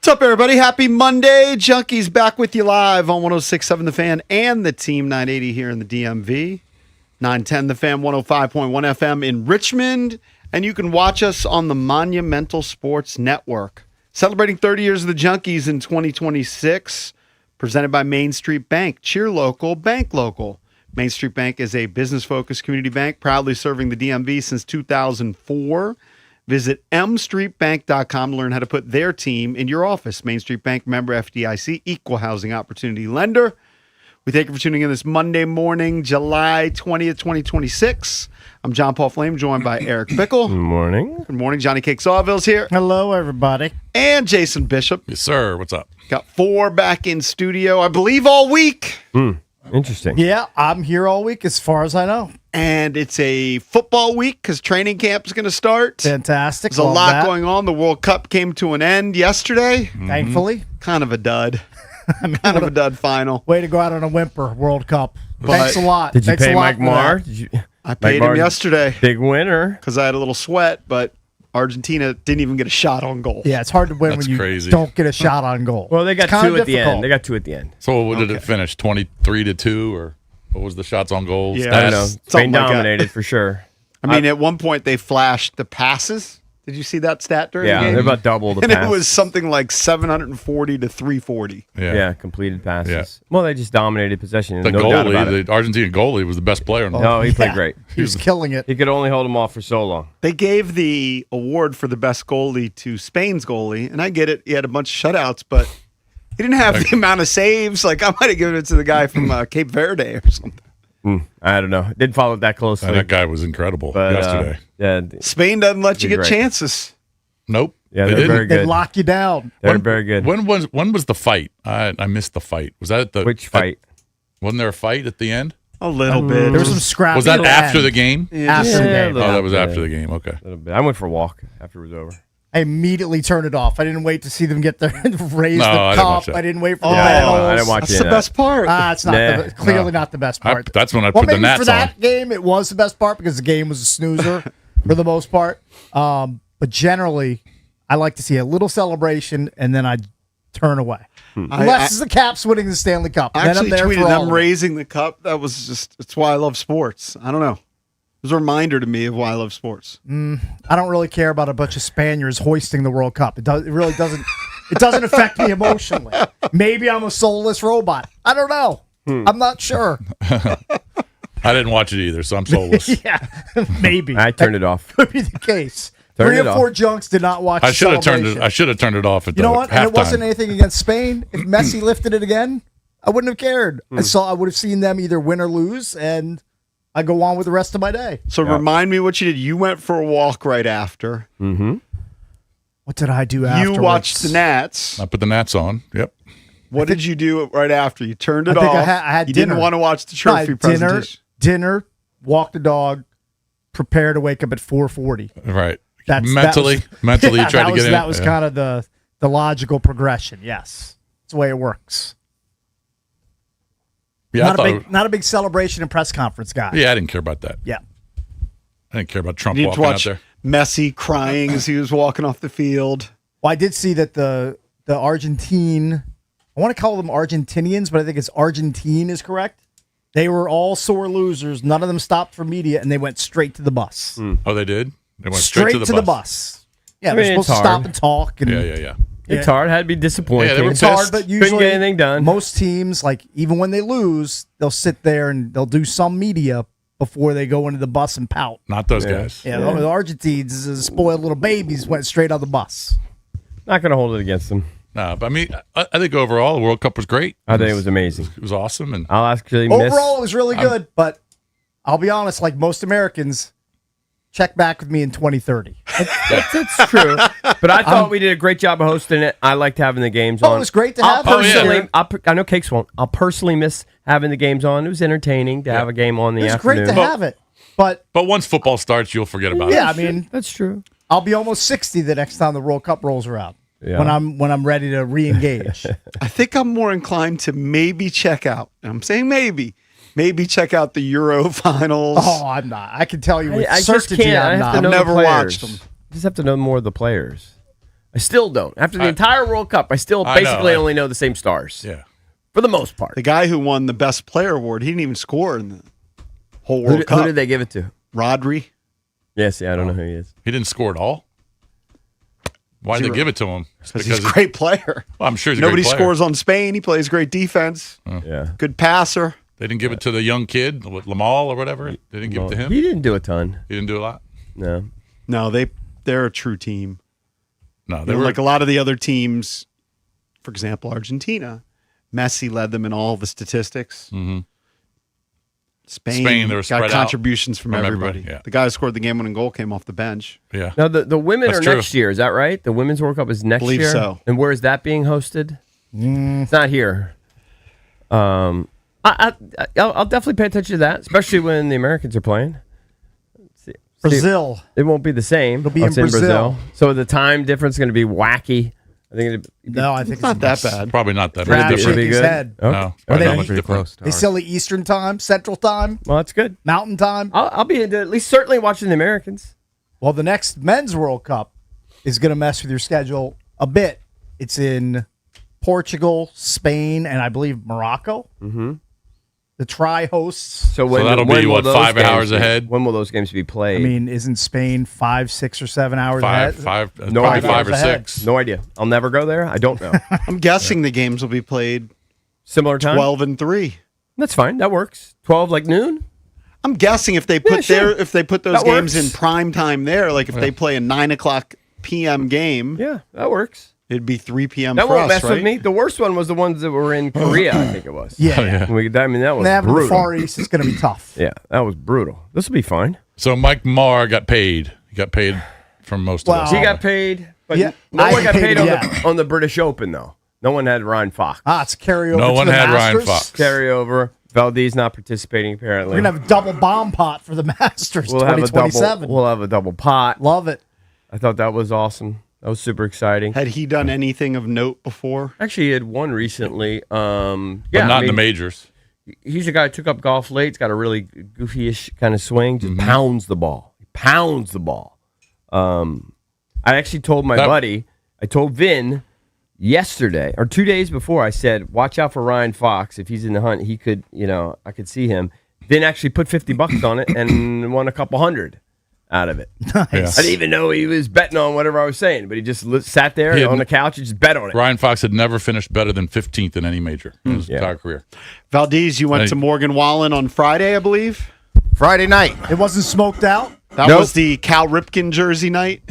What's up, everybody? Happy Monday. Junkies back with you live on 106.7 The Fan and the Team 980 here in the DMV. 910 The Fan, 105.1 FM in Richmond. And you can watch us on the Monumental Sports Network. Celebrating 30 years of the Junkies in 2026. Presented by Main Street Bank. Cheer local, bank local. Main Street Bank is a business-focused community bank proudly serving the DMV since 2004. Visit mstreetbank.com to learn how to put their team in your office. Main Street Bank, member FDIC, equal housing opportunity lender. We thank you for tuning in this Monday morning, July 20th, 2026. I'm John Paul Flame, joined by Eric Bickle. Good morning. Good morning. Johnny Cake Sawville's here. Hello, everybody. And Jason Bishop. Yes, sir. What's up? Got four back in studio, I believe, all week. Interesting. Yeah, I'm here all week as far as I know. And it's a football week because training camp is going to start. Fantastic. There's a lot going on. The World Cup came to an end yesterday. Thankfully. Kind of a dud. Kind of a dud final. Way to go out on a whimper, World Cup. But Thanks a lot. Did you Thanks pay a lot Mike for Marr? that. I paid him yesterday Big winner. because I had a little sweat, but Argentina didn't even get a shot on goal. Yeah, it's hard to win That's when you crazy. don't get a shot on goal. Well, they got It's kinda two at the difficult. end. They got two at the end. So what did it finish? 23-2, or what was the shots on goals? Yeah. I don't know. Something Spain like that. dominated for sure. I mean, at one point they flashed the passes. Did you see that stat during the Yeah, game? they're about double the and pass. it was something like 740 to 340. Yeah, completed passes. Yeah. Well, they just dominated possession. The no doubt about goalie, it. the Argentine goalie, was the best player in the No, he played Yeah. great. He was killing it. He could only hold them off for so long. They gave the award for the best goalie to Spain's goalie, and I get it. He had a bunch of shutouts, but he didn't have the amount of saves. Like, I might have given it to the guy from Cape Verde or something. I don't know. Didn't follow it that closely. And that guy was incredible but, yesterday. yeah, Spain doesn't let you Did get great. chances. Nope. yeah, They they're didn't. very They good. lock you down. They're very good. When was the fight? I missed the fight. Was that at the Which fight? Wasn't there a fight at the end? A little bit. There was some scrappy. Was that at after end. the game? After the Yeah, game. a Oh, little that was bit. after the game. Okay. A little bit. I went for a walk after it was over. I immediately turned it off. I didn't wait to see them get there and raise No, I the didn't watch cup. that. I didn't wait for Oh, the I bells. didn't watch That's any the of that. best part. It's not Nah. clearly not the best part. That's when I Well, put the maybe Nats for that on. game, it was the best part because the game was a snoozer for the most part. But generally, I like to see a little celebration and then I turn away. Unless it's the Caps winning the Stanley Cup. I Then I'm actually there tweeted for all them of it. raising the cup. That was just, it's why I love sports. I don't know. It was a reminder to me of why I love sports. I don't really care about a bunch of Spaniards hoisting the World Cup. It really doesn't. It doesn't affect me emotionally. Maybe I'm a soulless robot. I don't know. I'm not sure. I didn't watch it either, so I'm soulless. Yeah, maybe. I turned it off. Could be the case. Turned 3 it or off. 4 junks did not watch. I the should have turned it. celebration. I should have turned it off at You the know what? halftime. And it wasn't anything against Spain. If Messi lifted it again, I wouldn't have cared. I would have seen them either win or lose, and I go on with the rest of my day. So remind me what you did. You went for a walk right after. What did I do afterwards? You watched the Nats. I put the Nats on. Yep. What did you do right after? You turned it I think off. I had you dinner. didn't want to watch the No, I trophy had dinner, presentation. walk the dog, prepare to wake up at 4:40. Right. That's mentally, you tried to get in. That was kind of the logical progression. Yes, that's the way it works. Yeah, I thought. Not a big celebration and press conference guy. Yeah, I didn't care about that. Yeah. I didn't care about Trump You need to walking out watch there. Messi crying as he was walking off the field. Well, I did see that the Argentine, I want to call them Argentinians, but I think it's Argentine is correct. They were all sore losers. None of them stopped for media, and they went straight to the bus. Oh, they did. They went Straight to the bus. Yeah, I they're mean, supposed it's to stop hard. and talk. And Yeah. It's hard. Had to be disappointing. Yeah, they were It's hard, pissed. but Couldn't usually get anything done. most teams, like even when they lose, they'll sit there and they'll do some media before they go into the bus and pout. Not those guys. Yeah, the Argentines, as spoiled little babies, went straight on the bus. Not going to hold it against them. No, but I mean, I think overall the World Cup was great. I think it was amazing. It was awesome, and I'll actually miss. Overall, it was really good, but I'll be honest, like most Americans, check back with me in 2030. That's true. But I thought we did a great job of hosting it. I liked having the games on. Oh, it was great to I'll have personally, it. I know Cakes won't. I'll personally miss having the games on. It was entertaining to have a game on in It the was great afternoon. to have it. But once football starts, you'll forget about yeah, I it. mean, That's true. I'll be almost 60 the next time the World Cup rolls around. Yeah. When I'm ready to re-engage. I think I'm more inclined to maybe check out. And I'm saying maybe check out the Euro finals. Oh, I'm not. I can tell you with I just certainty can't. I I'm have not. to know I've never the players. watched them. Just have to know more of the players. I still don't. After the entire World Cup, I still I know, basically only know the same stars. Yeah. For the most part. The guy who won the best player award, he didn't even score in the whole Who World did, Cup. who did they give it to? Rodri. Yes, yeah, I don't know who he is. He didn't score at all. Why'd they give it to him? Because he's a great player. Well, I'm sure he's a Nobody great player. scores on Spain. He plays great defense. Yeah. Good passer. They didn't give it to the young kid with Lamal or whatever. They didn't give it to him. He didn't do a ton. He didn't do a lot. No. No, they're a true team. No, they They were like a lot of the other teams. For example, Argentina. Messi led them in all the statistics. Mhm. Spain they were got spread out contributions from from everybody. everybody, yeah. The guy who scored the game-winning goal came off the bench. Yeah. Now, the women That's are true. next year. Is that right? The Women's World Cup is next Believe year? so. And where is that being hosted? It's not here. I'll definitely pay attention to that, especially when the Americans are playing. See, Brazil. it won't be the same. It'll be It's in Brazil. So the time difference is going to be wacky. I think No, I think It's not that bad. Probably not that Brad much It'll shake be different. his good. head. Okay. No, Are probably they- not much Pretty different. close. They still Eastern time, Central time, Well, that's good. Mountain time. I'll be into at least certainly watching the Americans. Well, the next men's World Cup is going to mess with your schedule a bit. It's in Portugal, Spain, and I believe Morocco. Mm-hmm. The tri-hosts. So when that'll when be, will what, those 5 games hours be- ahead? When will those games be I played? mean, isn't Spain 5, 6, or 7 hours ahead? No probably idea. 5 or Ahead. 6. no idea. I'll never go there. I don't know. I'm guessing the games will be played Similar time. 12 and 3. That's fine. That works. 12 like noon. I'm guessing if they put sure. if they put those That games works. in prime time there, like if they play a 9:00 p.m. game, Yeah, that works. it'd be 3 p.m. That for won't us, mess right? with me. The worst one was the ones that were in Korea. I think it was. Yeah. yeah. I mean, that was They have in the brutal. Far East. It's going to be tough. Yeah, that was brutal. This will be fine. So Mike Marr got paid. He got paid from most Well, of He those. got paid, but Yeah, no I one got paid paid him, on yeah. on the British Open though. No one had Ryan Fox. It's carryover. No to one the had Ryan Masters. Fox. Carryover. Valdez not participating apparently. We're going to have a double bomb pot for the Masters We'll have a 2027. double. We'll have a double pot. Love it. I thought that was awesome. That was super exciting. Had he done anything of note before? Actually, he had one recently. but Yeah, not I in the mean, majors. he's a guy who took up golf late. He's got a really goofy-ish kind of swing. Just pounds the ball. He pounds the ball. I actually told my buddy, I told Vin yesterday or 2 days before, I said, watch out for Ryan Fox. If he's in the hunt, he could, I could see him. Vin actually put $50 on it and won a couple hundred out of it. Yeah. I didn't even know he was betting on whatever I was saying, but he just sat there He had- on the couch and just bet on it. Ryan Fox had never finished better than 15th in any major in his entire career. Valdez, you went Hey. to Morgan Wallen on Friday, I believe. Friday night. It wasn't smoked out. That Nope. was the Cal Ripken jersey night.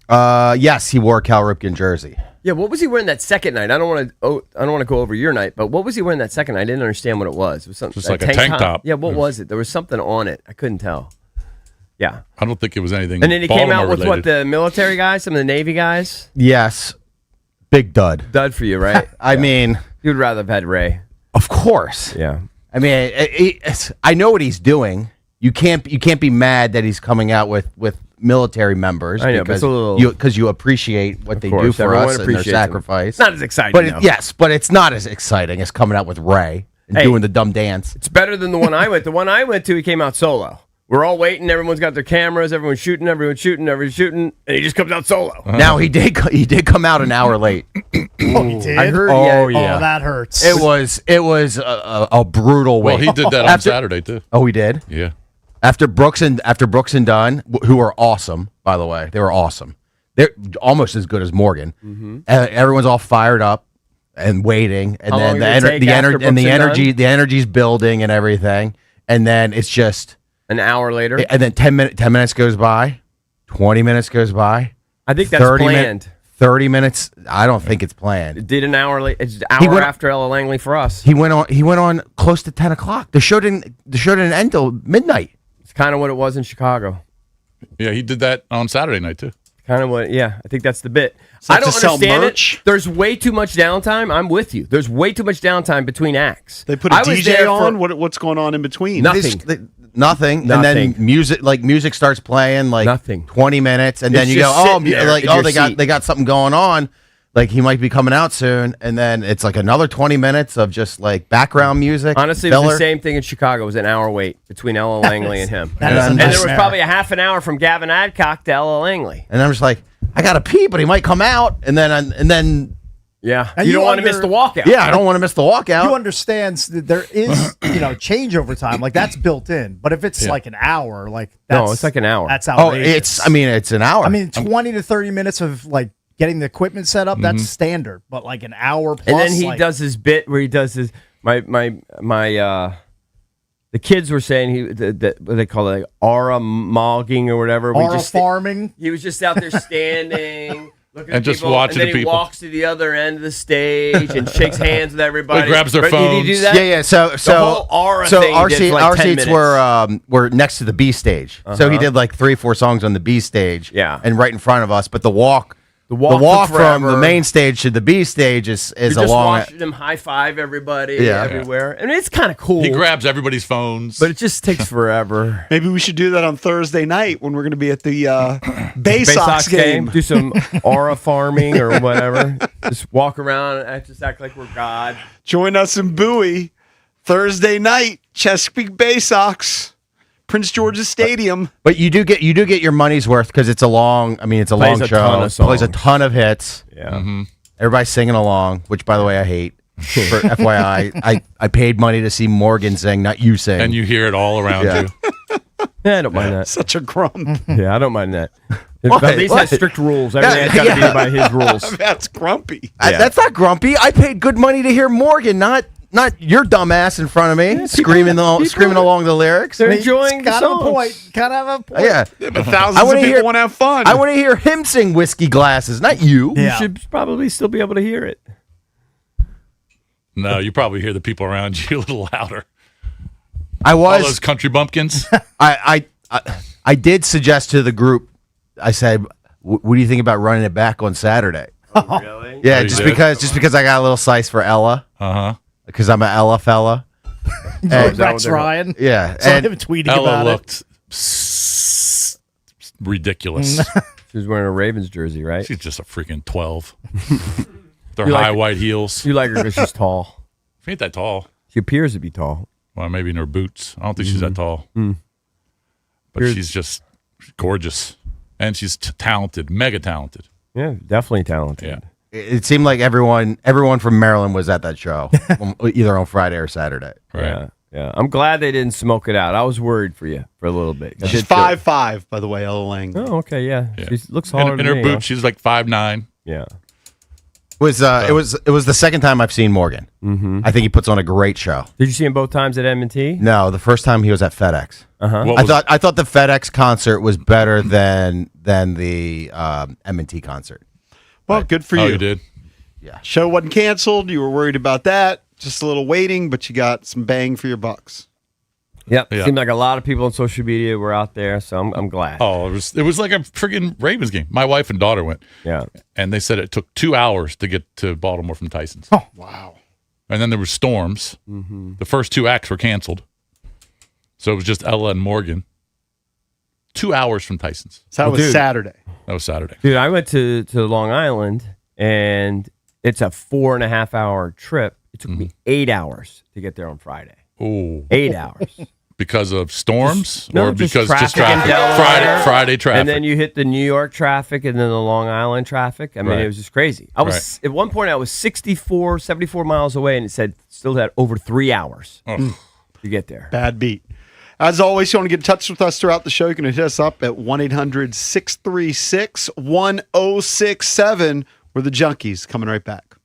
Yes, he wore a Cal Ripken jersey. Yeah, what was he wearing that second night? I don't want to go over your night, but what was he wearing that second night? I didn't understand what it was. It was something Just like a tank top. Yeah, what was it? There was something on it. I couldn't tell. Yeah, I don't think it was anything. and then he came out Baltimore with what, related. the military guys, some of the Navy guys. Yes, big dud. Dud for you, right? I mean, You'd rather have had Ray. of course. Yeah. I mean, I know what he's doing. You can't be mad that he's coming out with military members. I know, but because it's a little- you appreciate what they do course, for everyone us and their appreciates them. sacrifice. It's not as exciting. But though. yes, but it's not as exciting as coming out with Ray and Hey. doing the dumb dance. It's better than the one I went. The one I went to, he came out solo. We're all waiting. Everyone's got their cameras. Everyone's shooting. And he just comes out solo. Now he did come out an hour late. Oh, he did? I heard. Oh, yeah. yeah. Oh, that hurts. It was a brutal Well, wait. he did that on Saturday too. Oh, he did. Yeah. After Brooks and Dunn, who are awesome, by the way, they were awesome. They're almost as good as Morgan. Everyone's all fired up and waiting, and How then long did it take after Brooks and the energy's building and everything, and then it's just, An hour later, and then 10 minutes goes by, 20 minutes goes by, I think that's 30 planned. 30 minutes. I don't think it's planned. Did an hour late. It's an hour went- after Ella Langley for us. He went on close to 10 o'clock. The show didn't end till midnight. It's kind of what it was in Chicago. Yeah, he did that on Saturday night too. Kind of what, yeah. I think that's the bit. that I don't to sell understand merch? it. There's way too much downtime. I'm with you. There's way too much downtime between acts. They put a I was DJ there for- on. What's going on in between? Nothing. Nothing. And then music starts playing like Nothing. 20 minutes, and then It's you go, just oh, sitting there in your seat. they got something going on, like he might be coming out soon, and then it's like another 20 minutes of just like background music. Honestly, it was filler. the same thing in Chicago. It was an hour wait between Ella Langley and him. That is a And there was nightmare. probably a half an hour from Gavin Adcock to Ella Langley. And I'm just like, I gotta pee, but he might come out, and then Yeah. And You you don't want to miss under- the walkout. yeah, I don't want to miss the walkout. You understand that there is, changeover time. Like that's built in. But if it's like an hour, like that's, No, it's like an hour. That's Oh, outrageous. it's an hour. 20 to 30 minutes of like getting the equipment set up. That's standard. But like an hour plus. And then he like, does his bit where he does his the kids were saying what they call it, like aura mogging or whatever. aura farming. He was just out there standing, looking And at just people, watching and then the he people. walks to the other end of the stage and shakes hands with everybody. Well, he grabs their But Did he do phones. that? yeah. So whole aura so thing our he did for like our 10 seats were next to the B stage. So he did like 3 or 4 songs on the B stage. Yeah. and right in front of us. But the walk took from forever. the main stage to the B stage is You're a just long. watching him high five everybody Yeah. everywhere, and it's kind of cool. He grabs everybody's phones. but it just takes forever. Maybe we should do that on Thursday night when we're going to be at the Bay Bay Sox game. do some aura farming or whatever. Just walk around and just act like we're God. Join us in Bowie Thursday night, Chesapeake Bay Sox, Prince George's Stadium. But you do get your money's worth because it's a long. I mean, it's a Plays long a show. ton of Plays a songs. ton of hits. Yeah. Everybody's singing along, which by the way I hate. For FYI, I paid money to see Morgan sing, not you sing. and you hear it all around Yeah. you. Yeah, I don't mind that. Such a grump. Yeah, I don't mind that. What? At least has What? strict rules. Everything has got to Yeah. be by his rules. That's grumpy. Yeah. That's not grumpy. I paid good money to hear Morgan, not your dumbass in front of me screaming along the lyrics. They're enjoying the Kind of a songs. point. Kind of a point. Yeah, But thousands I of wanna people hear- want to have fun. I want to hear him sing "Whiskey Glasses," not you. Yeah. You should probably still be able to hear it. No, you probably hear the people around you a little louder. I All those was. country bumpkins. I did suggest to the group. I said, "What do you think about running it back on Saturday?" Really? Yeah, Oh, you just did? because I got a little slice for Ella Uh huh. because I'm an Ella fella. that what Rex they're- Ryan. Yeah, Saw and him tweeting Ella about it. looked ridiculous. She was wearing a Ravens jersey, right? She's just a freaking 12. They're You like high it? white heels. You like her because she's tall. She ain't that tall. She appears to be tall. Well, maybe in her boots. I don't think she's that tall. But Here's- she's just gorgeous. And she's talented, mega talented. Yeah, definitely talented. Yeah. it seemed like everyone from Maryland was at that show, either on Friday or Saturday. Right. Yeah, yeah. I'm glad they didn't smoke it out. I was worried for you for a little bit. I She's did feel- 5'5", by the way, Ella Lang. Oh, okay, yeah. Yeah. She looks taller In than her me, boots, she's like 5'9". Yeah. It was the second time I've seen Morgan. Mm-hmm. I think he puts on a great show. Did you see him both times at M&T? No, the first time he was at FedEx. Uh-huh. I thought the FedEx concert was better than the M&T concert. Well, good for Oh, you. you did? Show wasn't canceled. You were worried about that. Just a little waiting, but you got some bang for your bucks. Yep. Yeah. Seemed like a lot of people on social media were out there, so I'm glad. Oh, it was like a friggin' Ravens game. My wife and daughter went, Yeah. and they said it took 2 hours to get to Baltimore from Tyson's. Oh, wow. And then there were storms. The first 2 acts were canceled. So it was just Ella and Morgan. 2 hours from Tyson's. So that was dude. Saturday. That was Saturday. Dude, I went to Long Island, and it's a 4.5 hour trip. It took me 8 hours to get there on Friday. Oh, 8 hours. because of storms No, or just because just traffic in traffic? Delaware. Friday traffic. And then you hit the New York traffic and then the Long Island traffic. I mean, Right. it was just crazy. I was at one point I was 74 miles away, and it said still had over 3 hours Oh. to get there. Bad beat. As always, you want to get in touch with us throughout the show, you can hit us up at 1-800-636-1067. We're the Junkies, coming right back.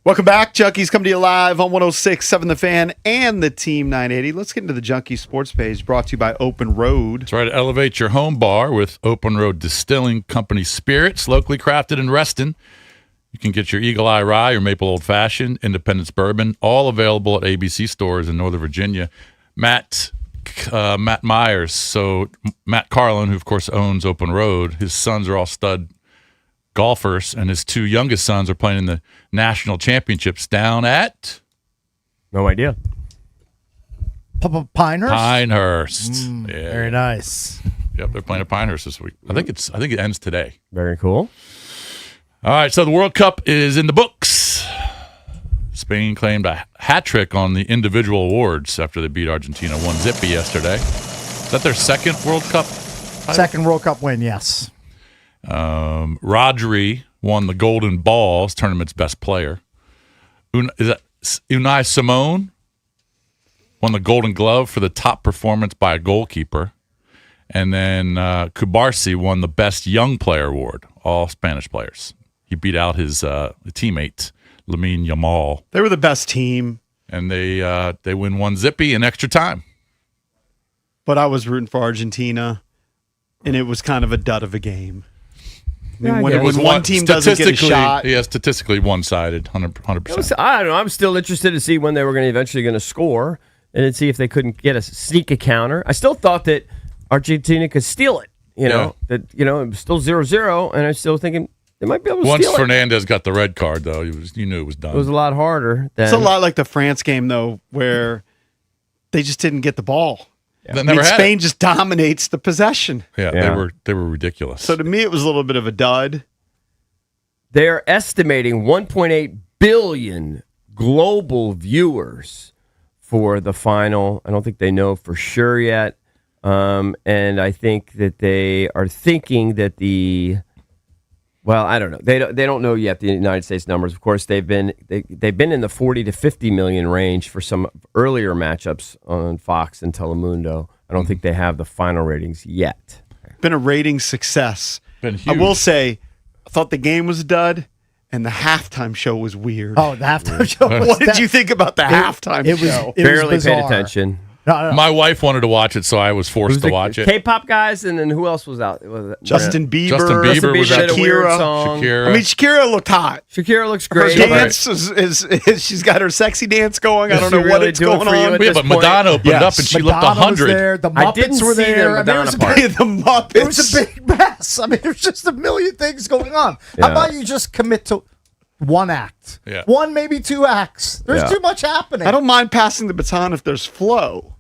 Welcome back. Junkies come to you live on 106.7 The Fan and the Team 980. Let's get into the Junkies Sports page brought to you by Open Road. Try to elevate your home bar with Open Road Distilling Company spirits, locally crafted in Reston. You can get your Eagle Eye Rye or Maple Old Fashioned, Independence Bourbon, all available at ABC stores in Northern Virginia. Matt Myers, so Matt Carlin, who of course owns Open Road, his sons are all stud golfers, and his two youngest sons are playing in the national championships down at No idea. Pinehurst? Pinehurst. Yeah. Very nice. Yep, they're playing at Pinehurst this week. I think it ends today. Very cool. All right, so the World Cup is in the books. Spain claimed a hat trick on the individual awards after they beat Argentina 1-0 yesterday. Is that their second World Cup title? Second World Cup win, yes. Rodri won the Golden Balls, tournament's best player. Unai Simon won the Golden Glove for the top performance by a goalkeeper. And then Kubarsi won the Best Young Player award, all Spanish players. He beat out his teammate, Lamine Yamal. They were the best team, And they win 1-0 in extra time. but I was rooting for Argentina, and it was kind of a dud of a game. I mean, Yeah, I when, guess. when one team doesn't get a shot, Yeah, statistically one-sided, 100%. I don't know. I'm still interested to see when they were eventually going to score and then see if they couldn't get a sneak a counter. I still thought that Argentina could steal it. That it was still 0-0, and I'm still thinking they might be able to Once steal it. Fernandez got the red card, though, you knew it was done. It was a lot harder. it's a lot like the France game, though, where they just didn't get the ball. They I never mean, had Spain it. just dominates the possession. Yeah, Yeah. they were ridiculous. So to me, it was a little bit of a dud. They're estimating 1.8 billion global viewers for the final. I don't think they know for sure yet. And I think that they are thinking that I don't know. They don't know yet the United States numbers. Of course, they've been in the 40 to 50 million range for some earlier matchups on Fox and Telemundo. I don't think they have the final ratings yet. Been a rating success. Been I huge. will say, I thought the game was a dud, and the halftime show was weird. Oh, the halftime show. was what did that- you think about the halftime it was- show? it was Barely paid bizarre. attention. No. My wife wanted to watch it, so I was forced to watch it. K-pop guys, and then who else was out? Was it Justin Bieber. Justin Bieber was did a weird Shakira. song. Shakira. I mean, Shakira looked hot. Shakira looks Her great. dance is she's got her sexy dance going. I Does don't know she what really it's do it going for you on. at Yeah, this but point? Madonna opened Yes. up and she looked Madonna was 100. there. The I didn't Muppets were see the there. I mean, it was, Madonna a part. big, The Muppets. it was a big mess. I mean, there's just a million things going on. How Yeah. about you just commit to one act? Yeah. One, maybe two acts. There's Yeah. too much happening. I don't mind passing the baton if there's flow.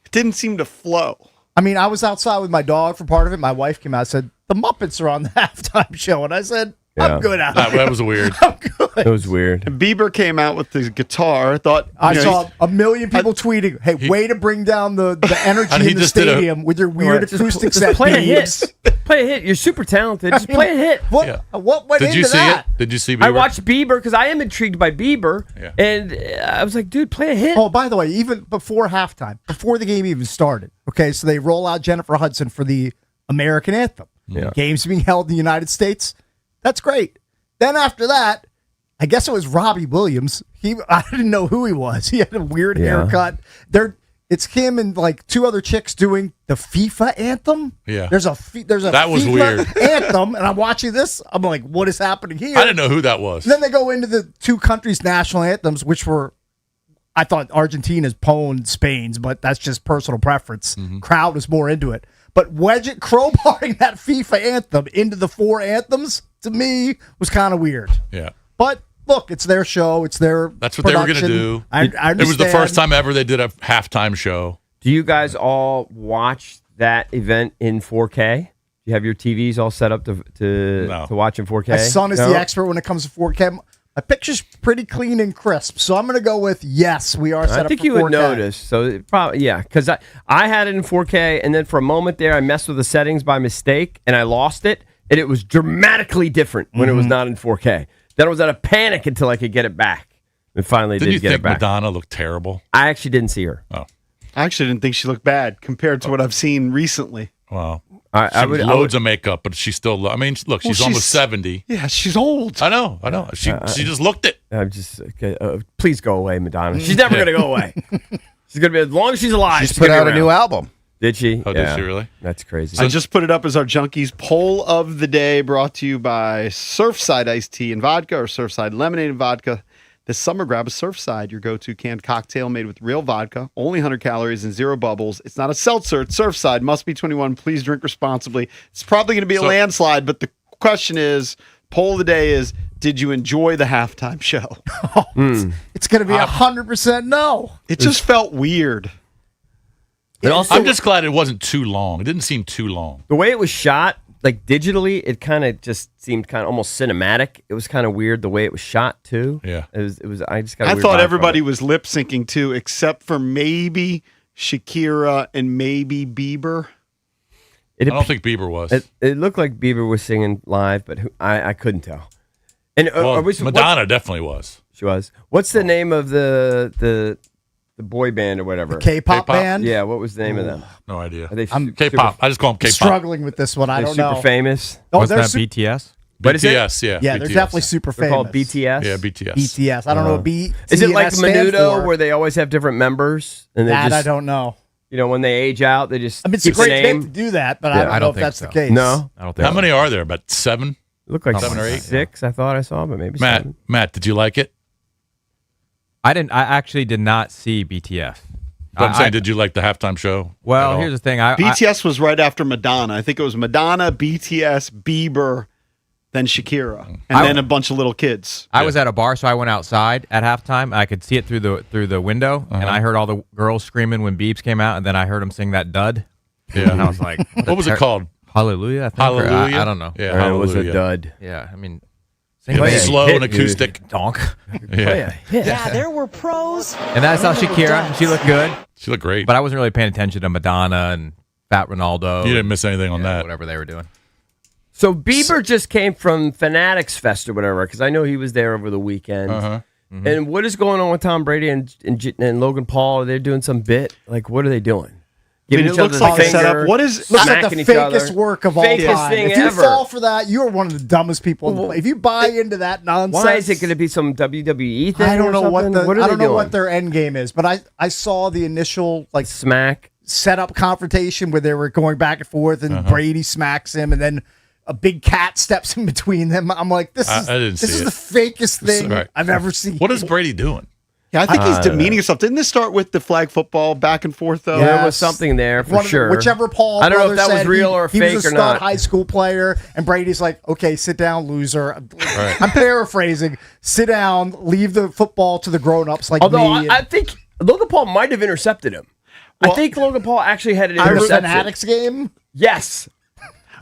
It didn't seem to flow. I mean, I was outside with my dog for part of it. My wife came out and said, the Muppets are on the halftime show. And I said, Yeah. I'm good out That here. was weird. I'm good. It was weird. And Bieber came out with the guitar. Thought I you know, saw a million people tweeting, hey, way to bring down the energy And he in the just did a- stadium with your weird Just acoustic just set play a beams." hit. Play a hit. You're super talented. Just play a hit. What, Yeah. what went Did into you see that? it? Did you see Bieber? I watched Bieber because I am intrigued by Bieber, Yeah. and I was like, dude, play a hit. Oh, by the way, even before halftime, before the game even started, okay, so they roll out Jennifer Hudson for the American anthem. Yeah. Games being held in the United States. That's great. Then after that, I guess it was Robbie Williams. I didn't know who he was. He had a weird Yeah. haircut. It's him and like two other chicks doing the FIFA anthem. Yeah. There's a That was FIFA weird. anthem, and I'm watching this. I'm like, what is happening here? I didn't know who that was. Then they go into the two countries' national anthems, which were, I thought Argentina's pwned Spain's, but that's just personal preference. Crowd was more into it. But crowbarring that FIFA anthem into the four anthems, to me, was kind of weird. Yeah. But look, it's their show. It's their That's what they were going to production. do. I It was the understand. first time ever they did a halftime show. Do you guys all watch that event in 4K? Do you have your TVs all set up to watch in 4K? My son is No? the expert when it comes to 4K. My picture's pretty clean and crisp, so I'm going to go with yes, we are set I up think for you 4K. would notice. So it probably, yeah, because I had it in 4K, and then for a moment there, I messed with the settings by mistake, and I lost it, and it was dramatically different when it was not in 4K. Then I was out of panic until I could get it back, and finally Didn't you did get it think back. Madonna looked terrible? I actually didn't see her. Oh, I actually didn't think she looked bad compared to what I've seen recently. well. I would. Loads of makeup, but she's still. I mean, look, she's almost 70. Yeah, she's old. I know. She just looked it. I'm just okay, please go away, Madonna. She's never gonna go away. She's gonna be as long as she's alive. She's put gonna out be a new around. album. Did she? Oh, did she really? That's crazy. I just put it up as our Junkies poll of the day, brought to you by Surfside Iced Tea and Vodka or Surfside Lemonade and Vodka. This summer, grab a Surfside, your go-to canned cocktail made with real vodka, only 100 calories and 0 bubbles. It's not a seltzer. It's Surfside. Must be 21. Please drink responsibly. It's probably going to be a landslide, but the question is, poll of the day is, did you enjoy the halftime show? It's going to be 100% no. It just felt weird. But also, I'm just glad it wasn't too long. It didn't seem too long. the way it was shot, like digitally, it kind of just seemed kind of almost cinematic. It was kind of weird the way it was shot too. Yeah. It was. I just got. I thought everybody was lip syncing too, except for maybe Shakira and maybe Bieber. It, I don't think Bieber was. it looked like Bieber was singing live, but I couldn't tell. And Well, Madonna definitely was. she was. What's the name of the boy band or whatever? K-pop K-pop? band. Yeah, what was the name of them? No idea. Are they K-pop. I just call them K-pop. Struggling with this one. I They're don't super know. famous. Oh, Wasn't they're that su- BTS? What is it? BTS, yeah. Yeah, they're BTS. definitely super They're famous. called BTS. Yeah, BTS. BTS. I don't know what B. Is it like stands Menudo for. where they always have different members and they That just I don't know. you know when they age out they just I mean, it's keep a great the thing to name? do that, but Yeah, I don't I know don't if think that's so. the case. No, I don't think How so. many are there? About 7? it looked like Seven or eight? 6. I thought I saw, but maybe 7. Matt, did you like it? I actually did not see BTS. I'm saying, did you like the halftime show? at Well, all? here's the thing. BTS was right after Madonna. I think it was Madonna, BTS, Bieber, then Shakira, and then a bunch of little kids. I was at a bar, so I went outside at halftime. I could see it through the window, and I heard all the girls screaming when Biebs came out, and then I heard them sing that dud. Yeah. And I was like, What was it called? Hallelujah, I think. or Hallelujah? I don't know. Yeah, And it was a Hallelujah. dud. Yeah, I mean, It play was a slow hit, and dude. acoustic. donk. Yeah. Yeah, there were pros. And I saw Shakira. She looked good, She looked great. but I wasn't really paying attention to Madonna and Fat Ronaldo. You didn't miss anything on and that. whatever they were doing. So Bieber just came from Fanatics Fest or whatever because I know he was there over the weekend. Uh-huh. And what is going on with Tom Brady and Logan Paul? They're doing some bit. Like what are they doing? I mean, Giving it each looks other like the a setup. finger, What is- Looks like smacking the each other. fakest work of all Fakest time. thing If you ever. fall for that, you are one of the dumbest people. If you buy into that nonsense, Why is it going to be some WWE thing? I don't or know what something? the What are I they don't know doing? what their end game is, but I saw the initial like Smack. setup confrontation where they were going back and forth, and Uh-huh. Brady smacks him, and then a big cat steps in between them. I'm like, this I is didn't this see is it. the fakest thing Right. I've ever seen. What is Brady doing? Yeah, I think he's demeaning himself. Didn't this start with the flag football back and forth though? Yeah. There was Yes. something there for One of the- sure. whichever Paul I don't know if brother that was said real he- or he fake was a or stud not. high school player, and Brady's like, okay, sit down, loser. Right. I'm paraphrasing. Sit down, leave the football to the grown-ups like Although me. I think Logan Paul might have intercepted him. I think Logan Paul actually had an I was interception. Fanatics game. Yes.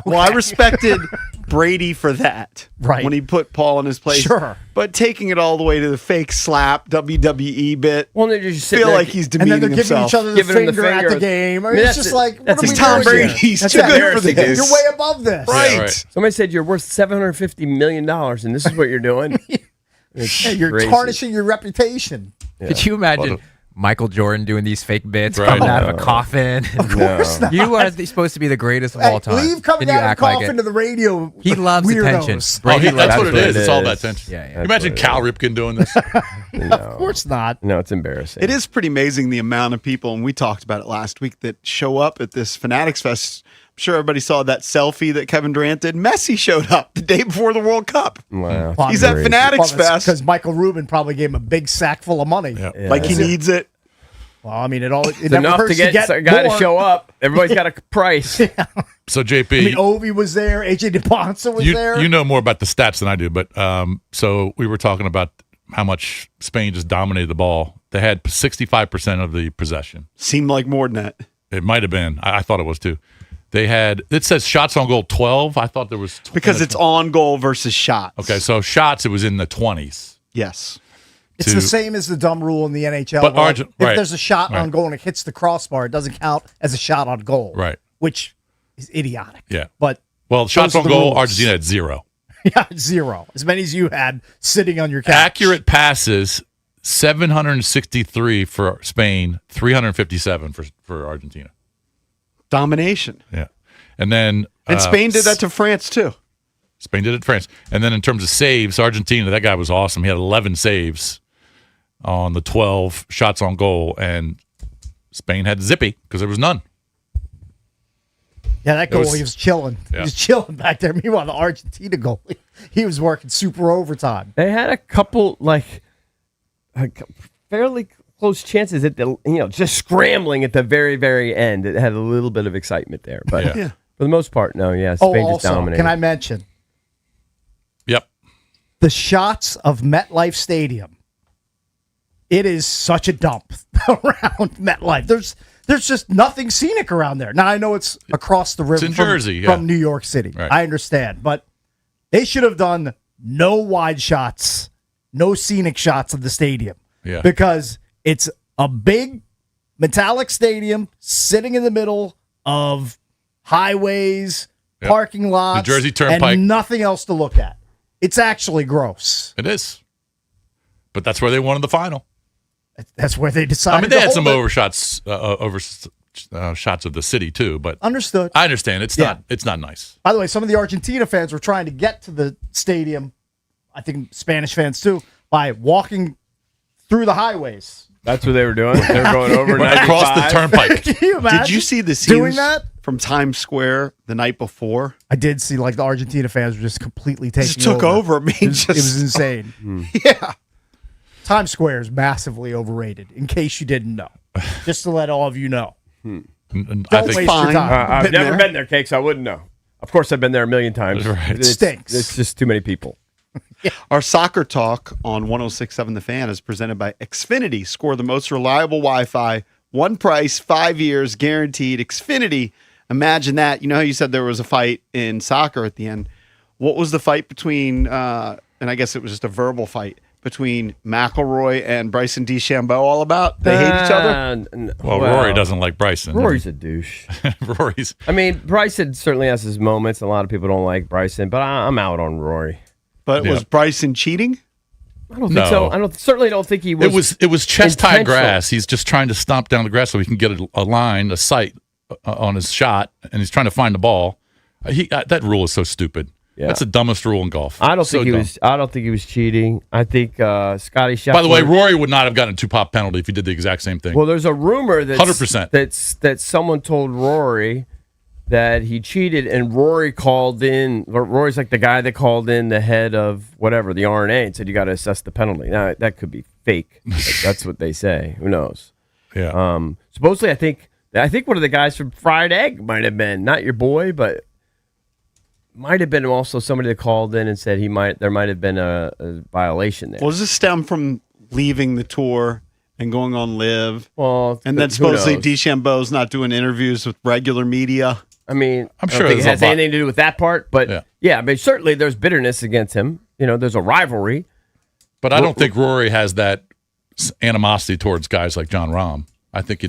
Well, I respected Brady for that. Right. When he put Paul in his place. Sure. But taking it all the way to the fake slap WWE bit. Well, they're just I sitting feel there like he's And then demeaning they're giving himself. each other the Giving him the finger, at finger. the game. I I mean, mean, it's that's just it. like, That's what are It's we Tom doing here? Brady. He's That's too good for embarrassing, this. dude. You're way above this. Right. Yeah, right. Somebody said you're worth $750 million, and this is what you're doing. Yeah, you're crazy. tarnishing your reputation. Could you imagine Michael Jordan doing these fake bits, Right. coming out of a coffin? Of course not. You are supposed to be the greatest of Hey, all time. leave coming and you out of act like coffin it. to the radio. He loves weirdos. attention. Oh, Brady that's loves what it is. It's all about is. attention. Yeah, yeah. Can you imagine Cal Ripken doing this? Of course not. No, it's embarrassing. It is pretty amazing the amount of people, and we talked about it last week, that show up at this Fanatics Fest. I'm sure everybody saw that selfie that Kevin Durant did. Messi showed up the day before the World Cup. Wow. Well, He's at Crazy. Fanatics Fest because Michael Rubin probably gave him a big sack full of money. Yeah. like he needs it. Well, I mean, it It's never enough hurts to get a guy to more. show up. Everybody's got a price. So JP, I mean, Ovi was there. AJ DePonsa was there. you know more about the stats than I do, but so we were talking about how much Spain just dominated the ball. They had 65% of the possession. Seemed like more than that. It might have been. I thought it was too. They had, it says shots on goal 12. I thought there was Because it's on goal versus shots. Okay, so shots, it was in the 20s. Yes. It's the same as the dumb rule in the NHL. But where, Argent- if right, there's a shot on right. goal and it hits the crossbar, it doesn't count as a shot on goal. Right. Which is idiotic. Yeah. But Well, shots those are on the goal, rules. Argentina had 0. yeah, 0. As many as you had sitting on your couch. Accurate passes, 763 for Spain, 357 for Argentina. Domination. Yeah. And then And Spain did that to France too. Spain did it to France. And then in terms of saves, Argentina, that guy was awesome. He had 11 saves on the 12 shots on goal, and Spain had zippy because there was none. Yeah, that goalie was- was chilling. Yeah. He was chilling back there. Meanwhile, the Argentina goalie, he was working super overtime. They had a couple fairly close chances at the just scrambling at the very, very end. It had a little bit of excitement there, but Yeah. for the most part, no. Yeah, Oh, Spain just also, dominated. can I mention Yep. the shots of MetLife Stadium? It is such a dump around MetLife. There's just nothing scenic around there. Now I know it's across the river in from, Jersey, yeah. from New York City. Right. I understand, but they should have done no wide shots, no scenic shots of the stadium. Yeah. Because it's a big metallic stadium sitting in the middle of highways, Yep. parking lots, The Jersey Turnpike. and nothing else to look at. It's actually gross. It is. But that's where they won in the final. That's where they decided. I mean, they to had some hold it. shots of the city too, but Understood. I understand it's Yeah. not nice. By the way, some of the Argentina fans were trying to get to the stadium. I think Spanish fans too, by walking through the highways. That's what they were doing. They were going over Across the 95. turnpike. Can you imagine? Did you see the doing scenes that? from Times Square the night before? I did see like the Argentina fans were just completely taking Just took over. I mean, It was just insane. yeah. Times Square is massively overrated. In case you didn't know, just to let all of you know. And Don't I think waste fine. your time. I've Been never there. been there, Cakes. I wouldn't know. Of course, I've been there a million times. Right. It's, Stinks. It's just too many people. Our soccer talk on 106.7 The Fan is presented by Xfinity. Score the most reliable Wi-Fi, one price, 5 years guaranteed. Xfinity. Imagine that. You know how you said there was a fight in soccer at the end. What was the fight between? And I guess it was just a verbal fight between McElroy and Bryson DeChambeau. All about they hate each other. well, Rory doesn't like Bryson. Rory's a douche. Rory's. I mean, Bryson certainly has his moments. A lot of people don't like Bryson, but I'm out on Rory. But Yeah. was Bryson cheating? I don't think No. so. Certainly don't think he was. It was chest high intentional. grass. He's just trying to stomp down the grass so he can get a line, a sight on his shot, and he's trying to find the ball. That rule is so stupid. Yeah. That's the dumbest rule in golf. I don't So think he dumb. was. I don't think he was cheating. I think Scotty Scheffler. By the way, Rory would not have gotten a 2-pop penalty if he did the exact same thing. Well, there's a rumor that 100%. that someone told Rory that he cheated, and Rory called in. Rory's like the guy that called in the head of whatever the RNA and said you got to assess the penalty. Now that could be fake. Like, that's what they say. Who knows? yeah. Supposedly, I think one of the guys from Fried Egg might have been not your boy, but might have been also somebody that called in and said there might have been a violation there. Well, does this stem from leaving the tour and going on live? Well, And then who supposedly knows? DeChambeau's not doing interviews with regular media. I mean, I'm I sure don't think it there's has a lot- anything to do with that part, but yeah, I mean, certainly there's bitterness against him. You know, there's a rivalry. But I don't think Rory has that animosity towards guys like John Rahm. I think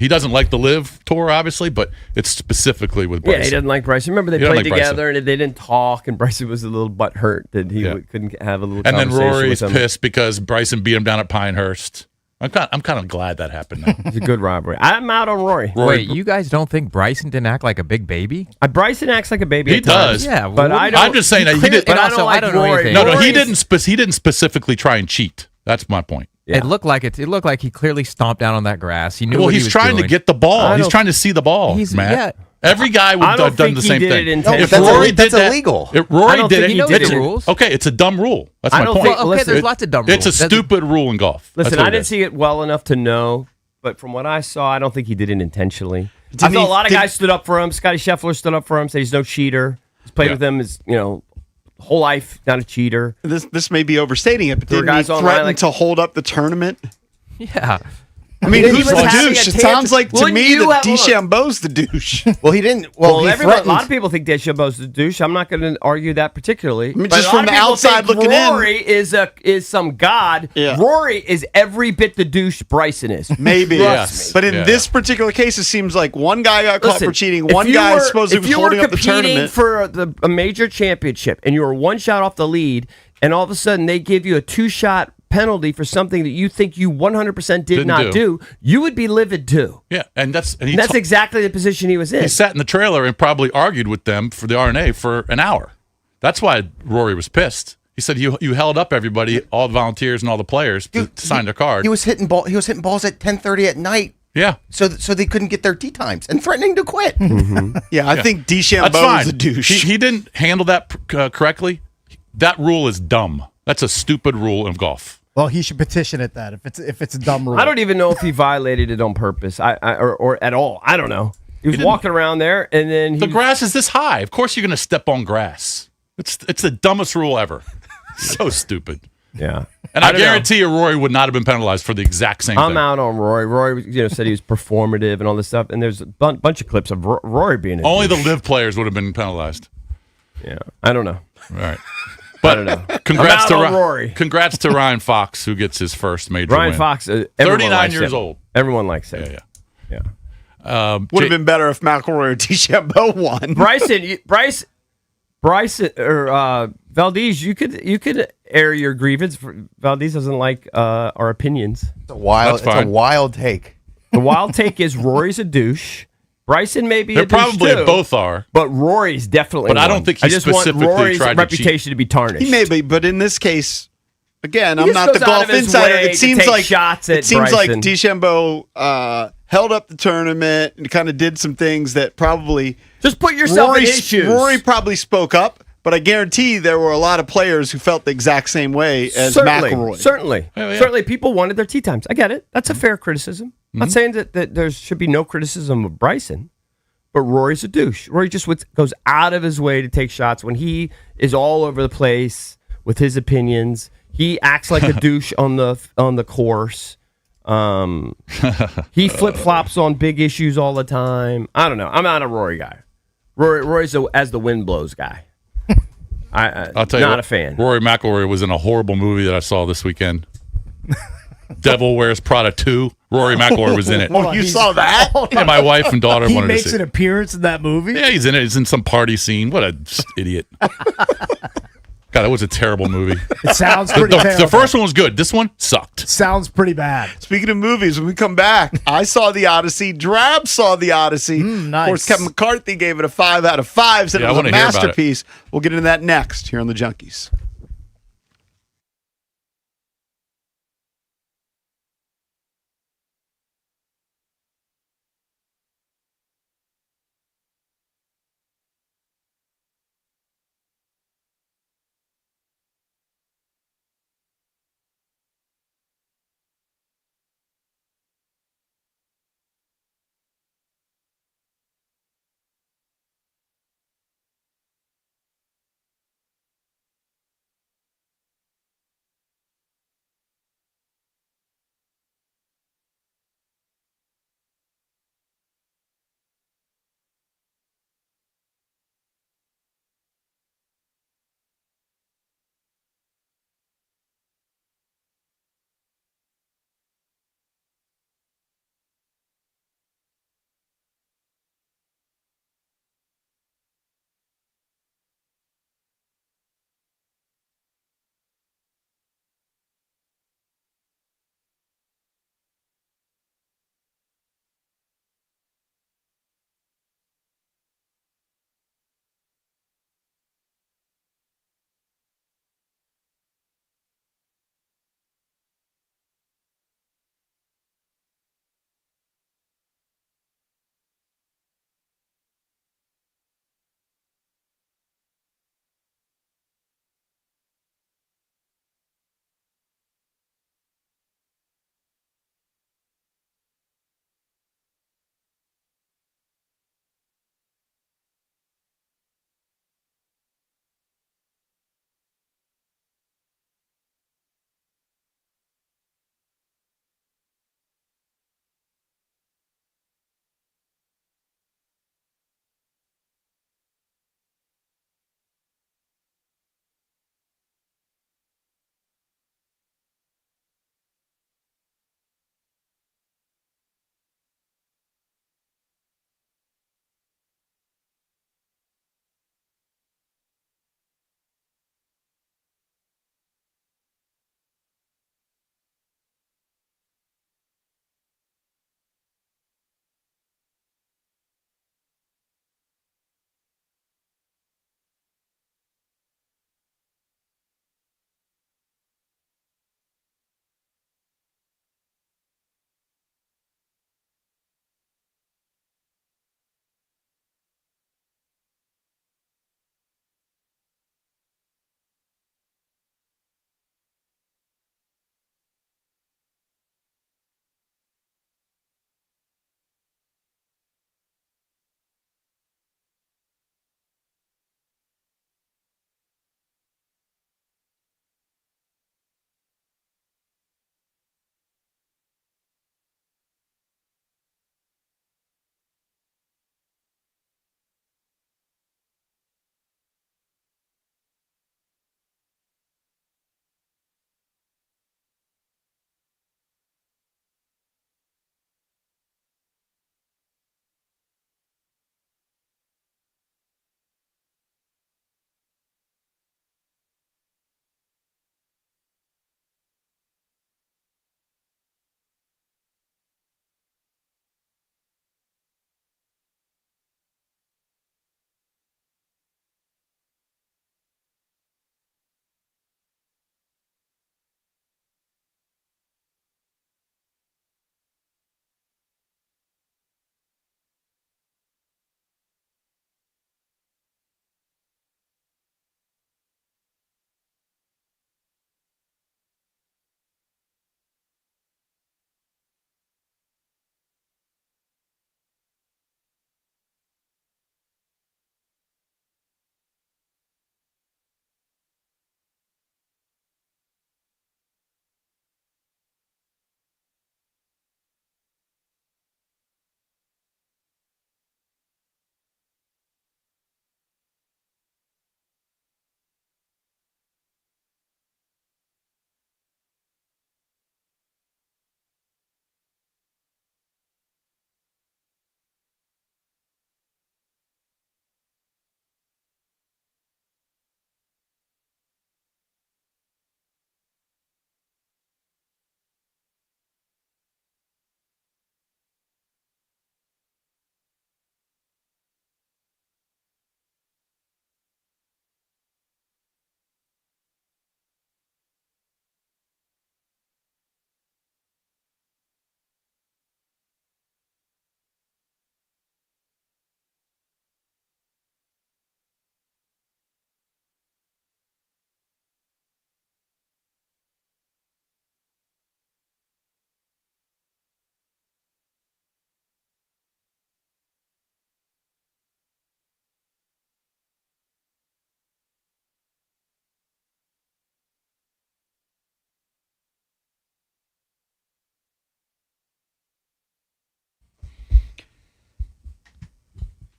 he doesn't like the live tour, obviously, but it's specifically with Bryson. Yeah, he doesn't like Bryson. Remember they He doesn't played like Bryson. together and they didn't talk, and Bryson was a little butthurt that he Yeah. couldn't have a little And then conversation Rory's with him. pissed because Bryson beat him down at Pinehurst. I'm kind of glad that happened now. It's a good rivalry. I'm out on Rory. Wait, you guys don't think Bryson didn't act like a big baby? Bryson acts like a baby. He at times. does. Yeah, but what I do don't. I'm just saying that he clearly- did- But but I also, don't like I don't know Rory. anything. No, he Rory's- didn't. He didn't specifically try and cheat. That's my point. Yeah. It looked like he clearly stomped down on that grass. He knew Well, what he he's was trying to doing. get the ball. I He's don't- trying to see the ball, He's- Matt. yeah. Every guy would I don't have done think the he same did thing. it intentionally. If That's Rory that's did that, illegal. If I Rory don't did think it, he knows it's the a- rules. Okay, it's a dumb rule. That's I my don't point. think- Well, okay, Listen, there's lots of dumb rules. It's a That's- stupid rule in golf. That's Listen, what I it didn't is. see it well enough to know, but from what I saw, I don't think he did it intentionally. I Didn't thought he- a lot of did- guys stood up for him. Scotty Scheffler stood up for him, said he's no cheater. He's played Yeah. with him his whole life, not a cheater. This may be overstating it, but There were didn't he guys online threaten like- to hold up the tournament? Yeah. I mean, He who's was the having douche? a It tantrum. sounds like to Wouldn't me you that have- DeChambeau's the douche. Well, he didn't. Oh, Well, he A threatened. lot of people think DeChambeau's the douche. I'm not going to argue that particularly. mean, But just a lot from of the people outside think looking in. Rory is some god. Yeah. Rory is every bit the douche Bryson is. Maybe. Yes. But in Yeah. this particular case, it seems like one guy got caught Listen, for cheating. if One you guy were- supposedly if was you were holding up the competing tournament. for a major championship and you were one shot off the lead, and all of a sudden they give you a 2-shot penalty for something that you think you 100% did Didn't not do, you would be livid too. Yeah, and that's Exactly the position he was in. he sat in the trailer and probably argued with them for the RNA for an hour. That's why Rory was pissed. He said you held up everybody, all the volunteers and all the players to sign their card. He was hitting balls at 10:30 at night. Yeah. So they couldn't get their tee times and threatening to quit. Yeah, I think That's DeChambeau fine. is a douche. He didn't handle that correctly. That rule is dumb. That's a stupid rule of golf. Well, he should petition it that if it's a dumb rule. I don't even know if he violated it on purpose or at all. I don't know. He was walking around there, and then The grass is this high. Of course you're going to step on grass. It's the dumbest rule ever. So stupid. Yeah. And I don't know. guarantee you Rory would not have been penalized for the exact same I'm thing. out on Rory. Rory, said he was performative and all this stuff, and there's a bunch of clips of Rory being a Only the douche. live players would have been penalized. Yeah, I don't know. All right. But I don't know. Congrats I'm to out on Rory. Congrats to Ryan Fox, who gets his first major Ryan win. Fox, everyone 39 likes years him. old. Everyone likes him. Yeah. Yeah. Would have been better if McIlroy or DeChambeau won. Bryson or Valdez, you could air your grievance. Valdez doesn't like our opinions. It's a wild take. The wild take is Rory's a douche. Bryson may be They a douche probably too, both are. but Rory's definitely. But I don't one. think he I just want specifically Rory's tried to reputation to be tarnished. He may be, but in this case, again, He I'm just not the goes out golf of his insider. way It to seems take like shots at it seems like Bryson. DeChambeau held up the tournament and kind of did some things that probably Just put yourself in his shoes. Rory probably spoke up, but I guarantee there were a lot of players who felt the exact same way as certainly, McIlroy. Certainly. Oh, yeah. Certainly, people wanted their tee times. I get it. That's a fair criticism. I'm not saying that there should be no criticism of Bryson, but Rory's a douche. Rory just goes out of his way to take shots when he is all over the place with his opinions. He acts like a douche on the course. He flip flops on big issues all the time. I don't know. I'm not a Rory guy. Rory's as the wind blows guy. I'll tell you not what, a fan. Rory McIlroy was in a horrible movie that I saw this weekend. Devil Wears Prada 2. Rory McIlroy was in it. Hold on, you he's- saw that? Yeah, my wife and daughter He wanted to makes see an it. appearance in that movie. Yeah, he's in it. He's in some party scene. What a idiot. God, that was a terrible movie. It sounds pretty The terrible. first one was good. This one sucked. Sounds pretty bad. Speaking of movies, when we come back, I saw The Odyssey. Drab saw The Odyssey. nice. Of course, Kevin McCarthy gave it a 5 out of 5, said Yeah, it I was a wanna hear about it. masterpiece. We'll get into that next here on The Junkies.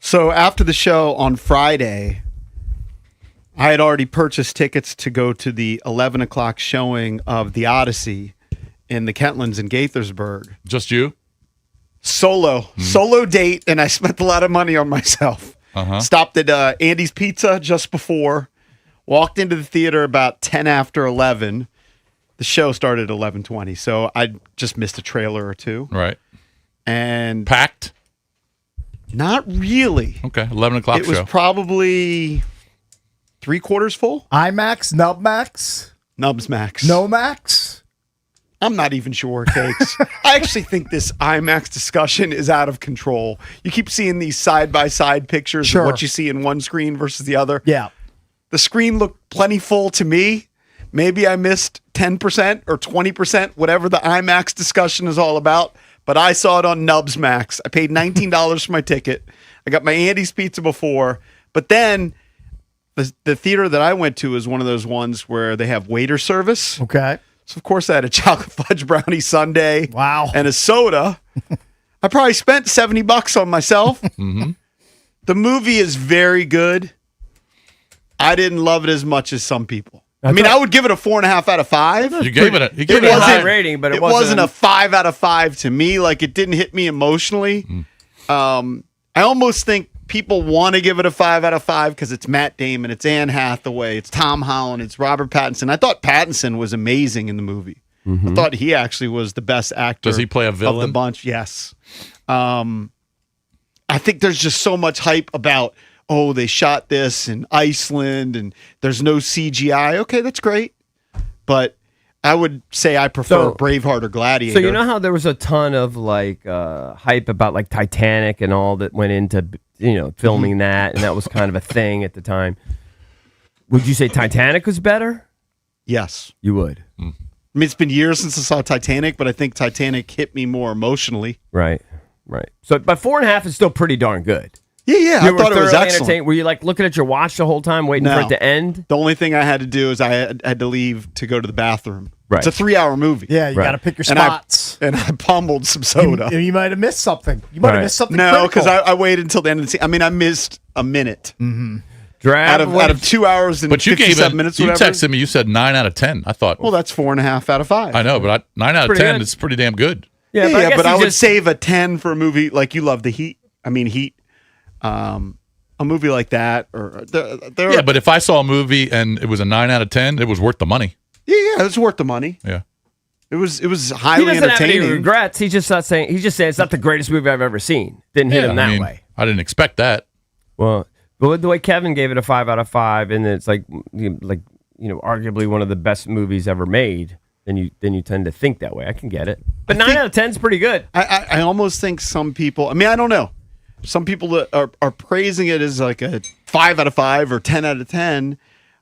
So after the show on Friday, I had already purchased tickets to go to the 11 o'clock showing of The Odyssey in the Kentlands in Gaithersburg. Just you? Solo date, and I spent a lot of money on myself. Stopped at Andy's Pizza just before, walked into the theater about 10 after 11. The show started at 11:20, so I just missed a trailer or two. Right. And Packed? not really. Okay, 11 o'clock It was show. probably 3/4 full. IMAX, Nubmax, Nubs Max. No Max. I'm not even sure, Cakes. I actually think this IMAX discussion is out of control. You keep seeing these side-by-side pictures Sure. of what you see in one screen versus the other. Yeah. The screen looked plenty full to me. Maybe I missed 10% or 20%, whatever the IMAX discussion is all about. But I saw it on Nubs Max. I paid $19 for my ticket. I got my Andy's Pizza before. But then the theater that I went to is one of those ones where they have waiter service. Okay. So, of course, I had a chocolate fudge brownie sundae. Wow. And a soda. I probably spent $70 on myself. The movie is very good. I didn't love it as much as some people. I mean, I would give it a 4.5 out of 5. You gave it a It Pretty high wasn't rating, but it wasn't a 5 out of 5 to me. Like, it didn't hit me emotionally. I almost think people want to give it a 5 out of 5 because it's Matt Damon, it's Anne Hathaway, it's Tom Holland, it's Robert Pattinson. I thought Pattinson was amazing in the movie. I thought he actually was the best actor. Does he play a of the villain? bunch? Yes. I think there's just so much hype about, oh, they shot this in Iceland and there's no CGI. Okay, that's great. But I would say I prefer So- Braveheart or Gladiator. So you know how there was a ton of like hype about like Titanic and all that went into filming that, and that was kind of a thing at the time. Would you say Titanic was better? Yes. You would, I mean, it's been years since I saw Titanic, but I think Titanic hit me more emotionally. right? So, but 4.5 is still pretty darn good. Yeah, I You were thought it was thoroughly excellent. entertained. Were you like looking at your watch the whole time, waiting for No. it to end? The only thing I had to do is I had to leave to go to the bathroom. Right. It's a 3-hour movie. Yeah, you Right. got to pick your And I, spots. and I pummeled some soda. You might have missed something. You might have Right. missed something. No, because critical. I waited until the end of the scene. I mean, I missed a minute Drab. out of 2 hours and But you gave 57 it, minutes. you Whatever. texted me, you said 9 out of 10. I thought, Well, that's 4.5 out of 5. I know, but 9 out of Pretty 10 good. is pretty damn good. yeah, Yeah, guess but you I would just- save a 10 for a movie like you love the Heat. I mean, Heat. A movie like that, or there. Yeah, but if I saw a movie and it was a 9 out of 10, it was worth the money. yeah, it was worth the money. Yeah. It was he highly doesn't have any entertaining. regrets. He's just not saying. He's just saying it's not the greatest movie I've ever seen. Didn't hit Yeah, him that I mean, way. I didn't expect that. Well, but the way Kevin gave it a 5 out of 5, and it's like arguably one of the best movies ever made. Then you tend to think that way. I can get it, but 9 out of 10 is pretty good. I almost think some people. I mean, I don't know. Some people that are praising it as like a 5 out of 5 or 10 out of 10.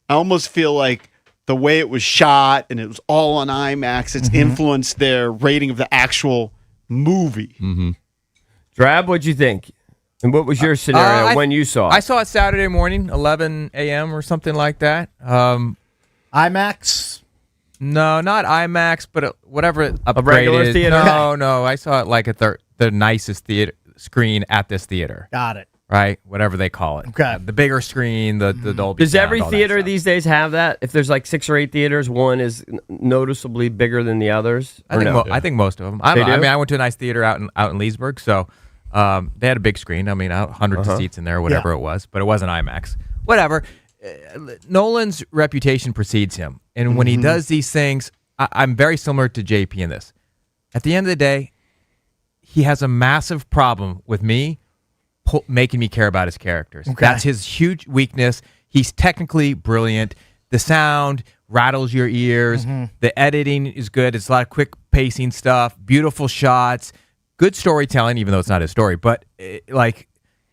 I almost feel like the way it was shot and it was all on IMAX, it's influenced their rating of the actual movie. Drab, what'd you think? And what was your scenario I- when you saw it? I saw it Saturday morning, 11 a.m. or something like that. IMAX. No, not IMAX, but whatever upgraded. regular theater? No, I saw it like at the nicest theater screen at this theater, Got it. right? Whatever they call it. Okay. The bigger screen, the Dolby. Does sound, every all that theater stuff. these days have that? If there's like 6 or 8 theaters, one is noticeably bigger than the others? I Or think, no? I think most of them. I They don't know. I do? mean, I went to a nice theater out in Leesburg, so they had a big screen. I mean, hundreds of seats in there, whatever it was, but it wasn't IMAX. Whatever. Nolan's reputation precedes him, and when he does these things, I'm very similar to JP in this. At the end of the day, he has a massive problem with me making me care about his characters. Okay. That's his huge weakness. He's technically brilliant. The sound rattles your ears. The editing is good. It's a lot of quick pacing stuff, beautiful shots, good storytelling, even though it's not his story. But like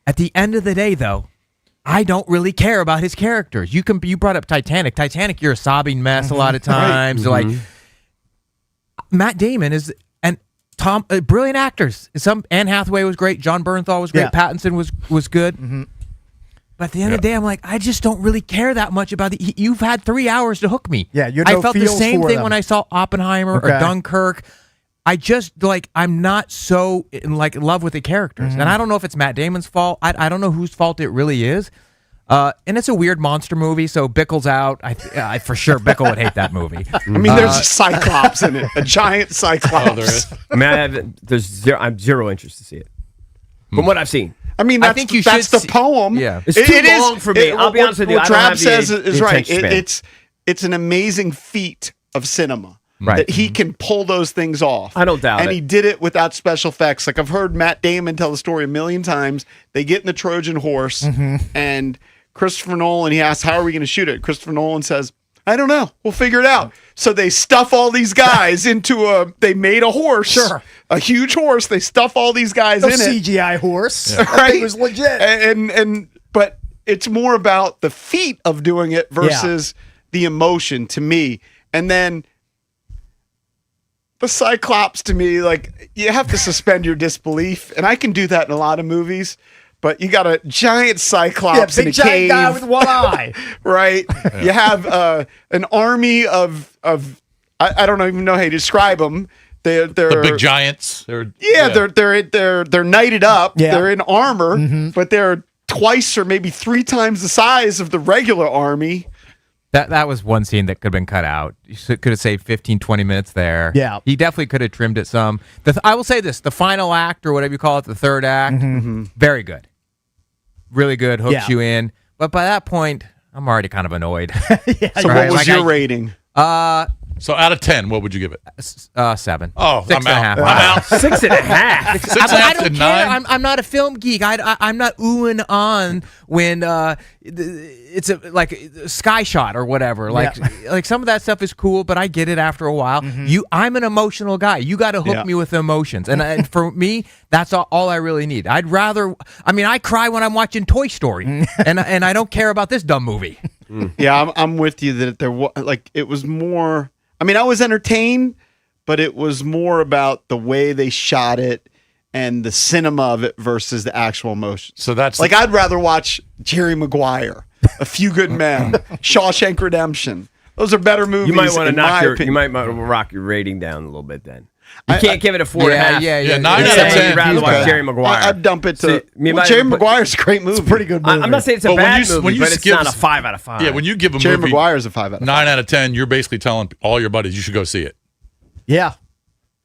at the end of the day, though, I don't really care about his characters. You brought up Titanic. Titanic, you're a sobbing mess a lot of times. Like Matt Damon is and Tom, brilliant actors. Anne Hathaway was great. John Bernthal was great. Yeah. Pattinson was good. But at the end of the day, I'm like, I just don't really care that much about you've had 3 hours to hook me. Yeah, you had I no felt the feels same for thing them. when I saw Oppenheimer or Okay. Dunkirk. I just I'm not so in love with the characters, and I don't know if it's Matt Damon's fault. I don't know whose fault it really is. And it's a weird monster movie, so Bickle's out. I for sure Bickle would hate that movie. I mean, there's a cyclops in it, a giant cyclops. Oh, there is. I mean, I have zero interest to see it from what I've seen. I mean, I think you that's should the poem. Yeah. It's too long for me. I'll be honest with you, What I don't Drab have the says is right. attention span. It's an amazing feat of cinema. Right. That he can pull those things off. I don't doubt and it. he did it without special effects. Like I've heard Matt Damon tell the story a million times. They get in the Trojan horse and Christopher Nolan, he asks, how are we going to shoot it? Christopher Nolan says, I don't know. We'll figure it out. So they stuff all these guys into they made a horse. Sure. A huge horse. They stuff all these guys No in it. CGI horse. Right? It was legit. But it's more about the feat of doing it versus the emotion to me. And then the Cyclops to me, like you have to suspend your disbelief, and I can do that in a lot of movies. But you got a giant Cyclops in a big giant cave, guy with one eye. right? You have an army of I don't even know how you describe them. They're The big giants. they're knighted up. Yeah. They're in armor, but they're twice or maybe 3 times the size of the regular army. That was one scene that could have been cut out. You could have saved 15, 20 minutes there. Yeah. He definitely could have trimmed it some. I will say this, the final act or whatever you call it, the third act, very good. Really good, hooks Yeah. you in. But by that point, I'm already kind of annoyed. So Right, what was like your I- rating? So out of 10, what would you give it? 7. Oh, 6 I'm and a out. half. I'm out. 6.5. I don't to care. 9. I'm not a film geek. I'm not oohing on when it's like Sky Shot or whatever. Like some of that stuff is cool, but I get it after a while. I'm an emotional guy. You got to hook Yeah. me with emotions, and for me, that's all I really need. I'd rather. I mean, I cry when I'm watching Toy Story, and I don't care about this dumb movie. Yeah, I'm with you that there was it was more. I mean, I was entertained, but it was more about the way they shot it and the cinema of it versus the actual emotion. So that's Like I'd rather watch Jerry Maguire, A Few Good Men, Shawshank Redemption. Those are better movies. You might want to in knock my your. opinion. You might want to rock your rating down a little bit. Then you can't give it a 4.5. Yeah, 9 You're out of saying 10. you'd rather He's watch bad. Jerry Maguire. I'd dump it to. See, me and well, my- Jerry Maguire's a great movie. Pretty good movie. I'm not saying it's a But when bad you- movie, when you but it's skip- not a 5 out of 5. Yeah, when you give a Jerry movie Maguire's a 5 out of 5. 9 out of 10, you're basically telling all your buddies you should go see it. Yeah.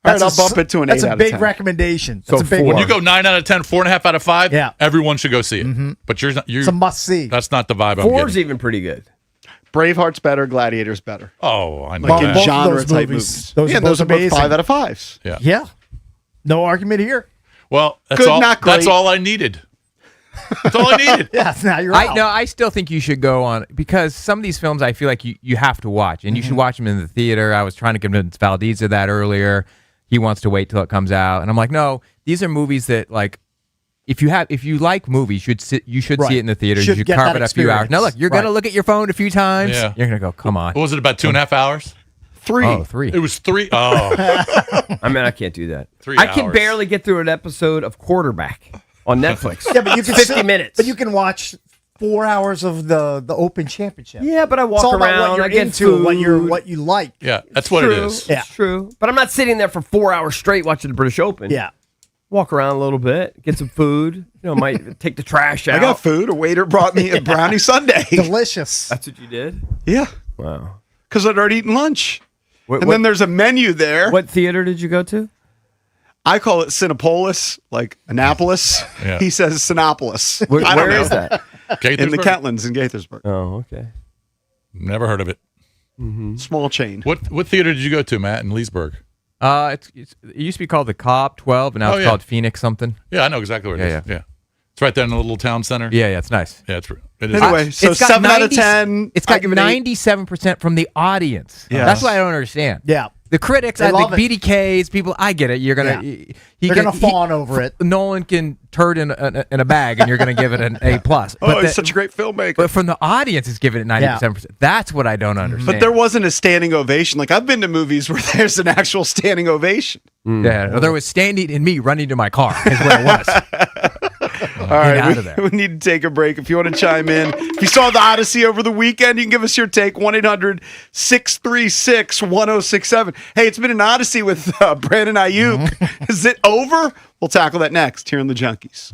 All right, I'll bump it to an 8 That's out a of big 10. recommendation. So That's a big 4. When one. you go 9 out of 10, 4.5 out of 5, Yeah. everyone should go see it. But you're not. It's a must see. That's not the vibe I'm 4's getting. even pretty good. Braveheart's better, Gladiator's better. Oh, I know Like in that. both of genre those type movies. movies. Those yeah, are those both are both amazing. 5 out of 5s. Yeah. Yeah. No argument here. Well, that's Good, all. not That's great. all I needed. That's all I needed. Yeah, now you're out. I still think you should go on because some of these films I feel like you have to watch, and you should watch them in the theater. I was trying to convince Valdez of that earlier. He wants to wait till it comes out, and I'm like, no, these are movies that like if you like movies, you should Right. see it in the theater. Should You should get carve that it a few hours. experience. Now look, you're gonna Right. look at your phone a few times. Yeah. You're gonna go, come on. What was it, about 2.5 hours? 3. Oh, 3. It was 3. Oh, I mean, I can't do that. 3 I can hours. barely get through an episode of Quarterback on Netflix. Yeah, but you can 50 sit- minutes. But you can watch 4 hours of the Open Championship. Yeah, but I walk It's all about around. what you're I get into, food. what you like. yeah. That's what True. it is. Yeah. It's true. But I'm not sitting there for 4 hours straight watching the British Open. Yeah. Walk around a little bit, get some food. You know, might take the trash out. I got food. A waiter brought me a brownie sundae. Delicious. That's what you did? Yeah, Wow. because I'd already eaten lunch. What, And then there's a menu there. what theater did you go to? I call it Cinepolis, like Annapolis. Yeah. He says Sinopolis. Where, I don't where know. is that? In the Gaithersburg? Kentlands in Gaithersburg. Oh, okay. Never heard of it. Small chain. What theater did you go to, Matt, in Leesburg? It used to be called the Cobb 12, and now Oh, it's yeah. called Phoenix something. Yeah, I know exactly where it is. Yeah, Yeah. It's right there in the little town center. Yeah, it's nice. Yeah, it is. Anyway, so It's got 7 out of 90 10. It's I got give it an 8. 97% from the audience. Yes. That's what I don't understand. Yeah. The critics, They I think love it. BDKs, people, I get it. You're gonna, Yeah. They're going to fawn over it. Nolan can turd in a bag, and you're gonna give it an A plus. Oh, he's such a great filmmaker. But from the audience, it's giving it 97%. That's what I don't understand. But there wasn't a standing ovation. Like I've been to movies where there's an actual standing ovation. yeah, no, there was standing and me running to my car is what it was. All right, out of there. we need to take a break. If you want to chime in, if you saw the Odyssey over the weekend, you can give us your take. 1-800-636-1067. Hey, it's been an Odyssey with Brandon Ayuk. Is it over? We'll tackle that next here on the Junkies.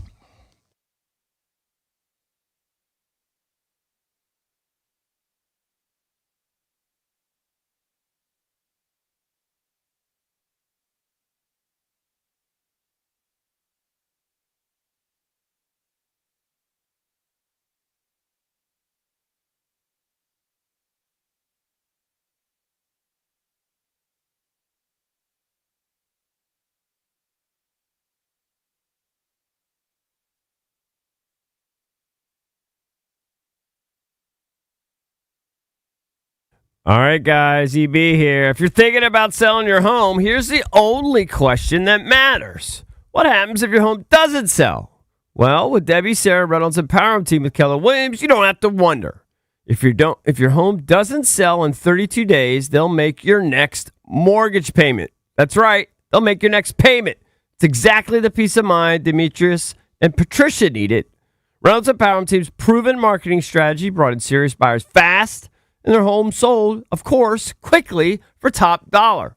All right, guys, EB here. If you're thinking about selling your home, here's the only question that matters. What happens if your home doesn't sell? Well, with Debbie, Sarah Reynolds, and Power Home Team with Keller Williams, you don't have to wonder. If your home doesn't sell in 32 days, they'll make your next mortgage payment. That's right. They'll make your next payment. It's exactly the peace of mind Demetrius and Patricia needed. Reynolds and Power Home Team's proven marketing strategy brought in serious buyers fast, and their home sold, of course, quickly for top dollar.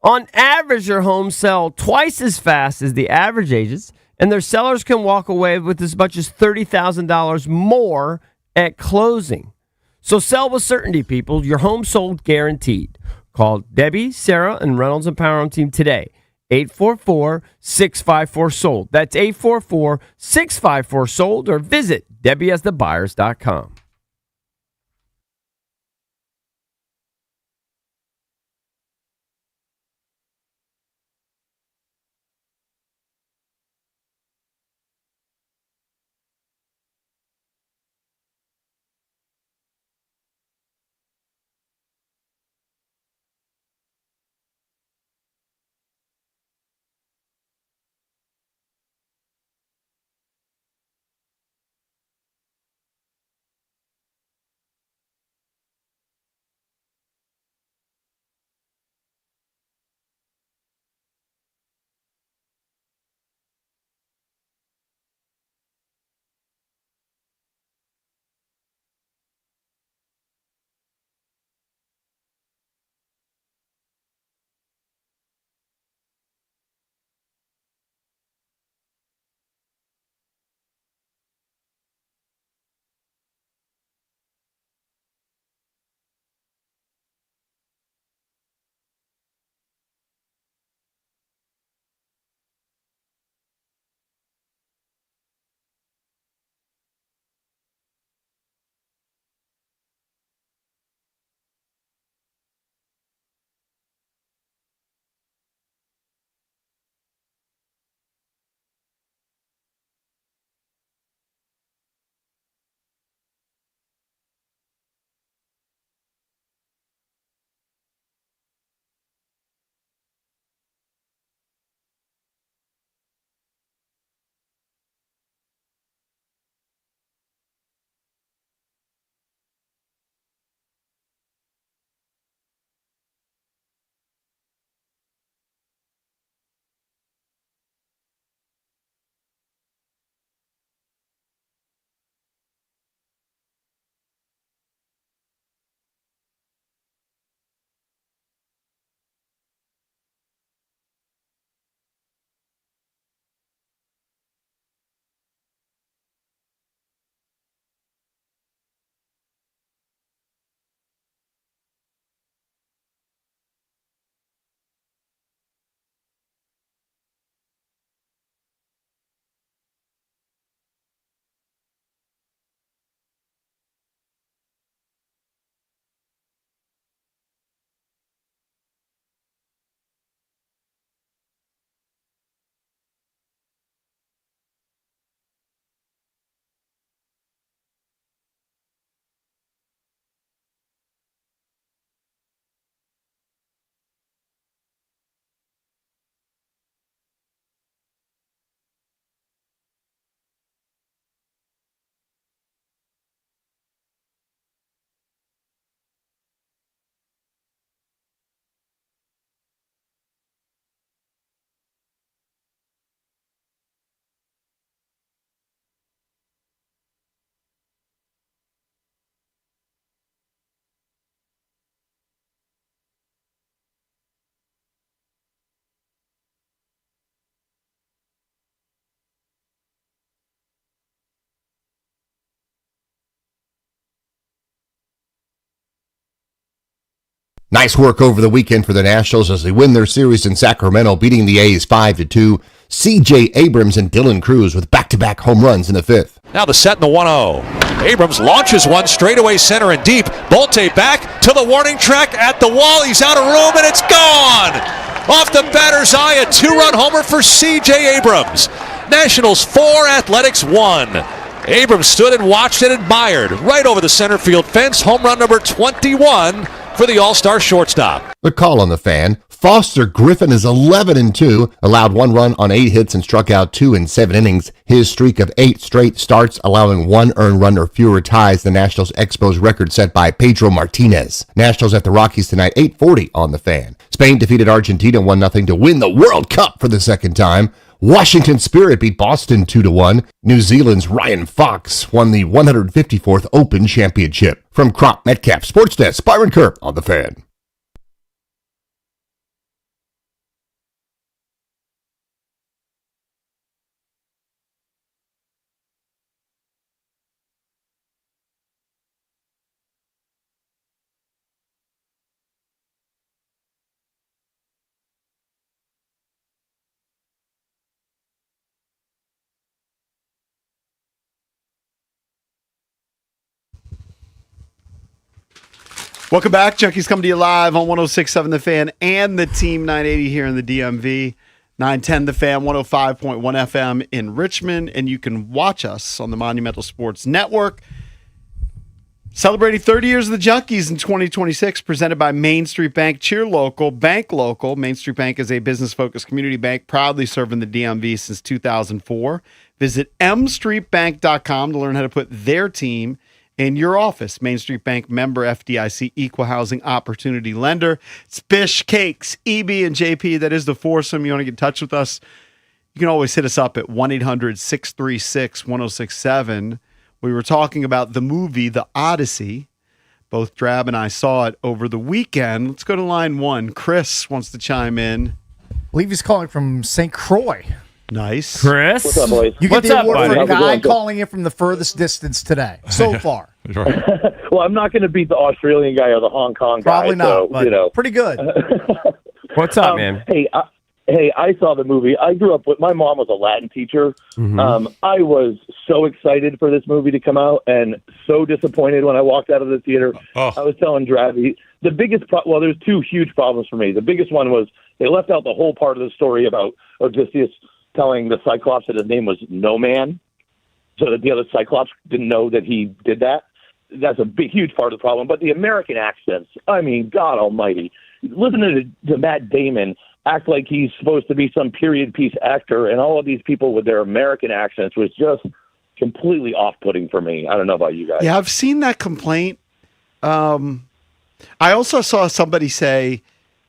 On average, their homes sell twice as fast as the average agents, and their sellers can walk away with as much as $30,000 more at closing. So sell with certainty, people. Your home sold guaranteed. Call Debbie, Sarah, and Reynolds and Power Home Team today. 844-654-SOLD. That's 844-654-SOLD, or visit DebbieHasTheBuyers.com. Nice work over the weekend for the Nationals as they win their series in Sacramento, beating the A's 5-2. C.J. Abrams and Dylan Cruz with back-to-back home runs in the fifth. Now the set in the 1-0. Abrams launches one straightaway center and deep. Bolte back to the warning track at the wall. He's out of room and it's gone. Off the batter's eye, a 2-run homer for C.J. Abrams. Nationals 4, Athletics 1. Abrams stood and watched and admired right over the center field fence. Home run number 21 for the All-Star shortstop. The call on the Fan. Foster Griffin is 11-2, allowed 1 run on 8 hits and struck out 2 in 7 innings. His streak of 8 straight starts, allowing 1 earned run or fewer, ties the Nationals Expos record set by Pedro Martinez. Nationals at the Rockies tonight, 8:40 on the Fan. Spain defeated Argentina 1-0 to win the World Cup for the second time. Washington Spirit beat Boston 2-1. New Zealand's Ryan Fox won the 154th Open Championship. From Crop Metcalf Sports Desk, Byron Kerr on the Fan. Welcome back. Junkies coming to you live on 106.7 The Fan and the Team 980 here in the DMV. 910 The Fan, 105.1 FM in Richmond. And you can watch us on the Monumental Sports Network. Celebrating 30 years of the Junkies in 2026, presented by Main Street Bank. Cheer local, bank local. Main Street Bank is a business-focused community bank proudly serving the DMV since 2004. Visit mstreetbank.com to learn how to put their team in your office. Main Street Bank member FDIC, equal housing opportunity lender. It's Bish, Cakes, EB, and JP. That is the foursome. You want to get in touch with us, you can always hit us up at 1-800-636-1067. We were talking about the movie, The Odyssey. Both Drab and I saw it over the weekend. Let's go to line 1. Chris wants to chime in. I believe he's calling from St. Croix. Nice. Chris? What's up, boys? You get What's the up, award buddy? for a How's it guy going? calling in from the furthest distance today. So far. Right. Well, I'm not going to beat the Australian guy or the Hong Kong guy. Probably not, so, but pretty good. What's up, man? Hey, I saw the movie. I grew up with my mom was a Latin teacher. I was so excited for this movie to come out and so disappointed when I walked out of the theater. Oh. I was telling Dravy, the biggest well, there's two huge problems for me. The biggest one was they left out the whole part of the story about Odysseus telling the Cyclops that his name was No Man, so that the other Cyclops didn't know that he did that. That's a big, huge part of the problem. But the American accents, I mean, God almighty. Listening to Matt Damon act like he's supposed to be some period piece actor, and all of these people with their American accents was just completely off-putting for me. I don't know about you guys. Yeah, I've seen that complaint. I also saw somebody say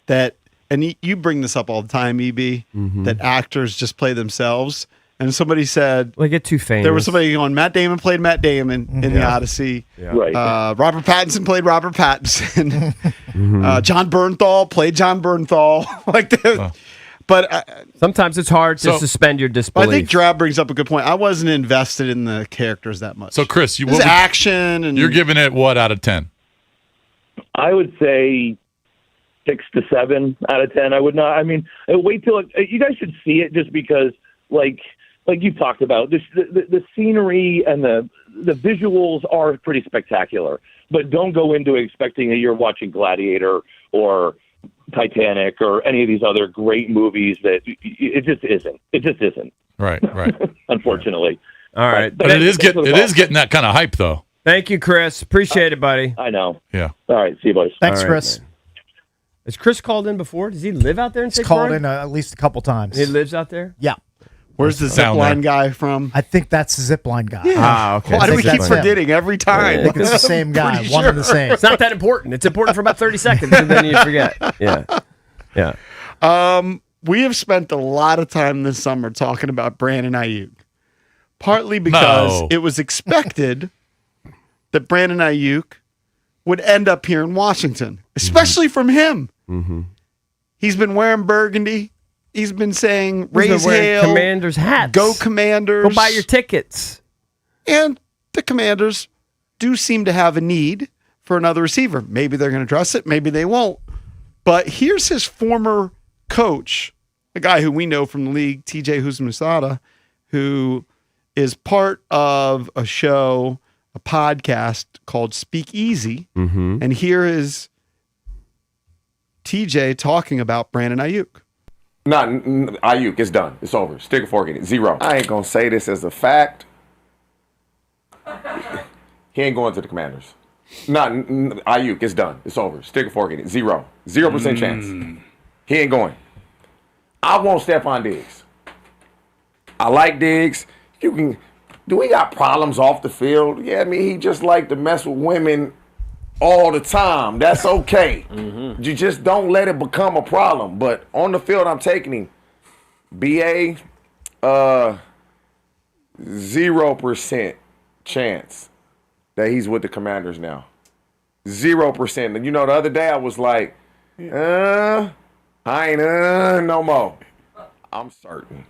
that, and you bring this up all the time, EB, that actors just play themselves. And somebody said, They get too famous. there was somebody going, Matt Damon played Matt Damon in The Odyssey. Right. Robert Pattinson played Robert Pattinson. John Bernthal played John Bernthal. But Sometimes it's hard to So- suspend your I disbelief. think Drab brings up a good point. I wasn't invested in the characters that much. So, Chris, There's action. And you're giving it what out of 10? I would say 6 to 7 out of 10. I would not. I mean, wait till you guys should see it just because, like you talked about, the scenery and the visuals are pretty spectacular. But don't go into expecting that you're watching Gladiator or Titanic or any of these other great movies that it just isn't. It just isn't. Right. Unfortunately. All right. But it is getting that kind of hype, though. Thank you, Chris. Appreciate it, buddy. I know. Yeah. All right. See you, boys. Thanks, All right, Chris. man. Has Chris called in before? Does he live out there in He's St. called Croix? in at least a couple times. He lives out there? Yeah. Where's the Down zipline there. guy from? I think that's the zipline guy. Ah, okay. Why do we think keep that's him. forgetting every I time? think it's the same guy, Pretty one and the sure. same. It's not that important. It's important for about 30 seconds, and then you forget. Yeah. We have spent a lot of time this summer talking about Brandon Ayuk, partly because No. it was expected that Brandon Ayuk would end up here in Washington, especially from him. He's been wearing burgundy. He's been saying, He's been raise wearing hail, Commanders hats. go Commanders. Go buy your tickets. And the Commanders do seem to have a need for another receiver. Maybe they're going to address it. Maybe they won't. But here's his former coach, a guy who we know from the league, TJ Houshmandzadeh, who is part of a show, a podcast called Speak Easy. And here is TJ talking about Brandon Ayuk. Ayuk, it's done. It's over. Stick a fork in it. 0. I ain't going to say this as a fact. He ain't going to the Commanders. Ayuk, it's done. It's over. Stick a fork in it. 0. 0% chance. He ain't going. I want Stephon Diggs. I like Diggs. Do we got problems off the field? Yeah, I mean, he just like to mess with women all the time. That's okay. You just don't let it become a problem. But on the field, I'm taking him. BA, 0% chance that he's with the Commanders now. 0%. And the other day I was like, I ain't no more. I'm certain.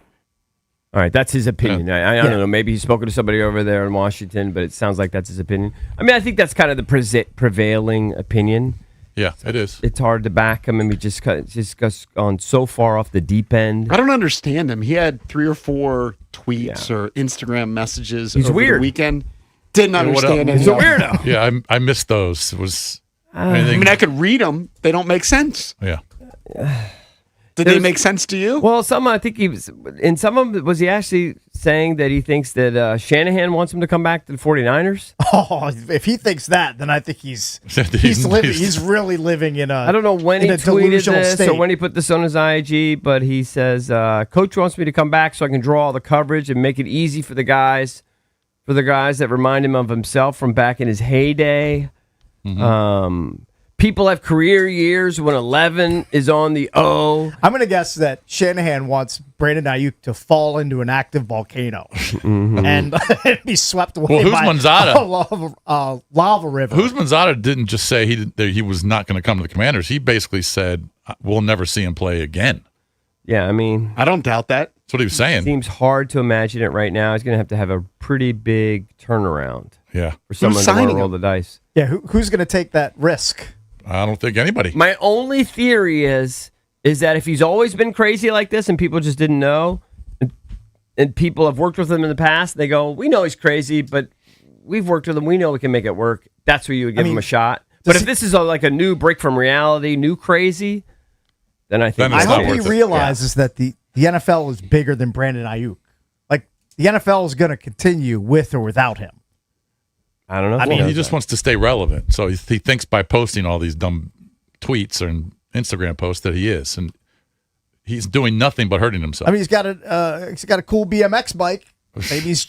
All right, that's his opinion. I don't know. Maybe he's spoken to somebody over there in Washington, but it sounds like that's his opinion. I mean, I think that's kind of the prevailing opinion. Yeah, it is. It's hard to back him. I mean, just gone so far off the deep end. I don't understand him. He had 3 or 4 tweets or Instagram messages He's over weird. the weekend. Didn't understand it. He's a weirdo. Yeah, I missed those. It was. I mean, I could read them. They don't make sense. Yeah. Did they make sense to you? Well, I think he was, in some of them, was he actually saying that he thinks that Shanahan wants him to come back to the 49ers? Oh, if he thinks that, then I think he's really living in a. I don't know when he tweeted this or when he put this on his IG, but he says, Coach wants me to come back so I can draw all the coverage and make it easy for the guys that remind him of himself from back in his heyday. People have career years when 11 is on the O. I'm going to guess that Shanahan wants Brandon Ayuk to fall into an active volcano and be swept away by a lava river. Houshmandzadeh didn't just say he was not going to come to the Commanders. He basically said, we'll never see him play again. Yeah, I mean, I don't doubt that. That's what he was saying. Seems hard to imagine it right now. He's going to have a pretty big turnaround. Yeah. For someone to want to roll the dice. Yeah, who's going to take that risk? I don't think anybody. My only theory is that if he's always been crazy like this and people just didn't know, and people have worked with him in the past, they go, we know he's crazy, but we've worked with him. We know we can make it work. That's where you would give him a shot. But if this is like a new break from reality, new crazy, then I think I hope he realizes that the NFL is bigger than Brandon Ayuk. Like, the NFL is going to continue with or without him. I don't know. I mean, he just wants to stay relevant. So he thinks by posting all these dumb tweets and Instagram posts that he is. And he's doing nothing but hurting himself. I mean, he's got a cool BMX bike. Maybe he's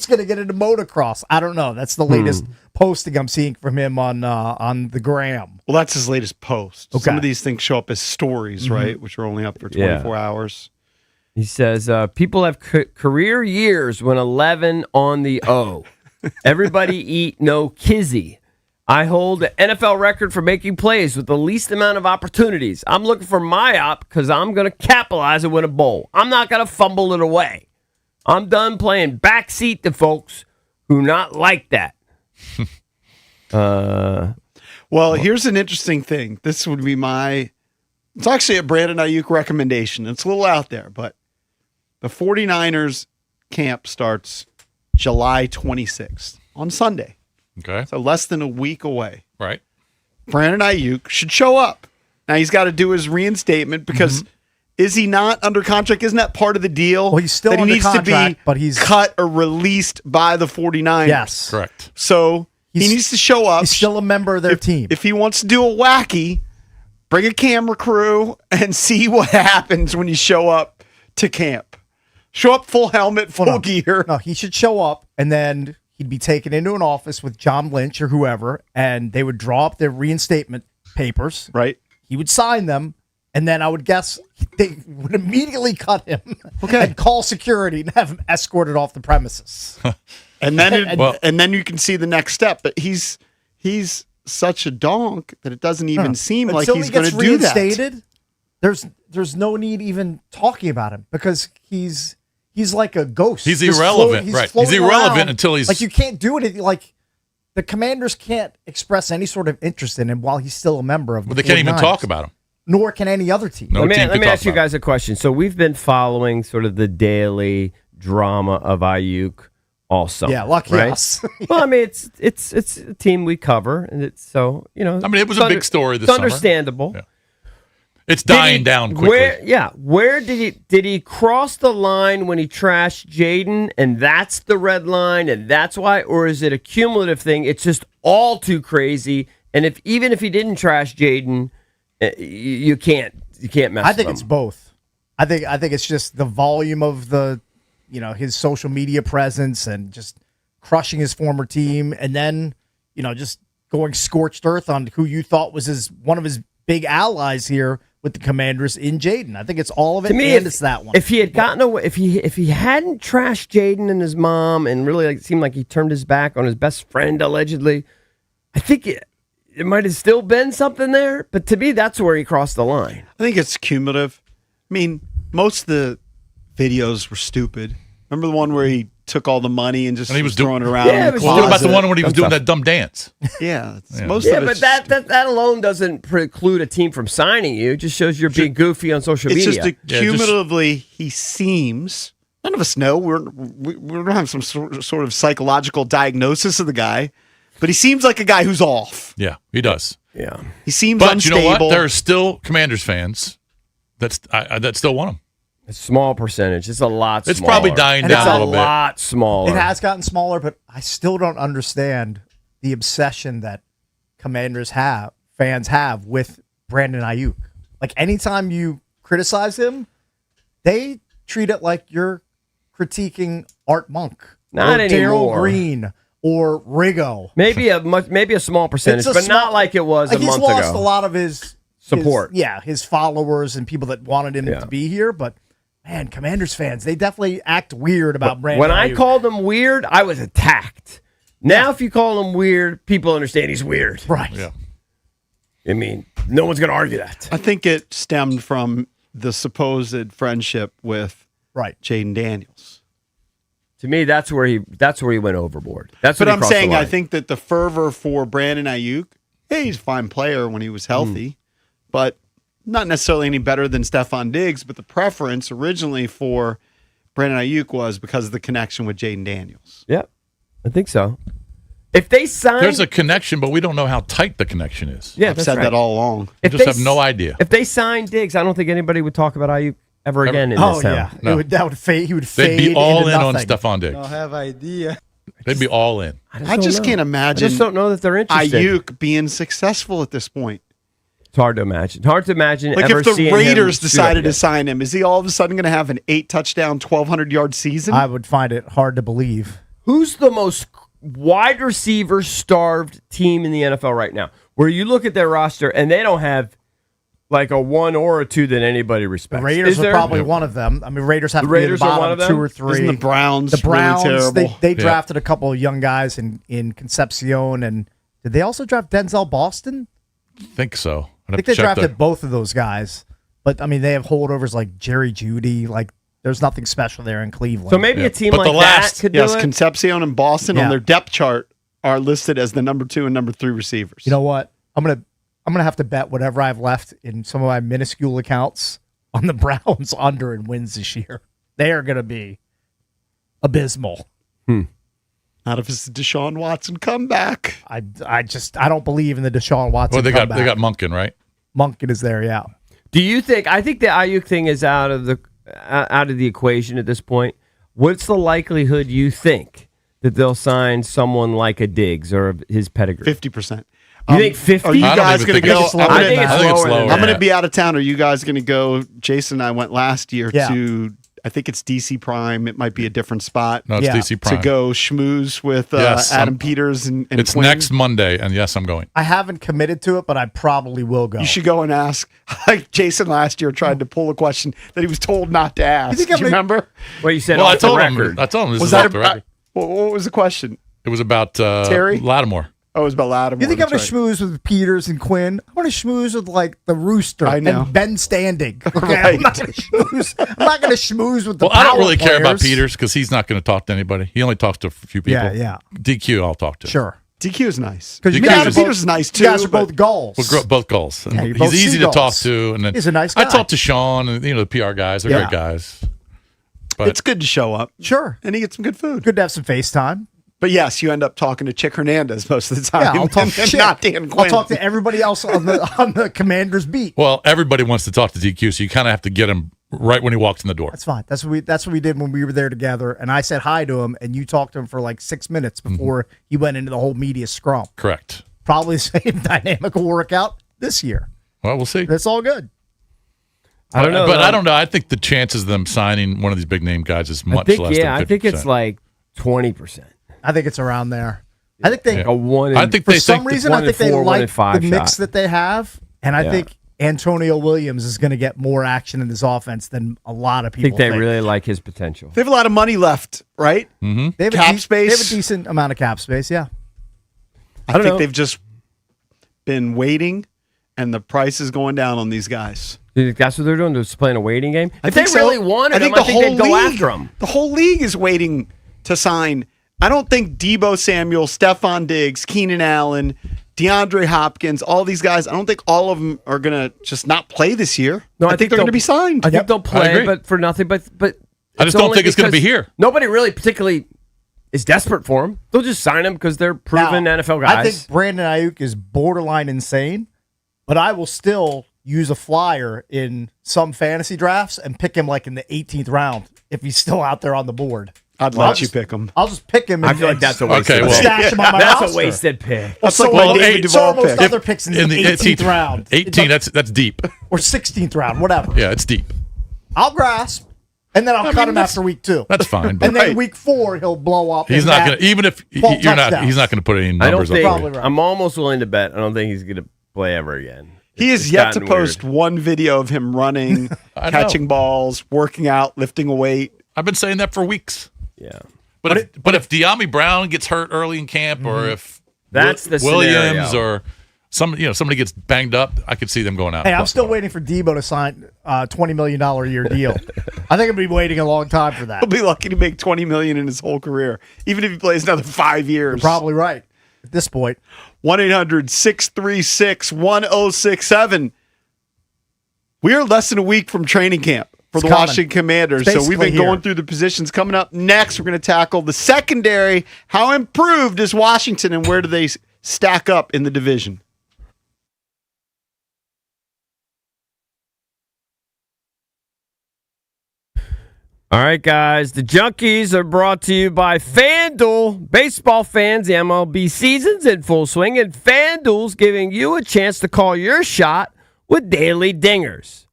going to get into motocross. I don't know. That's the latest posting I'm seeing from him on the gram. Well, that's his latest post. Okay. Some of these things show up as stories, right? Which are only up for 24 hours. He says, people have career years when 11 on the O. Everybody eat no kizzy. I hold the NFL record for making plays with the least amount of opportunities. I'm looking for my op because I'm going to capitalize and win a bowl. I'm not going to fumble it away. I'm done playing backseat to folks who not like that. Well, here's an interesting thing. This would be it's actually a Brandon Ayuk recommendation. It's a little out there, but the 49ers camp starts July 26th on Sunday. Okay. So less than a week away. Right. Brandon Ayuk should show up. Now he's got to do his reinstatement because is he not under contract? Isn't that part of the deal? Well, he's still that he under needs contract, to be but he's cut or released by the 49ers. Yes. Correct. So he needs to show up. He's still a member of their team. If he wants to do a wacky, bring a camera crew and see what happens when you show up to camp. Show up full helmet, full gear. No, he should show up, and then he'd be taken into an office with John Lynch or whoever, and they would draw up their reinstatement papers. Right. He would sign them, and then I would guess they would immediately cut him and call security and have him escorted off the premises. And then you can see the next step. But he's such a donk that it doesn't even seem like he's going to do that. Reinstated, there's no need even talking about him because he's like a ghost. He's irrelevant, right? He's irrelevant until he's like, you can't do it. Like, the Commanders can't express any sort of interest in him while he's still a member of the Well, they can't even 49ers. Talk about him. Nor can any other team. No let team me can talk ask you about guys a question. So we've been following sort of the daily drama of Ayuk all summer. Yeah, lucky right? us. Well, I mean, it's a team we cover, and it's so I mean, it was a big story this It's summer. understandable. Yeah. It's dying down quickly. Where did he cross the line when he trashed Jaden, and that's the red line, and that's why, or is it a cumulative thing? It's just all too crazy, and even if he didn't trash Jaden, you can't mess. I think with it's him. both. I think it's just the volume of his social media presence and just crushing his former team, and then just going scorched earth on who you thought was one of his big allies here with the Commanders in Jaden. I think it's all of it, To me, and it's that one. If he had gotten away, if he hadn't trashed Jaden and his mom, and really it seemed like he turned his back on his best friend allegedly, I think it might have still been something there. But to me, that's where he crossed the line. I think it's cumulative. I mean, most of the videos were stupid. Remember the one where he took all the money and just And he was throwing it around? Yeah, in it the was What about the closet? one when he was doing that dumb dance? Yeah, Yeah. most Yeah, of but it's that alone doesn't preclude a team from signing you. It just shows you're being goofy on social It's media. just cumulatively, he seems. None of us know. We don't have some sort of psychological diagnosis of the guy, but he seems like a guy who's off. Yeah, he does. Yeah, he seems But unstable. you know what? There are still Commanders fans that still want him. a small percentage. It's a lot. It's smaller. probably dying And down it's a a little bit. lot smaller. It has gotten smaller, but I still don't understand the obsession that fans have with Brandon Ayuk. Like anytime you criticize him, they treat it like you're critiquing Art Monk Not or anymore. Daryl Green or Rigo. Maybe a small percentage, It's a but not small- like it was like a month he's lost ago. a lot of his Support. his followers and people that wanted him to be here. But man, Commanders fans, they definitely act weird about Brandon. When I Ayuk. called him weird, I was attacked. Now, if you call him weird, people understand he's weird. Right. Yeah. I mean, no one's going to argue that. I think it stemmed from the supposed friendship with Jaden Daniels. To me, that's where he went overboard. That's But when he I'm crossed the saying I line. think that the fervor for Brandon Ayuk, he's a fine player when he was healthy, but not necessarily any better than Stephon Diggs. But the preference originally for Brandon Ayuk was because of the connection with Jaden Daniels. Yep, I think so. If they signed, There's a connection, but we don't know how tight the connection is. yeah, I've that's said right. that all along. We If just they have no idea. If they signed Diggs, I don't think anybody would talk about Ayuk ever again in Oh this town. yeah, No. that would fade. He would They'd fade be all into in on nothing. Stephon Diggs. have idea. They'd be all in. I just can't I imagine just don't know that they're interested. Ayuk being successful at this point. It's hard to imagine. Hard to imagine. Like ever if the seeing Raiders him shoot decided up to again. sign him, is he all of a sudden going to have an 8-touchdown, 1,200-yard season? I would find it hard to believe. Who's the most wide receiver starved team in the NFL right now? Where you look at their roster and they don't have like a 1 or a 2 that anybody The respects. Raiders Is are there? probably one of them. I mean, Raiders have The to be in the Raiders are bottom one of them? 2 or 3. Isn't the Browns The Browns, really terrible? they drafted a couple of young guys in Concepcion, and did they also draft Denzel Boston? I think so. I think they drafted both of those guys. But I mean, they have holdovers like Jerry Jeudy. Like, there's nothing special there in Cleveland. So maybe a team But like the last- that could Yes, do it. Concepcion and Boston Yeah. on their depth chart are listed as the number 2 and number 3 receivers. You know what? I'm gonna have to bet whatever I've left in some of my minuscule accounts on the Browns under in wins this year. They are gonna be abysmal. Out of his Deshaun Watson comeback. I don't believe in the Deshaun Watson. Well, they got comeback. Monken, right? Monken is there, yeah. Do you think? I think the Ayuk thing is out of the equation at this point. What's the likelihood you think that they'll sign someone like a Diggs or his pedigree? 50%. You think 50? Are you I don't guys even going to think go? it's I think it's lower than lower. that. I'm going to be out of town. Are you guys going to go? Jason and I went last year Yeah. to, I think it's DC Prime. It might be a different spot. No, it's Yeah. DC Prime. To go schmooze with Yes, Adam I'm- Peters and It's Quinn. next Monday, and yes, I'm going. I haven't committed to it, but I probably will go. You should go and ask. Like Jason last year tried to pull a question that he was told not to ask. think Do I'm you gonna- remember? Well, you said Well, off I told the him. record. I told him this Was is that off the record. what was the question? It was about Terry? Lattimore. Oh, it was about Lattimore. You think I'm going that's to schmooze with Peters and Quinn? I want to schmooze with like the Rooster I know. and Ben Standing. Okay, Right. I'm not going to schmooze. I'm not going to schmooze with the Well, I don't power really care about players. Peters because he's not going to talk to anybody. He only talks to a few people. Yeah. DQ, I'll talk to. Sure. DQ is nice. Because DQ you guys is- are Peter's nice too. You guys are but- both goals. Both goals. And Yeah, you're he's both easy to talk seagulls. to. And then He's a nice I guy. talked to Sean and the PR guys. They're Yeah. great guys. But It's good to show up. Sure. And he gets some good food. Good to have some FaceTime. But yes, you end up talking to Chick Hernandez most of the time. Yeah, I'll talk and shit. not Dan Quinn. I'll talk to everybody else on the Commander's beat. well, everybody wants to talk to DQ, so you kind of have to get him right when he walks in the door. That's fine. That's what we did when we were there together. And I said hi to him, and you talked to him for like 6 minutes before he went into the whole media scrum. Correct. Probably the same dynamic will work out this year. Well, we'll see. That's all good. I don't know. But though. I don't know. I think the chances of them signing one of these big name guys is much less than 50%. I think it's like 20%. I think it's around there. I think they, Like a one. I think for they some think reason, one I think in they four, one in like five the mix shot. that they have. And I Yeah. think Antonio Williams is going to get more action in this offense than a lot of I people think they really like his potential. They have a lot of money left, right? They have cap They space. have a decent amount of cap space, yeah. I don't think know. they've just been waiting, and the price is going down on these guys. You think that's what they're doing? They're just playing a waiting game. I If they think so. really wanted him, I think they'd go after him. The whole league is waiting to sign. I don't think Debo Samuel, Stephon Diggs, Keenan Allen, DeAndre Hopkins, all these guys, I don't think all of them are going to just not play this year. No, I think they're going to be signed. I think they'll play, agree. but for nothing. But I just don't think it's gonna be here. Nobody really particularly is desperate for him. They'll just sign him because they're proven Now, NFL guys. I think Brandon Ayuk is borderline insane, but I will still use a flyer in some fantasy drafts and pick him like in the 18th round if he's still out there on the board. I'd I'll let you just- pick them. I'll just pick him. I And, feel like and that's a Okay, wasted well- pick. stash him on my That's roster. a wasted pick. That's like So my will David so Duvall most pick. other picks in the 18th round. 18, that's deep. Or 16th round, whatever. Yeah, it's deep. I'll grasp, and then I'll cut him after week 2. That's fine. But And then week 4, he'll blow up. he's and not have going to, even if 12 you're not, touchdowns. he's not going to put any I don't numbers up think. for Probably you. right. I'm almost willing to bet. I don't think he's going to play ever again. He has It's yet to gotten post weird. one video of him running, I know. catching balls, working out, lifting a weight. I've been saying that for weeks. Yeah. But if De'Ami Brown gets hurt early in camp, or if That's the Williams scenario. or somebody gets banged up, I could see them going out. Hey, I'm still waiting for Debo to sign a $20 million a year deal. I think I'll be waiting a long time for that. He'll be lucky to make $20 million in his whole career, even if he plays another 5 years. Probably right at this point. 1-800-636-1067. We are less than a week from training camp for It's the coming. Washington Commanders. It's So we've been basically going here. through the positions. Coming up next, we're going to tackle the secondary. How improved is Washington, and where do they stack up in the division? All right, guys. The Junkies are brought to you by FanDuel. Baseball fans, the MLB season's in full swing, and FanDuel's giving you a chance to call your shot with daily dingers.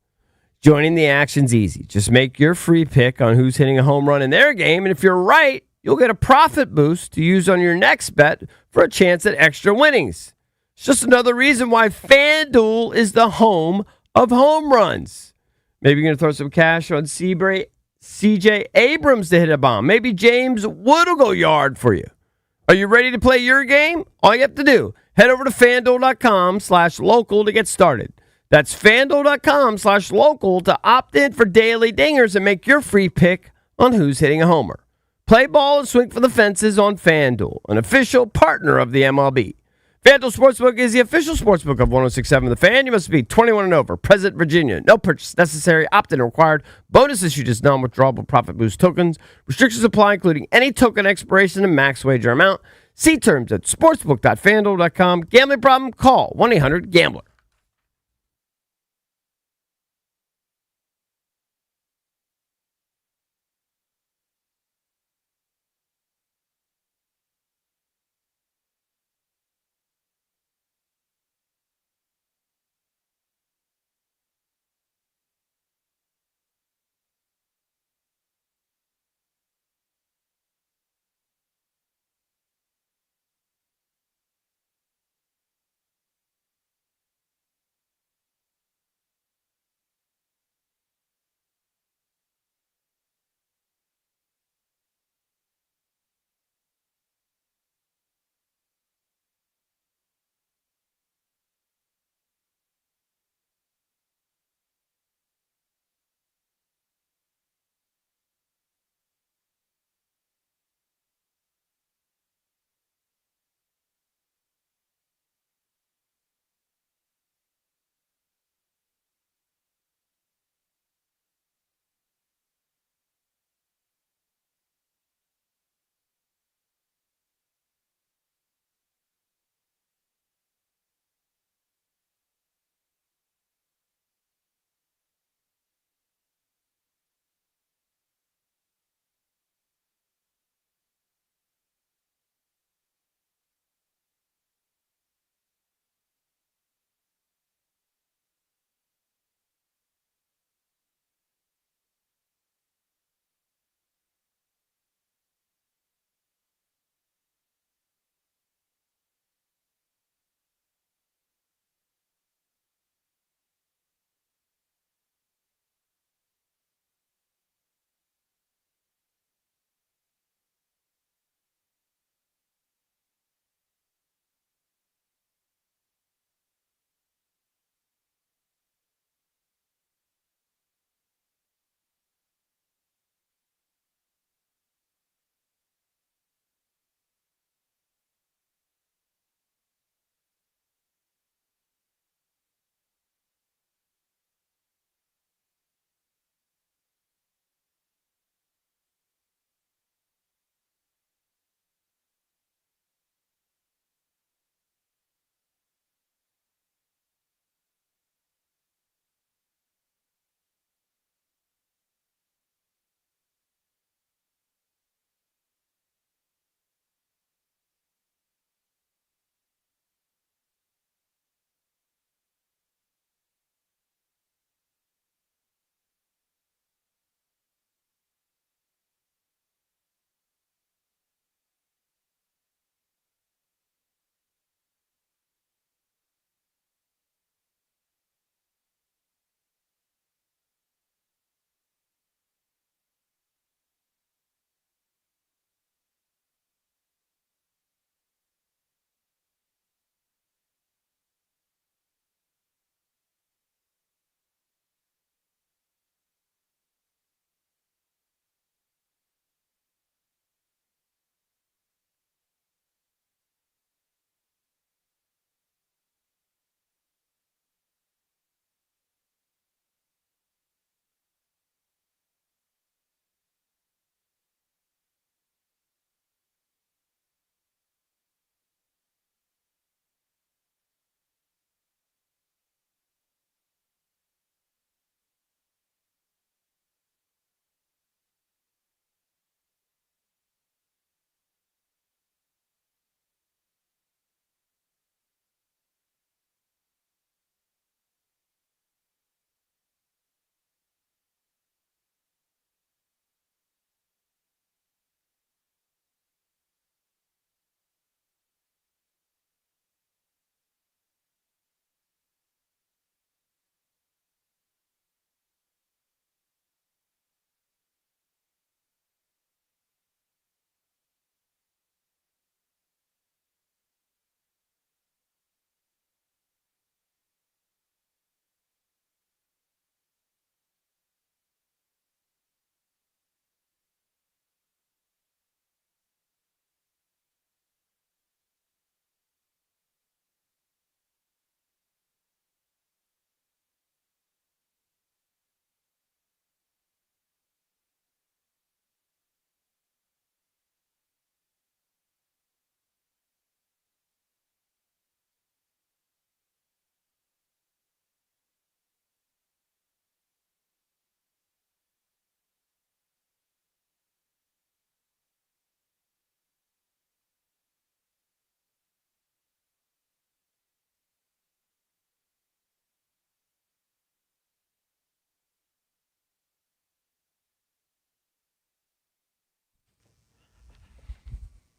Joining the action's easy. Just make your free pick on who's hitting a home run in their game, and if you're right, you'll get a profit boost to use on your next bet for a chance at extra winnings. It's just another reason why FanDuel is the home of home runs. Maybe you're going to throw some cash on CJ Abrams to hit a bomb. Maybe James Wood will go yard for you. Are you ready to play your game? All you have to do, head over to FanDuel.com/local to get started. That's FanDuel.com/local to opt in for daily dingers and make your free pick on who's hitting a homer. Play ball and swing for the fences on FanDuel, an official partner of the MLB. FanDuel Sportsbook is the official sportsbook of 106.7 The Fan. You must be 21 and over. Present Virginia. No purchase necessary. Opt-in required. Bonus issued as non-withdrawable profit boost tokens. Restrictions apply, including any token expiration and max wager amount. See terms at sportsbook.fanduel.com. Gambling problem? Call 1-800-GAMBLER.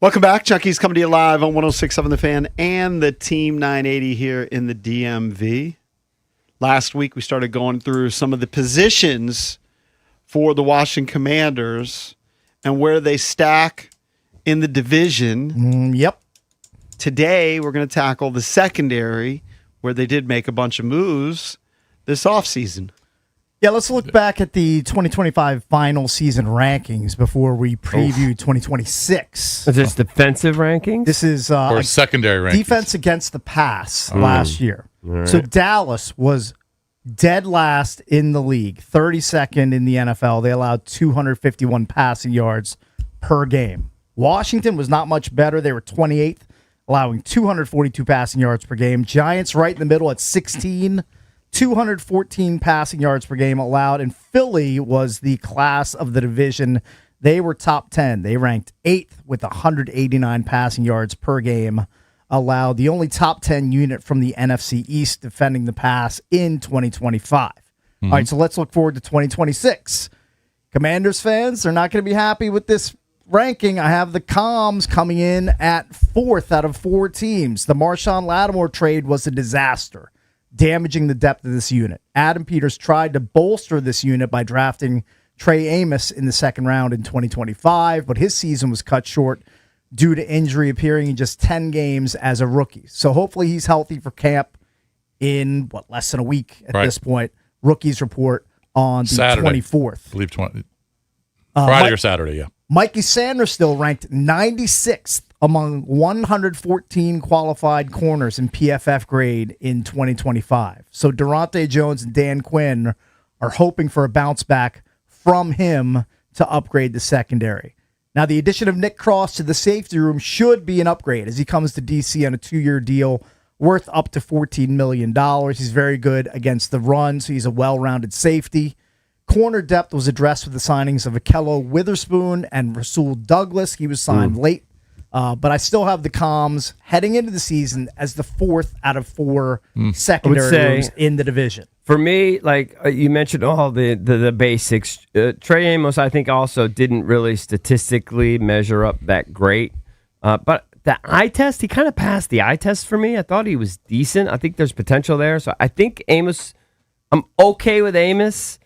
Welcome back. Chucky's coming to you live on 106.7 The Fan and the Team 980 here in the DMV. Last week, we started going through some of the positions for the Washington Commanders and where they stack in the division. Yep. Today, we're going to tackle the secondary, where they did make a bunch of moves this offseason. Yeah, let's look back at the 2025 final season rankings before we preview 2026. Is this defensive rankings? This is Or secondary rankings. defense against the pass last year. right. So Dallas was dead last in the league, 32nd in the NFL. They allowed 251 passing yards per game. Washington was not much better. They were 28th, allowing 242 passing yards per game. Giants right in the middle at 16, 214 passing yards per game allowed. And Philly was the class of the division. They were top 10. They ranked 8th with 189 passing yards per game allowed, the only top 10 unit from the NFC East defending the pass in 2025. All right, so let's look forward to 2026. Commanders fans, they're not going to be happy with this ranking. I have the Comms coming in at 4th out of 4 teams. The Marshawn Lattimore trade was a disaster, damaging the depth of this unit. Adam Peters tried to bolster this unit by drafting Trey Amos in the second round in 2025, but his season was cut short due to injury, appearing in just 10 games as a rookie. So hopefully he's healthy for camp in, less than a week at this point. Rookies report on the Saturday, 24th. I believe Friday or Saturday, yeah. Mikey Sanders still ranked 96th among 114 qualified corners in PFF grade in 2025. So Durante Jones and Dan Quinn are hoping for a bounce back from him to upgrade the secondary. Now, the addition of Nick Cross to the safety room should be an upgrade as he comes to DC on a 2-year deal worth up to $14 million. He's very good against the run, so he's a well-rounded safety. Corner depth was addressed with the signings of Akello Witherspoon and Rasul Douglas. He was signed late, but I still have the Comms heading into the season as the 4th out of 4 secondary rooms in the division. For me, like you mentioned all the basics, Trey Amos, I think, also didn't really statistically measure up that great. But the eye test, he kind of passed the eye test for me. I thought he was decent. I think there's potential there. So I think Amos, I'm okay with Amos.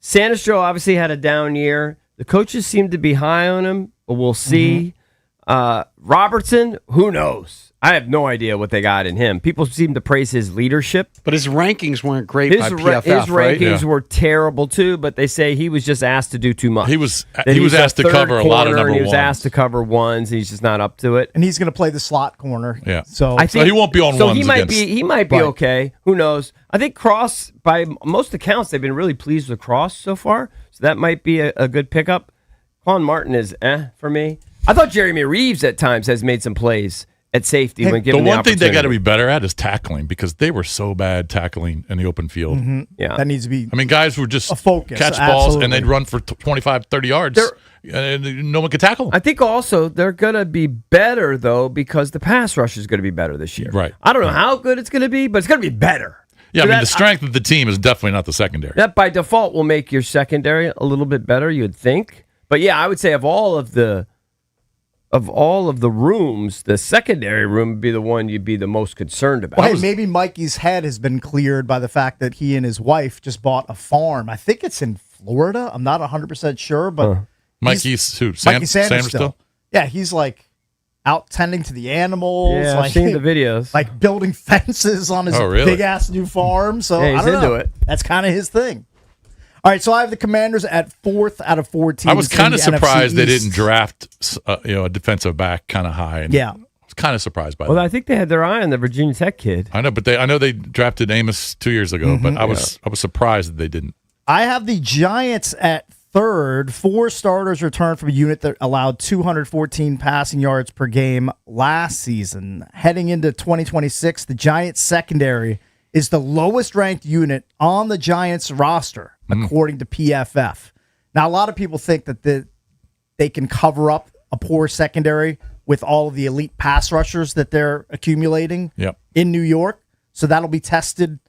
Sanistro obviously had a down year. The coaches seem to be high on him, but we'll see. Robertson, who knows? I have no idea what they got in him. People seem to praise his leadership. But his rankings weren't great by PFF, his right? rankings were terrible, too, but they say he was just asked to do too much. He was asked to cover a lot of number ones. He was ones. asked to cover ones. He's just not up to it. And he's going to play the slot corner. Yeah. So I think he won't be on so ones. He might be okay. Who knows? I think Cross, by most accounts, they've been really pleased with Cross so far. So that might be a good pickup. Quan Martin is for me. I thought Jeremy Reeves at times has made some plays at safety when given the the one thing they got to opportunity. be better at is tackling, because they were so bad tackling in the open field. Yeah. that needs to be I mean, guys would just a focus. catch balls and Absolutely. they'd run for 25, 30 yards, and no one could tackle them. I think also they're going to be better, though, because the pass rush is going to be better this year. Right. I don't know how good it's going to be, but it's going to be better. Yeah, So I mean, that- the strength of the team is definitely not the secondary. That by default will make your secondary a little bit better, you'd think. But yeah, I would say of all of the rooms, the secondary room would be the one you'd be the most concerned about. Well, hey, maybe Mikey's head has been cleared by the fact that he and his wife just bought a farm. I think it's in Florida. I'm not 100% sure, but Mikey's who? Mikey Sanders Sanders still. Yeah, he's like out tending to the animals. Yeah, like, I've seen the videos. Like building fences on his Oh, really? big ass new farm. So Yeah, he's I don't into know. it. That's kind of his thing. All right, so I have the Commanders at 4th out of 4 teams. I was kind in of the NFC surprised they East. didn't draft a defensive back kind of high. And Yeah. I was kind of surprised by Well, that. I think they had their eye on the Virginia Tech kid. I know, but I know they drafted Amos 2 years ago, but I was surprised that they didn't. I have the Giants at 3rd. 4 starters returned from a unit that allowed 214 passing yards per game last season. Heading into 2026, the Giants secondary is the lowest ranked unit on the Giants roster, according to PFF. Now, a lot of people think that they can cover up a poor secondary with all of the elite pass rushers that they're accumulating Yep. in New York. So that'll be tested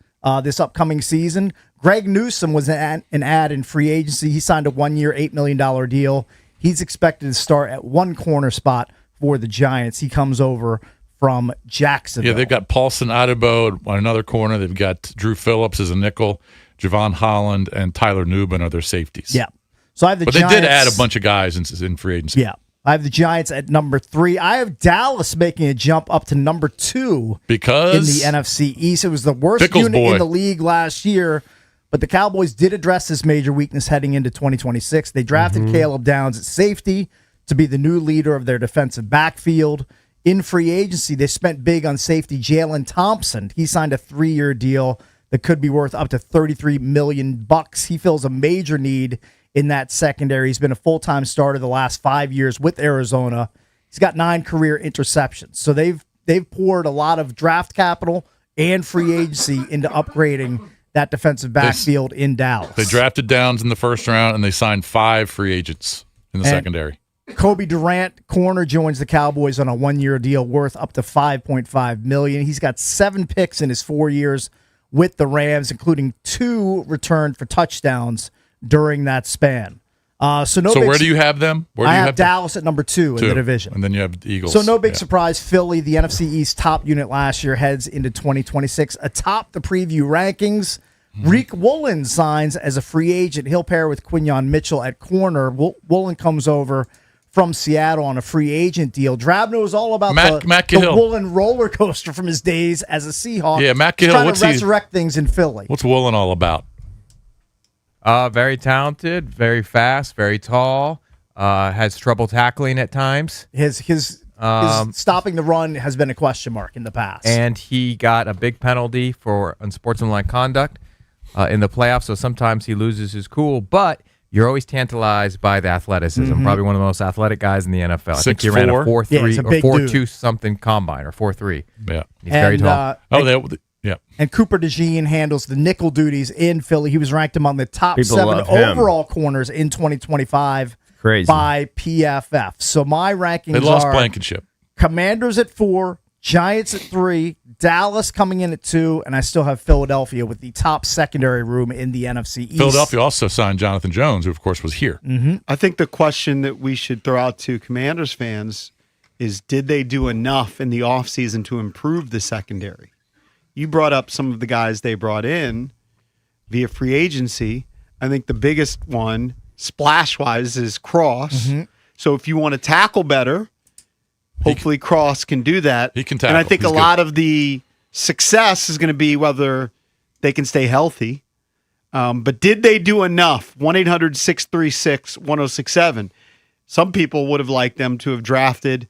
this upcoming season. Greg Newsome was an ad in free agency. He signed a 1-year, $8 million deal. He's expected to start at one corner spot for the Giants. He comes over from Jacksonville. Yeah, they've got Paulson Adebo on another corner. They've got Drew Phillips as a nickel, Javon Holland, and Tyler Nubin are their safeties. Yeah. So I have the but Giants. they did add a bunch of guys in free agency. Yeah. I have the Giants at number 3. I have Dallas making a jump up to number 2 because in the NFC East. It was the worst Pickles unit boy. in the league last year, but the Cowboys did address this major weakness heading into 2026. They drafted Caleb Downs at safety to be the new leader of their defensive backfield. In free agency, they spent big on safety Jalen Thompson. He signed a 3-year deal that could be worth up to $33 million. He fills a major need in that secondary. He's been a full-time starter the last 5 years with Arizona. He's got 9 career interceptions. So they've poured a lot of draft capital and free agency into upgrading that defensive backfield in Dallas. They drafted Downs in the first round, and they signed 5 free agents in the secondary. Kobe Durant, corner, joins the Cowboys on a 1-year deal worth up to $5.5 million. He's got 7 picks in his 4 years with the Rams, including 2 returned for touchdowns during that span. So where do you have them? Where do I you have them? Dallas at number 2 in the division. And then you have the Eagles. So no big surprise. Philly, the NFC East top unit last year, heads into 2026 atop the preview rankings. Reek Woolen signs as a free agent. He'll pair with Quinyon Mitchell at corner. Woolen comes over from Seattle on a free agent deal. Drab knows all about the Woolen roller coaster from his days as a Seahawk. Yeah, Matt He's Cahill. trying to resurrect things in Philly. What's Woolen all about? Very talented, very fast, very tall. Has trouble tackling at times. His stopping the run has been a question mark in the past. And he got a big penalty for unsportsmanlike conduct in the playoffs, so sometimes he loses his cool. But you're always tantalized by the athleticism. Probably one of the most athletic guys in the NFL. I think he ran a 4.3 or 4.2 something combine or 4.3. Yeah, he's very tall. Yeah. And Cooper DeJean handles the nickel duties in Philly. He was ranked among the top 7 overall corners in 2025 by PFF. So my rankings they lost are Blankenship. Commanders at 4, Giants at 3, Dallas coming in at 2, and I still have Philadelphia with the top secondary room in the NFC East. Philadelphia also signed Jonathan Jones, who of course was here. I think the question that we should throw out to Commanders fans is, did they do enough in the offseason to improve the secondary? You brought up some of the guys they brought in via free agency. I think the biggest one, splash-wise, is Cross. So if you want to tackle better, hopefully Cross can do that. He can tackle. And I think a lot of the success is going to be whether they can stay healthy. But did they do enough? 1-800-636-1067. Some people would have liked them to have drafted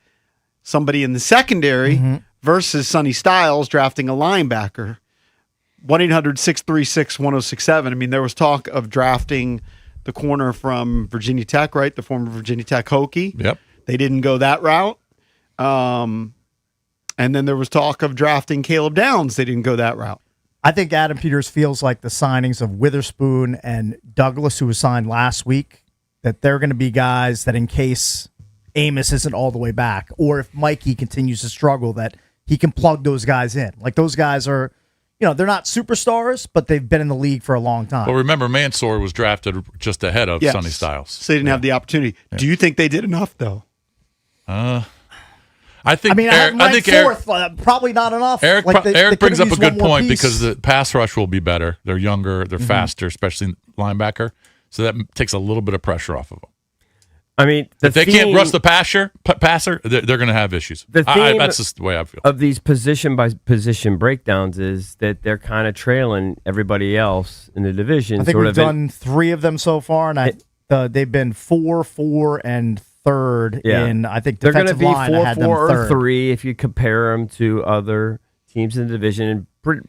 somebody in the secondary versus Sonny Styles drafting a linebacker. 1-800-636-1067. I mean, there was talk of drafting the corner from Virginia Tech, right? The former Virginia Tech Hokie. Yep. They didn't go that route. And then there was talk of drafting Caleb Downs. They didn't go that route. I think Adam Peters feels like the signings of Witherspoon and Douglas, who was signed last week, that they're going to be guys that in case Amos isn't all the way back, or if Mikey continues to struggle, that he can plug those guys in. Like those guys are, they're not superstars, but they've been in the league for a long time. Well, remember, Mansour was drafted just ahead of Sonny Styles. So they didn't have the opportunity. Yeah. Do you think they did enough, though? I think fourth, probably not enough. Eric they brings up a good point piece. because the pass rush will be better. They're younger, they're faster, especially linebacker. So that takes a little bit of pressure off of them. I mean, if they can't rush the passer, they're going to have issues. That's just the way I feel. Of these position by position breakdowns is that they're kind of trailing everybody else in the division. I think we've done 3 of them so far, and they've been 4, 4, and 3rd in. I think defensive line. They're going to be 4, 4, or 3 if you compare them to other teams in the division in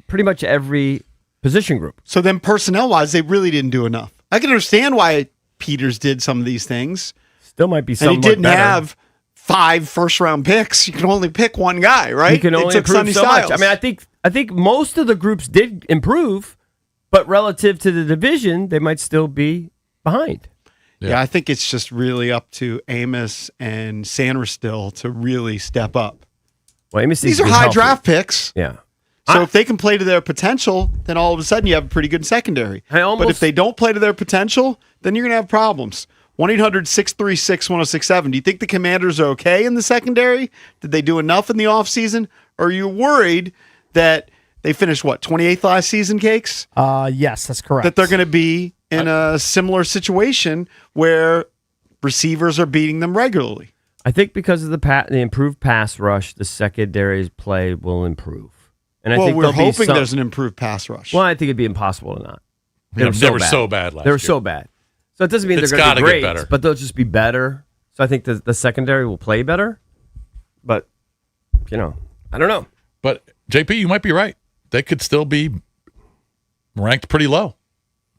pretty much every position group. So then, personnel-wise, they really didn't do enough. I can understand why Peters did some of these things. Still might be somewhat and he didn't better. have 5 first-round picks. You can only pick one guy, right? You can only improve so much. I mean, I think most of the groups did improve, but relative to the division, they might still be behind. Yeah, I think it's just really up to Amos and Sanders still to really step up. Well, Amos these are high draft picks. Yeah. So if they can play to their potential, then all of a sudden you have a pretty good secondary. But if they don't play to their potential, then you're going to have problems. 1-800-636-1067. Do you think the Commanders are okay in the secondary? Did they do enough in the offseason? Or are you worried that they finished, 28th last season, Cakes? Yes, that's correct. That they're going to be in a similar situation where receivers are beating them regularly. I think because of the improved pass rush, the secondary's play will improve. And I think we're there'll be hoping there's an improved pass rush. Well, I think it'd be impossible to not. They were so bad last They were year. so bad. So it doesn't mean It's they're going to gotta be get great, better. but they'll just be better. So I think the secondary will play better. But, I don't know. But, JP, you might be right. They could still be ranked pretty low,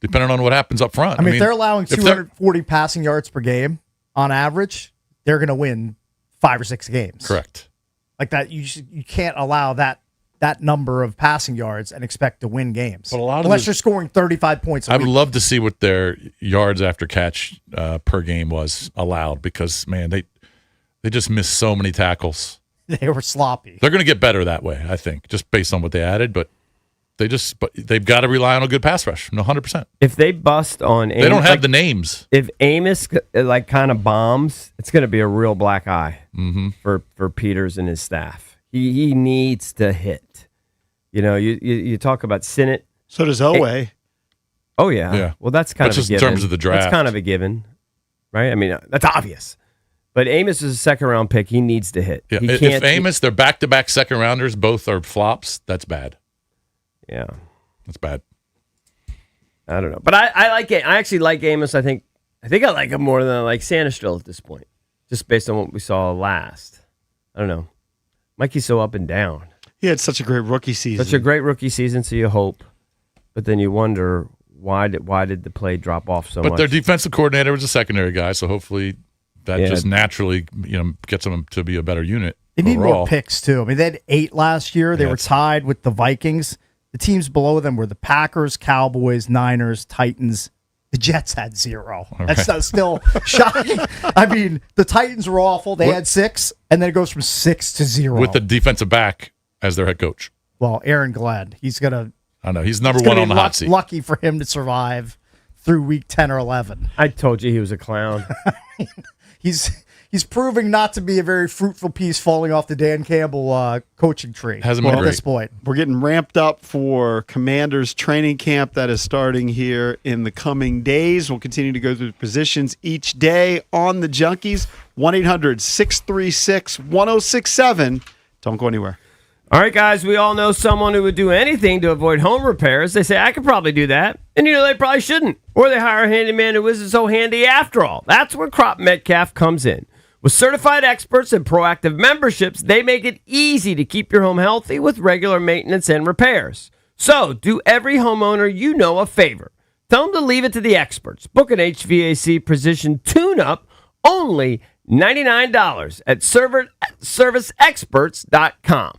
depending on what happens up front. I mean, if they're allowing if they're- 240 passing yards per game on average, they're going to win 5 or 6 games. Correct. Like that, you can't allow that number of passing yards and expect to win games. But a lot of unless the- you're scoring 35 points a I week. would love to see what their yards after catch per game was allowed because, man, they just missed so many tackles. They were sloppy. They're going to get better that way, I think, just based on what they added. But they've got to rely on a good pass rush, 100%. If they bust on Amos, They don't have the names. If Amos kind of bombs, it's going to be a real black eye for Peters and his staff. He needs to hit. You talk about Sinnott. So does Oweh. Oh yeah. Yeah. Well, that's kind That's of just a in given. terms of the draft. That's kind of a given, right? I mean, that's obvious. But Amos is a second-round pick. He needs to hit. Yeah. He If can't. Amos, they're back-to-back second rounders, both are flops, that's bad. Yeah. That's bad. I don't know, but I like it. I actually like Amos. I think I like him more than I like Sanistril at this point, just based on what we saw last. I don't know. Mikey's so up and down. He had such a great rookie season. Such a great rookie season, so you hope, but then you wonder why did the play drop off so But much? their defensive coordinator was a secondary guy, so hopefully that just naturally gets them to be a better unit. They need overall. more picks, too. I mean, they had 8 last year. They were tied with the Vikings. The teams below them were the Packers, Cowboys, Niners, Titans. The Jets had 0. That's still shocking. I mean, the Titans were awful. They had 6, and then it goes from 6 to 0. With the defensive back as their head coach. Well, Aaron Glenn, he's going to... I know. He's number one on the hot seat. Lucky for him to survive through week 10 or 11. I told you he was a clown. He's proving not to be a very fruitful piece falling off the Dan Campbell coaching tree. Hasn't been at great. this point. We're getting ramped up for Commanders training camp that is starting here in the coming days. We'll continue to go through the positions each day on the Junkies. 1-800-636-1067. Don't go anywhere. All right, guys, we all know someone who would do anything to avoid home repairs. They say, I could probably do that. And they probably shouldn't. Or they hire a handyman who isn't so handy after all. That's where Crop Metcalf comes in. With certified experts and proactive memberships, they make it easy to keep your home healthy with regular maintenance and repairs. So, do every homeowner you know a favor. Tell them to leave it to the experts. Book an HVAC precision tune-up, only $99 at serviceexperts.com.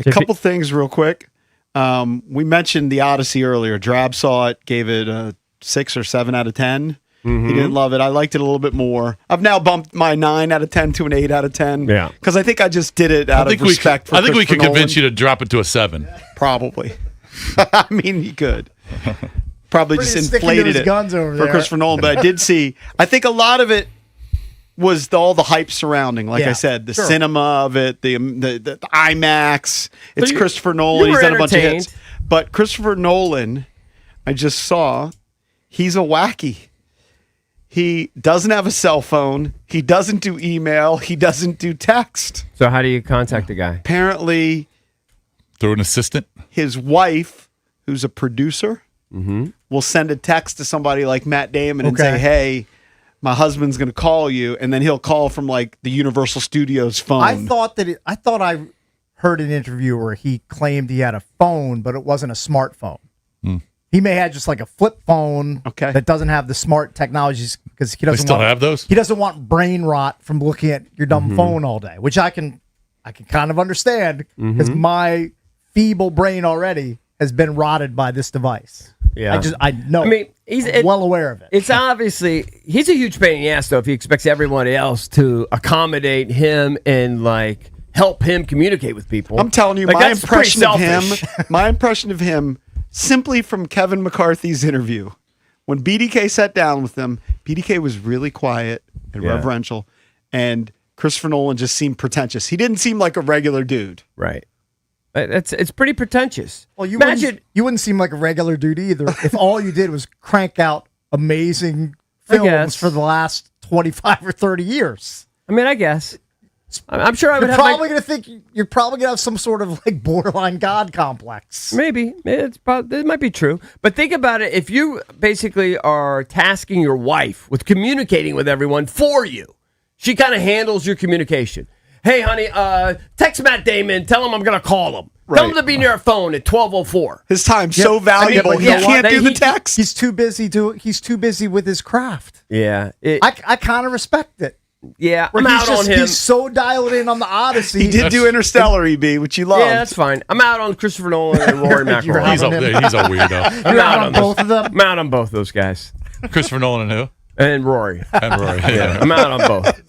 A couple things real quick. We mentioned the Odyssey earlier. Drab saw it, gave it a 6 or 7 out of 10. He didn't love it. I liked it a little bit more. I've now bumped my 9 out of 10 to an 8 out of 10. Yeah. Because I think I just did it out of respect for I think we Christopher could convince Nolan. you to drop it to a 7. Probably. I mean, you could. Probably Pretty just sticking to inflated his it guns over for there. Christopher Nolan. But I did see, I think a lot of it was all the hype surrounding, like Yeah, I said, the sure. cinema of it, the IMAX. It's you- Christopher Nolan. you He's were done a bunch of hits. entertained. But Christopher Nolan, I just saw, he's a wacky. He doesn't have a cell phone. He doesn't do email. He doesn't do text. So how do you contact the guy? Apparently, Through an assistant. his wife, who's a producer, will send a text to somebody like Matt Damon and Okay. say, "Hey, my husband's going to call you," and then he'll call from like the Universal Studios phone. I thought I heard an interview where he claimed he had a phone, but it wasn't a smartphone. He may have just like a flip phone that doesn't have the smart technologies because he doesn't still want, have those? He doesn't want brain rot from looking at your dumb phone all day, which I can kind of understand because my feeble brain already has been rotted by this device. Yeah. I know. I mean, I'm well aware of it. It's obviously he's a huge pain in the ass though if he expects everyone else to accommodate him and like help him communicate with people. I'm telling you, Like, my that's pretty impression of him, selfish. my impression of him, simply from Kevin McCarthy's interview, when BDK sat down with him, BDK was really quiet and Yeah. reverential, and Christopher Nolan just seemed pretentious. He didn't seem like a regular dude. Right. It's pretty pretentious. Well, you Imagine wouldn't seem like a regular dude either if all you did was crank out amazing I films guess. for the last 25 or 30 years. I mean, I guess. I'm sure I would You're have probably going to think you're probably going to have some sort of like borderline God complex. Maybe it might be true, but think about it. If you basically are tasking your wife with communicating with everyone for you, she kind of handles your communication. Hey, honey, text Matt Damon. Tell him I'm going to call him. Tell him to be near a phone at 12:04. His time's so valuable. but he you know can't what? do the He- text. He's too busy He's too busy with his craft. Yeah, I kind of respect it. yeah. Where I'm he's out just, on him. He's so dialed in on the Odyssey. He did do Interstellar, EB, which you loved. Yeah, that's fine. I'm out on Christopher Nolan and Rory McIlroy. He's a weirdo. I'm You're out out on those- both of them? I'm out on both those guys Christopher Nolan and who? and Rory. And Rory. Yeah, I'm out on both.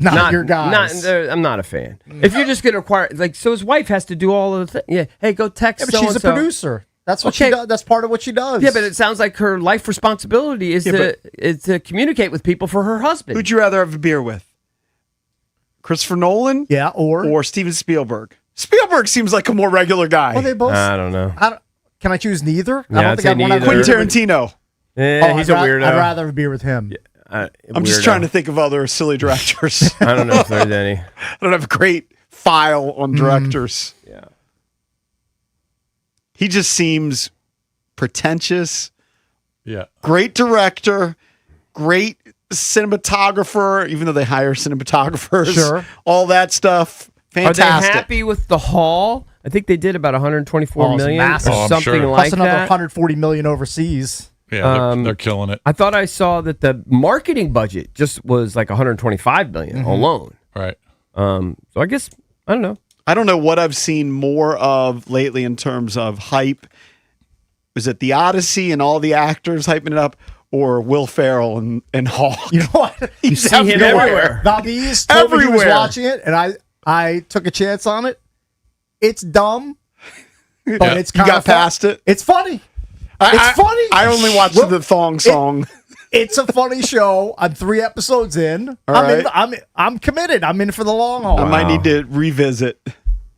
Not your guys. I'm not a fan. If you're just going to require, like, so his wife has to do all of the things. Yeah, hey, go text. Yeah, but she's a so-and-so. producer. That's what Okay. she does. That's part of what she does. Yeah, but it sounds like her life responsibility is to communicate with people for her husband. Who'd you rather have a beer with? Christopher Nolan? Yeah, or Steven Spielberg? Spielberg seems like a more regular guy. well, they both. I don't know. Can I choose neither? Yeah, I don't I'd think say I'd want to have a neither. beer Quentin with- Tarantino. Yeah, he's a weirdo. I'd rather have a beer with him. I'm just trying to think of other silly directors. I don't know if there's any. I don't have a great file on directors. Yeah. He just seems pretentious. Yeah. Great director, great cinematographer, even though they hire cinematographers. Sure. All that stuff. Are they Fantastic. happy with the haul? I think they did about 124 Oh, it's million massive. or Oh, I'm something sure. like Plus another that. 140 million overseas. Yeah, they're killing it. I thought I saw that the marketing budget just was like 125 million alone. Right. So I guess I don't know. I don't know what I've seen more of lately in terms of hype. Is it the Odyssey and all the actors hyping it up, or Will Ferrell and Hawk? You know what? You see him everywhere. Valdez told me he was Everywhere. watching it, and I took a chance on it. It's dumb, but Yeah. it's You kind got of fun. past it? It's funny. It's funny. I only watched the thong song. It's a funny show. I'm 3 episodes in. All right. I'm committed. I'm in for the long haul. I might need to revisit.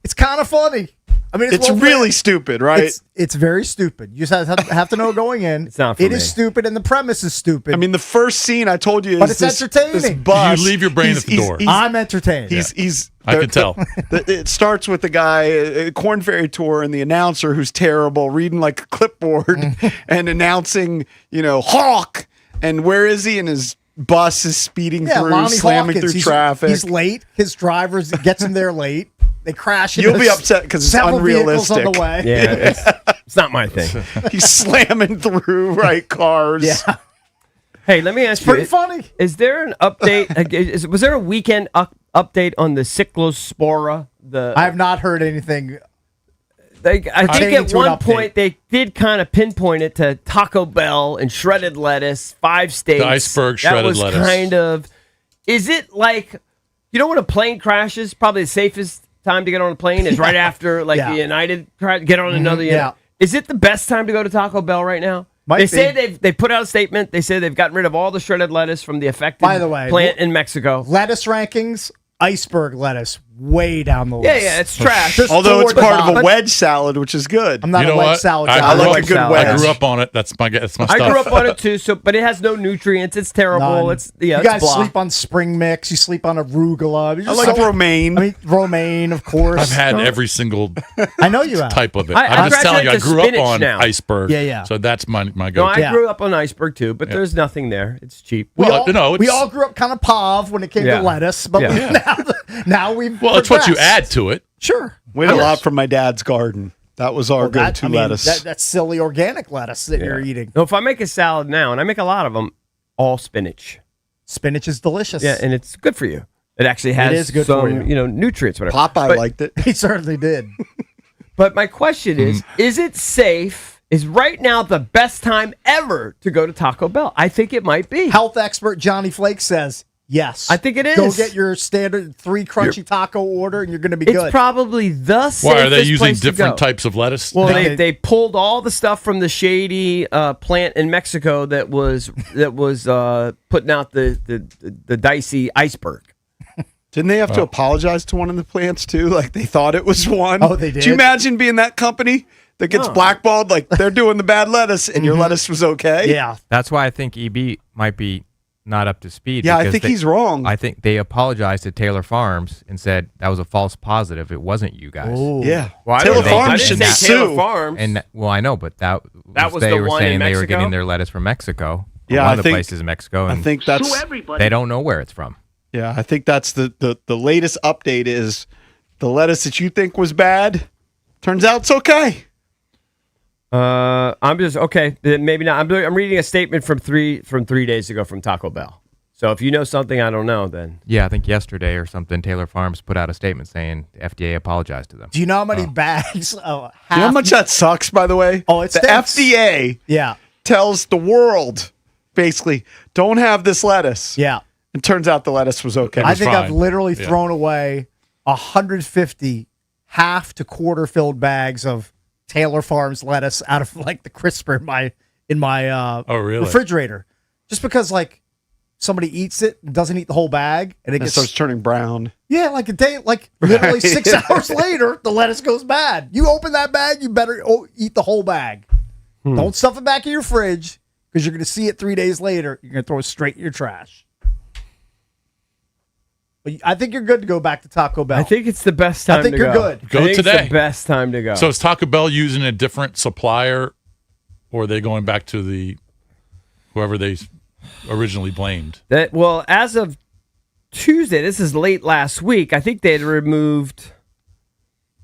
It's kind of funny. I mean, It's well really planned. stupid, right? It's very stupid. You just have to know going in. It's not for It me. is stupid, and the premise is stupid. I mean, the first scene I told you is But it's this, entertaining. This bus. You leave your brain He's- at the door. I'm entertained. He's. I can tell. It starts with the guy, Corn Ferry Tour, and the announcer who's terrible, reading like a clipboard and announcing, Hawk. And where is he? And his bus is speeding through, Lonnie slamming Hawkins, through traffic. He's late. His driver gets him there late. They crash. You'll into be upset because it's several vehicles unrealistic. on the way. Yeah, it's not my thing. He's slamming through cars. Yeah. Hey, let me ask you. Pretty funny. Is there an update? Was there a weekend update on the Cyclospora I have not heard anything. I think at to an one update. point they did kind of pinpoint it to Taco Bell and shredded lettuce, 5 states. The iceberg that shredded was lettuce. kind of. Is it like, when a plane crashes, probably the safest time to get on a plane is right after the United get on another. Yeah. Is it the best time to go to Taco Bell right now? Might They be. say they put out a statement. They say they've gotten rid of all the shredded lettuce from the affected By the way, plant in Mexico. Lettuce rankings, iceberg lettuce, way down the list. Yeah, it's trash. Just Although it's toward the part of a bottom. wedge salad, which is good. I'm not You a know wedge what? salad I guy. I grew like up- a good I wedge. grew up on it. That's my stuff. I grew up on it too. But it has no nutrients. It's terrible. None. It's you it's guys blah. sleep on spring mix. You sleep on arugula. I like romaine. I mean, romaine, of course. I've had every single I know you have. type of it. I I'm just telling you, I graduated to grew up spinach on now. iceberg. Yeah. So that's my No, go-to. I Yeah. grew up on iceberg too, but there's nothing there. It's cheap. We Well, all, we it's- all grew up kind of pav when it came Yeah. to lettuce, but Yeah. now we've Well, it's what you progressed. add to it. Sure. We had a lot from my dad's garden. That was our go-to lettuce. That's silly organic lettuce that you're eating. No, if I make a salad now, and I make a lot of them, all spinach. Spinach is delicious. Yeah, and it's good for you. It actually has is good some, for you. nutrients. Whatever. Popeye But- liked it. He certainly did. But my question is it safe? Is right now the best time ever to go to Taco Bell? I think it might be. Health expert Johnny Flake says yes. I think it Go is. get your standard 3 crunchy taco order, and you're going to be It's good. probably the safest Why are they using place to different go. types of lettuce? Well, They- they pulled all the stuff from the shady plant in Mexico that was putting out the dicey iceberg. Didn't they have to apologize to one of the plants too? Like they thought it was one. Oh, they did? Do you imagine being that company that gets blackballed? Like they're doing the bad lettuce, and your lettuce was okay. yeah. That's why I think EB might be not up to speed. Yeah, I because think he's wrong. I think they apologized to Taylor Farms and said that was a false positive. It wasn't you guys. Yeah. Well, I Taylor didn't Farms say should Taylor sue. Farms. And well, I know, but that was they the were one saying in they were Mexico? getting their lettuce from Mexico. Yeah, one I of the think- places in Mexico. I And think that's they don't know where it's from. yeah. I think that's the latest update is the lettuce that you think was bad turns out it's okay. I'm just okay. Maybe not. I'm reading a statement from three days ago from Taco Bell. So if you know something I don't know, then Yeah, I think yesterday or something, Taylor Farms put out a statement saying the FDA apologized to them. Do you know how many bags? You know how much that sucks, by the way? Oh, it the stinks. FDA Yeah. tells the world basically don't have this lettuce. Yeah. It turns out the lettuce was okay. I think I've fine. literally Yeah. thrown away 150 half to quarter filled bags of Taylor Farms lettuce out of like the crisper in my Oh, really? refrigerator, just because like somebody eats it and doesn't eat the whole bag, and it It gets starts turning brown. yeah, like a day, like literally 6 hours later, the lettuce goes bad. You open that bag, you better eat the whole bag. Don't stuff it back in your fridge because you're going to see it 3 days later. You're going to throw it straight in your trash. But I think you're good to go back to Taco Bell. I think it's the best time. I think to you're go. good. Go I think today. It's the best time to go. So is Taco Bell using a different supplier, or are they going back to whoever they originally blamed? As of Tuesday, this is late last week. I think they had removed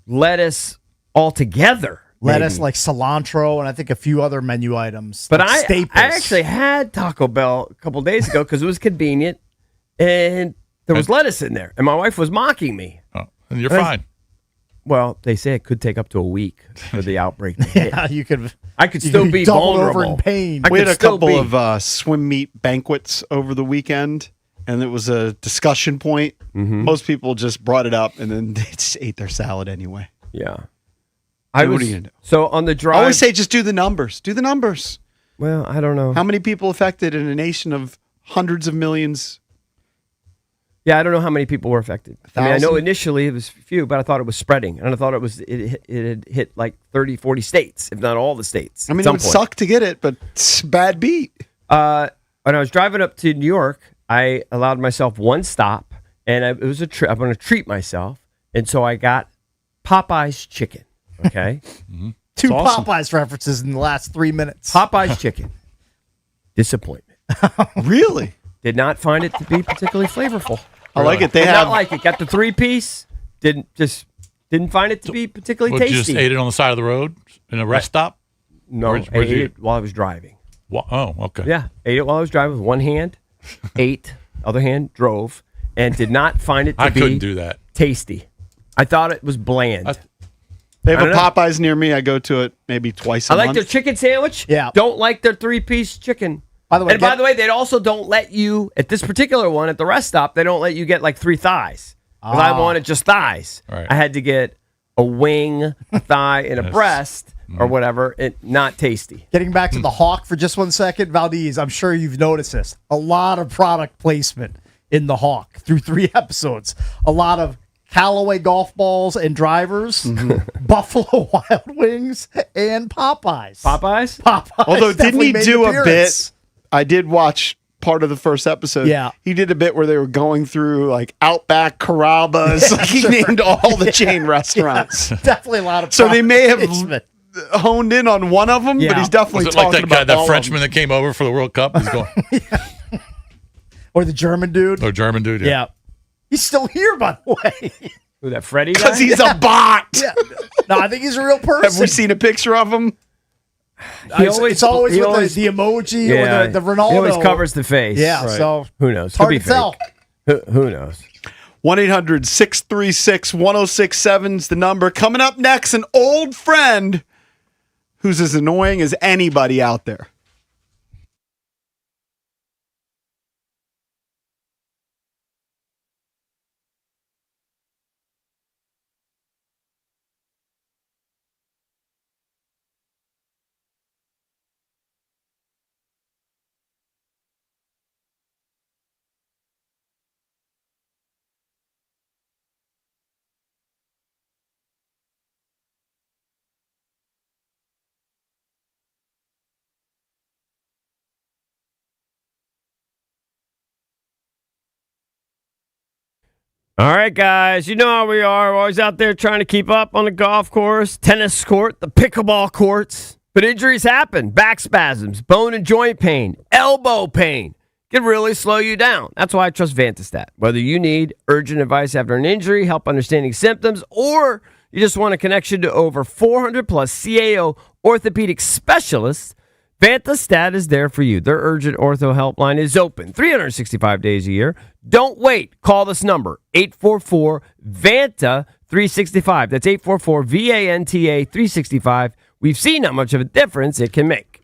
lettuce altogether. Lettuce, maybe. like cilantro, and I think a few other menu items. But like I staples. actually had Taco Bell a couple days ago because it was convenient, and there was lettuce in there, and my wife was mocking me. Oh, and you're fine. Well, they say it could take up to a week for the outbreak to hit. yeah, you could. I could you still could be doubled vulnerable. over in pain. I We had could a still couple be. of swim meet banquets over the weekend, and it was a discussion point. Most people just brought it up, and then they just ate their salad anyway. Yeah. What are you gonna do? So on the I drive. always say just do the numbers. Do the numbers. well, I don't know. How many people affected in a nation of hundreds of millions? Yeah, I don't know how many people were affected. I mean, I know 1,000? initially it was few, but I thought it was spreading. And I thought it had hit like 30, 40 states, if not all the states. I mean, at it some would point. suck to get it, but it's a bad beat. When I was driving up to New York, I allowed myself one stop, and it was a trip. I'm going to treat myself. And so I got Popeye's chicken, okay? Two awesome. Popeyes references in the last 3 minutes. Popeyes chicken. Disappointment. Really? Did not find it to be particularly flavorful. I like it. They Did have not like it. Got the 3-piece. Didn't find it to be particularly What, you tasty. just ate it on the side of the road in a rest stop? No, Where'd I ate you- it while I was driving. Oh, okay. Yeah, ate it while I was driving with one hand, ate, other hand drove, and did not find it to I be couldn't do that. tasty. I thought it was bland. They have I a don't know. Popeyes near me. I go to it maybe twice a I like month. their chicken sandwich. Yeah. Don't like their 3-piece chicken. By the way, by the way, they also don't let you at this particular one at the rest stop. They don't let you get like 3 thighs. Because I wanted just thighs. Right. I had to get a wing, a thigh, and a breast or whatever. It not tasty. Getting back to the Hawk for just 1 second, Valdez, I'm sure you've noticed this. A lot of product placement in the Hawk through 3 episodes. A lot of Callaway golf balls and drivers, Buffalo Wild Wings, and Popeyes. Popeyes? Popeyes. Although, didn't definitely he made do an a appearance. bit? I did watch part of the first episode. Yeah. He did a bit where they were going through like Outback, Carrabba's. Like he named all the chain restaurants. Definitely a lot of So they may have placement. honed in on one of them, but Yeah. he's definitely Was it like talking that guy, about that all Frenchman of them. that came over for the World Cup? He's going, Or the German dude. oh, German dude. Yeah. He's still here, by the way. Who, that Freddie guy? Because he's a bot. Yeah. No, I think he's a real person. Have we seen a picture of him? It's always he with always- the emoji Yeah, or the Ronaldo. He always covers the face. Yeah, so Who knows? it's hard Could be to tell. fake. Who knows? 1-800-636-1067 is the number. Coming up next, an old friend who's as annoying as anybody out there. All right, guys. You know how we are. We're always out there trying to keep up on the golf course, tennis court, the pickleball courts. But injuries happen. Back spasms, bone and joint pain, elbow pain can really slow you down. That's why I trust Vantastat. Whether you need urgent advice after an injury, help understanding symptoms, or you just want a connection to over 400 plus CAO orthopedic specialists, Vantastat is there for you. Their urgent ortho helpline is open 365 days a year. Don't wait. Call this number, 844-VANTA-365. That's 844-VANTA-365. We've seen how much of a difference it can make.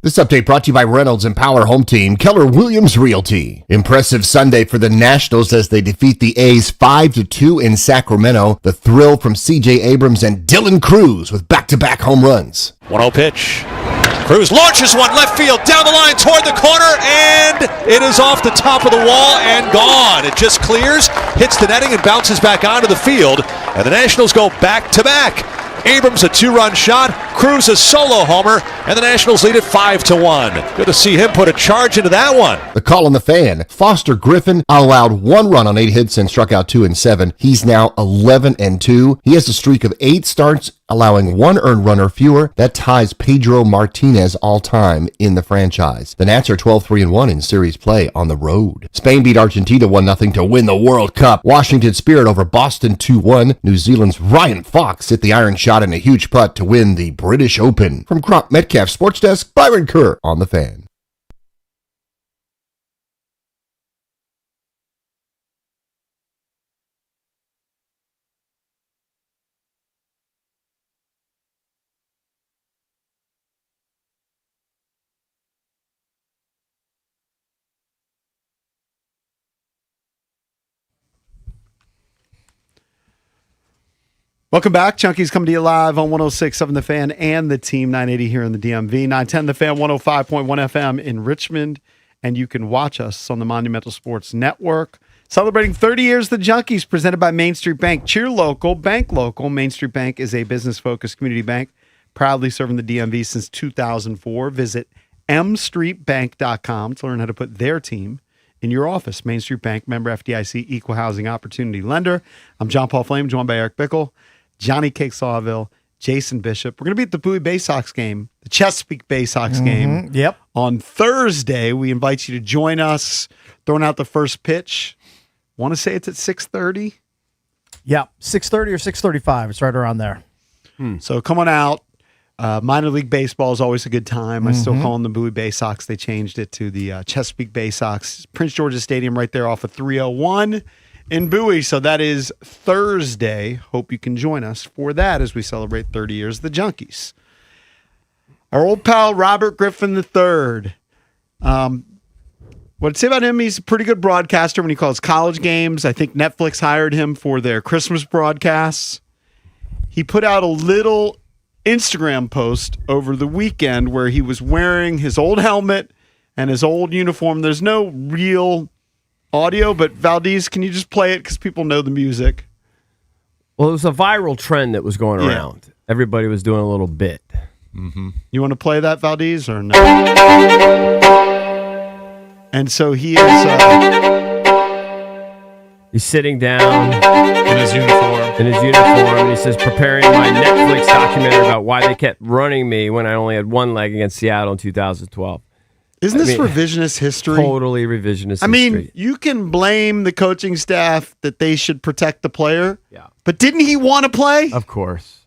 This update brought to you by Reynolds and Power Home Team, Keller Williams Realty. Impressive Sunday for the Nationals as they defeat the A's 5-2 in Sacramento. The thrill from C.J. Abrams and Dylan Cruz with back-to-back home runs. 1-0 pitch. Cruz launches one left field down the line toward the corner, and it is off the top of the wall and gone. It just clears, hits the netting, and bounces back onto the field. And the Nationals go back-to-back. Abrams a 2-run shot, Cruz a solo homer, and the Nationals lead it 5-1. Good to see him put a charge into that one. The call on the fan. Foster Griffin allowed 1 run on 8 hits and struck out 2 in 7. He's now 11-2. He has a streak of 8 starts, allowing 1 earned run or fewer. That ties Pedro Martinez all-time in the franchise. The Nats are 12-3-1 in series play on the road. Spain beat Argentina 1-0 to win the World Cup. Washington Spirit over Boston 2-1. New Zealand's Ryan Fox hit the iron shot in a huge putt to win the British Open. From Crop Metcalf Sports Desk, Byron Kerr on the Fan. Welcome back. Chunky's coming to you live on 106.7 The Fan and the Team 980 here in the DMV. 910 The Fan, 105.1 FM in Richmond. And you can watch us on the Monumental Sports Network. Celebrating 30 years, the Junkies, presented by Main Street Bank. Cheer local, bank local. Main Street Bank is a business-focused community bank, proudly serving the DMV since 2004. Visit mstreetbank.com to learn how to put their team in your office. Main Street Bank, member FDIC, equal housing opportunity lender. I'm John Paul Flame, joined by Eric Bickle, Johnny Cake Sawville, Jason Bishop. We're going to be at the Bowie Bay Sox game, the Chesapeake Bay Sox game. Yep. On Thursday, we invite you to join us, throwing out the first pitch. Want to say it's at 6:30? Yeah, 6:30 or 6:35. It's right around there. So come on out. Minor league baseball is always a good time. I still call them the Bowie Bay Sox. They changed it to the Chesapeake Bay Sox. Prince George's Stadium right there off of 301 in Bowie. So that is Thursday. Hope you can join us for that as we celebrate 30 years of the Junkies. Our old pal Robert Griffin III. What I'd say about him, he's a pretty good broadcaster when he calls college games. I think Netflix hired him for their Christmas broadcasts. He put out a little Instagram post over the weekend where he was wearing his old helmet and his old uniform. There's no real audio, but Valdez, can you just play it because people know the music? Well, it was a viral trend that was going around. Everybody was doing a little bit. You want to play that, Valdez, or no? And so he is... He's sitting down In his uniform. and he says, preparing my Netflix documentary about why they kept running me when I only had one leg against Seattle in 2012. Isn't this revisionist history? Totally revisionist I mean, history. you can blame the coaching staff that they should protect the player. Yeah. But didn't he want to play? Of course.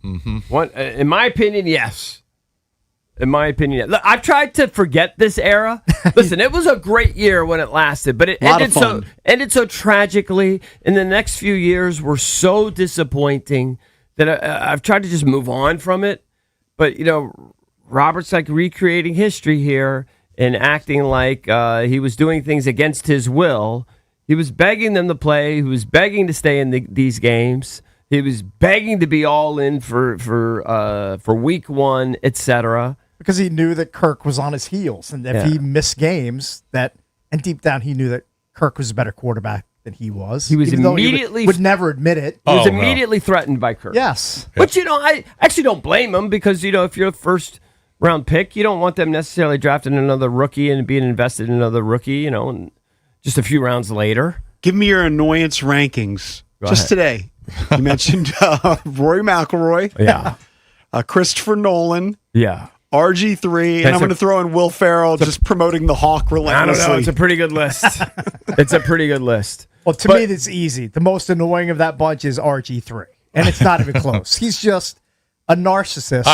In my opinion, yes. In my opinion, yes. Look, I've tried to forget this era. Listen, it was a great year when it lasted, but it ended so tragically. And the next few years were so disappointing that I've tried to just move on from it. But, you know, Robert's like recreating history here and acting like he was doing things against his will. He was begging them to play. He was begging to stay in these games. He was begging to be all in for week one, etc. Because he knew that Kirk was on his heels, and if he missed games, and deep down he knew that Kirk was a better quarterback than he was. He was even though immediately he would never admit it. He was immediately threatened by Kirk. Yes, but you know, I actually don't blame him because you know if you're a first round pick, you don't want them necessarily drafting another rookie and being invested in another rookie. You know, and just a few rounds later. Give me your annoyance rankings. Go Just ahead. today. You mentioned Rory McIlroy. Yeah. Christopher Nolan. Yeah. RG3, and I'm going to throw in Will Ferrell just promoting the Hawk relentlessly. I don't know. It's a pretty good list. Well, to me, it's easy. The most annoying of that bunch is RG3, and it's not even close. He's just a narcissist.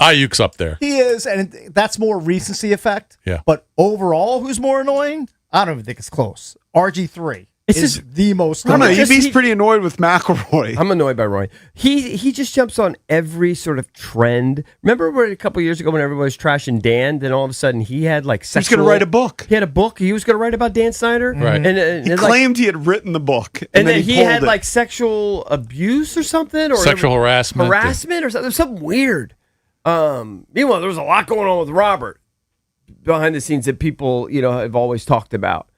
Ayuk's up there. He is, and that's more recency effect. Yeah. But overall, who's more annoying? I don't even think it's close. RG3. is the most. I don't know. Just- He's he- pretty annoyed with McElroy. I'm annoyed by Roy. He just jumps on every sort of trend. Remember when a couple years ago when everybody was trashing Dan, then all of a sudden he had like He's sexual. going to write a book. He had a book. He was going to write about Dan Snyder. Right. And He like, claimed he had written the book, and then he pulled had it. like sexual abuse or something, or Sexual harassment. harassment or something. Something weird. Meanwhile, there was a lot going on with Robert behind the scenes that people have always talked about.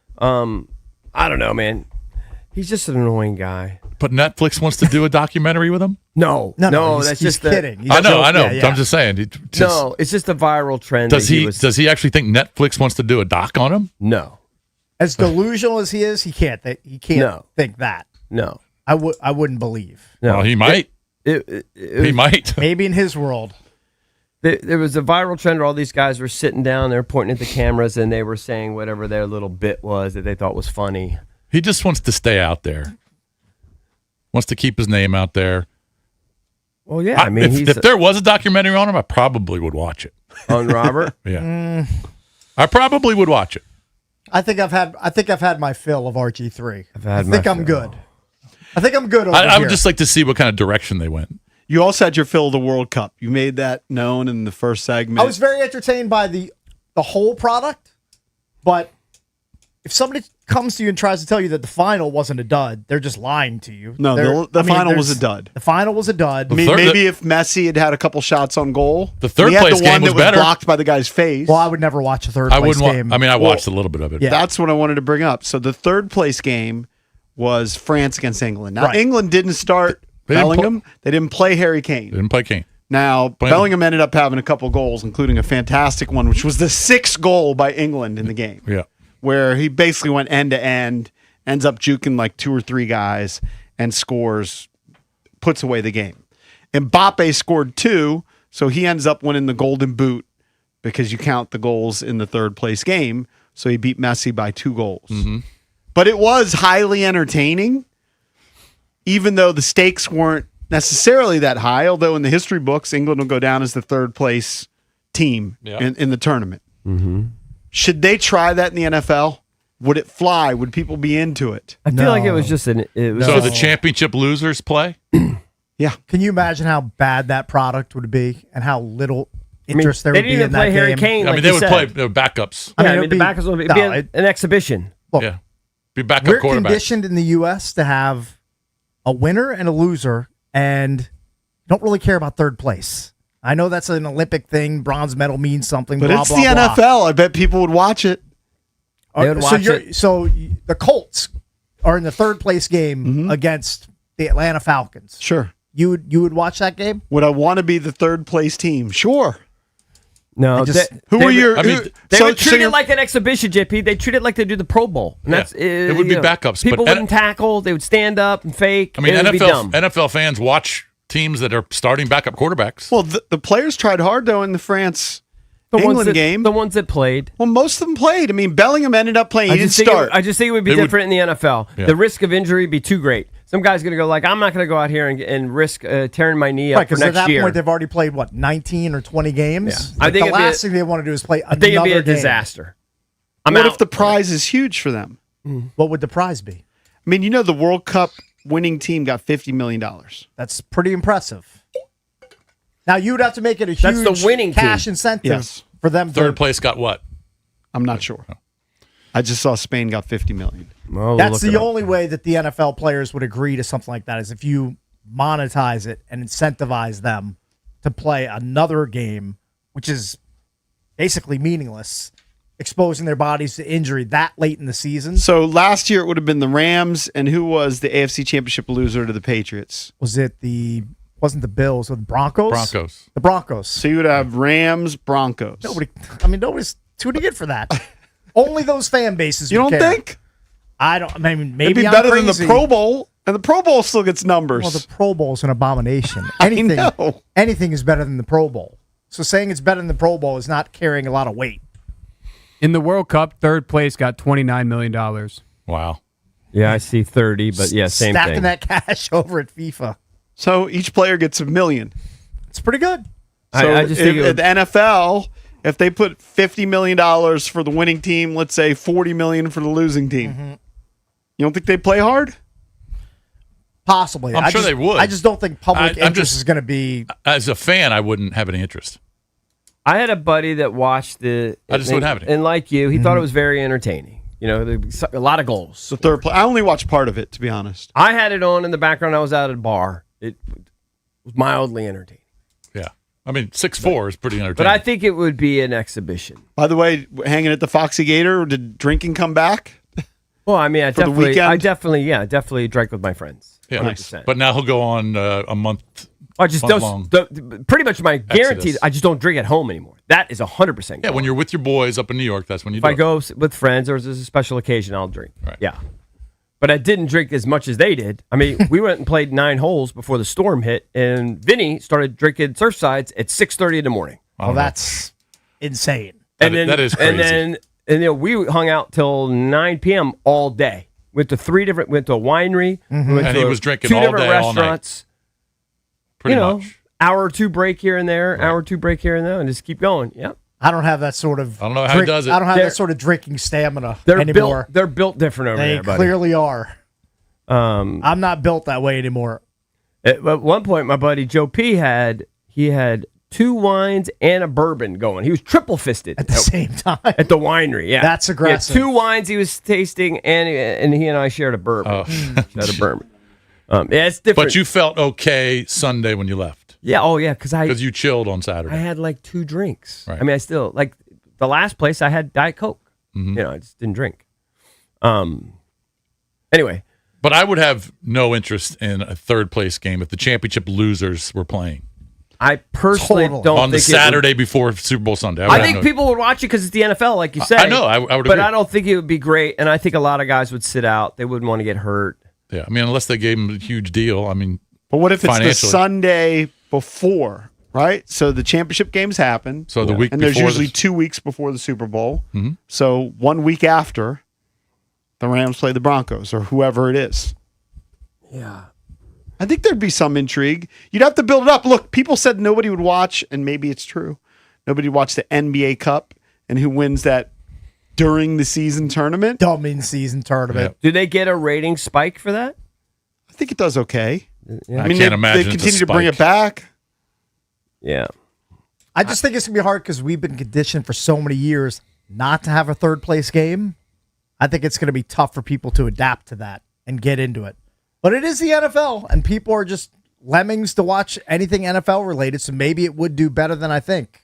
I don't know, man. He's just an annoying guy. But Netflix wants to do a documentary with him? No, No, that's he's just a- kidding. He's I know. joking. Yeah. I'm just saying. No, it's just a viral trend. Does that he was- does he actually think Netflix wants to do a doc on him? No, As delusional as he is, he can't. No. think that. no, I wouldn't believe. no. Well, he might. He might. Maybe in his world. There was a viral trend where all these guys were sitting down there pointing at the cameras and they were saying whatever their little bit was that they thought was funny. He just wants to stay out there. Wants to keep his name out there. Well, yeah, I mean, if there was a documentary on him, I probably would watch it. on Robert. Yeah, I probably would watch it. I think I've had my fill of RG3. I my think I'm fill. good. I think I'm good over I here. would just like to see what kind of direction they went. You also had your fill of the World Cup. You made that known in the first segment. I was very entertained by the whole product, but if somebody comes to you and tries to tell you that the final wasn't a dud, they're just lying to you. No, the final was a dud. The final was a dud. I mean, maybe if Messi had had a couple shots on goal, The third he had place the game one was that was better. blocked by the guy's face. Well, I would never watch a third I place wouldn't. game. I watched a little bit of it. Yeah. That's what I wanted to bring up. So the third place game was France against England. Now Right. England didn't start They didn't Bellingham. They didn't play Harry Kane. They didn't play Kane. Now Bellingham ended up having a couple goals, including a fantastic one, which was the sixth goal by England in the game. Yeah. Where he basically went end to end, ends up juking like two or three guys, and scores, puts away the game. Mbappe scored two, so he ends up winning the Golden Boot because you count the goals in the third place game. So he beat Messi by 2 goals. But it was highly entertaining, even though the stakes weren't necessarily that high, although in the history books, England will go down as the third place team in the tournament. Should they try that in the NFL? Would it fly? Would people be into it? I feel like it was just an. It was So just- the championship losers play. Yeah. Can you imagine how bad that product would be and how little interest there they would be didn't in even play that Harry game? Kane. I like mean, they you would said. play their backups. I mean, Yeah, it'd the be- backers would be, no, be it- an exhibition. Look, Yeah, be backup we're quarterback. conditioned in the U.S. to have a winner and a loser, and don't really care about third place. I know that's an Olympic thing. Bronze medal means something. But blah, it's blah, the blah. NFL. I bet people would watch it. They would so watch it. So the Colts are in the third place game against the Atlanta Falcons. Sure. You would watch that game? Would I want to be the third place team? Sure. No, Who are your? I mean, who- They so- would so treat it you're- like an exhibition, JP. They treat it like they do the Pro Bowl. And Yeah. that's It would be you know, backups, People but wouldn't tackle. They would stand up and fake. I mean, it would be dumb. NFL fans watch teams that are starting backup quarterbacks. Well, the players tried hard though in the France The ones England that, game. the ones that played. Well, most of them played. I mean, Bellingham ended up playing. He didn't start. I just think it would be It would- different in the NFL. Yeah. The risk of injury would be too great. Some guy's going to go like, I'm not going to go out here and risk tearing my knee up Right, for because at next that year. point they've already played 19 or 20 games. Yeah. I think the it'd be last a- thing they want to do is play I think it'd be another a game. disaster. I'm What out. if the prize is huge for them? What would the prize be? I mean, the World Cup winning team got $50 million. That's pretty impressive. Now you would have to make it a huge That's the winning cash team. incentive Yes. for them. Third place got what? I'm not sure. I just saw Spain got $50 million. Well, we'll That's look it the up. only way that the NFL players would agree to something like that is if you monetize it and incentivize them to play another game, which is basically meaningless, exposing their bodies to injury that late in the season. So last year it would have been the Rams, and who was the AFC Championship loser to the Patriots? Wasn't the Bills or the Broncos? Broncos. The Broncos. So you would have Rams, Broncos. Nobody's tuning in for that. Only those fan bases. You would don't care. think? I don't. I mean, maybe It'd be I'm better crazy. than the Pro Bowl, and the Pro Bowl still gets numbers. Well, the Pro Bowl is an abomination. I know. Anything is better than the Pro Bowl. So saying it's better than the Pro Bowl is not carrying a lot of weight. In the World Cup, third place got $29 million. Wow. Yeah, I see 30, but yeah, same Stacking thing. that cash over at FIFA. So each player gets $1 million. It's pretty good. So I just think it at would- the NFL, if they put $50 million for the winning team, let's say $40 million for the losing team. You don't think they play hard? Possibly. I'm sure they would. I just don't think public I'm interest just- is going to be. As a fan, I wouldn't have any interest. I had a buddy that watched the. I just wouldn't have any. And like you, he thought it was very entertaining. You know, there was a lot of goals. The third play. I only watched part of it, to be honest. I had it on in the background. I was out at a bar. It was mildly entertaining. Yeah. I mean, 6'4" is pretty entertaining. But I think it would be an exhibition. By the way, hanging at the Foxy Gator, did drinking come back? Well, I mean, For the weekend? definitely drank with my friends. Yeah. 100%. But now he'll go on a month. I just month-long don't. Pretty much my guaranteed. exodus. I just don't drink at home anymore. That is 100%. Yeah, when you're with your boys up in New York, that's when you If do I it. go with friends or there's a special occasion, I'll drink. Right. Yeah. But I didn't drink as much as they did. I mean, we went and played 9 holes before the storm hit, and Vinny started drinking Surfsides at 6:30 in the morning. Well, that's insane. And then that is crazy. And then we hung out till 9 p.m. all day. Went to a winery. Mm-hmm. We went And to he was drinking two all different day, all night. restaurants. Pretty you know, much. hour or two break here and there, hour or two break here and there, and just keep going. Yep. I don't have that sort of. I don't know how he does it. I don't have They're- that sort of drinking stamina They're anymore. built. They're built different over They there, buddy. clearly are. Um, I'm not built that way anymore. At one point, my buddy Joe P had 2 wines and a bourbon going. He was triple fisted At the same time. at the winery. Yeah, That's aggressive. He had 2 wines he was tasting, and he and I shared a bourbon. Shared a bourbon. Yeah, it's different. But you felt okay Sunday when you left yeah, oh yeah, because you chilled on I Saturday. had like 2 drinks. Right. I mean, I still like the last place I had Diet Coke. Mm-hmm. You know, I just didn't drink. Anyway, But I would have no interest in a third place game if the championship losers were playing I personally Totally. don't on the think it would- Saturday before Super Bowl Sunday. I think people would watch it because it's the NFL, like you said. I know, I would but agree. I don't think it would be great, and I think a lot of guys would sit out. They wouldn't want to get hurt. Yeah, I mean, unless they gave him a huge deal. I mean, But what if it's the financially. Sunday before, right? So the championship games happen. So the week and there's before usually this- 2 weeks before the Super Bowl. Mm-hmm. So 1 week after, the Rams play the Broncos or whoever it is. Yeah. I think there'd be some intrigue. You'd have to build it up. Look, people said nobody would watch, and maybe it's true. Nobody would watch the NBA Cup and who wins that during the season tournament. Dumb in season tournament. Do they get a rating spike for that? I think it does okay. Yeah. I can't imagine they it's a continue to bring spike. it back. Yeah. I just think it's going to be hard because we've been conditioned for so many years not to have a third place game. I think it's going to be tough for people to adapt to that and get into it. But it is the NFL, and people are just lemmings to watch anything NFL related, so maybe it would do better than I think.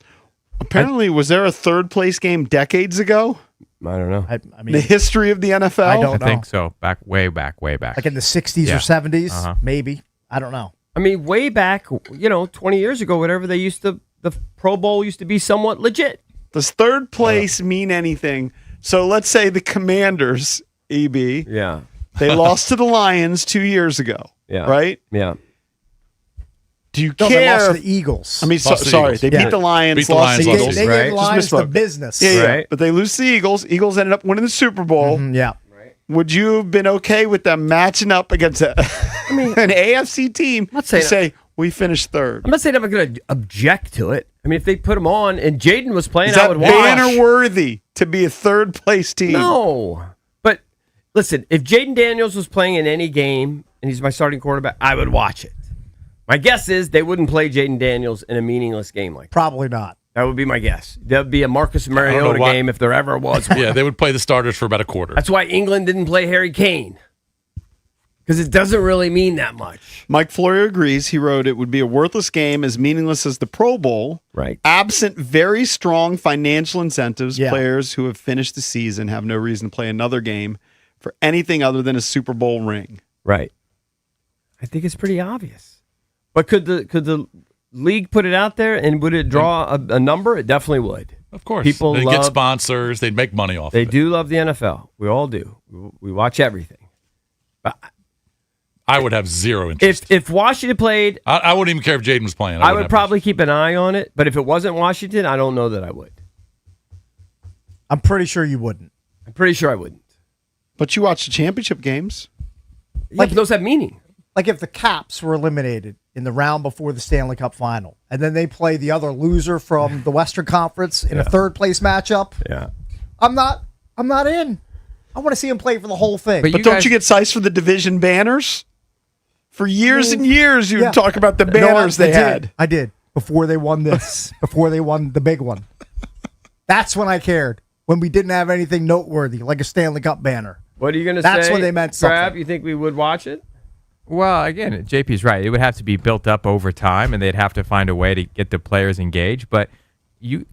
Apparently, was there a third place game decades ago? I don't know. I In mean, the history of the NFL? I don't I think so. Way back. like in the 60s Yeah. or 70s, Uh-huh. maybe. I don't know. I mean, way back, 20 years ago, whatever, the Pro Bowl used to be somewhat legit. Does third place mean anything? So let's say the Commanders, EB, Yeah. they lost to the Lions 2 years ago. Yeah. Right? Yeah. Do you No, they lost care? to the Eagles. I mean, Lost to the sorry, Eagles. they Yeah. beat the Lions, Beat the lost Lions, the lost Eagles. to they the gave right? Lions Just the misspoke. business. Yeah, yeah. Right. But they lose to the Eagles. Eagles ended up winning the Super Bowl. Yeah. Would you have been okay with them matching up against an AFC team to saying- say we finished third? I'm not saying I'm going to object to it. I mean, if they put them on and Jaden was playing, Is I that would watch. banner worthy to be a third place team? No. But listen, if Jaden Daniels was playing in any game and he's my starting quarterback, I would watch it. My guess is they wouldn't play Jaden Daniels in a meaningless game like that. Probably not. That would be my guess. There'd be a Marcus know Mariota why- game if there ever was one. Yeah, they would play the starters for about a quarter. That's why England didn't play Harry Kane. Because it doesn't really mean that much. Mike Florio agrees. He wrote, it would be a worthless game as meaningless as the Pro Bowl. Right. Absent very strong financial incentives, Yeah. players who have finished the season have no reason to play another game for anything other than a Super Bowl ring. Right. I think it's pretty obvious. But could the league put it out there and would it draw a number? It definitely would. Of course. People They'd love, get sponsors. They'd make money off They of it. do love the NFL. We all do. We watch everything. But I would have zero interest. if Washington played, I wouldn't even care if Jaden was playing. I wouldn't would have probably keep an eye on it. But if it wasn't Washington, I don't know that I would. I'm pretty sure you wouldn't. I'm pretty sure I wouldn't. But you watch the championship games. Like those have meaning. Like if the Caps were eliminated in the round before the Stanley Cup final, and then they play the other loser from the Western Conference in a third place matchup, Yeah. I'm not in. I want to see him play for the whole thing. But don't you get sized for the division banners? For years and years, you would talk about the banners they had. I did. Before they won this. Before they won the big one. That's when I cared. When we didn't have anything noteworthy, like a Stanley Cup banner. What are you going to say? That's when they meant something. Crab, you think we would watch it? Well, again, JP's right. It would have to be built up over time, and they'd have to find a way to get the players engaged. But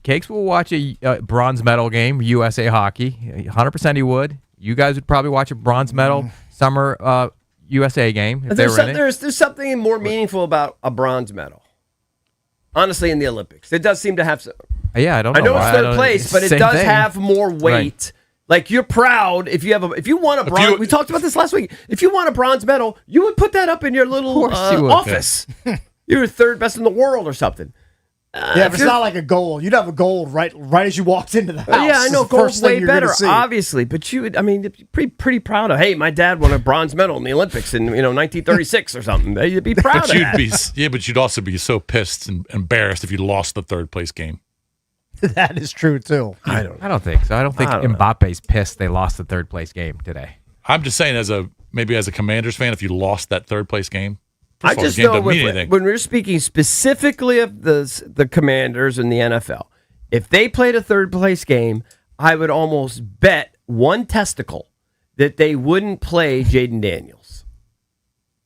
Cakes will watch a bronze medal game, USA Hockey. 100% he would. You guys would probably watch a bronze medal summer USA game if they were in it. There's something more meaningful about a bronze medal. Honestly, in the Olympics, it does seem to have some. Yeah, I don't know. I know it's third place, but it does have more weight. Right. Like you're proud if you want a bronze. We talked about this last week. If you want a bronze medal, you would put that up in your little office. Yeah. You're third best in the world or something. If it's not like a gold, you'd have a gold right as you walked into the house. Yeah, I know gold's way better, see. obviously. But you would, pretty proud of. Hey, my dad won a bronze medal in the Olympics in 1936 or something. You'd be proud of that. But you'd also be so pissed and embarrassed if you lost the third place game. That is true too. I don't think so. I don't think Mbappe's pissed they lost the third place game today. I'm just saying, as a Commanders fan, if you lost that third place game, I just know when we're speaking specifically of the Commanders and the NFL, if they played a third place game, I would almost bet one testicle that they wouldn't play Jaden Daniels.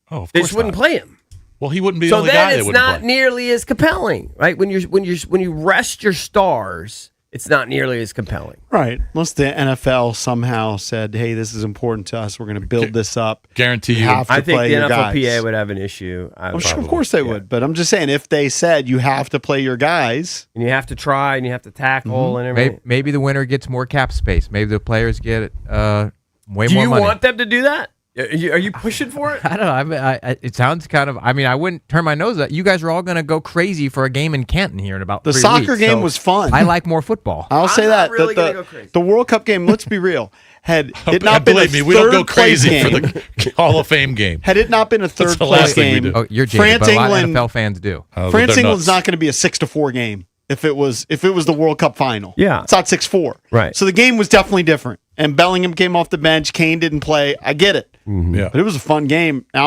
Oh, of course they just wouldn't play him. Well, he wouldn't be the only guy they wouldn't play. So then it's not nearly as compelling, right? When you rest your stars, it's not nearly as compelling. Right. Unless the NFL somehow said, hey, this is important to us. We're going to build this up. Guarantee you. I think the NFLPA would have an issue. Of course they would. But I'm just saying, if they said you have to play your guys. And you have to try and you have to tackle and everything. Maybe the winner gets more cap space. Maybe the players get way more money. Do you want them to do that? Are you pushing for it? I don't know. It sounds kind of. I wouldn't turn my nose at. You guys are all going to go crazy for a game in Canton here in about 3 weeks. The soccer game was fun. I like more football. I'll say that. Really go crazy. The World Cup game. Let's be real. Had it not been believe me, we don't go crazy for the Hall of Fame game. Had it not been a third place game, you're jaded, but a lot of NFL fans do. France England's not going to be a 6-4 game if it was the World Cup final. Yeah, it's not 6-4. Right. So the game was definitely different. And Bellingham came off the bench. Kane didn't play. I get it. Mm-hmm. Yeah. But it was a fun game. I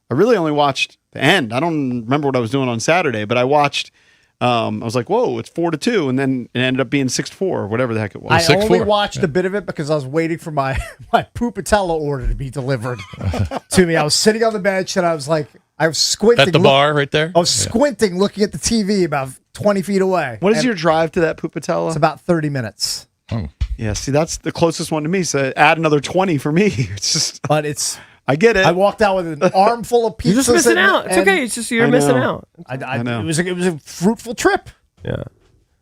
really only watched the end. I don't remember what I was doing on Saturday, but I watched. I was like, whoa, it's 4-2. And then it ended up being 6-4 or whatever the heck it was. I only watched a bit of it because I was waiting for my Pupatella order to be delivered to me. I was sitting on the bench and I was squinting. At the bar right there? I was squinting, looking at the TV about 20 feet away. What is your drive to that Pupatella? It's about 30 minutes. Oh. Yeah, see, that's the closest one to me. So add another 20 for me. It's just, but it's. I get it. I walked out with an armful of pizzas. You're just missing out. It's okay. It's just you're missing out. I know. It was a fruitful trip. Yeah,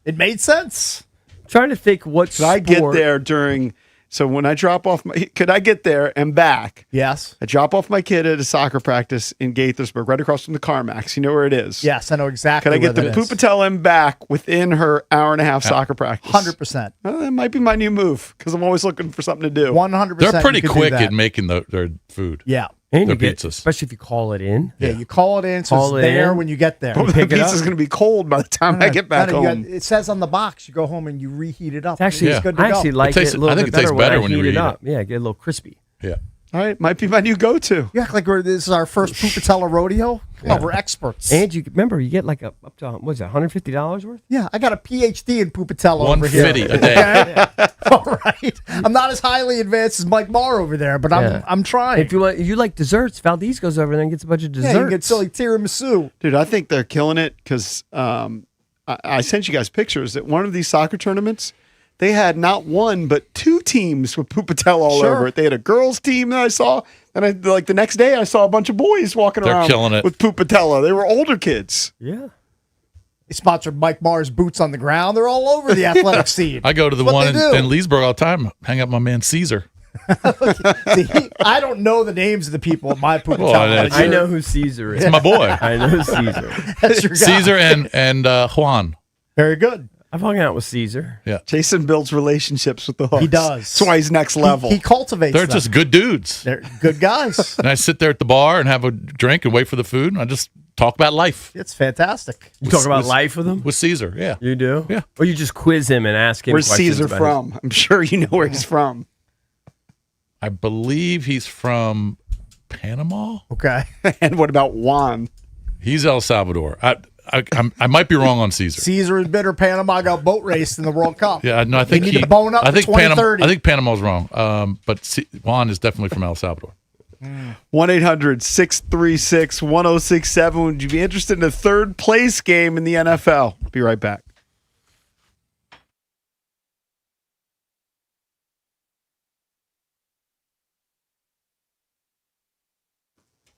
it made sense. I'm trying to think what. Could I get there during? So when I drop off could I get there and back? Yes. I drop off my kid at a soccer practice in Gaithersburg, right across from the CarMax. You know where it is? Yes, I know exactly. Could I get the Pupatella and back within her hour-and-a-half soccer practice? 100%. That might be my new move because I'm always looking for something to do. 100%. They're pretty quick in making their food. Yeah. And their you get, pizzas. especially if you call it in. Yeah, you call it in, so it's there when you get there. The pizza's going to be cold by the time I get back home. It says on the box, you go home and you reheat it up. It's actually, it's good to I actually go. like it a little bit better when I when you heat it reheat up. Yeah, get a little crispy. Yeah. All right, might be my new go-to. You act like this is our first Pupatella rodeo. Come on, we're experts. And you remember, you get like up to what's that, $150 worth? Yeah, I got a PhD in Pupatella over here. $150 a day. All right, I'm not as highly advanced as Mike Marr over there, but I'm trying. If you like desserts, Valdez goes over there and gets a bunch of desserts. Yeah, you get silly tiramisu. Dude, I think they're killing it because I sent you guys pictures at one of these soccer tournaments. They had not one, but two teams with Pupatella all over it. They had a girls' team that I saw, and the next day I saw a bunch of boys walking around killing it. with Pupatella. They were older kids. Yeah. They sponsored Mike Marr's Boots on the Ground. They're all over the athletic scene. I go to the one in Leesburg all the time. Hang out with my man Caesar. See, I don't know the names of the people at my Pupatella. Well, I know who Caesar is. It's my boy. I know Caesar. That's your guy. Caesar and Juan. Very good. I've hung out with Caesar. Yeah. Jason builds relationships with the hooks. He does. That's why he's next level. He cultivates They're them. just good dudes. They're good guys. And I sit there at the bar and have a drink and wait for the food, and I just talk about life. It's fantastic. You talk about life with him? With Caesar, yeah. You do? Yeah. Or you just quiz him and ask him Where's questions Caesar about from? I'm sure you know where he's from. I believe he's from Panama. Okay. And what about Juan? He's El Salvador. I might be wrong on Caesar. Caesar is bitter. Panama got boat raced in the World Cup. Yeah, no, I think they need to bone up I think for 2030. I think Panama's wrong. But Juan is definitely from El Salvador. 1-800-636-1067. Would you be interested in a third place game in the NFL? Be right back.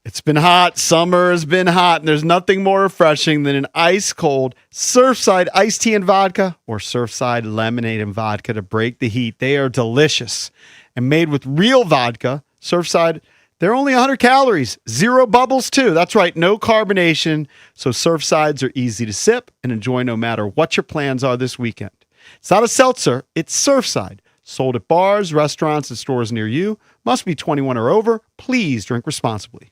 It's been hot. Summer has been hot, and there's nothing more refreshing than an ice cold Surfside iced tea and vodka or Surfside lemonade and vodka to break the heat. They are delicious and made with real vodka. Surfside, they're only 100 calories, 0 bubbles too. That's right, no carbonation. So Surfsides are easy to sip and enjoy no matter what your plans are this weekend. It's not a seltzer, it's Surfside. Sold at bars, restaurants, and stores near you. Must be 21 or over. Please drink responsibly.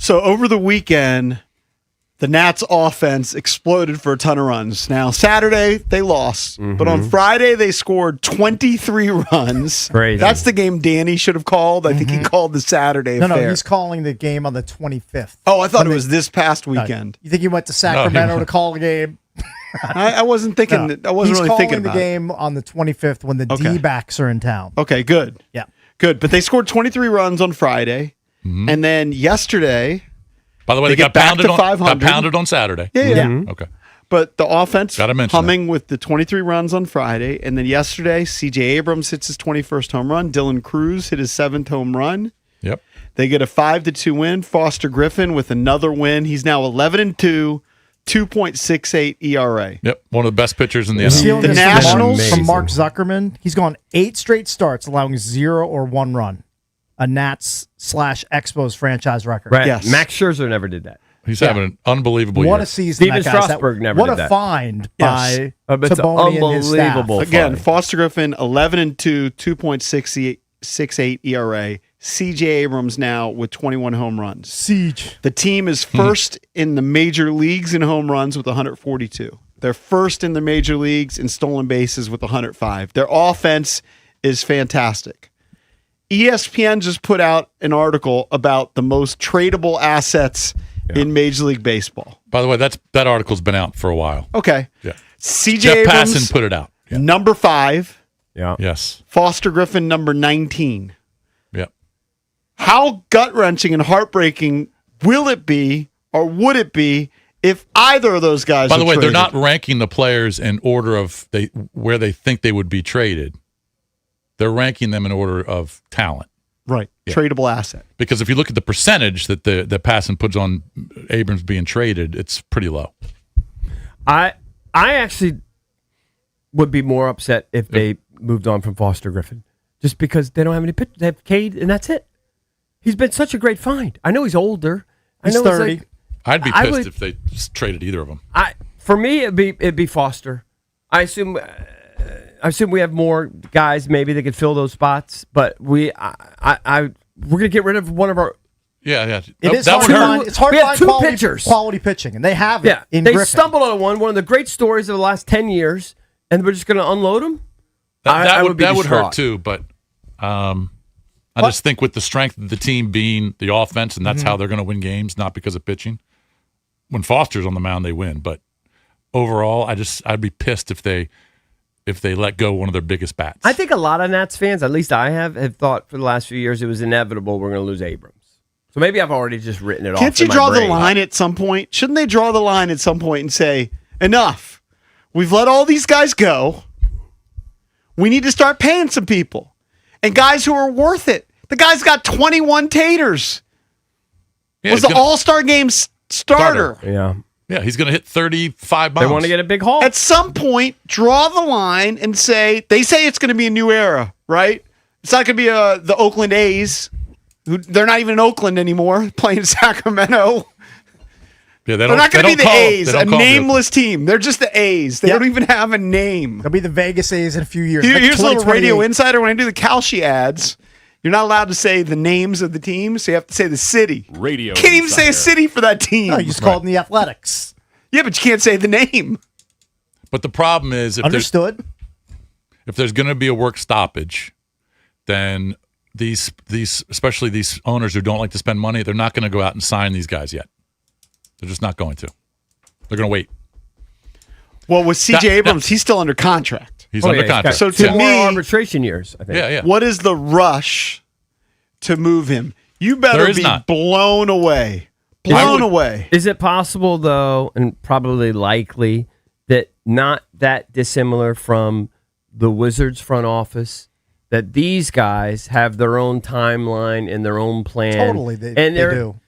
So over the weekend, the Nats offense exploded for a ton of runs. Now, Saturday, they lost. But on Friday, they scored 23 runs. Crazy. That's the game Danny should have called. I think he called the Saturday No, affair. he's calling the game on the 25th. Oh, I thought it was this past weekend. You think he went to Sacramento to call a game? I wasn't thinking. No. I wasn't He's really thinking calling the about it. game on the 25th when the Okay. D-backs are in town. Okay, good. Yeah. Good. But they scored 23 runs on Friday. And then yesterday, By the way, They they got get back pounded to on 500. got pounded on Saturday. Yeah. Okay. but the offense Gotta mention humming with the 23 runs on Friday. And then yesterday, C.J. Abrams hits his 21st home run. Dylan Cruz hit his 7th home run. Yep. They get a 5-2 win. Foster Griffin with another win. He's now 11-2, 2.68 ERA. Yep. One of the best pitchers in the Stealing NFL. The this Nationals- from Mark Zuckerman. He's gone 8 straight starts, allowing 0 or 1 run. A Nats/Expos franchise record. Right. Yes. Max Scherzer never did that. He's having an unbelievable What year. a season Steven that guy's Strasburg never What did a that. find Yes. by It's Taboni and his staff. unbelievable. Again, find. Foster Griffin, 11-2, 2.68 ERA. C.J. Abrams now with 21 home runs. Siege. The team is first in the major leagues in home runs with 142. They're first in the major leagues in stolen bases with 105. Their offense is fantastic. ESPN just put out an article about the most tradable assets in Major League Baseball. By the way, that article's been out for a while. Okay. Yeah. C.J. Jeff Abrams, Passan put it out. Yeah. number 5. Yeah. Yes. Foster Griffin, number 19. Yep. How gut-wrenching and heartbreaking will it be, or would it be, if either of those guys By the are way, they're traded? not ranking the players in order of where they think they would be traded. They're ranking them in order of talent. Right. Yeah. Tradable asset. Because if you look at the percentage that the Passan puts on Abrams being traded, it's pretty low. I actually would be more upset if they moved on from Foster Griffin, just because they don't have any pitchers. They have Cade, and that's it. He's been such a great find. I know he's older. He's I know 30. It's like, I'd be I pissed would- if they traded either of them. For me, it'd be Foster. I assume we have more guys maybe that could fill those spots, but we're gonna get rid of one of our. Yeah. It is that hard would to hurt. find. It's hard We to have find two pitchers. quality pitching, and they have it. Yeah, in they Griffin. stumbled on one of the great stories of the last 10 years, and we're just gonna unload them. That would be hurt distraught. too, but I just think with the strength of the team being the offense, and that's how they're going to win games, not because of pitching. When Foster's on the mound, they win. But overall, I'd be pissed if they let go one of their biggest bats. I think a lot of Nats fans, at least I have thought for the last few years, it was inevitable we're going to lose Abrams. So maybe I've already just written it off. Can't you in my draw the brain. line at some point? Shouldn't they draw the line at some point and say, enough. We've let all these guys go. We need to start paying some people. And guys who are worth it. The guy's got 21 taters. Yeah, Was he's the gonna- All-Star Game starter. Yeah. Yeah, he's going to hit 35 bombs. They want to get a big haul. At some point, draw the line and say, they say it's going to be a new era, right? It's not going to be the Oakland A's. They're not even in Oakland anymore, playing in Sacramento. Yeah, They're not going to be the A's, a nameless team. team. They're just the A's. They Yep. don't even have a name. They'll be the Vegas A's in a few years. Here's a little radio 2028. insider. When I do the Kalshi ads, you're not allowed to say the names of the teams, so you have to say the city. Radio. Can't even say a city for that team. No, you just called them the Athletics. Yeah, but you can't say the name. But the problem is if Understood. there's going to be a work stoppage, then these especially these owners who don't like to spend money, they're not going to go out and sign these guys yet. They're just not going to. They're going to wait. Well, with C.J. That- Abrams, he's still under contract. He's under contract. So two to more me, arbitration years, I think. Yeah. what is the rush to move him? You There better is be not. blown away. I Blown would- away. Is it possible, though, and probably likely, that not that dissimilar from the Wizards front office, that these guys have their own timeline and their own plan? Totally, they they're, do.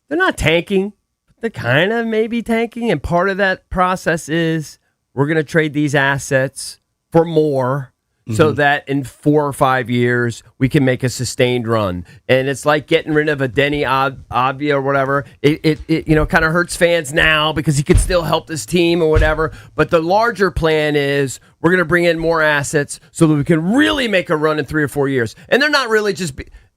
They're not tanking. They're kind of maybe tanking, and part of that process is we're going to trade these assets for more so that in 4 or 5 years we can make a sustained run. And it's like getting rid of a Denny Abdia or whatever. It kind of hurts fans now because he could still help this team or whatever. But the larger plan is we're going to bring in more assets so that we can really make a run in 3 or 4 years. And they're not really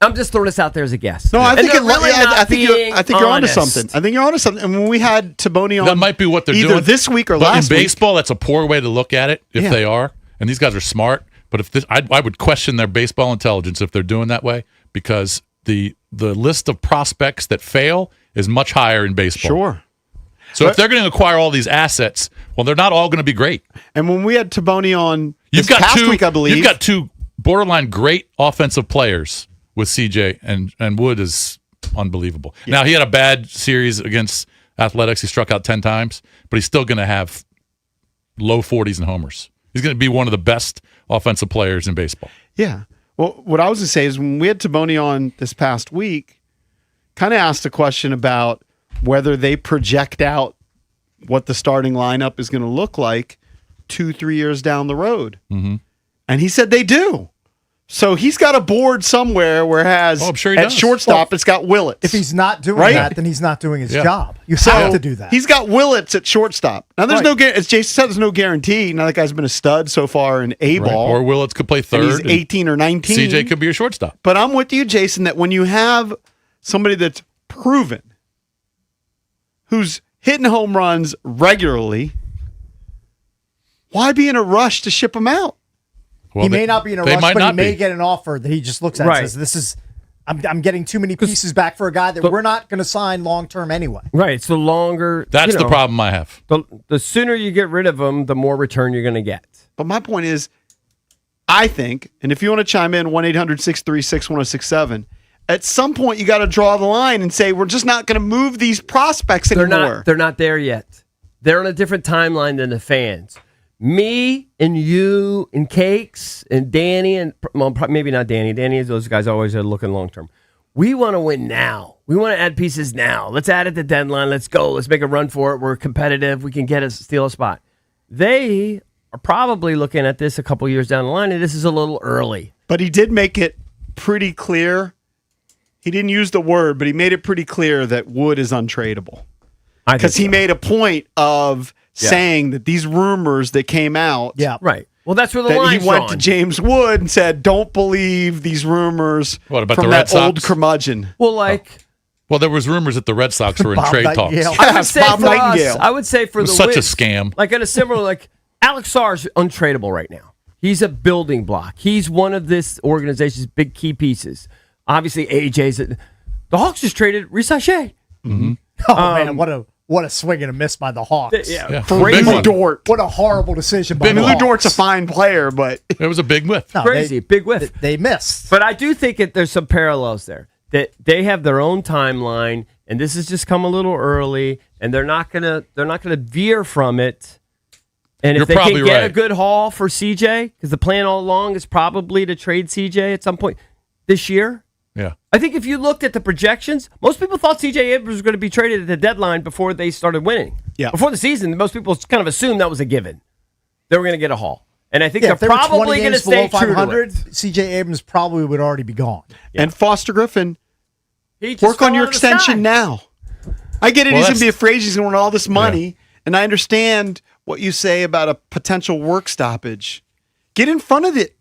I'm just throwing this out there as a guess. No, I think I think you're onto something. I think you're onto something. And when we had Taboni on, That might be what they're either doing this week or but last in week. baseball, that's a poor way to look at it if they are. And these guys are smart. But if this, I would question their baseball intelligence if they're doing that way, because the list of prospects that fail is much higher in baseball. Sure. So if they're going to acquire all these assets, well, they're not all going to be great. And when we had Taboni on You've this got past two, week, I believe you've got two borderline great offensive players with CJ, and Wood is unbelievable. Now, he had a bad series against Athletics. He struck out 10 times, but he's still going to have low 40s in homers. He's going to be one of the best offensive players in baseball. Yeah. Well, what I was going to say is when we had Taboni on this past week, kind of asked a question about whether they project out what the starting lineup is going to look like 2-3 years down the road. Mm-hmm. And he said they do. So he's got a board somewhere where it has I'm sure he at does. shortstop, it's got Willits. If he's not doing Right? that, then he's not doing his Yeah. job. You So have to do that. He's got Willits at shortstop. Now, there's Right. no, as Jason said, there's no guarantee. Now, that guy's been a stud so far in A Right. ball. Or Willits could play third. And he's and 18 or 19. CJ could be your shortstop. But I'm with you, Jason, that when you have somebody that's proven, who's hitting home runs regularly, why be in a rush to ship him out? Well, he may not be in a they rush, might but he not may be. get an offer that he just looks at Right. and says, "This is, I'm getting too many pieces back for a guy that we're not going to sign long term anyway." Right. It's the longer. That's the problem I have. The sooner you get rid of them, the more return you're going to get. But my point is, I think, and if you want to chime in, 1-800-636-1067, at some point you got to draw the line and say, we're just not going to move these prospects anymore. They're not there yet. They're on a different timeline than the fans. Me and you and Cakes and Danny and well, maybe not Danny. Danny is those guys always are looking long term. We want to win now. We want to add pieces now. Let's add at the deadline. Let's go. Let's make a run for it. We're competitive. We can steal a spot. They are probably looking at this a couple years down the line, and this is a little early. But he did make it pretty clear. He didn't use the word, but he made it pretty clear that Wood is untradeable. Because he made a point of saying that these rumors that came out. Yeah. Right. Well, that's where the That line's he went drawn. to James Wood and said, don't believe these rumors What about from the Red that old Sox? curmudgeon. Well, like Well, there was rumors that the Red Sox were in Bob trade talks. Nightingale. I would Yes, say Bob for Nightingale. us, I would say for It was the such a Wiz, scam. Like at a similar, like Alex Sarr's untradeable right now. He's a building block. He's one of this organization's big key pieces. Obviously, AJ's. The Hawks just traded Risa Shea. Mm-hmm. Oh man, what a swing and a miss by the Hawks. Yeah. For Big Lou one. Dort. What a horrible decision by I mean, the Lou Hawks. Dort's a fine player, but It was a big whiff. No, Crazy, big whiff. They missed. But I do think that there's some parallels there. That they have their own timeline, and this has just come a little early, and they're not gonna veer from it. And You're if they can probably get a right. good haul for CJ, because the plan all along is probably to trade CJ at some point this year. Yeah. I think if you looked at the projections, most people thought CJ Abrams was going to be traded at the deadline before they started winning. Yeah. Before the season, most people kind of assumed that was a given. They were going to get a haul. And I think Yeah, if they're they were 20 probably going to games below stay true to 500, it. CJ Abrams probably would already be gone. and Foster Griffin, He just work fell on your out of the sky. extension now. I get it. Well, He's going to be that's- afraid he's going to want all this money, and I understand what you say about a potential work stoppage. Get in front of it.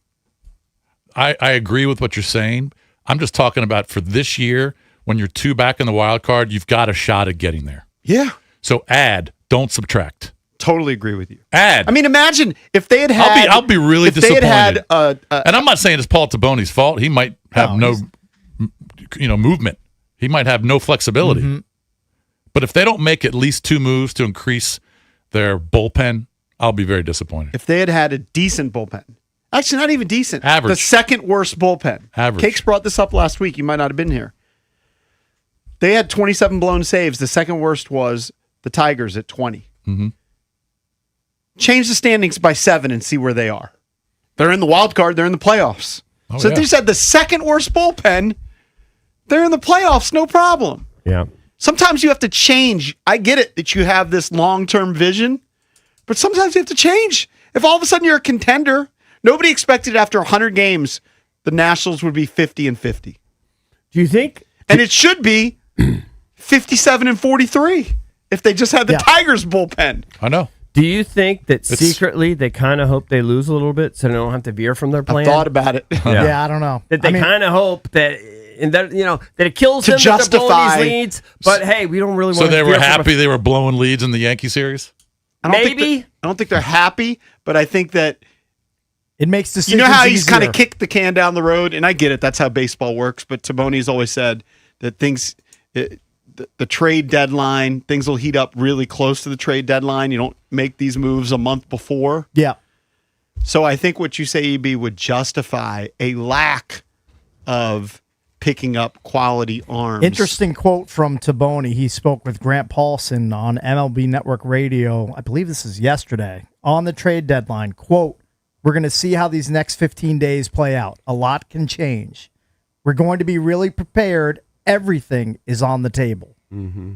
I agree with what you're saying. I'm just talking about for this year, when you're 2 back in the wild card, you've got a shot at getting there. Yeah, So add, don't subtract. totally agree with you. Add. I mean, imagine if they had had. I'll be really if they had disappointed. had and I'm not saying it's Paul Taboni's fault. He might have no movement. He might have no flexibility. Mm-hmm. But if they don't make at least 2 moves to increase their bullpen, I'll be very disappointed. if they had had a decent bullpen. Actually, not even decent. Average. The second worst bullpen. Average. Cakes brought this up last week. You might not have been here. They had 27 blown saves. The second worst was the Tigers at 20. Mm-hmm. Change the standings by 7 and see where they are. They're in the wild card. They're in the playoffs. Oh, so if yeah. they said the second worst bullpen, they're in the playoffs, no problem. Yeah. Sometimes you have to change. I get it that you have this long-term vision, but sometimes you have to change. If all of a sudden you're a contender, Nobody expected after 100 games the Nationals would be 50-50. Do you think? And it should be 57-43 if they just had the Tigers bullpen. I know. Do you think that secretly they kind of hope they lose a little bit so they don't have to veer from their plan? I thought about it. Yeah, I don't know. That they kind of hope that, and that that it kills To them that they're blowing justify- these leads. But hey, we don't really want So to they were veer from happy they were blowing leads in the Yankee series? I don't Maybe. think I don't think they're happy, but I think that It makes you decisions know how he's kind easier. of kicked the can down the road, and I get it. That's how baseball works. But Taboni's always said that the trade deadline, things will heat up really close to the trade deadline. You don't make these moves a month before. Yeah. So I think what you say, EB, would justify a lack of picking up quality arms. Interesting quote from Taboni. He spoke with Grant Paulson on MLB Network Radio. I believe this is yesterday on the trade deadline. Quote, "We're going to see how these next 15 days play out. A lot can change. We're going to be really prepared. Everything is on the table." Mm-hmm.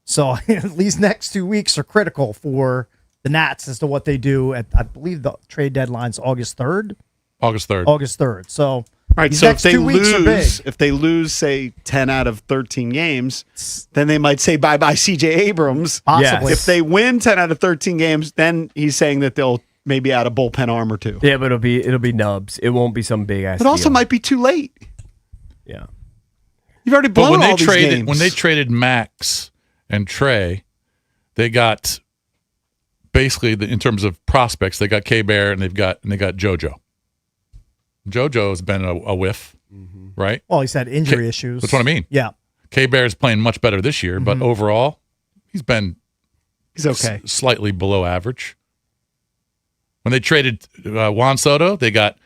So at least next 2 weeks are critical for the Nats as to what they do at, I believe the trade deadline's August 3rd. August 3rd. August 3rd. So All right, these so if next they 2 weeks are big. lose, say 10 out of 13 games, then they might say bye-bye CJ Abrams. Possibly. If they win 10 out of 13 games, then he's saying that they'll maybe add a bullpen arm or two. Yeah, but it'll be nubs. It won't be some big ass. It also might be too late. Yeah. You've already But blown when all they these traded games. when they traded Max and Trey, they got basically in terms of prospects, they got K-Bear and they got JoJo. JoJo has been a whiff, right? Well, he's had injury issues. That's what I mean. Yeah. K-Bear is playing much better this year, but overall, he's been okay. Slightly below average. When they traded Juan Soto, they got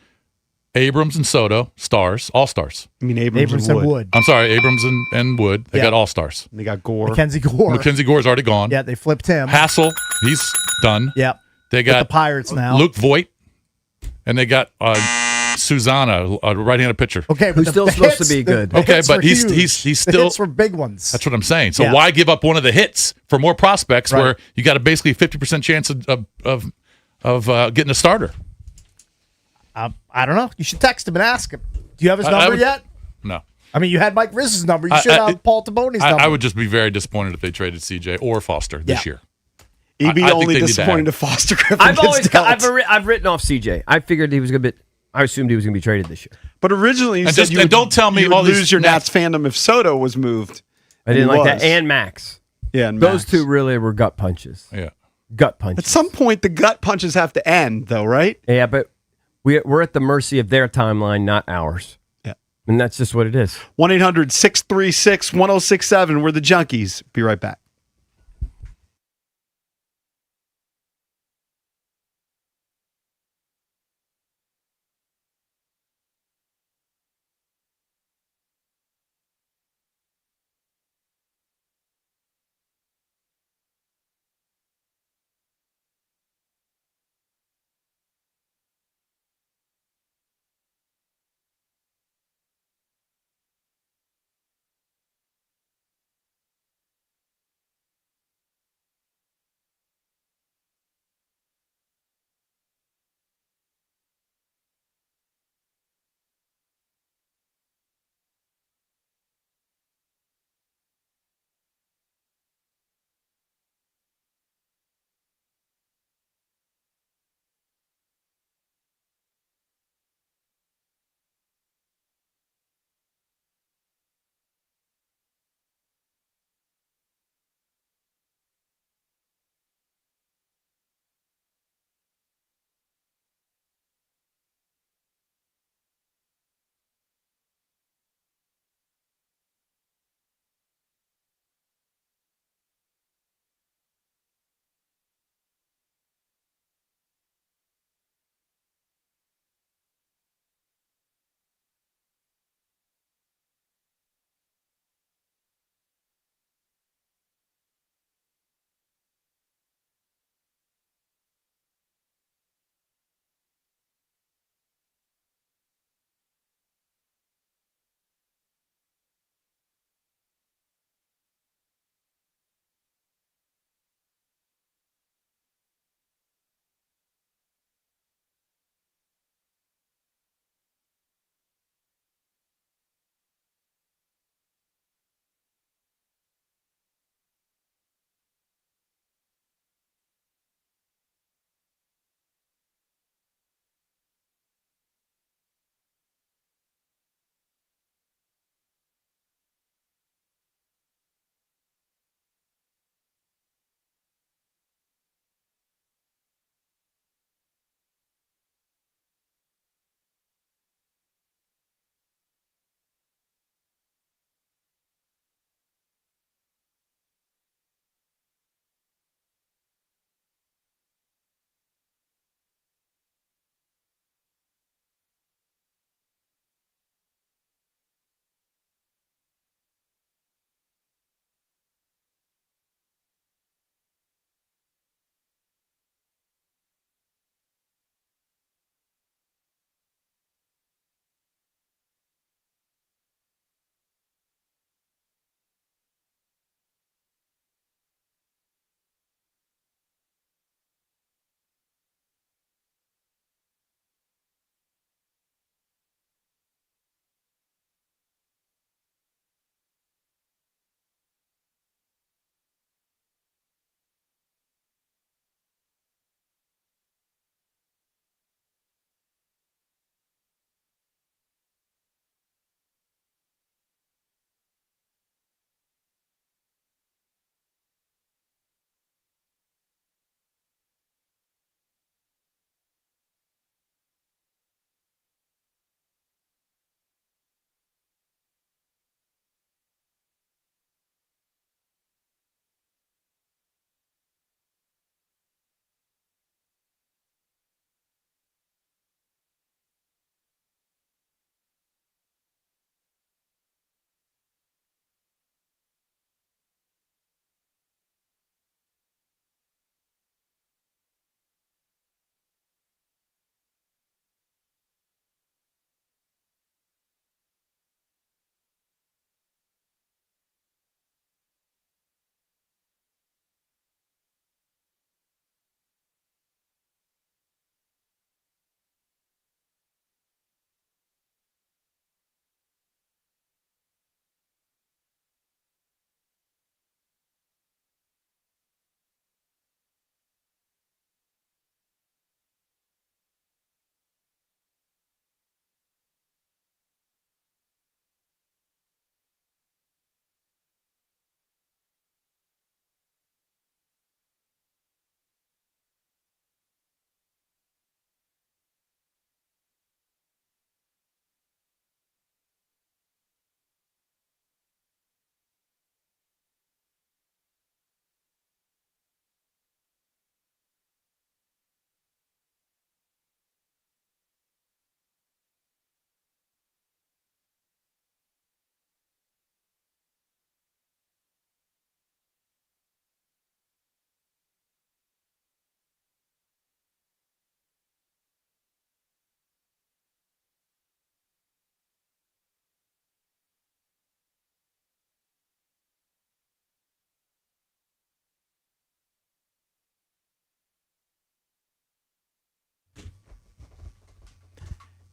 Abrams and Soto, stars, all-stars. I mean, Abrams and and Wood. Wood. I'm sorry, Abrams and Wood. They Yeah. got all-stars. They got Gore. Mackenzie Gore. Mackenzie Gore's already gone. Yeah, they flipped him. Hassel, he's done. Yep. They With got the Pirates now. Luke Voigt, and they got Susanna, a right-handed pitcher. Okay, but Who's the still supposed to hits- be good. the Okay, hits but were he's huge. he's The still. hits were big ones. That's what I'm saying. So Yeah. why give up one of the hits for more prospects Right. where you got a basically 50% chance of getting a starter? I don't know. You should text him and ask him. Do you have his I number would- yet? No. I mean, you had Mike Riz's number. You I- should I- have Paul Taboni's number. I would just be very disappointed if they traded CJ or Foster this Yeah. year. EB I think only they need to disappointed add. if Foster Griffin I've gets always dealt. I've written off CJ. I figured he was gonna be. I assumed he was gonna be traded this year. But originally you And said just- you and would, don't tell me you would all these lose your Nats fandom if Soto was moved. I didn't And like he that. was. And Max. Yeah, and Those Max. two really were gut punches. Yeah. Gut punches. At some point, the gut punches have to end, though, right? Yeah, but we're at the mercy of their timeline, not ours. Yeah. And that's just what it is. 1-800-636-1067. We're the Junkies. Be right back.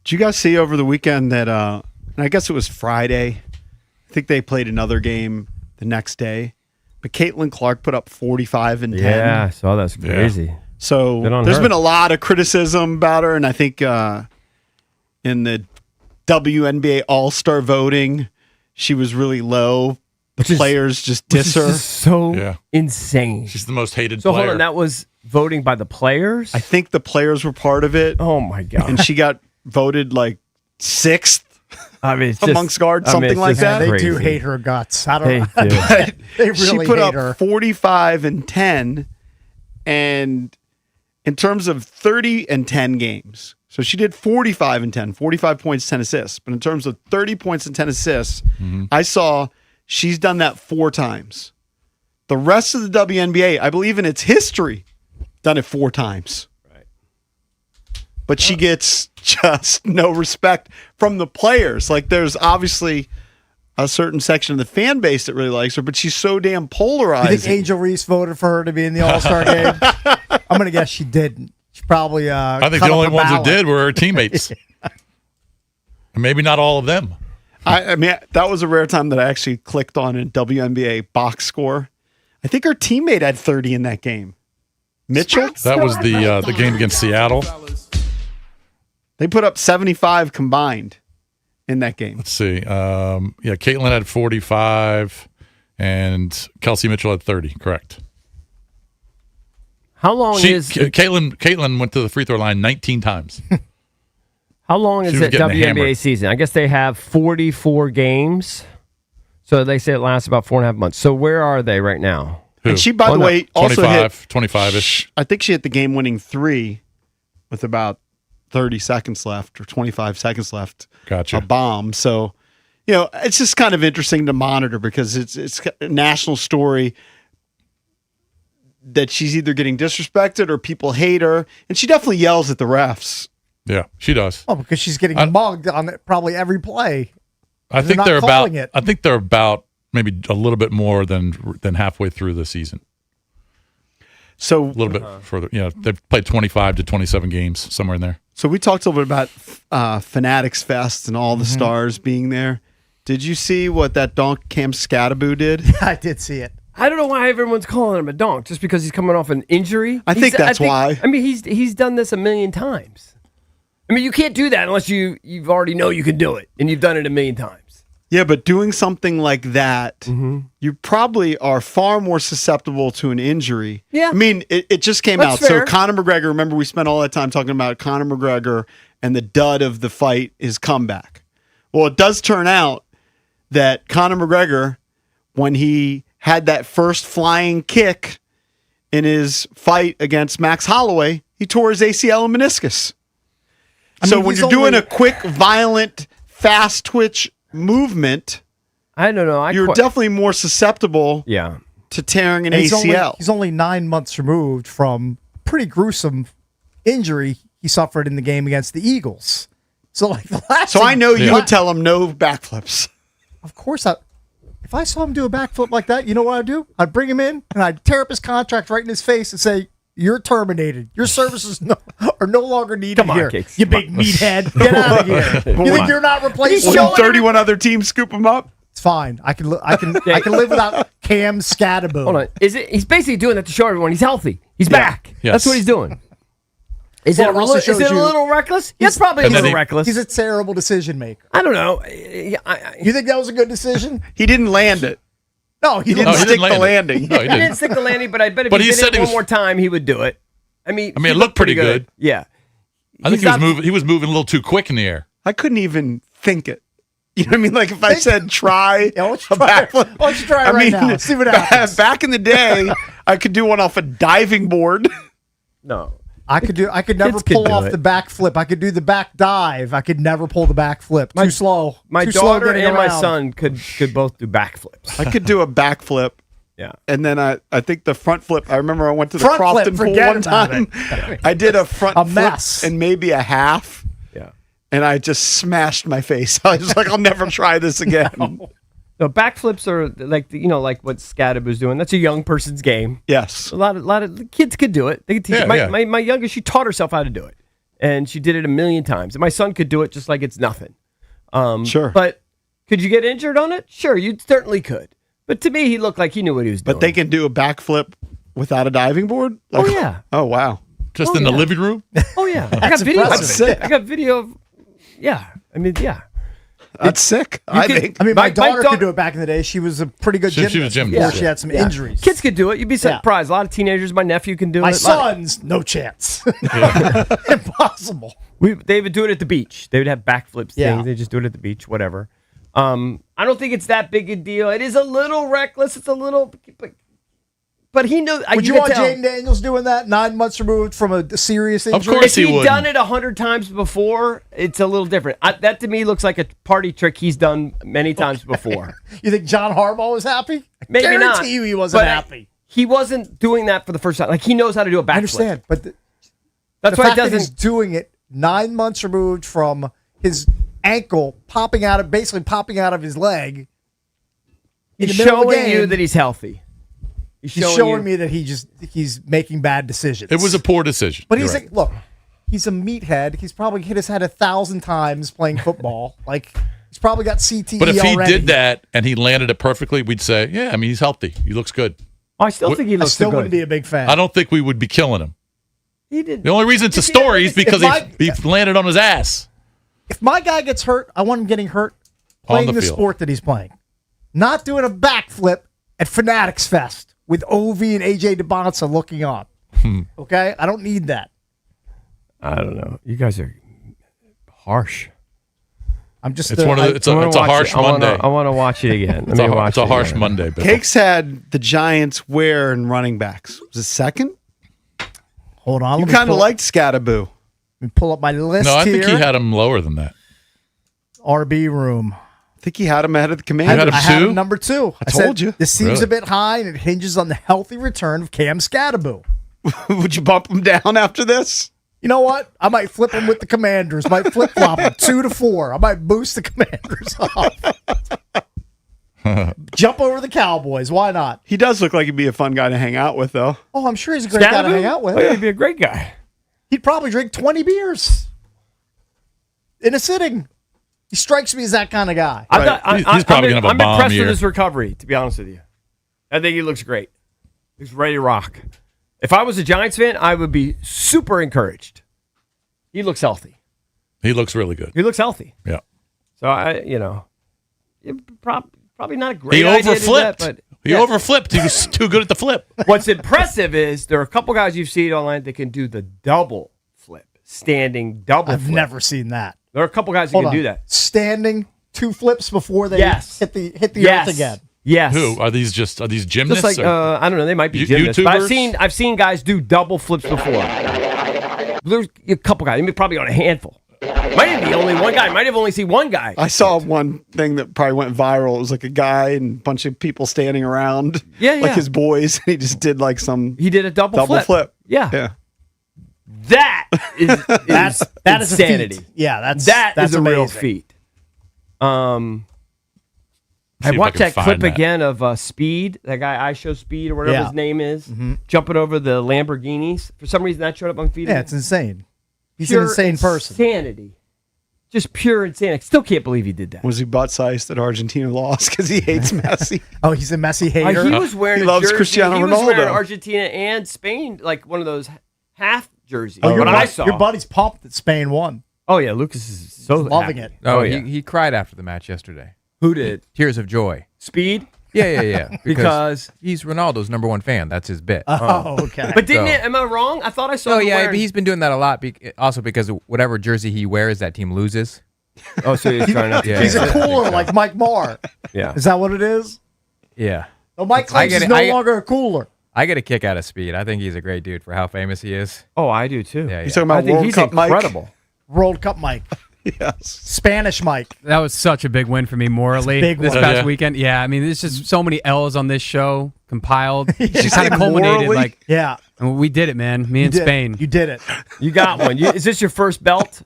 Did you guys see over the weekend that, and I guess it was Friday, I think they played another game the next day, but Caitlin Clark put up 45 and 10. Yeah, I saw that's crazy. Yeah. So there's been a lot of criticism about her, and I think in the WNBA All-Star voting, she was really low. Players just diss her. So insane. She's the most hated So player. hold on, that was voting by the players? I think the players were part of it. Oh my god! And she got voted like 6th. I mean, it's amongst guards, something like that. They do hate her guts. I don't know. But They really she put hate up her. 45 and 10, and in terms of 30 and 10 games, so she did 45 and 10, 45 points, 10 assists. But in terms of 30 points and 10 assists, I saw she's done that 4 times. The rest of the WNBA, I believe in its history, done it 4 times. Right. But she gets just no respect from the players. Like, there's obviously a certain section of the fan base that really likes her, but she's so damn You polarizing. think Angel Reese voted for her to be in the All-Star game? I'm going to guess she didn't. She probably I think cut the up only ones ballot. that did were her teammates. And maybe not all of them. I mean, that was a rare time that I actually clicked on a WNBA box score. I think her teammate had 30 in that game. Mitchell? That was the game against Seattle. They put up 75 combined in that game. Let's see. Caitlin had 45 and Kelsey Mitchell had 30. Correct. How long is Caitlin went to the free throw line 19 times. How long She is was that getting WNBA hammered. season? I guess they have 44 games. So they say it lasts about 4.5 months. So where are they right now? And she, by the way, also 25, hit 25-ish. I think she hit the game-winning 3 with about 30 seconds left or 25 seconds left. Gotcha. A bomb. So, it's just kind of interesting to monitor because it's a national story that she's either getting disrespected or people hate her, and she definitely yells at the refs. Yeah, she does. Oh, because she's getting mugged on probably every play. I think not they're about. calling it. I think they're about maybe a little bit more than halfway through the season. So a little bit further. They've played 25 to 27 games somewhere in there. So we talked a little bit about Fanatics Fest and all the stars being there. Did you see what that donk Cam Scattaboo did? I did see it. I don't know why everyone's calling him a donk, just because he's coming off an injury. I think that's why. I mean, he's done this a million times. I mean, you can't do that unless you've already know you can do it, and you've done it a million times. Yeah, but doing something like that, you probably are far more susceptible to an injury. Yeah. I mean, it just came That's out. fair. So Conor McGregor, remember we spent all that time talking about Conor McGregor and the dud of the fight, his comeback. Well, it does turn out that Conor McGregor, when he had that first flying kick in his fight against Max Holloway, he tore his ACL and meniscus. So when he's you're doing only- a quick, violent, fast twitch movement, I don't know. you're definitely more susceptible Yeah. to tearing an And ACL. He's only 9 months removed from a pretty gruesome injury he suffered in the game against the Eagles. So like the last. So I know you Yeah. would tell him no backflips. Of course, if I saw him do a backflip like that, you know what I'd do? I'd bring him in and I'd tear up his contract right in his face and say, "You're terminated. Your services are no longer needed Come on, here. Cakes. You big meathead. Get out of here. You think you're not replaceable? When 31 other teams scoop him up. It's fine. I can live without Cam Scattaboo. Hold on. He's basically doing that to show everyone he's healthy. He's back. Yes. That's what he's doing. Is Well, it it also a shows you- little reckless? Yes, probably a And then little he- reckless. He's a terrible decision maker. I don't know. You think that was a good decision? He didn't land it. No, he He didn't. didn't he stick didn't the land it. landing. No, he He didn't. didn't stick the landing, but I bet if But he he did said it he one was- more time, he would do it. I mean, it looked pretty good. Yeah. I think He's not- he was moving a little too quick in the air. I couldn't even think it. You know what I mean? Like if I said try Yeah, why don't a you try it? backflip. Why don't you try it right now? See what happens. Back in the day, I could do one off a diving board. No. I could never Kids could pull do off it. the back flip. I could do the back dive. I could never pull the back flip. Too slow. My Too slow daughter getting and my around. son could both do backflips. I could do a backflip. Yeah. And then I think the front flip, I remember I went to the Front flip, Crofton pool forget one about time. I did a front A flip mess. and maybe a half. Yeah. And I just smashed my face. I was like, I'll never try this again. No, backflips are like like what Scattaboo's doing. That's a young person's game. Yes. A lot of kids could do it. They could teach Yeah, it. yeah. My youngest, she taught herself how to do it. and she did it a million times. And my son could do it just like it's nothing. Sure. But could you get injured on it? Sure, you certainly could. But to me, he looked like he knew what he was doing. But they can do a backflip without a diving board? Oh, yeah. Oh, wow. Just in the living room? Oh, yeah. I got video of it. I got video of, yeah. I mean, yeah. That's sick, I think. I mean, my daughter could do it back in the day. She was a pretty good gymnast. She was a gymnast. Before she had some injuries. Kids could do it. You'd be surprised. A lot of teenagers, my nephew can do My it. sons, no chance. Impossible. They would do it at the beach. They would have backflips Yeah. things. They just do it at the beach, whatever. I don't think it's that big a deal. It is a little reckless. It's a little, but he knows. Would you want Jaden Daniels doing that 9 months removed from a serious injury? If he'd done it 100 times before, it's a little different. That to me looks like a party trick he's done many times before. You think John Harbaugh was happy? Maybe I not. guarantee you he wasn't happy. He wasn't doing that for the first time. Like, he knows how to do a backflip. I understand, but that's the why fact it that he's doesn't. doing it 9 months removed from his ankle basically popping out of his leg. In He's the middle of the showing you game, that he's healthy. He's showing me that he's making bad decisions. It was a poor decision. But You're he's right. like, look, he's a meathead. He's probably hit his head 1,000 times playing football. Like, he's probably got CTE But if he already. did that and he landed it perfectly, we'd say, yeah, I mean, he's healthy. He looks good. I still think he I looks still good. wouldn't be a big fan. I don't think we would be killing him. He did. The only reason it's a story is because he landed on his ass. If my guy gets hurt, I want him getting hurt playing On the the field. sport that he's playing. Not doing a backflip at Fanatics Fest with Ovi and AJ DeBonsa looking on. Okay? I don't need that. I don't know. You guys are harsh. I'm just It's one of the, it's a harsh Monday. I want to watch it again. It's a harsh Monday. Bill. Cakes had the Giants where in running backs? Was it second? Hold on. You let me kind of pull- liked Scattaboo. Let me pull up my list No, I here. think he had him lower than that. RB room. I think he had him ahead of the Commanders. had him I had two? him number 2. I told you. This seems Really? a bit high, and it hinges on the healthy return of Cam Scattaboo. Would you bump him down after this? You know what? I might flip him with the Commanders. Might flip flop him 2 to 4. I might boost the Commanders off. Jump over the Cowboys. Why not? He does look like he'd be a fun guy to hang out with, though. Oh, I'm sure he's a great guy to hang out with. Oh, yeah, he'd be a great guy. He'd probably drink 20 beers in a sitting. He strikes me as that kind of guy. He's probably going to have a I'm bomb impressed year. with his recovery, to be honest with you. I think he looks great. He's ready to rock. If I was a Giants fan, I would be super encouraged. He looks healthy. He looks really good. He looks healthy. Yeah. So probably not a great He idea to do that, overflipped. but He overflipped. He was too good at the flip. what's impressive is there are a couple guys you've seen online that can do the double flip, standing double I've flip. never seen that. There are a couple guys that Hold can on. do that. Standing 2 flips before they Yes. hit the Yes. earth again. Yes. Who are these? Are these gymnasts? Just like or- I don't know, they might be gymnasts. But YouTubers? I've seen guys do double flips before. There's a couple guys, probably on a handful. Might even be only one guy. Might have only seen one guy. I saw one thing that probably went viral. It was like a guy and a bunch of people standing around, Yeah, like yeah. his boys. He just did like some He did a double flip. Yeah. Yeah. That is That is a insanity. feat. Yeah, that's That's a real amazing. feat. See I if watched can that find clip that. again of Speed, that guy I Show Speed or whatever Yeah. his name is, Mm-hmm. jumping over the Lamborghinis. For some reason, that showed up on feed. Yeah, it's insane. He's Pure an insane person. Insanity. Just pure insanity. Still can't believe he did that. Was he butt-sized that Argentina lost because he hates Messi? Oh, he's a messy hater. He was wearing He a loves jersey. Cristiano He was wearing Ronaldo. Argentina and Spain, like one of those half jerseys. Oh, what I saw. your buddy's pumped that Spain won. Oh yeah, Lucas is so loving happy. it. Oh, yeah. he cried after the match yesterday. Who did? Tears of joy. Speed? Yeah. Because he's Ronaldo's number 1 fan. That's his bit. Oh, okay. But didn't So- it? Am I wrong? I thought I saw. Oh him yeah, wearing- but he's been doing that a lot. Also because whatever jersey he wears, that team loses. Oh, so he's trying not to. Yeah. He's a I think cooler so. like Mike Marr. Yeah. Is that what it is? Yeah, No, Mike claims get he's it. no I get- longer a cooler. I get a kick out of Speed. I think he's a great dude for how famous he is. Oh, I do too. Yeah, You talking I about think World he's Cup Mike? incredible. World Cup Mike. Yes. Spanish Mike. That was such a big win for me morally Big this one. past Yeah. weekend. Yeah, I mean, there's just so many L's on this show compiled. It you kind say of culminated morally? like, Yeah. and we did it, man. Me You and did. Spain. You did it. You got one. Is this your first belt?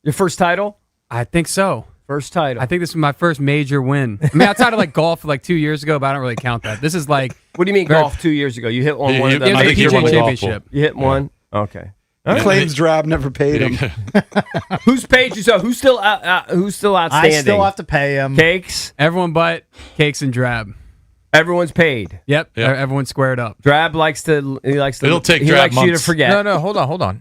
Your first title? I think so. First title. I think this was my first major win. I mean, outside of like golf like 2 years ago, but I don't really count that. This is like What do you mean Very- golf 2 years ago? You hit one of I the think the you won PGA the golf Championship. ball. You hit one? Okay. Claims Drab never paid him. Who's paid you? So who's still outstanding? I still have to pay him. Cakes. Everyone but Cakes and Drab. Everyone's paid. Yep. Everyone's squared up. Drab likes to. It'll take he Drab likes you to months. forget. No, hold on.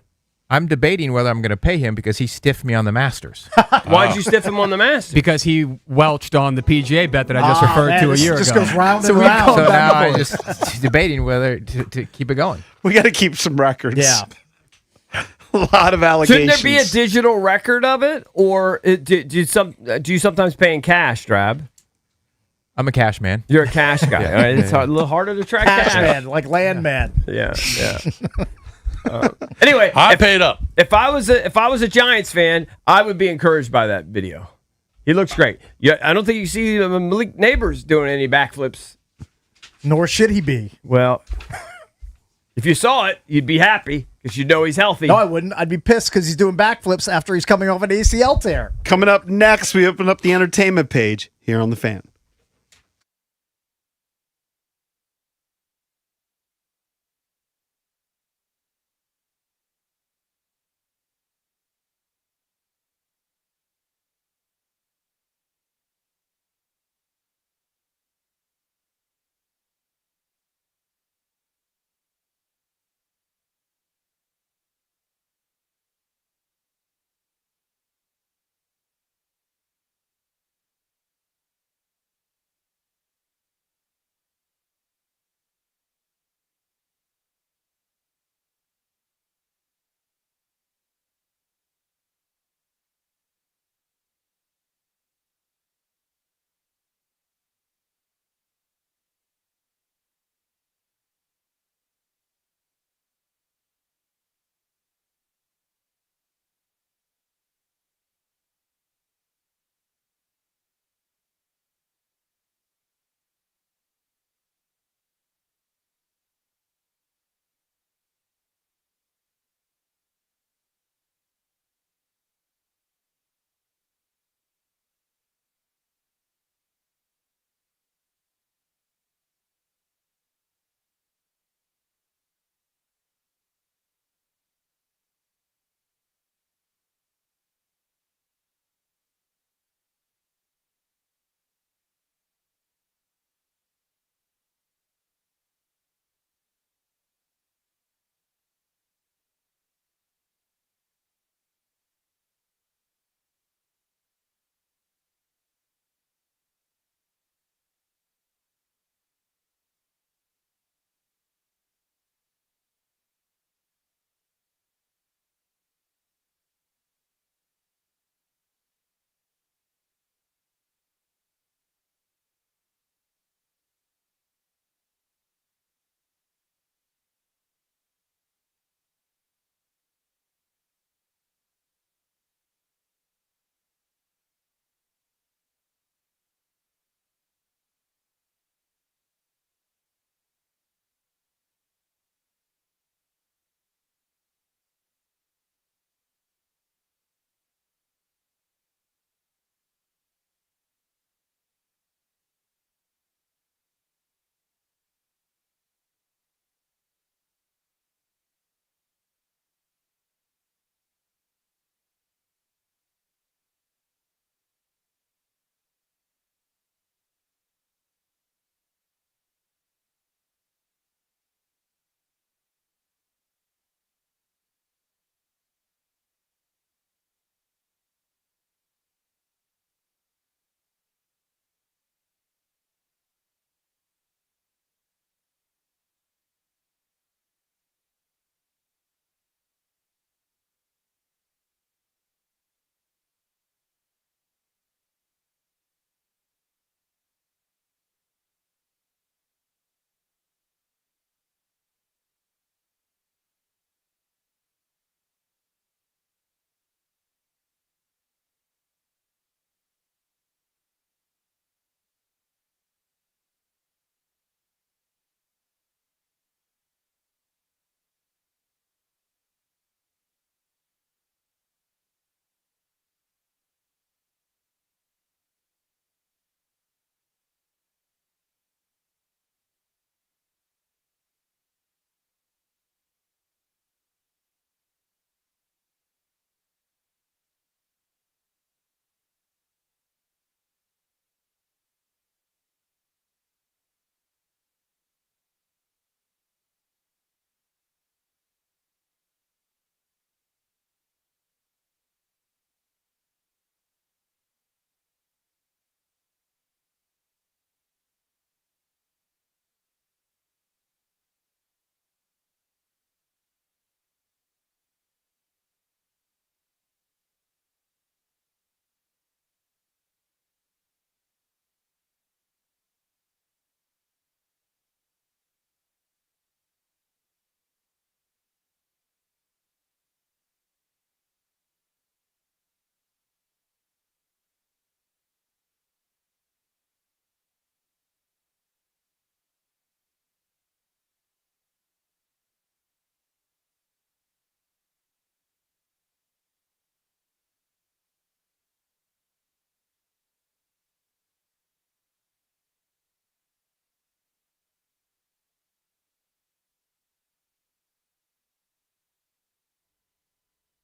I'm debating whether I'm going to pay him because he stiffed me on the Masters. Why'd you stiff him on the Masters? Because he welched on the PGA bet that I just referred to a year just ago. goes round So and we round. call So back now and I'm forth. just debating whether to keep it going. We got to keep some records. Yeah. A lot of allegations. Shouldn't there be a digital record of it, or do you sometimes pay in cash, Drab? I'm a cash man. You're a cash guy. All right? It's a little harder to track Cash cash. man, like Landman. Yeah. Anyway, I paid up. If I was a Giants fan, I would be encouraged by that video. He looks great. Yeah, I don't think you see Malik Neighbors doing any backflips. Nor should he be. Well, if you saw it, you'd be happy because you know he's healthy. No, I wouldn't. I'd be pissed because he's doing backflips after he's coming off an ACL tear. Coming up next, we open up the entertainment page here on The Fan.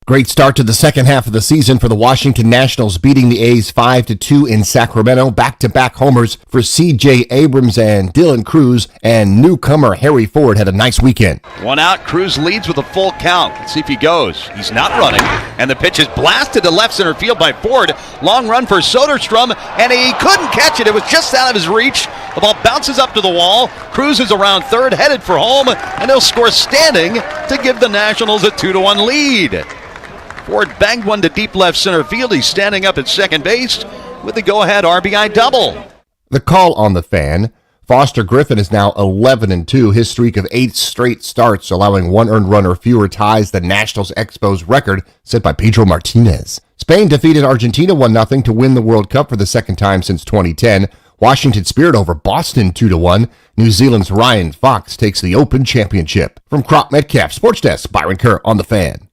Great start to the second half of the season for the Washington Nationals, beating the A's 5-2 in Sacramento. Back-to-back homers for C.J. Abrams and Dylan Cruz, and newcomer Harry Ford had a nice weekend. One out, Cruz leads with a full count. Let's see if he goes. He's not running, and the pitch is blasted to left center field by Ford. Long run for Soderstrom, and he couldn't catch it. It was just out of his reach. The ball bounces up to the wall. Cruz is around third, headed for home, and he'll score standing to give the Nationals a 2-1 lead. Ford banged one to deep left center field. He's standing up at second base with the go-ahead RBI double. The call on the Fan. Foster Griffin is now 11-2. His streak of 8 straight starts, allowing 1 earned run or fewer, ties the Nationals Expos record set by Pedro Martinez. Spain defeated Argentina 1-0 to win the World Cup for the second time since 2010. Washington Spirit over Boston 2-1. New Zealand's Ryan Fox takes the Open Championship. From Crop Metcalf Sports Desk, Byron Kerr on the Fan.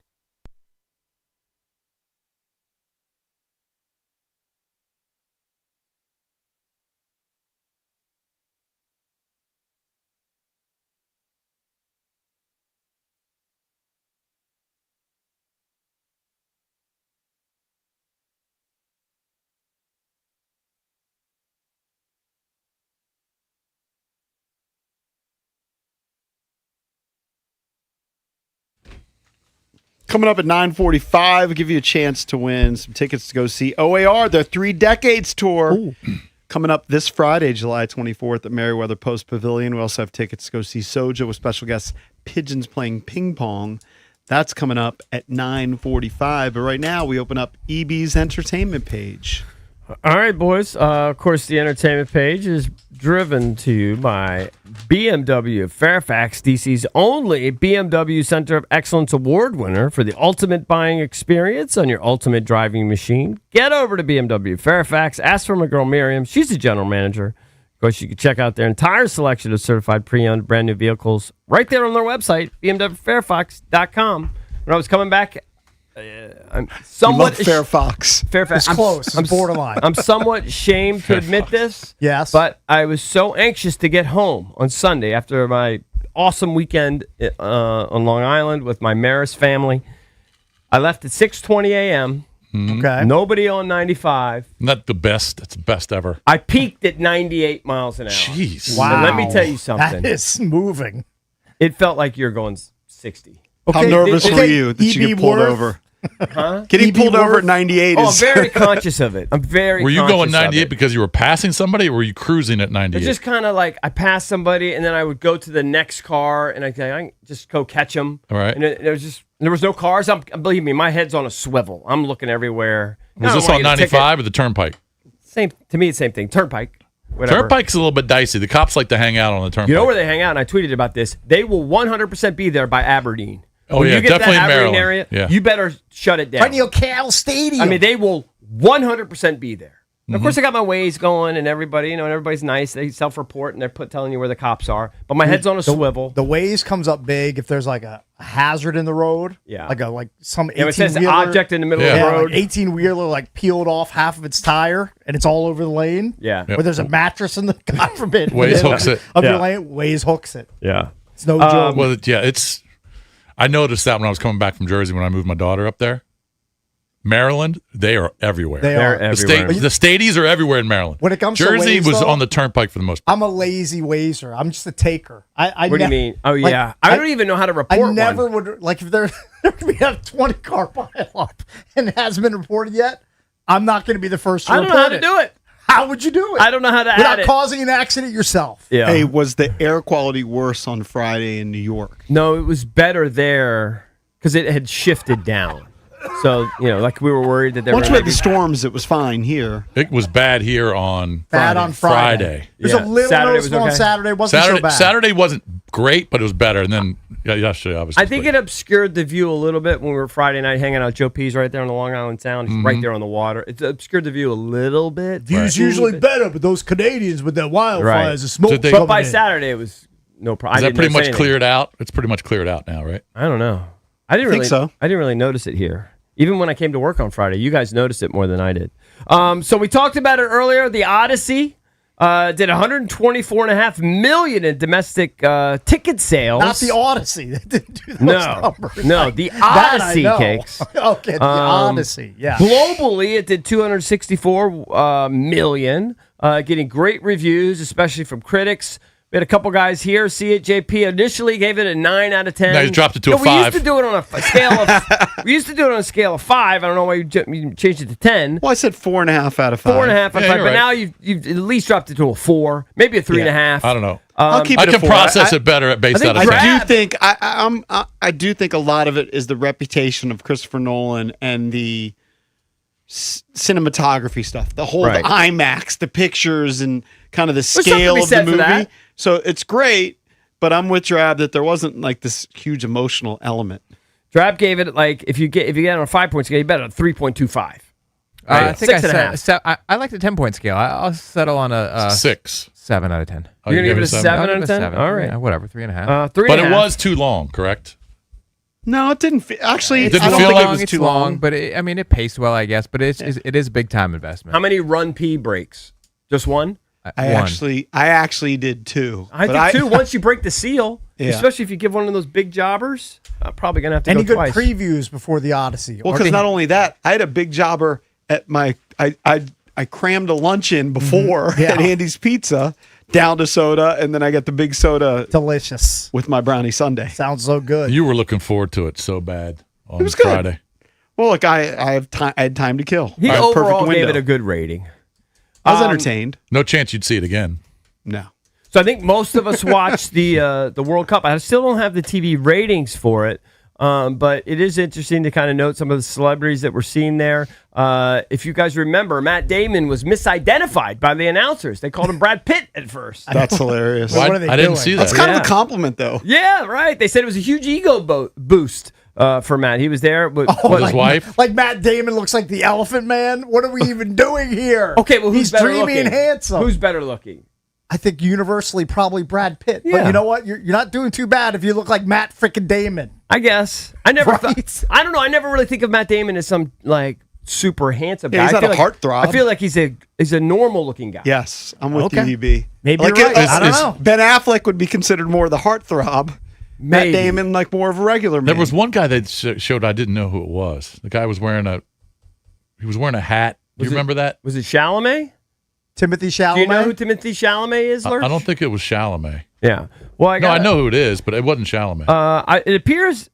Coming up at 9:45, we'll give you a chance to win some tickets to go see OAR, their 3 Decades tour. Ooh. Coming up this Friday, July 24th at Merriweather Post Pavilion. We also have tickets to go see Soja with special guests Pigeons playing ping pong. That's coming up at 9:45. But right now, we open up EB's entertainment page. All right, boys. Of course, the entertainment page is driven to you by BMW of Fairfax, DC's only BMW Center of Excellence Award winner for the ultimate buying experience on your ultimate driving machine. Get over to BMW Fairfax. Ask for my girl Miriam. She's the general manager. Of course, you can check out their entire selection of certified pre-owned brand new vehicles right there on their website, bmwfairfax.com. When I was coming back, I'm somewhat Fairfax. It's close. It's borderline. I'm somewhat ashamed to admit this. Yes. But I was so anxious to get home on Sunday after my awesome weekend on Long Island with my Maris family. I left at 6:20 a.m. Okay. Nobody on 95. Not the best. It's the best ever. I peaked at 98 miles an hour. Jeez. Wow. And let me tell you something. That is moving. It felt like you're going 60. How nervous were you that you get pulled over? Huh? Getting pulled over at 98 Oh, is... I'm very conscious of it. I'm very Were you conscious going of 98 it. because you were passing somebody, or were you cruising at 98? It's just kind of like I passed somebody, and then I would go to the next car, and I can just go catch them. All right. And there was no cars. Believe me, my head's on a swivel. I'm looking everywhere. Was this on 95 or the Turnpike? Same to me. It's same thing. Turnpike. Whatever. Turnpike's a little bit dicey. The cops like to hang out on the Turnpike. You know where they hang out, and I tweeted about this. They will 100% be there by Aberdeen. Oh, when yeah, you get definitely in that Aberdeen Maryland. area, Yeah. you better shut it down. Right near Cal Stadium. I mean, they will 100% be there. Of course, I got my Waze going, and everybody, and everybody's nice. They self-report, and they're telling you where the cops are. But my head's on a swivel. The Waze comes up big if there's like a hazard in the road. Yeah. Like some 18-wheeler. Yeah, it says object in the middle of the road. Like 18-wheeler like peeled off half of its tire, and it's all over the lane. Yeah. Where there's a mattress in the, God forbid. Waze hooks it. Of your lane, Waze hooks it. Yeah. It's no joke. Well, I noticed that when I was coming back from Jersey when I moved my daughter up there. Maryland, they are everywhere. They're everywhere. The stadies are everywhere in Maryland. When it comes Jersey to Waze, was though, on the Turnpike for the most part. I'm a lazy Wazer. I'm just a taker. What do you mean? Oh, yeah. I don't even know how to report I never one. would, like, if we have 20 car pile up and it hasn't been reported yet, I'm not going to be the first to I don't know how report to do it. How would you do it? I don't know how to add Without it. causing an accident yourself. Yeah. Hey, was the air quality worse on Friday in New York? No, it was better there because it had shifted down. So, like we were worried that there Once were we had the storms, it was fine here. It was bad here on Bad on Friday. There's a little Saturday noticeable was on okay. Saturday. Wasn't so bad. Saturday wasn't great, but it was better. And then yesterday, obviously. I think it obscured the view a little bit when we were Friday night hanging out with Joe P's right there on the Long Island Sound. He's right there on the water. It obscured the view a little bit. View's usually better, but those Canadians with their wildfires Right. and smoke. Did they- But by Saturday, it was no problem. Is that pretty much cleared out? It's pretty much cleared out now, right? I don't know. I didn't think really. so. I didn't really notice it here. Even when I came to work on Friday, you guys noticed it more than I did. So we talked about it earlier. The Odyssey Did 124.5 million in domestic ticket sales. Not the Odyssey. They didn't do those numbers. No, the That I Odyssey know. Cakes. Okay, the Odyssey. Yeah. Globally, it did 264 million, getting great reviews, especially from critics. We had a couple guys here see it. JP initially gave it a 9 out of 10. Now he's dropped it to a We 5. used to do it on a scale of. We used to do it on a scale of 5. I don't know why you changed it to 10. Well, I said 4.5 out of 5. 4.5 out of 5, you're but right. now you've at least dropped it to a 4, maybe a 3.5. I don't know. I'll keep I it can a 4. process it better at based I out of think 10. I do think I do think a lot of it is the reputation of Christopher Nolan and the cinematography stuff, the whole Right. the IMAX, the pictures, and kind of the something to scale be of the said for movie. that. So it's great, but I'm with Drab that there wasn't like this huge emotional element. Drab gave it like if you get it on a 5-point scale, you bet on a 3.25. I think I 6.5. said I like the 10-point scale. I'll settle on a 6. 7 out of 10. Oh, You're you gonna gave give it a a 7 I'll out give of it a 10. 7. All right, Yeah, whatever, 3.5. 3.5. But it was too long, correct? No, it didn't. Actually, It didn't I don't feel think like it was it's too long, long. but it paced well, I guess. But it is a big time investment. How many run P breaks? Just one? I One. actually did 2. I But think 2. Once you break the seal, Yeah. especially if you give one of those big jobbers, I'm probably gonna have to Any go good twice. previews before the Odyssey? Well, Or because they- not only that, I had a big jobber at my. I crammed a lunch in before Yeah. at Andy's Pizza, down to soda, and then I got the big soda delicious with my brownie sundae. Sounds so good. You were looking forward to it so bad on It was good. Friday. Well, look, I have time. I had time to kill. He I had overall perfect gave window. it a good rating. I was entertained. No chance you'd see it again. No. So I think most of us watched the World Cup. I still don't have the TV ratings for it, but it is interesting to kind of note some of the celebrities that we're seeing there. If you guys remember, Matt Damon was misidentified by the announcers. They called him Brad Pitt at first. That's hilarious. What are they I didn't doing? see that. That's kind of Yeah. a compliment, though. Yeah, right. They said it was a huge ego boost for Matt. He was there. With, With his wife. Like Matt Damon looks like the Elephant Man. What are we even doing here? Okay, well, who's he's better dreamy looking? and handsome. Who's better looking? I think universally probably Brad Pitt. But Yeah. you know what? You're not doing too bad if you look like Matt frickin' Damon. I guess. I never Right? thought. I don't know. I never really think of Matt Damon as some like super handsome guy. Yeah, he's I not feel a like, heartthrob. I feel like he's a normal looking guy. Yes, I'm with Okay. you, EB. Maybe like you're right. I don't is- know. Ben Affleck would be considered more the heartthrob. Maybe. Matt Damon, like more of a regular man. There was one guy that showed I didn't know who it was. The guy was wearing a hat. Do you remember that? Was it Chalamet? Timothy Chalamet. Do you know who Timothy Chalamet is, Lurch? I don't think it was Chalamet. Yeah. Well, I No, I got. know who it is, but it wasn't Chalamet. It appears.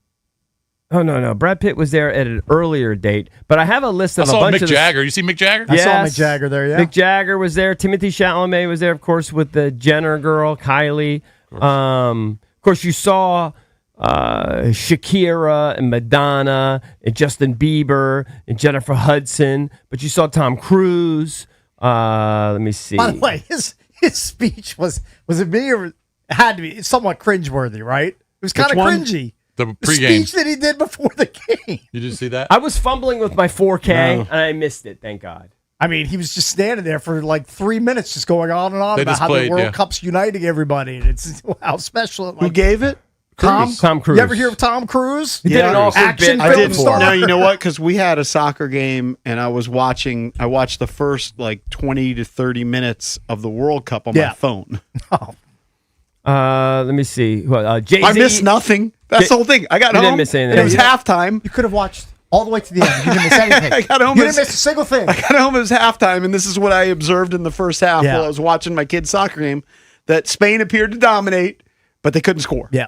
Oh no! Brad Pitt was there at an earlier date, but I have a list I of a saw bunch Mick of the- Jagger. You see Mick Jagger? I saw Yes. Mick Jagger there, yeah. Mick Jagger was there. Timothy Chalamet was there, of course, with the Jenner girl, Kylie. Of course, you saw Shakira and Madonna and Justin Bieber and Jennifer Hudson, but you saw Tom Cruise. Let me see. By the way, his speech was it me or it had to be somewhat cringeworthy, right? It was kind of Which one? cringy. The The pregame. speech that he did before the game. You didn't see that? I was fumbling with my 4K and I missed it. Thank God. I mean, he was just standing there for like 3 minutes, just going on and on They about just how played, the World yeah. Cup's uniting everybody, and it's how special. It, Who like, gave it? Tom Cruise. You ever hear of Tom Cruise? He did an awesome action bit. I film didn't. star. No, you know what? Because we had a soccer game, and I watched the first like 20 to 30 minutes of the World Cup on Yeah. my phone. Let me see. Jay-Z. I missed nothing. That's the whole thing. I got You home. didn't miss anything. And it was Yeah. halftime. You could have watched all the way to the end. You didn't miss anything. I got home. You as- didn't miss a single thing. I got home. It was halftime, and this is what I observed in the first half Yeah. while I was watching my kid's soccer game. That Spain appeared to dominate, but they couldn't score. Yeah.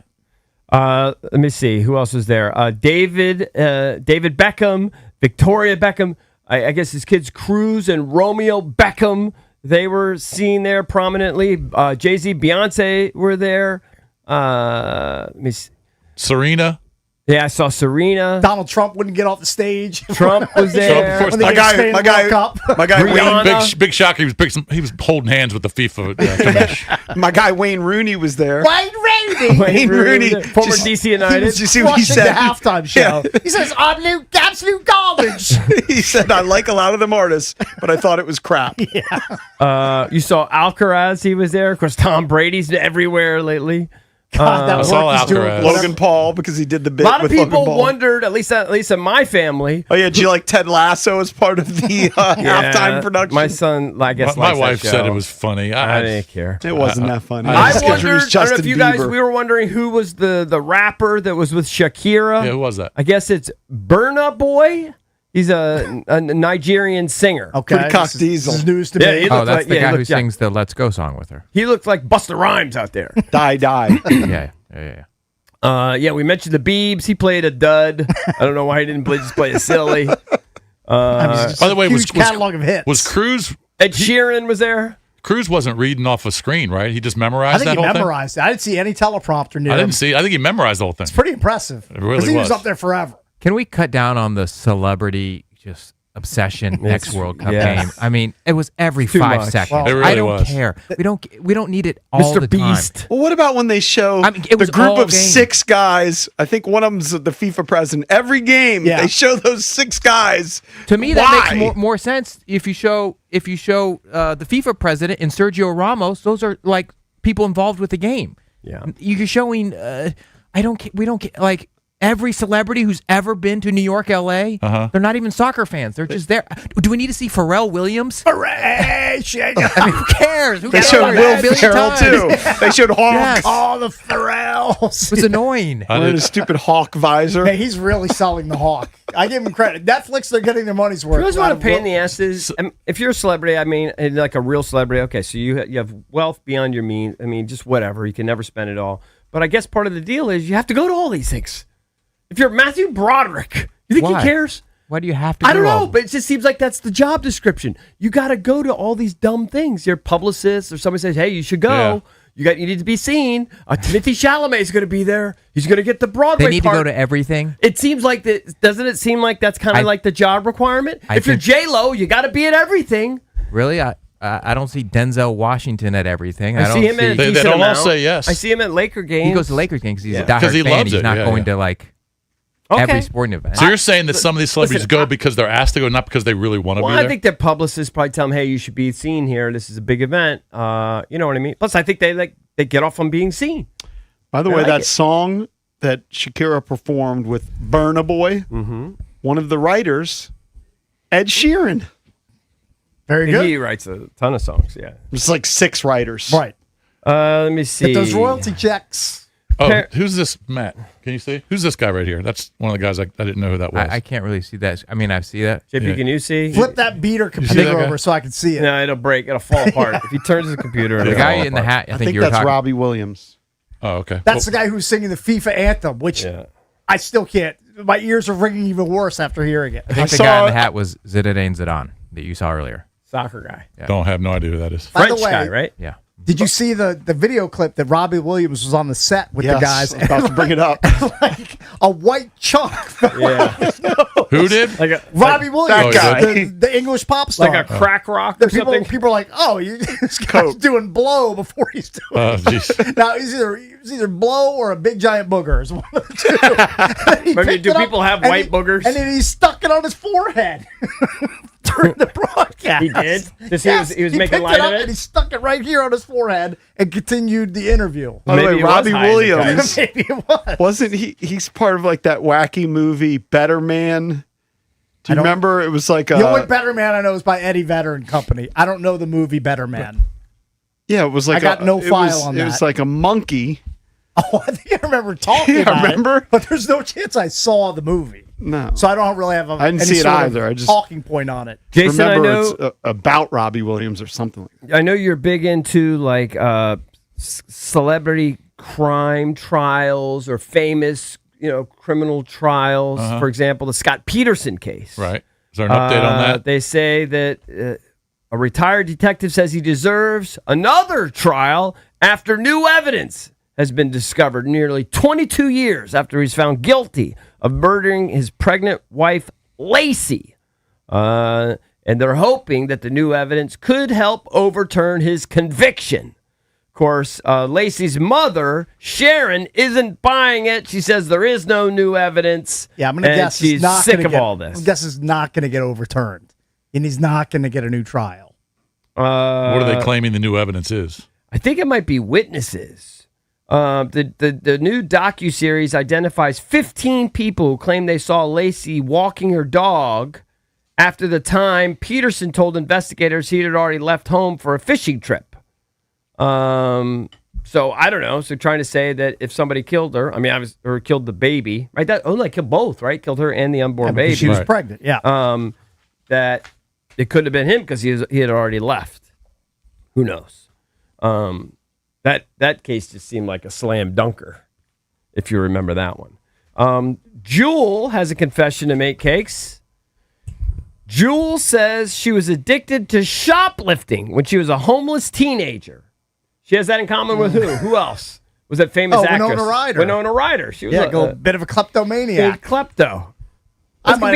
Let me see who else was there. David Beckham, Victoria Beckham. I guess his kids Cruz and Romeo Beckham. They were seen there prominently. Jay-Z, Beyonce were there. Let me see. Serena. Yeah, I saw Serena. Donald Trump wouldn't get off the stage. Trump was there. of course, When they my gave guy- Spain my the World guy- Cup. My guy Rihanna. Big shocker. He was holding hands with the FIFA commission. My guy Wayne Rooney was there. Wayne Rooney. Wayne Rooney, former just- DC United. Did you see what he Crushing said? the halftime show. He says, absolute garbage. He said, "I like a lot of them artists, but I thought it was crap." You saw Alcaraz. He was there. Of course, Tom Brady's everywhere lately. God, that I saw work he's doing. Alcaraz. Logan Paul because he did the A bit lot of with Logan people Paul. wondered, at least in my family. Oh yeah, do you like Ted Lasso as part of the halftime production? My son, I guess, My likes wife that said show. it was funny. I didn't care. It wasn't that funny. I just wondered. introduced I don't know if Justin you guys. Bieber. We were wondering who was the rapper that was with Shakira. Yeah, who was that? I guess it's Burna Boy. He's a Nigerian singer. Okay, Pretty cock this diesel. is news to Yeah, me. he Oh, looked that's like- the yeah, guy he who looked- yeah. sings the "Let's Go" song with her. He looked like Busta Rhymes out there. Die. Yeah, we mentioned the Biebs. He played a dud. I don't know why he didn't just play a silly. By the way, huge catalog of hits. Was Cruz? Ed Sheeran was there. Cruz wasn't reading off a screen, right? He just I memorized think that he whole memorized it. I didn't see any teleprompter near thing. I him. didn't see. I think he memorized the whole thing. It's pretty impressive. It really 'Cause he was was. up there forever. Can we cut down on the celebrity just obsession next World Cup game? I mean, it was every too 5 much. seconds. Well, It really I don't was. care. We don't need it all Mr. the time. Beast. Well, what about when they show I mean, it was the group all of game. 6 guys? I think one of them's the FIFA president. Every game, Yeah. they show those 6 guys. To me, Why? that makes more sense if you show the FIFA president and Sergio Ramos. Those are like people involved with the game. Yeah. You're showing. I don't. We don't get like every celebrity who's ever been to New York, LA. They're not even soccer fans. They're just there. Do we need to see Pharrell Williams? Hooray! I mean, who cares? Who They cares? showed Will A billion Ferrell times. too. They showed Hawk Yes. Oh, the Pharrells. It was annoying. wearing a stupid Hawk visor. Hey, he's really selling the Hawk. I give him credit. Netflix, they're getting their money's worth. You guys want to pay in the asses? If you're a celebrity, I mean, and like a real celebrity, okay, so you have wealth beyond your means. I mean, just whatever. You can never spend it all. But I guess part of the deal is you have to go to all these things. If you're Matthew Broderick, you think Why? he cares? Why do you have to? I don't do all know, but it just seems like that's the job description. You got to go to all these dumb things. Your publicist or somebody says, "Hey, you should go. Yeah. You need to be seen." Timothy Chalamet is going to be there. He's going to get the Broadway. They need part. to go to everything. It seems like that. Doesn't it seem like that's kind of like the job requirement? I If you're think- J Lo, you got to be at everything. Really, I don't see Denzel Washington at everything. I don't see him at a They decent don't all amount. say yes. I see him at Laker games. He goes to Lakers games because he's a Yeah. diehard 'Cause he fan. loves He's it. not Yeah, going yeah. to like Okay. every sporting event. So you're saying that some of these celebrities Listen, go because they're asked to go, not because they really want to Well, be there? I think their publicists probably tell them, "Hey, you should be seen here. This is a big event." You know what I mean? Plus, I think they get off on being seen. By the I way, like that it. song that Shakira performed with Burna Boy, one of the writers, Ed Sheeran. Very good. He writes a ton of songs. Yeah. It's like 6 writers. Right. Let me see. Get those royalty checks. Oh, who's this, Matt? Can you see? Who's this guy right here? That's one of the guys I didn't know who that was. I can't really see that. I mean, I see that. JP, Yeah. can you see? Flip that beater see that computer guy? over so I can see it. No, it'll break. It'll fall apart. If he turns the computer, The it'll guy fall in the apart. hat. I I think think you were that's talking. Robbie Williams. Oh, okay. That's the guy who's singing the FIFA anthem, which Yeah. I still can't. My ears are ringing even worse after hearing it. I think the saw- guy in the hat was Zinedine Zidane that you saw earlier. Soccer guy. Don't have no idea who that is. By the French way, guy, right? Yeah. Did you see the video clip that Robbie Williams was on the set with Yes, the guys? I was about to bring it up. Like a white chunk. Yeah. Who did? Like a Robbie Williams, that guy. the English pop star. like a crack rock The or something. people are like, oh, this guy's Coke. doing blow before he's doing. Oh, jeez. Now he's either blow or a big giant booger. Is one of the two. And he I mean, picked do it up, people have and white he- boogers? And then he stuck it on his forehead during the broadcast. He did? Just Yes, he was making picked light it of up it? and he stuck it right here on his forehead and continued the interview. By the Maybe way, it was Robbie high as a Williams, Maybe it was. wasn't he? He's part of like that wacky movie Better Man. Do you don't- remember? It was like The only Better Man I know is by Eddie Vedder and Company. I don't know the movie Better Man. yeah, it was like I got no it file was, on It was that. like a monkey. Oh, I think I remember talking Yeah, about remember? it, but there's no chance I saw the movie. No, So I don't really have I didn't any see it sort of either. I just- talking point on it. Jason, remember I know. it's about Robbie Williams or something like that. I know you're big into like celebrity crime trials or famous, criminal trials. For example, the Scott Peterson case. Right. Is there an update on that? They say that a retired detective says he deserves another trial after new evidence has been discovered nearly 22 years after he's found guilty of murdering his pregnant wife, Lacey. And they're hoping that the new evidence could help overturn his conviction. Of course, Lacey's mother, Sharon, isn't buying it. She says there is no new evidence. Yeah, I'm going to and guess she's it's not sick gonna of get, all this. I guess it's not going to get overturned, and he's not going to get a new trial. What are they claiming the new evidence is? I think it might be witnesses. The new docuseries identifies 15 people who claim they saw Lacey walking her dog after the time Peterson told investigators he had already left home for a fishing trip. So I don't know. So trying to say that if somebody killed her, or killed the baby, right? That killed both, right? Killed her and the unborn baby. She was pregnant. Yeah. That it couldn't have been him because he had already left. Who knows? That case just seemed like a slam dunker, if you remember that one. Jewel has a confession to make, Cakes. Jewel says she was addicted to shoplifting when she was a homeless teenager. She has that in common with who? Who else? Was that famous actress? Winona Ryder. Winona Ryder. She was a bit of a kleptomaniac. Klepto. I might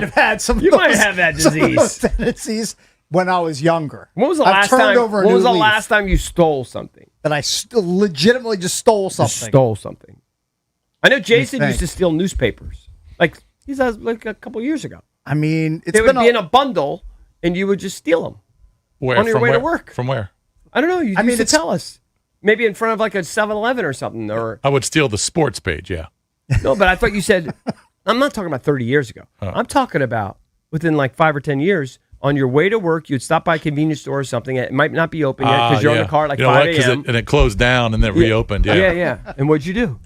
have had some. You might have that some of disease. those tendencies when I was younger. When was the last time you stole something? That I legitimately just stole something. I know Jason used to steal newspapers. Like a couple years ago. I mean, they would be in a bundle, and you would just steal them. Where? On your way to work. From where? I don't know. You used to tell us. Maybe in front of like a 7-Eleven or something. Or I would steal the sports page, yeah. No, but I thought you said, I'm not talking about 30 years ago. I'm talking about within like 5 or 10 years, on your way to work, you'd stop by a convenience store or something. It might not be open yet because you're on the car at like 5 a.m. And it closed down and then reopened, yeah. Yeah. And what'd you do?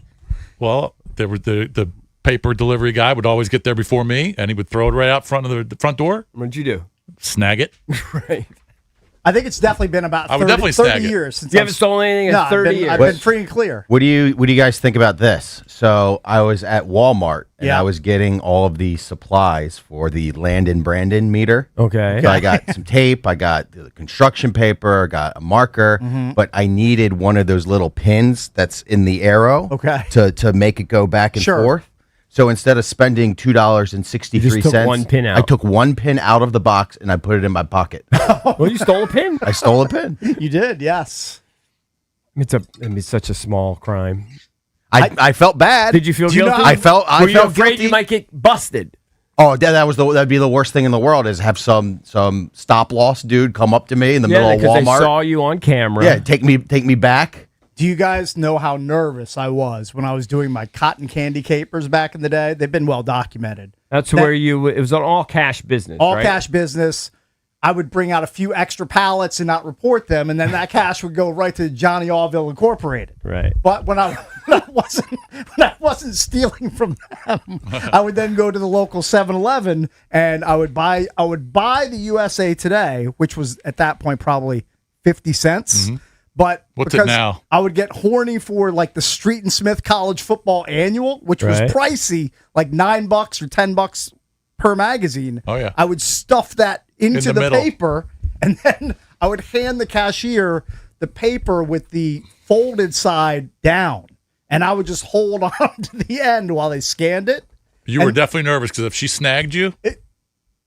Well, there were the paper delivery guy would always get there before me, and he would throw it right out front of the front door. What'd you do? Snag it. Right. I think it's definitely been about 30 years since you haven't stolen anything in 30 years. I've been free and clear. What do you guys think about this? So I was at Walmart and I was getting all of the supplies for the Landon Brandon meter. Okay. So I got some tape, I got the construction paper, I got a marker, but I needed one of those little pins that's in the arrow to make it go back and forth. So instead of spending $2.63, you just took one pin out. I took one pin out of the box and I put it in my pocket. Well, you stole a pin. I stole a pin. You did, yes. It's such a small crime. I felt bad. Did you feel guilty? I felt afraid guilty. you might get busted? Oh, that'd be the worst thing in the world is have some stop loss dude come up to me in the middle of Walmart. They saw you on camera. Yeah, take me back. Do you guys know how nervous I was when I was doing my cotton candy capers back in the day? They've been well documented. It was an all cash business. All cash business. I would bring out a few extra pallets and not report them, and then that cash would go right to Johnny Allville Incorporated. Right. But when I wasn't stealing from them, I would then go to the local 7-Eleven and I would buy the USA Today, which was at that point probably 50 cents. Mm-hmm. But what's it now? I would get horny for like the Street and Smith College Football Annual, which was pricey, like $9 or $10 per magazine. Oh yeah. I would stuff that into the paper, and then I would hand the cashier the paper with the folded side down, and I would just hold on to the end while they scanned it. You were definitely nervous because if she snagged you,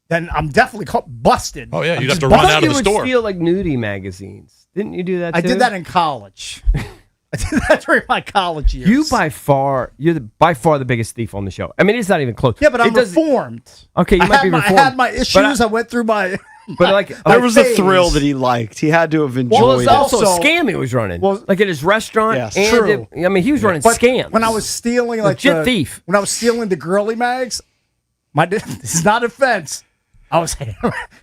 then I'm definitely busted. Oh yeah, you'd have to run out of the store. You would steal like nudie magazines. Didn't you do that too? I did that in college. I did that during my college years. You're by far the biggest thief on the show. I mean, it's not even close. Yeah, but I'm reformed. Okay, you might be reformed. I had my issues. I went through my. But like, there was a thrill that he liked. He had to have enjoyed it. Was it. Also a scam he was running. Well, like at his restaurant. Yes, and true. He was running scams. When I was stealing, legit thief. When I was stealing the girly mags, this is not offense. I was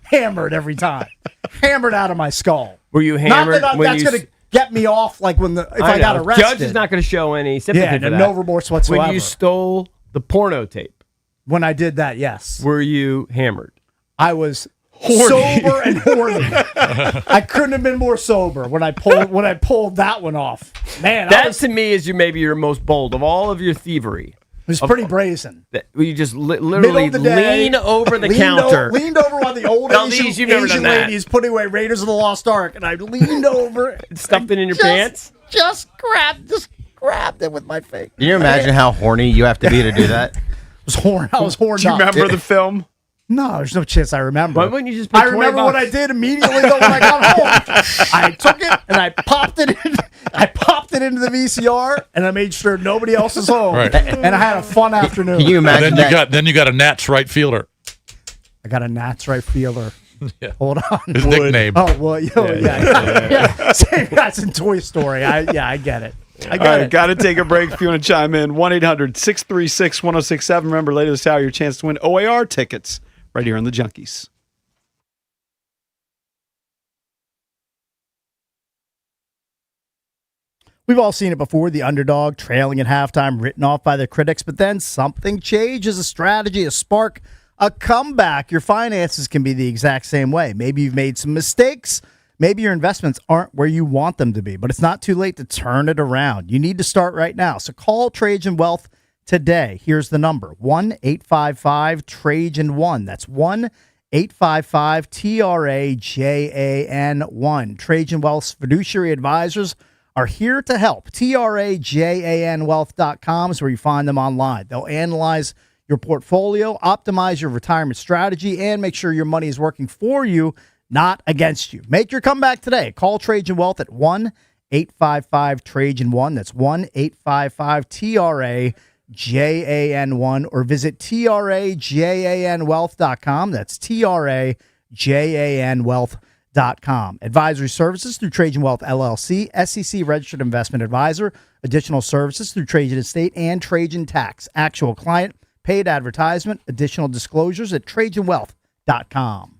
hammered every time, hammered out of my skull. Were you hammered? Not that that's going to get me off. Like if I got arrested, judge is not going to show any sympathy for that. No remorse whatsoever. When you stole the porno tape. When I did that, yes. Were you hammered? I was sober and horny. I couldn't have been more sober when I pulled that one off. Man, that to me is maybe your most bold of all of your thievery. It was pretty brazen. You just literally lean over the counter. Leaned over while the old Asian ladies putting away Raiders of the Lost Ark, and I leaned over, stuffed it in your pants. Just grabbed it with my face. Can you imagine how horny you have to be to do that? I was horned. Do you remember the film? No, there's no chance I remember. Why wouldn't you just pay $20? I remember what I did immediately though when I got home. I took it and I popped it in. I popped it into the VCR and I made sure nobody else was home. Right. And I had a fun afternoon. Can you imagine then you got a Nats right fielder. I got a Nats right fielder. Yeah. Hold on. His nickname. Oh well, yeah. Same guy's in Toy Story. I get it. I got it. Got to take a break. If you want to chime in, 1-800-636-1067. Remember, later this hour, your chance to win OAR tickets right here on the Junkies. We've all seen it before, the underdog trailing at halftime, written off by the critics, but then something changes, a strategy, a spark, a comeback. Your finances can be the exact same way. Maybe you've made some mistakes. Maybe your investments aren't where you want them to be, but it's not too late to turn it around. You need to start right now. So call Trajan Wealth today. Here's the number, 1-855-TRAJAN-1. That's 1-855-TRAJAN-1. Trajan Wealth's fiduciary advisors are here to help. TRAJANwealth.com is where you find them online. They'll analyze your portfolio, optimize your retirement strategy, and make sure your money is working for you, not against you. Make your comeback today. Call Trajan Wealth at 1-855-TRAJAN-1. That's 1-855-TRAJAN-1, or visit TRAJANwealth.com. That's TRAJANwealth.com. Advisory services through Trajan Wealth LLC, SEC registered investment advisor. Additional services through Trajan Estate and Trajan Tax. Actual client, paid advertisement. Additional disclosures at TrajanWealth.com.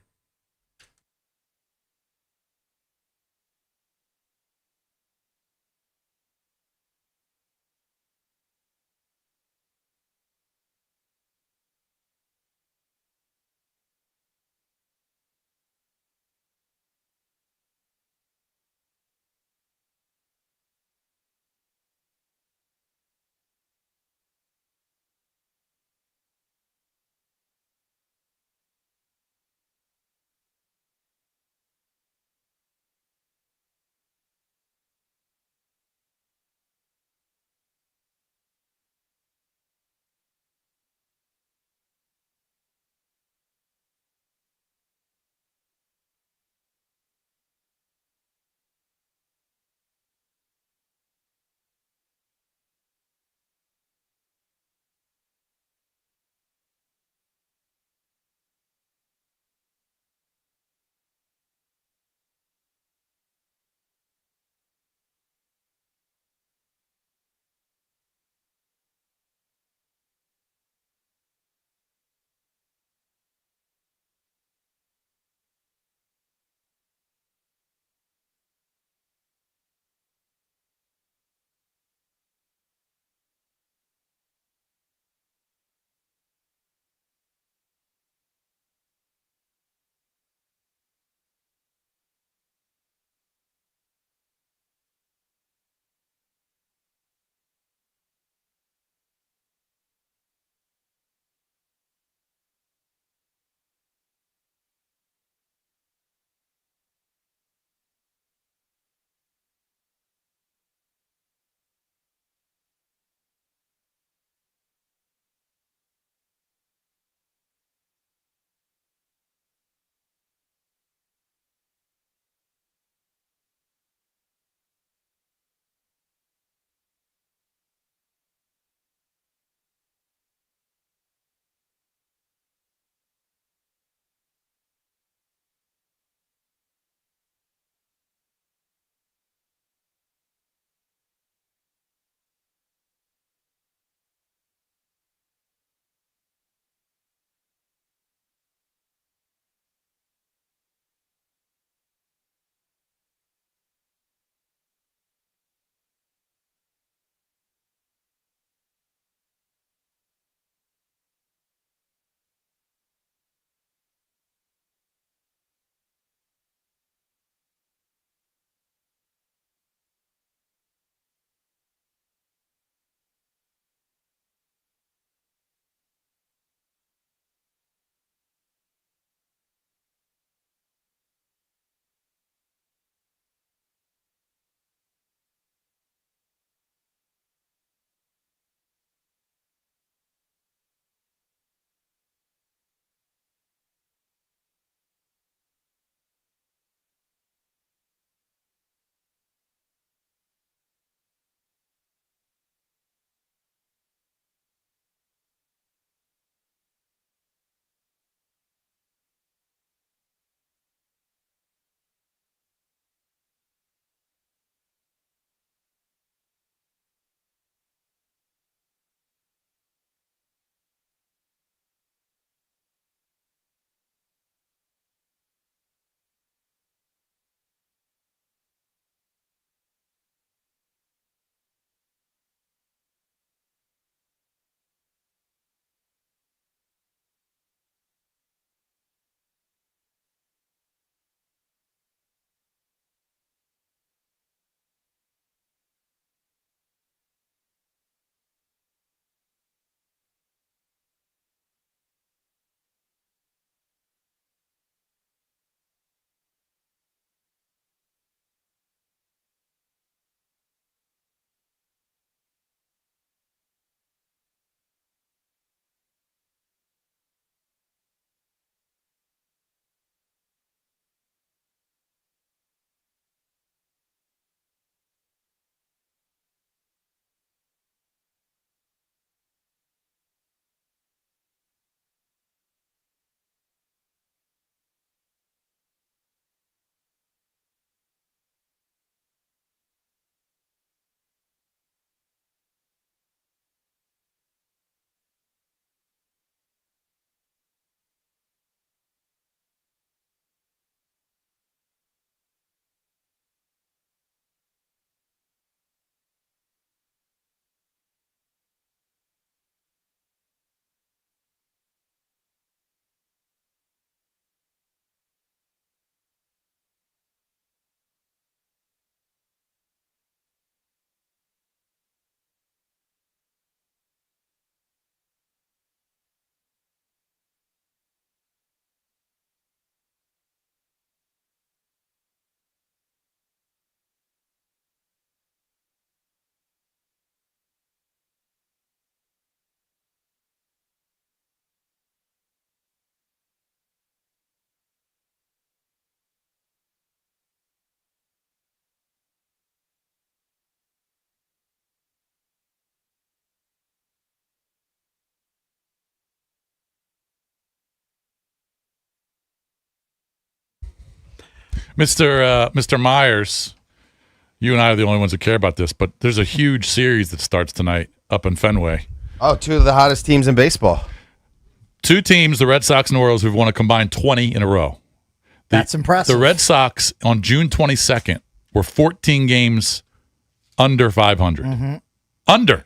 Mr. Myers, you and I are the only ones who care about this, but there's a huge series that starts tonight up in Fenway. Oh, two of the hottest teams in baseball. Two teams, the Red Sox and Orioles, who've won a combined 20 in a row. That's impressive. The Red Sox on June 22nd were 14 games under 500. Mm-hmm. Under.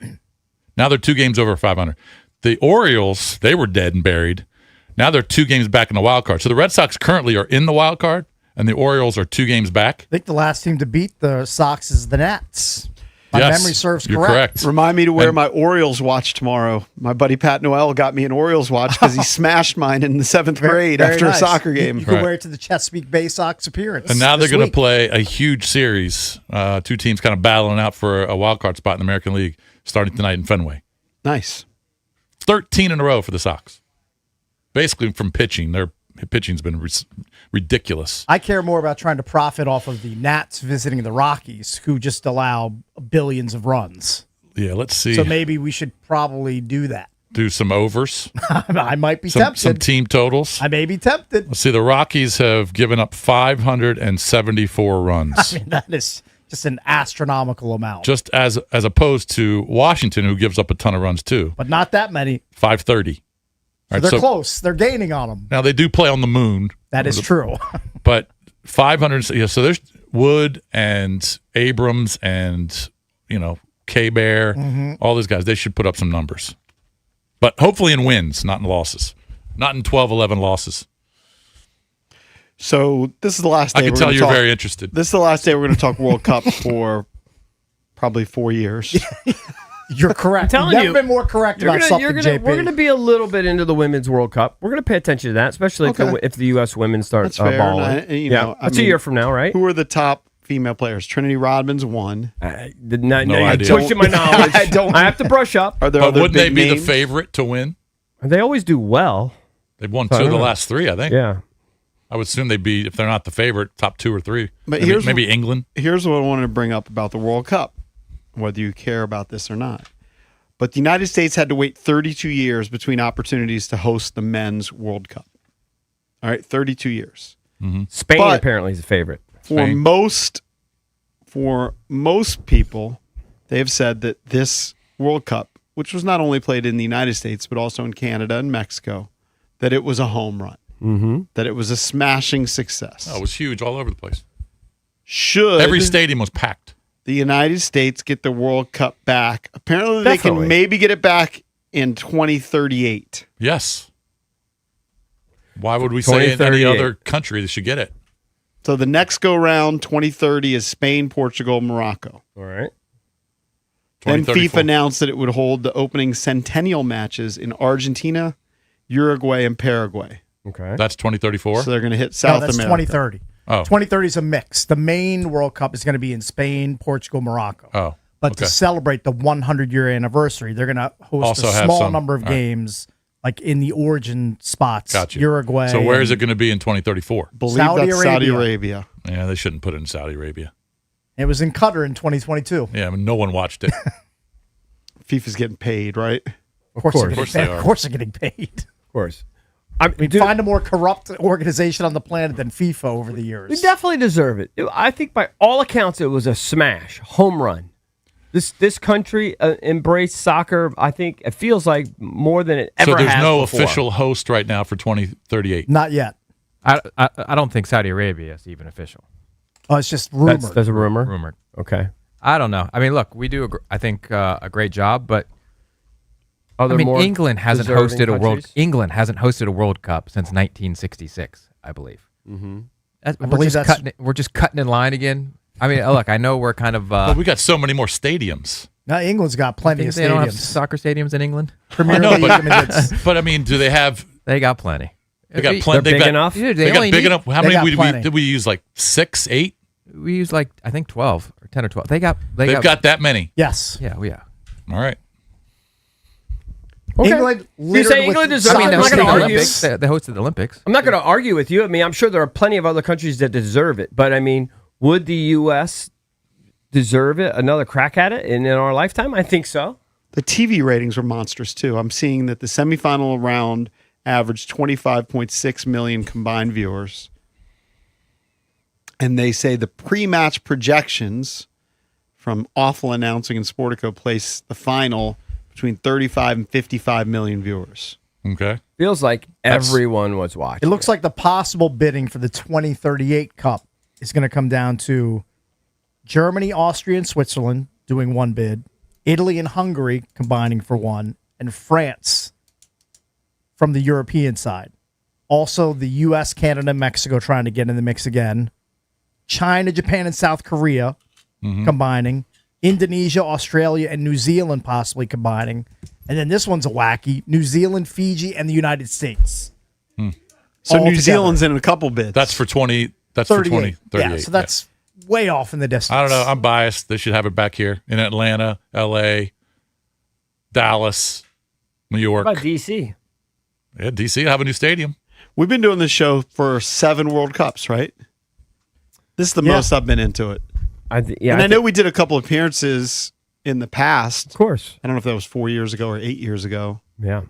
Now they're 2 games over 500. The Orioles, they were dead and buried. Now they're 2 games back in the wild card. So the Red Sox currently are in the wild card, and the Orioles are 2 games back. I think the last team to beat the Sox is the Nats. My memory serves you're correct. Remind me to wear my Orioles watch tomorrow. My buddy Pat Noel got me an Orioles watch because he smashed mine in the 7th grade after nice. a soccer game. You can wear it to the Chesapeake Bay Sox appearance. And now they're this going to week. play a huge series. 2 teams kind of battling out for a wild card spot in the American League starting tonight in Fenway. Nice. 13 in a row for the Sox. Basically from pitching. Their pitching's been ridiculous. I care more about trying to profit off of the Nats visiting the Rockies, who just allow billions of runs. Yeah, let's see. So maybe we should probably do that. Do some overs. I might be tempted. Some team totals. I may be tempted. Let's see. The Rockies have given up 574 runs. I mean, that is just an astronomical amount. Just as opposed to Washington, who gives up a ton of runs too. But not that many. 530. So they're close. They're gaining on them. Now they do play on the moon. That is true. But 500. Yeah. So there's Wood and Abrams and K-Bear, all those guys. They should put up some numbers. But hopefully in wins, not in losses. Not in 12-11 losses. So this is the last day. I can tell you're very interested. This is the last day we're going to talk World Cup for probably 4 years. You're correct. I'm telling You've you, never been more correct about something, JP. We're going to be a little bit into the Women's World Cup. We're going to pay attention to that, especially if the U.S. women start That's fair. balling. That's a year from now, right? Who are the top female players? Trinity Rodman's one. No idea. Pushing my knowledge. I have to brush up. Are there But other wouldn't they big be names? the favorite to win? They always do well. They've won 2 of the last 3, I think. Yeah. I would assume they'd be, if they're not the favorite, top 2 or 3. But maybe England. Here's what I wanted to bring up about the World Cup, whether you care about this or not. But the United States had to wait 32 years between opportunities to host the men's World Cup. All right, 32 years. Mm-hmm. Spain But apparently is a favorite. For most people, they have said that this World Cup, which was not only played in the United States, but also in Canada and Mexico, that it was a home run. Mm-hmm. That it was a smashing success. Oh, it was huge all over the place. Should every stadium was packed. The United States get the World Cup back? Apparently, they Definitely. can maybe get it back in 2038. Yes. Why would we say in any other country they should get it? So the next go round, 2030, is Spain, Portugal, Morocco. All right. Then 2034. FIFA announced that it would hold the opening centennial matches in Argentina, Uruguay, and Paraguay. Okay. That's 2034? So they're going to hit South that's America. 2030. Oh. 2030 is a mix. The main World Cup is going to be in Spain, Portugal, Morocco. Oh. But to celebrate the 100-year anniversary, they're going to host Also a have small some. number of All right. games, like in the origin spots. Gotcha. Uruguay. So where is it going to be in 2034? Believe Saudi that's Saudi Arabia. Arabia. Yeah, they shouldn't put it in Saudi Arabia. It was in Qatar in 2022. Yeah, I mean, no one watched it. FIFA's getting paid, right? Of course, Of course they are. Of course they're getting paid. Of course. I mean, find a more corrupt organization on the planet than FIFA over the We years. definitely deserve it. I think by all accounts it was a smash, home run. This country embraced soccer. I think it feels like more than it ever So there's has no before. official host right now for 2038. Not yet. I don't think Saudi Arabia is even official. Oh, it's just rumored. That's a rumor. Rumored. Okay. I don't know. I mean, look, we do, I think, a great job, but Are there I mean, more England hasn't deserving hosted a world. countries? England hasn't hosted a World Cup since 1966, I believe. Mm-hmm. We're just cutting in line again. I mean, look, I know we're kind of. But we got so many more stadiums. Now, England's got plenty of They don't have stadiums. soccer stadiums in England. Premier I know, League. I mean, it's- but I mean, do they have? They got plenty. They got We- plenty. They're big enough? Dude, They got only big need- enough. How they many got did plenty. we use? Like 6, 8? We use like I think 12 or 10 or 12. They've They've got that many. yes. Yeah. All right. Okay. England You littered say with England deserves I mean, I'm they not hosted going the to argue. Olympics. They hosted the Olympics. I'm not going to argue with you. I mean, I'm sure there are plenty of other countries that deserve it. But I mean, would the U.S. deserve it? Another crack at it in our lifetime? I think so. The TV ratings were monstrous, too. I'm seeing that the semifinal round averaged 25.6 million combined viewers. And they say the pre-match projections from Awful Announcing and Sportico place the final between 35 and 55 million viewers. Okay. Feels like everyone was watching. It looks like the possible bidding for the 2038 Cup is going to come down to Germany, Austria, and Switzerland doing one bid, Italy and Hungary combining for one, and France from the European side. Also, the U.S., Canada, and Mexico trying to get in the mix again. China, Japan, and South Korea combining. Indonesia, Australia, and New Zealand possibly combining. And then this one's a wacky. New Zealand, Fiji, and the United States. So All New together. Zealand's in a couple bids. That's for 20. That's 38. for 2038. Yeah, so that's way off in the distance. I don't know. I'm biased. They should have it back here in Atlanta, L.A., Dallas, New York. What about DC? Yeah, D.C. have a new stadium. We've been doing this show for 7 World Cups, right? This is the most I've been into it. I know we did a couple appearances in the past. Of course. I don't know if that was 4 years ago or 8 years ago. Yeah.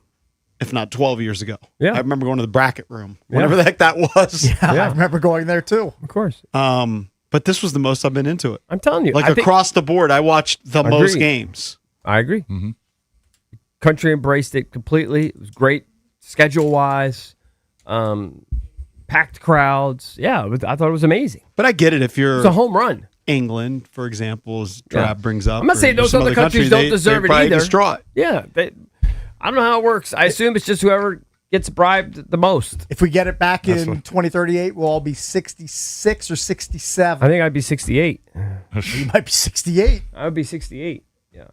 If not 12 years ago. Yeah. I remember going to the bracket room, whatever the heck that was. Yeah, I remember going there too. Of course. But this was the most I've been into it. I'm telling you. Like across the board, I watched the most games. I agree. Country embraced it completely. It was great schedule-wise. Packed crowds. Yeah, I thought it was amazing. But I get it if you're It's a home run. England, for example, as Drab brings up. I'm not or saying those some other countries don't deserve it probably either. distraught. Yeah, I don't know how it works. I assume it's just whoever gets bribed the most. If we get it back in 2038, we'll all be 66 or 67. I think I'd be 68. You might be 68. I would be 68. Yeah.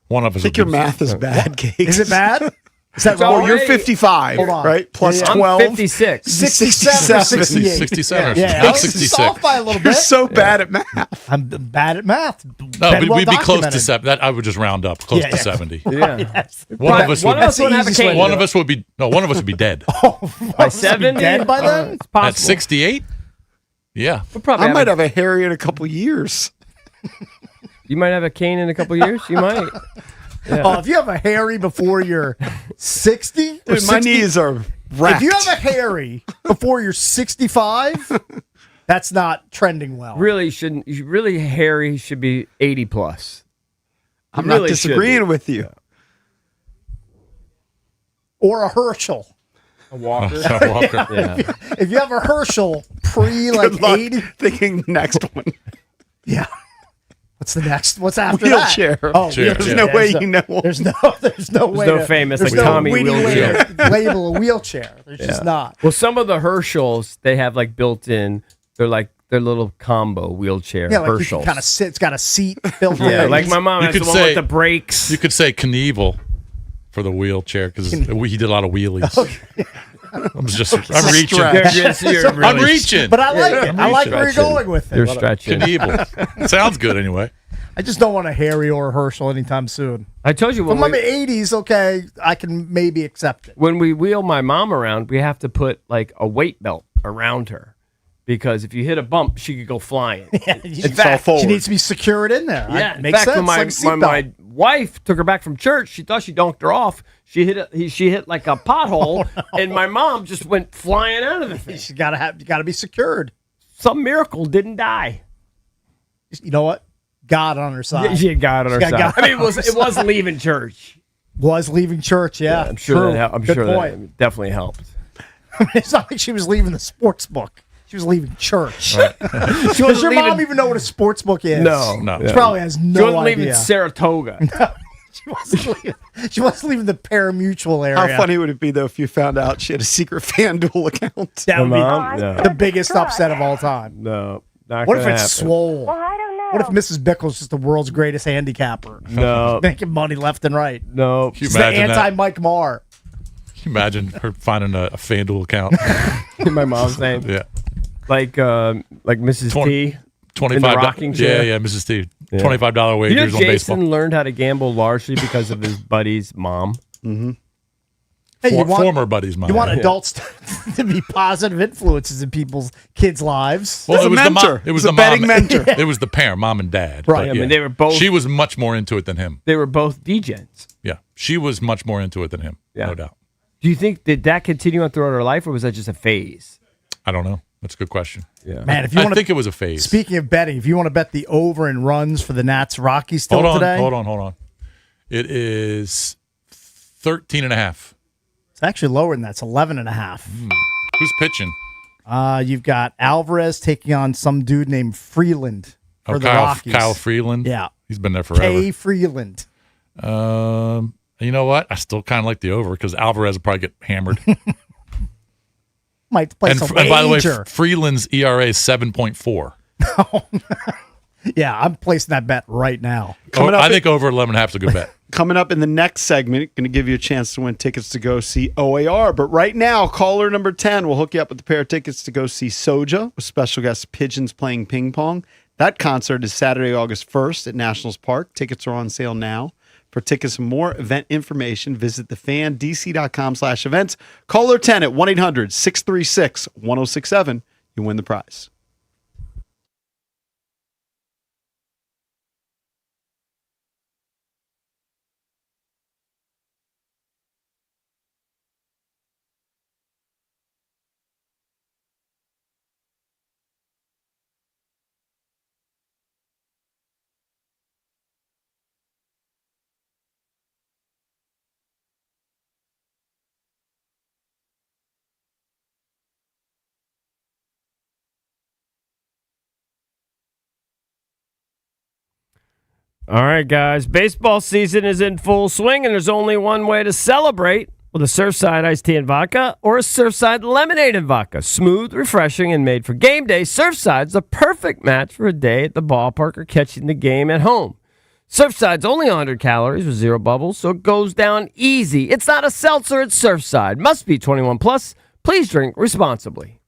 One of us. I think your math is bad, Cakes. Is it bad? Is that Well, wrong? you're 55, Hold on. right? Plus Yeah, yeah. 12. I'm 56. 67 or 68. 67 or Yeah, I was 66. off by a little You're bit. so bad at math. I'm bad at math. No, Been but well we'd be close to documented. 7. That I would just round up close Yeah, to yeah. 70. Yeah. Yes. One of us One would. of us would have a cane. One of us would be. No, one of us would be dead. By 70? Dead by then? It's possible. At 68. Yeah. We'll probably I might have a Harry in a couple years. You might have a cane in a couple years. You might. Yeah. Oh, if you have a Harry before you're 60, or Dude, my 60 knees are wrapped. If you have a Harry before you're 65, that's not trending well. Really shouldn't. Really, Harry should be 80 plus. I'm Really not should disagreeing be. with you. Or a Herschel. A Walker. Walker. Yeah. If you have a Herschel pre Good like luck 80, thinking the next one. yeah. What's the next? What's after Wheelchair. that? Oh, Chair, There's yeah. no way There's you know. There's no way. no to- famous, there's like no Tommy witty way wheelchair. to label a wheelchair. There's just not. Well, some of the Herschels they have like built in. They're like their little combo wheelchair. Yeah, like you Herschels. can kind of sit. It's got a seat built in. Yeah, like my mom You has the could one say- with the brakes. You could say Knievel for the wheelchair because he did a lot of wheelies. I'm reaching. stretch. I'm reaching. But I like it. I like where you're Stretching. going with it. You're stretching. Knievel. Sounds good anyway. I just don't want a Harry or a Herschel anytime soon. I told you From when my 80s, okay, I can maybe accept it. when we wheel my mom around, we have to put like a weight belt around her because if you hit a bump, she could go flying. In fact, she needs to be secured in there. Yeah, in makes fact, sense. when like a seatbelt. my wife took her back from church, she thought she donked her off. She hit like a pothole, and my mom just went flying out of the thing. You gotta be secured. Some miracle didn't die. You know what? God on her side. She got on her She got side. God I mean, on her it was side. leaving church. Was leaving church, yeah. I'm sure True. that. I'm Good sure point. that definitely helped. It's not like she was leaving the sports book. She was leaving church. Right. She Does wasn't your mom leaving- even know what a sports book is? No. She probably has no She wasn't idea. leaving Saratoga. She wasn't leaving the parimutuel area. How funny would it be, though, if you found out she had a secret FanDuel account? That would Mom? be No. the biggest upset of all time. No. Not What if gonna it's happen. swole? What if Mrs. Bickle's just the world's greatest handicapper? No. Making money left and right. No. Can you She's the imagine that? anti-Mike Marr. Can you imagine her finding a FanDuel account? My mom's name. Yeah. Like Mrs. T. $25. In the rocking chair. Yeah, Mrs. T. Yeah. $25 You wagers know, on Jason baseball. learned how to gamble largely because of his buddy's mom. Mm-hmm. Hey, you want- former buddies, mine. You want Yeah. adults to be positive influences in people's kids' lives. Well, it was the mentor. mom. It was He's a the betting mom. mentor. It was the parent, mom and dad. Right. But I mean, they were both. She was much more into it than him. They were both DJs. Yeah, she was much more into it than him. Yeah. No doubt. Do you think did that continue on throughout her life, or was that just a phase? I don't know. That's a good question. Yeah, Man, if you I want think it was a phase. Speaking of betting, if you want to bet the over in runs for the Nats Rockies still hold on, today, hold on. It is 13.5. it's actually lower than that. It's 11.5. Who's pitching? You've got Alvarez taking on some dude named Freeland for the Rockies. Kyle Freeland. Yeah, he's been there forever. K. Freeland. You know what? I still kind of like the over because Alvarez will probably get hammered. Might play some and by the way, wager. Freeland's ERA is 7.4. Yeah, I'm placing that bet right now. I think over 11.5 is a good bet. Coming up in the next segment, going to give you a chance to win tickets to go see OAR. But right now, caller number 10 will hook you up with a pair of tickets to go see Soja with special guest Pigeons playing ping pong. That concert is Saturday, August 1st at Nationals Park. Tickets are on sale now. For tickets and more event information, visit thefandc.com/events. Caller 10 at 1-800-636-1067. You win the prize. All right, guys. Baseball season is in full swing, and there's only one way to celebrate with a Surfside iced tea and vodka or a Surfside lemonade and vodka. Smooth, refreshing, and made for game day, Surfside's the perfect match for a day at the ballpark or catching the game at home. Surfside's only 100 calories with zero bubbles, so it goes down easy. It's not a seltzer, it's Surfside. Must be 21 plus. Please drink responsibly.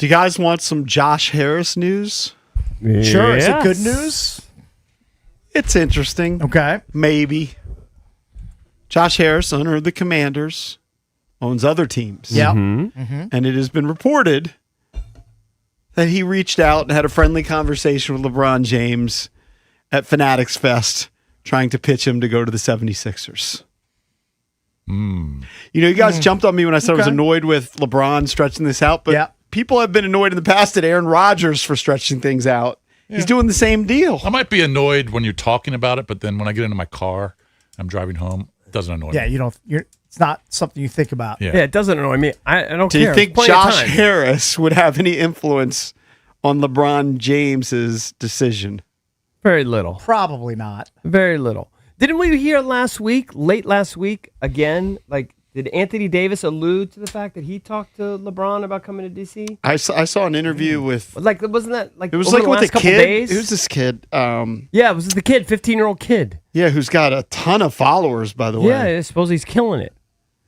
Do you guys want some Josh Harris news? Sure. Is it good news? It's interesting. Okay. Maybe. Josh Harris, owner of the Commanders, owns other teams. Yeah. And it has been reported that he reached out and had a friendly conversation with LeBron James at Fanatics Fest, trying to pitch him to go to the 76ers. You know, you guys jumped on me when I said I was annoyed with LeBron stretching this out, but people have been annoyed in the past at Aaron Rodgers for stretching things out. Yeah. He's doing the same deal. I might be annoyed when you're talking about it, but then when I get into my car, I'm driving home, it doesn't annoy me. Yeah, you don't. It's not something you think about. Yeah, it doesn't annoy me. I don't Do care. you think Josh Harris would have any influence on LeBron James's decision? Very little. Probably not. Very little. Didn't we hear late last week, again, like, did Anthony Davis allude to the fact that he talked to LeBron about coming to D.C.? I saw an interview with... Like, wasn't that, like, it was over like the with last a couple kid. days? Who's this kid? Yeah, it was the kid, 15-year-old kid. Yeah, who's got a ton of followers, by the way. Yeah, I suppose he's killing it.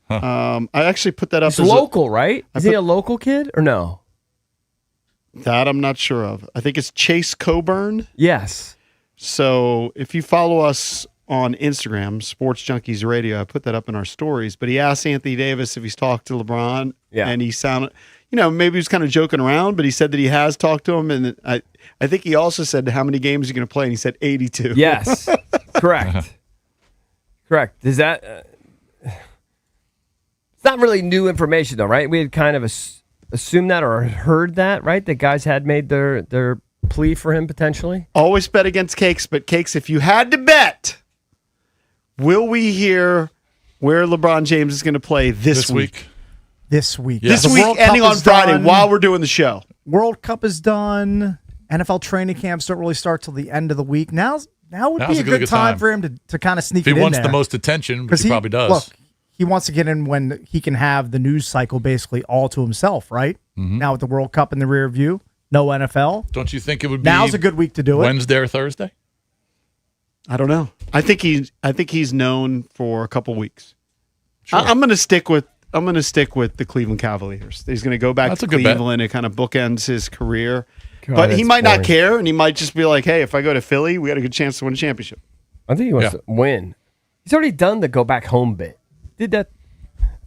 I actually put that up He's as local, right? Is he a local kid or no? That I'm not sure of. I think it's Chase Coburn. Yes. So if you follow us on Instagram, Sports Junkies Radio, I put that up in our stories. But he asked Anthony Davis if he's talked to LeBron. Yeah. And he sounded, maybe he was kind of joking around, but he said that he has talked to him. And I think he also said how many games are going to play, and he said 82. Yes. Correct. Correct. Is that... it's not really new information, though, right? We had kind of assumed that or heard that, right? That guys had made their plea for him potentially. Always bet against Cakes, but Cakes, if you had to bet, will we hear where LeBron James is going to play this week? This week. This The week, World Cup ending on is Friday done. while we're doing the show. World Cup is done. NFL training camps don't really start till the end of the week. Now would Now's be a good time for him to kind of sneak If it he in wants there. the most attention, which he probably does. Look, he wants to get in when he can have the news cycle basically all to himself, right? Now with the World Cup in the rear view, no NFL. Don't you think it would be Now's a good week to do it. Wednesday or Thursday? I don't know. I think he's known for a couple weeks. Sure. I'm going to stick with the Cleveland Cavaliers. He's going to go back That's to a good bet. Cleveland. It kind of bookends his career. God, but he that's might not boring. care, and he might just be like, "Hey, if I go to Philly, we got a good chance to win a championship." I think he wants to win. He's already done the go back home bit. Did that?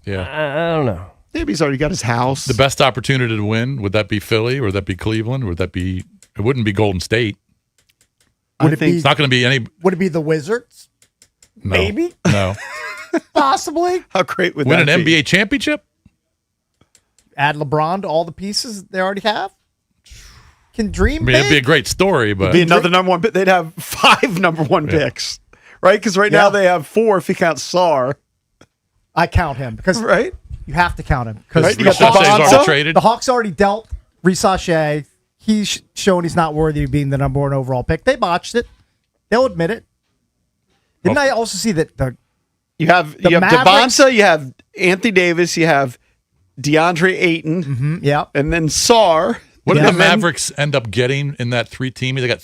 Yeah. I don't know. Maybe he's already got his house. The best opportunity to win, would that be Philly or would that be Cleveland? Or would that be, it wouldn't be Golden State. Would it be? It's not going to be any. Would it be the Wizards? No. Maybe. No. Possibly. How great would Win that an be? NBA championship? Add LeBron to all the pieces they already have. Can dream I mean, it'd be a big. great story, but Be another number one pick. They'd have 5 number one picks, right? Because right now they have 4 if you count Sarr. I count him because you have to count him because Right, you got Ricochet's already Bonzo. traded. the Hawks already dealt Ricochet. He's shown he's not worthy of being the number 1 overall pick. They botched it. They'll admit it. Didn't I also see that You have Mavericks- Devonsa, you have Anthony Davis, you have DeAndre Ayton, yeah, and then Sarr. what did Yeah. the Mavericks end up getting in that 3 team? They got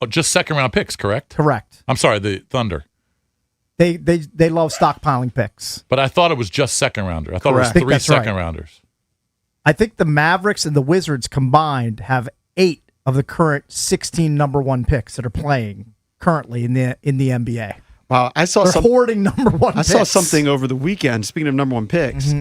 just second round picks, correct? correct. I'm sorry, the Thunder. They love stockpiling picks. But I thought it was just second rounder. I thought Correct. it I think was 3 that's second right. rounders. I think the Mavericks and the Wizards combined have 8 of the current 16 number 1 picks that are playing currently in the NBA. Wow, I saw They're hoarding number 1 I picks. saw something over the weekend. Speaking of number 1 picks,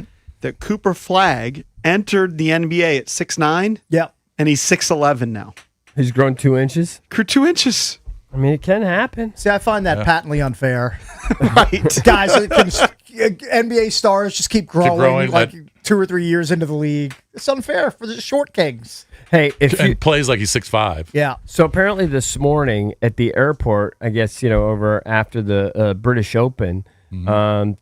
that Cooper Flagg entered the NBA at 6'9", Yep. and he's 6'11" now. He's grown 2 inches. Grew 2 inches. I mean, it can happen. See, I find that patently unfair. Right. Guys, NBA stars just keep growing, growing, like 2 or 3 years into the league. It's unfair for the short kings. Hey, if you, And plays like he's 6'5". Yeah. so apparently this morning at the airport, I guess, over after the British Open,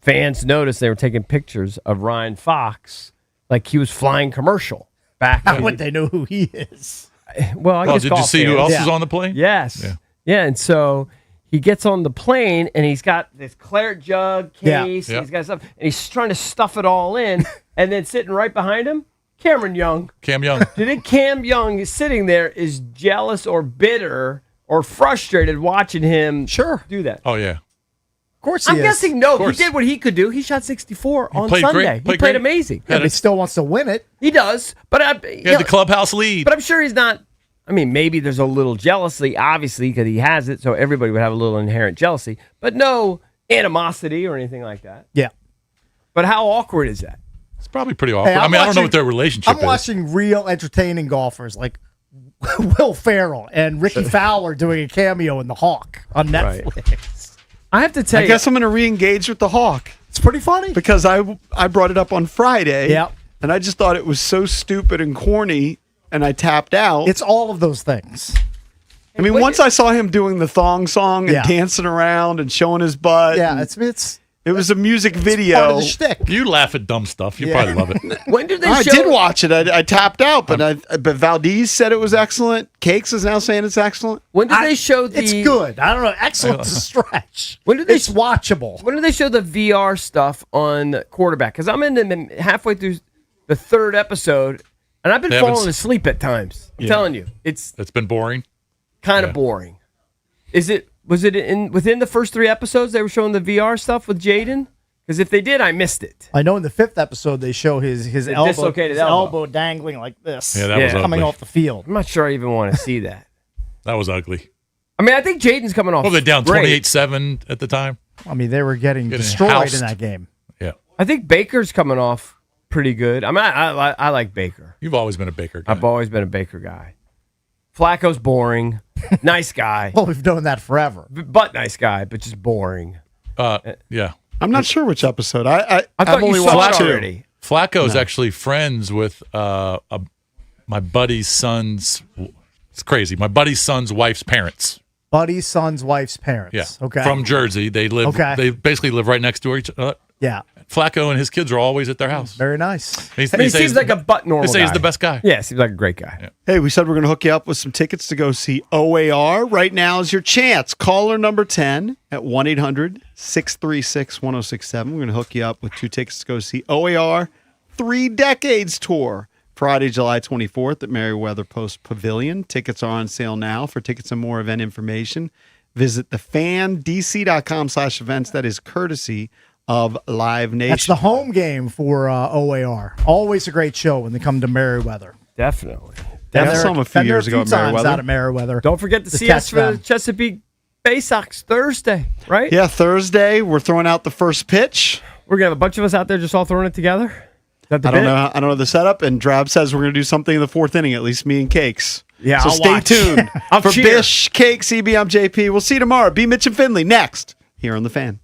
fans noticed they were taking pictures of Ryan Fox like he was flying commercial back. How would they know who he is? Well, I Oh, guess did you golf see who fans. else is on the plane? Yes. Yeah. And so he gets on the plane and he's got this claret jug Yeah. case. Yeah. He's got stuff, and he's trying to stuff it all in. And then sitting right behind him, Cameron Young. Cam Young. Do you think Cam Young is sitting there is jealous or bitter or frustrated watching him Sure. do that? Oh, yeah. course I'm he is. guessing no. Of He course. did what he could do. He shot 64 on played Sunday. great, He played played great. amazing. Yeah, but he still wants to win it. He does, but He had the clubhouse lead. But I'm sure he's not. I mean, maybe there's a little jealousy, obviously, because he has it, so everybody would have a little inherent jealousy, but no animosity or anything like that. Yeah. But how awkward is that? It's probably pretty awkward. Hey, I mean, I don't know watching- what their relationship I'm is. watching real entertaining golfers like Will Ferrell and Ricky Fowler doing a cameo in The Hawk on Netflix. I have to tell I you. guess I'm going to re-engage with the Hawk It's pretty funny. because I brought it up on Friday. Yep. And I just thought it was so stupid and corny, and I tapped out. It's all of those things. I mean, once I saw him doing the thong song and Yeah. dancing around and showing his butt. Yeah, and it's it was a music part video. of the shtick. You laugh at dumb stuff. You Yeah. probably love it. When did they I show? did watch it. I tapped out, but but Valdez said it was excellent. Cakes is now saying it's excellent. When did they show the? It's good. I don't know. Excellent's a stretch. When did they? It's watchable. When did they show the VR stuff on quarterback? Because I'm in the halfway through the third episode, and I've been They haven't falling s- asleep at times. I'm telling you, it's It's been boring. kind of boring. Was it within the first 3 episodes they were showing the VR stuff with Jaden? Because if they did, I missed it. I know in the 5th episode they show his The elbow, dislocated his elbow. elbow dangling like this. Yeah, that was coming ugly. off the field. I'm not sure I even want to see that. That was ugly. I mean, I think Jaden's coming off. Well, they're down great. 28-7 at the time. I mean, they were getting destroyed housed. in that game. Yeah. I think Baker's coming off pretty good. I mean, I like Baker. You've always been a Baker guy. I've always been a Baker guy. Flacco's boring. Nice guy. Well, we've known that forever. But nice guy, but just boring. Yeah. I'm not sure which episode. I've thought you only saw watched it 2. already. Flacco's actually friends with my buddy's son's. It's crazy. My buddy's son's wife's parents. Buddy's son's wife's parents. Yeah. Okay. From Jersey. They live. Okay. They basically live right next to each other. yeah. Flacco and his kids are always at their house. Very nice. I mean, he seems like a butt normal They say he's guy. the best guy. Yeah, seems like a great guy. Yeah. Hey, we said we're going to hook you up with some tickets to go see OAR. Right now is your chance. Caller number 10 at 1-800-636-1067. We're going to hook you up with 2 tickets to go see OAR 3 Decades Tour. Friday, July 24th at Merriweather Post Pavilion. Tickets are on sale now. For tickets and more event information, visit thefandc.com/events. That is courtesy of Live Nation. That's the home game for OAR. Always a great show when they come to Merriweather. Definitely. Yeah, I They're- saw him a few been there years ago at times Merriweather. Out at Merriweather. Don't forget to see catch us for the them. Chesapeake Bay Sox Thursday, right? Yeah, Thursday, we're throwing out the first pitch. We're going to have a bunch of us out there just all throwing it together. Is that the I don't bit? know. I don't know the setup. And Drab says we're going to do something in the 4th inning. At least me and Cakes. Yeah, so I'll stay watch. tuned I'll for cheer. Bish, Cakes, EB. I'm JP. We'll see you tomorrow. B. Mitch and Finley next here on the Fan.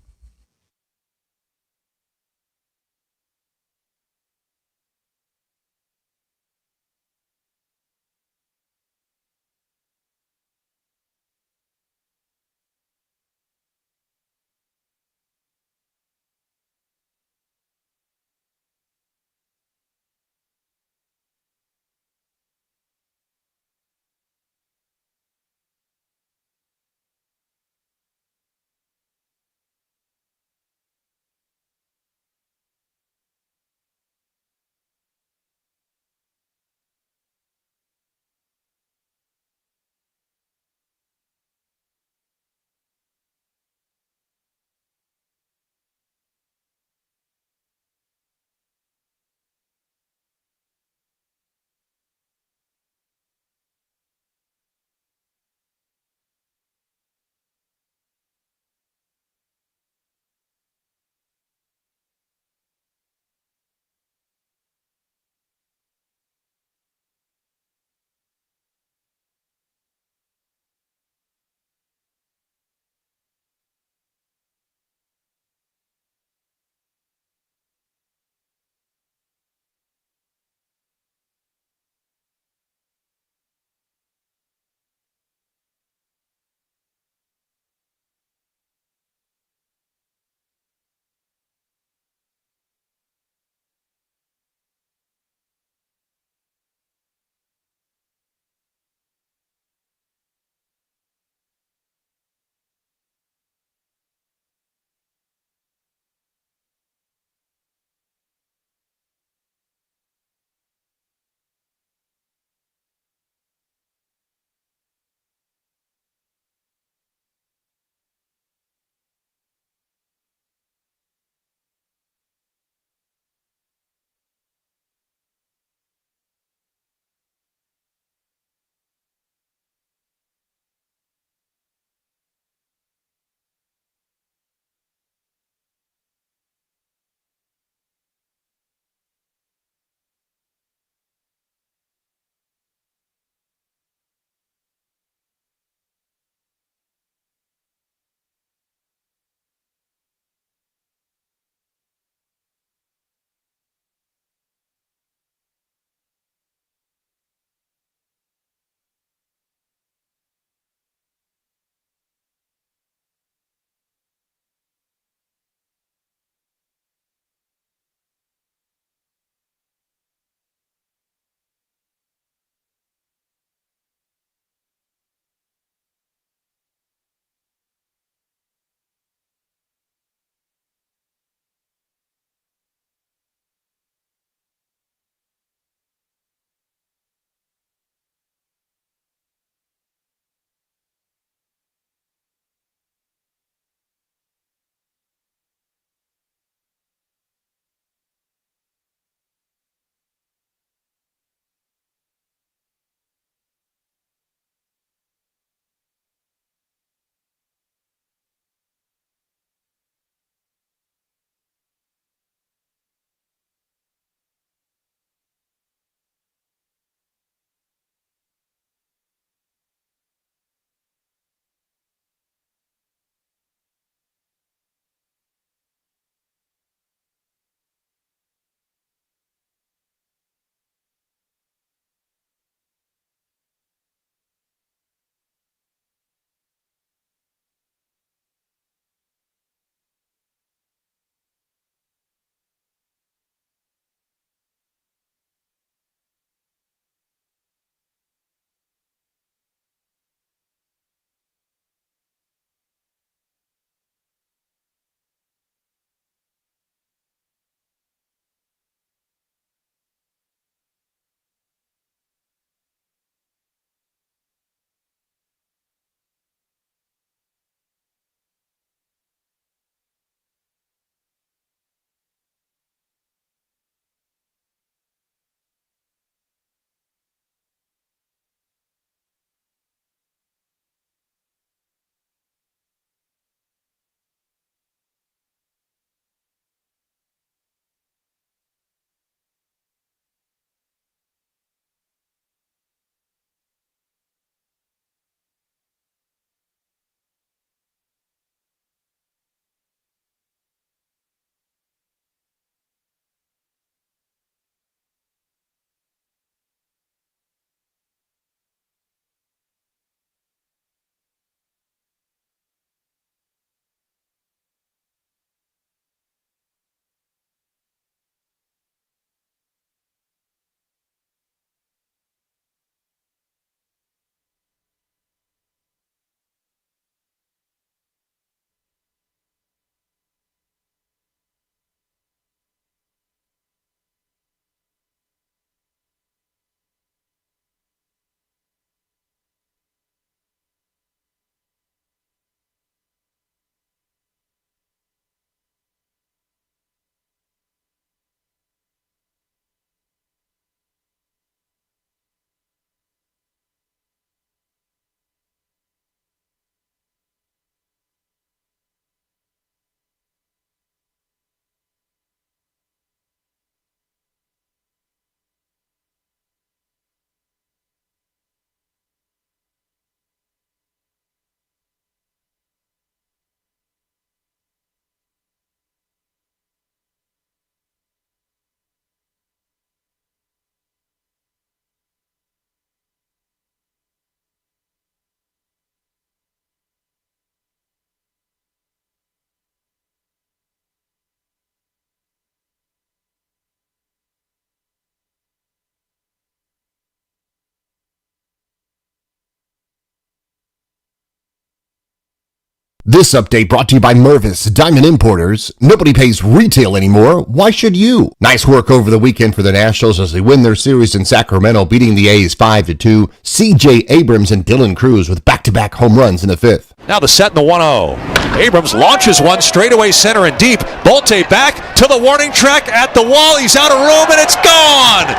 This update brought to you by Mervis Diamond Importers. Nobody pays retail anymore. Why should you? Nice work over the weekend for the Nationals as they win their series in Sacramento, beating the A's 5-2. C.J. Abrams and Dylan Cruz with back-to-back home runs in the fifth. Now the set in the 1-0. Abrams launches one straightaway center and deep. Bolte back to the warning track at the wall. He's out of room and it's gone.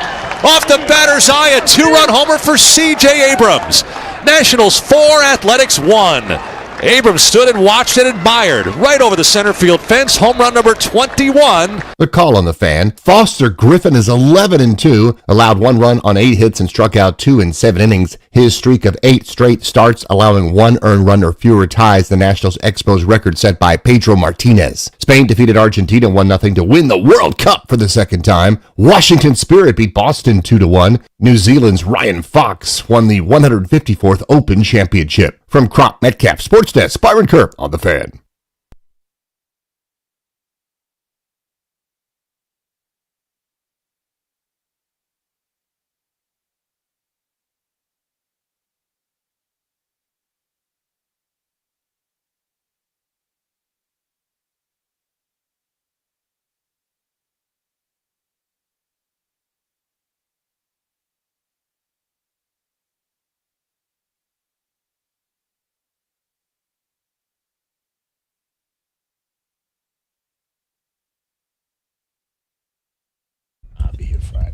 Off the batter's eye, a 2-run homer for C.J. Abrams. Nationals 4, Athletics 1. Abrams stood and watched and admired right over the center field fence. Home run number 21. The call on the Fan. Foster Griffin is 11-2, allowed 1 run on 8 hits and struck out 2 in 7 innings. His streak of 8 straight starts, allowing 1 earned run or fewer, ties the Nationals Expos record set by Pedro Martinez. Spain defeated Argentina 1-0 to win the World Cup for the second time. Washington Spirit beat Boston 2-1. New Zealand's Ryan Fox won the 154th Open Championship. From Crop Metcalf Sports Desk, Byron Kerr on the Fan.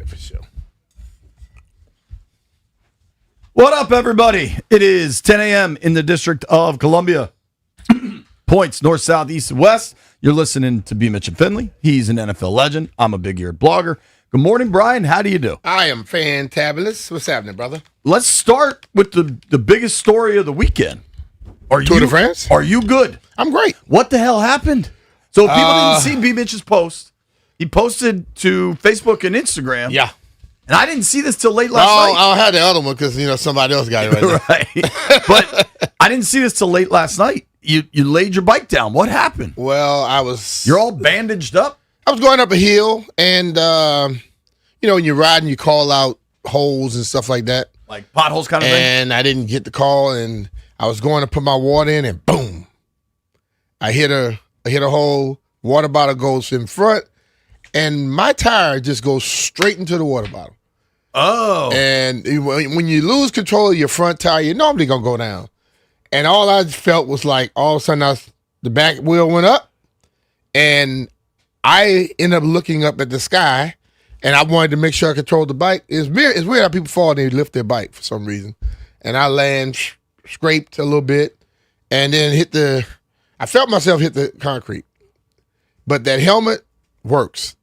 For sure. What up, everybody? It is 10 a.m. in the District of Columbia. Points north, south, east, and west. You're listening to B. Mitch and Finley. He's an NFL legend. I'm a big-eared blogger. Good morning, Brian. How do you do? I am fantabulous. What's happening, brother? Let's start with the biggest story of the weekend. Tour de France? Are you good? I'm great. What the hell happened? So if people didn't see B. Mitch's post, he posted to Facebook and Instagram. Yeah. And I didn't see this till late last night. I'll have the other one because, somebody else got it right now. Right. But I didn't see this till late last night. You laid your bike down. What happened? Well, You're all bandaged up? I was going up a hill, and, when you're riding, you call out holes and stuff like that. Like potholes kind of thing? And I didn't get the call, and I was going to put my water in, and boom. I hit a hole, water bottle goes in front, and my tire just goes straight into the water bottle. Oh. And when you lose control of your front tire, you're normally going to go down. And all I felt was like all of a sudden the back wheel went up, and I ended up looking up at the sky, and I wanted to make sure I controlled the bike. It's weird how people fall and they lift their bike for some reason. And I scraped a little bit, and then I felt myself hit the concrete. But that helmet works.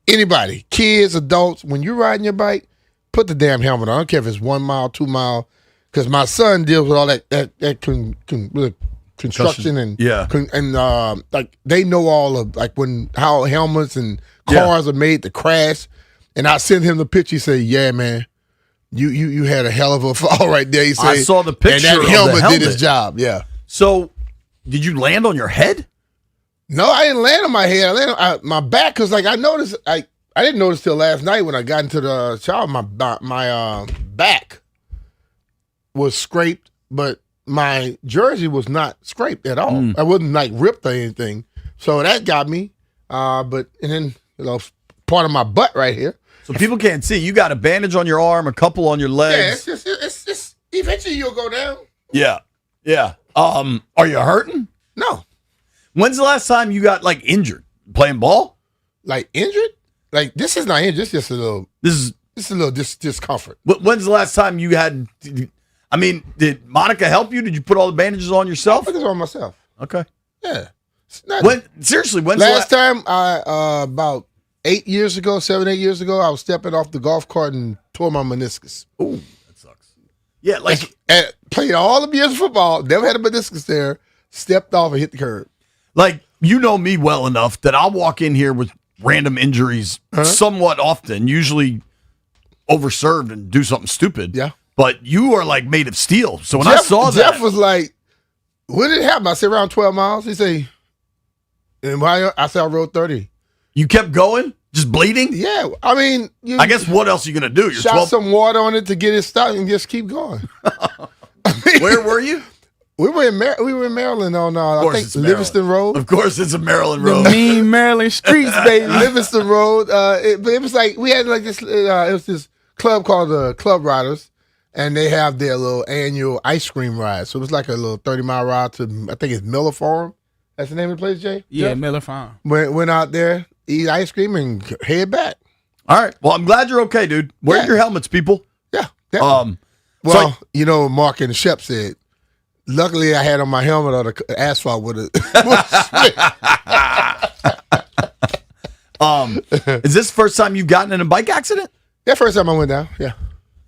Anybody, kids, adults, when you're riding your bike, put the damn helmet on. I don't care if it's 1 mile, 2 mile, because my son deals with all that construction and like they know all of like how helmets and cars are made to crash. And I sent him the picture. He said, "Yeah, man, you had a hell of a fall right there." He said, I saw the picture. And that helmet did its job. Yeah. So, did you land on your head? No, I didn't land on my head. I landed on my back because, I noticed, I didn't notice till last night when I got into the shower. My back was scraped, but my jersey was not scraped at all. I wasn't ripped or anything, so that got me. And then part of my butt right here. So people can't see. You got a bandage on your arm, a couple on your legs. Yeah, it's just eventually you'll go down. Yeah. Are you hurting? No. When's the last time you got injured? Playing ball? Injured? This is not injured. It's just a little. This is a little discomfort. When's the last time you had? I mean, did Monica help you? Did you put all the bandages on yourself? I put this on myself. Okay. Yeah. Seriously, when's last time? About 8 years ago, 7, 8 years ago, I was stepping off the golf cart and tore my meniscus. Ooh, that sucks. Yeah, and played all the years of football. Never had a meniscus there. Stepped off and hit the curb. You know me well enough that I'll walk in here with random injuries somewhat often, usually overserved and do something stupid. Yeah. But you are made of steel. So when I saw that. Jeff was like, when did it happen? I said around 12 miles. He said, and why? I said I rode 30. You kept going? Just bleeding? Yeah. I mean. I guess what else are you going to do? You're shot some water on it to get it started and just keep going. Where were you? We were in Maryland on I think Livingston Road. Of course, it's a Maryland The road. mean Maryland streets, baby. Livingston Road. It was like we had like this. It was this club called the Club Riders, and they have their little annual ice cream ride. So it was like a little 30-mile ride to I think it's Miller Farm. That's the name of the place, Jay? Yeah, Jeff? Miller Farm. Went out there, eat ice cream, and head back. All right. Well, I'm glad you're okay, dude. Wear your helmets, people. Yeah. Well, Mark and Shep said, luckily I had on my helmet or the asphalt with it. Is this the first time you've gotten in a bike accident? Yeah, first time I went down. Yeah.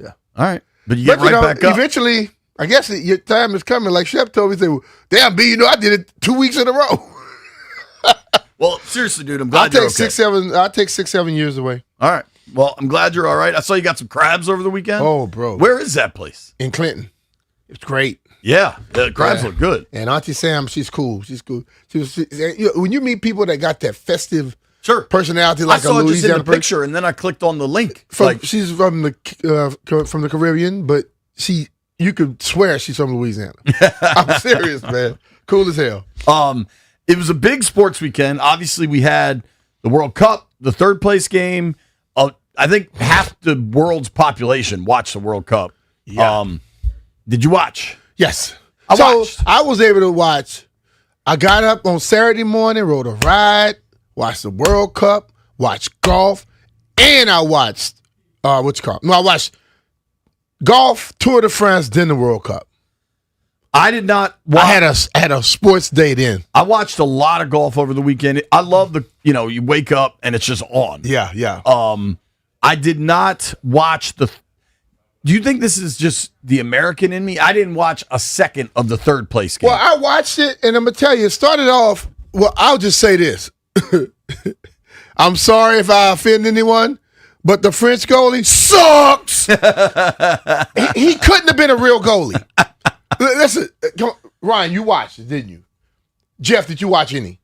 All right. But you get right back up. Eventually, I guess your time is coming. Like Shep told me, he said, well, damn, B, I did it 2 weeks in a row. Well, seriously, dude, I'm glad you're okay. I'll take 6-7 years away. All right. Well, I'm glad you're all right. I saw you got some crabs over the weekend. Oh, bro. Where is that place? In Clinton. It's great. Yeah. The crabs look good. And Auntie Sam, she's cool. She's cool. When you meet people that got that festive personality like I saw a it just in Louisiana the picture, and then I clicked on the link. She's from the Caribbean, but you could swear she's from Louisiana. I'm serious, man. Cool as hell. It was a big sports weekend. Obviously, we had the World Cup, the third place game. I think half the world's population watched the World Cup. Yeah. Did you watch? Yes. I watched. I was able to watch. I got up on Saturday morning, rode a ride, watched the World Cup, watched golf, and I watched I watched golf, Tour de France, then the World Cup. I did not watch. I had a sports day then. I watched a lot of golf over the weekend. I love you wake up and it's just on. Yeah. I did not watch do you think this is just the American in me? I didn't watch a second of the third place game. Well, I watched it, and I'm going to tell you, it started off, I'll just say this. I'm sorry if I offend anyone, but the French goalie sucks. he couldn't have been a real goalie. Listen, Ryan, you watched it, didn't you? Jeff, did you watch any?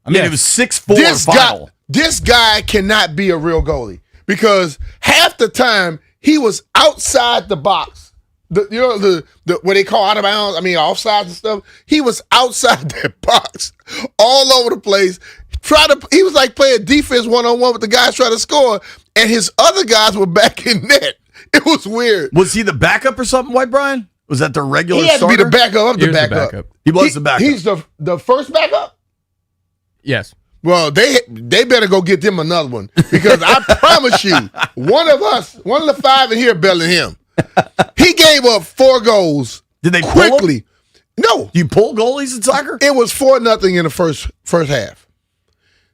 I mean, it was 6-4 final. This guy cannot be a real goalie because half the time he was outside the box. The what they call out of bounds, offsides and stuff. He was outside that box all over the place. He was like playing defense one-on-one with the guys trying to score, and his other guys were back in net. It was weird. Was he the backup or something, White Brian? Was that the regular He had starter? to be the backup of the backup. He was the backup. He's the first backup? Yes. Well, they better go get them another one because I promise you, one of the five in here better than him. He gave up 4 goals. Did they quickly? No. Do you pull goalies in soccer? It was 4-0 in the first half.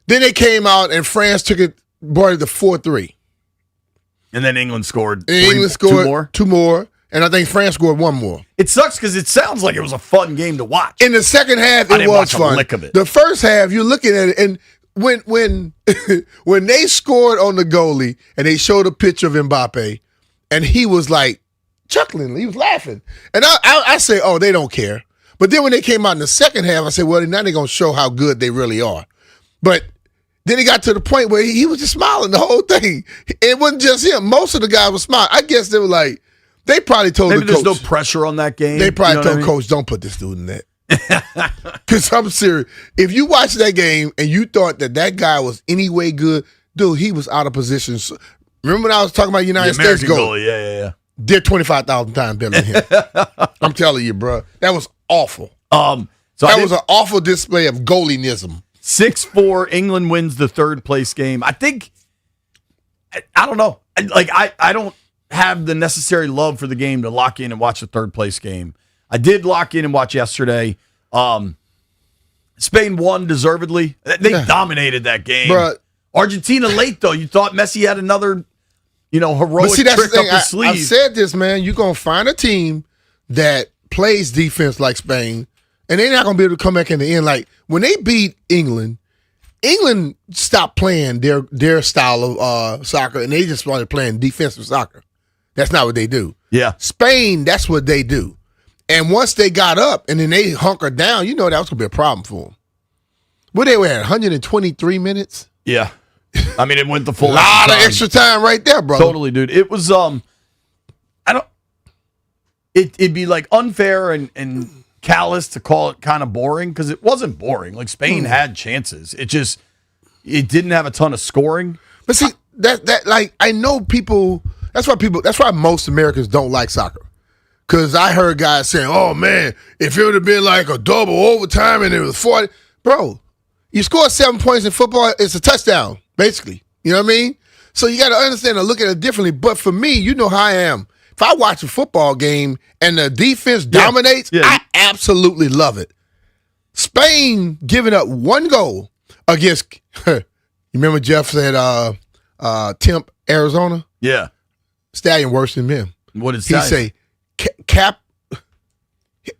Then they came out and France brought it to 4-3. And then England scored. England scored 2 more. 2 more, and I think France scored 1 more. It sucks because it sounds like it was a fun game to watch. In the second half, I it didn't was watch fun. a lick of it. The first half, you're looking at it, and when when they scored on the goalie and they showed a picture of Mbappe, and he was like chuckling, he was laughing, and I say, oh, they don't care. But then when they came out in the second half, I said, well, now they're gonna show how good they really are. But then it got to the point where he was just smiling the whole thing. It wasn't just him. Most of the guys were smiling. I guess they were like, they probably told Maybe the coach. there's no pressure on that game. They probably told what I mean? coach, don't put this dude in that. Because I'm serious. If you watched that game and you thought that guy was any way good, dude, he was out of position. So, remember when I was talking about United States goal? Goalie, yeah. Did 25,000 times better than him. I'm telling you, bro. That was awful. So that was an awful display of goalieism. 6-4, England wins the third place game. I think, I don't know. I don't have the necessary love for the game to lock in and watch the third place game. I did lock in and watch yesterday. Spain won deservedly. They dominated that game. Bruh. Argentina late, though. You thought Messi had another, heroic trick up his sleeve. I've said this, man. You're going to find a team that plays defense like Spain, and they're not going to be able to come back in the end. Like, when they beat England stopped playing their style of soccer, and they just started playing defensive soccer. That's not what they do. Yeah. Spain, that's what they do. And once they got up and then they hunkered down, that was going to be a problem for them. What they were at, 123 minutes? Yeah. I mean, it went the full A lot of extra time right there, brother. Totally, dude. It was, it'd be like unfair and callous to call it kind of boring because it wasn't boring. Like Spain had chances. It didn't have a ton of scoring. But see, that like I know people. That's why most Americans don't like soccer. Because I heard guys saying, "Oh man, if it would have been like a double overtime and it was 40, bro, you score 7 points in football, it's a touchdown, basically. You know what I mean? So you got to understand and look at it differently. But for me, you know how I am. If I watch a football game and the defense dominates, I absolutely love it. Spain giving up one goal against. You remember Jeff said Temp, Arizona? Yeah. Stallion worse than them. What did he say? I thought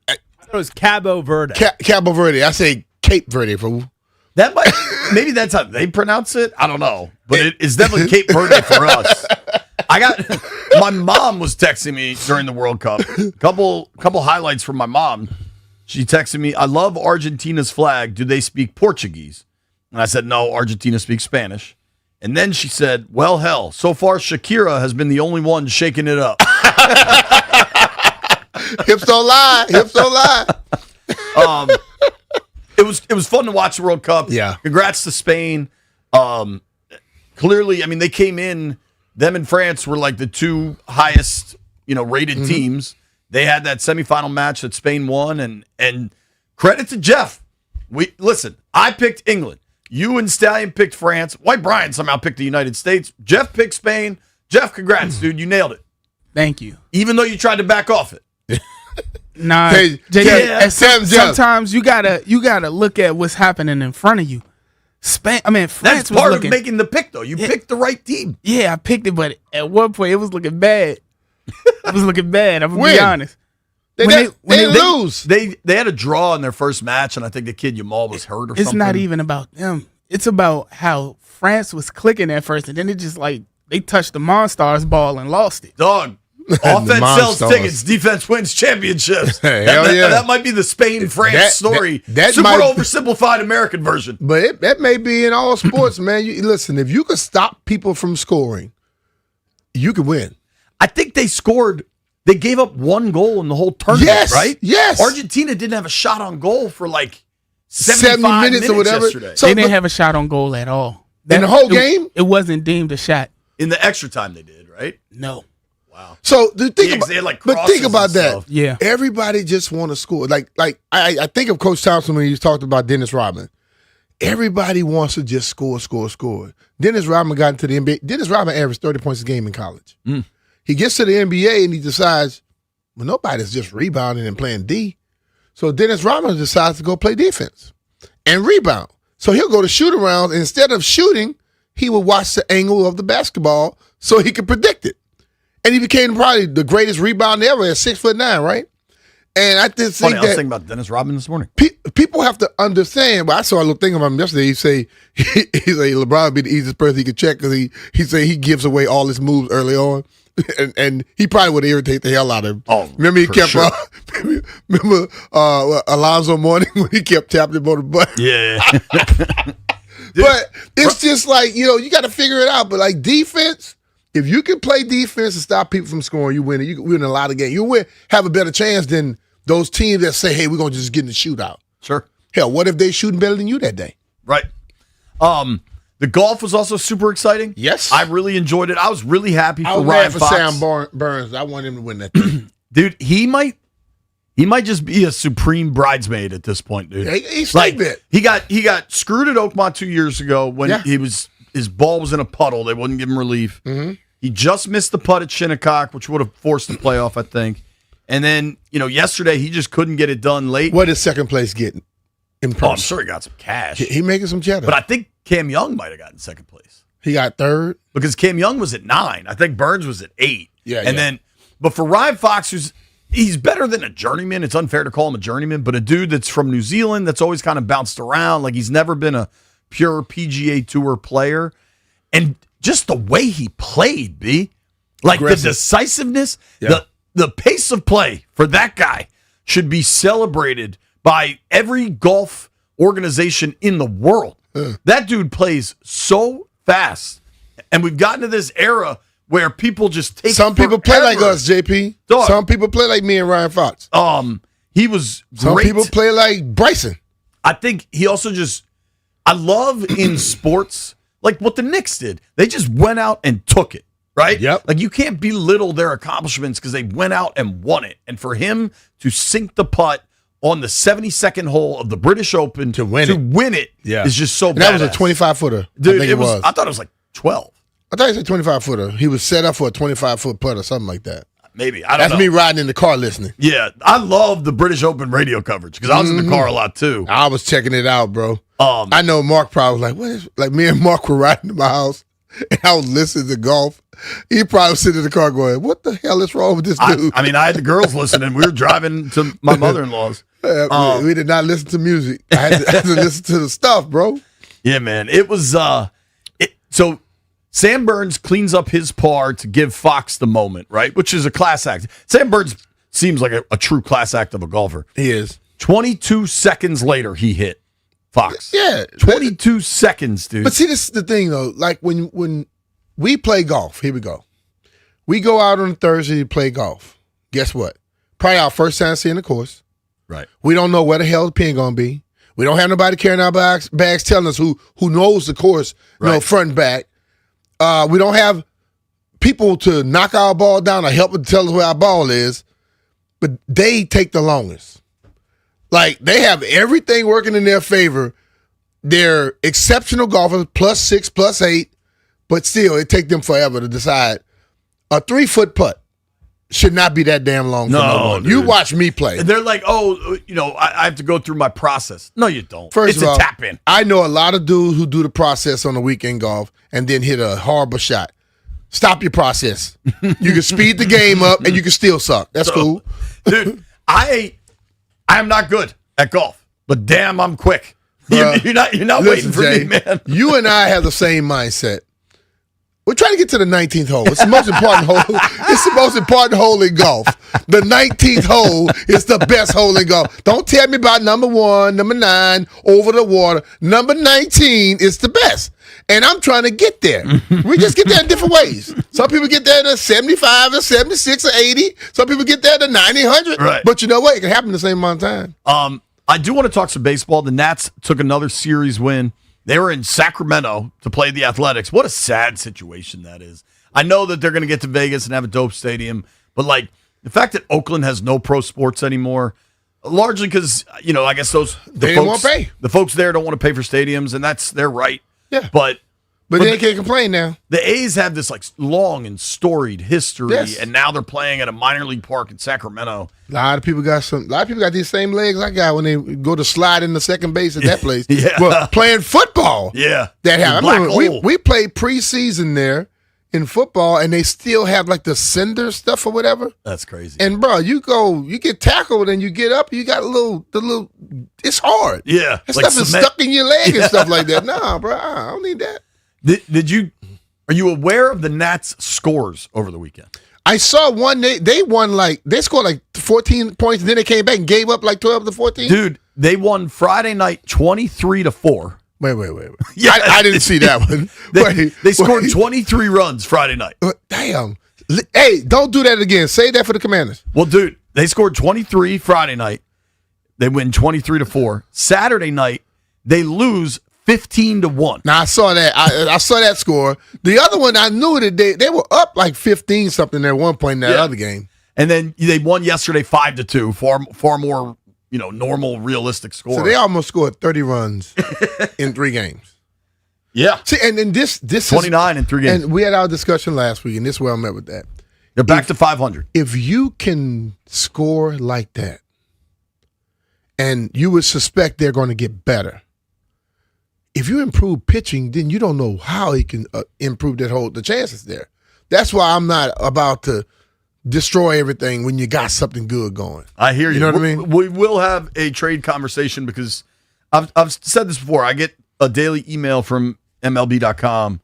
it was Cabo Verde. Cabo Verde. I say Cape Verde, fool. That might maybe that's how they pronounce it. I don't know, but it's definitely Cape Verde for us. My mom was texting me during the World Cup. Couple highlights from my mom. She texted me, "I love Argentina's flag. Do they speak Portuguese?" And I said, "No, Argentina speaks Spanish." And then she said, "Well, hell, so far Shakira has been the only one shaking it up." Hips don't lie. Hips don't lie. It was fun to watch the World Cup. Yeah. Congrats to Spain. Clearly, I mean, they came in. Them and France were like the two highest, rated teams. They had that semifinal match that Spain won, and credit to Jeff. I picked England. You and Stallion picked France. White Brian somehow picked the United States. Jeff picked Spain. Jeff, congrats, dude. You nailed it. Thank you. Even though you tried to back off it. Nah, sometimes you gotta look at what's happening in front of you. France That's was part looking, of making the pick, though. You picked the right team. Yeah, I picked it, but at one point it was looking bad. It was looking bad. I'm gonna be honest. They lose. They had a draw in their first match, and I think the kid Yamal was hurt or something. It's not even about them. It's about how France was clicking at first, and then it just like they touched the Monstars ball and lost it. Dog. Offense sells tickets, defense wins championships. That might be the Spain-France story. That Super might, oversimplified American version. But that may be in all sports, man. Listen, if you could stop people from scoring, you could win. I think they scored. They gave up one goal in the whole tournament, right? Yes. Argentina didn't have a shot on goal for like 70 minutes or whatever. Yesterday. So they didn't have a shot on goal at all. In the whole game? It wasn't deemed a shot. In the extra time they did, right? No. Wow. So think about, they had like but think about that. Stuff. Yeah. Everybody just want to score. Like I think of Coach Thompson when he talked about Dennis Rodman. Everybody wants to just score. Dennis Rodman got into the NBA. Dennis Rodman averaged 30 points a game in college. He gets to the NBA and he decides, well, nobody's just rebounding and playing D. So Dennis Rodman decides to go play defense and rebound. So he'll go to shoot around. And instead of shooting, he would watch the angle of the basketball so he could predict it. And he became probably the greatest rebounder ever at 6'9", right? And I just think I was thinking about Dennis Rodman this morning. People have to understand. But I saw a little thing about him yesterday. He say LeBron would be the easiest person he could check because he say he gives away all his moves early on, and he probably would irritate the hell out of him. Oh, remember he kept sure. remember Alonzo Mourning when he kept tapping him on the butt. Yeah. But it's just like you got to figure it out. But like defense. If you can play defense and stop people from scoring, you win. You can win a lot of games. You have a better chance than those teams that say, hey, we're going to just get in the shootout. Sure. Hell, what if they shooting better than you that day? Right. The golf was also super exciting. Yes. I really enjoyed it. I was really happy for I was Ryan mad for Fox. Sam Burns. I want him to win that thing. Dude, he might just be a supreme bridesmaid at this point, dude. He's like it. He got screwed at Oakmont 2 years ago when his ball was in a puddle. They wouldn't give him relief. Mm-hmm. He just missed the putt at Shinnecock, which would have forced the playoff, I think. And then, yesterday he just couldn't get it done late. What is second place getting? In I'm sure he got some cash. He making some cheddar. But I think Cam Young might have gotten second place. He got third. Because Cam Young was at 9. I think Burns was at 8. Yeah. But for Ryan Fox, he's better than a journeyman. It's unfair to call him a journeyman, but a dude that's from New Zealand that's always kind of bounced around. Like he's never been a pure PGA Tour player. And just the way he played, B. Like aggressive. The decisiveness, the pace of play for that guy should be celebrated by every golf organization in the world. That dude plays so fast. And we've gotten to this era where people just take Some people play like us, JP. Dog. Some people play like me and Ryan Fox. He was Some great. people play like Bryson. I think he also I love in sports, like what the Knicks did. They just went out and took it, right? Yep. Like you can't belittle their accomplishments because they went out and won it. And for him to sink the putt on the 72nd hole of the British Open to win it is just so bad. That was a 25-footer. Dude, I think it was. I thought it was like 12. I thought it was a 25-footer. He was set up for a 25-foot putt or something like that. Maybe. I don't know. That's me riding in the car listening. Yeah. I love the British Open radio coverage because I was in the car a lot too. I was checking it out, bro. I know Mark probably was like, what is, like me and Mark were riding to my house and I was listening to golf. He probably was sitting in the car going, what the hell is wrong with this dude? I mean, I had the girls listening. We were driving to my mother-in-law's. We did not listen to music. I had to listen to the stuff, bro. Yeah, man. It was so Sam Burns cleans up his par to give Fox the moment, right? Which is a class act. Sam Burns seems like a true class act of a golfer. He is. 22 seconds later, he hit Fox. Yeah. 22 seconds, dude. But see, this is the thing, though. Like, when we play golf, here we go. We go out on Thursday to play golf. Guess what? Probably our first time seeing the course. Right. We don't know where the hell the pin going to be. We don't have nobody carrying our bags telling us who knows the course, front and back. We don't have people to knock our ball down or help to tell us where our ball is, but they take the longest. Like, they have everything working in their favor. They're exceptional golfers, +6, +8, but still, it takes them forever to decide. A 3-foot putt should not be that damn long for no one. You watch me play. And they're like, I have to go through my process. No, you don't. First it's of all, a tap in. I know a lot of dudes who do the process on the weekend golf and then hit a horrible shot. Stop your process. You can speed the game up and you can still suck. That's cool. Dude, I am not good at golf, but damn, I'm quick. You're not waiting for me, man. You and I have the same mindset. We're trying to get to the 19th hole. It's the most important hole. It's the most important hole in golf. The 19th hole is the best hole in golf. Don't tell me about number 1, number 9, over the water. Number 19 is the best. And I'm trying to get there. We just get there in different ways. Some people get there to 75 or 76 or 80. Some people get there to 90, 100. Right. But you know what? It can happen in the same amount of time. I do want to talk some baseball. The Nats took another series win. They were in Sacramento to play the Athletics. What a sad situation that is. I know that they're going to get to Vegas and have a dope stadium, but like the fact that Oakland has no pro sports anymore, largely because I guess they won't pay. The folks there don't want to pay for stadiums, and that's their right. Yeah, but they can't complain now. The A's have this like long and storied history, Yes. and now they're playing at a minor league park in Sacramento. A lot of people got these same legs I got when they go to slide in the second base at that place. Yeah. Well, playing football. Yeah. That happened. Black I remember hole. we played preseason there in football, and they still have like the cinder stuff or whatever. That's crazy. And bro, you get tackled and you get up, you got the little. It's hard. Yeah, that like stuff is cement. stuck in your leg and stuff like that. Nah, bro, I don't need that. Are you aware of the Nats' scores over the weekend? I saw one. They won they scored like 14 points, and then they came back and gave up like 12 to 14. Dude, they won Friday night 23-4. Wait. Yeah, I didn't see that one. They scored 23 runs Friday night. Damn. Hey, don't do that again. Say that for the Commanders. Well, dude, they scored 23 Friday night. They win 23-4. Saturday night, they lose 15-1. Now I saw that. I saw that score. The other one, I knew that they were up like 15 something at one point in that other game. And then they won yesterday 5-2. Far more, normal, realistic score. So they almost scored 30 runs in 3 games. Yeah. See, and this 29 in 3 games. And we had our discussion last week, and this is where I'm at with that. They're back to 500. If you can score like that, and you would suspect they're going to get better. If you improve pitching, then you don't know how he can improve the chances there. That's why I'm not about to destroy everything when you got something good going. I hear you. You know what I mean? We will have a trade conversation because I've said this before. I get a daily email from MLB.com,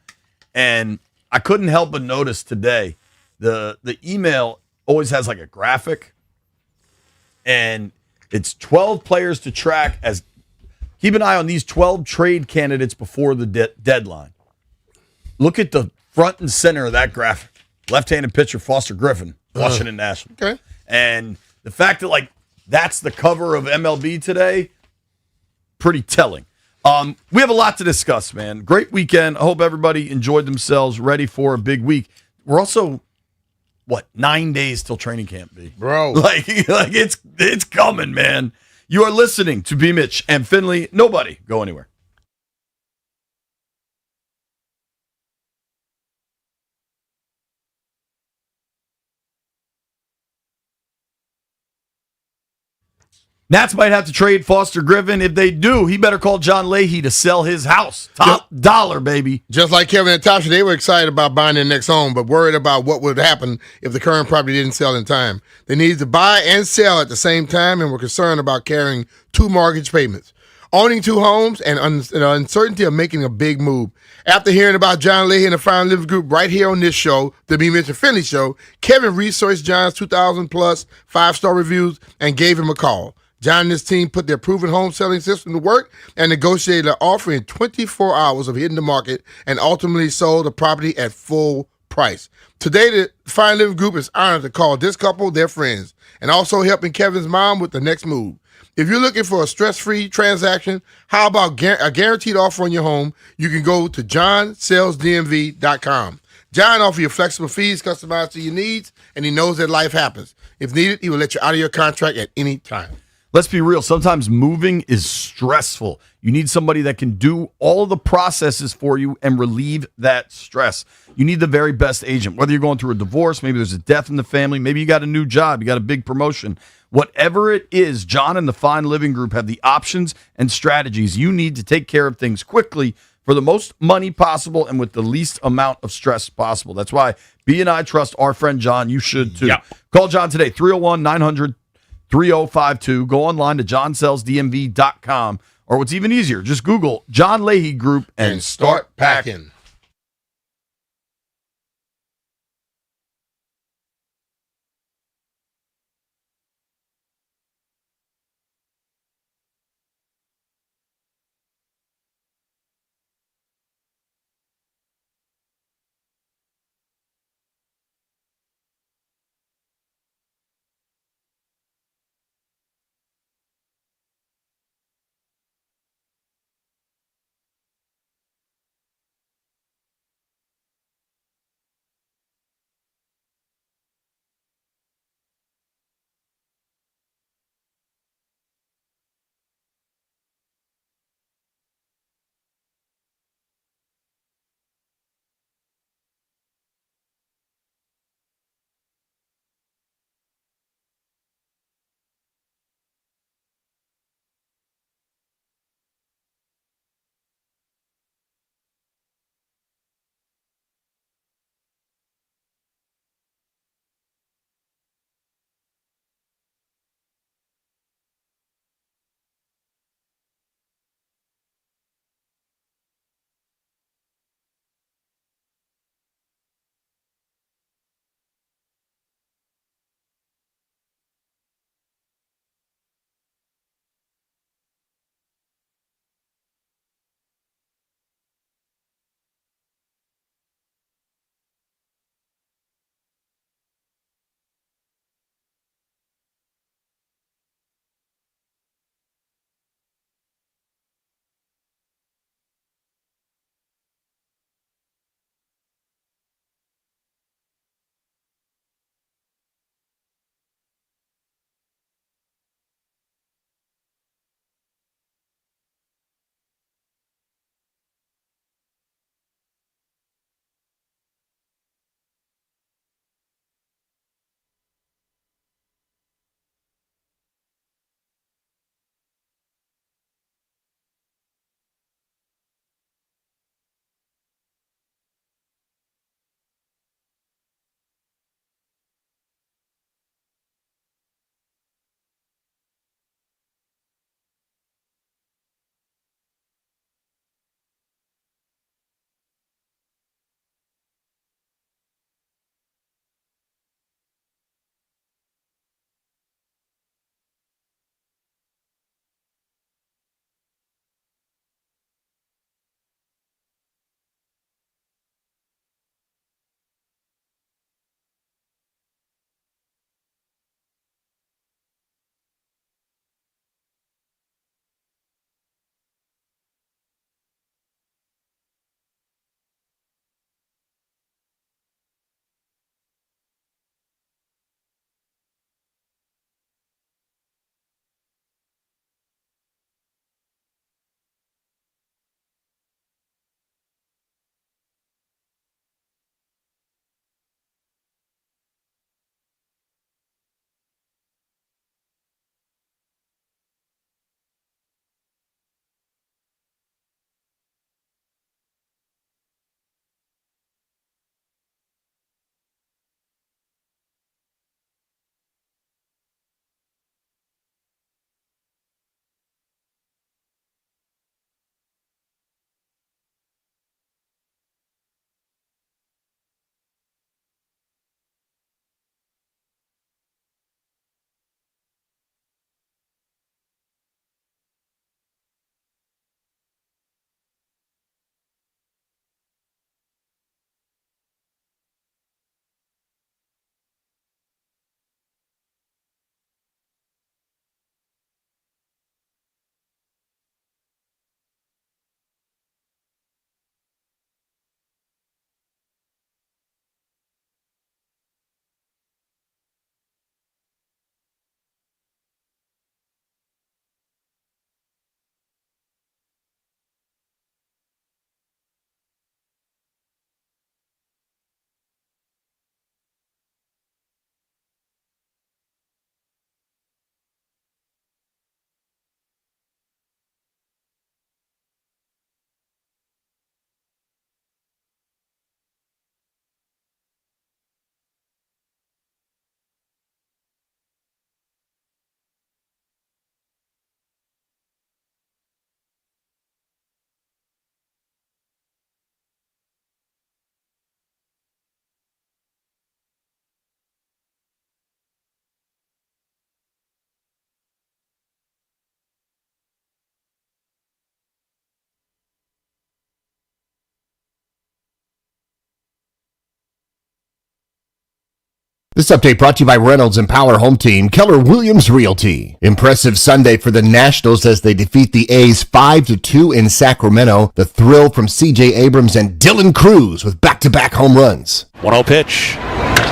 and I couldn't help but notice today the email always has like a graphic, and it's 12 players to track as. Keep an eye on these 12 trade candidates before the deadline. Look at the front and center of that graphic. Left-handed pitcher Foster Griffin, Washington Nationals. Okay. And the fact that, that's the cover of MLB today, pretty telling. We have a lot to discuss, man. Great weekend. I hope everybody enjoyed themselves, ready for a big week. We're also, 9 days till training camp, B? Bro. Like it's coming, man. You are listening to B. Mitch and Finley. Nobody go anywhere. Nats might have to trade Foster Griffin. If they do, he better call John Leahy to sell his house. Top dollar, baby. Just like Kevin and Tasha, they were excited about buying their next home, but worried about what would happen if the current property didn't sell in time. They needed to buy and sell at the same time and were concerned about carrying 2 mortgage payments. Owning 2 homes and the uncertainty of making a big move. After hearing about John Leahy and the Fine Living Group right here on this show, the B. Mitch and Finley Show, Kevin researched John's 2,000-plus 5-star reviews and gave him a call. John and his team put their proven home selling system to work and negotiated an offer in 24 hours of hitting the market and ultimately sold the property at full price. Today, the Fine Living Group is honored to call this couple their friends and also helping Kevin's mom with the next move. If you're looking for a stress-free transaction, how about a guaranteed offer on your home? You can go to johnsellsdmv.com. John offers you flexible fees customized to your needs, and he knows that life happens. If needed, he will let you out of your contract at any time. Let's be real. Sometimes moving is stressful. You need somebody that can do all of the processes for you and relieve that stress. You need the very best agent. Whether you're going through a divorce, maybe there's a death in the family, maybe you got a new job, you got a big promotion. Whatever it is, John and the Fine Living Group have the options and strategies you need to take care of things quickly for the most money possible and with the least amount of stress possible. That's why B and I trust our friend John. You should too. Yep. Call John today, 301-900-3052. Go online to johnsellsdmv.com, or what's even easier, just Google John Leahy Group and start packing. This update brought to you by Reynolds and Power Home Team, Keller Williams Realty. Impressive Sunday for the Nationals as they defeat the A's 5-2 in Sacramento. The thrill from C.J. Abrams and Dylan Cruz with back-to-back home runs. 1-0 pitch.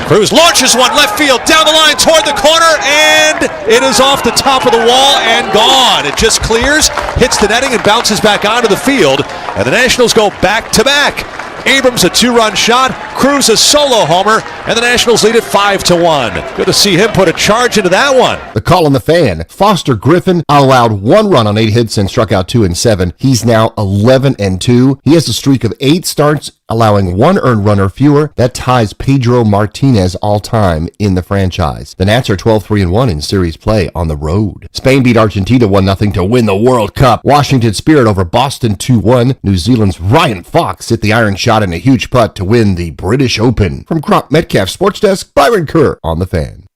Cruz launches one left field down the line toward the corner, and it is off the top of the wall and gone. It just clears, hits the netting, and bounces back onto the field. And the Nationals go back-to-back. Abrams a 2-run shot, Cruz a solo homer, and the Nationals lead it 5-1. Good to see him put a charge into that one. The call on the fan. Foster Griffin allowed 1 run on 8 hits and struck out 2 in 7. He's now 11-2. He has a streak of 8 starts, allowing 1 earned run or fewer. That ties Pedro Martinez all-time in the franchise. The Nats are 12-3-1 in series play on the road. Spain beat Argentina 1-0 to win the World Cup. Washington Spirit over Boston 2-1. New Zealand's Ryan Fox hit the iron shot in a huge putt to win the British Open. From Crop Metcalf Sports Desk, Byron Kerr on the Fan.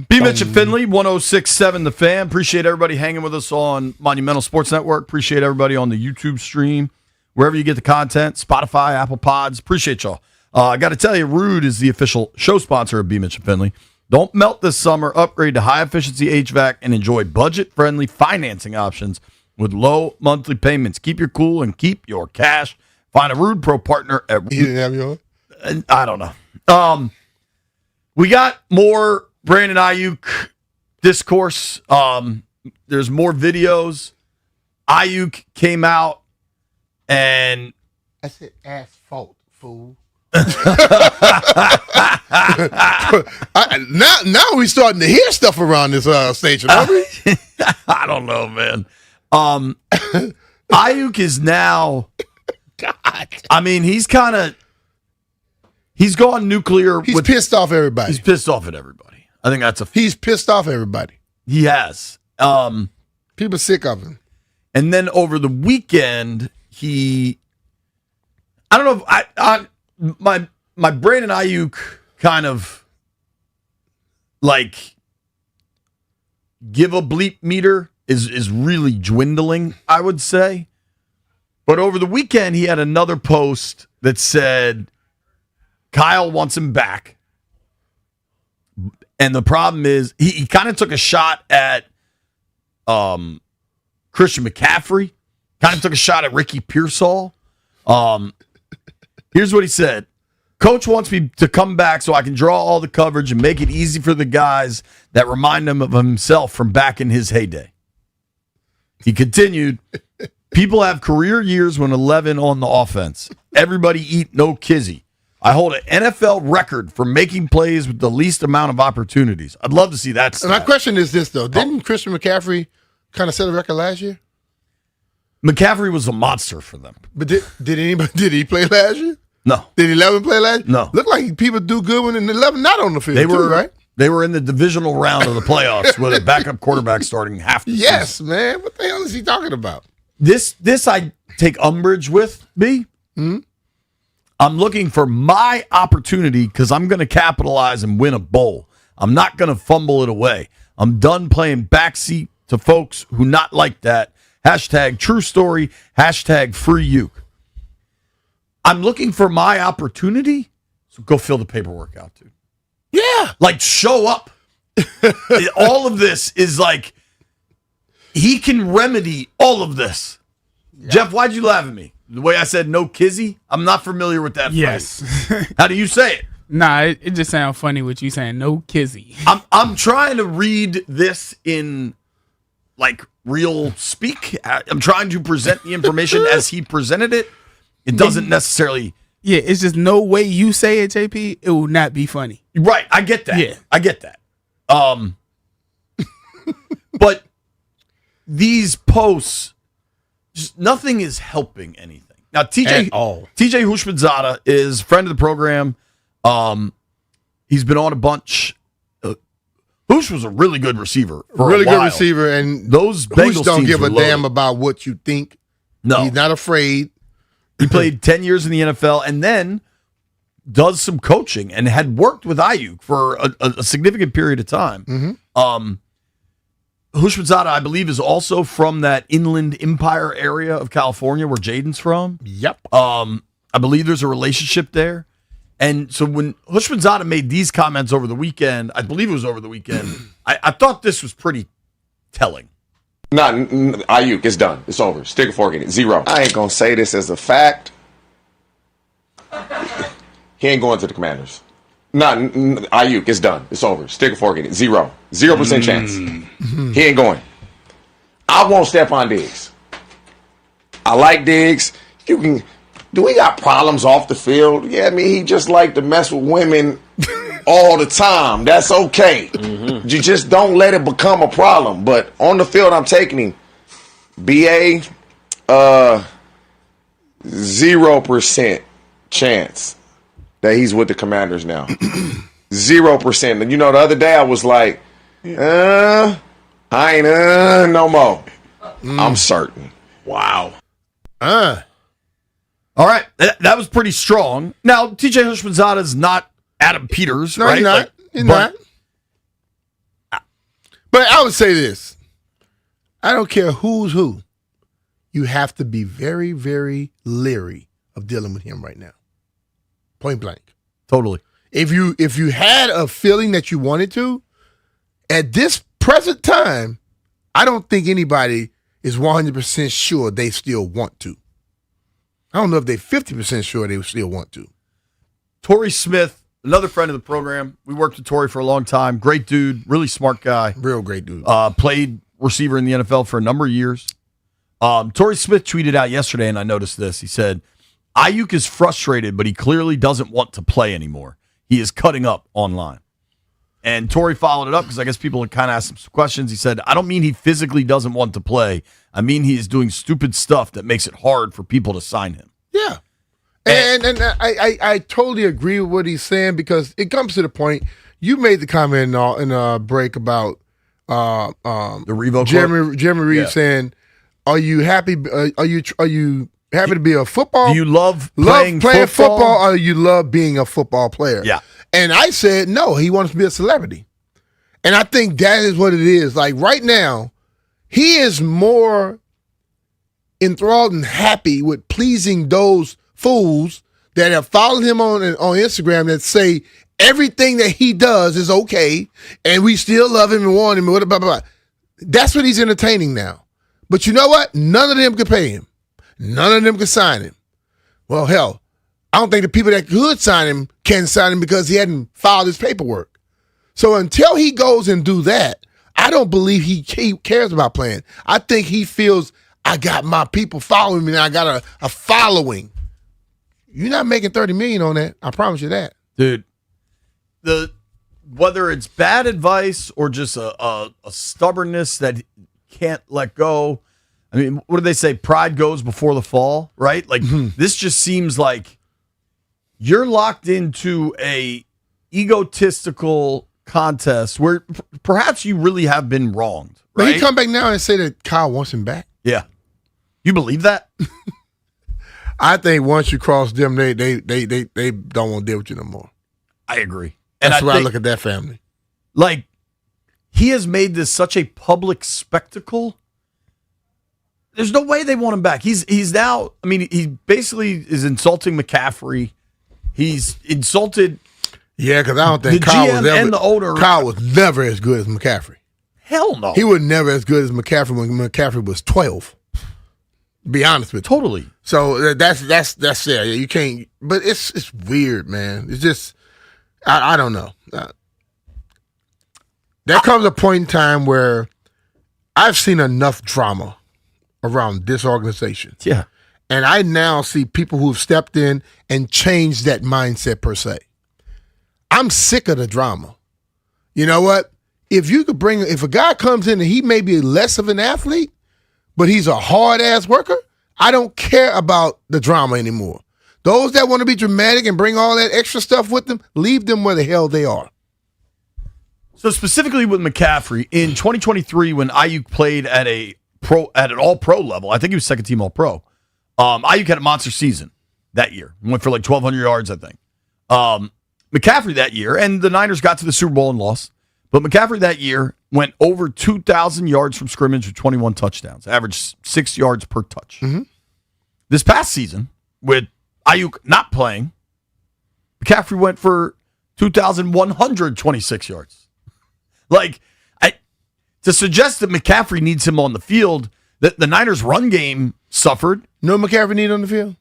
B. Mitch and Finley, 106.7 The Fan. Appreciate everybody hanging with us on Monumental Sports Network. Appreciate everybody on the YouTube stream, wherever you get the content, Spotify, Apple Pods. Appreciate y'all. I got to tell you, Rude is the official show sponsor of B. Mitch and Finley. Don't melt this summer. Upgrade to high-efficiency HVAC and enjoy budget-friendly financing options with low monthly payments. Keep your cool and keep your cash. Find a Rude Pro partner at Rude. You didn't have yours? I don't know. We got more Brandon Ayuk discourse. There's more videos. Ayuk came out and I said asphalt, fool. Now we starting to hear stuff around this station, aren't we? I don't know, man. Ayuk is now. God. I mean, he's gone nuclear. He's pissed off everybody. He's pissed off at everybody. I think that's He's pissed off everybody. He has. People sick of him. And then over the weekend, I don't know if my Brandon Ayuk kind of like give a bleep meter is really dwindling, I would say. But over the weekend, he had another post that said Kyle wants him back. And the problem is he kind of took a shot at Christian McCaffrey, kind of took a shot at Ricky Pearsall. Here's what he said. Coach wants me to come back so I can draw all the coverage and make it easy for the guys that remind him of himself from back in his heyday. He continued, people have career years when 11 on the offense. Everybody eat no kizzy. I hold an NFL record for making plays with the least amount of opportunities. I'd love to see that stat. My question is this, though. Didn't Christian McCaffrey kind of set a record last year? McCaffrey was a monster for them. But did he play last year? No. Did 11 play last year? No. Look like people do good when 11 not on the field, right? They were in the divisional round of the playoffs with a backup quarterback starting half the season. Yes, man. What the hell is he talking about? This I take umbrage with, B. Hmm? I'm looking for my opportunity because I'm going to capitalize and win a bowl. I'm not going to fumble it away. I'm done playing backseat to folks who not like that. Hashtag true story. Hashtag free uke. I'm looking for my opportunity, so go fill the paperwork out, dude. Yeah. Like, show up. All of this is like, he can remedy all of this. Yeah. Jeff, why'd you laugh at me? The way I said no kizzy? I'm not familiar with that phrase. How do you say it? Nah, it just sounds funny with you saying no kizzy. I'm trying to read this in like real speak. I'm trying to present the information as he presented it. It doesn't necessarily. Yeah, it's just no way you say it, JP. It will not be funny. Right, I get that. Yeah, I get that. But these posts, just nothing is helping anything. Now, TJ Hushmanzada is a friend of the program. He's been on a bunch. Hoosh was a really good receiver. For Really a while. good receiver, and Those Hoosh Bengals don't teams give were a damn loaded. about what you think. No. He's not afraid. He played 10 years in the NFL and then does some coaching and had worked with Ayuk for a significant period of time. Hushmanzada, I believe, is also from that Inland Empire area of California where Jaden's from. Yep. I believe there's a relationship there. And so when Hushmanzada made these comments over the weekend, I believe it was over the weekend, I thought this was pretty telling. Nah, Ayuk, it's done. It's over. Stick a fork in it. 0. I ain't going to say this as a fact. He ain't going to the Commanders. Nah, Ayuk, it's done. It's over. Stick a fork in it. 0. 0% chance. He ain't going. I want Stephon Diggs. I like Diggs. You can. Do we got problems off the field? Yeah, I mean, he just like to mess with women all the time. That's okay. You just don't let it become a problem. But on the field, I'm taking him. BA, 0% chance that he's with the Commanders now. 0%. And you know, the other day I was like, I ain't no more. I'm certain. Wow. All right. That was pretty strong. Now, TJ Hushmanzada is not Adam Peters, No, right? he's not. He's not. But I would say this. I don't care who's who. You have to be very, very leery of dealing with him right now. Point blank. Totally. If you had a feeling that you wanted to, at this present time, I don't think anybody is 100% sure they still want to. I don't know if they're 50% sure they still want to. Torrey Smith, another friend of the program. We worked with Torrey for a long time. Great dude, really smart guy. Real great dude. Played receiver in the NFL for a number of years. Torrey Smith tweeted out yesterday, and I noticed this. He said, Ayuk is frustrated, but he clearly doesn't want to play anymore. He is cutting up online. And Torrey followed it up because I guess people had kind of asked him some questions. He said, I don't mean he physically doesn't want to play. I mean he is doing stupid stuff that makes it hard for people to sign him. Yeah. And I totally agree with what he's saying because it comes to the point. You made the comment in a break about the Revo Jeremy Reed saying, "Are you happy? Are you happy to be a football? Do you love playing football? football, or you love being a football player?" Yeah. And I said, no, he wants to be a celebrity. And I think that is what it is. Like right now, he is more enthralled and happy with pleasing those fools that have followed him on Instagram that say everything that he does is okay and we still love him and want him and blah, blah, blah. That's what he's entertaining now. But you know what? None of them could pay him. None of them could sign him. Well, hell, I don't think the people that could sign him can sign him because he hadn't filed his paperwork. So until he goes and do that, I don't believe he cares about playing. I think he feels, I got my people following me and I got a following. You're not making $30 million on that. I promise you that. Dude, whether it's bad advice or just a stubbornness that can't let go. I mean, what do they say? Pride goes before the fall, right? Like this just seems like you're locked into a egotistical contest where perhaps you really have been wronged, right? But he come back now and say that Kyle wants him back. Yeah. You believe that? I think once you cross them, they don't want to deal with you no more. I agree. That's And why I think, look at that family. Like, he has made this such a public spectacle. There's no way they want him back. He's now, I mean, he basically is insulting McCaffrey. He's insulted. Yeah, because I don't think the Kyle GM was ever, and the owner. Kyle was never as good as McCaffrey. Hell no. He was never as good as McCaffrey when McCaffrey was 12. Be honest with you. Totally. So that's there. You can't. But it's weird, man. It's just I don't know. There comes a point in time where I've seen enough drama around this organization. Yeah. And I now see people who've stepped in and changed that mindset per se. I'm sick of the drama. You know what? If a guy comes in and he may be less of an athlete, but he's a hard-ass worker, I don't care about the drama anymore. Those that want to be dramatic and bring all that extra stuff with them, leave them where the hell they are. So specifically with McCaffrey in 2023, when Ayuk played at an all-pro level, I think he was second team all-pro. Ayuk had a monster season that year. Went for like 1,200 yards, I think. McCaffrey that year, and the Niners got to the Super Bowl and lost. But McCaffrey that year went over 2,000 yards from scrimmage with 21 touchdowns, averaged 6 yards per touch. This past season, with Ayuk not playing, McCaffrey went for 2,126 yards. To suggest that McCaffrey needs him on the field, that the Niners' run game suffered. No McCaffrey need on the field?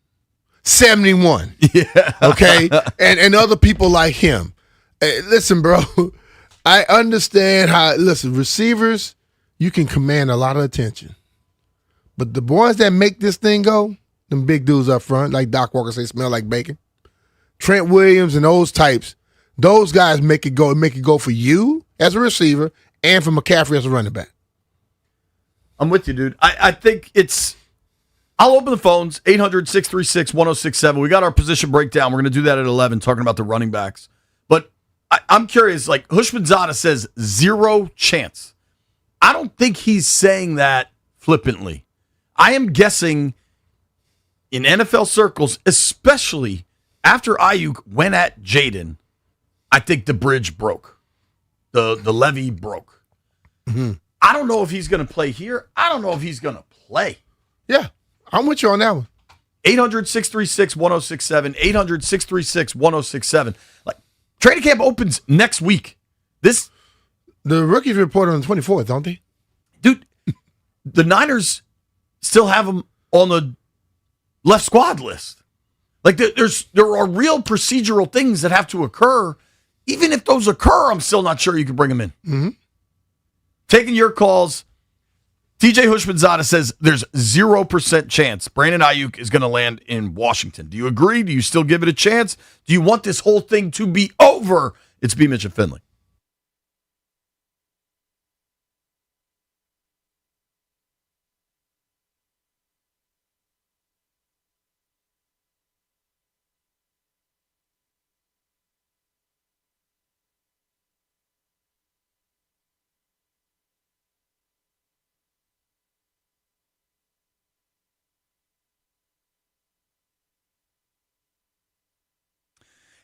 71. Yeah. Okay? and other people like him. Hey, listen, bro. I understand receivers, you can command a lot of attention. But the boys that make this thing go, them big dudes up front, like Doc Walker say, smell like bacon. Trent Williams and those types, those guys make it go for you as a receiver and for McCaffrey as a running back. I'm with you, dude. I think I'll open the phones, 800-636-1067. We got our position breakdown. We're going to do that at 11, talking about the running backs. But I'm curious, like Hushmanzada says, 0 chance. I don't think he's saying that flippantly. I am guessing in NFL circles, especially after Ayuk went at Jaden, I think the bridge broke. The levee broke. I don't know if he's going to play here. I don't know if he's going to play. Yeah, I'm with you on that one. 800-636-1067, 800-636-1067. Like, training camp opens next week. The rookies report on the 24th, don't they? Dude, the Niners still have him on the left squad list. Like, there are real procedural things that have to occur. Even if those occur, I'm still not sure you can bring them in. Taking your calls. TJ Hushmanzada says there's 0% chance Brandon Ayuk is going to land in Washington. Do you agree? Do you still give it a chance? Do you want this whole thing to be over? It's B. Mitch and Finley.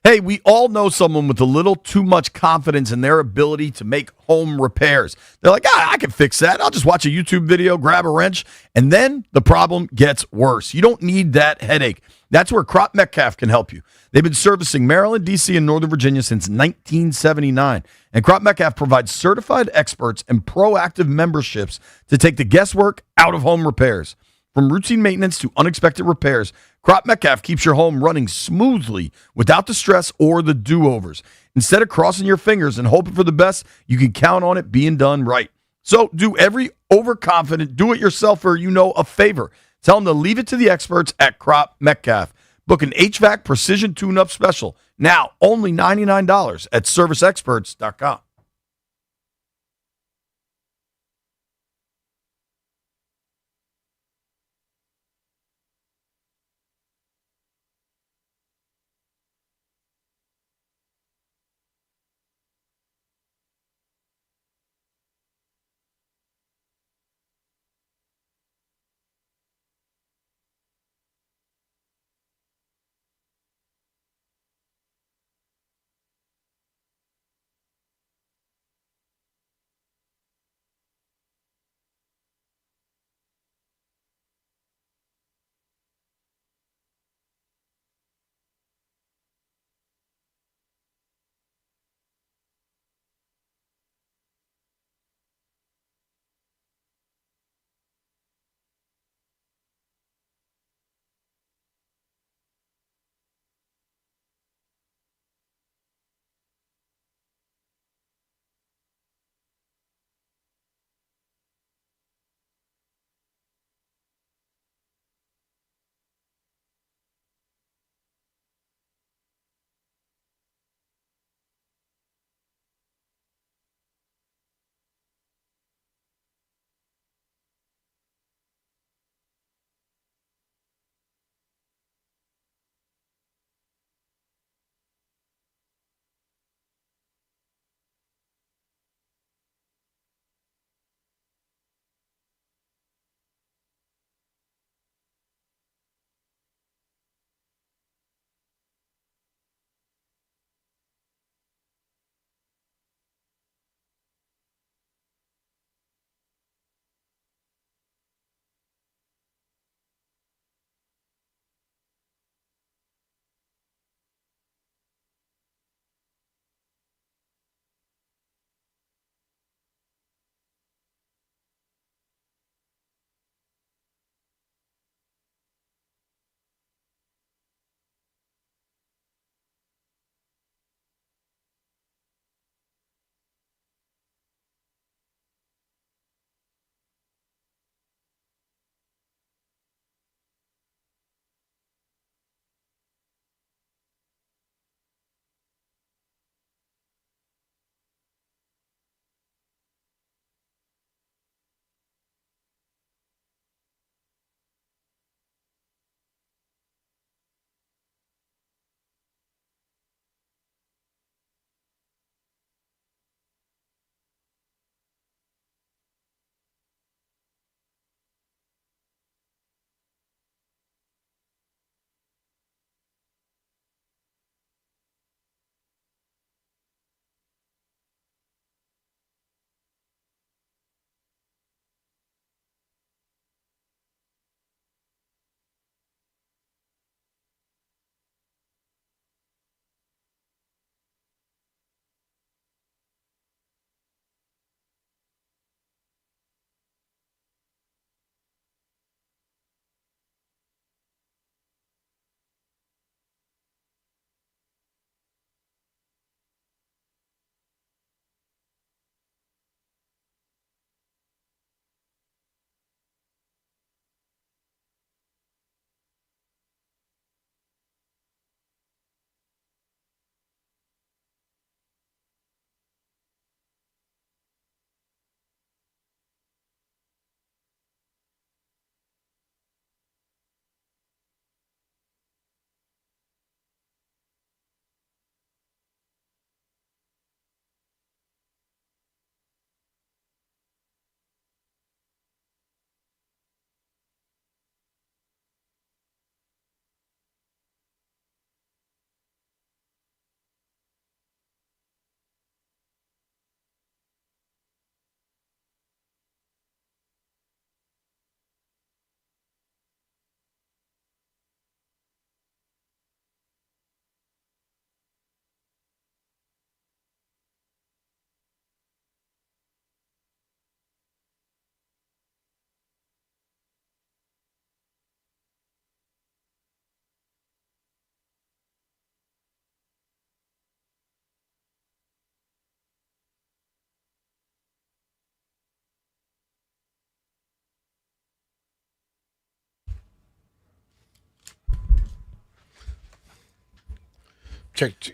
Hey, we all know someone with a little too much confidence in their ability to make home repairs. They're like, I can fix that. I'll just watch a YouTube video, grab a wrench, and then the problem gets worse. You don't need that headache. That's where Crop Metcalf can help you. They've been servicing Maryland, D.C., and Northern Virginia since 1979. And Crop Metcalf provides certified experts and proactive memberships to take the guesswork out of home repairs. From routine maintenance to unexpected repairs, Crop Metcalf keeps your home running smoothly without the stress or the do-overs. Instead of crossing your fingers and hoping for the best, you can count on it being done right. So do every overconfident do-it-yourselfer a favor. Tell them to leave it to the experts at Crop Metcalf. Book an HVAC precision tune-up special. Now, only $99 at serviceexperts.com.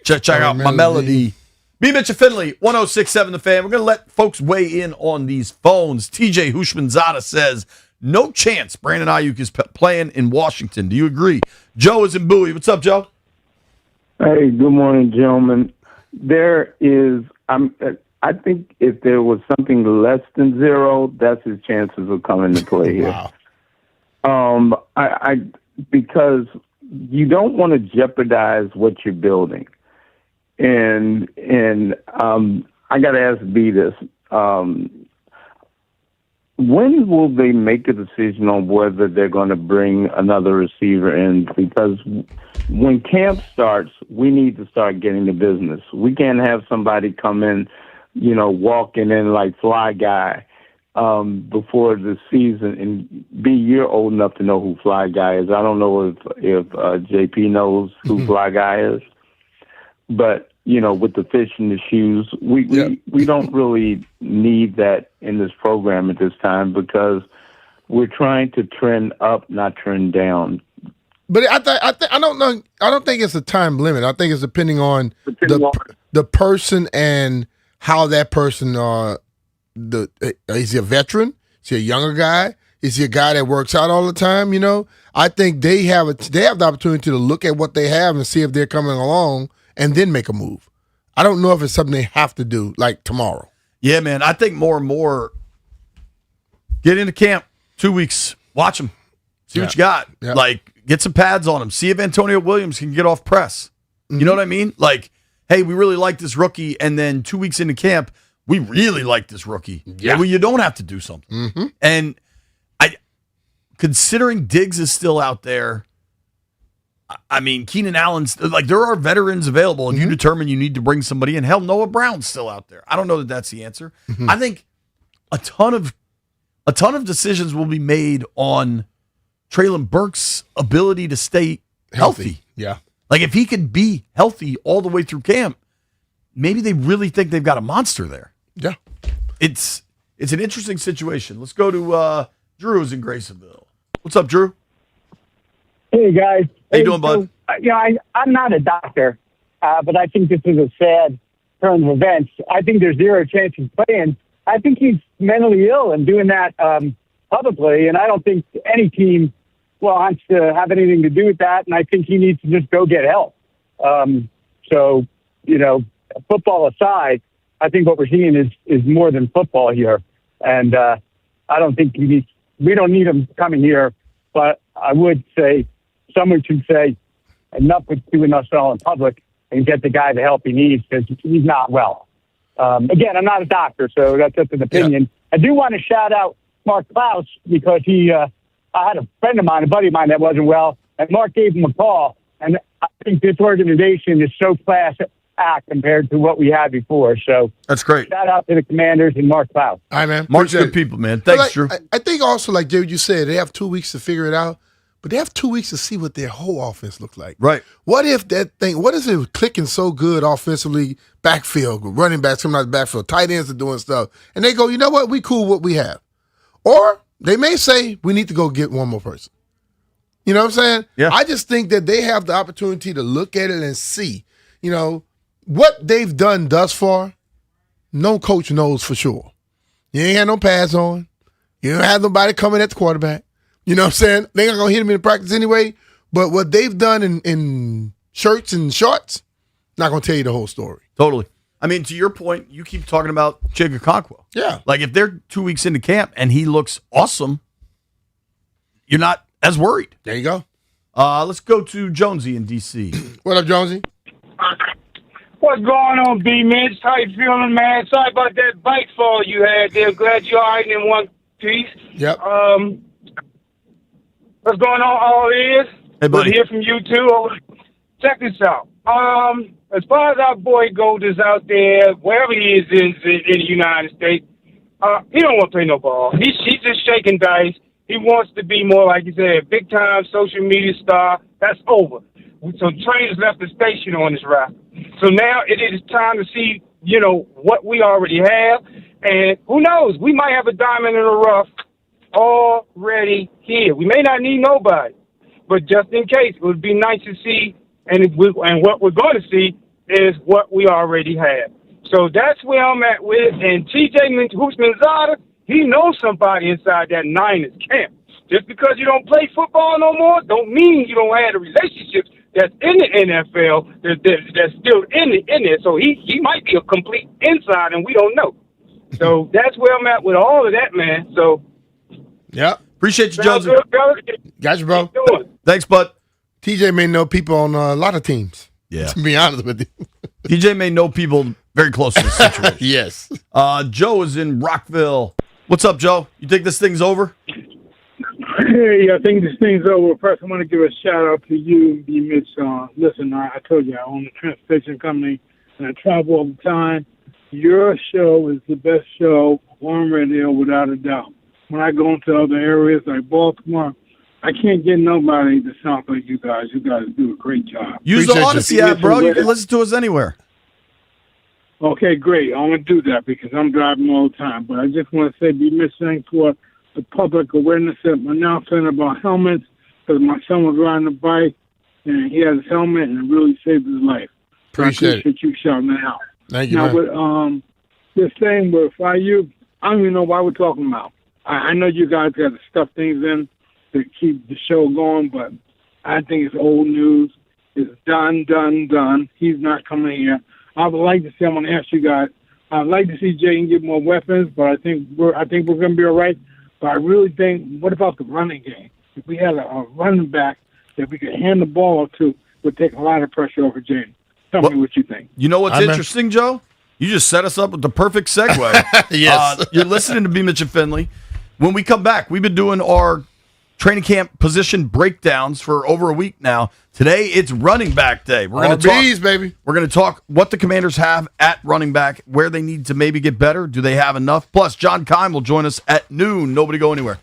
Check out my melody. B. Mitch and Finley, 106.7 The Fan. We're going to let folks weigh in on these phones. TJ Hushmanzada says, no chance Brandon Ayuk is playing in Washington. Do you agree? Joe is in Bowie. What's up, Joe? Hey, good morning, gentlemen. There is, I think if there was something less than 0, that's his chances of coming to play here. Wow. Because you don't want to jeopardize what you're building. And I got to ask B this. When will they make a decision on whether they're going to bring another receiver in? Because when camp starts, we need to start getting the business. We can't have somebody come in, walking in like Fly Guy before the season. And B, you're old enough to know who Fly Guy is. I don't know if JP knows who Fly Guy is. But, with the fish in the shoes, we don't really need that in this program at this time because we're trying to trend up, not trend down. But I don't know. I don't think it's a time limit. I think it's depending on the person and how that person is he a veteran? Is he a younger guy? Is he a guy that works out all the time? I think they have the opportunity to look at what they have and see if they're coming along and then make a move. I don't know if it's something they have to do like tomorrow. Yeah, man. I think more and more get into camp 2 weeks, watch them, see what you got. Yeah. Like, get some pads on him. See if Antonio Williams can get off press. You know what I mean? Like, hey, we really like this rookie, and then 2 weeks into camp, we really like this rookie. Yeah. Well, you don't have to do something. Mm-hmm. And considering Diggs is still out there, I mean, Keenan Allen's like there are veterans available, and you determine you need to bring somebody in. Hell, Noah Brown's still out there. I don't know that that's the answer. I think a ton of decisions will be made on Treylon Burks' ability to stay healthy. Yeah, like if he could be healthy all the way through camp, maybe they really think they've got a monster there. Yeah, it's an interesting situation. Let's go to Drew, who's in Graysonville. What's up, Drew? Hey, guys. How you doing, bud? I'm not a doctor, but I think this is a sad turn of events. I think there's zero chance he's playing. I think he's mentally ill and doing that publicly, and I don't think any team wants to have anything to do with that, and I think he needs to just go get help. So, football aside, I think what we're seeing is more than football here, and I don't think we don't need him coming here, but I would say someone should say enough with doing us all in public and get the guy the help he needs because he's not well. Again, I'm not a doctor, so that's just an opinion. Yeah. I do want to shout out Mark Klaus because I had a friend of mine, a buddy of mine that wasn't well, and Mark gave him a call. And I think this organization is so class act compared to what we had before. So that's great. Shout out to the Commanders and Mark Klaus. All right, man. Mark's good people, man. Thanks, Drew. I think also, like David, you said, they have 2 weeks to figure it out. But they have 2 weeks to see what their whole offense looks like. Right. What if what is it clicking so good offensively, backfield, running backs coming out the backfield, tight ends are doing stuff, and they go, you know what, we cool what we have. Or they may say, we need to go get one more person. You know what I'm saying? Yeah. I just think that they have the opportunity to look at it and see, what they've done thus far, no coach knows for sure. You ain't had no pads on. You don't have nobody coming at the quarterback. You know what I'm saying? They're not going to hit him in practice anyway. But what they've done in shirts and shorts, not going to tell you the whole story. Totally. I mean, to your point, you keep talking about Chig Okonkwo. Yeah. Like, if they're 2 weeks into camp and he looks awesome, you're not as worried. There you go. Let's go to Jonesy in D.C. What up, Jonesy? What's going on, B-Mitch? How you feeling, man? Sorry about that bike fall you had there. Glad you're all right in one piece. Yep. What's going on, all is? Hey, buddy. Good to hear from you, too. Check this out. As far as our boy Gold is out there, wherever he is in the United States, he don't want to play no ball. He's just shaking dice. He wants to be more, like you said, a big-time social media star. That's over. So Trey has left the station on this route. So now it is time to see, what we already have. And who knows? We might have a diamond in the rough already here. We may not need nobody. But just in case, it would be nice to see and what we're going to see is what we already have. So that's where I'm at with. And TJ Houshmandzadeh, he knows somebody inside that Niners camp. Just because you don't play football no more, don't mean you don't have the relationships that's in the NFL that's still in there. So he might be a complete inside, and we don't know. So that's where I'm at with all of that, man. So yeah, appreciate you, sounds Jonesy. good, fellas. Gotcha, bro. Thanks, bud. TJ may know people on a lot of teams. Yeah. To be honest with you. TJ may know people very close to the situation. Yes. Joe is in Rockville. What's up, Joe? You think this thing's over? Hey, I think this thing's over. First, I want to give a shout out to you, B. Mitch. Listen, I told you I own a transportation company and I travel all the time. Your show is the best show on radio without a doubt. When I go into other areas like Baltimore, I can't get nobody that sounds like you guys. You guys do a great job. Use the Odyssey app, bro. You can listen to us anywhere. Okay, great. I'm going to do that because I'm driving all the time. But I just want to say be missing for the public awareness announcement about helmets because my son was riding a bike and he had his helmet and it really saved his life. Appreciate it. You shouting that out. Thank you, now, man. With this thing with IU, I don't even know why we're talking about. I know you guys got to stuff things in to keep the show going, but I think it's old news. It's done. He's not coming here. I would like to see. I'm going to ask you guys. I'd like to see Jayden get more weapons, but I think we're going to be all right. But I really think, what about the running game? If we had a running back that we could hand the ball to, would take a lot of pressure off of Jayden. Tell me what you think. You know what's interesting, Joe? You just set us up with the perfect segue. Yes. You're listening to B. Mitch and Finley. When we come back, we've been doing our training camp position breakdowns for over a week now. Today, it's running back day. We're going to RBs, baby. We're going to talk what the Commanders have at running back, where they need to maybe get better. Do they have enough? Plus, John Keim will join us at noon. Nobody go anywhere.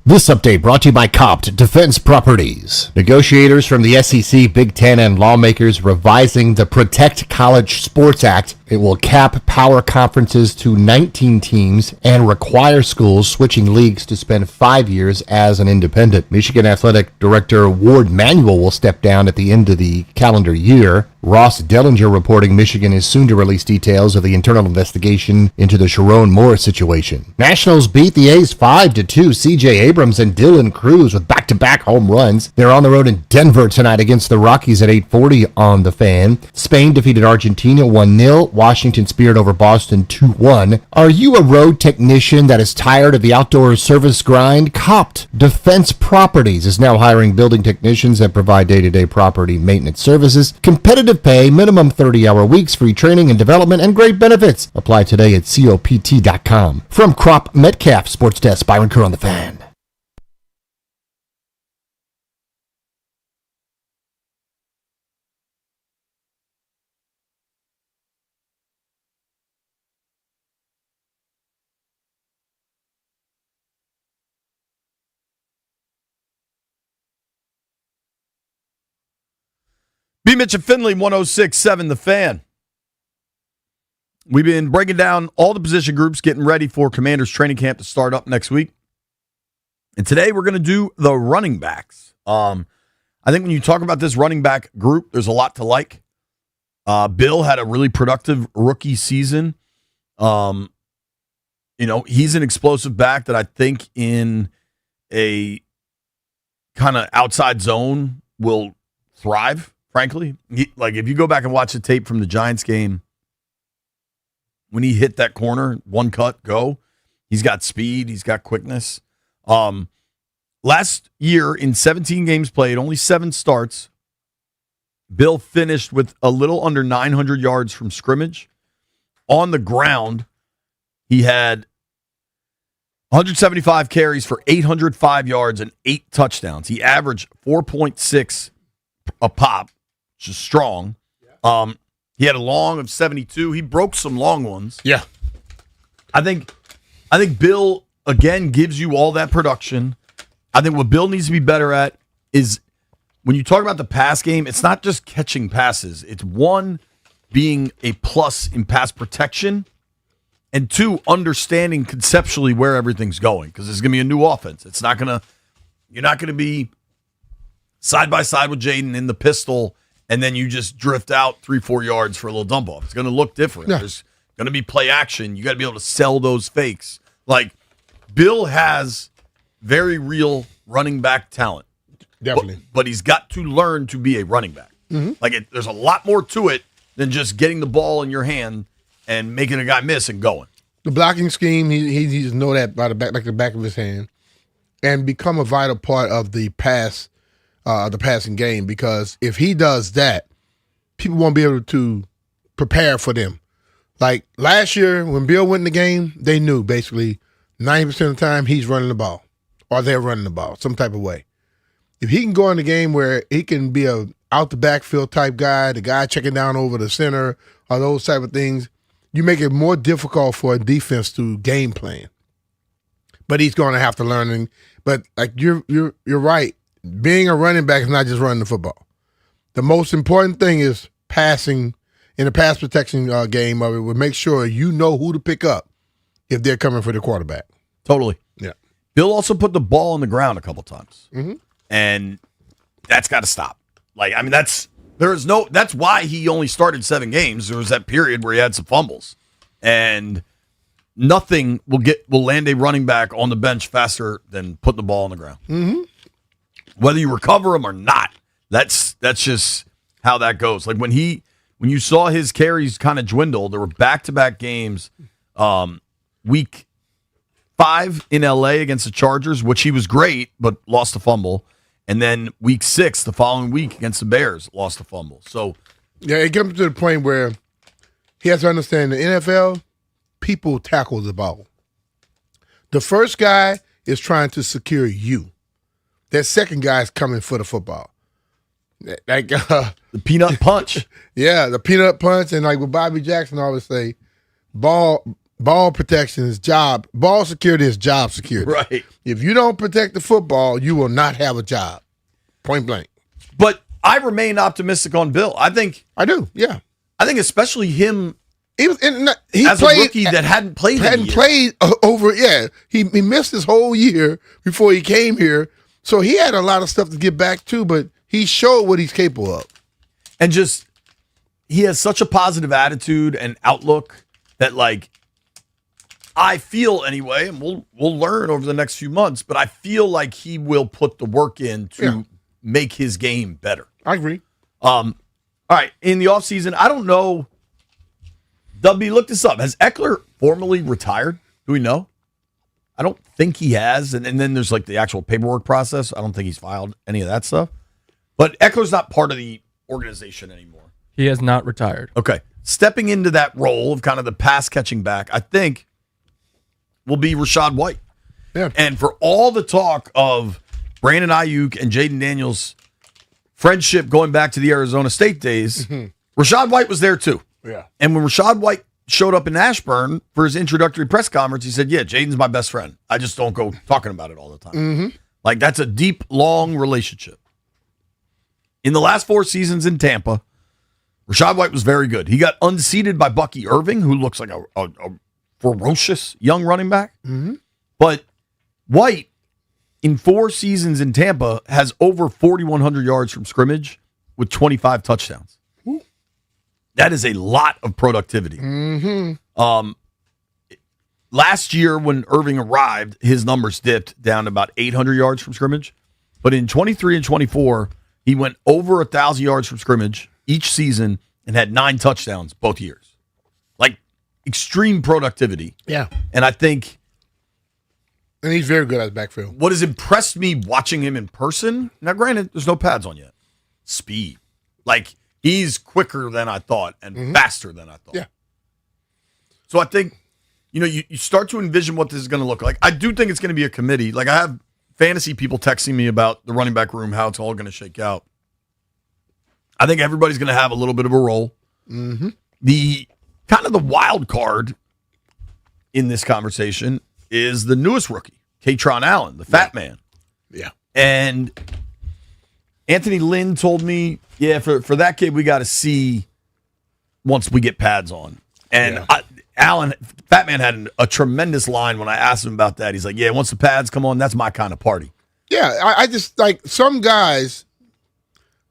This update brought to you by Copt Defense Properties. Negotiators from the SEC, Big Ten, and lawmakers revising the Protect College Sports Act. It will cap power conferences to 19 teams and require schools switching leagues to spend 5 years as an independent. Michigan Athletic Director Ward Manuel will step down at the end of the calendar year. Ross Dellinger reporting Michigan is soon to release details of the internal investigation into the Sharon Moore situation. Nationals beat the A's 5-2. C.J. Abrams and Dylan Cruz with back-to-back home runs. They're on the road in Denver tonight against the Rockies at 8:40 on The Fan. Spain defeated Argentina 1-0. Washington speared over Boston 2-1. Are you a road technician that is tired of the outdoor service grind? Copt Defense Properties is now hiring building technicians that provide day-to-day property maintenance services. Competitive pay, minimum 30-hour weeks, free training and development, and great benefits. Apply today at COPT.com. From Crop Metcalf Sports Desk, Byron Kerr on The Fan. B. Mitch and Finley, 106.7 The Fan. We've been breaking down all the position groups, getting ready for Commanders training camp to start up next week. And today we're going to do the running backs. I think when you talk about this running back group, there's a lot to like. Bill had a really productive rookie season. He's an explosive back that I think in a kind of outside zone will thrive. Frankly, if you go back and watch the tape from the Giants game, when he hit that corner, one cut, go, he's got speed, he's got quickness. Last year, in 17 games played, only 7 starts, Bill finished with a little under 900 yards from scrimmage. On the ground, he had 175 carries for 805 yards and 8 touchdowns. He averaged 4.6 a pop, which is strong. He had a long of 72. He broke some long ones. Yeah. I think Bill, again, gives you all that production. I think what Bill needs to be better at is when you talk about the pass game, it's not just catching passes. It's one, being a plus in pass protection, and 2, understanding conceptually where everything's going, because it's going to be a new offense. You're not going to be side by side with Jaden in the pistol, and then you just drift out 3-4 yards for a little dump off. It's going to look different. Yeah. There's going to be play action. You got to be able to sell those fakes. Like, Bill has very real running back talent. Definitely. But he's got to learn to be a running back. Mm-hmm. There's a lot more to it than just getting the ball in your hand and making a guy miss and going. The blocking scheme, he needs to know that by the back, like the back of his hand, and become a vital part of the passing game, because if he does that, people won't be able to prepare for them. Like last year when Bill went in the game, they knew basically 90% of the time he's running the ball or they're running the ball some type of way. If he can go in the game where he can be a out the backfield type guy, the guy checking down over the center or those type of things, you make it more difficult for a defense to game plan. But he's going to have to learn. But like you're right. Being a running back is not just running the football. The most important thing is passing in the pass protection game of it. Will make sure you know who to pick up if they're coming for the quarterback. Totally. Yeah. Bill also put the ball on the ground a couple times, Mm-hmm. and that's got to stop. That's why he only started 7 games. There was that period where he had some fumbles, and nothing will land a running back on the bench faster than putting the ball on the ground. Mm-hmm. Whether you recover him or not, that's just how that goes. Like when you saw his carries kind of dwindle, there were back-to-back games, week 5 in LA against the Chargers, which he was great, but lost a fumble. And then week 6, the following week against the Bears, lost a fumble. So yeah, it comes to the point where he has to understand the NFL, people tackle the ball. The first guy is trying to secure you. That second guy is coming for the football. Like the peanut punch. Yeah, the peanut punch. And like what Bobby Jackson always say, ball ball protection is job. Ball security is job security. Right. If you don't protect the football, you will not have a job. Point blank. But I remain optimistic on Bill. I do. Yeah. I think especially him. He as played, a rookie that hadn't played. Over. Yeah. He missed his whole year before he came here, so he had a lot of stuff to get back to. But he showed what he's capable of, and just he has such a positive attitude and outlook that, like, I feel anyway, and we'll learn over the next few months. But I feel like he will put the work in to make his game better. I agree. All right, in the offseason, I don't know. W, look this up. Has Eckler formally retired? Do we know? I don't think he has. And then there's like the actual paperwork process. I don't think he's filed any of that stuff. But Eckler's not part of the organization anymore. He has not retired. Okay. Stepping into that role of kind of the pass catching back, I think, will be Rachaad White. Yeah. And for all the talk of Brandon Ayuk and Jaden Daniels' friendship going back to the Arizona State days, Rachaad White was there too. Yeah. And when Rachaad White showed up in Ashburn for his introductory press conference, he said, yeah, Jaden's my best friend. I just don't go talking about it all the time. Like, that's a deep, long relationship. In the last 4 seasons in Tampa, Rachaad White was very good. He got unseated by Bucky Irving, who looks like a ferocious young running back. But White, in 4 seasons in Tampa, has over 4,100 yards from scrimmage with 25 touchdowns. That is a lot of productivity. Last year, when Irving arrived, his numbers dipped down to about 800 yards from scrimmage. But in 23 and 24, he went over 1,000 yards from scrimmage each season and had 9 touchdowns both years. Like, extreme productivity. Yeah. And I think... And he's very good at backfield. What has impressed me watching him in person, now granted, there's no pads on yet, speed. Like, he's quicker than I thought and faster than I thought. Yeah. So I think, you start to envision what this is going to look like. I do think it's going to be a committee. Like, I have fantasy people texting me about the running back room, how it's all going to shake out. I think everybody's going to have a little bit of a role. The kind of the wild card in this conversation is the newest rookie, Kaytron Allen, the fat man. Yeah. And Anthony Lynn told me, for that kid, we got to see once we get pads on. And Allen, fat man, had a tremendous line when I asked him about that. He's like, once the pads come on, that's my kind of party. Yeah, I just, like, some guys,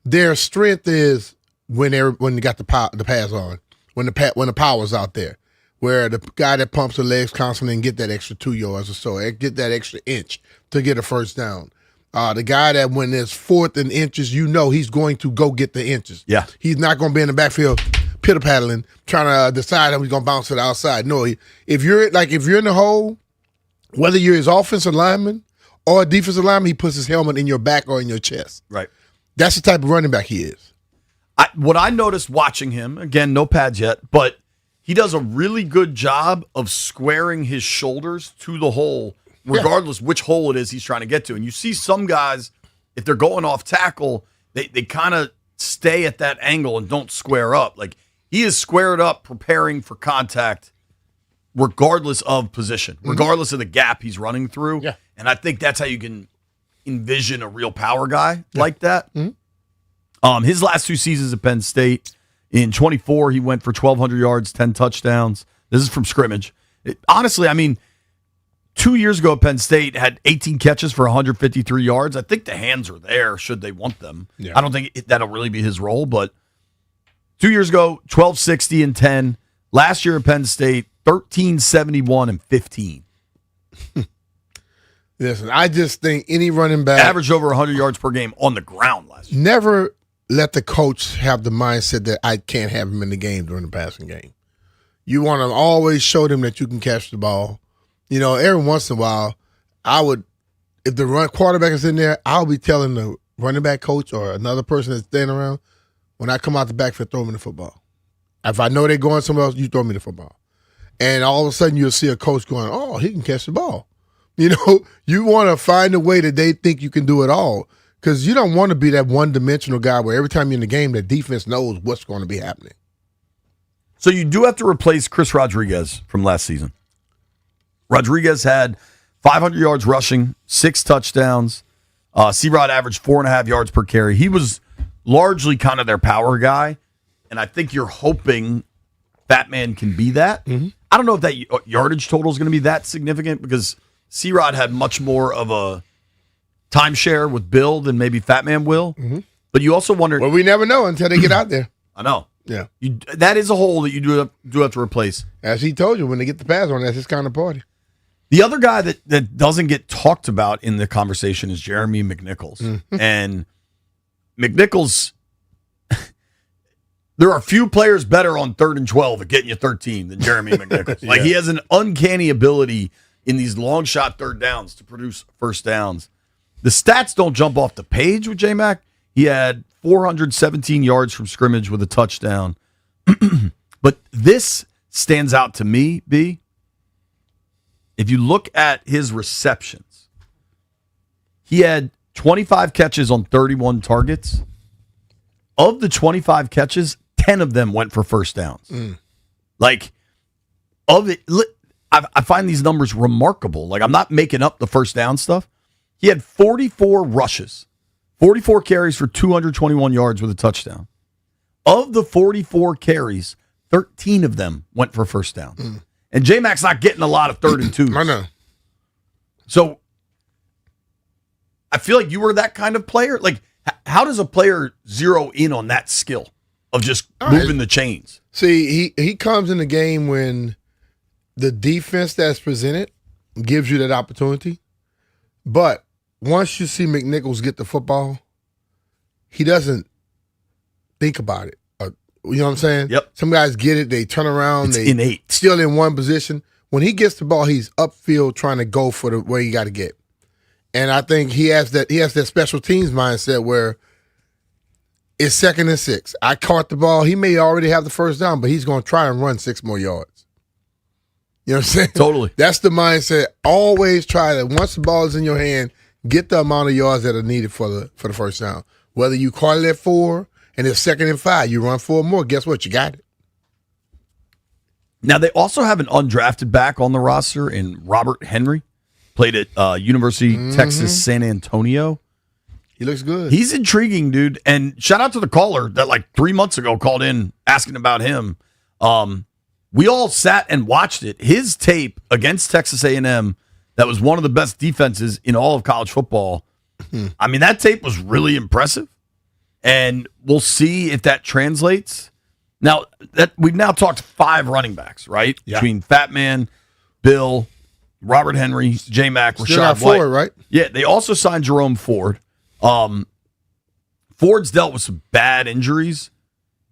their strength is when you got the pads on, when the power's out there. Where the guy that pumps the legs constantly and get that extra 2 yards or so, get that extra inch to get a first down. The guy that when there's 4th and inches, he's going to go get the inches. Yeah. He's not going to be in the backfield pitter-paddling, trying to decide how he's going to bounce to the outside. No, if you're in the hole, whether you're his offensive lineman or a defensive lineman, he puts his helmet in your back or in your chest. Right. That's the type of running back he is. What I noticed watching him, again, no pads yet, but he does a really good job of squaring his shoulders to the hole, regardless which hole it is he's trying to get to. And you see some guys, if they're going off tackle, they kind of stay at that angle and don't square up. Like, he is squared up, preparing for contact, regardless of position, regardless of the gap he's running through. Yeah. And I think that's how you can envision a real power guy like that. His last 2 seasons at Penn State, in 24, he went for 1,200 yards, 10 touchdowns. This is from scrimmage. Honestly, I mean, 2 years ago at Penn State, had 18 catches for 153 yards. I think the hands are there should they want them. Yeah. I don't think that'll really be his role, but 2 years ago, 1,260 and 10. Last year at Penn State, 1,371 and 15. Listen, I just think any running back... Averaged over 100 yards per game on the ground last year. Never let the coach have the mindset that I can't have him in the game during the passing game. You want to always show them that you can catch the ball. Every once in a while, if the quarterback is in there, I'll be telling the running back coach or another person that's standing around, when I come out the backfield, throw me the football. If I know they're going somewhere else, you throw me the football. And all of a sudden, you'll see a coach going, oh, he can catch the ball. You want to find a way that they think you can do it all. Because you don't want to be that one-dimensional guy where every time you're in the game, the defense knows what's going to be happening. So you do have to replace Chris Rodriguez from last season. Rodriguez had 500 yards rushing, 6 touchdowns. C-Rod averaged 4.5 yards per carry. He was largely kind of their power guy, and I think you're hoping Batman can be that. I don't know if that yardage total is going to be that significant because C-Rod had much more of a timeshare with Bill than maybe Fat Man will. But you also wonder. Well, we never know until they get out there. I know. Yeah. That is a hole that you do have to replace. As he told you, when they get the pass on, that's his kind of party. The other guy that doesn't get talked about in the conversation is Jeremy McNichols. And McNichols, there are few players better on 3rd and 12 at getting you 13 than Jeremy McNichols. Like, he has an uncanny ability in these long shot third downs to produce first downs. The stats don't jump off the page with J-Mac. He had 417 yards from scrimmage with a touchdown. But this stands out to me, B. If you look at his receptions, he had 25 catches on 31 targets. Of the 25 catches, 10 of them went for first downs. Like, of it, I find these numbers remarkable. Like, I'm not making up the first down stuff. He had 44 rushes, 44 carries for 221 yards with a touchdown. Of the 44 carries, 13 of them went for first down. And J-Mac's not getting a lot of 3rd and 2s. I know. So I feel like you were that kind of player. Like, how does a player zero in on that skill of just moving the chains? See, he comes in the game when the defense that's presented gives you that opportunity. But once you see McNichols get the football, he doesn't think about it. You know what I'm saying? Yep. Some guys get it, they turn around, It's they innate. still in one position. When he gets the ball, he's upfield trying to go for the way you got to get. And I think he has that special teams mindset where it's 2nd and 6. I caught the ball. He may already have the first down, but he's going to try and run 6 more yards. You know what I'm saying? Totally. That's the mindset. Always try to, once the ball is in your hand, get the amount of yards that are needed for the first down. Whether you caught it at 4 and it's 2nd and 5, you run 4 more, guess what? You got it. Now, they also have an undrafted back on the roster in Robert Henry. Played at University of Texas San Antonio. He looks good. He's intriguing, dude. And shout out to the caller that like 3 months ago called in asking about him. We all sat and watched it. His tape against Texas A&M, that was one of the best defenses in all of college football. I mean, that tape was really impressive. And we'll see if that translates. Now, that we've now talked 5 running backs, right? Yeah. Between Fat Man, Bill, Robert Henry, J-Mac, Still got Rashad White. Ford, right? Yeah, they also signed Jerome Ford. Ford's dealt with some bad injuries,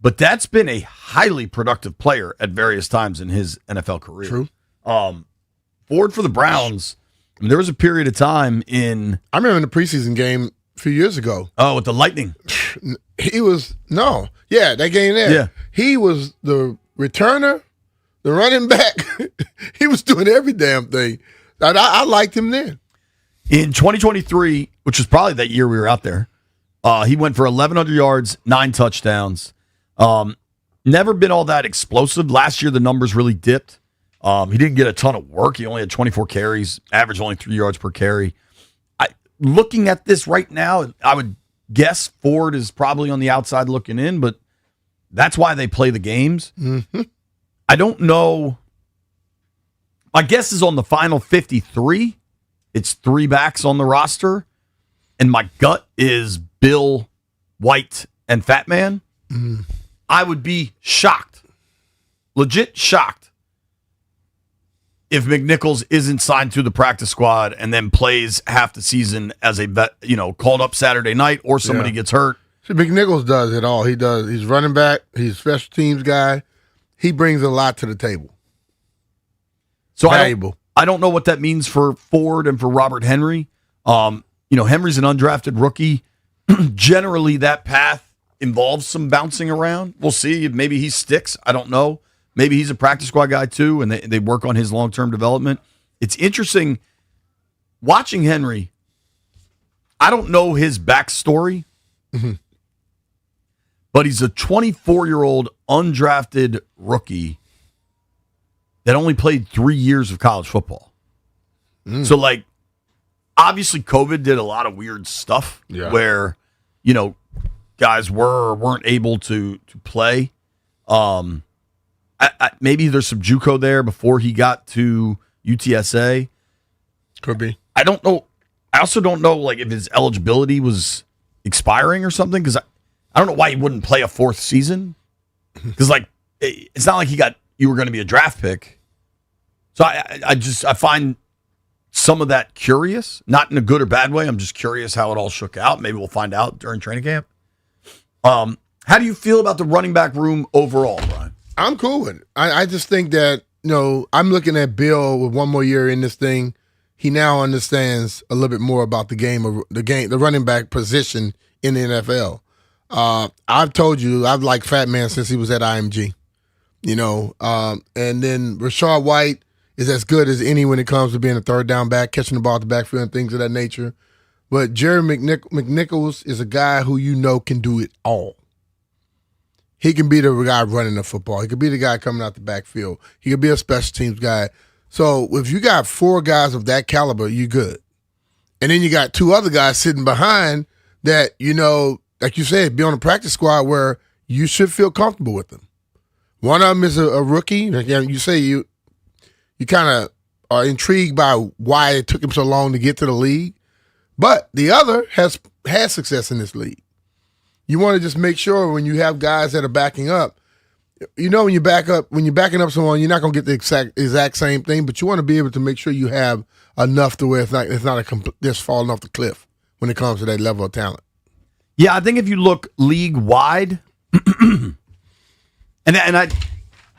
but that's been a highly productive player at various times in his NFL career. True. Ford for the Browns, I mean, there was a period of time in... I remember in the preseason game a few years ago. Oh, with the Lightning. He was, that game there. Yeah. He was the returner, the running back. He was doing every damn thing. I liked him then. In 2023, which was probably that year we were out there, he went for 1,100 yards, 9 touchdowns. Never been all that explosive. Last year, the numbers really dipped. He didn't get a ton of work. He only had 24 carries, averaged only 3 yards per carry. Looking at this right now, I would guess Ford is probably on the outside looking in, but that's why they play the games. I don't know. My guess is on the final 53, it's 3 backs on the roster, and my gut is Bill, White, and Fat Man. I would be shocked, legit shocked, if McNichols isn't signed to the practice squad and then plays half the season as a vet, called up Saturday night or somebody gets hurt. See, McNichols does it all. He does. He's running back. He's a special teams guy. He brings a lot to the table. So valuable. I don't know what that means for Ford and for Robert Henry. Henry's an undrafted rookie. Generally, that path involves some bouncing around. We'll see. Maybe he sticks. I don't know. Maybe he's a practice squad guy too, and they work on his long-term development. It's interesting watching Henry. I don't know his backstory, but he's a 24-year-old undrafted rookie that only played 3 years of college football. So, like, obviously COVID did a lot of weird stuff where, guys weren't able to play. Maybe there's some JUCO there before he got to UTSA. Could be. I don't know. I also don't know, like, if his eligibility was expiring or something, because I don't know why he wouldn't play a fourth season. Because, like, it's not like you were going to be a draft pick. So I find some of that curious, not in a good or bad way. I'm just curious how it all shook out. Maybe we'll find out during training camp. How do you feel about the running back room overall, Brian? I'm cool with it. I just think that, I'm looking at Bill with one more year in this thing. He now understands a little bit more about the running back position in the NFL. I've told you, I've liked Fat Man since he was at IMG, and then Rachaad White is as good as any when it comes to being a third down back, catching the ball at the backfield and things of that nature. But Jerry McNichols is a guy who can do it all. He can be the guy running the football. He could be the guy coming out the backfield. He could be a special teams guy. So if you got 4 guys of that caliber, you're good. And then you got 2 other guys sitting behind that, like you said, be on the practice squad where you should feel comfortable with them. One of them is a rookie. Like you say you kind of are intrigued by why it took him so long to get to the league. But the other has had success in this league. You want to just make sure when you have guys that are backing up, when you're backing up someone, you're not going to get the exact same thing, but you want to be able to make sure you have enough to where it's not just falling off the cliff when it comes to that level of talent. Yeah, I think if you look league wide, and I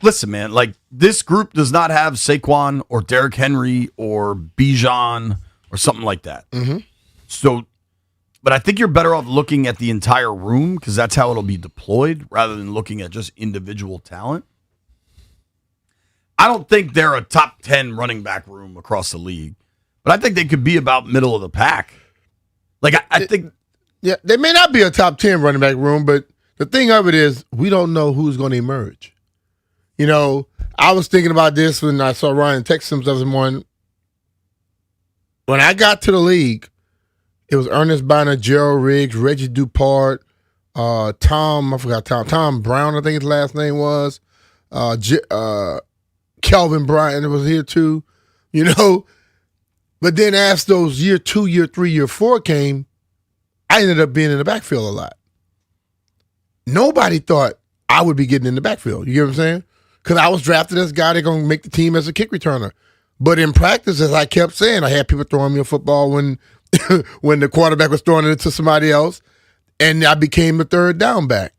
listen, man, like this group does not have Saquon or Derrick Henry or Bijan or something like that. Mm-hmm. So, but I think you're better off looking at the entire room because that's how it'll be deployed rather than looking at just individual talent. I don't think they're a top 10 running back room across the league, but I think they could be about middle of the pack. Like, I think. Yeah, they may not be a top 10 running back room, but the thing of it is we don't know who's going to emerge. I was thinking about this when I saw Ryan text him the other morning. When I got to the league, it was Ernest Biner, Gerald Riggs, Reggie Dupart, Tom Brown, I think his last name was. Kelvin Bryant was here too, But then as those year 2, year 3, year 4 came, I ended up being in the backfield a lot. Nobody thought I would be getting in the backfield. You get what I'm saying? Because I was drafted as a guy that's going to make the team as a kick returner. But in practice, as I kept saying, I had people throwing me a football when the quarterback was throwing it to somebody else, and I became the third down back.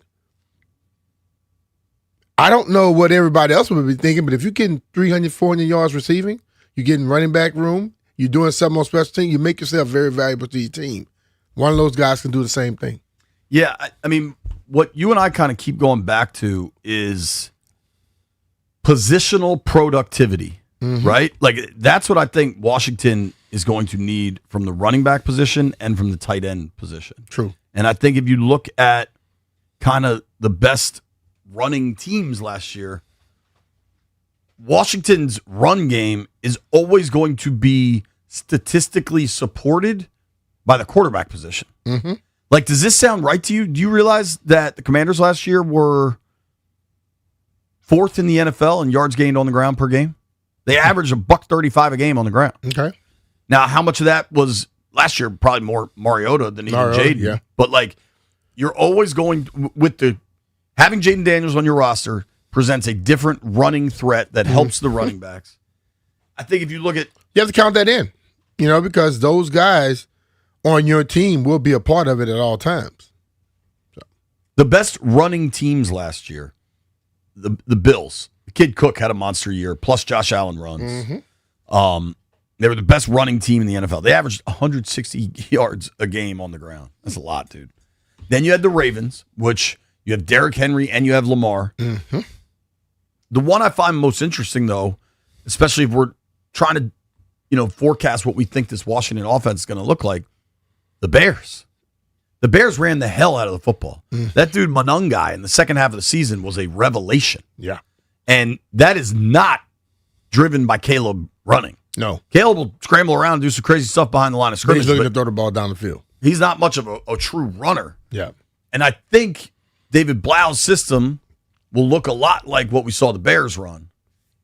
I don't know what everybody else would be thinking, but if you're getting 300, 400 yards receiving, you're getting running back room, you're doing something on special team, you make yourself very valuable to your team. One of those guys can do the same thing. Yeah, I mean, what you and I kind of keep going back to is positional productivity, right? Like, that's what I think Washington is going to need from the running back position and from the tight end position. True. And I think if you look at kind of the best running teams last year, Washington's run game is always going to be statistically supported by the quarterback position. Mm-hmm. Like, does this sound right to you? Do you realize that the Commanders last year were 4th in the NFL in yards gained on the ground per game? They averaged $135 a game on the ground. Okay. Now, how much of that was last year? Probably more Mariota than even Jaden. Yeah. But, like, you're always going with having Jaden Daniels on your roster presents a different running threat that helps the running backs. I think if you look at... You have to count that in, because those guys on your team will be a part of it at all times. So. The best running teams last year, the Bills. Kid Cook had a monster year, plus Josh Allen runs. Mm-hmm. They were the best running team in the NFL. They averaged 160 yards a game on the ground. That's a lot, dude. Then you had the Ravens, which you have Derrick Henry and you have Lamar. Mm-hmm. The one I find most interesting, though, especially if we're trying to, forecast what we think this Washington offense is going to look like, the Bears. The Bears ran the hell out of the football. That dude Monangai in the second half of the season was a revelation. Yeah. And that is not driven by Caleb running. No. Caleb will scramble around and do some crazy stuff behind the line of He's scrimmage. looking but to throw the ball down the field. He's not much of a true runner. Yeah. And I think David Blau's system will look a lot like what we saw the Bears run.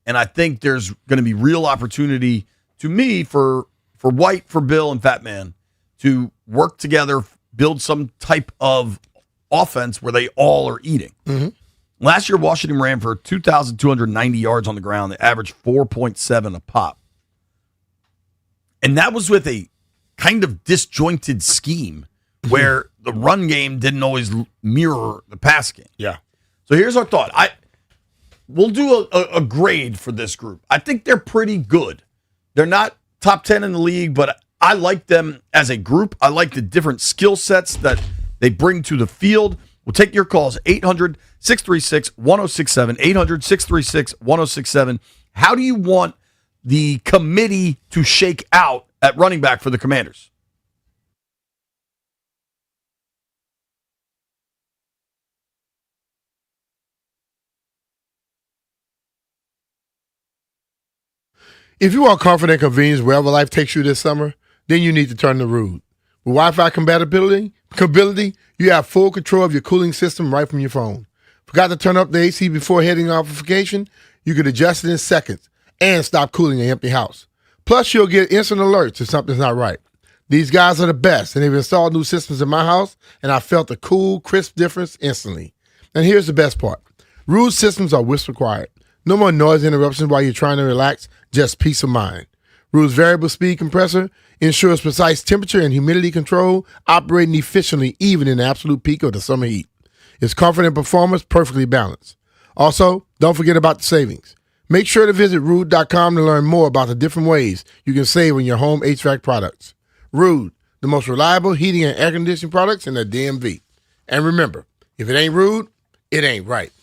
And I think there's going to be real opportunity to me for White, for Bill, and Fat Man to work together, build some type of offense where they all are eating. Mm-hmm. Last year, Washington ran for 2,290 yards on the ground. They averaged 4.7 a pop. And that was with a kind of disjointed scheme where the run game didn't always mirror the pass game. Yeah. So here's our thought. We'll do a grade for this group. I think they're pretty good. They're not top 10 in the league, but I like them as a group. I like the different skill sets that they bring to the field. We'll take your calls, 800-636-1067, 800-636-1067. How do you want the committee to shake out at running back for the Commanders? If you want comfort and convenience wherever life takes you this summer, then you need to turn to Rude. With Wi-Fi compatibility, you have full control of your cooling system right from your phone. Forgot to turn up the AC before heading off for vacation? You could adjust it in seconds and stop cooling an empty house. Plus, you'll get instant alerts if something's not right. These guys are the best, and they've installed new systems in my house, and I felt the cool, crisp difference instantly. And here's the best part. Rude systems are whisper quiet. No more noise interruptions while you're trying to relax, just peace of mind. Rude's variable speed compressor ensures precise temperature and humidity control, operating efficiently even in the absolute peak of the summer heat. Its comfort and performance perfectly balanced. Also, don't forget about the savings. Make sure to visit Rude.com to learn more about the different ways you can save on your home HVAC products. Rude, the most reliable heating and air conditioning products in the DMV. And remember, if it ain't Rude, it ain't right.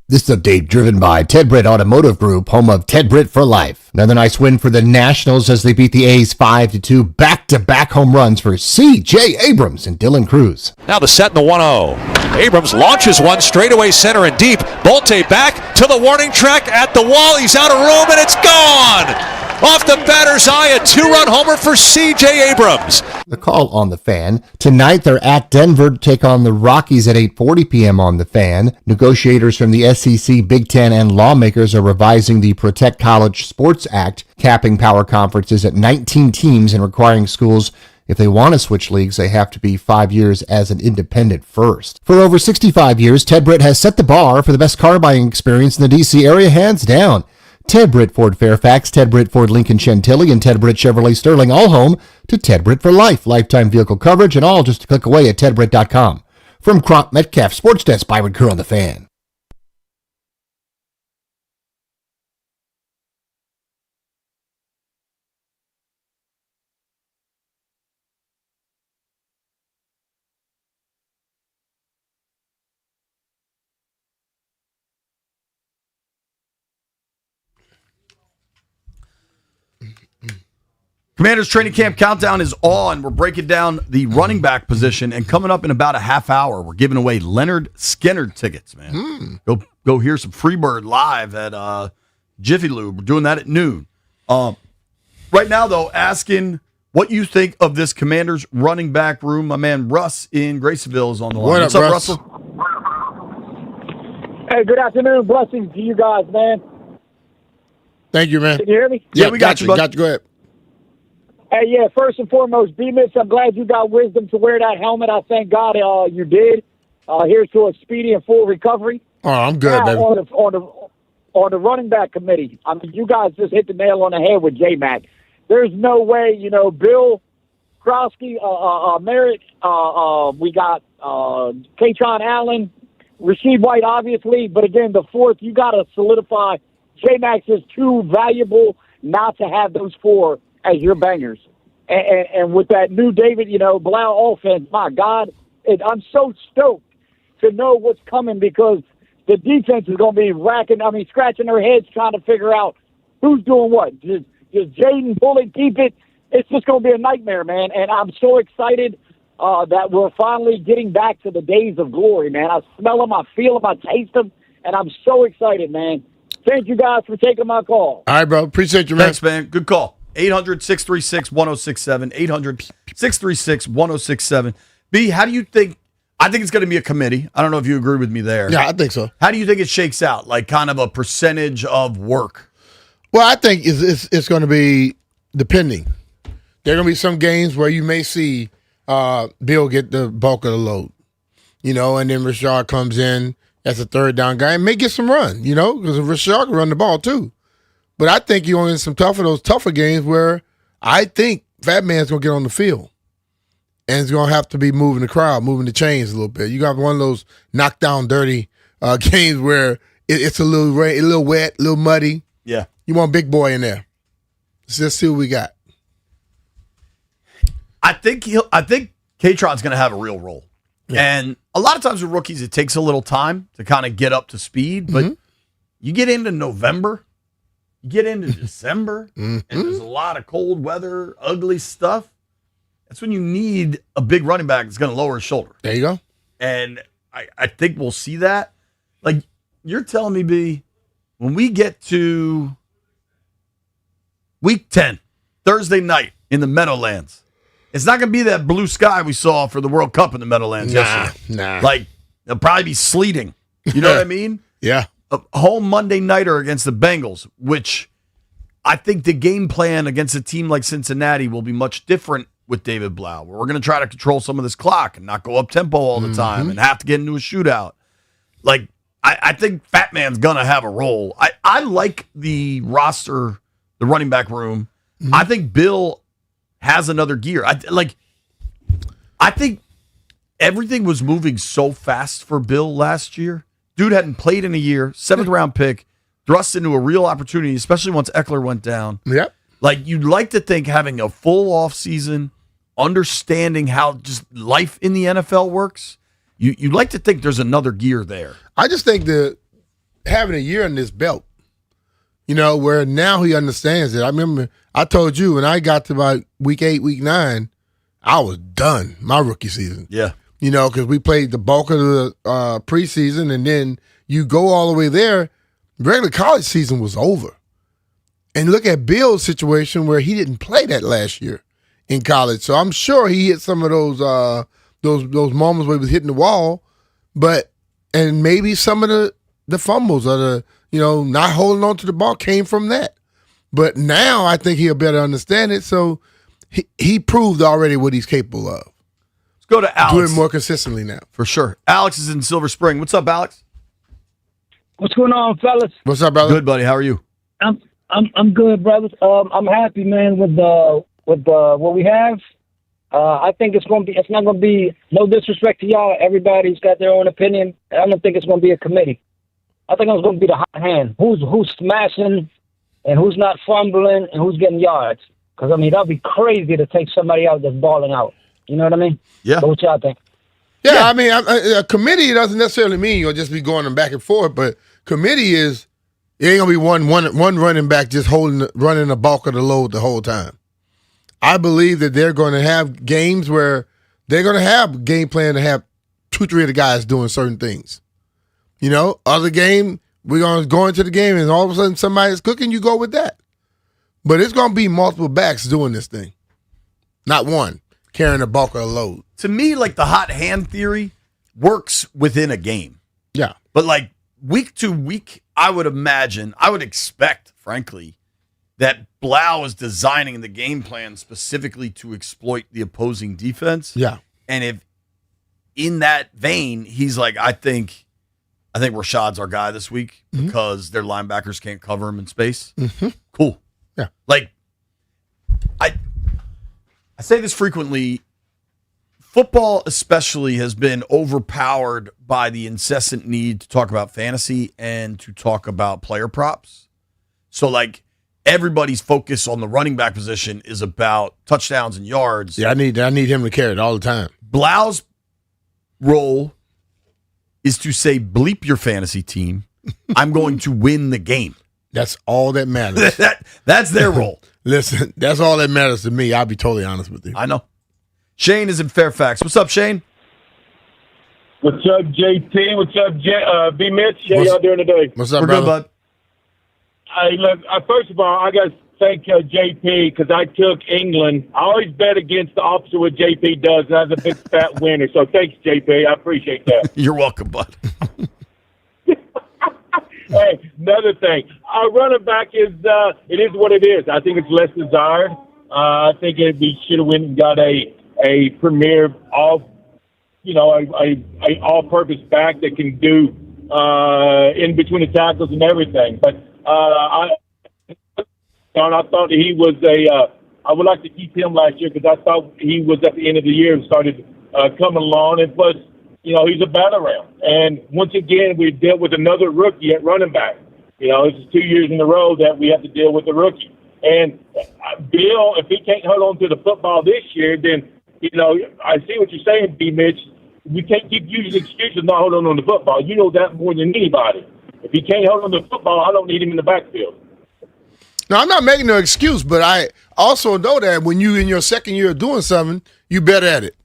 This update driven by Ted Britt Automotive Group, home of Ted Britt for life. Another nice win for the Nationals as they beat the A's 5-2. Back-to-back home runs for C.J. Abrams and Dylan Cruz. Now the set in the 1-0. Abrams launches one straightaway center and deep. Bolte back to the warning track at the wall. He's out of room and it's gone. Off the batter's eye, a 2-run homer for C.J. Abrams. The call on the Fan. Tonight they're at Denver to take on the Rockies at 8:40 p.m. on the Fan. Negotiators from the SEC, Big Ten, and lawmakers are revising the Protect College Sports Act, capping power conferences at 19 teams and requiring schools, if they want to switch leagues, they have to be 5 years as an independent first. For over 65 years, Ted Britt has set the bar for the best car buying experience in the D.C. area, hands down. Ted Britt Ford Fairfax, Ted Britt Ford Lincoln Chantilly, and Ted Britt Chevrolet Sterling, all home to Ted Britt for life. Lifetime vehicle coverage and all just a click away at tedbritt.com. From Crop Metcalf Sports Desk, Byron Kerr on the Fan. Commanders training camp countdown is on. We're breaking down the running back position, and coming up in about a half hour, we're giving away Leonard Skinner tickets, man. Go hear some Freebird live at Jiffy Lube. We're doing that at noon. Right now, though, asking what you think of this Commanders running back room. My man Russ in Graceville is on the line. What's up, Russ? Russell? Hey, good afternoon. Blessings to you guys, man. Thank you, man. Can you hear me? Yeah, we got you, bud. Got you. Go ahead. Hey, yeah, first and foremost, B-Mitch, I'm glad you got wisdom to wear that helmet. I thank God you did. Here's to a speedy and full recovery. Oh, I'm good, now, baby. On the running back committee, I mean, you guys just hit the nail on the head with J-Mac. There's no way, Bill Krosky, Merritt, we got Katron Allen, Rasheed White, obviously, but again, the fourth, you got to solidify. J-Max is too valuable not to have those four as your bangers. And with that new David, Blau offense, my God, I'm so stoked to know what's coming because the defense is going to be scratching their heads trying to figure out who's doing what. Does Jaden Bullock keep it? It's just going to be a nightmare, man. And I'm so excited that we're finally getting back to the days of glory, man. I smell them, I feel them, I taste them, and I'm so excited, man. Thank you guys for taking my call. All right, bro. Appreciate you, man. Thanks, man. Good call. 800-636-1067. 800-636-1067. B, how do you think? I think it's going to be a committee. I don't know if you agree with me there. Yeah, I think so. How do you think it shakes out? Like kind of a percentage of work? Well, I think it's going to be depending. There are going to be some games where you may see Bill get the bulk of the load, and then Rashard comes in as a third down guy and may get some run, because Rashard can run the ball too. But I think you're in some tougher games where I think Fat Man's going to get on the field. And it's going to have to be moving the crowd, moving the chains a little bit. You got one of those knockdown dirty games where it's a little rain, a little wet, a little muddy. Yeah. You want Big Boy in there. Let's just see what we got. I think Katron's going to have a real role. Yeah. And a lot of times with rookies, it takes a little time to kind of get up to speed. But you get into November, you get into December, and there's a lot of cold weather, ugly stuff. That's when you need a big running back that's going to lower his shoulder. There you go. And I think we'll see that. Like, you're telling me, B, when we get to week 10, Thursday night in the Meadowlands, it's not going to be that blue sky we saw for the World Cup in the Meadowlands yesterday. Nah. Like, there'll probably be sleeting. You know what I mean? Yeah. A home Monday nighter against the Bengals, which I think the game plan against a team like Cincinnati will be much different with David Blau. We're going to try to control some of this clock and not go up tempo all the time and have to get into a shootout. Like, I think Fat Man's going to have a role. I like the roster, the running back room. I think Bill has another gear. I think everything was moving so fast for Bill last year. Dude hadn't played in a year, 7th round pick, thrust into a real opportunity, especially once Eckler went down. Yep. Like, you'd like to think having a full off season, understanding how just life in the NFL works, you'd like to think there's another gear there. I just think that having a year in this belt. You know, where now he understands it. I remember I told you when I got to about week 8, week 9, I was done my rookie season. Yeah. You know, because we played the bulk of the preseason, and then you go all the way there. Regular college season was over. And look at Bill's situation where he didn't play that last year in college. So I'm sure he hit some of those moments where he was hitting the wall, and maybe some of the fumbles or the not holding on to the ball came from that. But now I think he'll better understand it. So he proved already what he's capable of. Let's go to Alex. Doing more consistently now. For sure. Alex is in Silver Spring. What's up, Alex? What's going on, fellas? What's up, brother? Good, buddy. How are you? I'm good, brothers. I'm happy, man, with what we have. I think it's not gonna be, no disrespect to y'all. Everybody's got their own opinion. I don't think it's gonna be a committee. I think it's gonna be the hot hand. Who's smashing and who's not fumbling and who's getting yards. Because, I mean, that'd be crazy to take somebody out that's balling out. You know what I mean? Yeah. So what y'all think? Yeah, I mean, a committee doesn't necessarily mean you'll just be going back and forth, but committee is, it ain't gonna be one running back just running the bulk of the load the whole time. I believe that they're going to have games where they're going to have game plan to have 2-3 of the guys doing certain things. You know, other game, we're going to go into the game and all of a sudden somebody's cooking, you go with that. But it's going to be multiple backs doing this thing. Not one carrying the bulk of the load. To me, like the hot hand theory works within a game. Yeah. But like week to week, I would expect, frankly, that Blau is designing the game plan specifically to exploit the opposing defense. Yeah. And if in that vein, he's like, I think Rashad's our guy this week because their linebackers can't cover him in space. Mm-hmm. Cool. Yeah. Like, I say this frequently. Football especially has been overpowered by the incessant need to talk about fantasy and to talk about player props. So, like, everybody's focus on the running back position is about touchdowns and yards. Yeah, I need him to carry it all the time. Blau's role is to say, bleep your fantasy team. I'm going to win the game. That's all that matters. That's their role. Listen, that's all that matters to me. I'll be totally honest with you. I know. Shane is in Fairfax. What's up, Shane? What's up, JT? What's up, B. Mitch? How y'all doing today? What's up, We're brother? good, bud. First of all, I got to thank JP because I took England. I always bet against the opposite of what JP does, and I was a big fat winner. So thanks, JP. I appreciate that. You're welcome, bud. Hey, another thing. Our running back is it is what it is. I think it's less desired. I think we should have went and got a premier a all-purpose back that can do in between the tackles and everything. But I thought he was I would like to keep him last year because I thought he was at the end of the year and started coming along. And plus, he's a battle round. And once again, we dealt with another rookie at running back. This is 2 years in a row that we have to deal with a rookie. And Bill, if he can't hold on to the football this year, then, I see what you're saying, B. Mitch. We can't keep using excuses not holding on to the football. You know that more than anybody. If he can't hold on to the football, I don't need him in the backfield. Now, I'm not making no excuse, but I also know that when you in your second year of doing something, you better at it.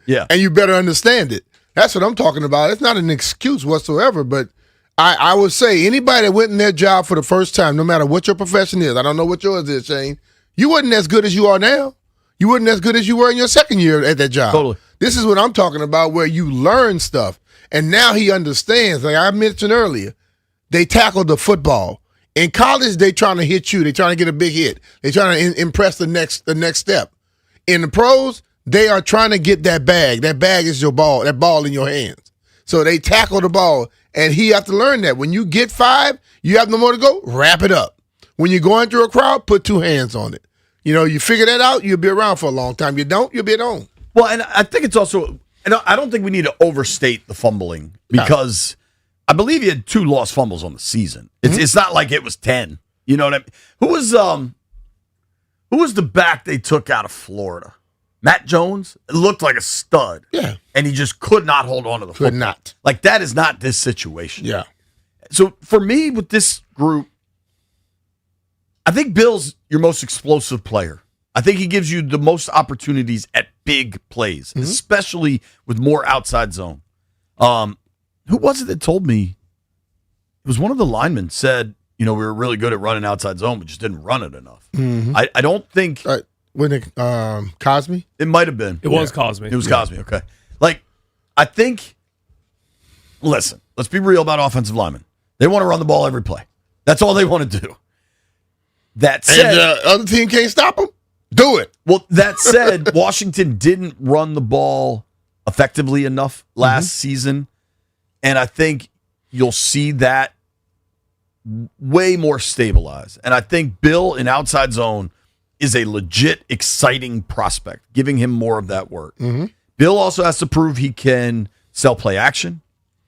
Yeah. And you better understand it. That's what I'm talking about. It's not an excuse whatsoever, but I would say anybody that went in their job for the first time, no matter what your profession is, I don't know what yours is, Shane, you wasn't as good as you are now. You weren't as good as you were in your second year at that job. Totally. This is what I'm talking about, where you learn stuff. And now he understands. Like I mentioned earlier, they tackled the football. In college, they trying to hit you. They trying to get a big hit. They trying to impress the next step. In the pros, they are trying to get that bag. That bag is your ball, that ball in your hands. So they tackle the ball, and he have to learn that. When you get 5, you have no more to go, wrap it up. When you're going through a crowd, put 2 hands on it. You figure that out, you'll be around for a long time. You don't, you'll be at home. Well, and I think it's also, I don't think we need to overstate the fumbling because I believe he had 2 lost fumbles on the season. It's not like it was 10. You know what I mean? Who was the back they took out of Florida? Matt Jones? It looked like a stud. Yeah. And he just could not hold on to the football. Could not. Like, that is not this situation. Yeah. So for me, with this group, I think Bill's your most explosive player. I think he gives you the most opportunities at big plays, especially with more outside zone. Who was it that told me? It was one of the linemen said, we were really good at running outside zone, but just didn't run it enough. I don't think. When it Cosme? It might have been. It was Cosme. It was Cosme. Okay. I think. Listen, let's be real about offensive linemen. They want to run the ball every play. That's all they want to do. That said, and the other team can't stop them. Do it. Well, that said, Washington didn't run the ball effectively enough last season, and I think you'll see that way more stabilized. And I think Bill in outside zone is a legit exciting prospect, giving him more of that work. Bill also has to prove he can sell play action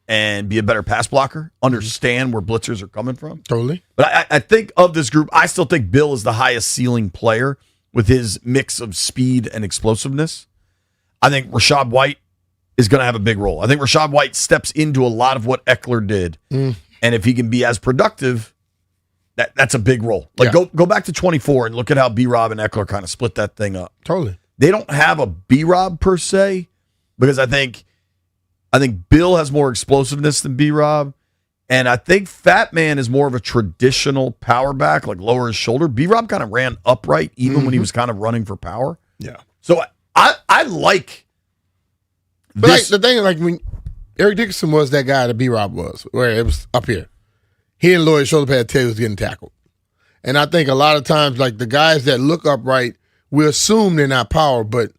and be a better pass blocker, understand where blitzers are coming from. Totally. But I think of this group, I still think Bill is the highest ceiling player with his mix of speed and explosiveness. I think Rachaad White is going to have a big role. I think Rachaad White steps into a lot of what Eckler did. And if he can be as productive, that's a big role. Go back to 24 and look at how B-Rob and Eckler kind of split that thing up. Totally. They don't have a B-Rob per se, because I think Bill has more explosiveness than B-Rob, and I think Fat Man is more of a traditional power back, like lower his shoulder. B-Rob kind of ran upright even when he was kind of running for power. Yeah. So I like But this. The thing, when Eric Dickerson was that guy that B-Rob was, where it was up here. He and Lloyd shoulder pad tell he was getting tackled. And I think a lot of times, the guys that look upright, we assume they're not power, but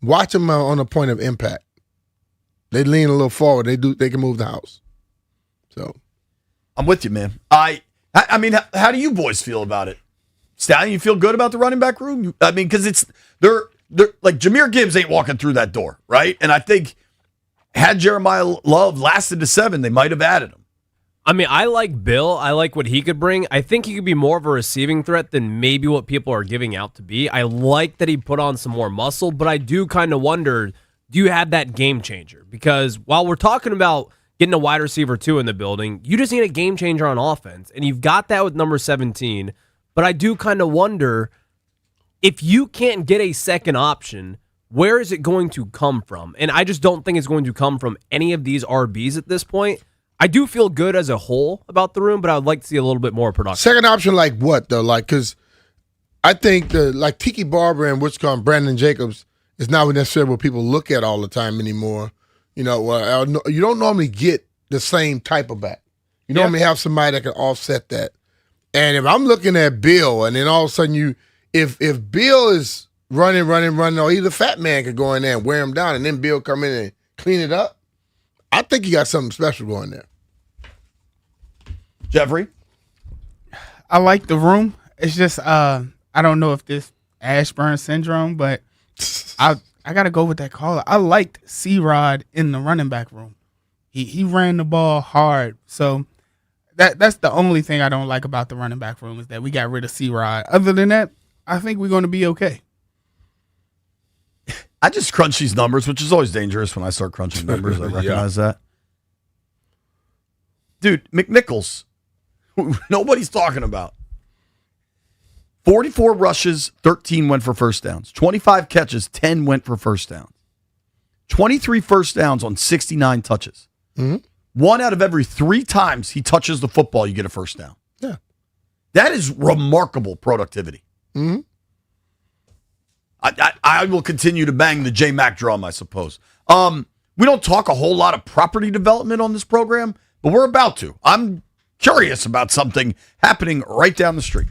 watch them on a point of impact. They lean a little forward. They can move the house. So, I'm with you, man. I mean, how do you boys feel about it? Stallion, you feel good about the running back room? Because they're like Jahmyr Gibbs ain't walking through that door, right? And I think had Jeremiah Love lasted to 7, they might have added him. I mean, I like Bill. I like what he could bring. I think he could be more of a receiving threat than maybe what people are giving out to be. I like that he put on some more muscle, but I do kind of wonder, do you have that game changer? Because while we're talking about getting a wide receiver 2 in the building, you just need a game changer on offense, and you've got that with number 17. But I do kind of wonder, if you can't get a second option, where is it going to come from? And I just don't think it's going to come from any of these RBs at this point. I do feel good as a whole about the room, but I would like to see a little bit more production. Second option like what, though? Because I think Tiki Barber and Brandon Jacobs is not necessarily what people look at all the time anymore. You don't normally get the same type of back. You normally have somebody that can offset that. And if I'm looking at Bill, and then all of a sudden if Bill is running, or either Fat Man could go in there and wear him down, and then Bill come in and clean it up, I think you got something special going there. Jeffrey? I like the room. It's just I don't know if this Ashburn syndrome, but I got to go with that caller. I liked C-Rod in the running back room. He ran the ball hard. So that's the only thing I don't like about the running back room, is that we got rid of C-Rod. Other than that, I think we're going to be okay. I just crunch these numbers, which is always dangerous when I start crunching numbers. I recognize that. Dude, McNichols, who nobody's talking about. 44 rushes, 13 went for first downs. 25 catches, 10 went for first downs. 23 first downs on 69 touches. 1 out of every 3 times he touches the football, you get a first down. Yeah. That is remarkable productivity. I will continue to bang the J-Mac drum, I suppose. We don't talk a whole lot of property development on this program, but we're about to. I'm curious about something happening right down the street.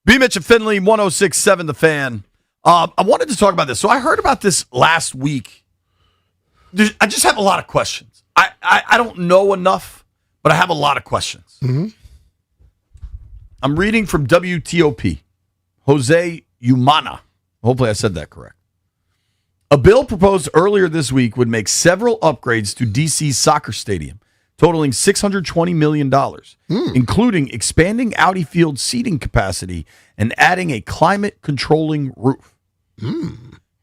B. Mitch and Finley, 106.7 The Fan. I wanted to talk about this. So I heard about this last week. I just have a lot of questions. I don't know enough, but I have a lot of questions. Mm-hmm. I'm reading from WTOP. Jose Umana. Hopefully I said that correct. A bill proposed earlier this week would make several upgrades to DC's soccer stadium, totaling $620 million, including expanding Audi Field seating capacity and adding a climate-controlling roof.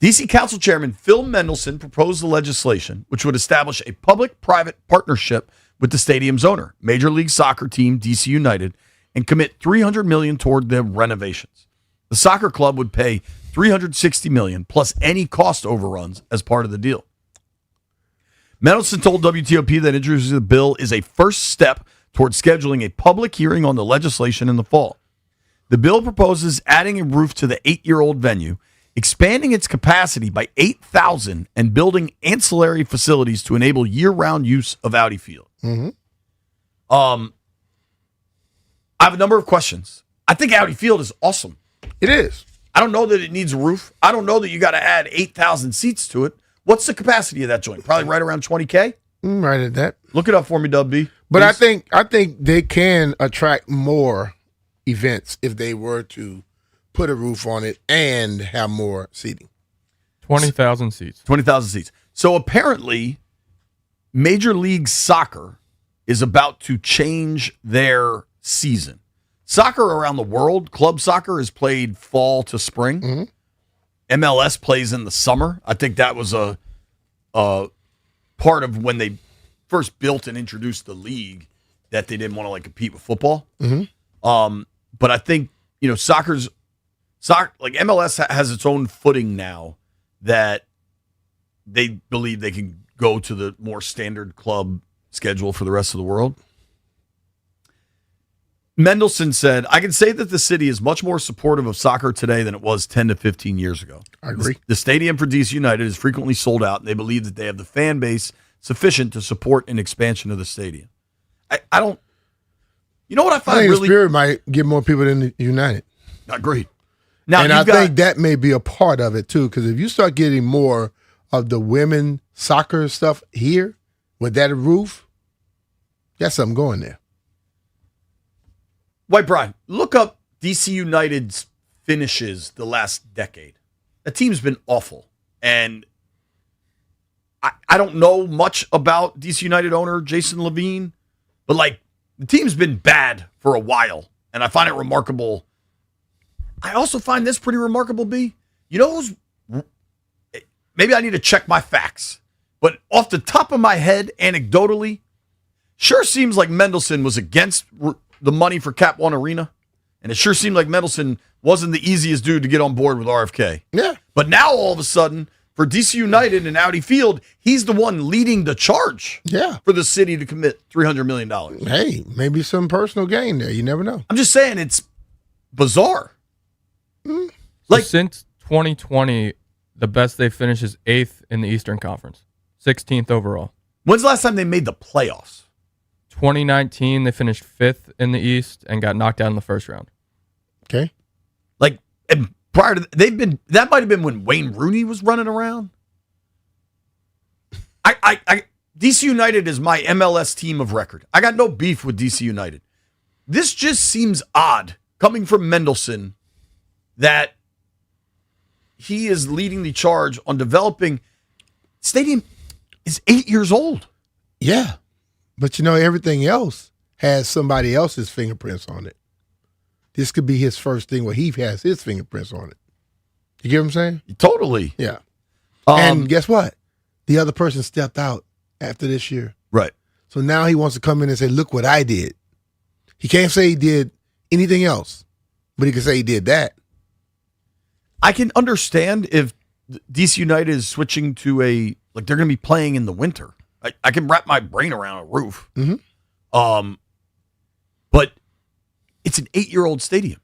DC Council Chairman Phil Mendelson proposed the legislation, which would establish a public-private partnership with the stadium's owner, Major League Soccer team DC United, and commit $300 million toward the renovations. The soccer club would pay $360 million plus any cost overruns as part of the deal. Mendelson told WTOP that introducing the bill is a first step toward scheduling a public hearing on the legislation in the fall. The bill proposes adding a roof to the 8-year-old venue, expanding its capacity by 8,000, and building ancillary facilities to enable year-round use of Audi Field. Mm-hmm. I have a number of questions. I think Audi Field is awesome. It is. I don't know that it needs a roof. I don't know that you got to add 8,000 seats to it. What's the capacity of that joint? Probably right around 20K? Right at that. Look it up for me, Dub B. But I think they can attract more events if they were to put a roof on it and have more seating. 20,000 seats. 20,000 seats. So apparently, Major League Soccer is about to change their season. Soccer around the world, club soccer is played fall to spring. MLS plays in the summer. I think that was a part of when they first built and introduced the league, that they didn't want to compete with football. But I think soccer like MLS has its own footing now, that they believe they can go to the more standard club schedule for the rest of the world. Mendelson said, I can say that the city is much more supportive of soccer today than it was 10 to 15 years ago. I agree. The stadium for DC United is frequently sold out, and they believe that they have the fan base sufficient to support an expansion of the stadium. I don't. You know what I find think really. the Spirit might get more people than United. Agreed. Now, and I think that may be a part of it too, because if you start getting more of the women soccer stuff here with that roof, got something going there. White Brian, look up DC United's finishes the last decade. The team's been awful. And I don't know much about DC United owner Jason Levine, but the team's been bad for a while. And I find it remarkable. I also find this pretty remarkable, B. You know who's. Maybe I need to check my facts. But off the top of my head, anecdotally, sure seems like Mendelson was against the money for Cap One Arena. And it sure seemed like Mendelson wasn't the easiest dude to get on board with RFK. Yeah. But now all of a sudden, for DC United and Audi Field, he's the one leading the charge for the city to commit $300 million. Hey, maybe some personal gain there. You never know. I'm just saying it's bizarre. So since 2020, the best they finished is 8th in the Eastern Conference, 16th overall. When's the last time they made the playoffs? 2019, they finished 5th in the East and got knocked out in the first round. Okay. And prior to that might have been when Wayne Rooney was running around. DC United is my MLS team of record. I got no beef with DC United. This just seems odd coming from Mendelson, that he is leading the charge on developing. Stadium is 8 years old. Yeah. But everything else has somebody else's fingerprints on it. This could be his first thing where he has his fingerprints on it. You get what I'm saying? Totally. Yeah. And guess what? The other person stepped out after this year. Right. So now he wants to come in and say, look what I did. He can't say he did anything else, but he can say he did that. I can understand if DC United is switching to they're going to be playing in the winter. I can wrap my brain around a roof. But it's an 8-year-old stadium.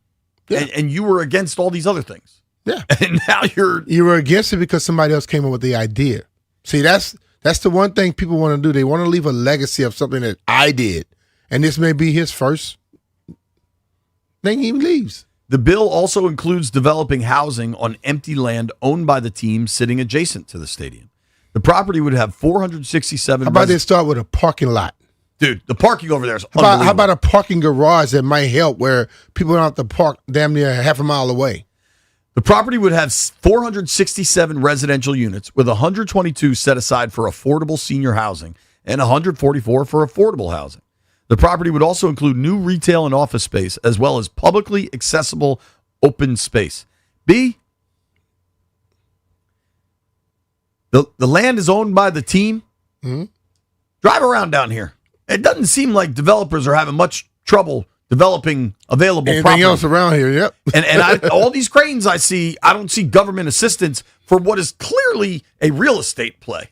Yeah. And you were against all these other things. Yeah. And now you were against it because somebody else came up with the idea. See, that's the one thing people want to do. They want to leave a legacy of something that I did. And this may be his first thing he leaves. The bill also includes developing housing on empty land owned by the team sitting adjacent to the stadium. The property would have 467. How about they start with a parking lot? Dude, the parking over there is How about a parking garage that might help where people don't have to park damn near half a mile away? The property would have 467 residential units, with 122 set aside for affordable senior housing and 144 for affordable housing. The property would also include new retail and office space, as well as publicly accessible open space. B, the land is owned by the team. Mm-hmm. Drive around down here. It doesn't seem like developers are having much trouble developing available Anything property. else around here, yep. And all these cranes I see, I don't see government assistance for what is clearly a real estate play.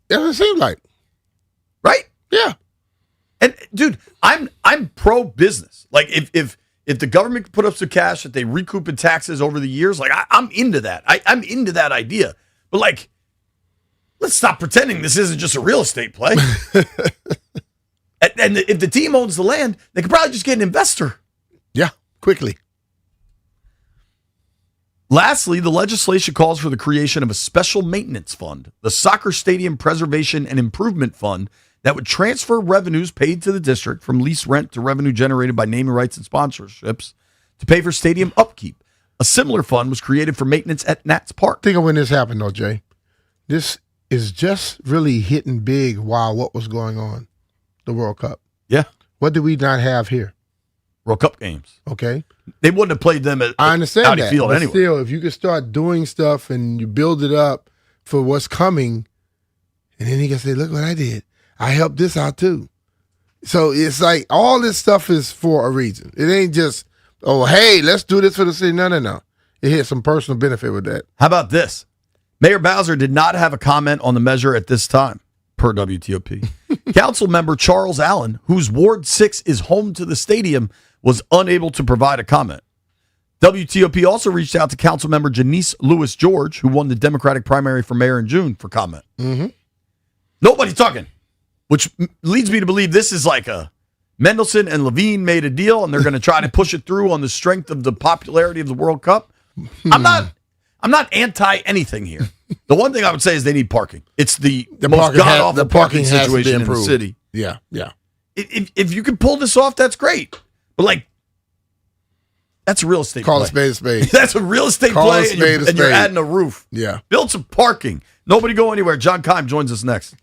Doesn't seem like. Right? Yeah. And dude, I'm pro business. Like if the government can put up some cash that they recoup in taxes over the years, like I'm into that. I'm into that idea. But like, let's stop pretending this isn't just a real estate play. And if the team owns the land, they could probably just get an investor. Yeah, quickly. Lastly, the legislation calls for the creation of a special maintenance fund, the Soccer Stadium Preservation and Improvement Fund, that would transfer revenues paid to the district from lease rent to revenue generated by naming rights and sponsorships to pay for stadium upkeep. A similar fund was created for maintenance at Nats Park. Think of when this happened, though, Jay. This is just really hitting big while what was going on, the World Cup. Yeah. What did we not have here? World Cup games. Okay. They wouldn't have played them at I understand Audi that. Field But anyway. still, if you could start doing stuff and you build it up for what's coming, and then you can say, look what I did. I helped this out too. So it's like all this stuff is for a reason. It ain't just, oh, hey, let's do this for the city. No. It had some personal benefit with that. How about this? Mayor Bowser did not have a comment on the measure at this time, per WTOP. Council member Charles Allen, whose Ward 6 is home to the stadium, was unable to provide a comment. WTOP also reached out to council member Janice Lewis George, who won the Democratic primary for mayor in June, for comment. Mm-hmm. Nobody talking, which leads me to believe this is like a Mendelson and Levine made a deal, and they're going to try to push it through on the strength of the popularity of the World Cup. I'm not anti anything here. The one thing I would say is they need parking. It's the most god-awful parking has to be situation in the improved. city. Yeah. If you can pull this off, that's great. But like, that's a real estate Call play. a spade. That's a real estate Call play, a spade a and you're spade. adding a roof. Yeah. Build some parking. Nobody go anywhere. John Keim joins us next.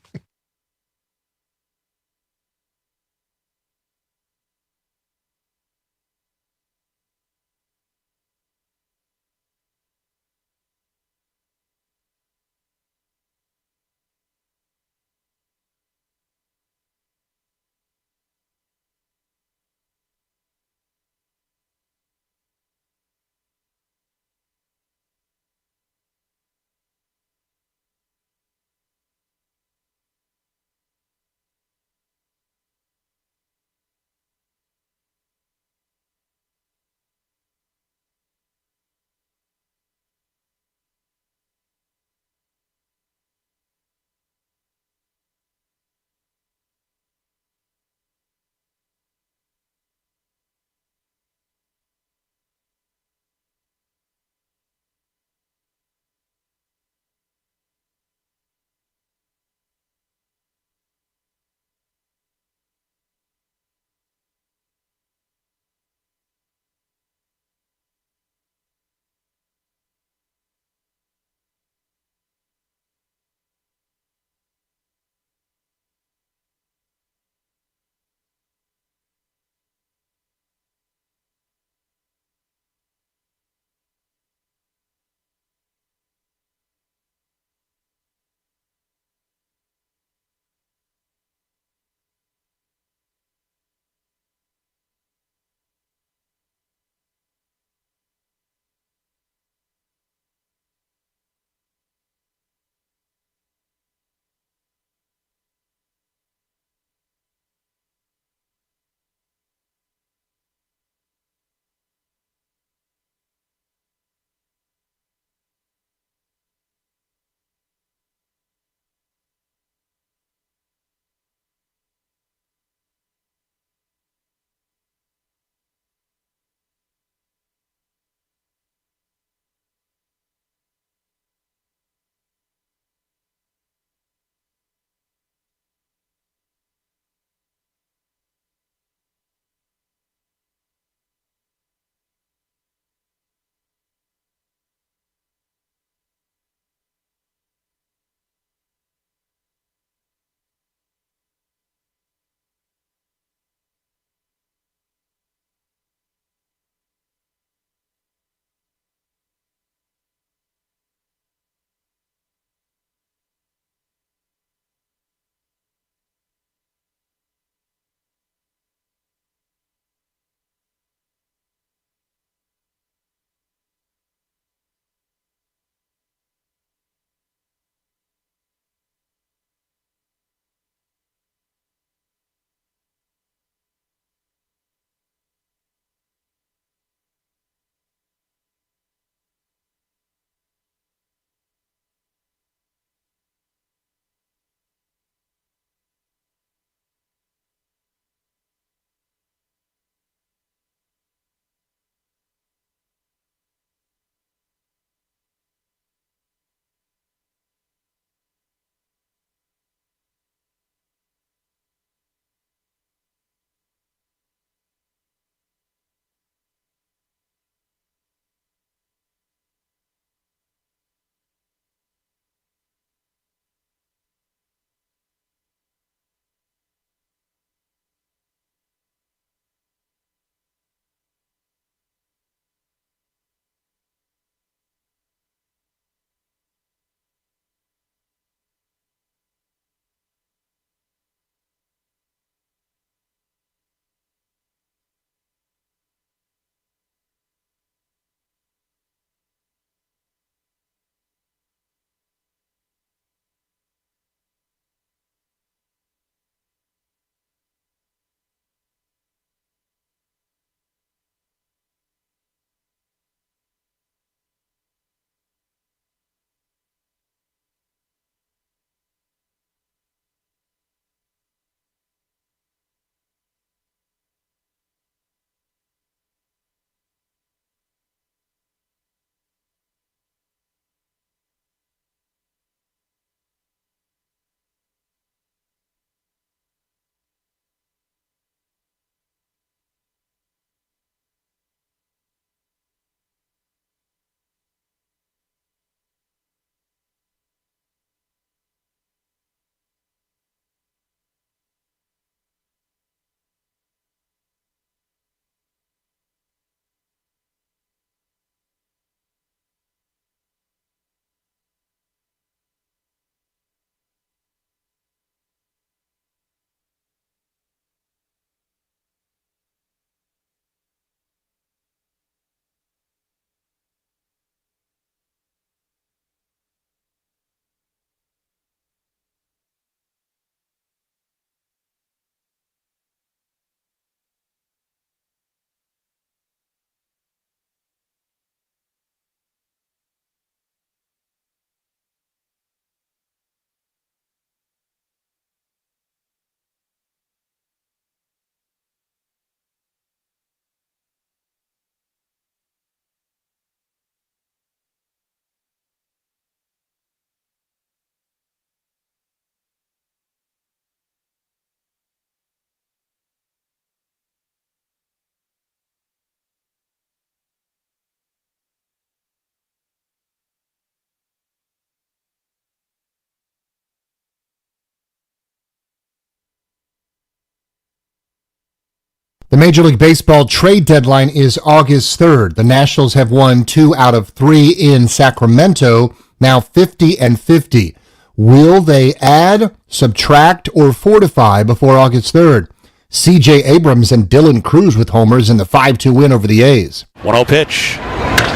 The Major League Baseball trade deadline is August 3rd. The Nationals have won 2 out of 3 in Sacramento, now 50-50. Will they add, subtract, or fortify before August 3rd? C.J. Abrams and Dylan Cruz with homers in the 5-2 win over the A's. 1-0 pitch.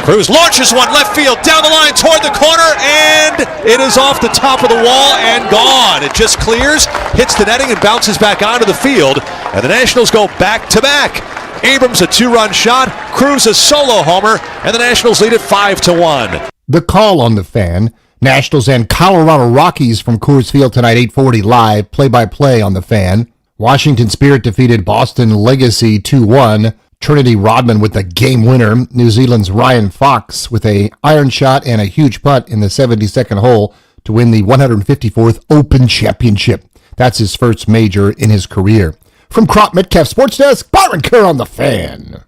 Cruz launches one left field, down the line toward the corner, and it is off the top of the wall and gone. It just clears, hits the netting, and bounces back onto the field. And the Nationals go back-to-back. Abrams a 2-run shot, Cruz a solo homer, and the Nationals lead it 5-1. The Call on the Fan. Nationals and Colorado Rockies from Coors Field tonight, 8:40 live, play-by-play on the Fan. Washington Spirit defeated Boston Legacy 2-1. Trinity Rodman with the game winner. New Zealand's Ryan Fox with a iron shot and a huge putt in the 72nd hole to win the 154th Open Championship. That's his first major in his career. From Crop Metcalf Sports Desk, Byron Kerr on the Fan.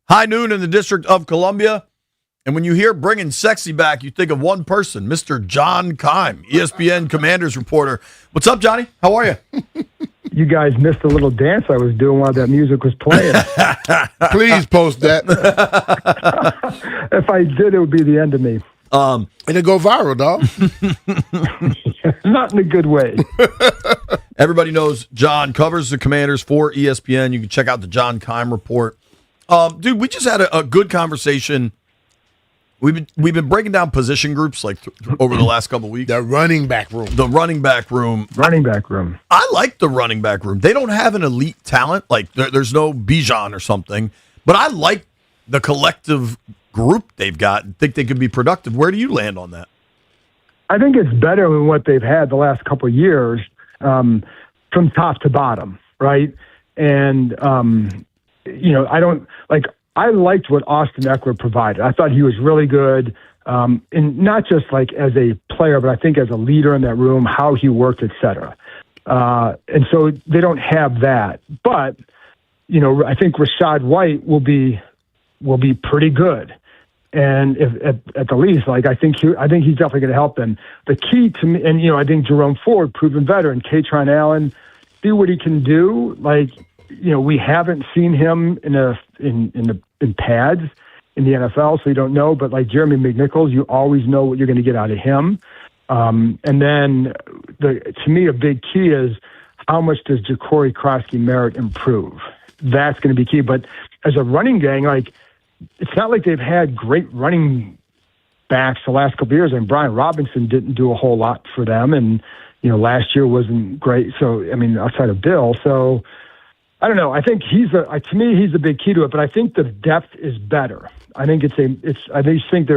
High noon in the District of Columbia. And when you hear bringing sexy back, you think of one person, Mr. John Keim, ESPN Commanders reporter. What's up, Johnny? How are you? You guys missed a little dance I was doing while that music was playing. Please post that. If I did, it would be the end of me. It'll go viral, dog. Not in a good way. Everybody knows John covers the Commanders for ESPN. You can check out the John Keim report. Dude, we just had a good conversation. We've been breaking down position groups like over the last couple of weeks. The running back room. Running back room. I like the running back room. They don't have an elite talent. Like there's no Bijan or something. But I like the collective group they've got and think they could be productive. Where do you land on that? I think it's better than what they've had the last couple of years, from top to bottom, right? And I liked what Austin Eckler provided. I thought he was really good, and not just like as a player, but I think as a leader in that room, how he worked, et cetera. And so they don't have that. But, I think Rachaad White will be pretty good. And if at the least, I think he's definitely going to help them. The key to me, and I think Jerome Ford, proven veteran, Katron Allen, see what he can do. We haven't seen him in pads in the NFL, so you don't know. But like Jeremy McNichols, you always know what you're going to get out of him. And then, to me, a big key is how much does Ja'Cory Krosky-Merritt improve? That's going to be key. But as a running gang, it's not like they've had great running backs the last couple of years. And Brian Robinson didn't do a whole lot for them, and last year wasn't great. So outside of Bill, so. I don't know. I think to me, he's the big key to it, but I think the depth is better. I think I think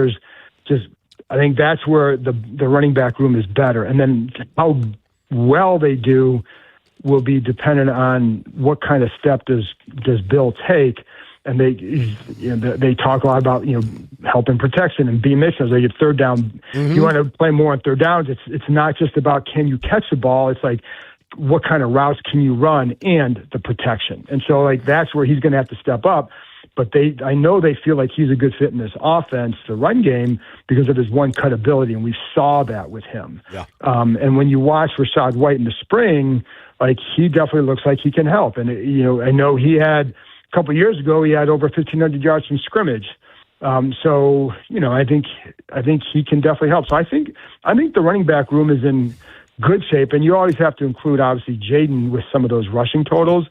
that's where the running back room is better. And then how well they do will be dependent on what kind of step does Bill take. And they talk a lot about, help and protection and B missions. They get third down. Mm-hmm. You want to play more on third downs. It's not just about can you catch the ball. It's like, what kind of routes can you run and the protection. And so that's where he's going to have to step up. But I know they feel like he's a good fit in this offense, the run game, because of his one-cut ability, and we saw that with him. Yeah. And when you watch Rachaad White in the spring, he definitely looks like he can help. And I know he had a couple of years ago, he had over 1,500 yards from scrimmage. So I think he can definitely help. So I think the running back room is in good shape, and you always have to include, obviously, Jaden with some of those rushing totals.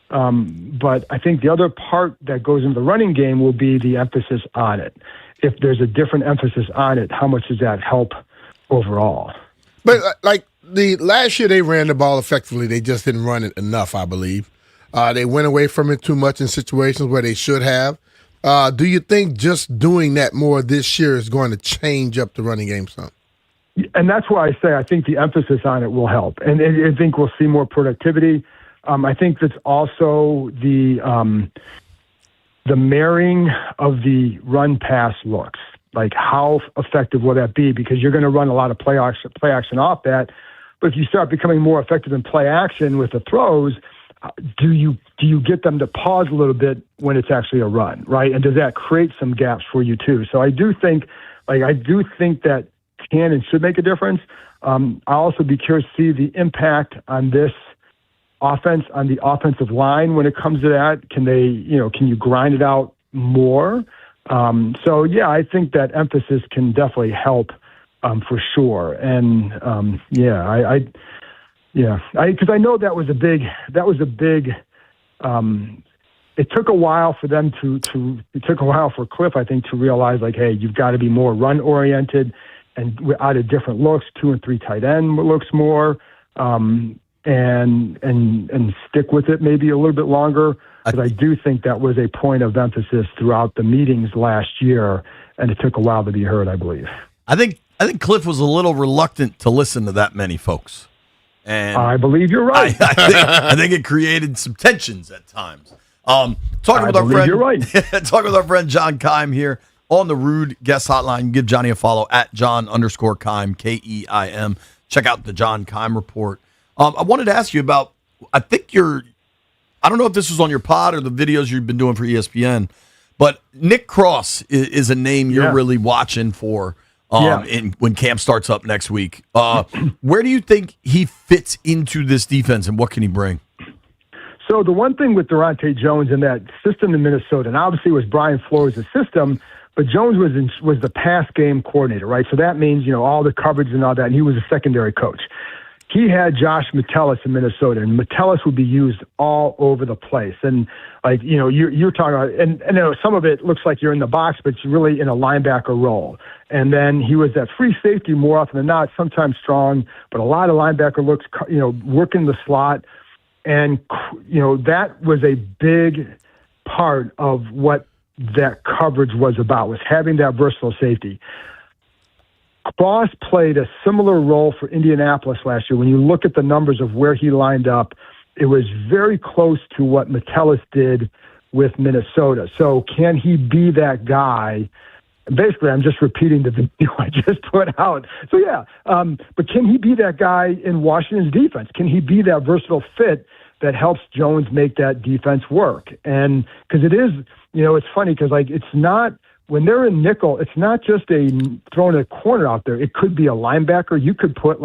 But I think the other part that goes into the running game will be the emphasis on it. If there's a different emphasis on it, how much does that help overall? But the last year they ran the ball effectively, they just didn't run it enough, I believe. They went away from it too much in situations where they should have. Do you think just doing that more this year is going to change up the running game some? And that's why I say I think the emphasis on it will help. And I think we'll see more productivity. I think that's also the marrying of the run-pass looks. Like, how effective will that be? Because you're going to run a lot of play action off that. But if you start becoming more effective in play action with the throws, do you get them to pause a little bit when it's actually a run, right? And does that create some gaps for you too? So I do think that can and should make a difference. I'll also be curious to see the impact on this offense, on the offensive line when it comes to that. Can you grind it out more? So yeah, I think that emphasis can definitely help for sure. And because I know that was a big. It took a while for them it took a while for Cliff, I think, to realize, like, hey, you've got to be more run oriented and out of different looks, 2 and 3 tight end looks more, and stick with it maybe a little bit longer. Because I do think that was a point of emphasis throughout the meetings last year, and it took a while to be heard, I believe. I think Cliff was a little reluctant to listen to that many folks. And I believe you're right. I think it created some tensions at times. Talking with our friend John Keim here on the Rude Guest Hotline. Give Johnny a follow at John_Keim, Keim. Check out the John Keim Report. I wanted to ask you about, I don't know if this was on your pod or the videos you've been doing for ESPN, but Nick Cross is a name you're really watching for when camp starts up next week. Where do you think he fits into this defense, and what can he bring? So the one thing with Durante Jones in that system in Minnesota, and obviously it was Brian Flores' system, but Jones was the pass game coordinator, right? So that means, all the coverage and all that, and he was a secondary coach. He had Josh Metellus in Minnesota, and Metellus would be used all over the place. And you're talking about, and some of it looks like you're in the box, but it's really in a linebacker role. And then he was that free safety more often than not, sometimes strong, but a lot of linebacker looks, working the slot. And, that was a big part of what that coverage was about, was having that versatile safety. Cross played a similar role for Indianapolis last year. When you look at the numbers of where he lined up, it was very close to what Metellus did with Minnesota. So can he be that guy? Basically, I'm just repeating the video I just put out. So, but can he be that guy in Washington's defense? Can he be that versatile fit that helps Jones make that defense work? And because it is, it's funny because, it's not, when they're in nickel, it's not just throwing a corner out there. It could be a linebacker. You could put,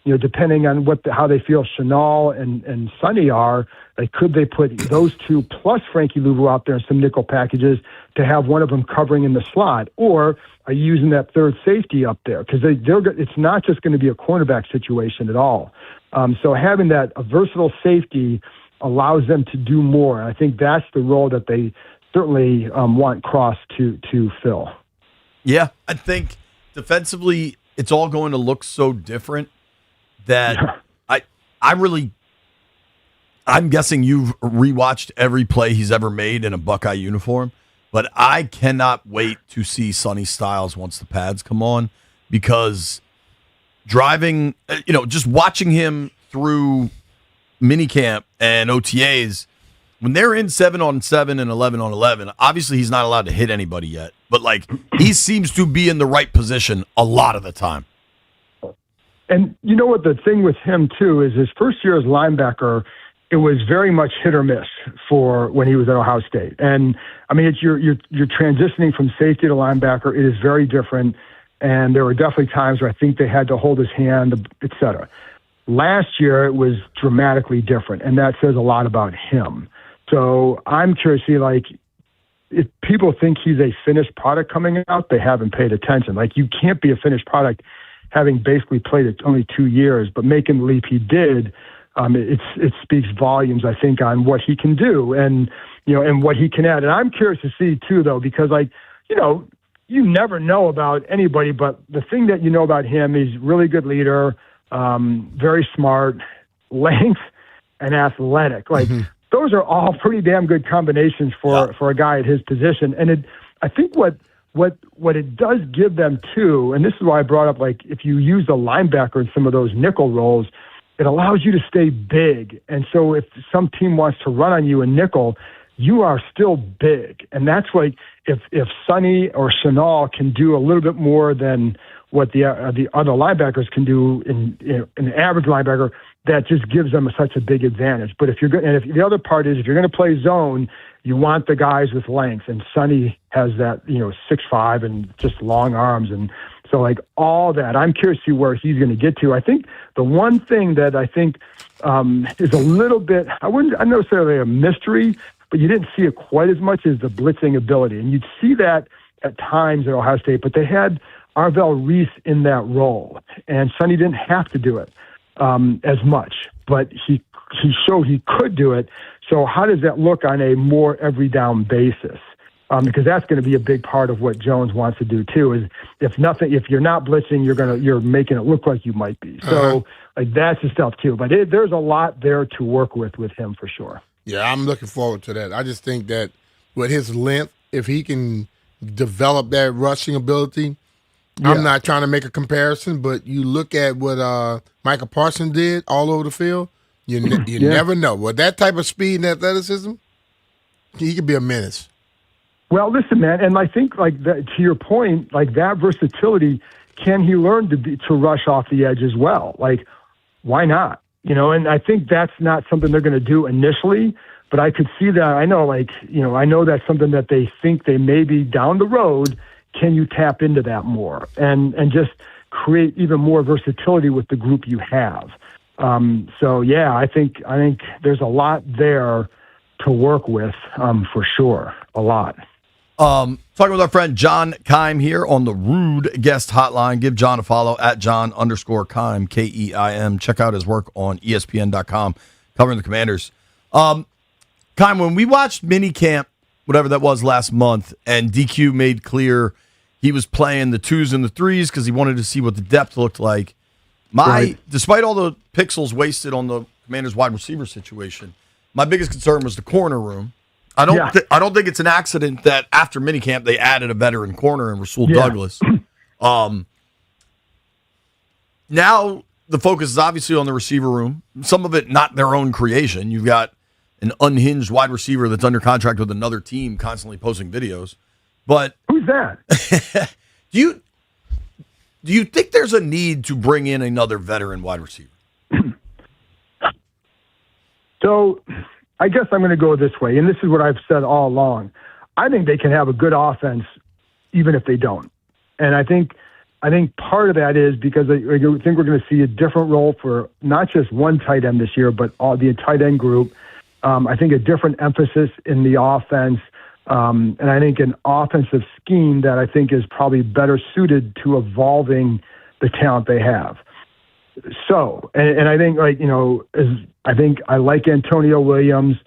depending on how they feel Chenal and Sonny are, could they put those two plus Frankie Louvu out there in some nickel packages to have one of them covering in the slot? Or are you using that third safety up there? Because it's not just going to be a cornerback situation at all. So having a versatile safety allows them to do more. And I think that's the role that they certainly want Cross to fill. Yeah, I think defensively it's all going to look so different that I'm guessing you've rewatched every play he's ever made in a Buckeye uniform, but I cannot wait to see Sonny Styles once the pads come on, because driving, just watching him through minicamp and OTAs, when they're in 7-on-7 and 11-on-11, obviously he's not allowed to hit anybody yet, but he seems to be in the right position a lot of the time. And you know what the thing with him too is, his first year as linebacker, it was very much hit or miss for when he was at Ohio State. And I mean, you're transitioning from safety to linebacker. It is very different. And there were definitely times where I think they had to hold his hand, et cetera. Last year, it was dramatically different, and that says a lot about him. So I'm curious to see, if people think he's a finished product coming out, they haven't paid attention. You can't be a finished product having basically played it only 2 years, but making the leap he did, it speaks volumes, I think, on what he can do and what he can add. And I'm curious to see too, though, because you never know about anybody, but the thing that you know about him is really good leader, very smart, length, and athletic. Those are all pretty damn good combinations for a guy at his position. And I think what it does give them too, and this is why I brought up, if you use a linebacker in some of those nickel roles, it allows you to stay big. And so if some team wants to run on you in nickel, you are still big. And that's like if Sonny or Chenal can do a little bit more than what the other linebackers can do in an average linebacker, that just gives them such a big advantage. But if the other part is if you're going to play zone, you want the guys with length, and Sonny has that 6'5" and just long arms, and so like all that. I'm curious to see where he's going to get to. I think the one thing that I think is a little bit I'm not necessarily a mystery, but you didn't see it quite as much as the blitzing ability, and you'd see that at times at Ohio State, but they had Arvell Reese in that role, and Sonny didn't have to do it as much, but he showed he could do it. So how does that look on a more every down basis? Because that's going to be a big part of what Jones wants to do too. Is if you're not blitzing, you're making it look like you might be. So like that's the stuff too. But there's a lot there to work with him for sure. Yeah, I'm looking forward to that. I just think that with his length, if he can develop that rushing ability, I'm not trying to make a comparison, but you look at what Michael Parsons did all over the field. You never know. With that type of speed and athleticism, he could be a menace. Well, listen, man, and I think like that, to your point, like that versatility, can he learn to rush off the edge as well? Like, why not? And I think that's not something they're going to do initially, but I could see that. I know, I know that's something that they think they may be down the road. Can you tap into that more and just create even more versatility with the group you have? So yeah, I think there's a lot there to work with, for sure. A lot. Talking with our friend John Keim here on the Rude Guest Hotline. Give John a follow at John_Keim, Keim. Check out his work on ESPN.com covering the Commanders. Keim, when we watched minicamp, whatever that was last month, and DQ made clear he was playing the 2s and the 3s because he wanted to see what the depth looked like. Despite all the pixels wasted on the Commanders wide receiver situation, my biggest concern was the corner room. I don't think it's an accident that after minicamp they added a veteran corner in Rasul Douglas. Now the focus is obviously on the receiver room. Some of it not their own creation. You've got an unhinged wide receiver that's under contract with another team constantly posting videos. But who's that? Do you think there's a need to bring in another veteran wide receiver? So I guess I'm going to go this way, and this is what I've said all along. I think they can have a good offense even if they don't. And I think part of that is because I think we're going to see a different role for not just one tight end this year, but all the tight end group. I think a different emphasis in the offense, and I think an offensive scheme that I think is probably better suited to evolving the talent they have. So, and I think I think I like Antonio Williams.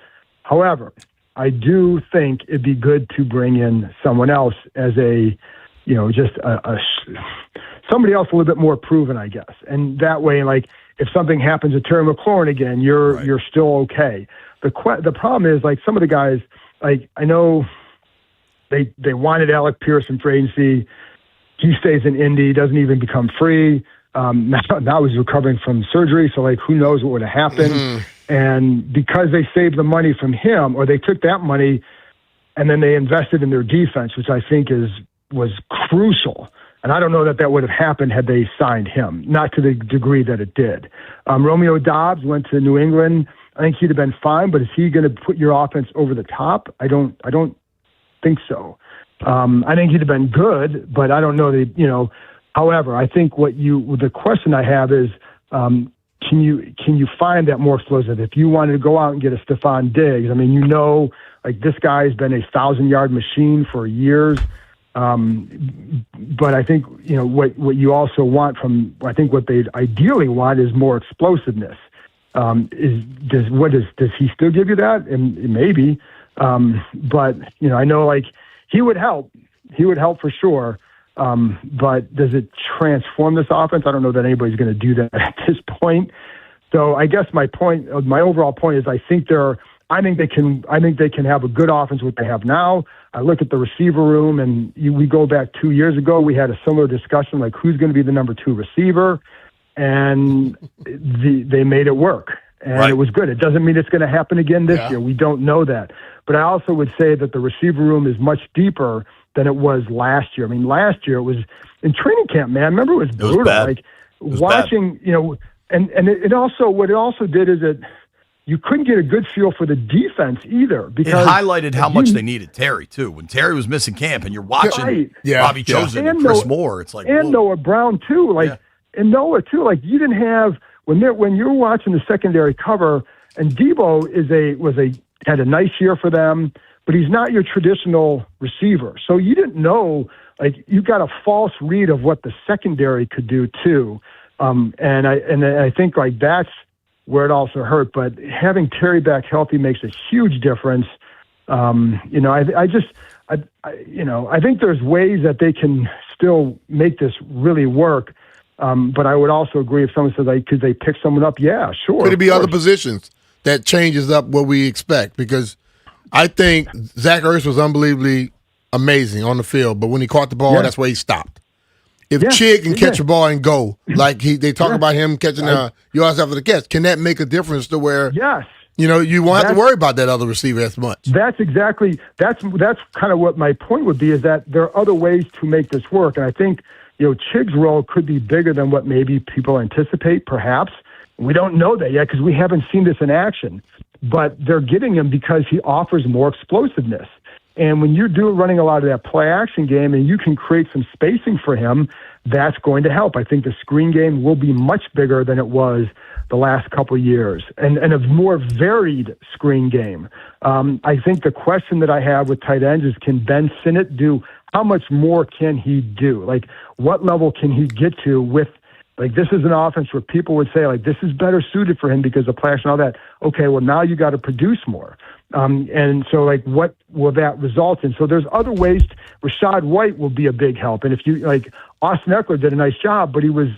However, I do think it'd be good to bring in someone else as somebody else a little bit more proven, I guess. And that way, like if something happens to Terry McLaurin again, you're still okay. The problem is like some of the guys, like I know they wanted Alec Pearson for agency. He stays in Indy, doesn't even become free. Now he's recovering from surgery, so like who knows what would have happened. Mm-hmm. And because they saved the money from him, or they took that money and then they invested in their defense, which I think was crucial. And I don't know that would have happened had they signed him, not to the degree that it did. Romeo Doubs went to New England. I think he'd have been fine, but is he going to put your offense over the top? I don't think so. I think he'd have been good, but I don't know that, however, I think the question I have is, can you find that more explosive? If you wanted to go out and get a Stephon Diggs, I mean, like this guy's been a 1,000-yard machine for years. But I think, what you also want I think what they ideally want is more explosiveness. Does he still give you that? And maybe, but I know like he would help for sure. But does it transform this offense? I don't know that anybody's going to do that at this point. So I guess my overall point is I think they can have a good offense what they have now. I look at the receiver room, and we go back 2 years ago, we had a similar discussion like who's going to be the number 2 receiver. and they made it work, and it was good. It doesn't mean it's going to happen again this year. We don't know that. But I also would say that the receiver room is much deeper than it was last year. I mean, last year it was in training camp, man. I remember it was brutal. Like watching, and it also, what it also did is that you couldn't get a good feel for the defense either. Because it highlighted how much they needed Terry, too. When Terry was missing camp and you're watching Bobby Chosen and Chris Moore, it's like, and Noah Brown, too. And Noah, too. Like, you didn't have, when you're watching the secondary cover, and Debo had a nice year for them, but he's not your traditional receiver. So you didn't know, like, you got a false read of what the secondary could do, too. And I think, like, that's where it also hurt. But having Terry back healthy makes a huge difference. I think there's ways that they can still make this really work. But I would also agree if someone says, like, could they pick someone up? Yeah, sure. Could it be other positions that changes up what we expect? Because I think Zach Ertz was unbelievably amazing on the field, but when he caught the ball, that's where he stopped. If Chig can catch a ball and go, like they talk about him catching yards after the catch, can that make a difference to where you won't have to worry about that other receiver as much? That's kind of what my point would be, is that there are other ways to make this work. And I think, Chig's role could be bigger than what maybe people anticipate, perhaps. We don't know that yet because we haven't seen this in action. But they're getting him because he offers more explosiveness. And when you're running a lot of that play action game and you can create some spacing for him, that's going to help. I think the screen game will be much bigger than it was the last couple of years, and a more varied screen game. I think the question that I have with tight ends is, can Ben Sinnott do, how much more can he do? Like, what level can he get to with, like, this is an offense where people would say, like, this is better suited for him because of play action and all that. Okay, well, now you got to produce more. And so, like, what will that result in? So there's other ways. Rachaad White will be a big help. And if you, like, Austin Eckler did a nice job, but he was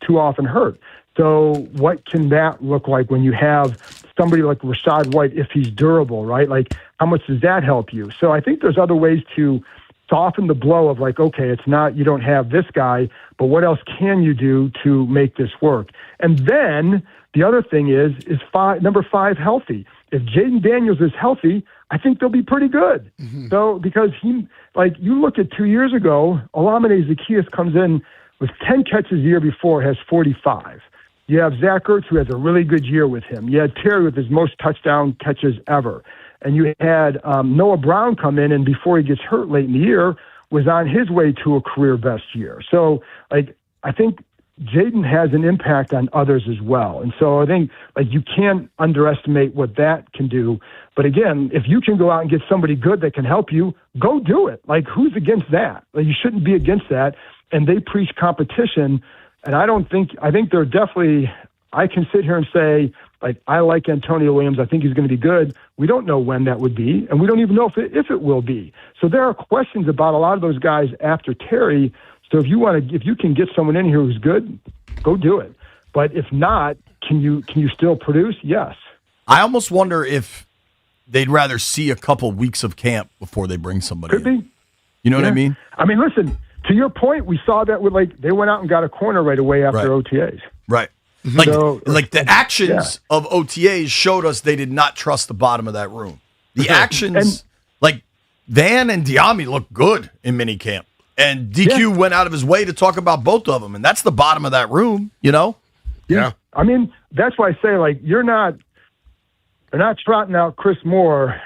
too often hurt. So what can that look like when you have somebody like Rachaad White, if he's durable, right? Like, how much does that help you? So I think there's other ways to soften the blow of, like, okay, it's not, you don't have this guy, but what else can you do to make this work? And then the other thing is number 5 healthy. If Jaden Daniels is healthy, I think they'll be pretty good. Mm-hmm. So, because you look at 2 years ago, Olamide Zaccheaus comes in with 10 catches the year before, has 45. You have Zach Ertz, who has a really good year with him. You had Terry with his most touchdown catches ever. And you had Noah Brown come in, and before he gets hurt late in the year, was on his way to a career best year. So, like, I think Jaden has an impact on others as well. And so I think, like, you can't underestimate what that can do. But again, if you can go out and get somebody good that can help you, go do it. Like, who's against that? Like, you shouldn't be against that. And they preach competition. And I think they're definitely, I can sit here and say, like, I like Antonio Williams. I think he's going to be good. We don't know when that would be. And we don't even know if it will be. So there are questions about a lot of those guys after Terry. So if you can get someone in here who's good, go do it. But if not, can you still produce? Yes. I almost wonder if they'd rather see a couple weeks of camp before they bring somebody in. Could be. You know what I mean? I mean, listen, to your point, we saw that with, like, they went out and got a corner right away after OTAs. Right. Like the actions of OTAs showed us they did not trust the bottom of that room. The actions, like Van and Diami looked good in minicamp. And DQ went out of his way to talk about both of them, and that's the bottom of that room, you know? Yeah. I mean, that's why I say, like, they're not trotting out Chris Moore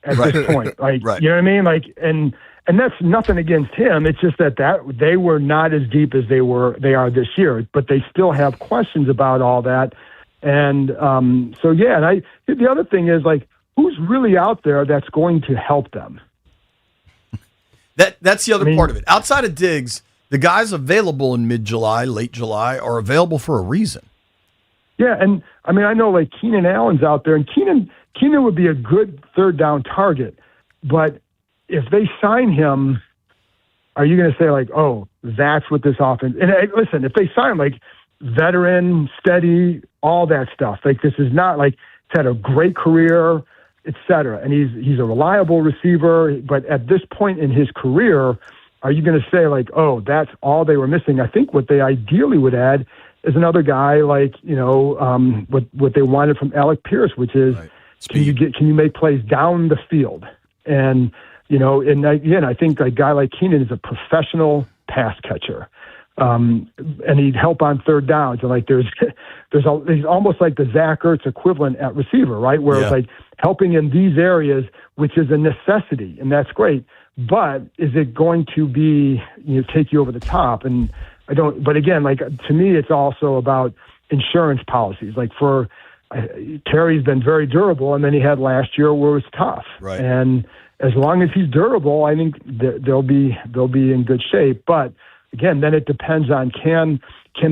at this point. Like, you know what I mean? Like, and that's nothing against him. It's just that they were not as deep as they are this year, but they still have questions about all that. And and the other thing is, like, who's really out there that's going to help them? That's the other part of it. Outside of Diggs, the guys available in mid-July, late July, are available for a reason. Yeah, and I mean, I know, like, Keenan Allen's out there, and Keenan would be a good third down target. But if they sign him, are you going to say, like, oh, that's what this offense? And listen, if they sign, like, veteran, steady, all that stuff, like, this is not like he's had a great career, et cetera, and he's a reliable receiver. But at this point in his career, are you going to say, like, oh, that's all they were missing? I think what they ideally would add is another guy like, what they wanted from Alec Pierce, which is can you make plays down the field? And, and again, I think a guy like Keenan is a professional pass catcher. And he'd help on third downs. And like he's almost like the Zach Ertz equivalent at receiver, right? Where it's like helping in these areas, which is a necessity, and that's great. But is it going to be take you over the top? And I don't. But again, like to me, it's also about insurance policies. Like for Terry's been very durable, and then he had last year where it was tough. Right. And as long as he's durable, I think they'll be in good shape. But again, then it depends on can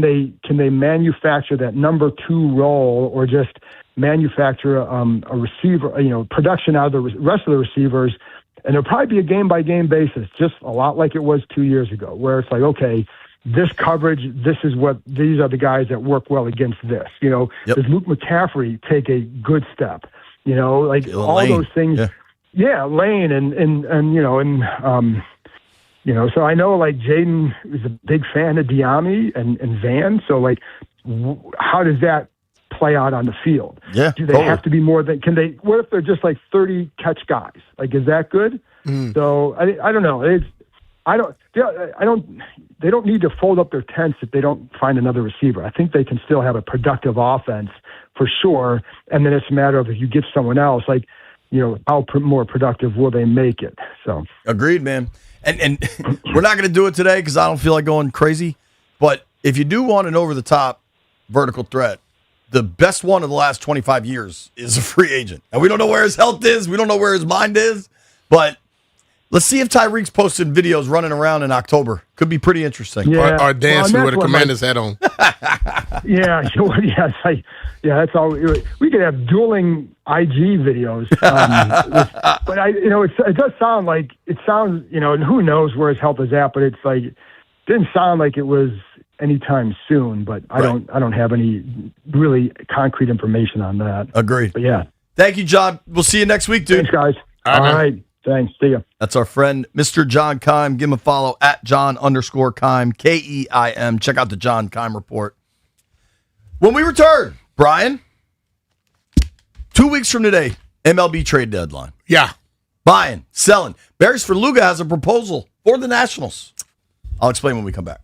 they manufacture that number 2 role, or just manufacture a receiver, production out of the rest of the receivers, and it'll probably be a game by game basis, just a lot like it was 2 years ago, where it's like, okay, this coverage, these are the guys that work well against this. Does Luke McCaffrey take a good step? Like all Lane. those things. Yeah, Lane so I know like Jaden is a big fan of Diami and Van. So like, how does that play out on the field? Yeah, do they have to be more than? What if they're just like 30 catch guys? Like, is that good? So I don't know. They don't need to fold up their tents if they don't find another receiver. I think they can still have a productive offense for sure. And then it's a matter of if you get someone else, like, how more productive will they make it? So agreed, man. And we're not going to do it today because I don't feel like going crazy. But if you do want an over-the-top vertical threat, the best one of the last 25 years is a free agent. And we don't know where his health is. We don't know where his mind is. But let's see if Tyreek's posting videos running around in October. Could be pretty interesting. Yeah. Or dancing with a Commanders hat on. Yeah, that's all. We could have dueling IG videos, but it does sound like and who knows where his health is at, but it's like it didn't sound like it was anytime soon. But I don't have any really concrete information on that. Agreed. But yeah, thank you, John. We'll see you next week, dude. Thanks, guys. All right. Thanks. See ya. That's our friend, Mr. John Keim. Give him a follow at John_Keim, Keim. Check out the John Keim Report. When we return, Brian, 2 weeks from today, MLB trade deadline. Yeah. Buying, selling. Barry Svrluga has a proposal for the Nationals. I'll explain when we come back.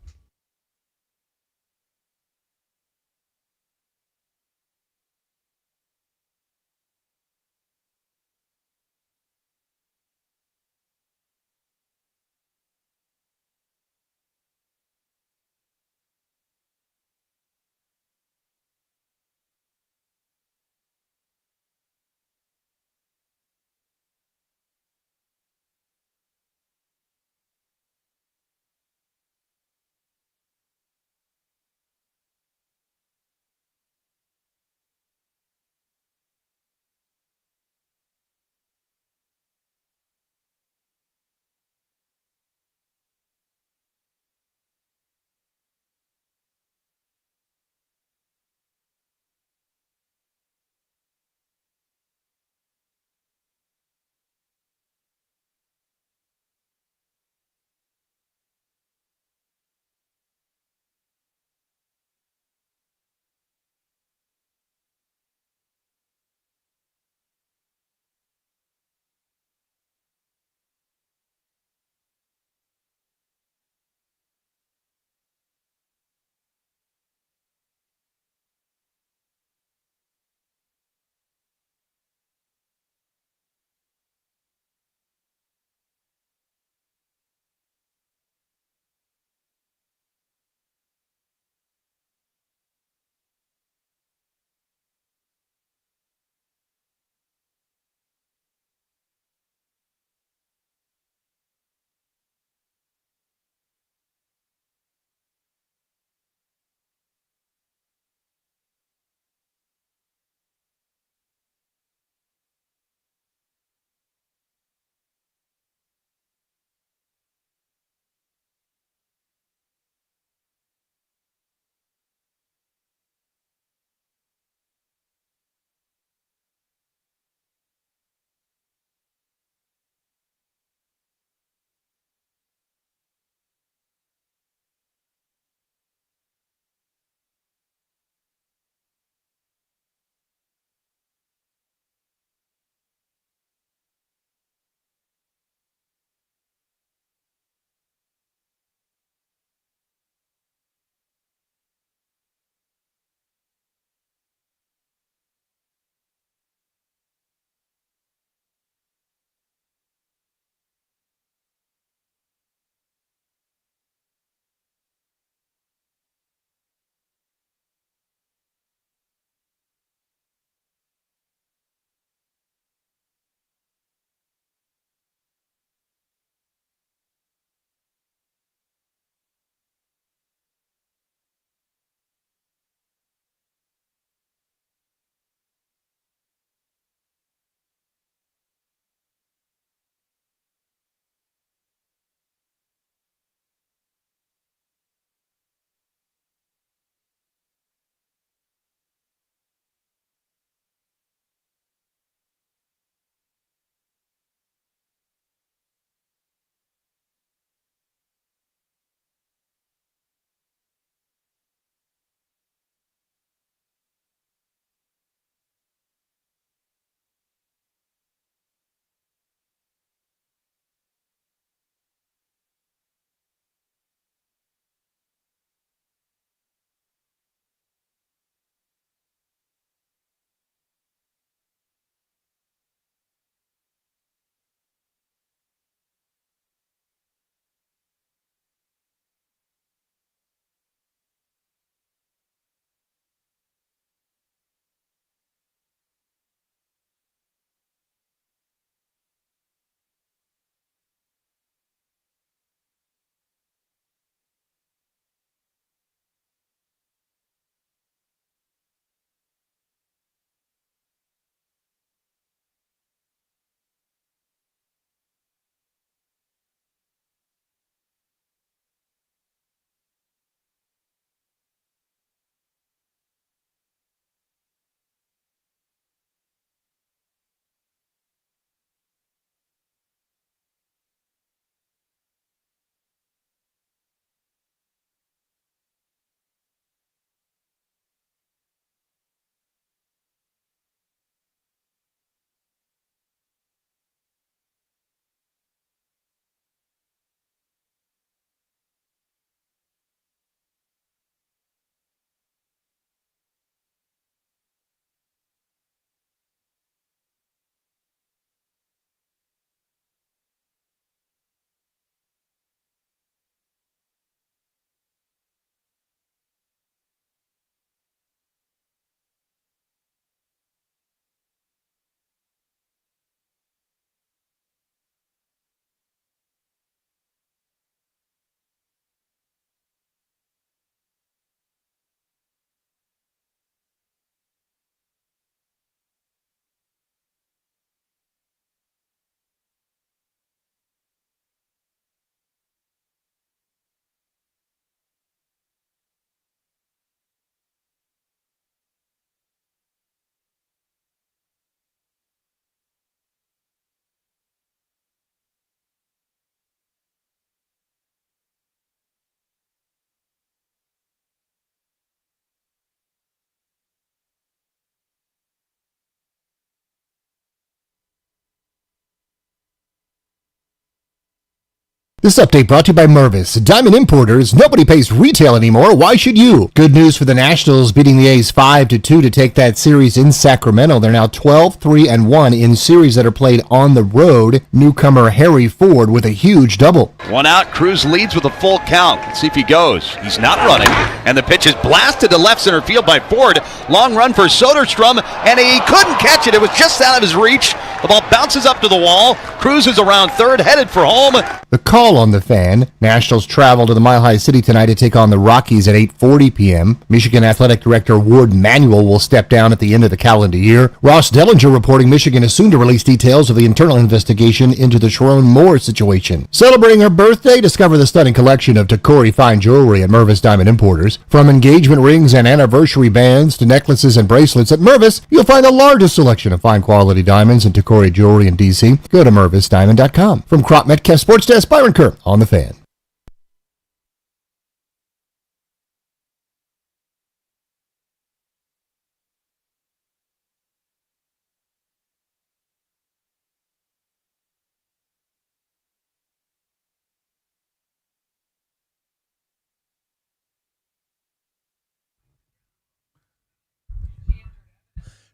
This update brought to you by Mervis. Diamond Importers. Nobody pays retail anymore. Why should you? Good news for the Nationals beating the A's 5-2 to take that series in Sacramento. They're now 12-3-1 in series that are played on the road. Newcomer Harry Ford with a huge double. One out, Cruz leads with a full count. Let's see if he goes. He's not running. And the pitch is blasted to left center field by Ford. Long run for Soderstrom, and he couldn't catch it. It was just out of his reach. The ball bounces up to the wall. Cruz is around third, headed for home. The call on the Fan. Nationals travel to the Mile High City tonight to take on the Rockies at 8:40 p.m. Michigan Athletic Director Ward Manuel will step down at the end of the calendar year. Ross Dellinger reporting Michigan is soon to release details of the internal investigation into the Sharon Moore situation. Celebrating her birthday, discover the stunning collection of Tacori fine jewelry at Mervis Diamond Importers. From engagement rings and anniversary bands to necklaces and bracelets, at Mervis, you'll find the largest selection of fine quality diamonds and Tacori jewelry in D.C. Go to MervisDiamond.com. From Crop Metcalf Sports Desk, Byron Kerr on the Fan.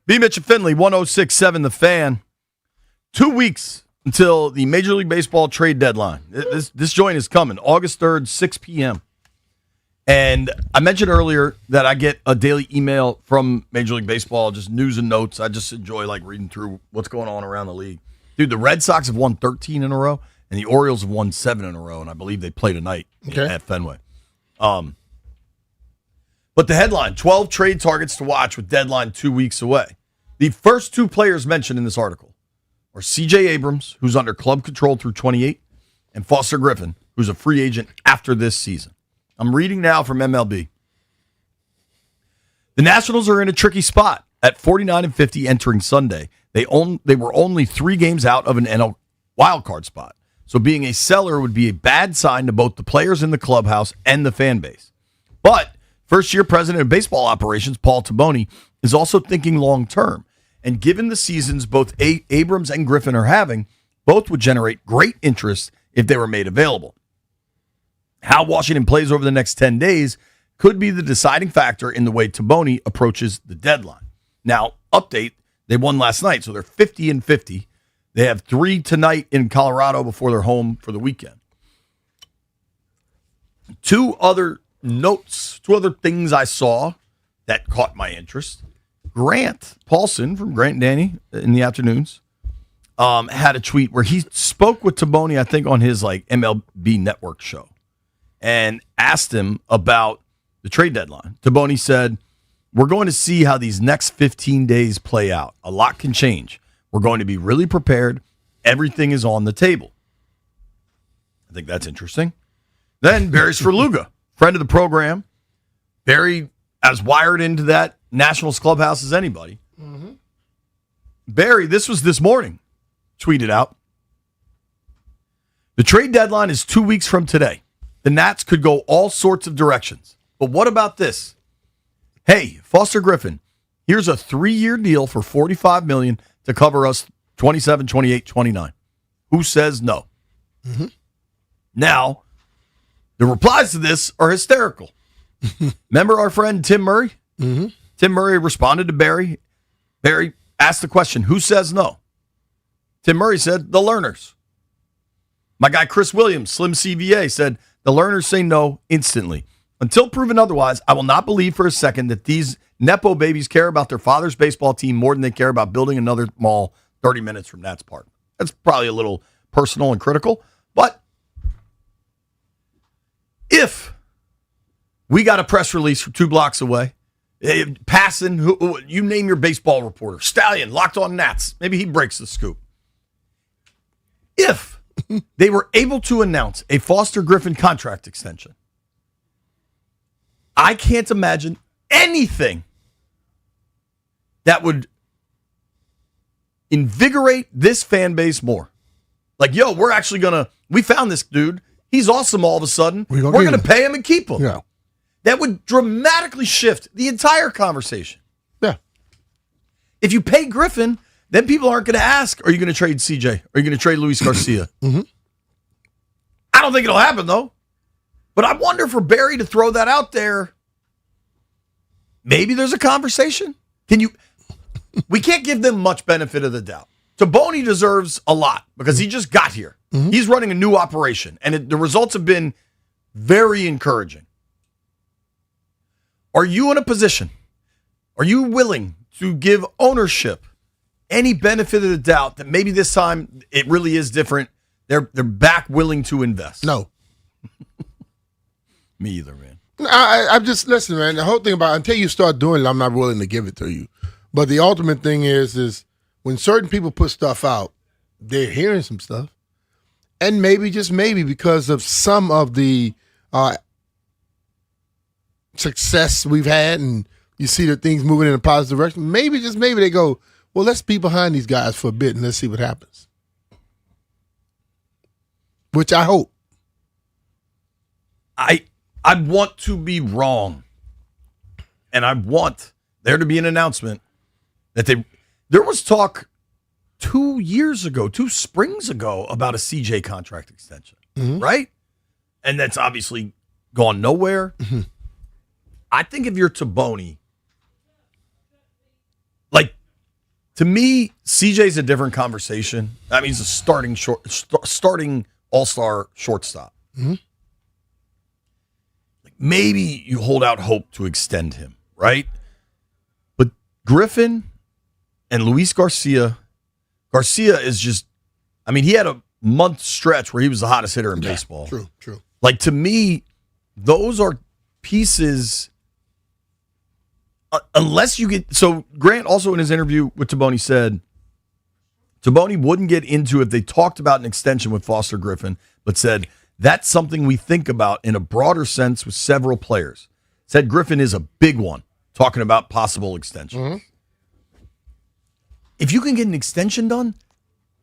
B. Mitch and Finley, 106.7 The Fan. 2 weeks until the Major League Baseball trade deadline. This joint is coming, August 3rd, 6 p.m. And I mentioned earlier that I get a daily email from Major League Baseball, just news and notes. I just enjoy reading through what's going on around the league. Dude, the Red Sox have won 13 in a row, and the Orioles have won 7 in a row, and I believe they play tonight at Fenway. But the headline, 12 trade targets to watch with deadline 2 weeks away. The first 2 players mentioned in this article are C.J. Abrams, who's under club control through 28, and Foster Griffin, who's a free agent after this season. I'm reading now from MLB. The Nationals are in a tricky spot at 49-50 entering Sunday. They were only 3 games out of an NL wildcard spot. So being a seller would be a bad sign to both the players in the clubhouse and the fan base. But first-year president of baseball operations, Paul Taboni, is also thinking long-term. And given the seasons both Abrams and Griffin are having, both would generate great interest if they were made available. How Washington plays over the next 10 days could be the deciding factor in the way Taboni approaches the deadline. Now, update, they won last night, so they're 50-50. They have 3 tonight in Colorado before they're home for the weekend. 2 other notes, 2 other things I saw that caught my interest. Grant Paulson from Grant and Danny in the afternoons had a tweet where he spoke with Taboni, I think, on his MLB Network show and asked him about the trade deadline. Taboni said, "We're going to see how these next 15 days play out. A lot can change. We're going to be really prepared. Everything is on the table." I think that's interesting. Then Barry Svrluga, friend of the program. Barry as wired into that Nationals clubhouse as anybody. Mm-hmm. Barry, this was this morning, tweeted out, "The trade deadline is 2 weeks from today. The Nats could go all sorts of directions. But what about this? Hey, Foster Griffin, here's a 3-year deal for $45 million to cover us 27, 28, 29. Who says no?" Mm-hmm. Now, the replies to this are hysterical. Remember our friend Tim Murray? Mm-hmm. Tim Murray responded to Barry. Barry asked the question, who says no? Tim Murray said, the Lerners. My guy Chris Williams, Slim CVA, said, the Lerners say no instantly. Until proven otherwise, I will not believe for a second that these Nepo babies care about their father's baseball team more than they care about building another mall 30 minutes from Nats Park. That's probably a little personal and critical, but if we got a press release from 2 blocks away, Passan, who you name your baseball reporter, Stallion, Locked On Nats, maybe he breaks the scoop. If they were able to announce a Foster Griffin contract extension, I can't imagine anything that would invigorate this fan base more. Like, yo, we're actually we found this dude. He's awesome all of a sudden. We're going to pay him and keep him. Yeah. That would dramatically shift the entire conversation. Yeah. If you pay Griffin, then people aren't going to ask, are you going to trade CJ? Are you going to trade Luis Garcia? Mm-hmm. I don't think it'll happen, though. But I wonder for Barry to throw that out there, maybe there's a conversation. We can't give them much benefit of the doubt. Taboni deserves a lot because he just got here. Mm-hmm. He's running a new operation, and the results have been very encouraging. Are you in a position? Are you willing to give ownership any benefit of the doubt that maybe this time it really is different? They're back willing to invest. No. Me either, man. I'm just listen, man. The whole thing about until you start doing it, I'm not willing to give it to you. But the ultimate thing is when certain people put stuff out, they're hearing some stuff, and maybe just maybe because of some of the success we've had, and you see that things moving in a positive direction. Maybe just maybe they go, well, let's be behind these guys for a bit and let's see what happens. Which I hope. I want to be wrong. And I want there to be an announcement that there was talk 2 springs ago, about a CJ contract extension, right? And that's obviously gone nowhere. Mm-hmm. I think if you're Taboni, like, to me, CJ's a different conversation. I mean, he's a starting all-star shortstop. Mm-hmm. Maybe you hold out hope to extend him, right? But Griffin and Luis Garcia is just, I mean, he had a month stretch where he was the hottest hitter in baseball. True. Like, to me, those are pieces, unless you get, so Grant also in his interview with Taboni said, Taboni wouldn't get into if they talked about an extension with Foster Griffin, but said, that's something we think about in a broader sense with several players. Said Griffin is a big one, talking about possible extensions. Mm-hmm. If you can get an extension done,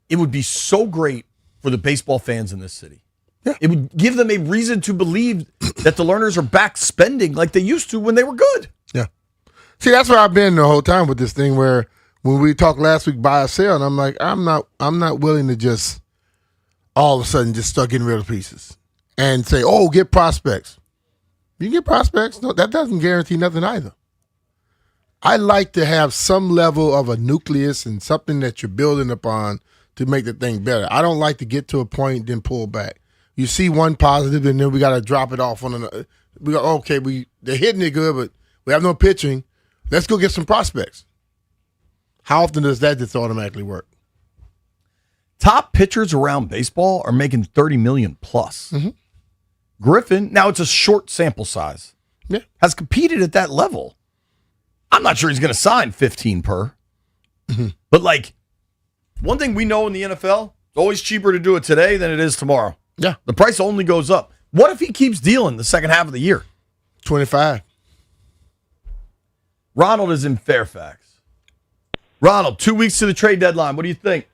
it would be so great for the baseball fans in this city. Yeah. It would give them a reason to believe that the Lerners are back spending like they used to when they were good. Yeah. See, that's where I've been the whole time with this thing where when we talked last week buy or sell, and I'm like, I'm not willing to just all of a sudden just start getting rid of pieces and say, oh, get prospects. You get prospects. No, that doesn't guarantee nothing either. I like to have some level of a nucleus and something that you're building upon to make the thing better. I don't like to get to a point then pull back. You see one positive and then we got to drop it off on another. We go, okay, they're hitting it good, but we have no pitching. Let's go get some prospects. How often does that just automatically work? Top pitchers around baseball are making $30 million plus. Mm-hmm. Griffin, now it's a short sample size, has competed at that level. I'm not sure he's going to sign 15 per. Mm-hmm. But, like, one thing we know in the NFL, it's always cheaper to do it today than it is tomorrow. Yeah. The price only goes up. What if he keeps dealing the second half of the year? 25. Ronald is in Fairfax. Ronald, 2 weeks to the trade deadline. What do you think?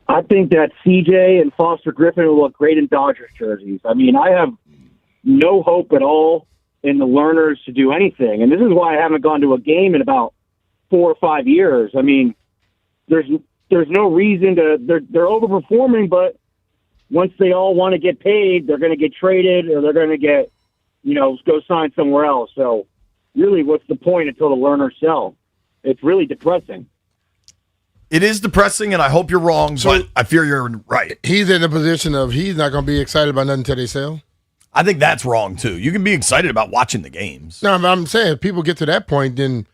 I think that CJ and Foster Griffin will look great in Dodgers jerseys. I mean, I have no hope at all in the Lerners to do anything. And this is why I haven't gone to a game in about 4 or 5 years. I mean, there's no reason to, they're overperforming, but once they all want to get paid, they're going to get traded or they're going to get, go sign somewhere else. So really, what's the point until the Lerners sell? It's really depressing. It is depressing, and I hope you're wrong, but I fear you're right. He's in a position of he's not going to be excited about nothing until they sell. I think that's wrong, too. You can be excited about watching the games. No, I'm saying if people get to that point, then,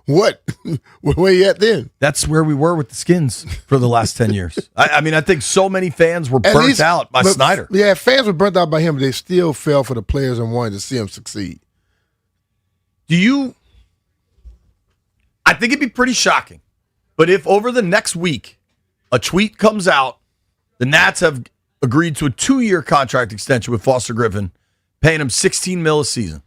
what? Where you at then? That's where we were with the Skins for the last 10 years. I mean, I think so many fans were burnt out by Snyder. Yeah, fans were burnt out by him, but they still fell for the players and wanted to see him succeed. I think it'd be pretty shocking. But if over the next week a tweet comes out, the Nats have agreed to a 2-year contract extension with Foster Griffin, paying him $16 million a season.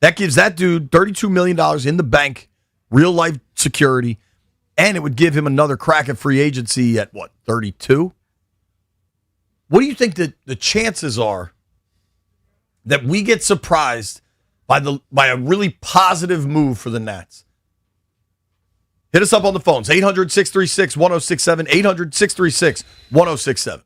That gives that dude $32 million in the bank, real life security, and it would give him another crack at free agency at 32? What do you think that the chances are that we get surprised by a really positive move for the Nats? Hit us up on the phones, 800-636-1067, 800-636-1067.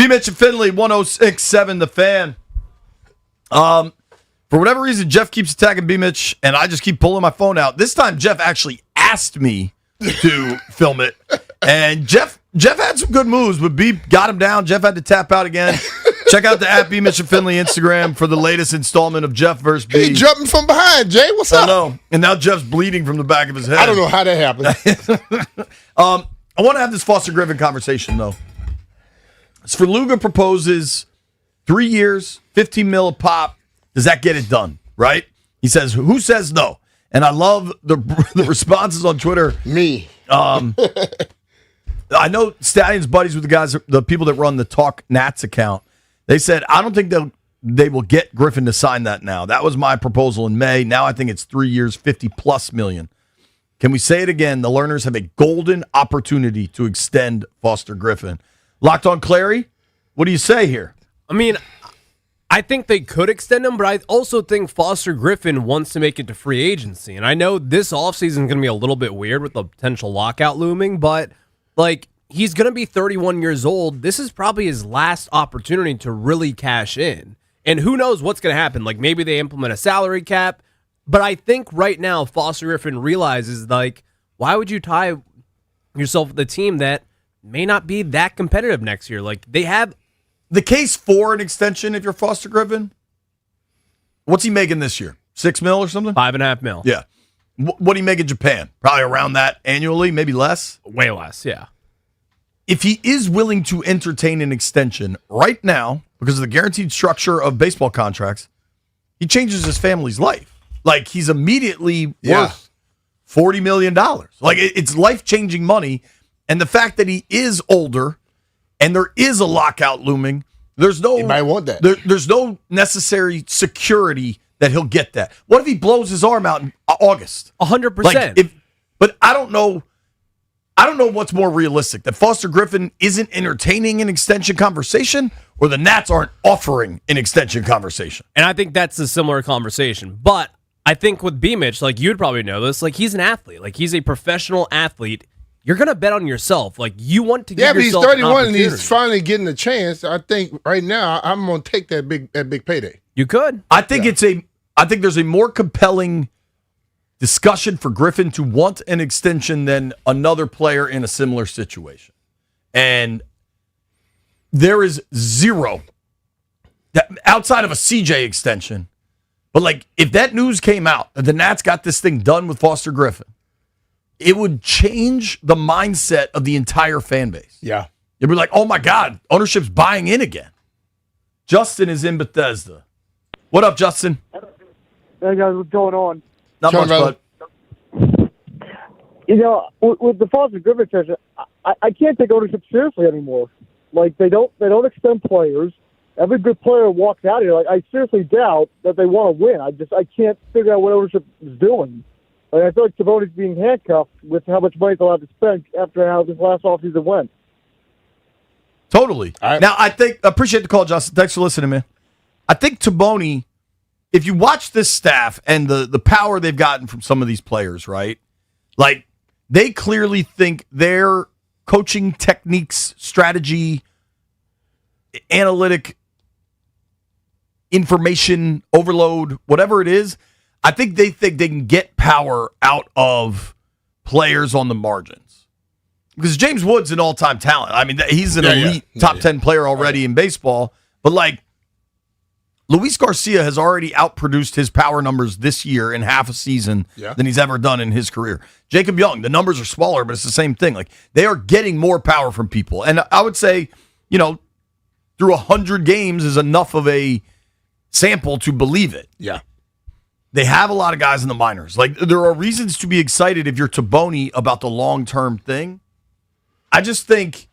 B-Mitch and Finley, 106.7 The Fan. For whatever reason, Jeff keeps attacking B-Mitch, and I just keep pulling my phone out. This time, Jeff actually asked me to film it, and Jeff had some good moves, but B got him down. Jeff had to tap out again. Check out the @B-Mitch and Finley Instagram for the latest installment of Jeff versus B. He jumping from behind, Jay. What's I up? know. And now Jeff's bleeding from the back of his head. I don't know how that happened. I want to have this Foster Griffin conversation, though. Sverluga proposes 3 years, 15 mil a pop. Does that get it done, right? He says, who says no? And I love the responses on Twitter. Me. I know Stallion's buddies with the guys, the people that run the Talk Nats account. They said, I don't think they will get Griffin to sign that now. That was my proposal in May. Now I think it's 3 years, 50+ million. Can we say it again? The Lerners have a golden opportunity to extend Foster Griffin. Locked on Clary, what do you say here? I mean, I think they could extend him, but I also think Foster Griffin wants to make it to free agency. And I know this offseason is going to be a little bit weird with the potential lockout looming, but like he's going to be 31 years old. This is probably his last opportunity to really cash in. And who knows what's going to happen? Like maybe they implement a salary cap. But I think right now Foster Griffin realizes, like, why would you tie yourself with a team that may not be that competitive next year? Like, they have the case for an extension if you're Foster Griffin. What's he making this year? 6 mil or something? 5.5 mil. Yeah. What do you make in Japan? Probably around that annually, maybe less? Way less, yeah. If he is willing to entertain an extension right now, because of the guaranteed structure of baseball contracts, he changes his family's life. Like, he's immediately worth $40 million. Like, it's life-changing money. And the fact that he is older and there is a lockout looming, there's no... He might want that. There's no necessary security that he'll get that. What if he blows his arm out in August? 100%. But I don't know what's more realistic, that Foster Griffin isn't entertaining an extension conversation or the Nats aren't offering an extension conversation. And I think that's a similar conversation. But I think with B-Mitch, like you'd probably know this, like he's an athlete. Like he's a professional athlete. You're going to bet on yourself. Like you want to give yourself but he's 31 and opportunity. he's finally getting a chance. I think right now I'm going to take that big payday. You could. I think there's a more compelling discussion for Griffin to want an extension than another player in a similar situation. And there is zero that outside of a CJ extension. But like if that news came out that the Nats got this thing done with Foster Griffin, it would change the mindset of the entire fan base. Yeah. It'd be like, oh my God, ownership's buying in again. Justin is in Bethesda. What up, Justin? Hey guys, what's going on? Not much, bud. You know, with the Foster Griffin situation, I can't take ownership seriously anymore. Like they don't extend players. Every good player walks out here. Like I seriously doubt that they want to win. I can't figure out what ownership is doing. Like I feel like Taboni's being handcuffed with how much money they'll have to spend after how this last offseason went. Totally. Now, I appreciate the call, Justin. Thanks for listening, man. I think Taboni, if you watch this staff and the power they've gotten from some of these players, right? Like, they clearly think their coaching techniques, strategy, analytic information overload, whatever it is, I think they can get power out of players on the margins. Because James Wood's an all-time talent. I mean, he's an elite top 10 player already in baseball. But, like, Luis Garcia has already outproduced his power numbers this year in half a season than he's ever done in his career. Jacob Young, the numbers are smaller, but it's the same thing. Like, they are getting more power from people. And I would say, through 100 games is enough of a sample to believe it. Yeah. They have a lot of guys in the minors. Like, there are reasons to be excited if you're Taboni about the long-term thing. I just think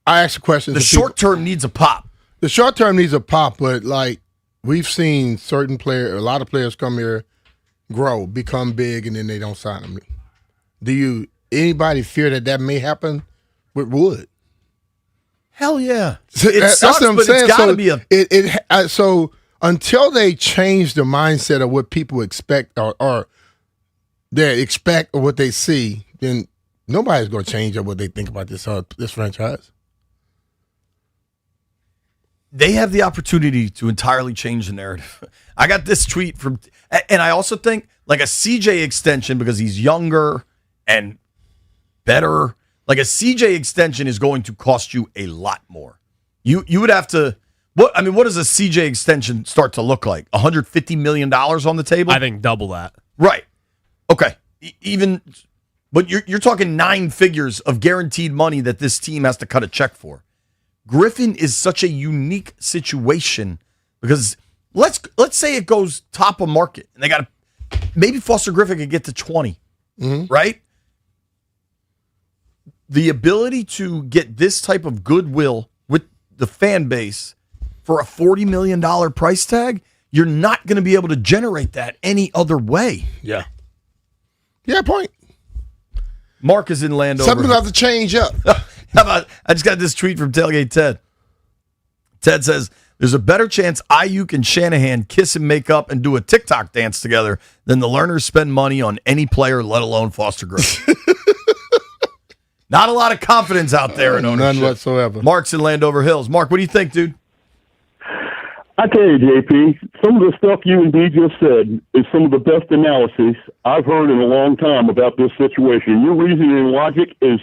I asked a question. The short term needs a pop. The short term needs a pop, but like we've seen certain players, a lot of players come here, grow, become big, and then they don't sign them. Do anybody fear that may happen with Wood? Hell yeah! It sucks, but it's got to be a. So until they change the mindset of what people expect or they expect or what they see, then nobody's going to change up what they think about this franchise. they have the opportunity to entirely change the narrative. I got this tweet from, and I also think like a CJ extension because he's younger and better. Like a CJ extension is going to cost you a lot more. You would have to. What does a CJ extension start to look like? $150 million on the table? I think double that. Right. Okay. But you're talking 9 figures of guaranteed money that this team has to cut a check for. Griffin is such a unique situation because let's say it goes top of market and they got maybe Foster Griffin could get to 20, right? The ability to get this type of goodwill with the fan base for a $40 million price tag, you're not going to be able to generate that any other way. Yeah. Yeah, point. Mark is in Landover. Something have to change up. How about, I just got this tweet from Tailgate Ted. Ted says, there's a better chance Ayuk and Shanahan kiss and make up and do a TikTok dance together than the Lerners spend money on any player, let alone Foster Griffin. Not a lot of confidence out there in ownership. None whatsoever. Mark's in Landover Hills. Mark, what do you think, dude? I tell you, JP, some of the stuff you and D just said is some of the best analysis I've heard in a long time about this situation. Your reasoning and logic is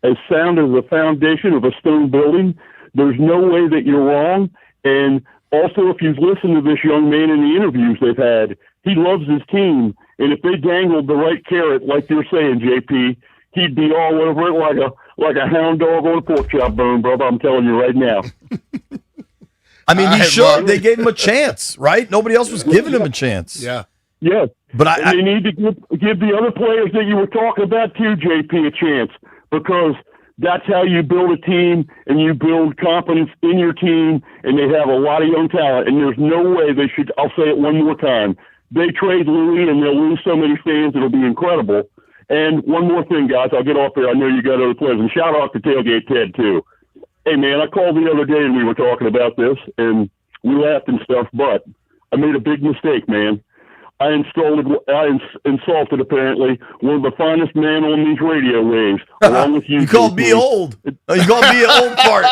as sound as the foundation of a stone building. There's no way that you're wrong. And also, if you've listened to this young man in the interviews they've had, he loves his team. And if they dangled the right carrot, like you're saying, JP, he'd be all over it like a hound dog on a pork chop bone, brother. I'm telling you right now. I mean, he should. They gave him a chance, right? Nobody else was giving him a chance. Yeah. Yes. But and they need to give the other players that you were talking about too, JP, a chance, because that's how you build a team and you build confidence in your team, and they have a lot of young talent, and there's no way they should. I'll say it one more time. They trade Louis, and they'll lose so many fans, it'll be incredible. And one more thing, guys, I'll get off there. I know you got other players, and shout out to Tailgate Ted, too. Hey, man, I called the other day and we were talking about this, and we laughed and stuff, but I made a big mistake, man. I insulted, apparently, one of the finest men on these radio waves, along with you. You called me old. You called me an old fart.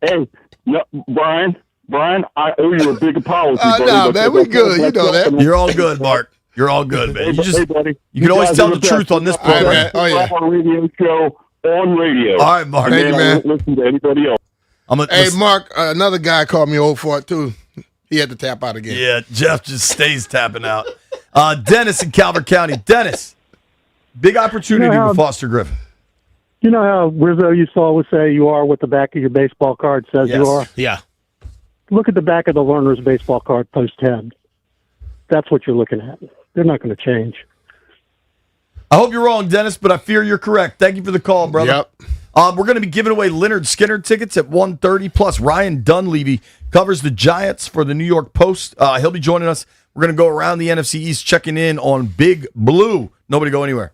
Hey, no, Brian, I owe you a big apology, buddy. No, man, we good. You know that. You're all good, Mark. You're all good, man. Hey, buddy. You can always tell the truth on this program. Right, oh, yeah. On a radio show on radio. All right, Mark. Thank you, man. I won't listen to anybody else. Hey, Mark, another guy called me old fart, too. He had to tap out again. Yeah, Jeff just stays tapping out. Dennis in Calvert County. Dennis, big opportunity with Foster Griffin. You know how Rizzo used to always say you are what the back of your baseball card says you are? Yeah. Look at the back of the Lerner's baseball card post-10. That's what you're looking at. They're not going to change. I hope you're wrong, Dennis, but I fear you're correct. Thank you for the call, brother. Yep. We're going to be giving away Leonard Skinner tickets at 1:30. Plus, Ryan Dunleavy covers the Giants for the New York Post. He'll be joining us. We're going to go around the NFC East checking in on Big Blue. Nobody go anywhere.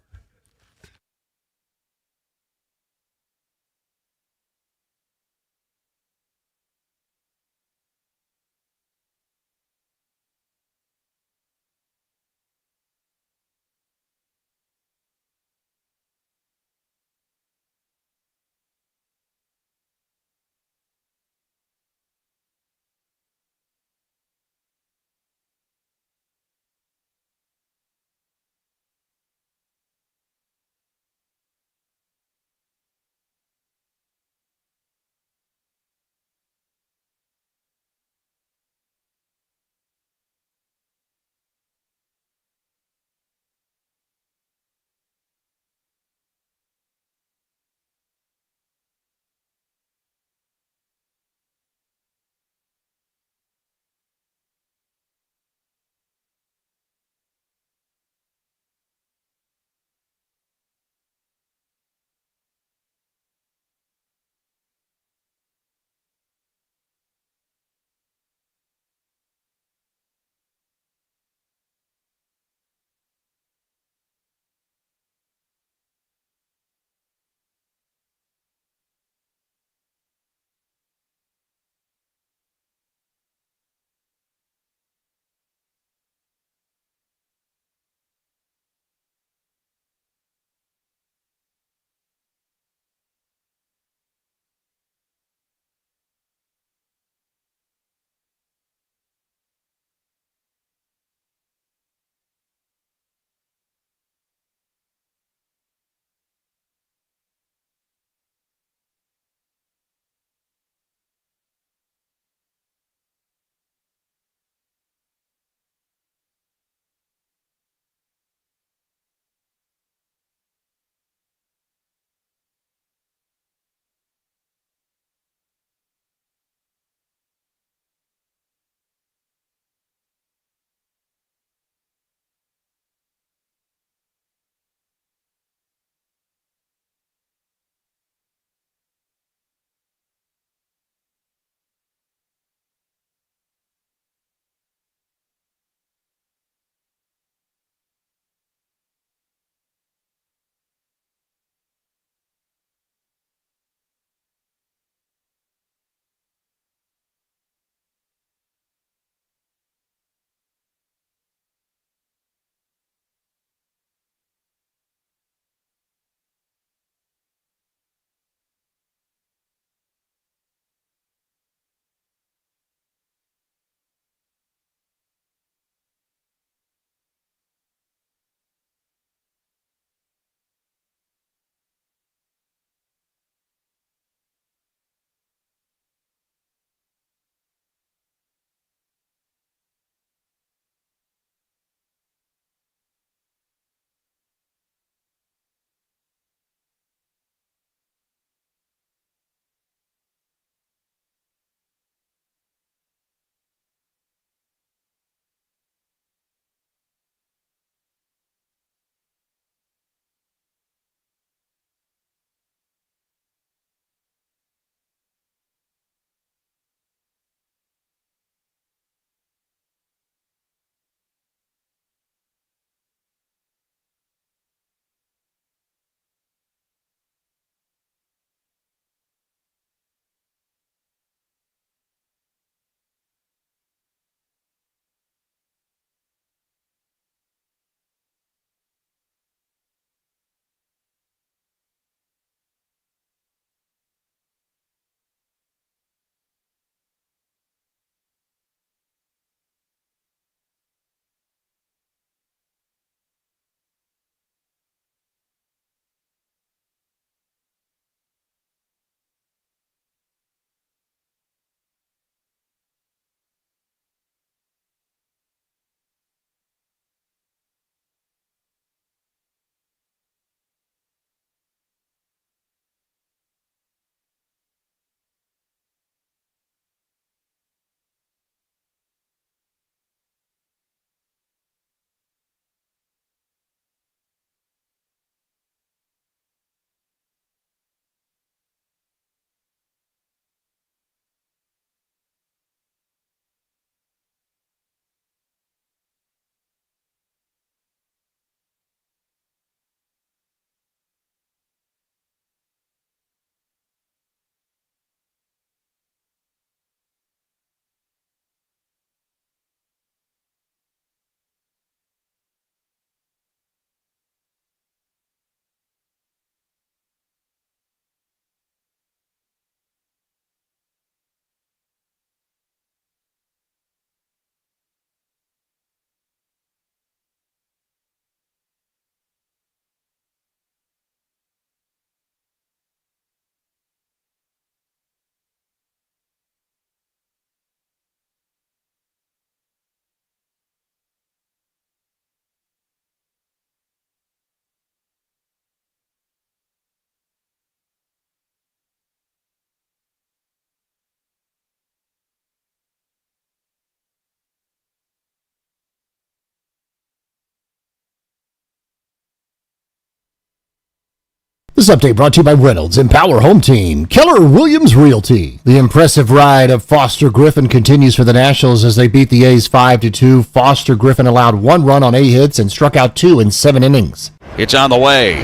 This update brought to you by Reynolds Empower Home Team, Keller Williams Realty. The impressive ride of Foster Griffin continues for the Nationals as they beat the A's 5-2. Foster Griffin allowed 1 run on 8 hits and struck out 2 in 7 innings. It's on the way.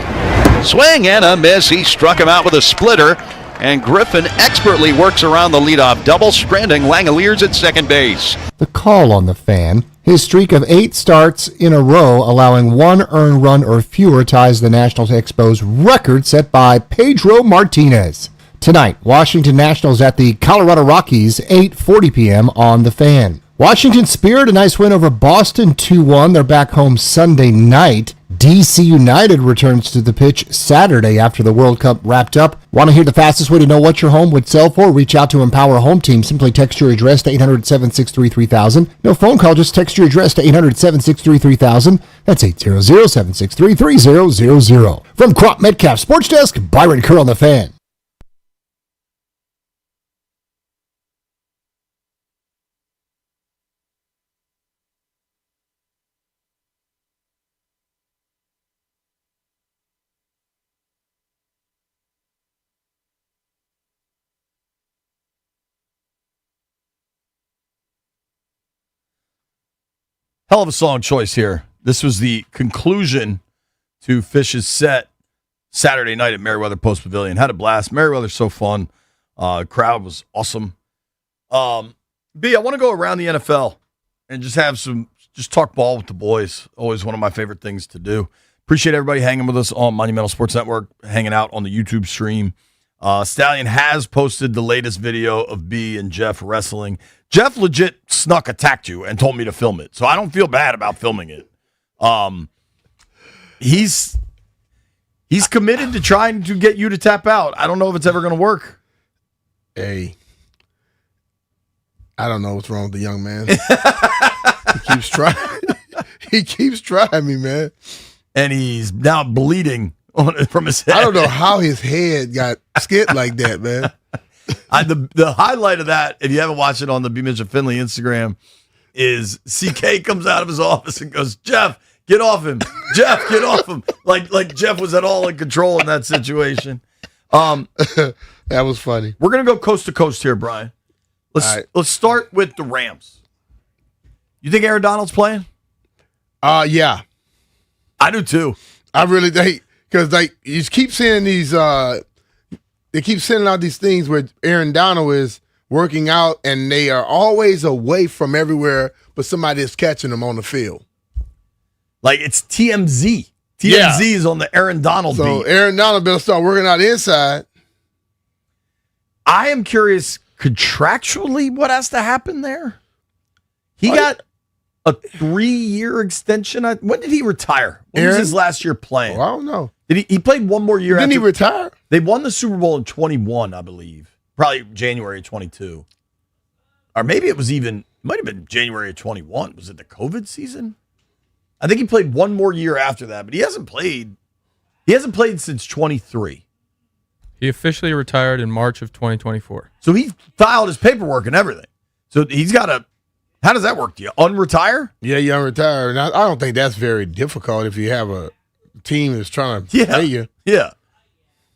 Swing and a miss. He struck him out with a splitter, and Griffin expertly works around the leadoff double, stranding Langoliers at second base. The call on the Fan. His streak of 8 starts in a row, allowing 1 earned run or fewer, ties the Nationals Expos record set by Pedro Martinez. Tonight, Washington Nationals at the Colorado Rockies, 8:40 p.m. on the Fan. Washington Spirit, a nice win over Boston, 2-1. They're back home Sunday night. DC United returns to the pitch Saturday after the World Cup wrapped up. Want to hear the fastest way to know what your home would sell for? Reach out to Empower Home Team. Simply text your address to 800-763-3000. No phone call, just text your address to 800-763-3000. That's 800-763-3000. From Crop Metcalf Sports Desk, Byron Kerr on the Fan. Hell of a song choice here. This was the conclusion to Fish's set Saturday night at Merriweather Post Pavilion. Had a blast. Merriweather's so fun. Crowd was awesome. B, I want to go around the NFL and just talk ball with the boys. Always one of my favorite things to do. Appreciate everybody hanging with us on Monumental Sports Network, hanging out on the YouTube stream. Stallion has posted the latest video of B and Jeff wrestling. Jeff legit attacked you and told me to film it, so I don't feel bad about filming it. He's committed to trying to get you to tap out. I don't know if it's ever going to work. Hey, I don't know what's wrong with the young man. He keeps trying. He keeps trying me, man. And he's now bleeding from his head. I don't know how his head got skint like that, man. The highlight of that, if you haven't watched it on the B. Mitchell Finley Instagram, is CK comes out of his office and goes, Jeff, get off him. Jeff, get off him. Like Jeff was at all in control in that situation. That was funny. We're going to go coast to coast here, Brian. Let's start with the Rams. You think Aaron Donald's playing? Yeah. I do too. I really think, because you keep seeing these they keep sending out these things where Aaron Donald is working out and they are always away from everywhere, but somebody is catching them on the field. Like it's TMZ. TMZ is on the Aaron Donald beat. So Aaron Donald better start working out inside. I am curious contractually what has to happen there. He got a 3-year extension. When did he retire? When was his last year playing? I don't know. He played one more year. Didn't he retire? They won the Super Bowl in 21, I believe. Probably January 22. Or maybe it might have been January of 21. Was it the COVID season? I think he played one more year after that, but he hasn't played. He hasn't played since 23. He officially retired in March of 2024. So he filed his paperwork and everything. So he's got to. How does that work? Do you unretire? Yeah, you unretire. And I don't think that's very difficult if you have a team that's trying to pay you. Yeah.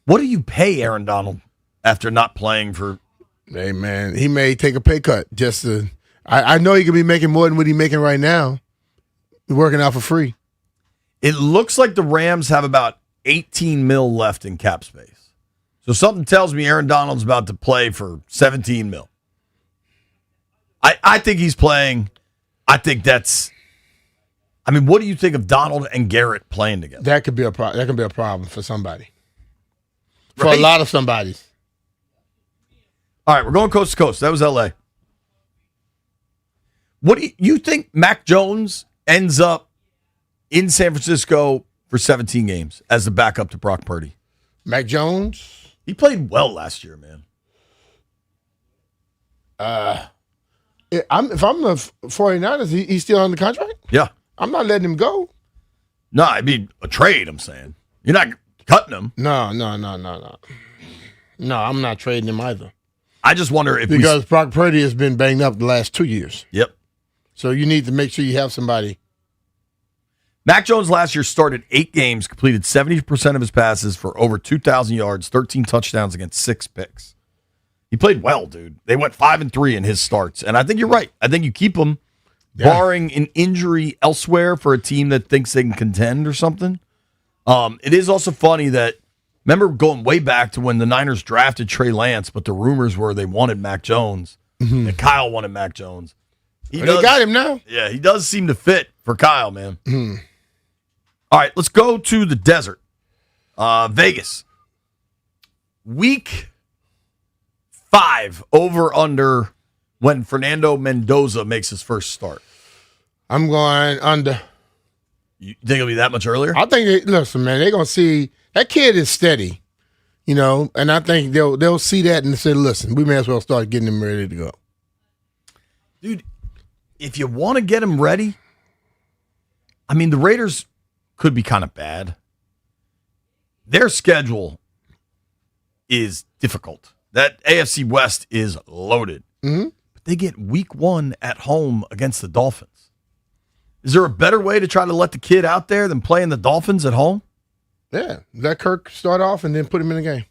What do you pay Aaron Donald after not playing for? Hey, man, he may take a pay cut just to. I know he could be making more than what he's making right now. He's working out for free. It looks like the Rams have about $18 million left in cap space. So something tells me Aaron Donald's about to play for $17 million. I think he's playing. I think that's. I mean, what do you think of Donald and Garrett playing together? That could be a problem. That can be a problem for somebody. For a lot of somebodies. All right, we're going coast to coast. That was LA. What do you think Mac Jones ends up in San Francisco for 17 games as the backup to Brock Purdy? Mac Jones? He played well last year, man. If I'm the 49ers, he's still on the contract? Yeah. I'm not letting him go. No, I mean a trade, I'm saying. You're not cutting him. No. No, I'm not trading him either. I just wonder if because Brock Purdy has been banged up the last 2 years. Yep. So you need to make sure you have somebody. Mac Jones last year started 8 games, completed 70% of his passes for over 2,000 yards, 13 touchdowns against 6 picks. He played well, dude. They went 5-3 in his starts. And I think you're right. I think you keep him, barring an injury elsewhere for a team that thinks they can contend or something. It is also funny that, remember going way back to when the Niners drafted Trey Lance, but the rumors were they wanted Mac Jones, and Kyle wanted Mac Jones. They got him now. Yeah, he does seem to fit for Kyle, man. All right, let's go to the desert. Vegas. Week 5 over under when Fernando Mendoza makes his first start. I'm going under. You think it'll be that much earlier? I think, listen, man, they're going to see that kid is steady, and I think they'll see that and say, listen, we may as well start getting him ready to go. Dude, if you want to get him ready, I mean, the Raiders could be kind of bad. Their schedule is difficult. That AFC West is loaded. Mm-hmm. But they get week 1 at home against the Dolphins. Is there a better way to try to let the kid out there than playing the Dolphins at home? Yeah, let Kirk start off and then put him in the game.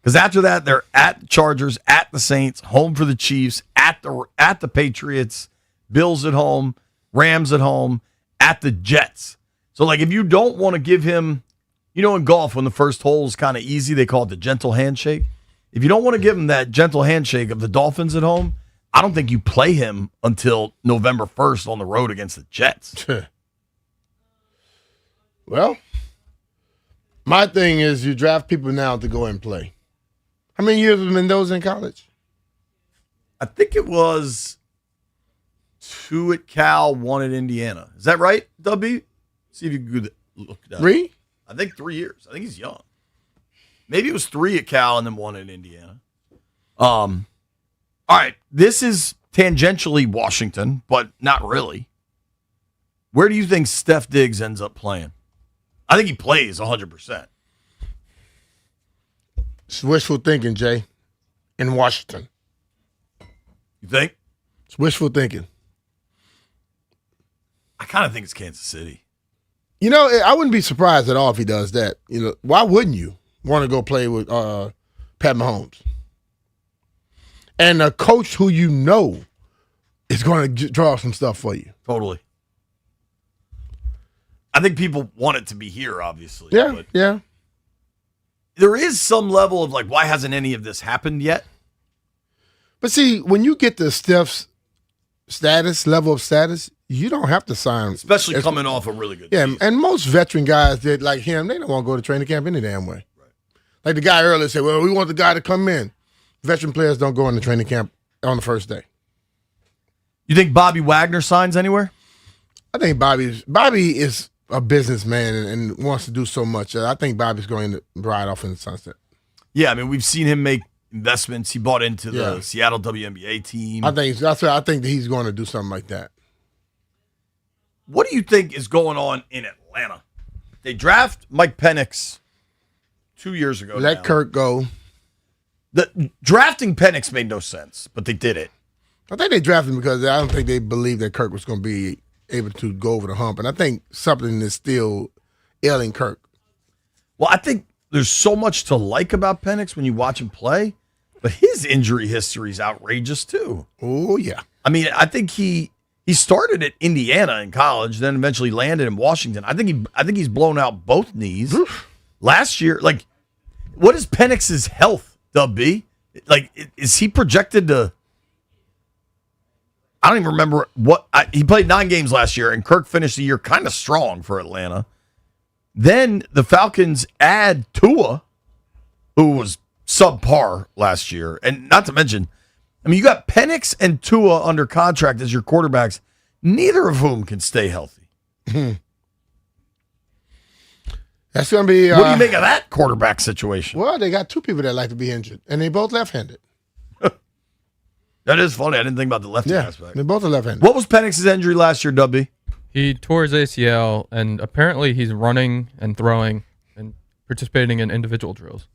Because after that, they're at the Chargers, at the Saints, home for the Chiefs, at the Patriots, Bills at home, Rams at home, at the Jets. So, like, if you don't want to give him, in golf, when the first hole is kind of easy, they call it the gentle handshake. If you don't want to give him that gentle handshake of the Dolphins at home, I don't think you play him until November 1st on the road against the Jets. Well, my thing is you draft people now to go and play. How many years was Mendoza in college? I think it was 2 at Cal, 1 at Indiana. Is that right, W? See if you can look it up. 3? I think 3 years. I think he's young. Maybe it was 3 at Cal and then 1 at Indiana. All right, this is tangentially Washington, but not really. Where do you think Steph Diggs ends up playing? I think he plays 100%. It's wishful thinking, Jay, in Washington. You think? It's wishful thinking. I kind of think it's Kansas City. I wouldn't be surprised at all if he does that. Why wouldn't you want to go play with Pat Mahomes? And a coach who is going to draw some stuff for you. Totally. I think people want it to be here, obviously. Yeah, but yeah. There is some level of, why hasn't any of this happened yet? But see, when you get to Steph's level of status, you don't have to sign. Especially coming off a really good season. And most veteran guys that like him, they don't want to go to training camp any damn way. Right. Like the guy earlier said, well, we want the guy to come in. Veteran players don't go into training camp on the first day. You think Bobby Wagner signs anywhere? I think Bobby is a businessman and wants to do so much. I think Bobby's going to ride off in the sunset. Yeah, I mean, we've seen him make investments. He bought into the Seattle WNBA team. I think that he's going to do something like that. What do you think is going on in Atlanta? They draft Mike Penix 2 years ago. Let Kirk go. The drafting Penix made no sense, but they did it. I think they drafted him because I don't think they believed that Kirk was going to be able to go over the hump. And I think something is still ailing Kirk. Well, I think there's so much to like about Penix when you watch him play, but his injury history is outrageous too. Oh, yeah. I mean, I think he started at Indiana in college, then eventually landed in Washington. I think he's blown out both knees. Last year. What is Penix's health, W? Is he projected to? I don't even remember he played 9 games last year, and Kirk finished the year kind of strong for Atlanta. Then the Falcons add Tua, who was subpar last year, and not to mention, you got Penix and Tua under contract as your quarterbacks, neither of whom can stay healthy. That's going to be... what do you make of that quarterback situation? Well, they got 2 people that like to be injured, and they both left-handed. That is funny. I didn't think about the lefty aspect. They both are left-handed. What was Penix's injury last year, W? He tore his ACL, and apparently he's running and throwing and participating in individual drills.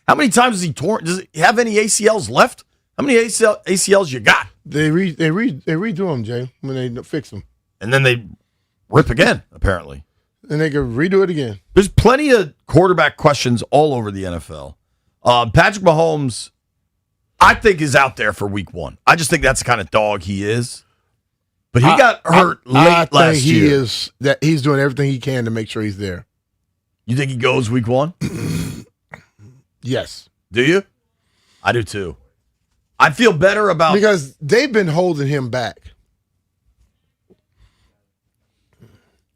How many times has he torn? Does he have any ACLs left? How many ACLs you got? They redo them, Jay, when they fix them. And then they rip again, apparently. And they could redo it again. There's plenty of quarterback questions all over the NFL. Patrick Mahomes, I think, is out there for week 1. I just think that's the kind of dog he is. But he got hurt late last year. He's doing everything he can to make sure he's there. You think he goes week 1? Yes. Do you? I do too. I feel better about... Because they've been holding him back.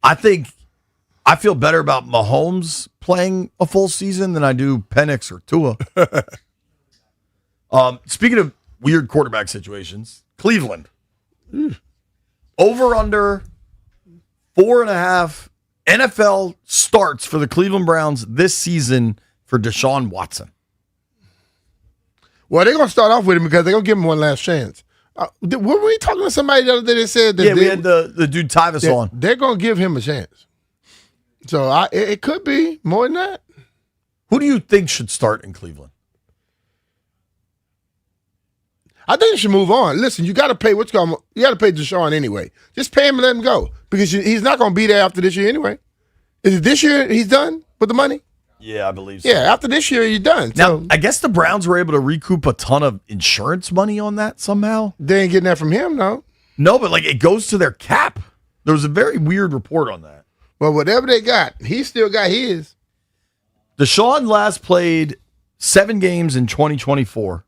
I feel better about Mahomes playing a full season than I do Penix or Tua. Speaking of weird quarterback situations, Cleveland. Over under 4.5 NFL starts for the Cleveland Browns this season for Deshaun Watson. Well, they're going to start off with him because they're going to give him one last chance. Were we talking to somebody the other day that said that we had the dude Tyvis on. They're going to give him a chance. So it could be more than that. Who do you think should start in Cleveland? I think you should move on. Listen, you got to pay you got to pay Deshaun anyway. Just pay him and let him go because he's not going to be there after this year anyway. Is it this year he's done with the money? Yeah, I believe so. Yeah, after this year, you're done. Now, I guess the Browns were able to recoup a ton of insurance money on that somehow. They ain't getting that from him, no. No, but it goes to their cap. There was a very weird report on that. Well, whatever they got, he still got his. Deshaun last played 7 games in 2024.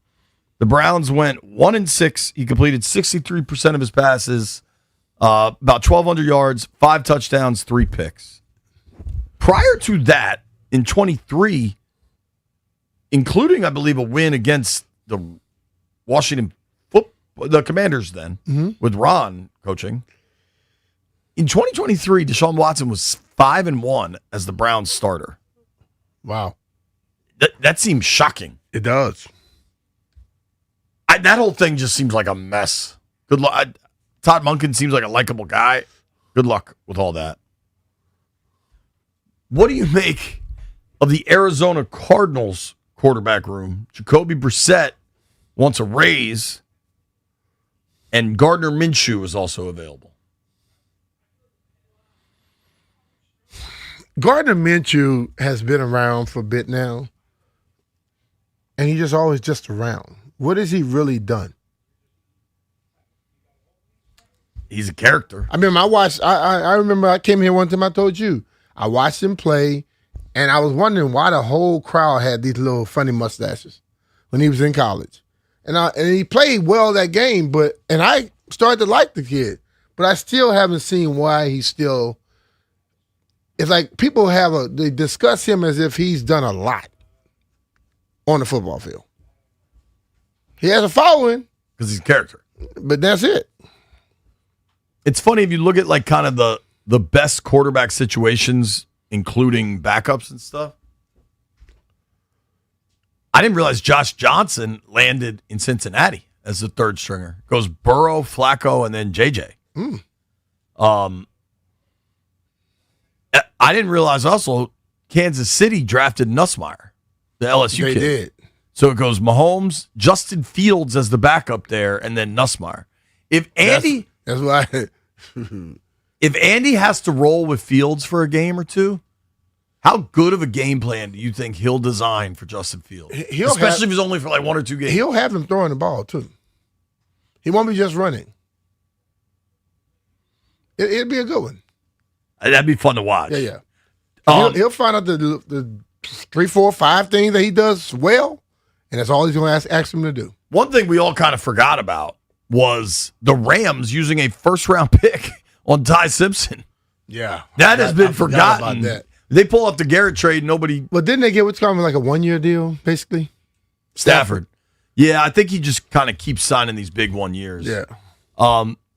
The Browns went 1-6. He completed 63% of his passes, about 1,200 yards, 5 touchdowns, 3 picks. Prior to that, in 23, including, I believe, a win against the the Commanders then, with Ron coaching. In 2023, Deshaun Watson was 5-1 as the Browns starter. Wow. That seems shocking. It does. That whole thing just seems like a mess. Good luck. Todd Monken seems like a likable guy. Good luck with all that. What do you make of the Arizona Cardinals quarterback room? Jacoby Brissett wants a raise, and Gardner Minshew is also available. Gardner Minshew has been around for a bit now, and he just always just around. What has he really done? He's a character. I mean, I remember I came here one time, I told you, I watched him play, and I was wondering why the whole crowd had these little funny mustaches when he was in college. And he played well that game, and I started to like the kid, but I still haven't seen why he's still. It's like people they discuss him as if he's done a lot on the football field. He has a following. Because he's a character. But that's it. It's funny if you look at kind of the best quarterback situations, including backups and stuff. I didn't realize Josh Johnson landed in Cincinnati as the third stringer. Goes Burrow, Flacco, and then JJ. I didn't realize also Kansas City drafted Nussmeier, the LSU kid. They did. So it goes Mahomes, Justin Fields as the backup there, and then Nussmeier. If Andy, that's why. If Andy has to roll with Fields for a game or two, how good of a game plan do you think he'll design for Justin Fields? Especially if he's only for 1 or 2 games. He'll have him throwing the ball too. He won't be just running. It'll be a good one. That'd be fun to watch. Yeah. He'll find out the 3, 4, 5 things that he does well, and that's all he's going to ask him to do. One thing we all kind of forgot about was the Rams using a first-round pick on Ty Simpson. Yeah. That has been forgotten. About that. They pull up the Garrett trade, nobody... But didn't they get what's called like a 1-year deal, basically? Stafford. Yeah, I think he just kind of keeps signing these big 1 years. Yeah.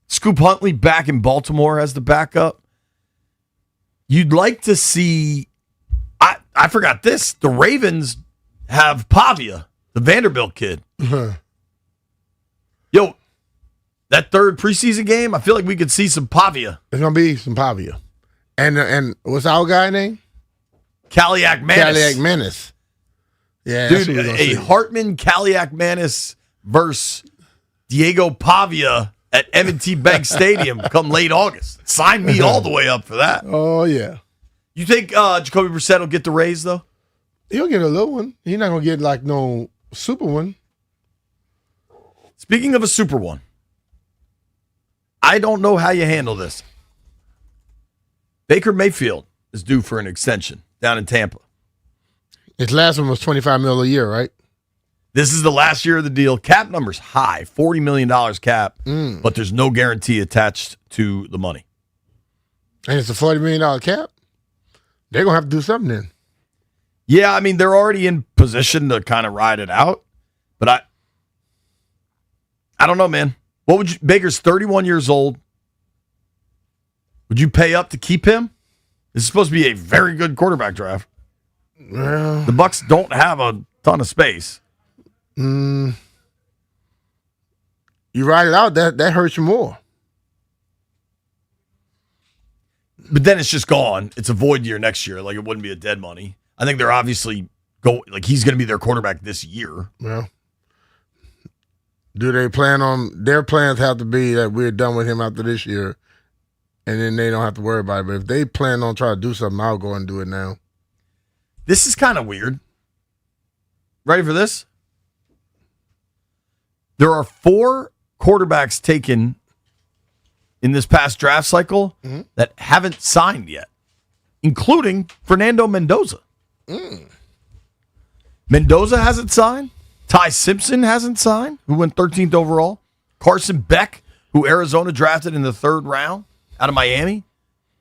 Scoop Huntley back in Baltimore as the backup. You'd like to see... I forgot this. The Ravens have Pavia, the Vanderbilt kid. Yo, that third preseason game, I feel like we could see some Pavia. There's going to be some Pavia. And what's our guy name? Kaliak Manis. Yeah, dude, a Hartman Kaliak Manis versus Diego Pavia at M&T Bank Stadium come late August. Sign me all the way up for that. Oh, yeah. You think Jacoby Brissett will get the raise, though? He'll get a little one. He's not going to get like no super one. Speaking of a super one, I don't know how you handle this. Baker Mayfield is due for an extension down in Tampa. His last one was $25 million a year, right? This is the last year of the deal. Cap number's high, $40 million cap, but there's no guarantee attached to the money. And it's a $40 million cap? They're going to have to do something then. Yeah, I mean, they're already in position to kind of ride it out. But I don't know, man. What would you, Baker's 31 years old. Would you pay up to keep him? This is supposed to be a very good quarterback draft. Well, the Bucks don't have a ton of space. You ride it out, that hurts you more. But then it's just gone. It's a void year next year. Like, it wouldn't be a dead money. I think they're obviously he's going to be their quarterback this year. Well, do they plan on, their plans have to be that we're done with him after this year, and then they don't have to worry about it. But if they plan on trying to do something, I'll go and do it now. This is kind of weird. Ready for this? There are 4 quarterbacks taken in this past draft cycle that haven't signed yet, including Fernando Mendoza. Mendoza hasn't signed. Ty Simpson hasn't signed, who went 13th overall. Carson Beck, who Arizona drafted in the 3rd round out of Miami,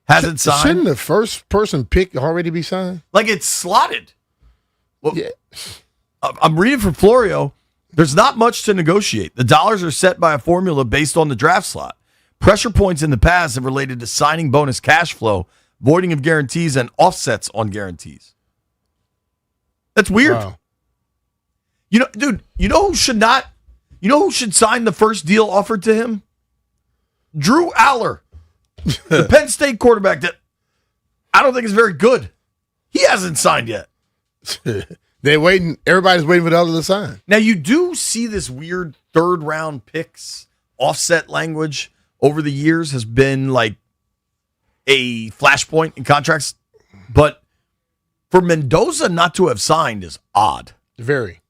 hasn't signed. Shouldn't the first person picked already be signed? Like, it's slotted. Well, yeah. I'm reading from Florio. There's not much to negotiate. The dollars are set by a formula based on the draft slot. Pressure points in the past have related to signing bonus cash flow, voiding of guarantees, and offsets on guarantees. That's weird. Wow. You know, dude, you know who should sign the first deal offered to him? Drew Aller, the Penn State quarterback that I don't think is very good. He hasn't signed yet. They're waiting. Everybody's waiting for the other to sign. Now, you do see this weird 3rd round picks offset language over the years has been like a flashpoint in contracts. But for Mendoza not to have signed is odd. Very.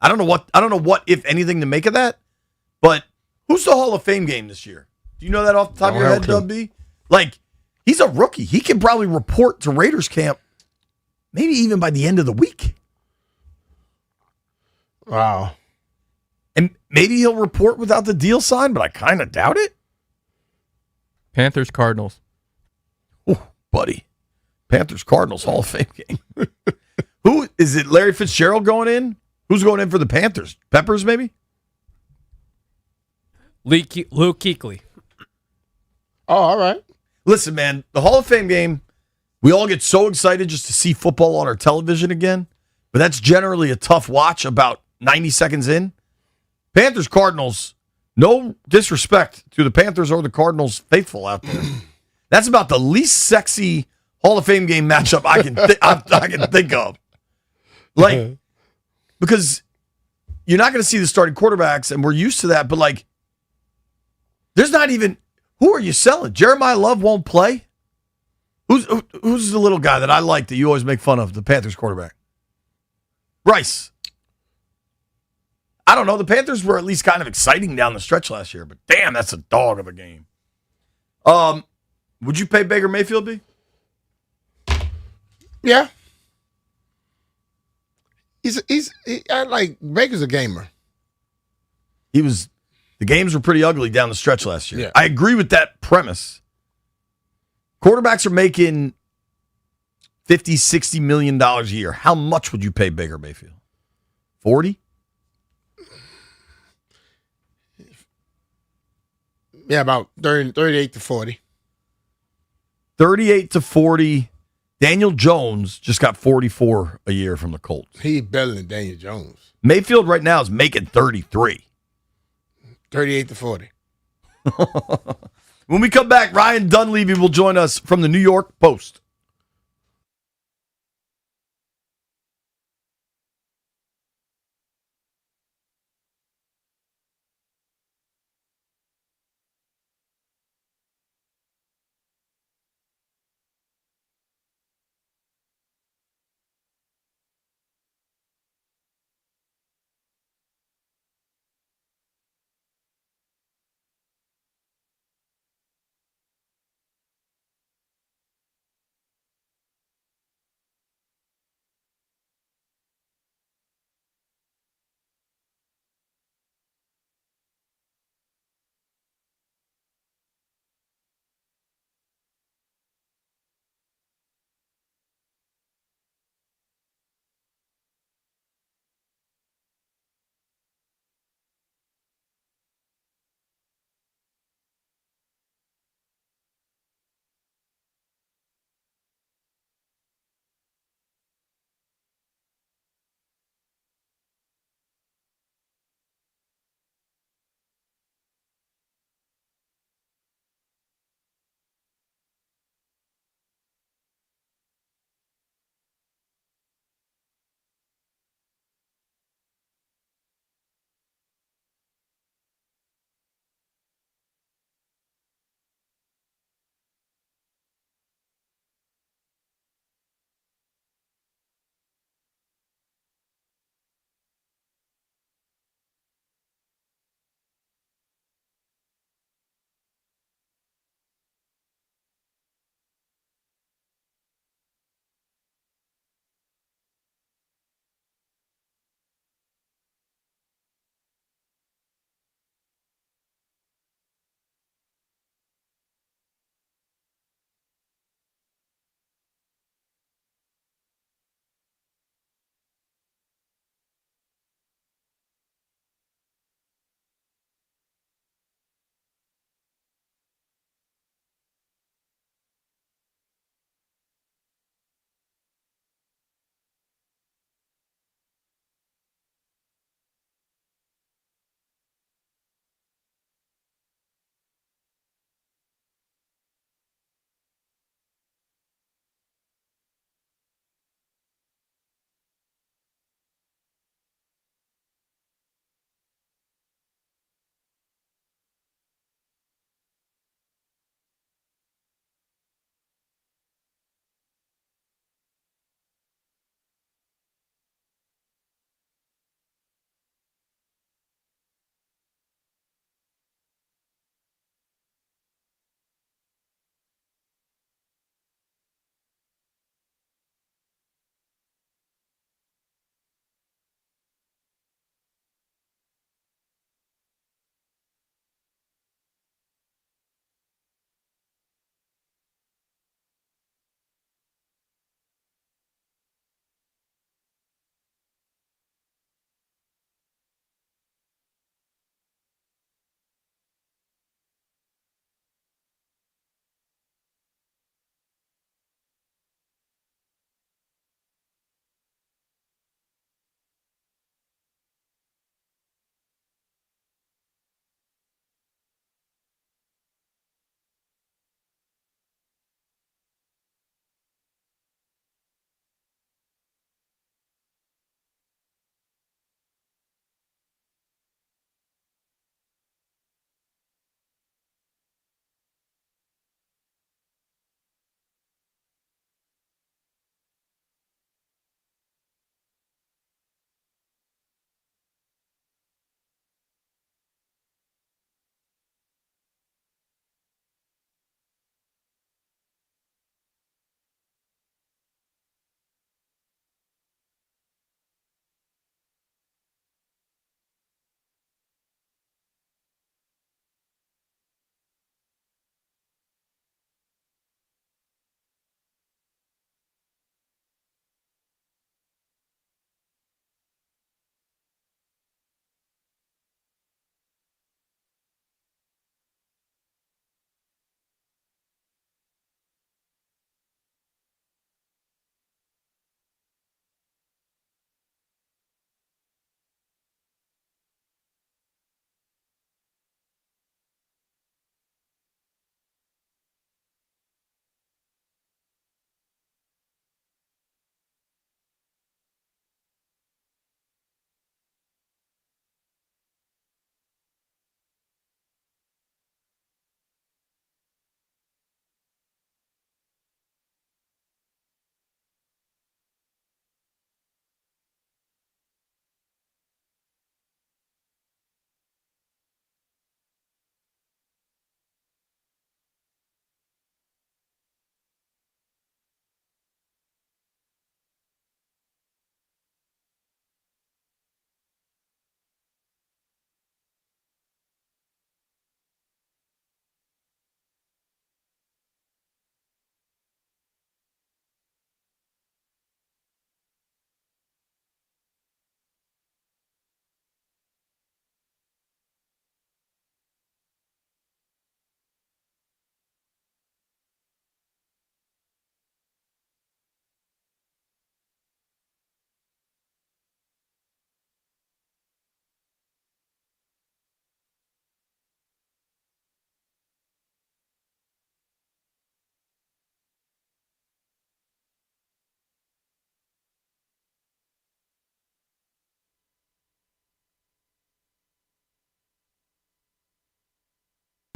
I don't know what, if anything, to make of that. But who's the Hall of Fame game this year? Do you know that off the top of your head, Dub B? Like, he's a rookie. He can probably report to Raiders camp maybe even by the end of the week. Wow. And maybe he'll report without the deal signed, but I kind of doubt it. Panthers, Cardinals. Ooh, buddy. Panthers, Cardinals, Hall of Fame game. Who is it? Larry Fitzgerald going in? Who's going in for the Panthers? Peppers, maybe? Luke Kuechly. Oh, all right. Listen, man, the Hall of Fame game, we all get so excited just to see football on our television again, but that's generally a tough watch about 90 seconds in. Panthers, Cardinals, no disrespect to the Panthers or the Cardinals faithful out there. That's about the least sexy Hall of Fame game matchup I can think of. Like, because you're not going to see the starting quarterbacks, and we're used to that, but like, there's not even, who are you selling? Jeremiah Love won't play? Who's the little guy that I like that you always make fun of, the Panthers quarterback? Bryce. I don't know. The Panthers were at least kind of exciting down the stretch last year, but damn, that's a dog of a game. Would you pay Baker Mayfield, B? Yeah. I like Baker's a gamer. The games were pretty ugly down the stretch last year. Yeah. I agree with that premise. Quarterbacks are making $50, $60 million a year. How much would you pay Baker Mayfield? 40? Yeah, about 38 to 40. 38 to 40. Daniel Jones just got 44 a year from the Colts. He's better than Daniel Jones. Mayfield right now is making 33. 38 to 40. When we come back, Ryan Dunleavy will join us from the New York Post.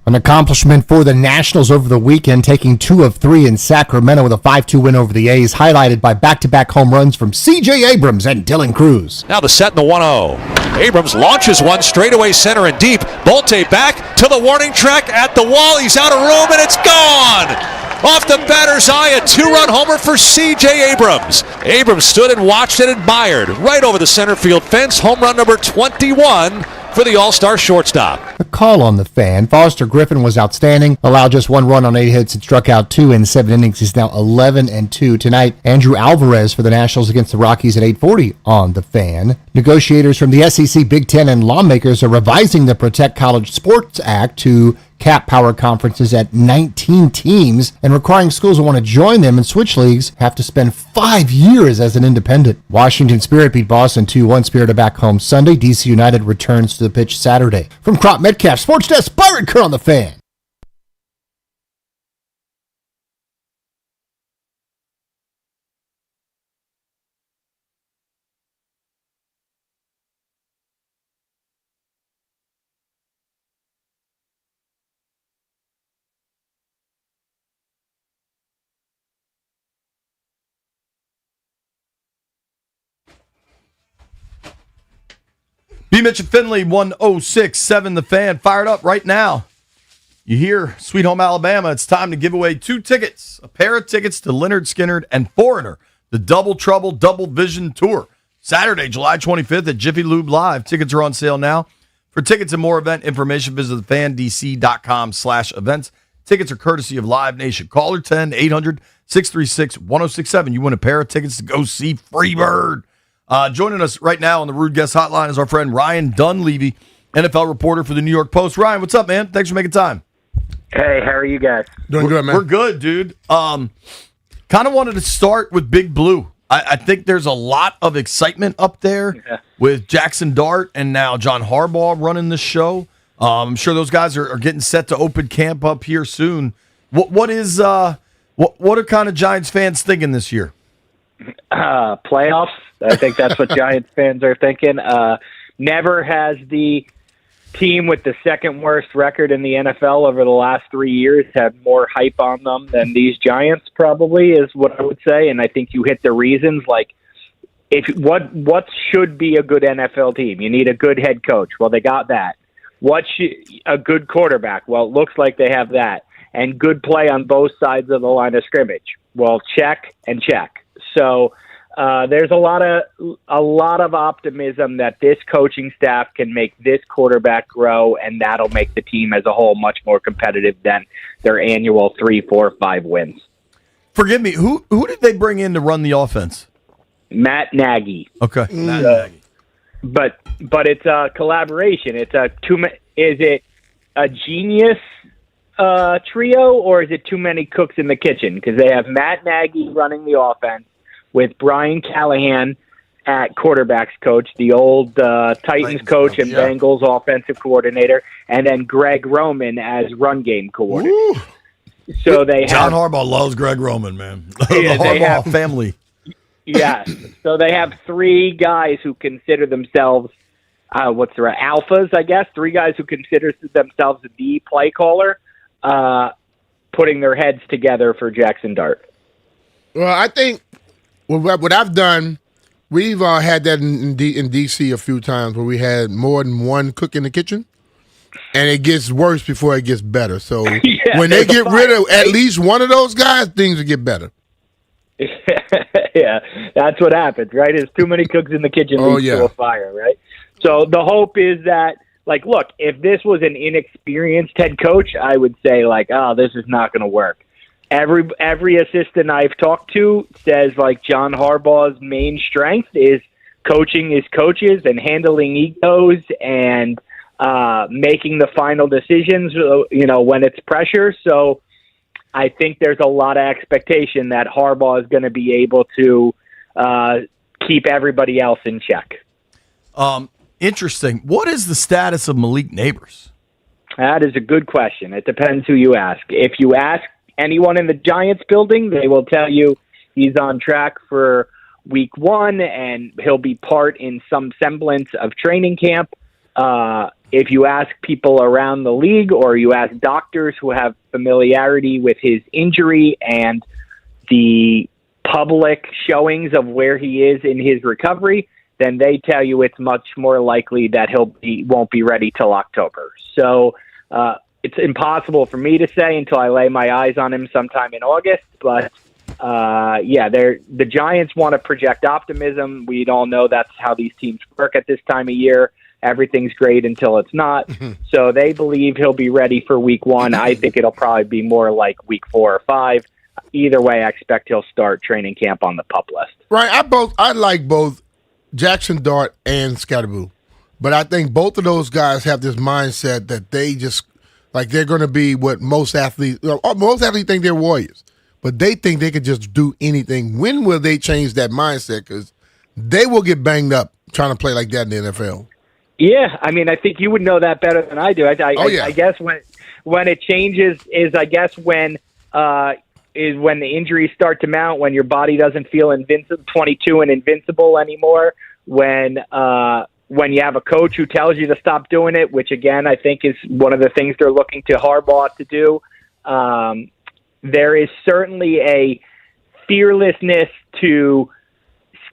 An accomplishment for the Nationals over the weekend, taking 2 of 3 in Sacramento with a 5-2 win over the A's, highlighted by back-to-back home runs from C.J. Abrams and Dylan Cruz. Now the set in the 1-0. Abrams launches one straightaway center and deep. Bolte back to the warning track at the wall. He's out of room and it's gone. Off the batter's eye, a 2-run homer for C.J. Abrams. Abrams stood and watched and admired right over the center field fence. Home run number 21 for the All-Star shortstop. A call on the Fan. Foster Griffin was outstanding, allowed just 1 run on 8 hits and struck out 2 in 7 innings. He's now 11-2 tonight. Andrew Alvarez for the Nationals against the Rockies at 8:40 on the Fan. Negotiators from the SEC, Big Ten, and lawmakers are revising the Protect College Sports Act to cap power conferences at 19 teams and requiring schools who want to join them and switch leagues have to spend 5 years as an independent. Washington Spirit beat Boston 2-1. Spirit are back home Sunday. DC United returns to the pitch Saturday. From Crop Metcalf Sports Desk, Byron Kerr on the Fan. B. Mitch and Finley, 106.7 The Fan, fired up right now. You hear Sweet Home Alabama. It's time to give away 2 tickets, a pair of tickets to Lynyrd Skynyrd and Foreigner, the Double Trouble Double Vision Tour. Saturday, July 25th at Jiffy Lube Live. Tickets are on sale now. For tickets and more event information, visit thefandc.com/events. Tickets are courtesy of Live Nation. Caller 10-800-636-1067. You win a pair of tickets to go see Freebird. Joining us right now on the Rude Guest Hotline is our friend Ryan Dunleavy, NFL reporter for the New York Post. Ryan, what's up, man? Thanks for making time. Hey, how are you guys? Doing good, man. We're good, dude. Kind of wanted to start with Big Blue. I think there's a lot of excitement up there with Jackson Dart and now John Harbaugh running the show. I'm sure those guys are getting set to open camp up here soon. What are kind of Giants fans thinking this year? Playoffs. I think that's what Giants fans are thinking. Never has the team with the second worst record in the NFL over the last 3 years had more hype on them than these Giants, probably, is what I would say. And I think you hit the reasons. Like, what should be a good NFL team? You need a good head coach. Well, they got that. A good quarterback? Well, it looks like they have that. And good play on both sides of the line of scrimmage. Well, check and check. So there's a lot of optimism that this coaching staff can make this quarterback grow, and that'll make the team as a whole much more competitive than their annual 3, 4, 5 wins. Forgive me, who did they bring in to run the offense? Matt Nagy. Okay, Matt Nagy. But it's a collaboration. Is it a genius trio, or is it too many cooks in the kitchen? Because they have Matt Nagy running the offense with Brian Callahan at quarterbacks coach, the old Titans coach and Bengals offensive coordinator, and then Greg Roman as run game coordinator. Ooh. So they John have Harbaugh loves Greg Roman, man. Yeah, the Harbaugh family. Yes. So they have 3 guys who consider themselves alphas, I guess. 3 guys who consider themselves the play caller, putting their heads together for Jackson Dart. Well, I think what I've done, we've had that in D.C. a few times where we had more than one cook in the kitchen, and it gets worse before it gets better. So when they get rid of at least one of those guys, things will get better. Yeah, that's what happens, right? There's too many cooks in the kitchen leads to a fire, right? So the hope is that, look, if this was an inexperienced head coach, I would say, this is not going to work. Every assistant I've talked to says, John Harbaugh's main strength is coaching his coaches and handling egos and making the final decisions, when it's pressure. So I think there's a lot of expectation that Harbaugh is going to be able to keep everybody else in check. Interesting. What is the status of Malik Neighbors? That is a good question. It depends who you ask. If you ask anyone in the Giants building, they will tell you he's on track for week 1 and he'll be part in some semblance of training camp. if you ask people around the league or you ask doctors who have familiarity with his injury and the public showings of where he is in his recovery, then they tell you it's much more likely that won't be ready till October. So it's impossible for me to say until I lay my eyes on him sometime in August. But the Giants want to project optimism. We all know that's how these teams work at this time of year. Everything's great until it's not. So they believe he'll be ready for week 1. I think it'll probably be more like week 4 or 5. Either way, I expect he'll start training camp on the PUP list. Right. I like both Jackson Dart and Scatterboo. But I think both of those guys have this mindset that they just, like, they're going to be what most athletes think they're warriors. But they think they could just do anything. When will they change that mindset? Because they will get banged up trying to play like that in the NFL. Yeah, I mean, I think you would know that better than I do. I guess when it changes is, I guess, when the injuries start to mount, when your body doesn't feel 22 and invincible anymore, when you have a coach who tells you to stop doing it, which, again, I think is one of the things they're looking to Harbaugh to do. There is certainly a fearlessness to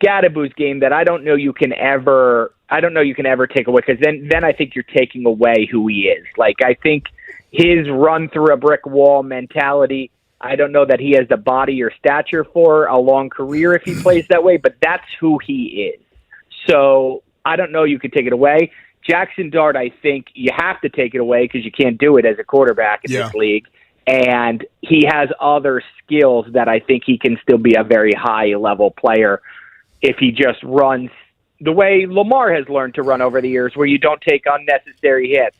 Scatterboo's game that I don't know you can ever take away, because then I think you're taking away who he is. Like, I think his run through a brick wall mentality, I don't know that he has the body or stature for a long career if he plays that way, but that's who he is. So I don't know you could take it away. Jackson Dart, I think you have to take it away because you can't do it as a quarterback in this league. And he has other skills that I think he can still be a very high-level player if he just runs the way Lamar has learned to run over the years, where you don't take unnecessary hits.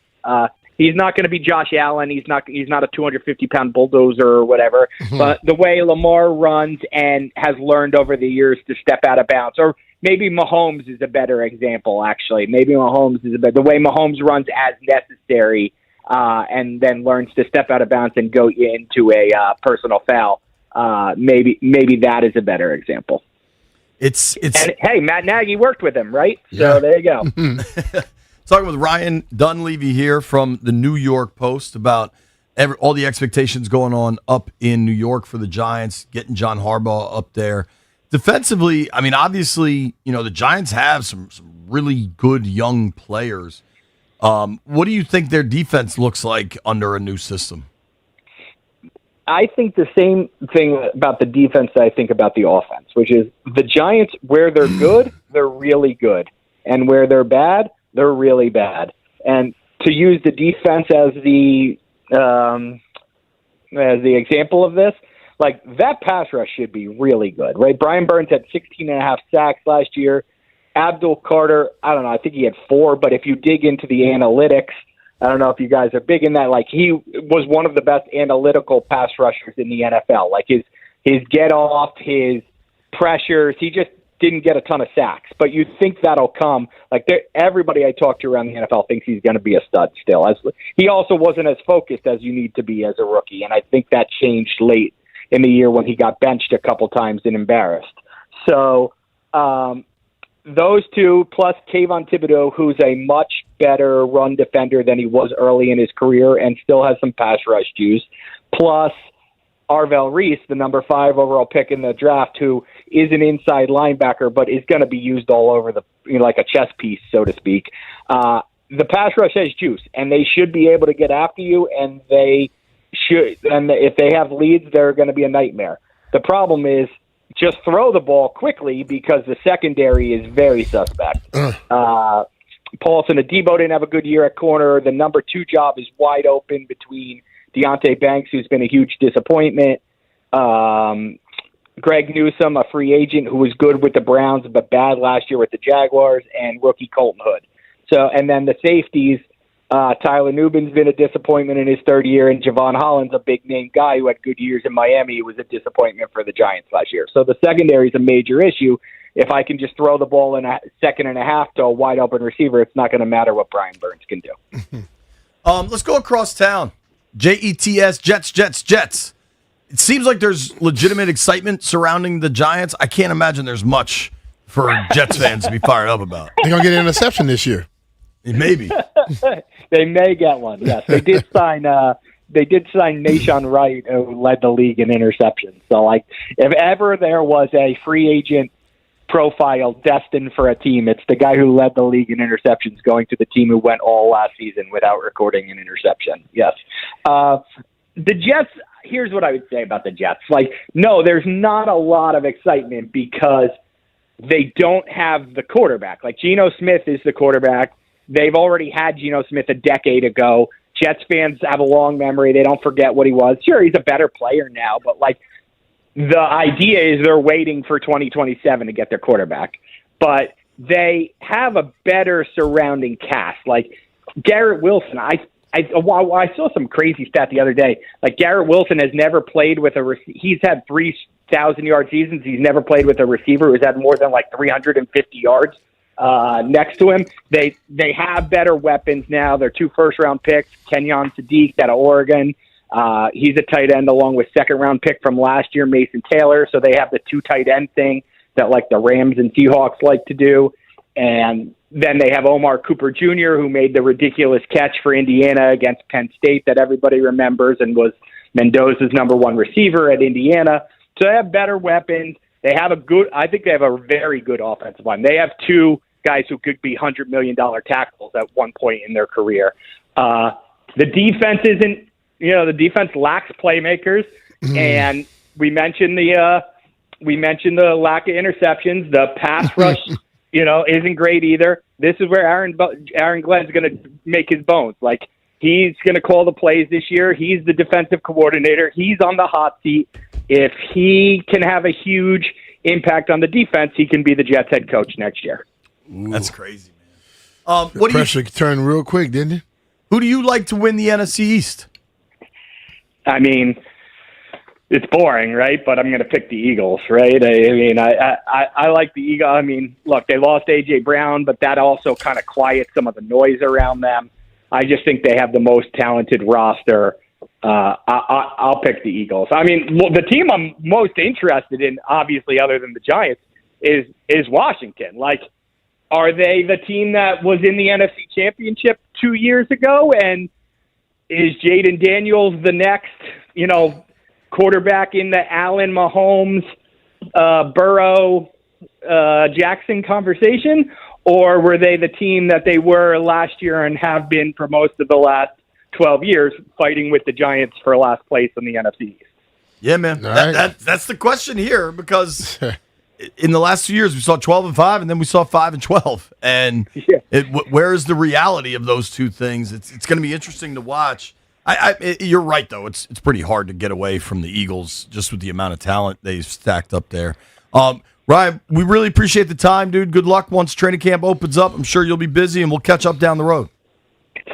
He's not going to be Josh Allen. He's not a 250-pound bulldozer or whatever. But the way Lamar runs and has learned over the years to step out of bounds, or maybe Mahomes is a better example, actually. Maybe Mahomes is the way Mahomes runs as necessary, and then learns to step out of bounds and go into a personal foul. Maybe that is a better example. And, hey, Matt Nagy worked with him, right? So there you go. Talking with Ryan Dunleavy here from the New York Post about all the expectations going on up in New York for the Giants, getting John Harbaugh up there. Defensively, I mean, obviously, the Giants have some really good young players. What do you think their defense looks like under a new system? I think the same thing about the defense that I think about the offense, which is the Giants, where they're good, they're really good. And where they're bad, they're really bad. And to use the defense as the example of this, like, that pass rush should be really good, right? Brian Burns had 16.5 sacks last year. Abdul Carter, I don't know, I think he had 4, but if you dig into the analytics, I don't know if you guys are big in that. Like, he was one of the best analytical pass rushers in the NFL. Like, his get off, his pressures, he just didn't get a ton of sacks. But you think that'll come. Like, everybody I talk to around the NFL thinks he's going to be a stud still. He also wasn't as focused as you need to be as a rookie, and I think that changed late in the year when he got benched a couple times and embarrassed. So those two, plus Kayvon Thibodeau, who's a much better run defender than he was early in his career and still has some pass rush juice, plus Arvell Reese, the number 5 overall pick in the draft, who is an inside linebacker but is going to be used all over like a chess piece, so to speak. The pass rush has juice, and they should be able to get after you, and they should. And if they have leads, they're going to be a nightmare. The problem is, just throw the ball quickly because the secondary is very suspect. Paulson Adebo didn't have a good year at corner. The number 2 job is wide open between Deonte Banks, who's been a huge disappointment, Greg Newsome, a free agent who was good with the Browns but bad last year with the Jaguars, and rookie Colton Hood. So, and then the safeties, Tyler Nubin's been a disappointment in his 3rd year, and Javon Holland's a big-name guy who had good years in Miami. He was a disappointment for the Giants last year. So the secondary is a major issue. If I can just throw the ball in a second and a half to a wide-open receiver, it's not going to matter what Brian Burns can do. Let's go across town. Jets, Jets. It seems like there's legitimate excitement surrounding the Giants. I can't imagine there's much for Jets fans to be fired up about. They're going to get an interception this year. Maybe. They may get one. Yes, they did sign. They did sign Nashon Wright, who led the league in interceptions. So, like, if ever there was a free agent profile destined for a team, it's the guy who led the league in interceptions, going to the team who went all last season without recording an interception. Yes, the Jets. Here's what I would say about the Jets. Like, no, there's not a lot of excitement because they don't have the quarterback. Like, Geno Smith is the quarterback. They've already had Geno Smith a decade ago. Jets fans have a long memory. They don't forget what he was. Sure, he's a better player now, but, like, the idea is they're waiting for 2027 to get their quarterback. But they have a better surrounding cast. Like, Garrett Wilson, I saw some crazy stat the other day. Like, Garrett Wilson has never played with he's had 3,000-yard seasons. He's never played with a receiver who's had more than, like, 350 yards. Next to him, they have better weapons now. They're 2 first-round picks. Kenyon Sadiq out of Oregon. He's a tight end along with second-round pick from last year, Mason Taylor. So they have the 2 tight end thing that, like, the Rams and Seahawks like to do. And then they have Omar Cooper Jr., who made the ridiculous catch for Indiana against Penn State that everybody remembers and was Mendoza's number 1 receiver at Indiana. So they have better weapons. They have I think they have a very good offensive line. They have 2 guys who could be $100 million tackles at one point in their career. The defense isn't, the defense lacks playmakers, and we mentioned the lack of interceptions. The pass rush, isn't great either. This is where Aaron Glenn's going to make his bones. Like, he's going to call the plays this year. He's the defensive coordinator. He's on the hot seat. If he can have a huge impact on the defense, he can be the Jets head coach next year. Ooh. That's crazy, man. The pressure turned real quick, didn't it? Who do you like to win the NFC East? I mean, it's boring, right? But I'm going to pick the Eagles, right? I like the Eagles. I mean, look, they lost A.J. Brown, but that also kind of quiets some of the noise around them. I just think they have the most talented roster. I'll pick the Eagles. I mean, the team I'm most interested in, obviously, other than the Giants, is Washington. Like, are they the team that was in the NFC Championship 2 years ago? And is Jaden Daniels the next, quarterback in the Allen, Mahomes, Burrow, Jackson conversation? Or were they the team that they were last year and have been for most of the last 12 years, fighting with the Giants for last place in the NFC East? Yeah, man. That's the question here, because in the last 2 years we saw 12-5, and then we saw 5-12. And where is the reality of those two things? It's going to be interesting to watch. You're right, though. It's pretty hard to get away from the Eagles just with the amount of talent they've stacked up there. Ryan, we really appreciate the time, dude. Good luck once training camp opens up. I'm sure you'll be busy, and we'll catch up down the road.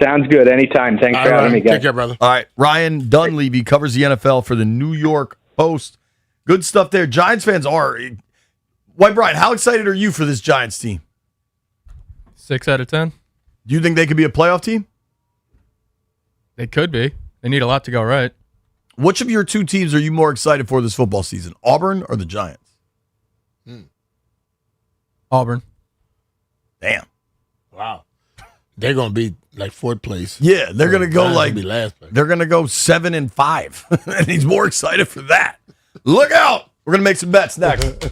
Sounds good. Anytime. Thanks for having me, guys. Take care, brother. All right. Ryan Dunleavy covers the NFL for the New York Post. Good stuff there. Giants fans are. White Brian, how excited are you for this Giants team? 6 out of 10. Do you think they could be a playoff team? They could be. They need a lot to go right. Which of your 2 teams are you more excited for this football season, Auburn or the Giants? Auburn. Damn. Wow. They're going to be like 4th place. Yeah, they're going to go like be last place. They're going to go 7-5. And he's more excited for that. Look out. We're going to make some bets next.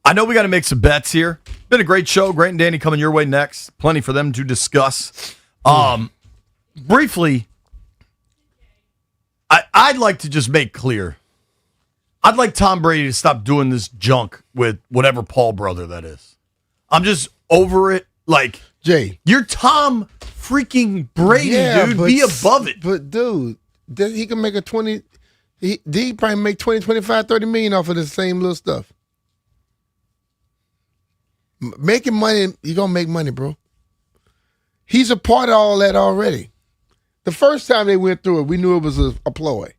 I know we got to make some bets here. Been a great show. Grant and Danny coming your way next. Plenty for them to discuss. Briefly, I'd like to just make clear. I'd like Tom Brady to stop doing this junk with whatever Paul brother that is. I'm just over it. Like, Jay, you're Tom freaking Brady, dude. Be above it. But, dude, he can make a 20. He probably make 20, 25, 30 million off of the same little stuff. Making money, you're going to make money, bro. He's a part of all that already. The first time they went through it, we knew it was a ploy.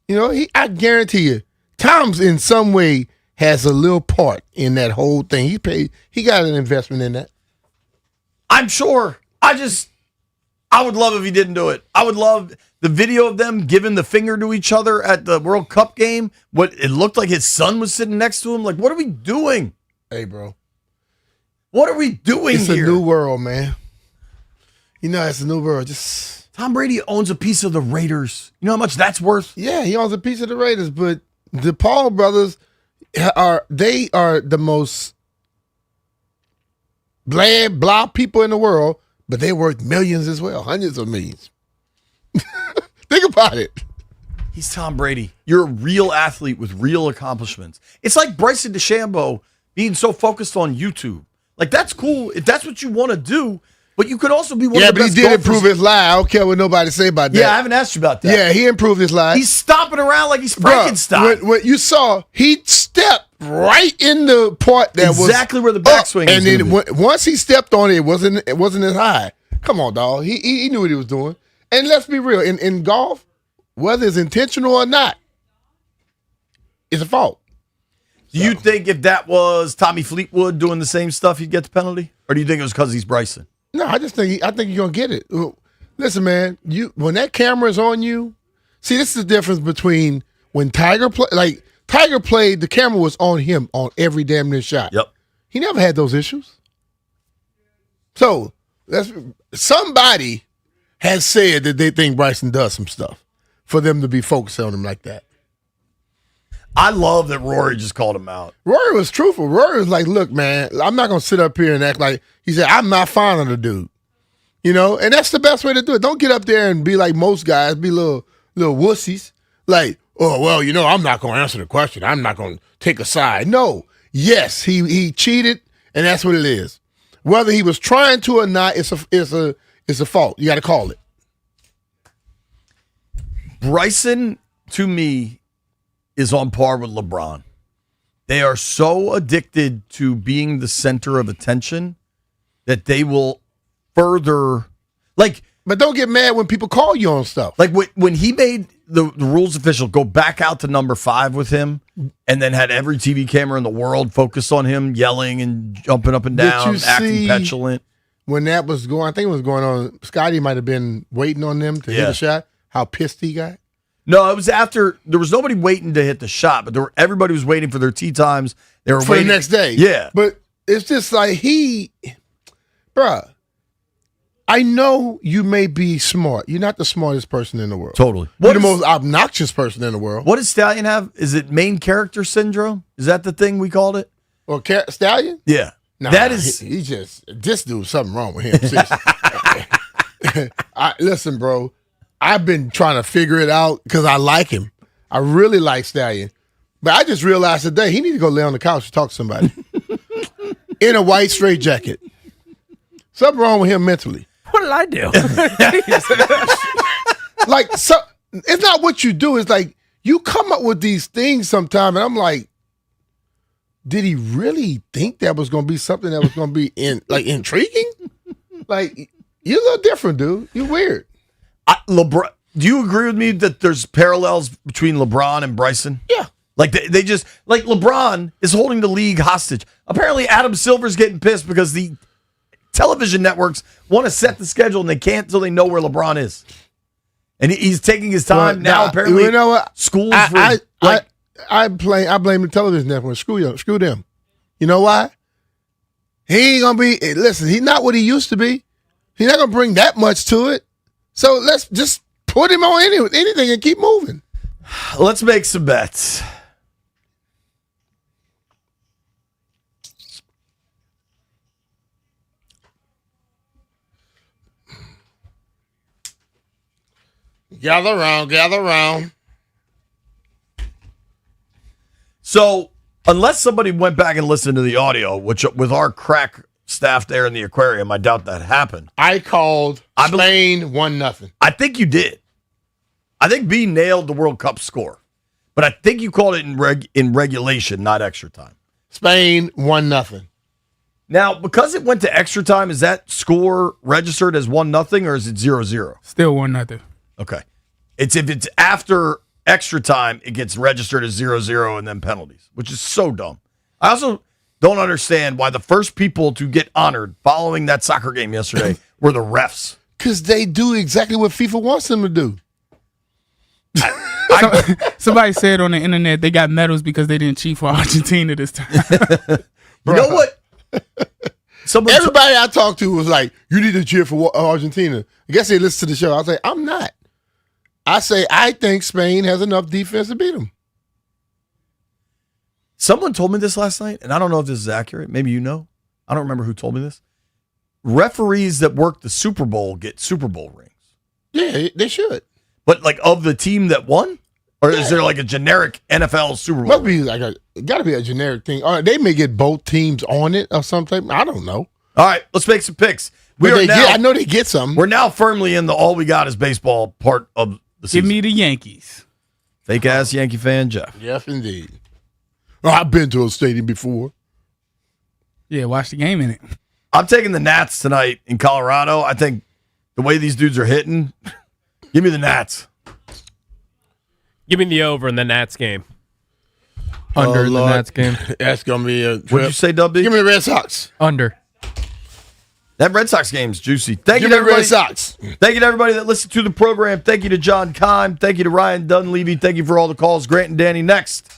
You know, I guarantee you, Tom's in some way has a little part in that whole thing. He got an investment in that. I'm sure. I would love if he didn't do it. I would love the video of them giving the finger to each other at the World Cup game. What it looked like his son was sitting next to him. Like, what are we doing? Hey, bro. What are we doing here? It's a new world, man. You know, it's a new world. Tom Brady owns a piece of the Raiders. You know how much that's worth? Yeah, he owns a piece of the Raiders, but the Paul brothers are the most blah people in the world, but they worth millions as well, hundreds of millions. Think about it. He's Tom Brady. You're a real athlete with real accomplishments. It's like Bryson DeChambeau being so focused on YouTube. Like, that's cool if that's what you want to do. But you could also be one of the best but he did improve his lie. I don't care what nobody say about that. Yeah, I haven't asked you about that. Yeah, he improved his lie. He's stomping around like he's Frankenstein. When you saw, he stepped right in the part that was exactly where the backswing and is. then once he stepped on it, it wasn't as high. Come on, dog. He knew what he was doing. And let's be real. In golf, whether it's intentional or not, it's a fault. Do you think if that was Tommy Fleetwood doing the same stuff, he'd get the penalty? Or do you think it was because he's Bryson? No, I think you're gonna get it. Listen, man, when that camera is on you, see, this is the difference between when Tiger played. The camera was on him on every damn near shot. Yep. He never had those issues. So somebody has said that they think Bryson does some stuff for them to be focused on him like that. I love that Rory just called him out. Rory was truthful. Rory was like, look, man, I'm not going to sit up here and act like, he said, I'm not fond of the dude. You know, and that's the best way to do it. Don't get up there and be like most guys, be little wussies. Like, oh, well, you know, I'm not going to answer the question. I'm not going to take a side. No. Yes, he cheated, and that's what it is. Whether he was trying to or not, it's a fault. You got to call it. Bryson, to me, is on par with LeBron. They are so addicted to being the center of attention that they will further, like. But don't get mad when people call you on stuff. Like when he made the rules official go back out to number 5 with him, and then had every TV camera in the world focus on him, yelling and jumping up and down, acting petulant. When that was going, I think it was going on. Scotty might have been waiting on them to hit a shot. How pissed he got. No, it was after. There was nobody waiting to hit the shot, but everybody was waiting for their tee times. They were for waiting the next day. Yeah, but it's just like bruh. I know you may be smart. You're not the smartest person in the world. Totally. You're the most obnoxious person in the world. What does Stallion have? Is it main character syndrome? Is that the thing we called it? Or Stallion? Yeah. Nah, that is. He just, this dude, something wrong with him. Listen, bro. I've been trying to figure it out because I like him. I really like Stallion. But I just realized today he need to go lay on the couch and talk to somebody. In a white straitjacket. Something wrong with him mentally. What did I do? It's not what you do. It's like you come up with these things sometime, and I'm like, did he really think that was going to be something that was going to be intriguing? Like, you're a little different, dude. You're weird. LeBron, do you agree with me that there's parallels between LeBron and Bryson? Yeah. Like they just like LeBron is holding the league hostage. Apparently, Adam Silver's getting pissed because the television networks want to set the schedule and they can't until they know where LeBron is. And he's taking his time now. Apparently, you know what? Schools. I blame the television network. Screw them. You know why? He ain't gonna be. Listen, he's not what he used to be. He's not gonna bring that much to it. So let's just put him on anything and keep moving. Let's make some bets. Gather around. So, unless somebody went back and listened to the audio, which with our crack staff there in the aquarium, I doubt that happened. I called Spain 1-0. I think you did. I think B nailed the World Cup score, but I think you called it in regulation, not extra time. Spain 1-0. Now, because it went to extra time, is that score registered as 1-0 or is it 0-0? Still 1-0. Okay. If it's after extra time, it gets registered as 0-0 and then penalties, which is so dumb. I also don't understand why the first people to get honored following that soccer game yesterday were the refs. Because they do exactly what FIFA wants them to do. Somebody said on the internet they got medals because they didn't cheat for Argentina this time. You know what? Everybody I talked to was like, you need to cheer for Argentina. I guess they listened to the show. I was like, I'm not. I think Spain has enough defense to beat them. Someone told me this last night, and I don't know if this is accurate. Maybe you know. I don't remember who told me this. Referees that work the Super Bowl get Super Bowl rings. Yeah, they should. But like of the team that won? Or is there like a generic NFL Super Bowl? Must be like got to be a generic thing. Or they may get both teams on it or something. I don't know. All right, let's make some picks. I know they get some. We're now firmly in the all we got is baseball part of the season. Give me the Yankees. Fake ass Yankee fan, Jeff. Yes, indeed. Oh, I've been to a stadium before. Yeah, watch the game in it. I'm taking the Nats tonight in Colorado. I think the way these dudes are hitting, give me the Nats. Give me the over in the Nats game. Under the Nats game. That's going to be a trip. What'd you say, Dub B? Give me the Red Sox. Under. That Red Sox game's juicy. Thank you Give to me the everybody. Red Sox. Thank you to everybody that listened to the program. Thank you to John Keim. Thank you to Ryan Dunleavy. Thank you for all the calls. Grant and Danny next.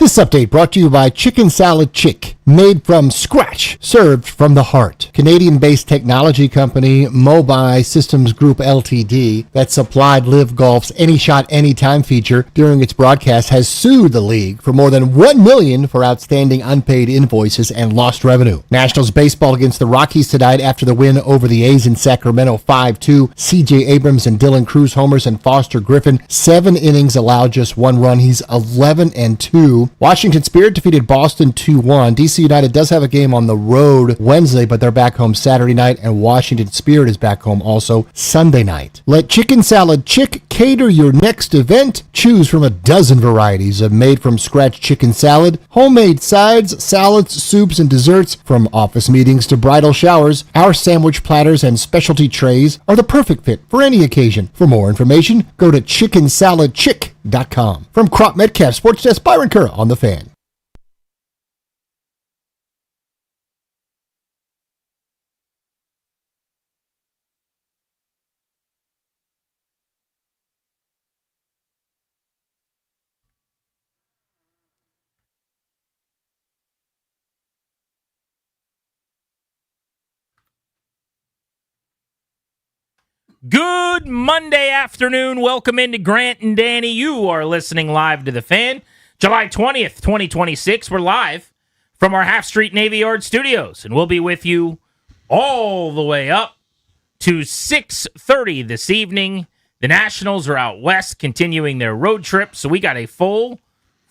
This update brought to you by Chicken Salad Chick, made from scratch, served from the heart. Canadian-based technology company Mobi Systems Group Ltd. that supplied Live Golf's Any Shot Anytime feature during its broadcast has sued the league for more than $1 million for outstanding unpaid invoices and lost revenue. Nationals baseball against the Rockies tonight after the win over the A's in Sacramento 5-2. C.J. Abrams and Dylan Cruz homers and Foster Griffin 7 innings allowed just 1 run. He's 11-2. Washington Spirit defeated Boston 2-1. DC United does have a game on the road Wednesday, but they're back home Saturday night, and Washington Spirit is back home also Sunday night. Let Chicken Salad Chick cater your next event. Choose from a dozen varieties of made-from-scratch chicken salad, homemade sides, salads, soups, and desserts. From office meetings to bridal showers, our sandwich platters and specialty trays are the perfect fit for any occasion. For more information, go to chickensaladchick.com. From Crop Metcalf Sports Desk, Byron Kerr on The Fan. Good Monday afternoon. Welcome into Grant and Danny. You are listening live to The Fan. July 20th, 2026. We're live from our Half Street Navy Yard studios, and we'll be with you all the way up to 6:30 this evening. The Nationals are out west continuing their road trip, so we got a full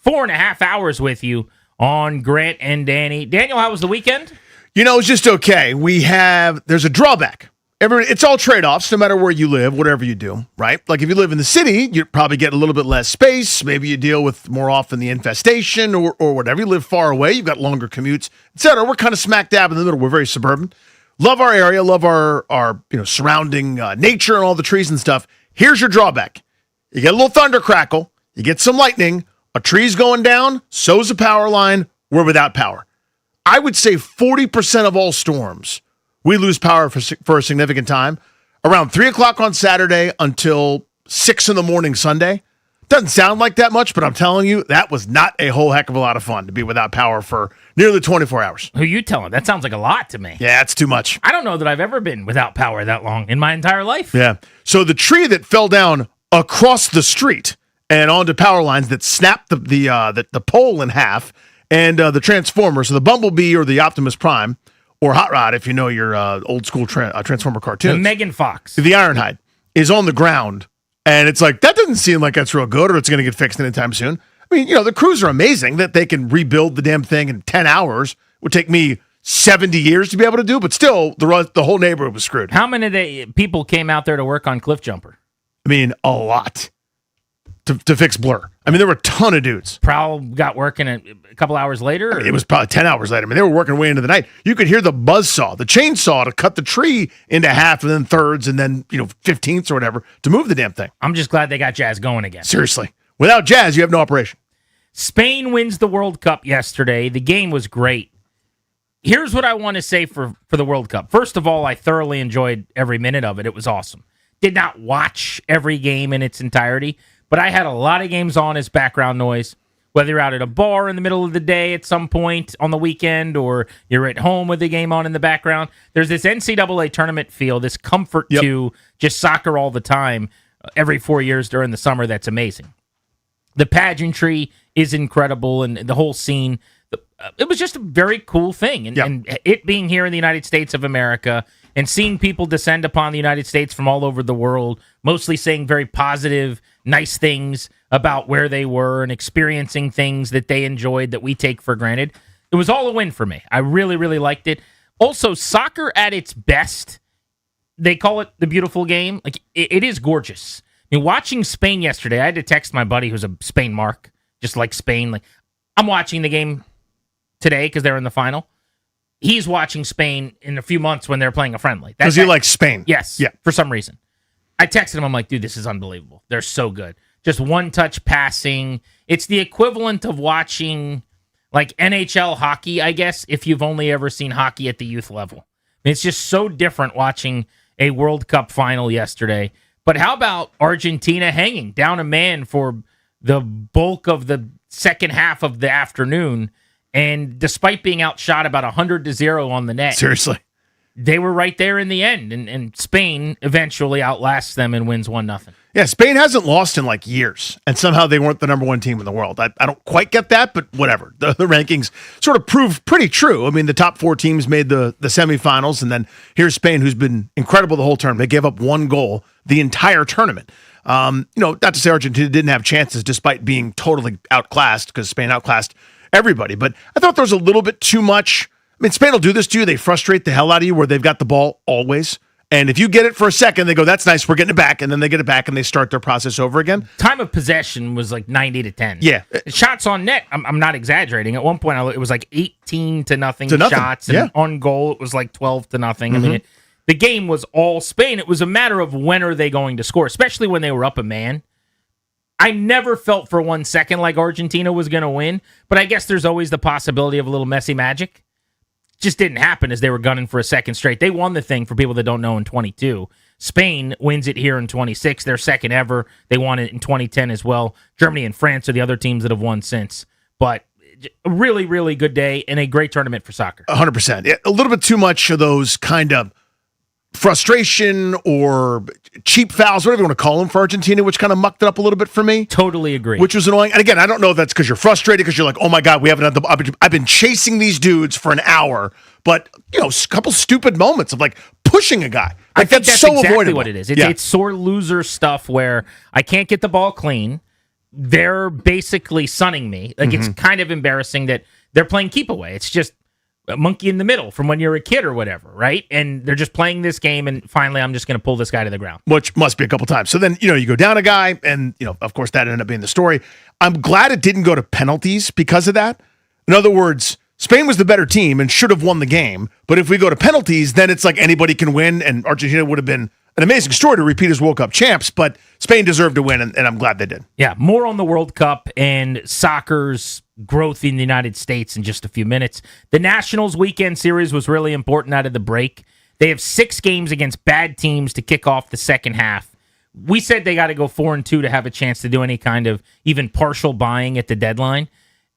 4.5 hours with you on Grant and Danny. Daniel, how was the weekend? It's just okay. There's a drawback. It's all trade-offs, no matter where you live, whatever you do, right? Like if you live in the city, you probably get a little bit less space. Maybe you deal with more often the infestation or whatever. You live far away, you've got longer commutes, etc. We're kind of smack dab in the middle. We're very suburban. Love our area, love our surrounding nature and all the trees and stuff. Here's your drawback. You get a little thunder crackle, you get some lightning, a tree's going down, so's a power line, we're without power. I would say 40% of all storms, we lose power for a significant time. Around 3 o'clock on Saturday until 6 in the morning Sunday. Doesn't sound like that much, but I'm telling you, that was not a whole heck of a lot of fun to be without power for nearly 24 hours. Who you telling? That sounds like a lot to me. Yeah, it's too much. I don't know that I've ever been without power that long in my entire life. Yeah. So the tree that fell down across the street and onto power lines that snapped the pole in half and the transformer, so the Bumblebee or the Optimus Prime, or Hot Rod, if you know your old school Transformer cartoons. The Megan Fox. The Ironhide is on the ground, and it's like, that doesn't seem like that's real good or it's going to get fixed anytime soon. I mean, the crews are amazing that they can rebuild the damn thing in 10 hours. It would take me 70 years to be able to do, but still, the whole neighborhood was screwed. How many people came out there to work on Cliff Jumper? I mean, a lot. To fix Blur. I mean, there were a ton of dudes. Prowl got working a couple hours later? I mean, it was probably 10 hours later. I mean, they were working way into the night. You could hear the buzzsaw, the chainsaw to cut the tree into half and then thirds and then, 15ths or whatever to move the damn thing. I'm just glad they got Jazz going again. Seriously. Without Jazz, you have no operation. Spain wins the World Cup yesterday. The game was great. Here's what I want to say for the World Cup. First of all, I thoroughly enjoyed every minute of it. It was awesome. Did not watch every game in its entirety, but I had a lot of games on as background noise, whether you're out at a bar in the middle of the day at some point on the weekend or you're at home with the game on in the background. There's this NCAA tournament feel, this comfort to just soccer all the time every 4 years during the summer. That's amazing. The pageantry is incredible and the whole scene. It was just a very cool thing. And it being here in the United States of America and seeing people descend upon the United States from all over the world, mostly saying very positive, nice things about where they were and experiencing things that they enjoyed that we take for granted. It was all a win for me. I really, really liked it. Also, soccer at its best, they call it the beautiful game. Like it is gorgeous. I mean, watching Spain yesterday, I had to text my buddy who's a Spain mark, just like Spain. Like, I'm watching the game today because they're in the final. He's watching Spain in a few months when they're playing a friendly. Because he likes Spain. Yes. Yeah. For some reason. I texted him. I'm like, dude, this is unbelievable. They're so good. Just one-touch passing. It's the equivalent of watching like NHL hockey, I guess, if you've only ever seen hockey at the youth level. I mean, it's just so different watching a World Cup final yesterday. But how about Argentina hanging down a man for the bulk of the second half of the afternoon, and despite being outshot about 100-0 on the net, Seriously. they were right there in the end, and Spain eventually outlasts them and wins 1-0. Yeah, Spain hasn't lost in like years, and somehow they weren't the number one team in the world. I don't quite get that, but whatever. The rankings sort of prove pretty true. I mean, the top 4 teams made the semifinals, and then here's Spain, who's been incredible the whole tournament. They gave up 1 goal the entire tournament. Not to say Argentina didn't have chances despite being totally outclassed, because Spain outclassed everybody, but I thought there was a little bit too much. I mean, Spain will do this to you. They frustrate the hell out of you where they've got the ball always. And if you get it for a second, they go, that's nice, we're getting it back. And then they get it back and they start their process over again. Time of possession was like 90-10. Yeah. Shots on net, I'm not exaggerating. At one point, it was like 18-0 to nothing. shots. And on goal, it was like 12-0. I mean, the game was all Spain. It was a matter of when are they going to score, especially when they were up a man. I never felt for 1 second like Argentina was going to win, but I guess there's always the possibility of a little Messi magic. Just didn't happen as they were gunning for a second straight. They won the thing, for people that don't know, in 22. Spain wins it here in 26. Their second ever. They won it in 2010 as well. Germany and France are the other teams that have won since. But a really, really good day and a great tournament for soccer. 100%. Yeah, a little bit too much of those kind of frustration or cheap fouls, whatever you want to call them, for Argentina, which kind of mucked it up a little bit for me. Totally agree. Which was annoying. And again, I don't know if that's because you're frustrated, because you're like, oh my God, we haven't had I've been chasing these dudes for an hour. But, a couple stupid moments of like pushing a guy. Like, I think that's so exactly avoidable. what it is. It's sore loser stuff where I can't get the ball clean. They're basically sunning me. Like, it's kind of embarrassing that they're playing keep away. It's just a monkey in the middle from when you're a kid or whatever, right? And they're just playing this game, and finally I'm just going to pull this guy to the ground. Which must be a couple times. So then, you go down a guy, and, of course, that ended up being the story. I'm glad it didn't go to penalties because of that. In other words, Spain was the better team and should have won the game. But if we go to penalties, then it's like anybody can win, and Argentina would have been an amazing story to repeat as World Cup champs, but Spain deserved to win, and I'm glad they did. Yeah, more on the World Cup and soccer's growth in the United States in just a few minutes. The Nationals weekend series was really important out of the break. They have 6 games against bad teams to kick off the second half. We said they got to go 4-2 to have a chance to do any kind of even partial buying at the deadline.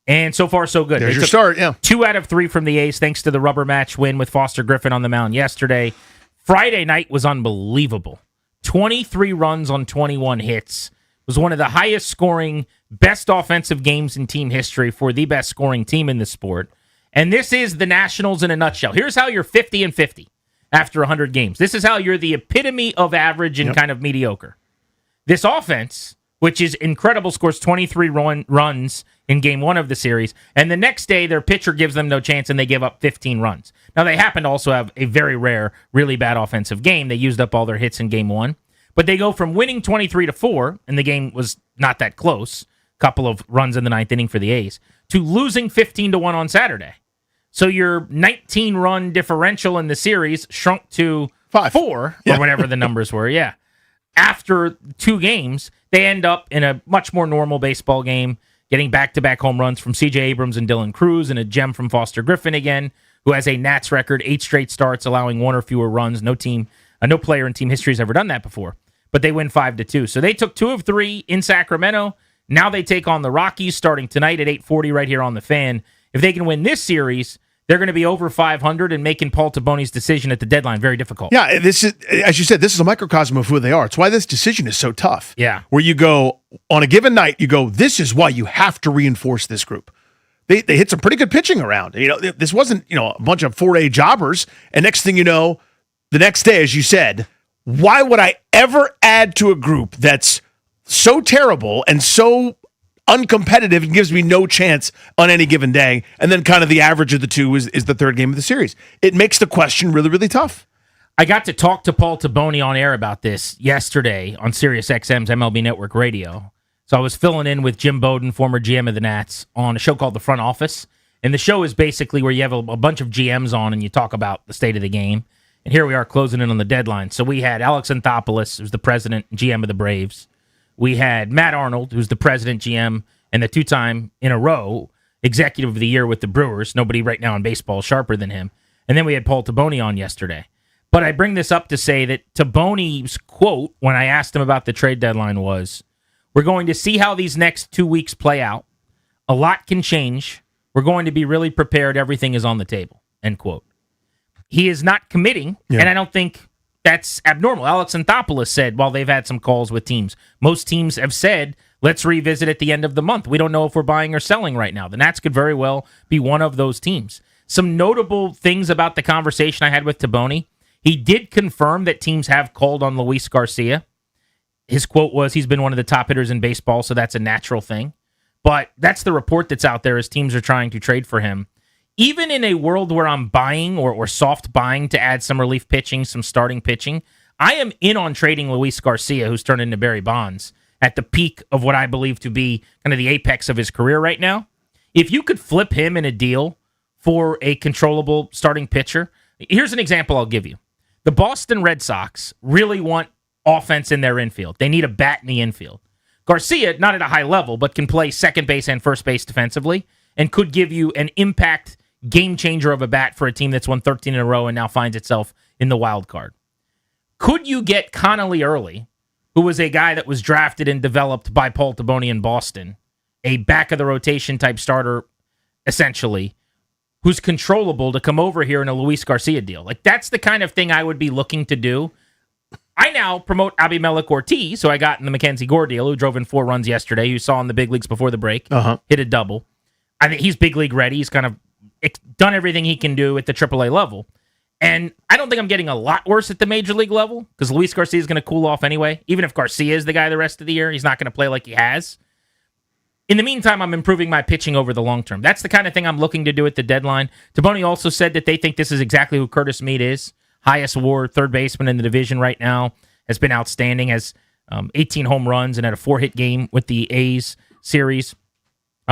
And so far, so good. There's your start, yeah. 2 out of 3 from the A's, thanks to the rubber match win with Foster Griffin on the mound yesterday. Friday night was unbelievable. 23 runs on 21 hits. It was one of the highest scoring, best offensive games in team history for the best scoring team in the sport. And this is the Nationals in a nutshell. Here's how you're 50-50 after 100 games. This is how you're the epitome of average and kind of mediocre. This offense, which is incredible, scores 23 runs in game 1 of the series, and the next day their pitcher gives them no chance and they give up 15 runs. Now, they happen to also have a very rare, really bad offensive game. They used up all their hits in game 1, but they go from winning 23-4, and the game was not that close, couple of runs in the 9th inning for the A's, to losing 15-1 on Saturday. So your 19-run differential in the series shrunk to 4, or whatever the numbers were, After 2 games, they end up in a much more normal baseball game, getting back-to-back home runs from C.J. Abrams and Dylan Cruz, and a gem from Foster Griffin again, who has a Nats record, 8 straight starts, allowing 1 or fewer runs. No player in team history has ever done that before. But they win 5-2. So they took 2 of 3 in Sacramento. Now they take on the Rockies starting tonight at 8:40 right here on The Fan. If they can win this series, they're going to be over 500 and making Paul Taboni's decision at the deadline very difficult. Yeah, this is, as you said, this is a microcosm of who they are. It's why this decision is so tough. Yeah. Where you go, on a given night, you go, this is why you have to reinforce this group. They hit some pretty good pitching around. This wasn't, a bunch of 4A jobbers. And next thing you know, the next day, as you said, why would I ever add to a group that's so terrible and so uncompetitive and gives me no chance on any given day, and then kind of the average of the two is the third game of the series? It makes the question really, really tough. I got to talk to Paul Taboni on air about this yesterday on SiriusXM's MLB Network Radio. So I was filling in with Jim Bowden, former GM of the Nats, on a show called The Front Office. And the show is basically where you have a bunch of GMs on and you talk about the state of the game. And here we are closing in on the deadline. So we had Alex Anthopoulos, who's the president and GM of the Braves. We had Matt Arnold, who's the president, GM, and the 2-time in a row executive of the year with the Brewers. Nobody right now in baseball is sharper than him. And then we had Paul Taboni on yesterday. But I bring this up to say that Taboni's quote when I asked him about the trade deadline was, we're going to see how these next 2 weeks play out. A lot can change. We're going to be really prepared. Everything is on the table, end quote. He is not committing, and I don't think that's abnormal. Alex Anthopoulos said, while they've had some calls with teams, most teams have said, let's revisit at the end of the month. We don't know if we're buying or selling right now. The Nats could very well be one of those teams. Some notable things about the conversation I had with Taboni. He did confirm that teams have called on Luis Garcia. His quote was, he's been one of the top hitters in baseball, so that's a natural thing. But that's the report that's out there as teams are trying to trade for him. Even in a world where I'm buying or soft buying to add some relief pitching, some starting pitching, I am in on trading Luis Garcia, who's turned into Barry Bonds, at the peak of what I believe to be kind of the apex of his career right now. If you could flip him in a deal for a controllable starting pitcher, here's an example I'll give you. The Boston Red Sox really want offense in their infield. They need a bat in the infield. Garcia, not at a high level, but can play second base and first base defensively and could give you an impact game changer of a bat for a team that's won 13 in a row and now finds itself in the wild card. Could you get Connolly early, who was a guy that was drafted and developed by Paul Taboni in Boston, a back-of-the-rotation type starter, essentially, who's controllable to come over here in a Luis Garcia deal? Like, that's the kind of thing I would be looking to do. I now promote Abimelec Ortiz, who I got in the Mackenzie Gore deal, who drove in 4 runs yesterday, you saw in the big leagues before the break, hit a double. I think he's big league ready. He's kind of done everything he can do at the AAA level. And I don't think I'm getting a lot worse at the major league level because Luis Garcia is going to cool off anyway. Even if Garcia is the guy the rest of the year, he's not going to play like he has. In the meantime, I'm improving my pitching over the long term. That's the kind of thing I'm looking to do at the deadline. Taboni also said that they think this is exactly who Curtis Mead is. Highest WAR third baseman in the division right now. Has been outstanding. Has 18 home runs and had a 4-hit game with the A's series.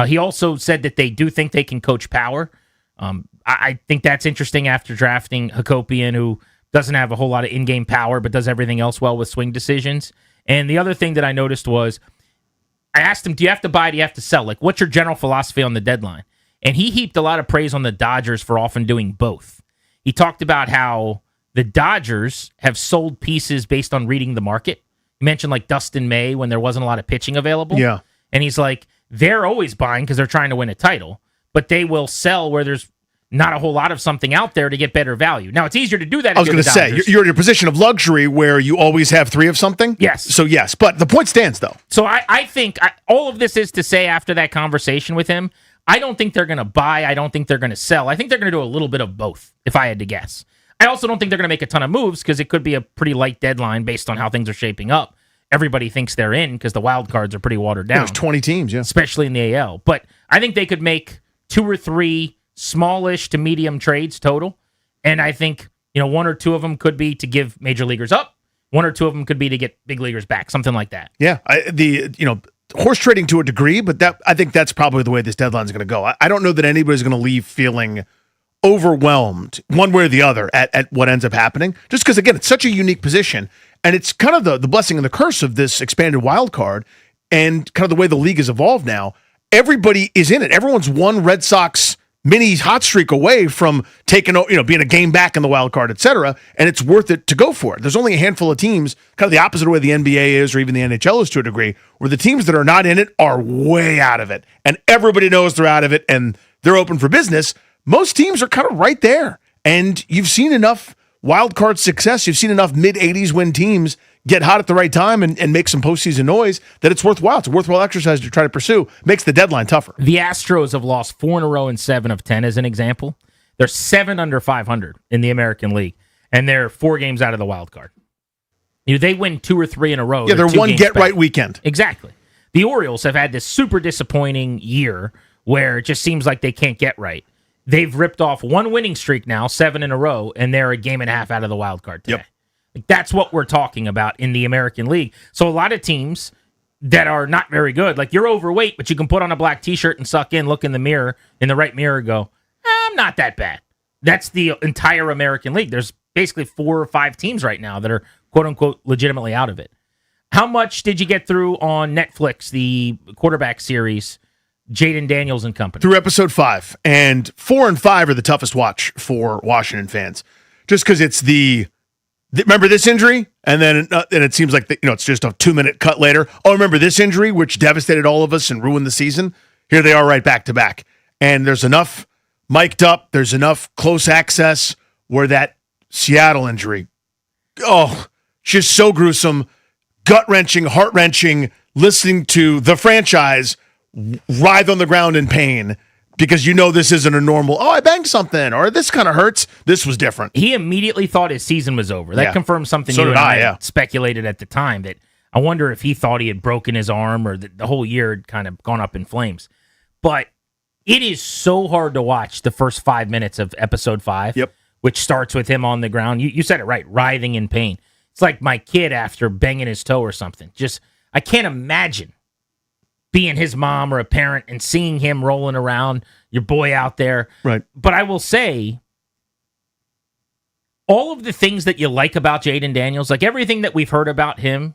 He also said that they do think they can coach power. I think that's interesting after drafting Hakopian, who doesn't have a whole lot of in-game power, but does everything else well with swing decisions. And the other thing that I noticed was, I asked him, do you have to buy, do you have to sell? Like, what's your general philosophy on the deadline? And he heaped a lot of praise on the Dodgers for often doing both. He talked about how the Dodgers have sold pieces based on reading the market. He mentioned like Dustin May when there wasn't a lot of pitching available. Yeah. And he's like, they're always buying because they're trying to win a title, but they will sell where there's not a whole lot of something out there to get better value. Now, it's easier to do that. I was going to say, you're in a position of luxury where you always have 3 of something. Yes. So, yes. But the point stands, though. So I think all of this is to say after that conversation with him, I don't think they're going to buy. I don't think they're going to sell. I think they're going to do a little bit of both, if I had to guess. I also don't think they're going to make a ton of moves because it could be a pretty light deadline based on how things are shaping up. Everybody thinks they're in because the wild cards are pretty watered down. There's 20 teams, yeah. Especially in the AL. But I think they could make 2 or 3 smallish to medium trades total. And I think, 1 or 2 of them could be to give major leaguers up. 1 or 2 of them could be to get big leaguers back, something like that. Yeah. Horse trading to a degree, but I think that's probably the way this deadline is going to go. I don't know that anybody's going to leave feeling overwhelmed one way or the other at what ends up happening. Just because, again, it's such a unique position. And it's kind of the blessing and the curse of this expanded wild card and kind of the way the league has evolved now. Everybody is in it. Everyone's one Red Sox mini hot streak away from taking, being a game back in the wild card, et cetera, and it's worth it to go for it. There's only a handful of teams, kind of the opposite of where the NBA is or even the NHL is to a degree, where the teams that are not in it are way out of it, and everybody knows they're out of it, and they're open for business. Most teams are kind of right there, and you've seen enough wild card success, you've seen enough mid-80s win teams get hot at the right time and make some postseason noise that it's worthwhile. It's a worthwhile exercise to try to pursue. Makes the deadline tougher. The Astros have lost 4 in a row in 7 of 10 as an example. They're 7 under 500 in the American League, and they're 4 games out of the wild card. They win 2 or 3 in a row. Yeah, they're one get-right weekend. Exactly. The Orioles have had this super disappointing year where it just seems like they can't get right. They've ripped off 1 winning streak now, 7 in a row, and they're a game and a half out of the wild card today. Yep. That's what we're talking about in the American League. So a lot of teams that are not very good, like you're overweight, but you can put on a black T-shirt and suck in, look in the mirror, in the right mirror, go, I'm not that bad. That's the entire American League. There's basically 4 or 5 teams right now that are quote-unquote legitimately out of it. How much did you get through on Netflix, the quarterback series, Jaden Daniels and company? Through episode 5. And 4 and 5 are the toughest watch for Washington fans. Just because it's remember this injury? And then it seems like it's just a 2-minute cut later. Oh, remember this injury, which devastated all of us and ruined the season? Here they are right back to back. And there's enough mic'd up, there's enough close access where that Seattle injury, just so gruesome, gut-wrenching, heart-wrenching, listening to the franchise writhe on the ground in pain because this isn't a normal, I banged something, or this kind of hurts. This was different. He immediately thought his season was over. That confirms something So you did and I, I speculated at the time, that I wonder if he thought he had broken his arm or the whole year had kind of gone up in flames. But it is so hard to watch the first 5 minutes of episode 5, which starts with him on the ground. You said it right, writhing in pain. It's like my kid after banging his toe or something. Just, I can't imagine being his mom or a parent and seeing him rolling around, your boy out there. Right. But I will say, all of the things that you like about Jaden Daniels, like everything that we've heard about him,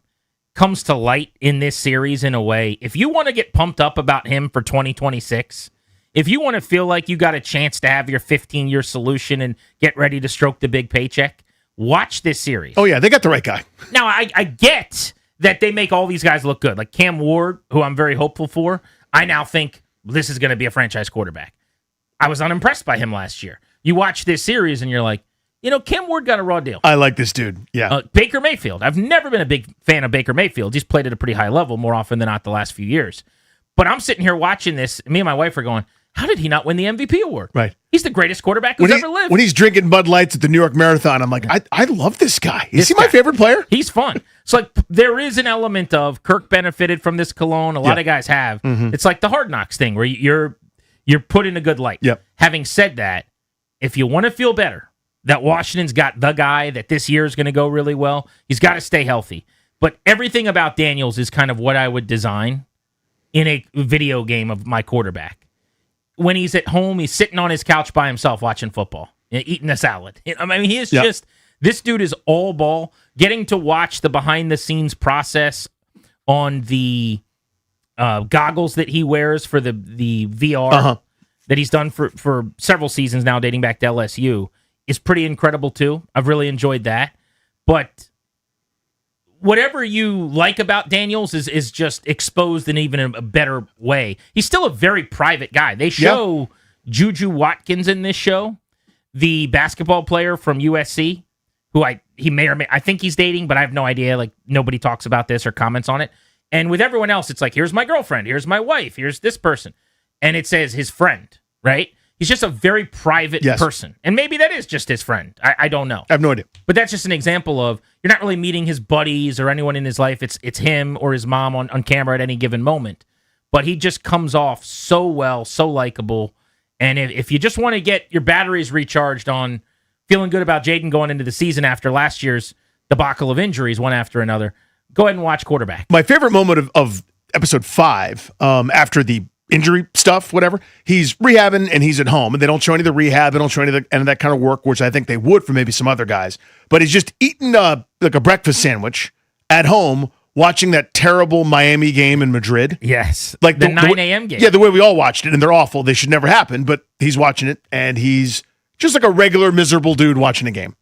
comes to light in this series in a way. If you want to get pumped up about him for 2026, if you want to feel like you got a chance to have your 15-year solution and get ready to stroke the big paycheck, watch this series. Oh, yeah, they got the right guy. Now, I get that they make all these guys look good. Like Cam Ward, who I'm very hopeful for, I now think this is going to be a franchise quarterback. I was unimpressed by him last year. You watch this series and you're like, Cam Ward got a raw deal. I like this dude. Yeah. Baker Mayfield. I've never been a big fan of Baker Mayfield. He's played at a pretty high level more often than not the last few years. But I'm sitting here watching this, and me and my wife are going, how did he not win the MVP award? Right. He's the greatest quarterback who's ever lived. When he's drinking Bud Lights at the New York Marathon, I'm like, I love this guy. Is he my favorite player? He's fun. So like, there is an element of Kirk benefited from this cologne. A lot of guys have. Mm-hmm. It's like the Hard Knocks thing where you're put in a good light. Yep. Having said that, if you want to feel better, that Washington's got the guy, that this year is going to go really well, he's got to stay healthy. But everything about Daniels is kind of what I would design in a video game of my quarterback. When he's at home, he's sitting on his couch by himself watching football, eating a salad. I mean, he is just, this dude is all ball. Getting to watch the behind-the-scenes process on the goggles that he wears for the VR that he's done for several seasons now, dating back to LSU, is pretty incredible too. I've really enjoyed that. But whatever you like about Daniels is just exposed in even a better way. He's still a very private guy. They show Juju Watkins in this show, the basketball player from USC, who he may or may, I think he's dating, but I have no idea. Like, nobody talks about this or comments on it. And with everyone else, it's like, here's my girlfriend, here's my wife, here's this person. And it says his friend, right? He's just a very private person. And maybe that is just his friend. I don't know. I have no idea. But that's just an example of, you're not really meeting his buddies or anyone in his life. It's him or his mom on camera at any given moment. But he just comes off so well, so likable. And if you just want to get your batteries recharged on feeling good about Jaden going into the season after last year's debacle of injuries, one after another, go ahead and watch Quarterback. My favorite moment of episode 5, after the injury stuff, whatever, he's rehabbing and he's at home, and they don't show any of the rehab, they don't show any of that kind of work, which I think they would for maybe some other guys. But he's just eating like a breakfast sandwich at home, watching that terrible Miami game in Madrid. Yes, like the 9 a.m. game. Yeah, the way we all watched it, and they're awful. They should never happen, but he's watching it, and he's just like a regular miserable dude watching a game.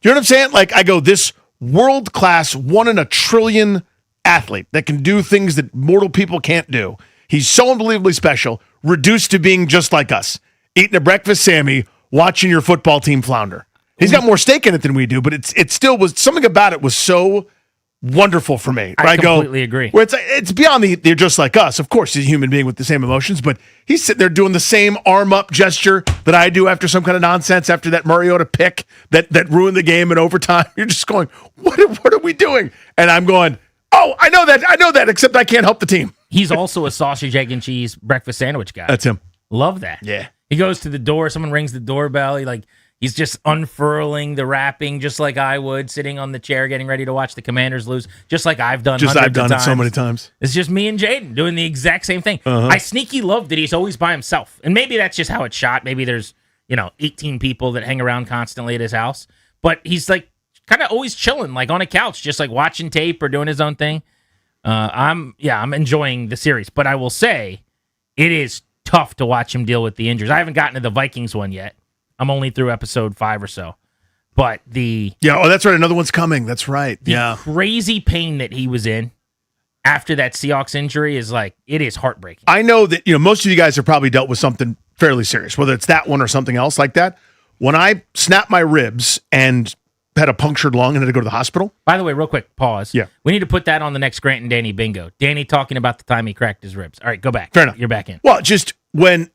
You know what I'm saying? Like, I go, this world-class, 1 in a trillion athlete that can do things that mortal people can't do. He's so unbelievably special, reduced to being just like us, eating a breakfast Sammy, watching your football team flounder. He's got more stake in it than we do, but it still was, something about it was so wonderful for me. I completely agree. Where it's beyond they're just like us. Of course, he's a human being with the same emotions, but he's sitting there doing the same arm up gesture that I do after some kind of nonsense, after that Mariota pick that ruined the game in overtime. You're just going, what are we doing? And I'm going, oh, I know that, except I can't help the team. He's also a sausage, egg, and cheese breakfast sandwich guy. That's him. Love that. Yeah. He goes to the door, someone rings the doorbell, he's just unfurling the wrapping just like I would, sitting on the chair getting ready to watch the Commanders lose, just like I've done it so many times. It's just me and Jaden doing the exact same thing. I sneaky love that he's always by himself. And maybe that's just how it's shot. Maybe there's, 18 people that hang around constantly at his house. But he's like kind of always chilling, like on a couch, just like watching tape or doing his own thing. I'm enjoying the series. But I will say, it is tough to watch him deal with the injuries. I haven't gotten to the Vikings one yet. I'm only through episode 5 or so. But that's right. Another one's coming. That's right. The crazy pain that he was in after that Seahawks injury is like, it is heartbreaking. I know that, most of you guys have probably dealt with something fairly serious, whether it's that one or something else like that. When I snapped my ribs and had a punctured lung and had to go to the hospital. By the way, real quick, pause. Yeah. We need to put that on the next Grant and Danny bingo. Danny talking about the time he cracked his ribs. All right, go back. Fair enough. You're back in. Well, just when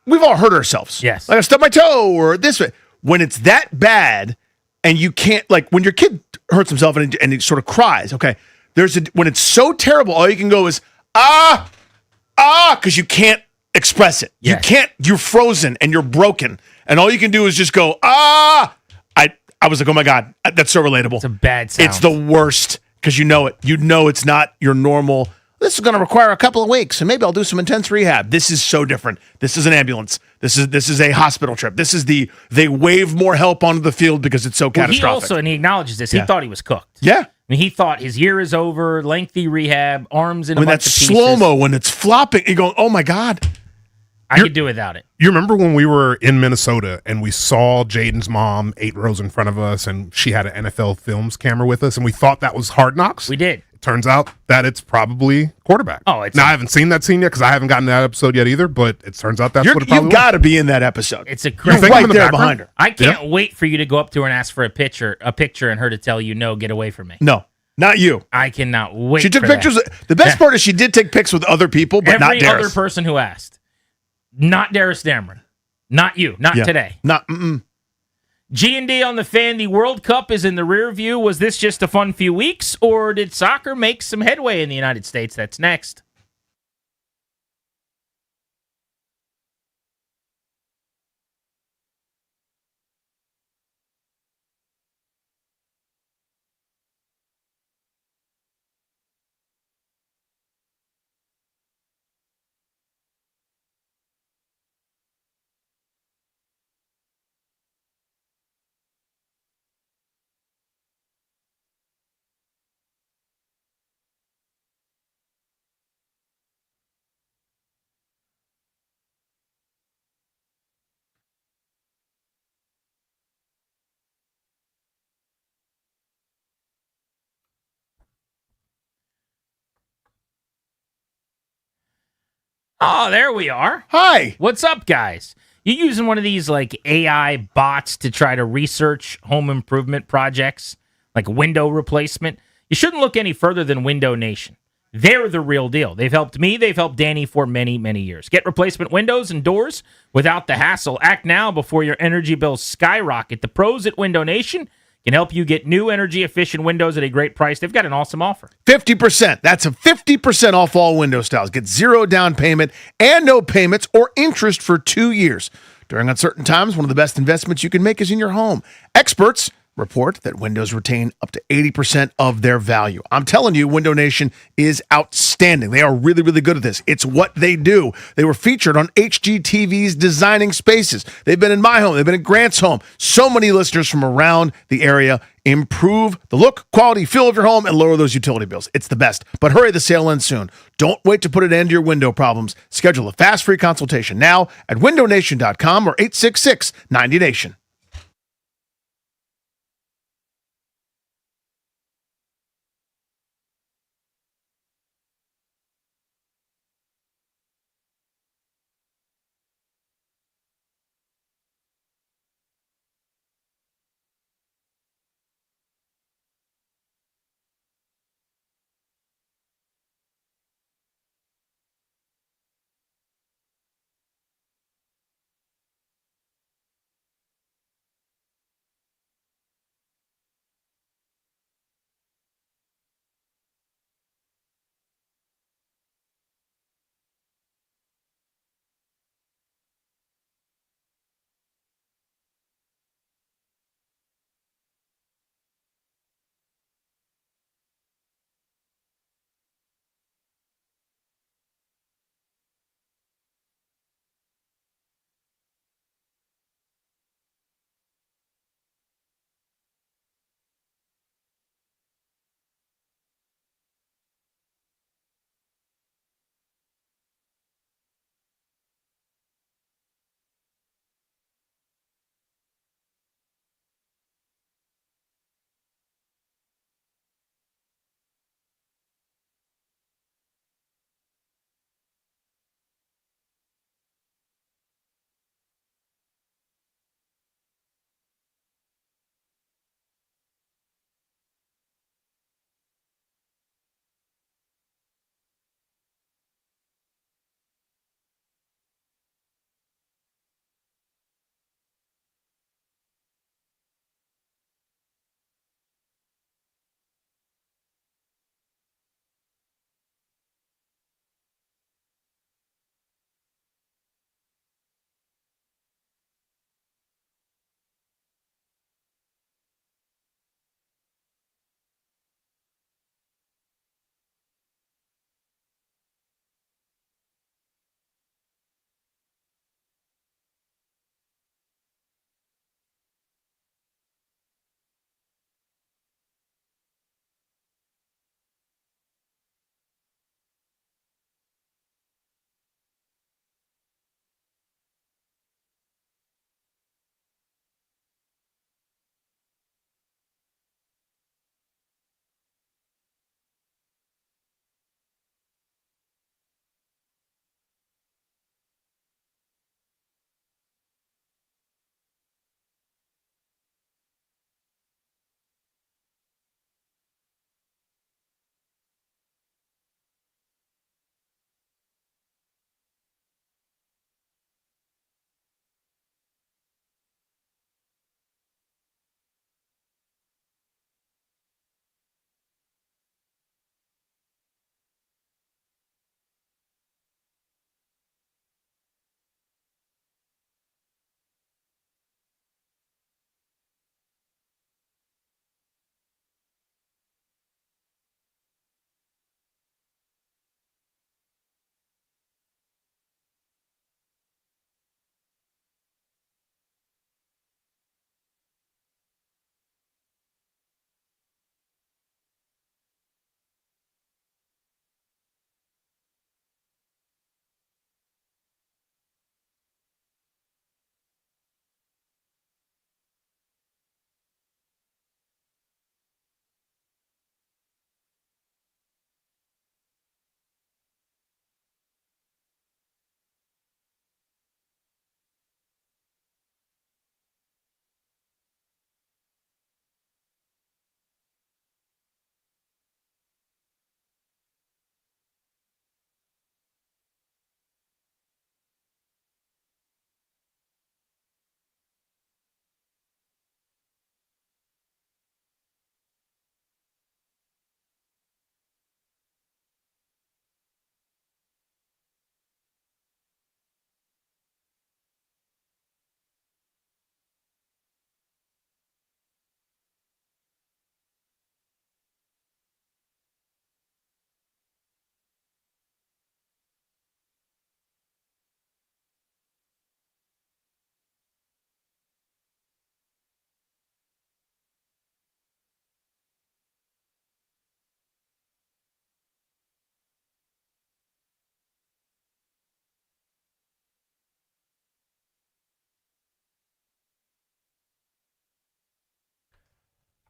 we've all hurt ourselves. Yes. Like I stubbed my toe or this way. When it's that bad and you can't, like when your kid hurts himself and he sort of cries, okay, when it's so terrible, all you can go is, because you can't express it. Yes. You're frozen and you're broken. And all you can do is just go, I was like, oh my God, that's so relatable. It's a bad sound. It's the worst because you know it. You know it's not your normal. This is going to require a couple of weeks, and maybe I'll do some intense rehab. This is so different. This is an ambulance. This is a hospital trip. This is they wave more help onto the field because it's so catastrophic. He also, and he acknowledges this, he thought he was cooked. Yeah. I mean, he thought his year is over, lengthy rehab, arms in a When bunch that's of pieces. slow-mo, when it's flopping, you go, oh my God. I could do without it. You remember when we were in Minnesota and we saw Jaden's mom 8 rows in front of us and she had an NFL Films camera with us and we thought that was Hard Knocks? We did. It turns out that it's probably quarterback. Oh, it's now I haven't seen that scene yet because I haven't gotten that episode yet either, but it turns out that's what it probably You've got to be in that episode. It's a You crazy. think I'm in the there background? behind her. I can't wait for you to go up to her and ask for a picture, and her to tell you, no, get away from me. No, not you. I cannot wait. She took for pictures. That. The best part is she did take pics with other people, but not Every Darius. other person who asked. Not Darius Dameron. Not you. Not Yeah. today. Not. Mm-mm. G&D on the Fan. The World Cup is in the rear view. Was this just a fun few weeks, or did soccer make some headway in the United States? That's next. Oh, there we are. Hi. What's up, guys? You using one of these like AI bots to try to research home improvement projects, like window replacement? You shouldn't look any further than Window Nation. They're the real deal. They've helped me. They've helped Danny for many, many years. Get replacement windows and doors without the hassle. Act now before your energy bills skyrocket. The pros at Window Nation can help you get new energy-efficient windows at a great price. They've got an awesome offer. 50%. That's a 50% off all window styles. Get 0 down payment and no payments or interest for 2 years. During uncertain times, one of the best investments you can make is in your home. Experts report that windows retain up to 80% of their value. I'm telling you, Window Nation is outstanding. They are really, really good at this. It's what they do. They were featured on HGTV's Designing Spaces. They've been in my home. They've been in Grant's home. So many listeners from around the area. Improve the look, quality, feel of your home, and lower those utility bills. It's the best. But hurry, the sale ends soon. Don't wait to put an end to your window problems. Schedule a fast, free consultation now at windownation.com or 866-90Nation.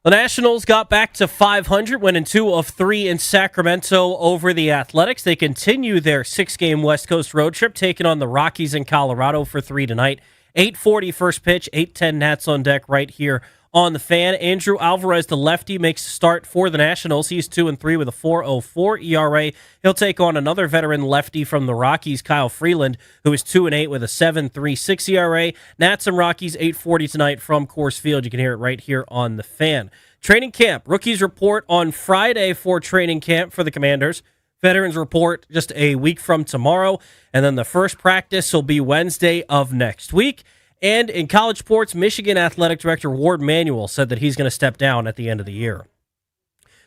The Nationals got back to 500, winning 2 of 3 in Sacramento over the Athletics. They continue their 6-game West Coast road trip, taking on the Rockies in Colorado for 3 tonight. 8:40 first pitch, 8:10 Nats on deck right here on the Fan. Andrew Alvarez, the lefty, makes a start for the Nationals. He's 2-3 with a 4.04 ERA. He'll take on another veteran lefty from the Rockies, Kyle Freeland, who is 2-8 with a 7.36 ERA. Nats and Rockies, 8:40 tonight from Coors Field. You can hear it right here on the Fan. Training camp. Rookies report on Friday for training camp for the Commanders. Veterans report just a week from tomorrow. And then the first practice will be Wednesday of next week. And in college sports, Michigan Athletic Director Ward Manuel said that he's going to step down at the end of the year.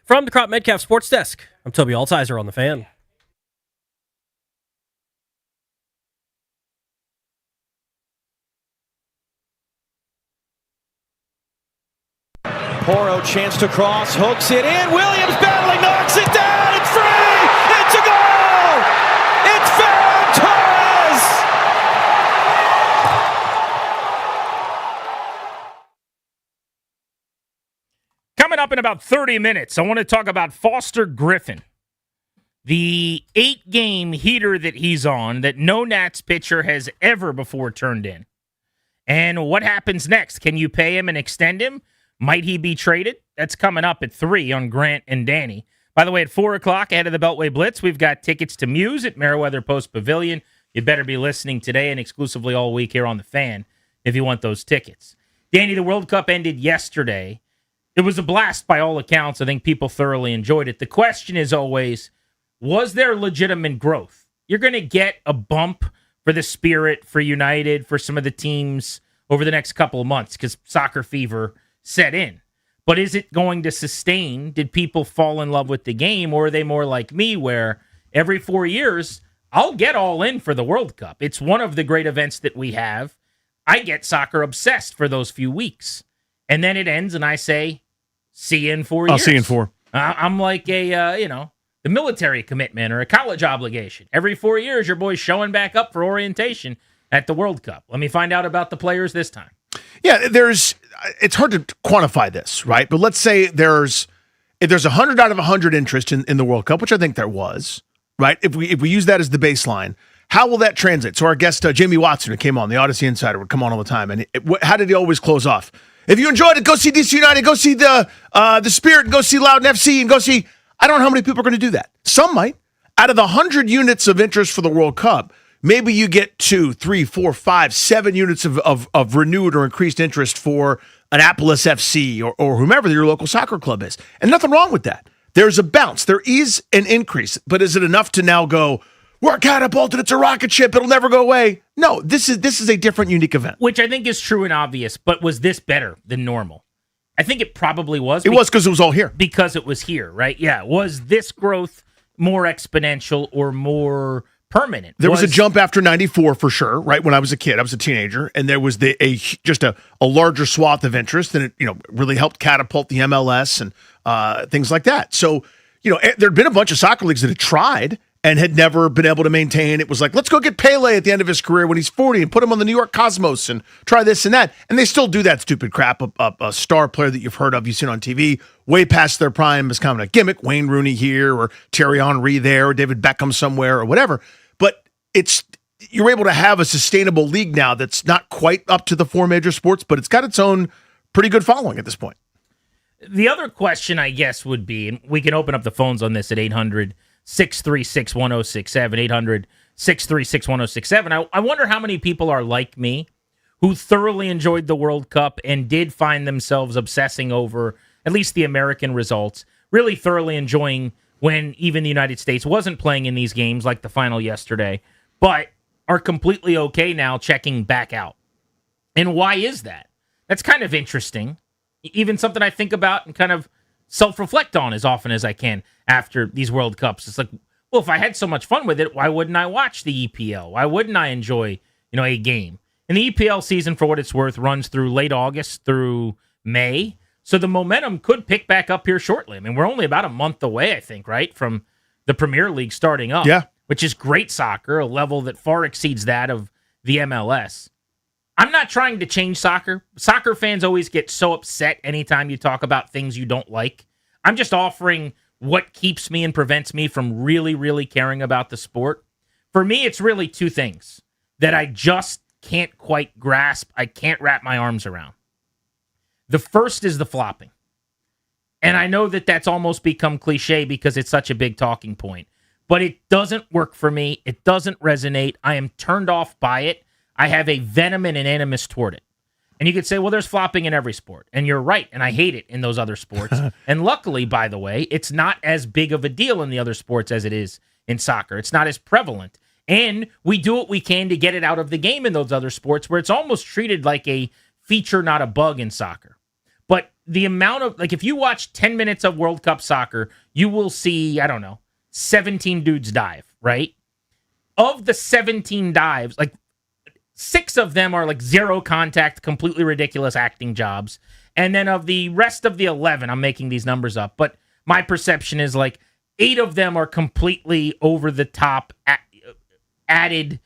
From the Crop Metcalf Sports Desk, I'm Toby Altizer on the Fan. Poro chance to cross, hooks it in. Williams battling, knocks it down. It's free. It's a goal. It's Ferran Torres. Coming up in about 30 minutes, I want to talk about Foster Griffin, the 8-game heater that he's on that no Nats pitcher has ever before turned in. And what happens next? Can you pay him and extend him? Might he be traded? That's coming up at 3 on Grant and Danny. By the way, at 4 o'clock, ahead of the Beltway Blitz, we've got tickets to Muse at Meriwether Post Pavilion. You better be listening today and exclusively all week here on The Fan if you want those tickets. Danny, the World Cup ended yesterday. It was a blast by all accounts. I think people thoroughly enjoyed it. The question is always, was there legitimate growth? You're going to get a bump for the Spirit, for United, for some of the teams over the next couple of months because soccer fever set in. But is it going to sustain? Did people fall in love with the game, or are they more like me where every 4 years I'll get all in for the World Cup? It's one of the great events that we have. I get soccer obsessed for those few weeks. And then it ends and I say, see you in 4 years. I'll see you in 4. I'm like the military commitment or a college obligation. Every 4 years, your boy's showing back up for orientation at the World Cup. Let me find out about the players this time. Yeah, it's hard to quantify this, right? But let's say if there's 100 out of 100 interest in the World Cup, which I think there was, right? If we use that as the baseline, how will that translate? So our guest, Jamie Watson, who came on, the Odyssey Insider, would come on all the time. And how did he always close off? If you enjoyed it, go see DC United, go see the Spirit, and go see Loudoun FC, and go see... I don't know how many people are going to do that. Some might. Out of the 100 units of interest for the World Cup, maybe you get 2, 3, 4, 5, 7 units of renewed or increased interest for Annapolis FC or whomever your local soccer club is. And nothing wrong with that. There's a bounce. There is an increase. But is it enough to now go, we're catapulted, it's a rocket ship, it'll never go away? No, this is a different, unique event. Which I think is true and obvious, but was this better than normal? I think it probably was. It was because it was all here. Because it was here, right? Yeah. Was this growth more exponential or more permanent? There was a jump after 94 for sure, right? When I was a kid, I was a teenager, and there was just a larger swath of interest, and it really helped catapult the MLS and things like that. So, there'd been a bunch of soccer leagues that had tried and had never been able to maintain. It was like, let's go get Pele at the end of his career when he's 40 and put him on the New York Cosmos and try this and that. And they still do that stupid crap. A star player that you've heard of, you've seen on TV, way past their prime is kind of a gimmick. Wayne Rooney here or Thierry Henry there or David Beckham somewhere or whatever. But you're able to have a sustainable league now that's not quite up to the 4 major sports, but it's got its own pretty good following at this point. The other question, I guess, would be, and we can open up the phones on this at 800-636-1067, 800-636-1067. I wonder how many people are like me who thoroughly enjoyed the World Cup and did find themselves obsessing over at least the American results, really thoroughly enjoying when even the United States wasn't playing in these games like the final yesterday, but are completely okay now checking back out. And why is that? That's kind of interesting. Even something I think about and kind of self-reflect on as often as I can after these World Cups. It's like, well, if I had so much fun with it, why wouldn't I watch the EPL? Why wouldn't I enjoy, a game? And the EPL season, for what it's worth, runs through late August through May. So the momentum could pick back up here shortly. I mean, we're only about a month away, I think, right, from the Premier League starting up. Yeah. Which is great soccer, a level that far exceeds that of the MLS. I'm not trying to change soccer. Soccer fans always get so upset anytime you talk about things you don't like. I'm just offering what keeps me and prevents me from really, really caring about the sport. For me, it's really two things that I just can't quite grasp. I can't wrap my arms around. The first is the flopping. And I know that that's almost become cliche because it's such a big talking point. But it doesn't work for me. It doesn't resonate. I am turned off by it. I have a venom and an animus toward it. And you could say, well, there's flopping in every sport. And you're right. And I hate it in those other sports. And luckily, by the way, it's not as big of a deal in the other sports as it is in soccer. It's not as prevalent. And we do what we can to get it out of the game in those other sports where it's almost treated like a feature, not a bug in soccer. But the amount of, like, if you watch 10 minutes of World Cup soccer, you will see, I don't know, 17 dudes dive, right? Of the 17 dives, like 6 of them are like zero contact, completely ridiculous acting jobs. And then of the rest of the 11, I'm making these numbers up, but my perception is like 8 of them are completely over the top, added,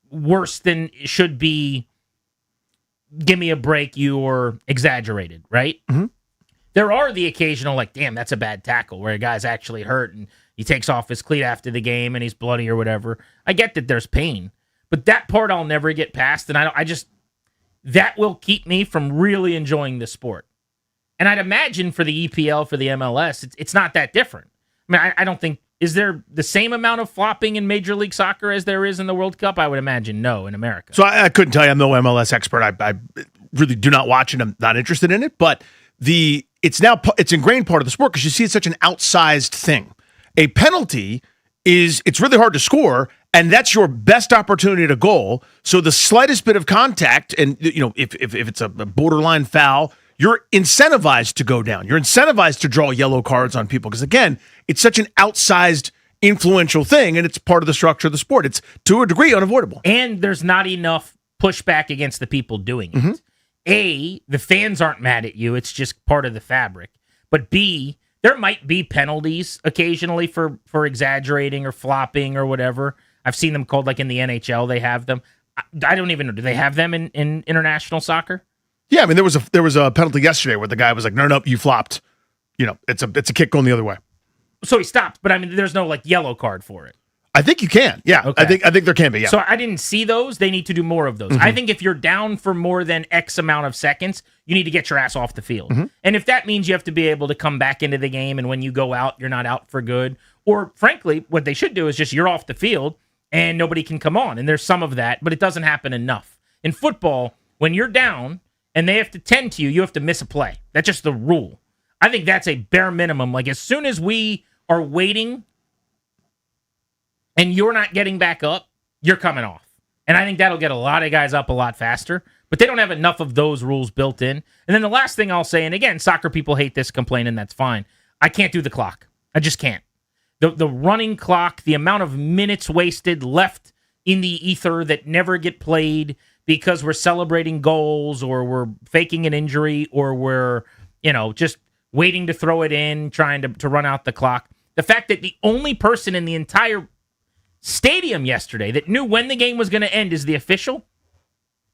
worse than it should be. Give me a break, you're exaggerated, right? Mm-hmm. There are the occasional, like, damn, that's a bad tackle where a guy's actually hurt and he takes off his cleat after the game and he's bloody or whatever. I get that there's pain, but that part I'll never get past, and that will keep me from really enjoying the sport. And I'd imagine for the EPL, for the MLS, it's not that different. I mean, I don't think, is there the same amount of flopping in Major League Soccer as there is in the World Cup? I would imagine no in America. So I couldn't tell you. I'm no MLS expert. I really do not watch it. I'm not interested in it. But it's ingrained part of the sport because you see it's such an outsized thing. A penalty it's really hard to score, and that's your best opportunity to goal. So the slightest bit of contact, and if it's a borderline foul, you're incentivized to go down. You're incentivized to draw yellow cards on people because, again, it's such an outsized, influential thing, and it's part of the structure of the sport. It's, to a degree, unavoidable. And there's not enough pushback against the people doing it. Mm-hmm. A, the fans aren't mad at you. It's just part of the fabric. But B, there might be penalties occasionally for exaggerating or flopping or whatever. I've seen them called, like in the NHL, they have them. I don't even know. Do they have them in international soccer? Yeah, I mean, there was a penalty yesterday where the guy was like, no, you flopped. It's a kick going the other way. So he stopped, but I mean, there's no like yellow card for it. I think you can. Yeah, okay. I think there can be. Yeah. So I didn't see those. They need to do more of those. Mm-hmm. I think if you're down for more than X amount of seconds, you need to get your ass off the field. Mm-hmm. And if that means you have to be able to come back into the game, and when you go out, you're not out for good, or frankly, what they should do is just you're off the field and nobody can come on. And there's some of that, but it doesn't happen enough. In football, when you're down and they have to tend to you, you have to miss a play. That's just the rule. I think that's a bare minimum. Like, as soon as we are waiting and you're not getting back up, you're coming off. And I think that'll get a lot of guys up a lot faster, but they don't have enough of those rules built in. And then the last thing I'll say, and again, soccer people hate this, complaint, and that's fine. I can't do the clock. I just can't. The running clock, the amount of minutes wasted left in the ether that never get played because we're celebrating goals or we're faking an injury or we're, just waiting to throw it in, trying to run out the clock. The fact that the only person in the entire stadium yesterday that knew when the game was going to end is the official,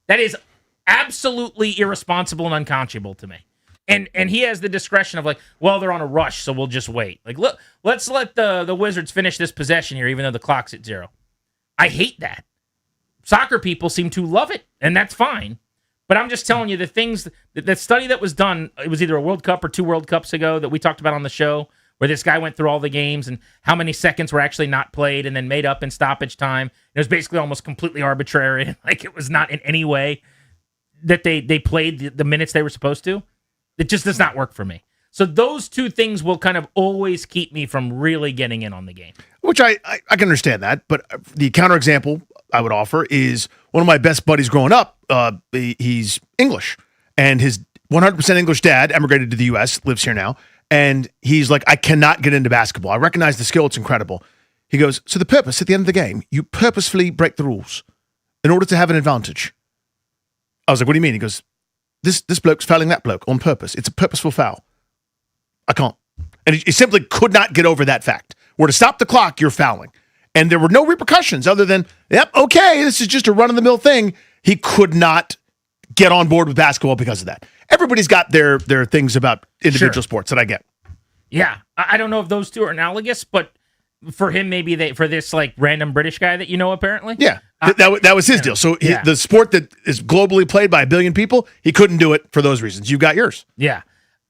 that is absolutely irresponsible and unconscionable to me. And he has the discretion of like, well, they're on a rush, so we'll just wait. Like, look, let's let the Wizards finish this possession here, even though the clock's at 0. I hate that. Soccer people seem to love it, and that's fine. But I'm just telling you the things, that study that was done, it was either a World Cup or 2 World Cups ago that we talked about on the show, where this guy went through all the games and how many seconds were actually not played and then made up in stoppage time. It was basically almost completely arbitrary. Like, it was not in any way that they played the minutes they were supposed to. It just does not work for me. So those two things will kind of always keep me from really getting in on the game. Which I can understand that, but the counterexample I would offer is one of my best buddies growing up. He's English, and his 100% English dad emigrated to the U.S., lives here now, and he's like, I cannot get into basketball. I recognize the skill. It's incredible. He goes, so the purpose at the end of the game, you purposefully break the rules in order to have an advantage. I was like, what do you mean? He goes, this bloke's fouling that bloke on purpose. It's a purposeful foul. I can't. And he simply could not get over that fact. Where to stop the clock, you're fouling. And there were no repercussions other than, yep, okay, this is just a run-of-the-mill thing. he could not get on board with basketball because of that. Everybody's got their things about individual sports that I get. Yeah, I don't know if those two are analogous, but for him, maybe for this like random British guy that you know, apparently. Yeah, that was his deal. So the sport that is globally played by 1 billion people, he couldn't do it for those reasons. You got yours. Yeah.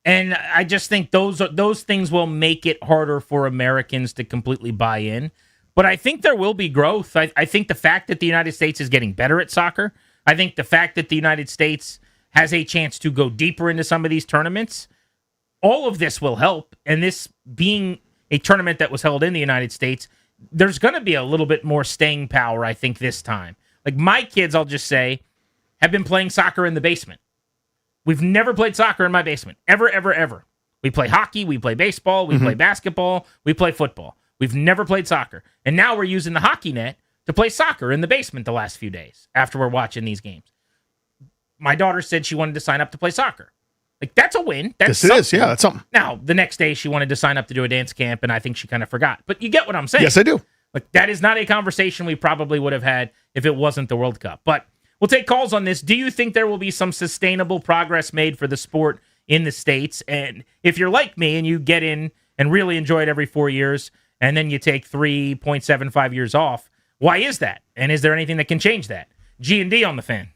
And I just think those things will make it harder for Americans to completely buy in. But I think there will be growth. I think the fact that the United States is getting better at soccer, I think the fact that the United States has a chance to go deeper into some of these tournaments, all of this will help. And this being a tournament that was held in the United States, there's going to be a little bit more staying power, I think, this time. Like my kids, I'll just say, have been playing soccer in the basement. We've never played soccer in my basement. Ever, ever, ever. We play hockey, we play baseball, we play basketball, we play football. We've never played soccer. And now we're using the hockey net to play soccer in the basement the last few days after we're watching these games. My daughter said she wanted to sign up to play soccer. Like, that's a win. That's yes, it is. Yeah, that's something. Now, the next day she wanted to sign up to do a dance camp, and I think she kind of forgot. But you get what I'm saying. Yes, I do. Like, that is not a conversation we probably would have had if it wasn't the World Cup. But we'll take calls on this. Do you think there will be some sustainable progress made for the sport in the States? And if you're like me and you get in and really enjoy it every 4 years, and then you take 3.75 years off, why is that? And is there anything that can change that? G&D on the Fan.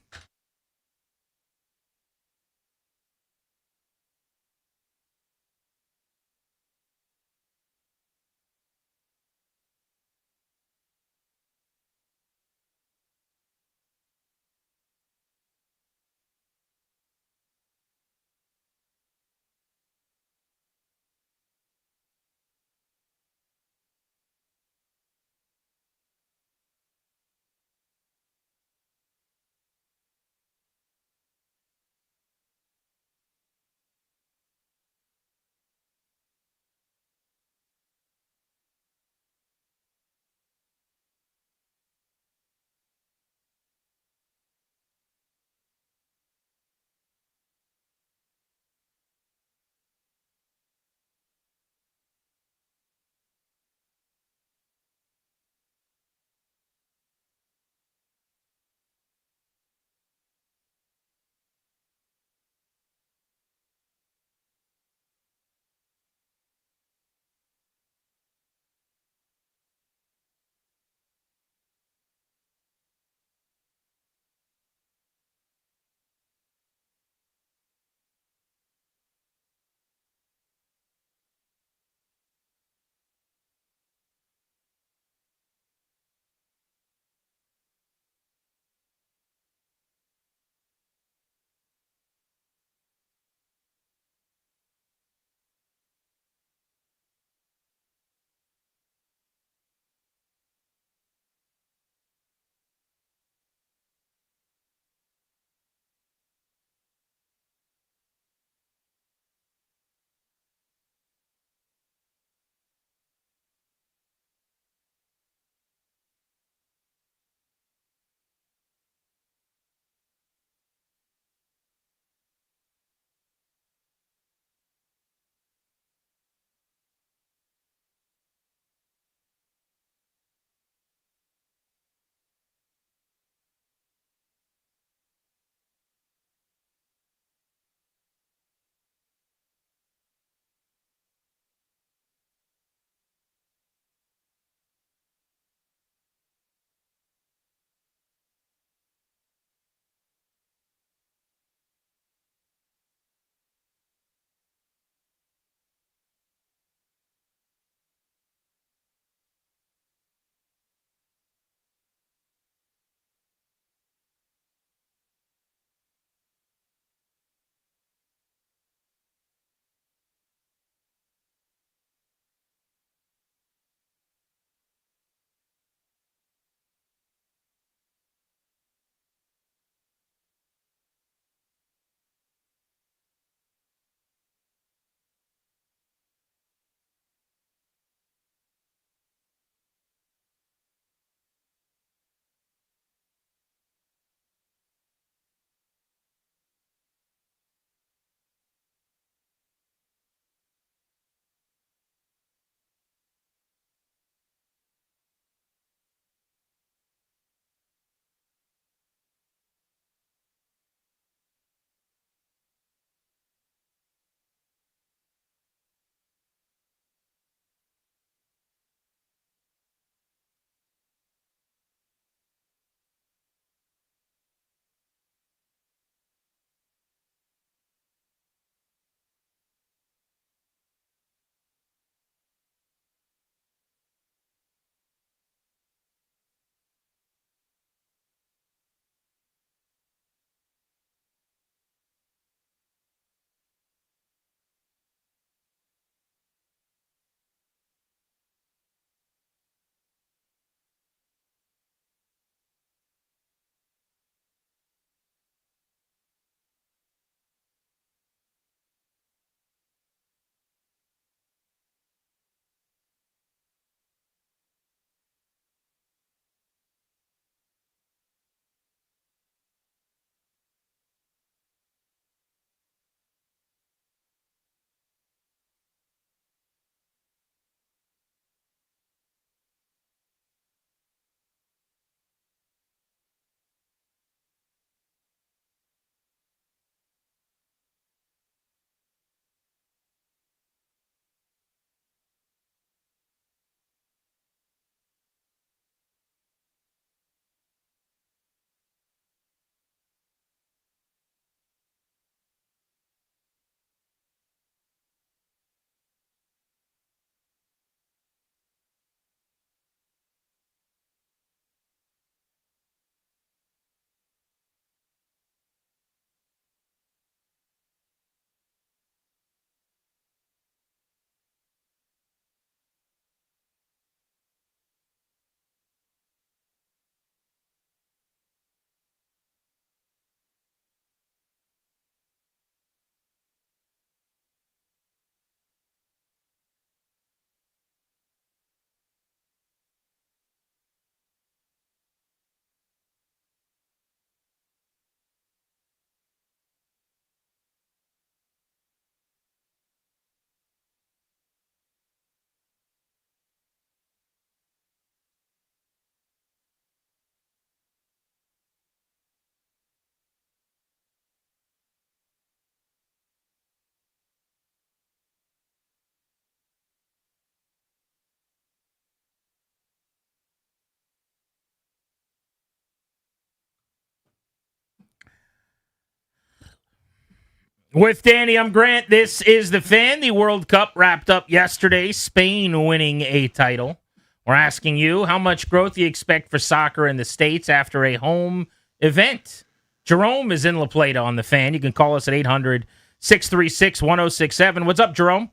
With Danny, I'm Grant. This is The Fan. The World Cup wrapped up yesterday, Spain winning a title. We're asking you, how much growth do you expect for soccer in the States after a home event? Jerome is in La Plata on The Fan. You can call us at 800-636-1067. What's up, Jerome?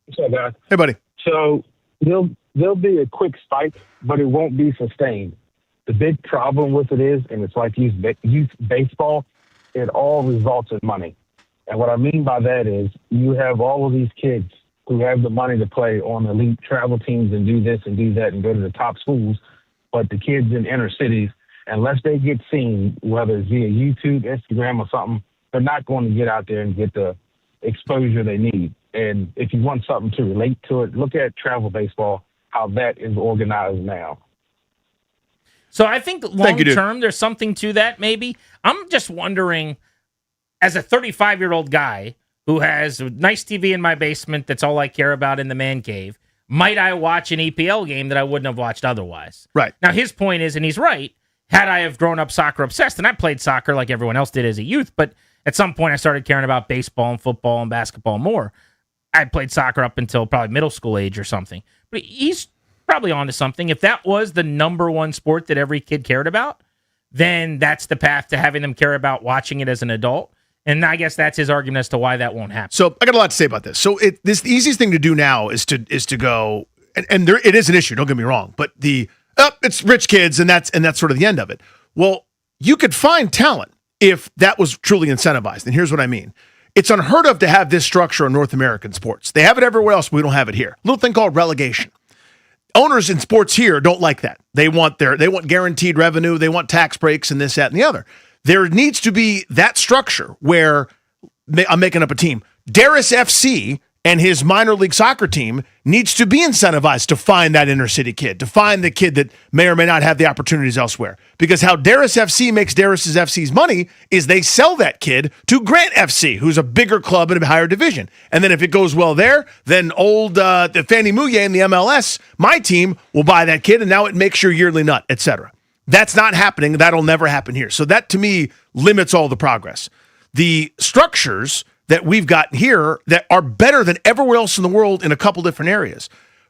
What's up, guys? Hey, buddy. So there'll be a quick spike, but it won't be sustained. The big problem with it is, and it's like youth baseball, it all results in money. And what I mean by that is you have all of these kids who have the money to play on elite travel teams and do this and do that and go to the top schools, but the kids in inner cities, unless they get seen, whether it's via YouTube, Instagram, or something, they're not going to get out there and get the exposure they need. And if you want something to relate to it, look at travel baseball, how that is organized now. So I think long-term, there's something to that, maybe. I'm just wondering, as a 35-year-old guy who has a nice TV in my basement that's all I care about in the man cave, might I watch an EPL game that I wouldn't have watched otherwise? Right. Now, his point is, and he's right, had I have grown up soccer obsessed, and I played soccer like everyone else did as a youth, but at some point I started caring about baseball and football and basketball more. I played soccer up until probably middle school age or something. But he's probably onto something. If that was the number one sport that every kid cared about, then that's the path to having them care about watching it as an adult. And I guess that's his argument as to why that won't happen. So I got a lot to say about this. So the easiest thing to do now is to go, and there it is an issue. Don't get me wrong, but it's rich kids, and that's sort of the end of it. Well, you could find talent if that was truly incentivized. And here's what I mean. It's unheard of to have this structure in North American sports. They have it everywhere else, but we don't have it here. A little thing called relegation. Owners in sports here don't like that. They want guaranteed revenue. They want tax breaks and this, that, and the other. There needs to be that structure where I'm making up a team. Darris FC and his minor league soccer team needs to be incentivized to find that inner city kid, to find the kid that may or may not have the opportunities elsewhere. Because how Darris FC makes Darris FC's money is they sell that kid to Grant FC, who's a bigger club in a higher division. And then if it goes well there, then the Fannie Mouye in the MLS, my team, will buy that kid, and now it makes your yearly nut, etc. That's not happening. That'll never happen here. So that, to me, limits all the progress. The structures that we've got here that are better than everywhere else in the world in a couple different areas.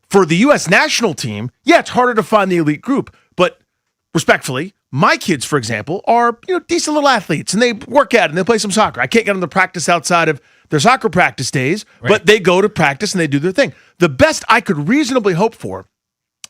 For the U.S. national team, yeah, it's harder to find the elite group, but respectfully, my kids, for example, are decent little athletes, and they work out and they play some soccer. I can't get them to practice outside of their soccer practice days, but they go to practice and they do their thing. The best I could reasonably hope for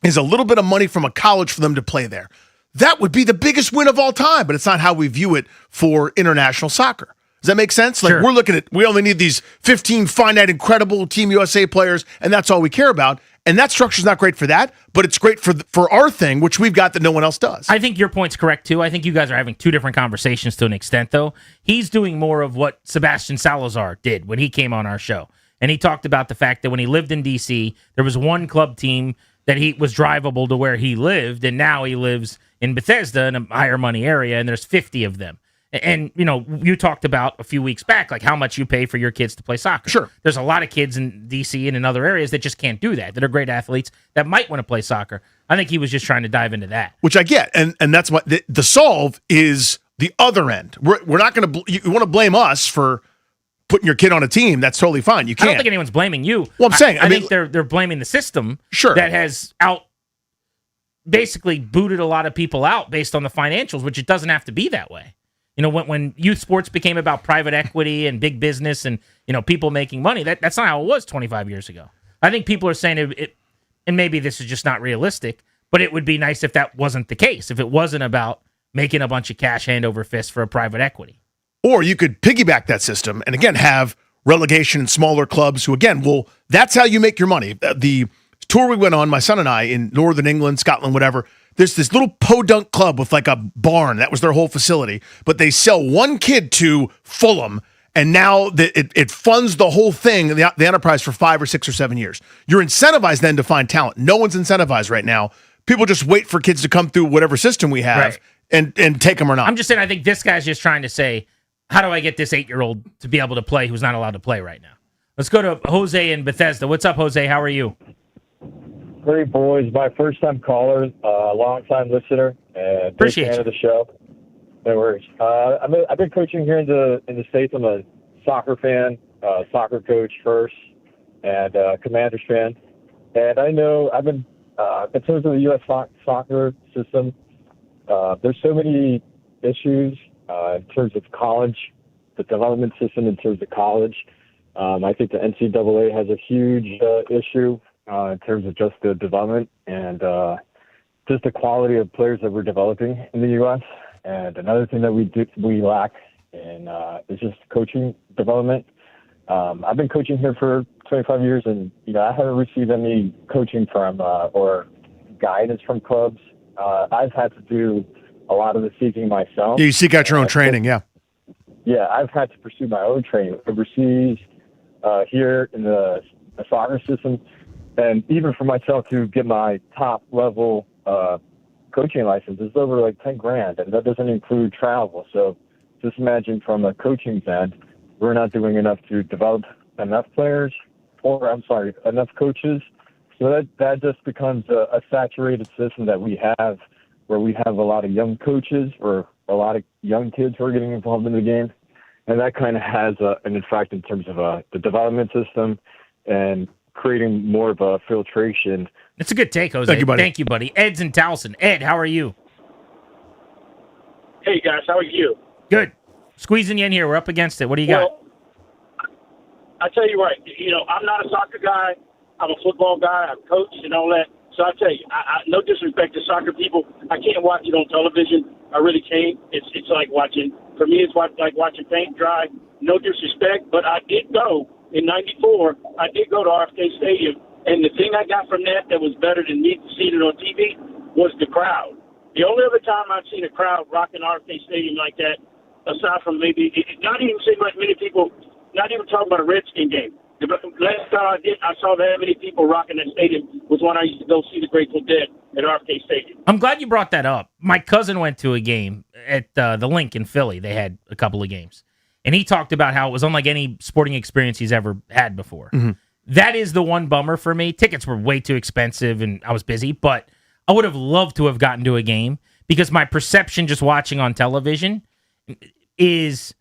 is a little bit of money from a college for them to play there. That would be the biggest win of all time, but it's not how we view it for international soccer. Does that make sense? Like, we're looking at, we only need these 15 finite, incredible Team USA players, and that's all we care about. And that structure's not great for that, but it's great for our thing, which we've got that no one else does. I think your point's correct, too. I think you guys are having two different conversations to an extent, though. He's doing more of what Sebastian Salazar did when he came on our show. And he talked about the fact that when he lived in D.C., there was one club team that he was drivable to where he lived, and now he lives in Bethesda in a higher money area, and there's 50 of them. And, you talked about a few weeks back, like how much you pay for your kids to play soccer. Sure. There's a lot of kids in D.C. and in other areas that just can't do that are great athletes that might want to play soccer. I think he was just trying to dive into that. Which I get. And that's what the solve is the other end. We're not going to, you want to blame us for putting your kid on a team. That's totally fine. You can't. I don't think anyone's blaming you. Well, I'm saying. I think they're blaming the system that has basically booted a lot of people out based on the financials, which it doesn't have to be that way. When youth sports became about private equity and big business and, people making money, that's not how it was 25 years ago. I think people are saying it, and maybe this is just not realistic, but it would be nice if that wasn't the case, if it wasn't about making a bunch of cash hand over fist for a private equity. Or you could piggyback that system and, again, have relegation in smaller clubs who, again, that's how you make your money. The tour we went on, my son and I, in Northern England, Scotland, whatever, there's this little podunk club with like a barn. That was their whole facility. But they sell one kid to Fulham, and now it funds the whole thing, the enterprise, for 5 or 6 or 7 years. You're incentivized then to find talent. No one's incentivized right now. People just wait for kids to come through whatever system we have and take them or not. I'm just saying, I think this guy's just trying to say, how do I get this 8-year-old to be able to play who's not allowed to play right now? Let's go to Jose in Bethesda. What's up, Jose? How are you? Great, boys. My first-time caller, long-time listener, and big fan of the show. No worries. I've been coaching here in the States. I'm a soccer fan, soccer coach first, and Commanders fan. And I know I've been, in terms of the U.S. soccer system, there's so many issues in terms of college, the development system in terms of college. I think the NCAA has a huge issue in terms of just the development and just the quality of players that we're developing in the U.S. And another thing that we lack in is just coaching development. I've been coaching here for 25 years, and I haven't received any coaching from or guidance from clubs. I've had to do a lot of the seeking myself. Yeah, you seek out your own training, yeah. Yeah, I've had to pursue my own training overseas, here in the soccer system, and even for myself to get my top level coaching license is over like $10,000, and that doesn't include travel. So just imagine from a coaching end, we're not doing enough to develop enough players, enough coaches. So that just becomes a saturated system that we have, where we have a lot of young coaches or a lot of young kids who are getting involved in the game. And that kind of has an effect in terms of the development system and creating more of a filtration. It's a good take, Jose. Thank you, buddy. Ed's in Towson. Ed, how are you? Hey, guys. How are you? Good. Squeezing you in here. We're up against it. What do you got? I tell you what, I'm not a soccer guy. I'm a football guy. I've coached and all that. So I tell you, I no disrespect to soccer people. I can't watch it on television. I really can't. It's like watching, for me, it's like watching paint dry. No disrespect, but I did go in '94. I did go to RFK Stadium, and the thing I got from that was better than me seeing it on TV was the crowd. The only other time I've seen a crowd rocking RFK Stadium like that, aside from maybe, not even seeing many people, not even talking about a Redskin game. The last time I saw that many people rocking that stadium was when I used to go see the Grateful Dead at RFK Stadium. I'm glad you brought that up. My cousin went to a game at the Link in Philly. They had a couple of games. And he talked about how it was unlike any sporting experience he's ever had before. Mm-hmm. That is the one bummer for me. Tickets were way too expensive, and I was busy. But I would have loved to have gotten to a game because my perception just watching on television is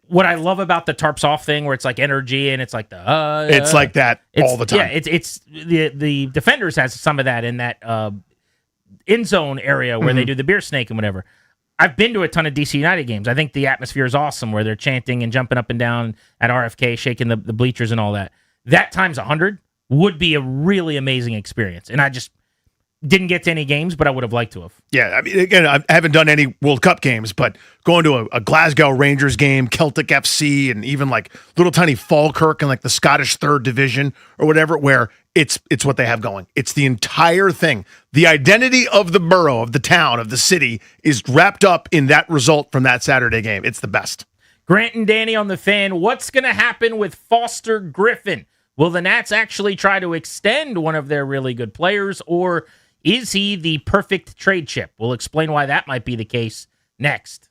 what I love about the tarps off thing, where it's like energy and it's like the it's like that all the time. Yeah, it's the Defenders has some of that in that end zone area where they do the beer snake and whatever. I've been to a ton of DC United games. I think the atmosphere is awesome, where they're chanting and jumping up and down at RFK, shaking the bleachers and all that. That times 100 would be a really amazing experience, and I just didn't get to any games, but I would have liked to have. Yeah, I mean, again, I haven't done any World Cup games, but going to a Glasgow Rangers game, Celtic FC, and even like little tiny Falkirk in like the Scottish Third Division or whatever, where it's what they have going. It's the entire thing. The identity of the borough, of the town, of the city is wrapped up in that result from that Saturday game. It's the best. Grant and Danny on the Fan. What's going to happen with Foster Griffin? Will the Nats actually try to extend one of their really good players, or is he the perfect trade chip? We'll explain why that might be the case next.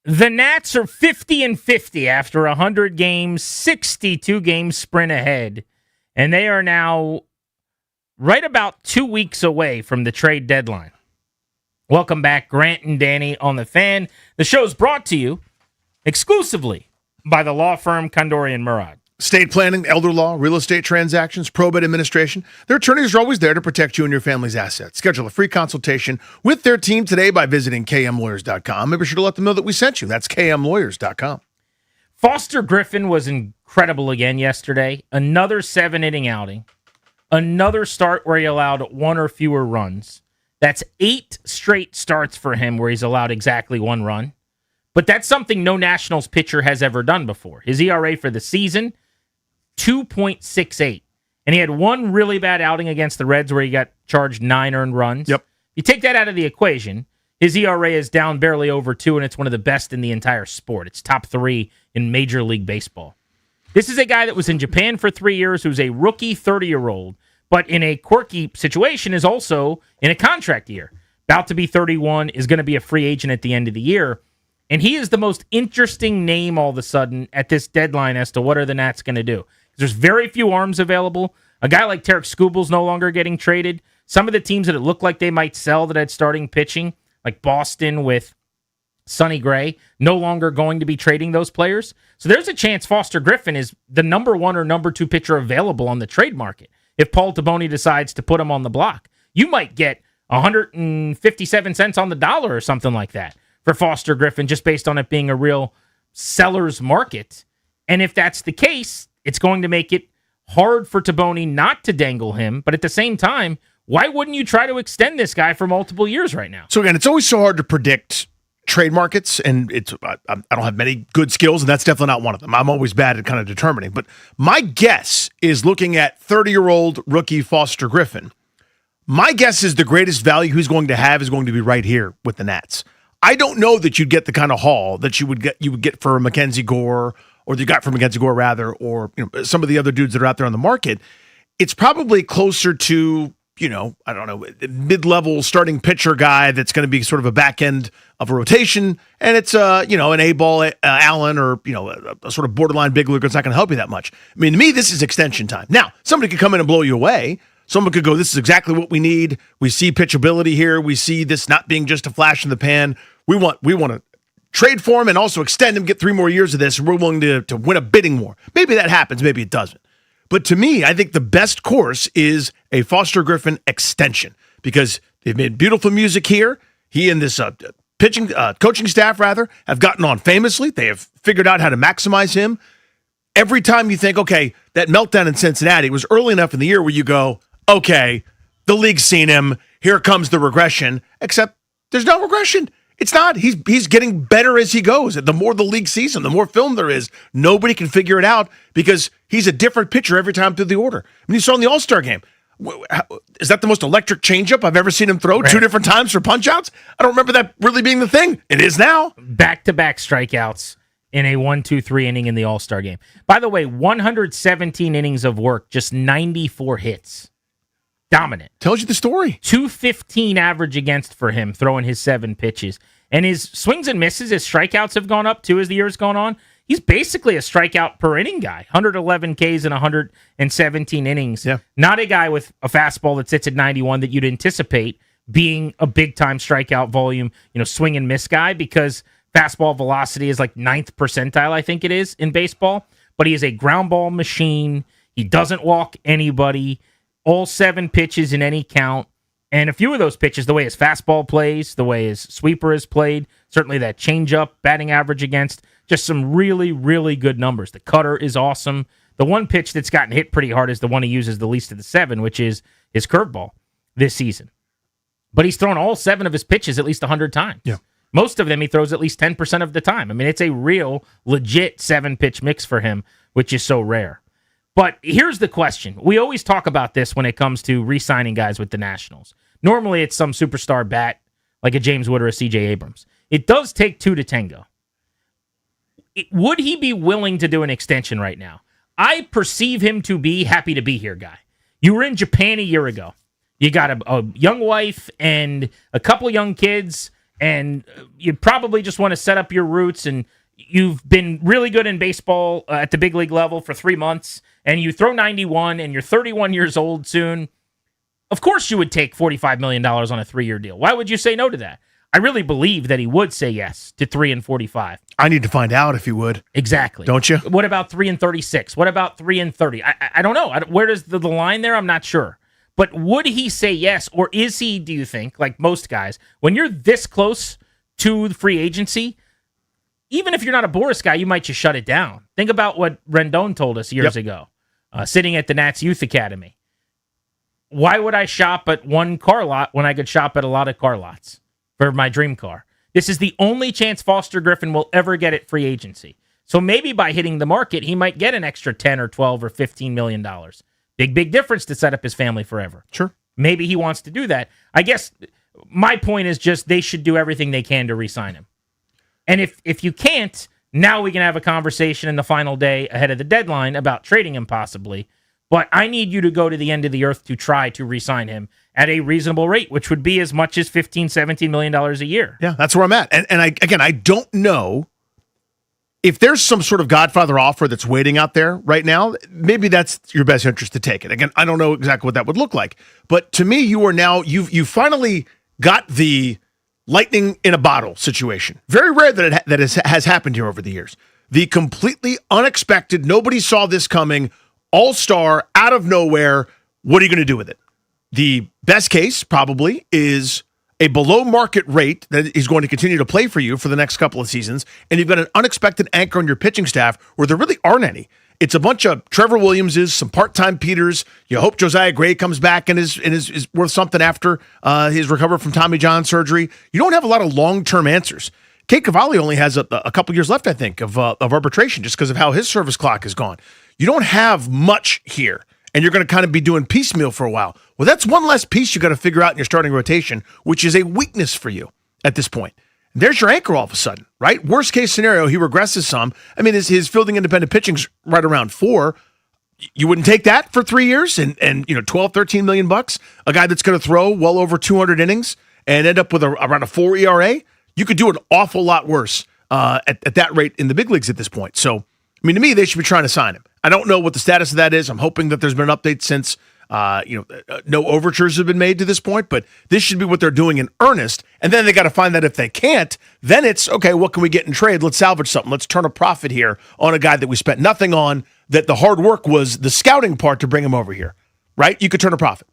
The Nats are 50-50 after 100 games, 62 games sprint ahead, and they are now right about 2 weeks away from the trade deadline. Welcome back, Grant and Danny on The Fan. The show's brought to you exclusively by the law firm Condori and Murad. Estate planning, elder law, real estate transactions, probate administration. Their attorneys are always there to protect you and your family's assets. Schedule a free consultation with their team today by visiting kmlawyers.com. Maybe be sure to let them know that we sent you. That's kmlawyers.com. Foster Griffin was incredible again yesterday. Another 7-inning outing. Another start where he allowed 1 or fewer runs. That's 8 straight starts for him where he's allowed exactly 1 run. But that's something no Nationals pitcher has ever done before. His ERA for the season, 2.68. And he had 1 really bad outing against the Reds where he got charged 9 earned runs. Yep. You take that out of the equation, his ERA is down barely over 2, and it's one of the best in the entire sport. It's top 3 in Major League Baseball. This is a guy that was in Japan for 3 years, who's a rookie 30-year-old, but in a quirky situation is also in a contract year. About to be 31, is going to be a free agent at the end of the year. And he is the most interesting name all of a sudden at this deadline as to what are the Nats going to do. There's very few arms available. A guy like Tarek Skubal's no longer getting traded. Some of the teams that it looked like they might sell that had starting pitching, like Boston with Sonny Gray, no longer going to be trading those players. So there's a chance Foster Griffin is the number 1 or number 2 pitcher available on the trade market. If Paul Taboni decides to put him on the block, you might get 157 cents on the dollar or something like that for Foster Griffin, just based on it being a real seller's market. And if that's the case, it's going to make it hard for Taboni not to dangle him. But at the same time, why wouldn't you try to extend this guy for multiple years right now? So again, it's always so hard to predict trade markets, and I don't have many good skills, and that's definitely not one of them. I'm always bad at kind of determining. But my guess is looking at 30-year-old rookie Foster Griffin. My guess is the greatest value he's going to have is going to be right here with the Nats. I don't know that you'd get the kind of haul that you would get for Mackenzie Gore, or that you got for Mackenzie Gore rather, or some of the other dudes that are out there on the market. It's probably closer to, I don't know, mid-level starting pitcher guy that's going to be sort of a back end of a rotation, and it's an A-ball Allen or a sort of borderline big leaguer that's not going to help you that much. I mean, to me, this is extension time. Now, somebody could come in and blow you away. Someone could go, this is exactly what we need. We see pitchability here. We see this not being just a flash in the pan. We want to trade for him and also extend him, get 3 more years of this, and we're willing to win a bidding war. Maybe that happens. Maybe it doesn't. But to me, I think the best course is a Foster Griffin extension because they've made beautiful music here. He and this coaching staff, have gotten on famously. They have figured out how to maximize him. Every time you think, okay, that meltdown in Cincinnati was early enough in the year where you go, okay, the league's seen him. Here comes the regression, except there's no regression. It's not. He's getting better as he goes. The more the league sees him, the more film there is. Nobody can figure it out because he's a different pitcher every time through the order. I mean, you saw in the All-Star game. Is that the most electric changeup I've ever seen him throw 2 different times for punch-outs? I don't remember that really being the thing. It is now. Back-to-back strikeouts in a 1-2-3 inning in the All-Star game. By the way, 117 innings of work, just 94 hits. Dominant. Tells you the story. 215 average against for him, throwing his 7 pitches. And his swings and misses, his strikeouts have gone up too as the year's gone on. He's basically a strikeout per inning guy. 111 Ks in 117 innings. Yeah. Not a guy with a fastball that sits at 91 that you'd anticipate being a big-time strikeout volume, swing and miss guy because fastball velocity is like 9th percentile, I think it is, in baseball. But he is a ground ball machine. He doesn't walk anybody. All 7 pitches in any count. And a few of those pitches, the way his fastball plays, the way his sweeper is played, certainly that changeup, batting average against, just some really, really good numbers. The cutter is awesome. The one pitch that's gotten hit pretty hard is the one he uses the least of the 7, which is his curveball this season. But he's thrown all 7 of his pitches at least 100 times. Yeah. Most of them he throws at least 10% of the time. I mean, it's a real, legit 7-pitch mix for him, which is so rare. But here's the question. We always talk about this when it comes to re-signing guys with the Nationals. Normally, it's some superstar bat like a James Wood or a C.J. Abrams. It does take 2 to tango. Would he be willing to do an extension right now? I perceive him to be happy to be here guy. You were in Japan a year ago. You got a young wife and a couple young kids, and you probably just want to set up your roots, and you've been really good in baseball at the big league level for 3 months, and you throw 91, and you're 31 years old soon, of course you would take $45 million on a 3-year deal. Why would you say no to that? I really believe that he would say yes to 3 and 45. I need to find out if he would. Exactly. Don't you? What about 3 and 36? What about 3 and 30? I don't know. Where does the line there? I'm not sure. But would he say yes, or is he, do you think, like most guys, when you're this close to the free agency, even if you're not a Boris guy, you might just shut it down. Think about what Rendon told us years ago, sitting at the Nats Youth Academy. Why would I shop at one car lot when I could shop at a lot of car lots for my dream car? This is the only chance Foster Griffin will ever get at free agency. So maybe by hitting the market, he might get an extra 10 or 12 or $15 million. Big difference to set up his family forever. Sure. Maybe he wants to do that. I guess my point is just they should do everything they can to re-sign him. And if you can't, now we can have a conversation in the final day ahead of the deadline about trading him possibly. But I need you to go to the end of the earth to try to re-sign him at a reasonable rate, which would be as much as $15, $17 million a year. Yeah, that's where I'm at. And I don't know if there's some sort of Godfather offer that's waiting out there right now. Maybe that's your best interest to take it. Again, I don't know exactly what that would look like. But to me, you finally got the lightning in a bottle situation. Very rare that has happened here over the years. The completely unexpected, nobody saw this coming, all-star, out of nowhere. What are you going to do with it? The best case probably is a below-market rate that is going to continue to play for you for the next couple of seasons, and you've got an unexpected anchor on your pitching staff where there really aren't any. It's a bunch of Trevor Williamses, some part-time Peters. You hope Josiah Gray comes back and is worth something after his recovery from Tommy John surgery. You don't have a lot of long-term answers. Kate Cavalli only has a couple years left, I think, of arbitration just because of how his service clock is gone. You don't have much here, and you're going to kind of be doing piecemeal for a while. Well, that's one less piece you got to figure out in your starting rotation, which is a weakness for you at this point. And there's your anchor all of a sudden, right? Worst case scenario, he regresses some. I mean, his fielding independent pitching's right around 4. You wouldn't take that for 3 years and $12-13 million bucks, a guy that's going to throw well over 200 innings and end up with around a 4 ERA. You could do an awful lot worse at that rate in the big leagues at this point. So, I mean, to me, they should be trying to sign him. I don't know what the status of that is. I'm hoping that there's been an update since no overtures have been made to this point, but this should be what they're doing in earnest. And then they got to find that if they can't, then it's, okay, what can we get in trade? Let's salvage something. Let's turn a profit here on a guy that we spent nothing on, that the hard work was the scouting part to bring him over here, right? You could turn a profit.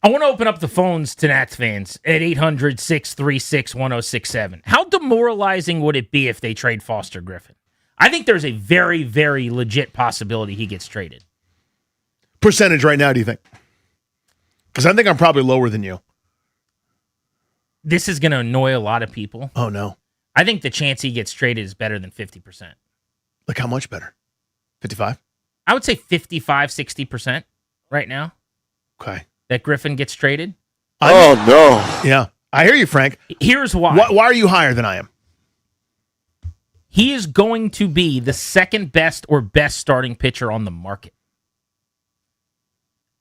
I want to open up the phones to Nats fans at 800-636-1067. How demoralizing would it be if they trade Foster Griffin? I think there's a very, very legit possibility he gets traded. Percentage right now, do you think? Because I think I'm probably lower than you. This is going to annoy a lot of people. Oh, no. I think the chance he gets traded is better than 50%. Like how much better? 55? I would say 55, 60% right now. Okay. That Griffin gets traded. Oh, no. Yeah. I hear you, Frank. Here's why. Why are you higher than I am? He is going to be the second best or best starting pitcher on the market.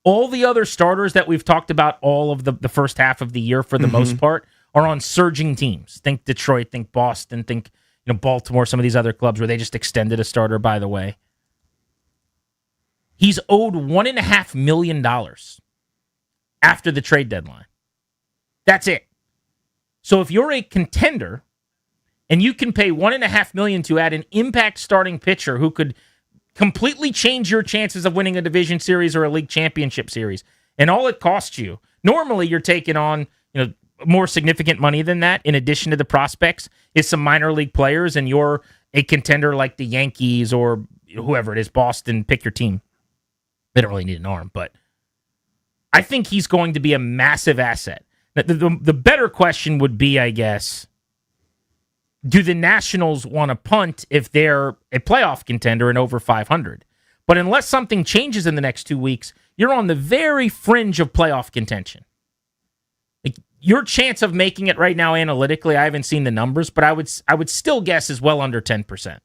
All the other starters that we've talked about all of the first half of the year for the most part are on surging teams. Think Detroit, think Boston, think Baltimore, some of these other clubs where they just extended a starter, by the way. He's owed $1.5 million after the trade deadline. That's it. So if you're a contender and you can pay $1.5 million to add an impact starting pitcher who could completely change your chances of winning a division series or a league championship series, and all it costs you, normally you're taking on more significant money than that, in addition to the prospects, is some minor league players, and you're a contender like the Yankees or whoever it is, Boston, pick your team. They don't really need an arm, but I think he's going to be a massive asset. The better question would be, I guess, do the Nationals want to punt if they're a playoff contender and over 500? But unless something changes in the next 2 weeks, you're on the very fringe of playoff contention. Like, your chance of making it right now analytically, I haven't seen the numbers, but I would still guess is well under 10%.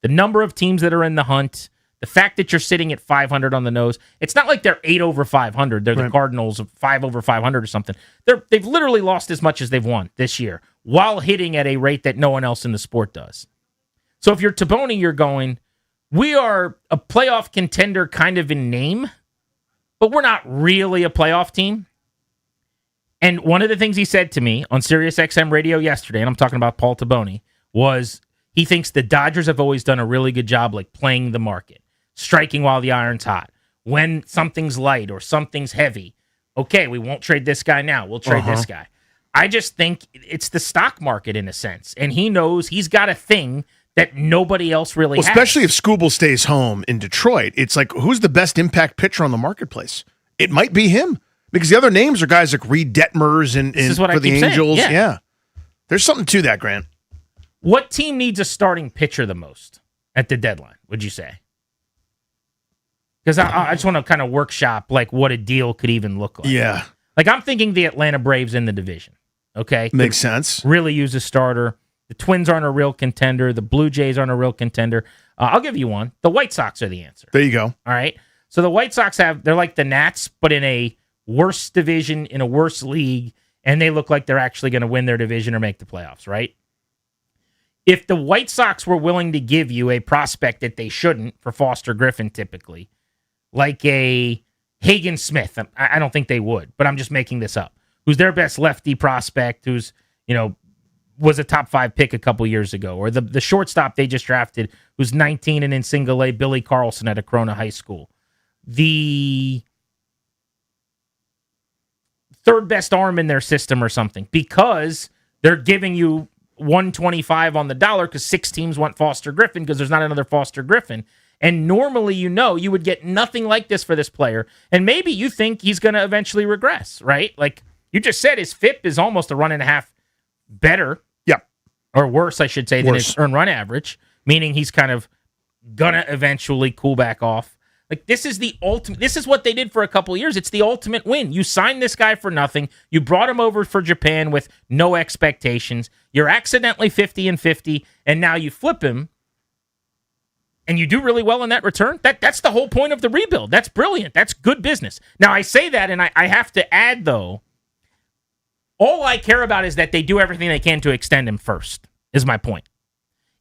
The number of teams that are in the hunt, The fact that you're sitting at 500 on the nose, it's not like they're 8 over 500. They're the Cardinals of 5 over 500 or something. They've literally lost as much as they've won this year while hitting at a rate that no one else in the sport does. So if you're Taboni, you're going, we are a playoff contender kind of in name, but we're not really a playoff team. And one of the things he said to me on SiriusXM radio yesterday, and I'm talking about Paul Taboni, was he thinks the Dodgers have always done a really good job like playing the market, striking while the iron's hot. When something's light or something's heavy, okay, we won't trade this guy now. We'll trade this guy. I just think it's the stock market in a sense, and he knows he's got a thing that nobody else really has. Especially if Skubal stays home in Detroit. It's like, who's the best impact pitcher on the marketplace? It might be him, because the other names are guys like Reed Detmers and for the Angels. Yeah. There's something to that, Grant. What team needs a starting pitcher the most at the deadline, would you say? Because I just want to kind of workshop like what a deal could even look like. Yeah. Like I'm thinking the Atlanta Braves in the division. Okay. Makes sense. Really use a starter. The Twins aren't a real contender. The Blue Jays aren't a real contender. I'll give you one. The White Sox are the answer. There you go. All right. So the White Sox they're like the Nats, but in a worse division, in a worse league, and they look like they're actually going to win their division or make the playoffs, right? If the White Sox were willing to give you a prospect that they shouldn't for Foster Griffin typically, like a Hagen Smith, I don't think they would, but I'm just making this up, who's their best lefty prospect, who's, was a top 5 pick a couple years ago, or the shortstop they just drafted, who's 19 and in single A, Billy Carlson at Corona High School. The third best arm in their system or something, because they're giving you $125 on the dollar because 6 teams want Foster Griffin because there's not another Foster Griffin. And normally, you would get nothing like this for this player. And maybe you think he's going to eventually regress, right? Like you just said, his FIP is almost a 1.5 better. Yeah. Or worse, I should say, than his earned run average, meaning he's kind of going to eventually cool back off. Like this is the ultimate. This is what they did for a couple of years. It's the ultimate win. You signed this guy for nothing. You brought him over for Japan with no expectations. You're accidentally 50-50, and now you flip him, and you do really well in that return. That's the whole point of the rebuild. That's brilliant. That's good business. Now I say that, and I have to add though, all I care about is that they do everything they can to extend him first. Is my point.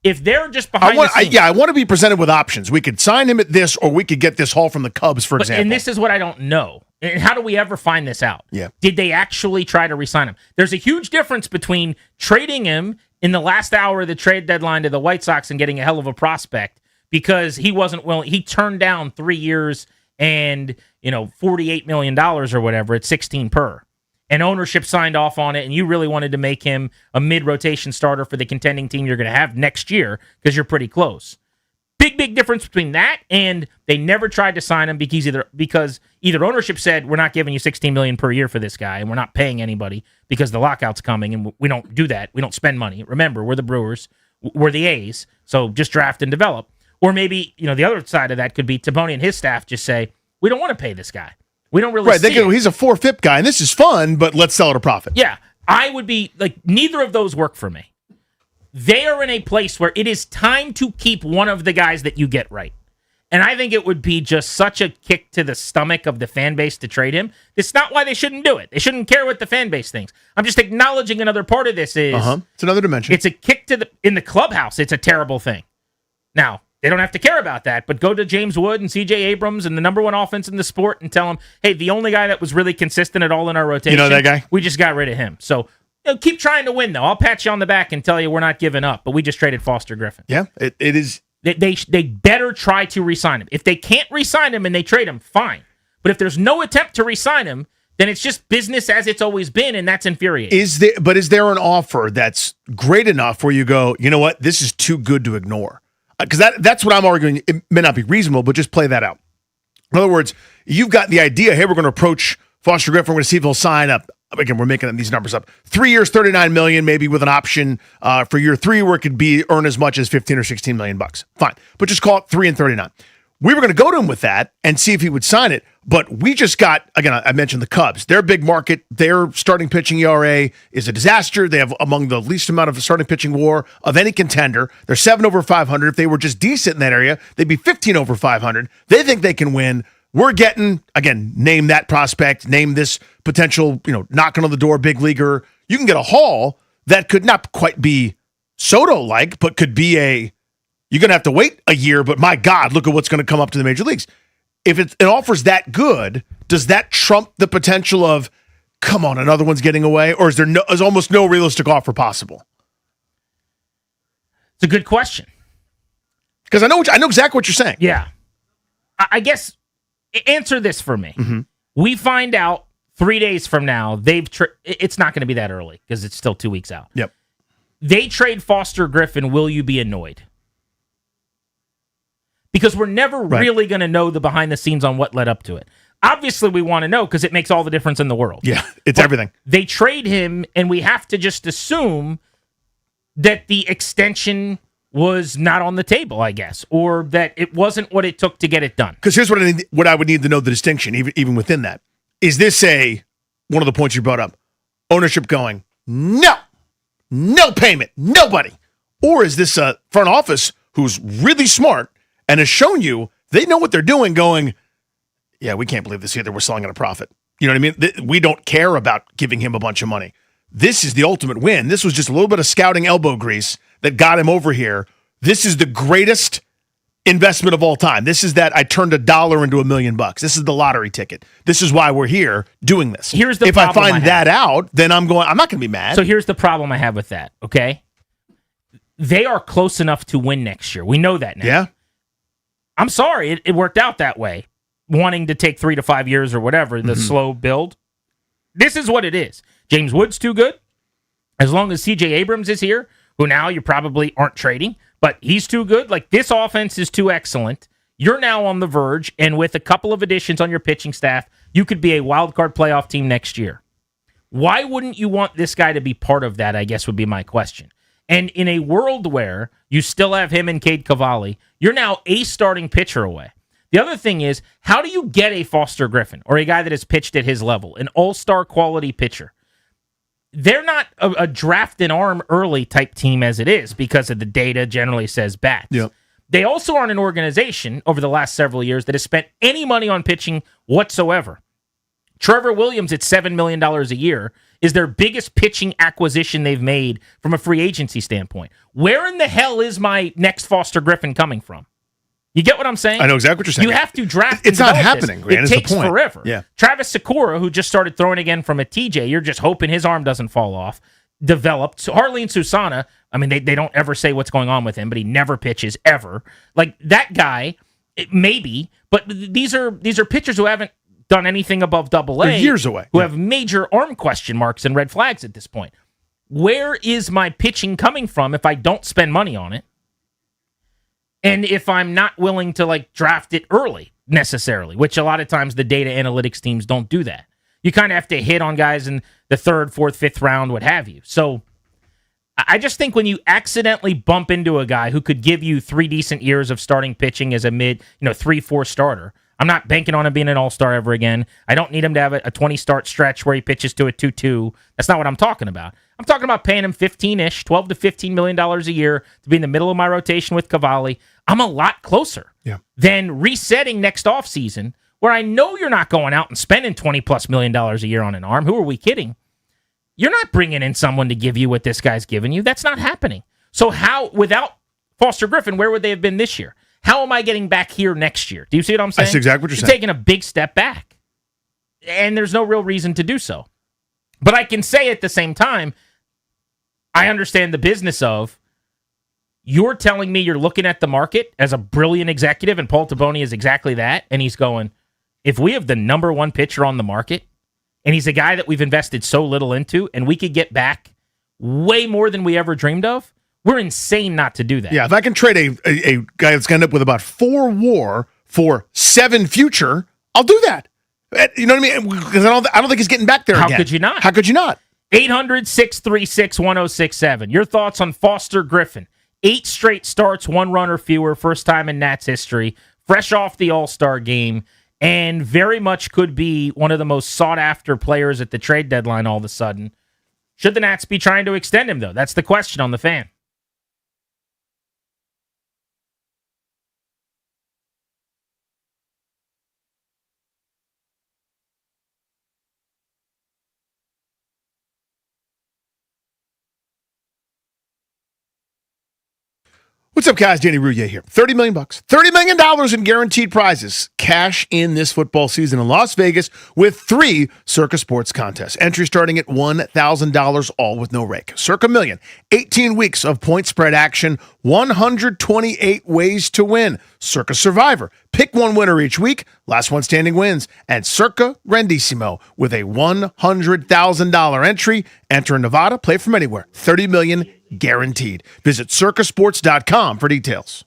If they're just behind the scenes. I want to be presented with options. We could sign him at this, or we could get this haul from the Cubs, for example. And this is what I don't know. And how do we ever find this out? Yeah. Did they actually try to re-sign him? There's a huge difference between trading him in the last hour of the trade deadline to the White Sox and getting a hell of a prospect because he wasn't willing. He turned down 3 years and $48 million or whatever at 16 per. And ownership signed off on it, and you really wanted to make him a mid-rotation starter for the contending team you're going to have next year because you're pretty close. Big difference between that and they never tried to sign him because either ownership said, we're not giving you $16 million per year for this guy, and we're not paying anybody because the lockout's coming, and we don't do that. We don't spend money. Remember, we're the Brewers. We're the A's, so just draft and develop. Or maybe, the other side of that could be Taboni and his staff just say, we don't want to pay this guy. We don't really see it. He's a 4-FIP guy, and this is fun, but let's sell it a profit. Yeah, I would be like, neither of those work for me. They are in a place where it is time to keep one of the guys that you get right. And I think it would be just such a kick to the stomach of the fan base to trade him. It's not why they shouldn't do it. They shouldn't care what the fan base thinks. I'm just acknowledging another part of this is... It's another dimension. It's a kick in the clubhouse. It's a terrible thing. Now, they don't have to care about that, but go to James Wood and C.J. Abrams and the number one offense in the sport and tell them, hey, the only guy that was really consistent at all in our rotation, that guy? We just got rid of him. So keep trying to win, though. I'll pat you on the back and tell you we're not giving up, but we just traded Foster Griffin. Yeah, it is. They better try to re-sign him. If they can't re-sign him and they trade him, fine. But if there's no attempt to re-sign him, then it's just business as it's always been, and that's infuriating. Is there an offer that's great enough where you go, you know what, this is too good to ignore? Because that's what I'm arguing. It may not be reasonable, but just play that out. In other words, you've got the idea, hey, we're going to approach Foster Griffin. We're going to see if he'll sign up. Again, we're making these numbers up. 3 years, $39 million, maybe with an option for year 3 where it could earn as much as $15 or $16 million. Fine. But just call it 3 and 39. We were going to go to him with that and see if he would sign it. But we just got, again, I mentioned the Cubs. Their big market, their starting pitching ERA is a disaster. They have among the least amount of starting pitching WAR of any contender. They're 7 over 500. If they were just decent in that area, they'd be 15 over 500. They think they can win. We're getting, again, name that prospect, name this potential, knocking on the door big leaguer. You can get a haul that could not quite be Soto-like, but could be you're going to have to wait a year, but my God, look at what's going to come up to the major leagues. If it offers that good, does that trump the potential of, come on, another one's getting away? Or is almost no realistic offer possible? It's a good question. Because I know exactly what you're saying. Yeah. I guess, answer this for me. Mm-hmm. We find out 3 days from now, it's not going to be that early because it's still 2 weeks out. Yep. They trade Foster Griffin. Will you be annoyed? Because we're never really going to know the behind the scenes on what led up to it. Obviously, we want to know because it makes all the difference in the world. Yeah, it's everything. They trade him, and we have to just assume that the extension was not on the table, I guess, or that it wasn't what it took to get it done. Because here's what I would need to know the distinction, even within that. Is this one of the points you brought up, ownership going, no payment, nobody? Or is this a front office who's really smart and has shown you they know what they're doing, going, yeah, we can't believe this either. We're selling at a profit. You know what I mean? We don't care about giving him a bunch of money. This is the ultimate win. This was just a little bit of scouting elbow grease that got him over here. This is the greatest investment of all time. This is that I turned $1 into $1 million. This is the lottery ticket. This is why we're here doing this. Here's the if I find that out, then I'm not going to be mad. So here's the problem I have with that, okay? They are close enough to win next year. We know that now. Yeah. I'm sorry, it worked out that way. Wanting to take 3 to 5 years or whatever, the slow build. This is what it is. James Wood's too good. As long as CJ Abrams is here, who now you probably aren't trading, but he's too good. Like, this offense is too excellent. You're now on the verge, and with a couple of additions on your pitching staff, you could be a wild card playoff team next year. Why wouldn't you want this guy to be part of that, I guess would be my question. And in a world where you still have him and Cade Cavalli, you're now a starting pitcher away. The other thing is, how do you get a Foster Griffin or a guy that has pitched at his level, an all-star quality pitcher? They're not a draft and arm early type team as it is because of the data generally says bats. Yep. They also aren't an organization over the last several years that has spent any money on pitching whatsoever. Trevor Williams at $7 million a year is their biggest pitching acquisition they've made from a free agency standpoint. Where in the hell is my next Foster Griffin coming from? You get what I'm saying? I know exactly what you're saying. You have to draft. It's not happening, Grant, It is the takes point. forever. Yeah. Travis Sakura, who just started throwing again from a TJ, you're just hoping his arm doesn't fall off. Developed. So Harleen Susana, I mean, they don't ever say what's going on with him, but he never pitches ever. Like that guy, maybe. But these are pitchers who haven't done anything above Double A. They're years away. Who have major arm question marks and red flags at this point. Where is my pitching coming from if I don't spend money on it? And if I'm not willing to draft it early necessarily, which a lot of times the data analytics teams don't do that. You kind of have to hit on guys in the 3rd, 4th, 5th round, what have you. So I just think when you accidentally bump into a guy who could give you 3 decent years of starting pitching as a mid, 3-4 starter, I'm not banking on him being an all-star ever again. I don't need him to have a 20-start stretch where he pitches to a 2-2. That's not what I'm talking about. I'm talking about paying him 15-ish, $12 to $15 million a year to be in the middle of my rotation with Cavalli. I'm a lot closer than resetting next offseason where I know you're not going out and spending $20+ million a year on an arm. Who are we kidding? You're not bringing in someone to give you what this guy's giving you. That's not happening. So how, without Foster Griffin, where would they have been this year? How am I getting back here next year? Do you see what I'm saying? That's exactly what you're saying. Taking a big step back. And there's no real reason to do so. But I can say at the same time, I understand the business of you're telling me you're looking at the market as a brilliant executive, and Paul Taboni is exactly that, and he's going, if we have the number one pitcher on the market, and he's a guy that we've invested so little into, and we could get back way more than we ever dreamed of, we're insane not to do that. Yeah, if I can trade a guy that's going to end up with about 4 WAR for 7 future, I'll do that. You know what I mean? Because I don't think he's getting back there again. How could you not? How could you not? 800-636-1067. Your thoughts on Foster Griffin. 8 straight starts, 1 run or fewer, first time in Nats history, fresh off the All-Star game, and very much could be one of the most sought-after players at the trade deadline all of a sudden. Should the Nats be trying to extend him, though? That's the question on the Fan. What's up, guys? Danny Rouillet here. $30 million. $30 million in guaranteed prizes. Cash in this football season in Las Vegas with 3 Circa Sports contests. Entry starting at $1,000, all with no rake. Circa Million. 18 weeks of point spread action. 128 ways to win. Circa Survivor. Pick one winner each week. Last one standing wins. And Circa Grandissimo with a $100,000 entry. Enter in Nevada. Play from anywhere. $30 million guaranteed. Visit circasports.com for details.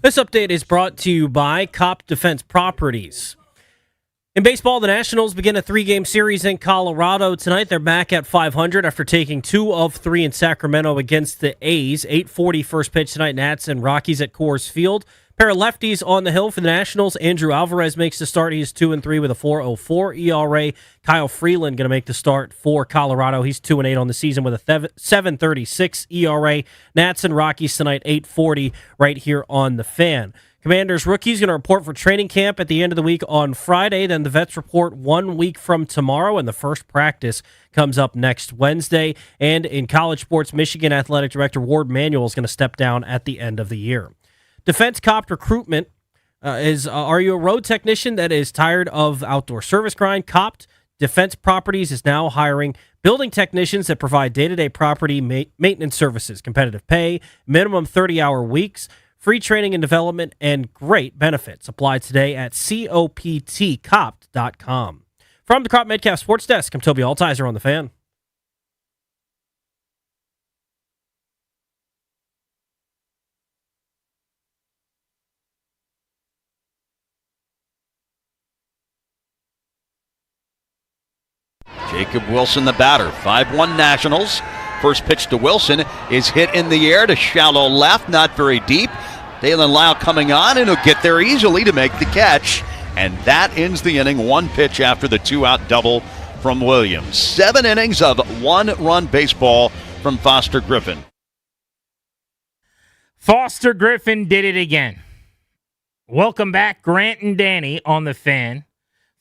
This update is brought to you by Cop Defense Properties. In baseball, the Nationals begin a 3-game series in Colorado tonight. They're back at 500 after taking 2 of 3 in Sacramento against the A's. 8:40 first pitch tonight, Nats and Rockies at Coors Field. Pair of lefties on the hill for the Nationals. Andrew Alvarez makes the start. He's 2-3 with a 4.04 ERA. Kyle Freeland going to make the start for Colorado. He's 2-8 on the season with a 7.36 ERA. Nats and Rockies tonight, 8:40 right here on the Fan. Commanders rookies going to report for training camp at the end of the week on Friday. Then the vets report 1 week from tomorrow, and the first practice comes up next Wednesday. And in college sports, Michigan Athletic Director Ward Manuel is going to step down at the end of the year. Defense Cop recruitment are you a road technician that is tired of outdoor service grind? Copt Defense Properties is now hiring building technicians that provide day-to-day property maintenance services, competitive pay, minimum 30-hour weeks, free training and development, and great benefits. Apply today at coptcopt.com. From the Crop Metcalf Sports Desk, I'm Toby Altizer on the Fan. Jacob Wilson, the batter. 5-1 Nationals. First pitch to Wilson is hit in the air to shallow left, not very deep. Dalen Lau coming on, and he'll get there easily to make the catch. And that ends the inning. 1 pitch after the 2-out double from Williams. 7 innings of 1-run baseball from Foster Griffin. Foster Griffin did it again. Welcome back, Grant and Danny on the Fan.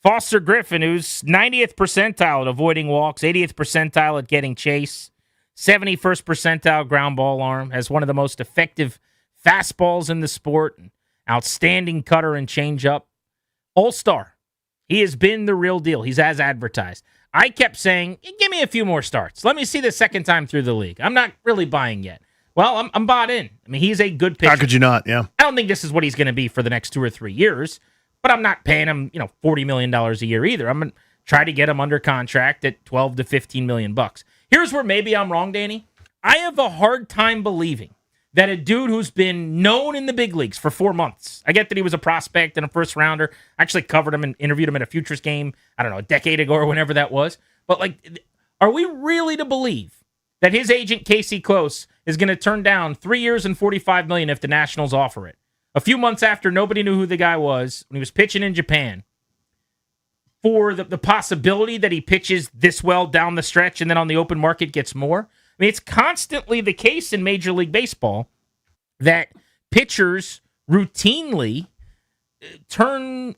Foster Griffin, who's 90th percentile at avoiding walks, 80th percentile at getting chase, 71st percentile ground ball arm, has one of the most effective fastballs in the sport, outstanding cutter and changeup. All-star. He has been the real deal. He's as advertised. I kept saying, give me a few more starts. Let me see the second time through the league. I'm not really buying yet. Well, I'm bought in. I mean, he's a good pitcher. How could you not? Yeah. I don't think this is what he's going to be for the next 2 or 3 years. But I'm not paying him, $40 million a year either. I'm going to try to get him under contract at $12 to $15 million. Here's where maybe I'm wrong, Danny. I have a hard time believing that a dude who's been known in the big leagues for 4 months, I get that he was a prospect and a first rounder. I actually covered him and interviewed him at a Futures game, I don't know, a decade ago or whenever that was. But, are we really to believe that his agent, Casey Close, is going to turn down 3 years and $45 million if the Nationals offer it? A few months after, nobody knew who the guy was when he was pitching in Japan. For the possibility that he pitches this well down the stretch and then on the open market gets more. I mean, it's constantly the case in Major League Baseball that pitchers routinely turn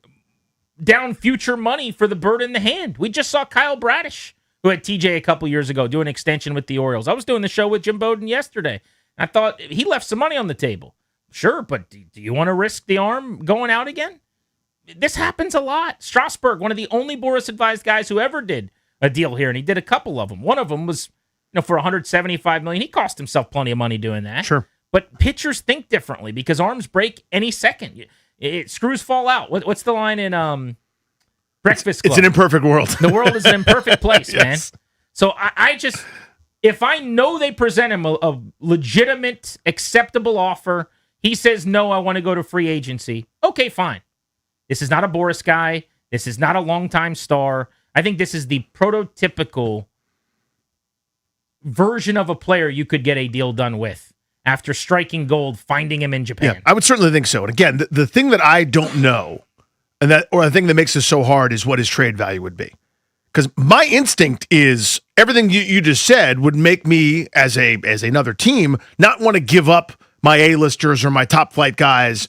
down future money for the bird in the hand. We just saw Kyle Bradish, who had TJ a couple years ago, do an extension with the Orioles. I was doing the show with Jim Bowden yesterday. I thought he left some money on the table. Sure, but do you want to risk the arm going out again? This happens a lot. Strasburg, one of the only Boras-advised guys who ever did a deal here, and he did a couple of them. One of them was, for $175 million. He cost himself plenty of money doing that. Sure. But pitchers think differently because arms break any second. Screws fall out. What's the line in Breakfast Club? It's an imperfect world. The world is an imperfect place, yes. Man. So I just, if I know they present him a legitimate, acceptable offer, he says, no, I want to go to free agency. Okay, fine. This is not a Boras guy. This is not a longtime star. I think this is the prototypical version of a player you could get a deal done with after striking gold, finding him in Japan. Yeah, I would certainly think so. And again, the thing that I don't know, or the thing that makes this so hard, is what his trade value would be. Because my instinct is everything you just said would make me, as another team, not want to give up my A-listers or my top flight guys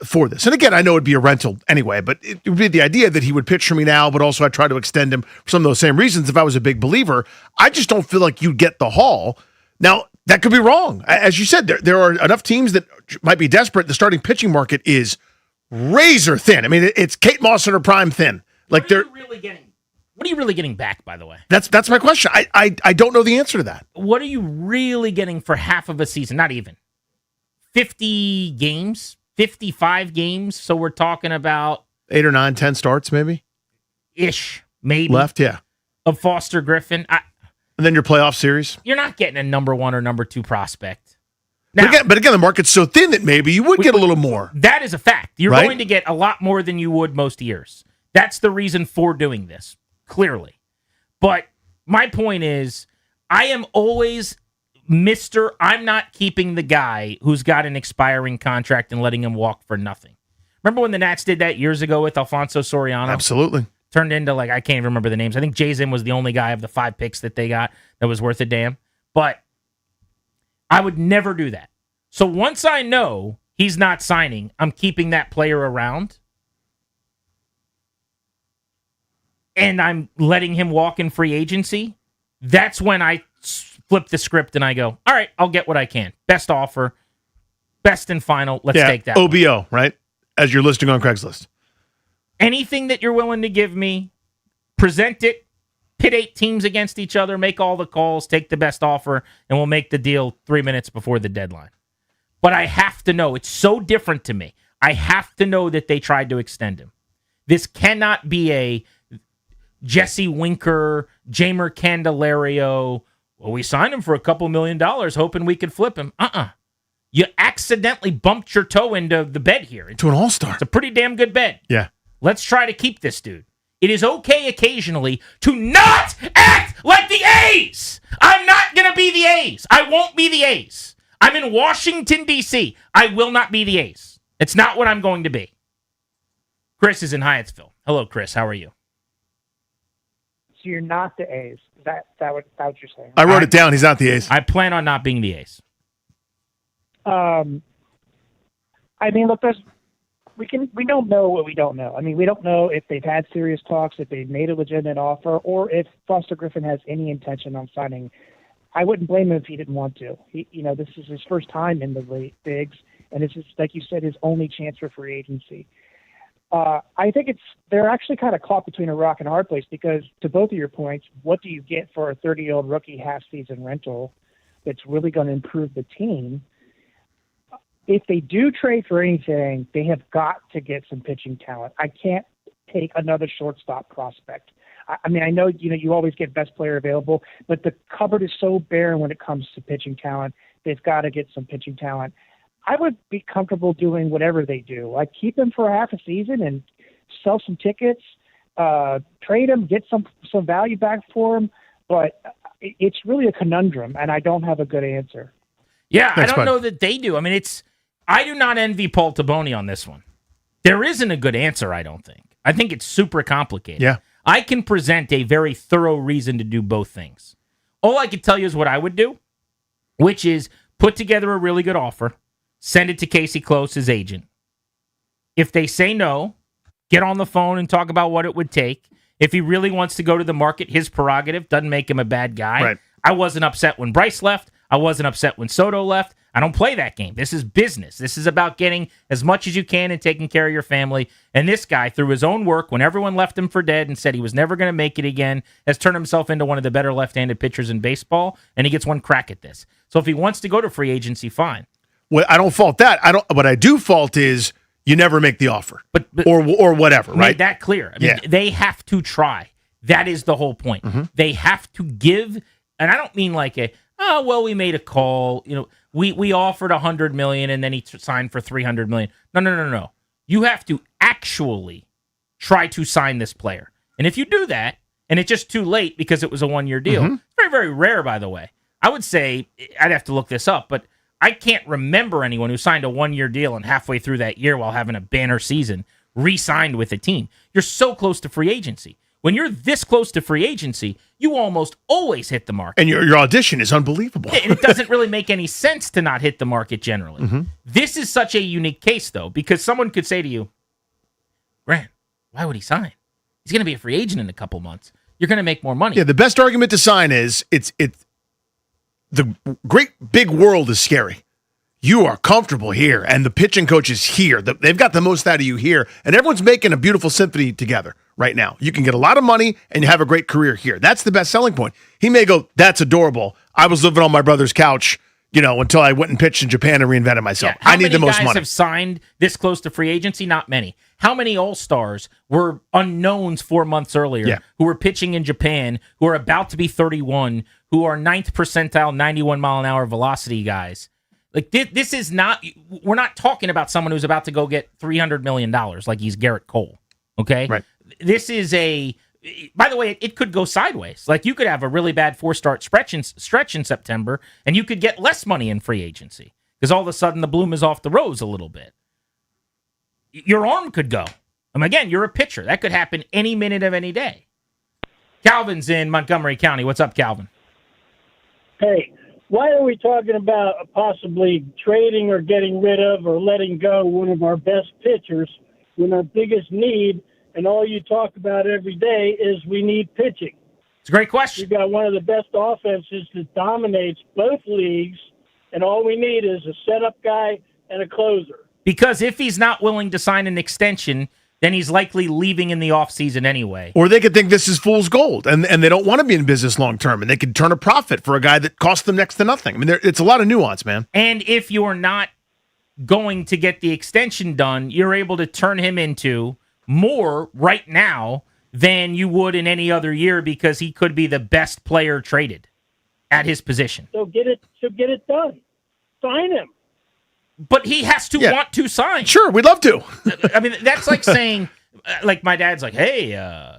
for this. And again, I know it'd be a rental anyway, but it would be the idea that he would pitch for me now, but also I'd try to extend him for some of those same reasons if I was a big believer. I just don't feel like you'd get the haul. Now, that could be wrong. As you said, there are enough teams that might be desperate. The starting pitching market is razor thin. I mean, it's Kate Moss in her prime thin. What are you really getting back, by the way? That's my question. I don't know the answer to that. What are you really getting for half of a season? Not even. 50 games, 55 games. So we're talking about 8 or 9, 10 starts, maybe maybe left. Yeah, of Foster Griffin. And then your playoff series. You're not getting a number 1 or number 2 prospect. But again, the market's so thin that maybe you would get a little more. That is a fact. You're Right? going to get a lot more than you would most years. That's the reason for doing this, clearly. But my point is, I am always I'm not keeping the guy who's got an expiring contract and letting him walk for nothing. Remember when the Nats did that years ago with Alfonso Soriano? Absolutely. Turned into, I can't even remember the names. I think Jason was the only guy of the 5 picks that they got that was worth a damn. But I would never do that. So once I know he's not signing, I'm keeping that player around. And I'm letting him walk in free agency. That's when I flip the script and I go, all right, I'll get what I can. Best offer, best and final. Let's take that. OBO, right? As you're listing on Craigslist. Anything that you're willing to give me, present it, pit 8 teams against each other, make all the calls, take the best offer, and we'll make the deal 3 minutes before the deadline. But I have to know. It's so different to me. I have to know that they tried to extend him. This cannot be a Jesse Winker, Jamer Candelario. Well, we signed him for a couple $1 million hoping we could flip him. You accidentally bumped your toe into the bed here. To an all-star. It's a pretty damn good bed. Yeah. Let's try to keep this dude. It is okay occasionally to not act like the A's. I'm not going to be the A's. I won't be the A's. I'm in Washington, D.C. I will not be the A's. It's not what I'm going to be. Chris is in Hyattsville. Hello, Chris. How are you? So you're not the A's. That what you're saying? I wrote it down. He's not the A's. I plan on not being the A's. I mean, look, we don't know what we don't know. I mean, we don't know if they've had serious talks, if they've made a legitimate offer, or if Foster Griffin has any intention on signing. I wouldn't blame him if he didn't want to. This is his first time in the bigs, and this is, like you said, his only chance for free agency. I think they're actually kind of caught between a rock and a hard place because, to both of your points, what do you get for a 30-year-old rookie half-season rental that's really going to improve the team? If they do trade for anything, they have got to get some pitching talent. I can't take another shortstop prospect. I mean, I know you always get best player available, but the cupboard is so barren when it comes to pitching talent. They've got to get some pitching talent. I would be comfortable doing whatever they do, like keep him for half a season and sell some tickets, trade him, get some value back for him. But it's really a conundrum, and I don't have a good answer. Yeah, I don't know that they do. I mean, I do not envy Paul Taboni on this one. There isn't a good answer, I don't think. I think it's super complicated. Yeah. I can present a very thorough reason to do both things. All I can tell you is what I would do, which is put together a really good offer, send it to Casey Close, his agent. If they say no, get on the phone and talk about what it would take. If he really wants to go to the market, his prerogative doesn't make him a bad guy. Right. I wasn't upset when Bryce left. I wasn't upset when Soto left. I don't play that game. This is business. This is about getting as much as you can and taking care of your family. And this guy, through his own work, when everyone left him for dead and said he was never going to make it again, has turned himself into one of the better left-handed pitchers in baseball, and he gets one crack at this. So if he wants to go to free agency, fine. Well, I don't fault that. What I do fault is you never make the offer, but or whatever, right? Made that clear. I mean, they have to try. That is the whole point. Mm-hmm. They have to give, and I don't mean like we made a call. We offered $100 million and then he signed for $300 million. No. You have to actually try to sign this player, and if you do that, and it's just too late because it was a 1-year deal, Mm-hmm. it's very, very rare, by the way. I would say I'd have to look this up, but I can't remember anyone who signed a 1-year deal and halfway through that year while having a banner season re-signed with a team. You're so close to free agency. When you're this close to free agency, you almost always hit the market. And your audition is unbelievable. And it doesn't really make any sense to not hit the market generally. Mm-hmm. This is such a unique case, though, because someone could say to you, Grant, why would he sign? He's going to be a free agent in a couple months. You're going to make more money. Yeah, the best argument to sign is it's the great big world is scary. You are comfortable here, and the pitching coach is here. They've got the most out of you here, and everyone's making a beautiful symphony together right now. You can get a lot of money and have a great career here. That's the best selling point. He may go, that's adorable. I was living on my brother's couch, until I went and pitched in Japan and reinvented myself. Yeah, I need the most How many guys money. have signed this close to free agency? Not many. How many All-Stars were unknowns 4 months earlier who were pitching in Japan, who are about to be 31, who are 9th percentile, 91-mile-an-hour velocity guys? Like this is not. We're not talking about someone who's about to go get $300 million like he's Garrett Cole. Okay, right. This is a. By the way, it could go sideways. Like you could have a really bad 4-start stretch in September, and you could get less money in free agency because all of a sudden the bloom is off the rose a little bit. Your arm could go. Again, you're a pitcher. That could happen any minute of any day. Calvin's in Montgomery County. What's up, Calvin? Hey, why are we talking about possibly trading or getting rid of or letting go one of our best pitchers when our biggest need, and all you talk about every day, is we need pitching? It's a great question. We've got one of the best offenses that dominates both leagues, and all we need is a setup guy and a closer. Because if he's not willing to sign an extension, then he's likely leaving in the offseason anyway. Or they could think this is fool's gold, and they don't want to be in business long term, and they could turn a profit for a guy that costs them next to nothing. I mean, it's a lot of nuance, man. And if you're not going to get the extension done, you're able to turn him into more right now than you would in any other year because he could be the best player traded at his position. So get it done. Sign him. But he has to want to sign. Sure, we'd love to. I mean, that's like saying, like my dad's like, hey,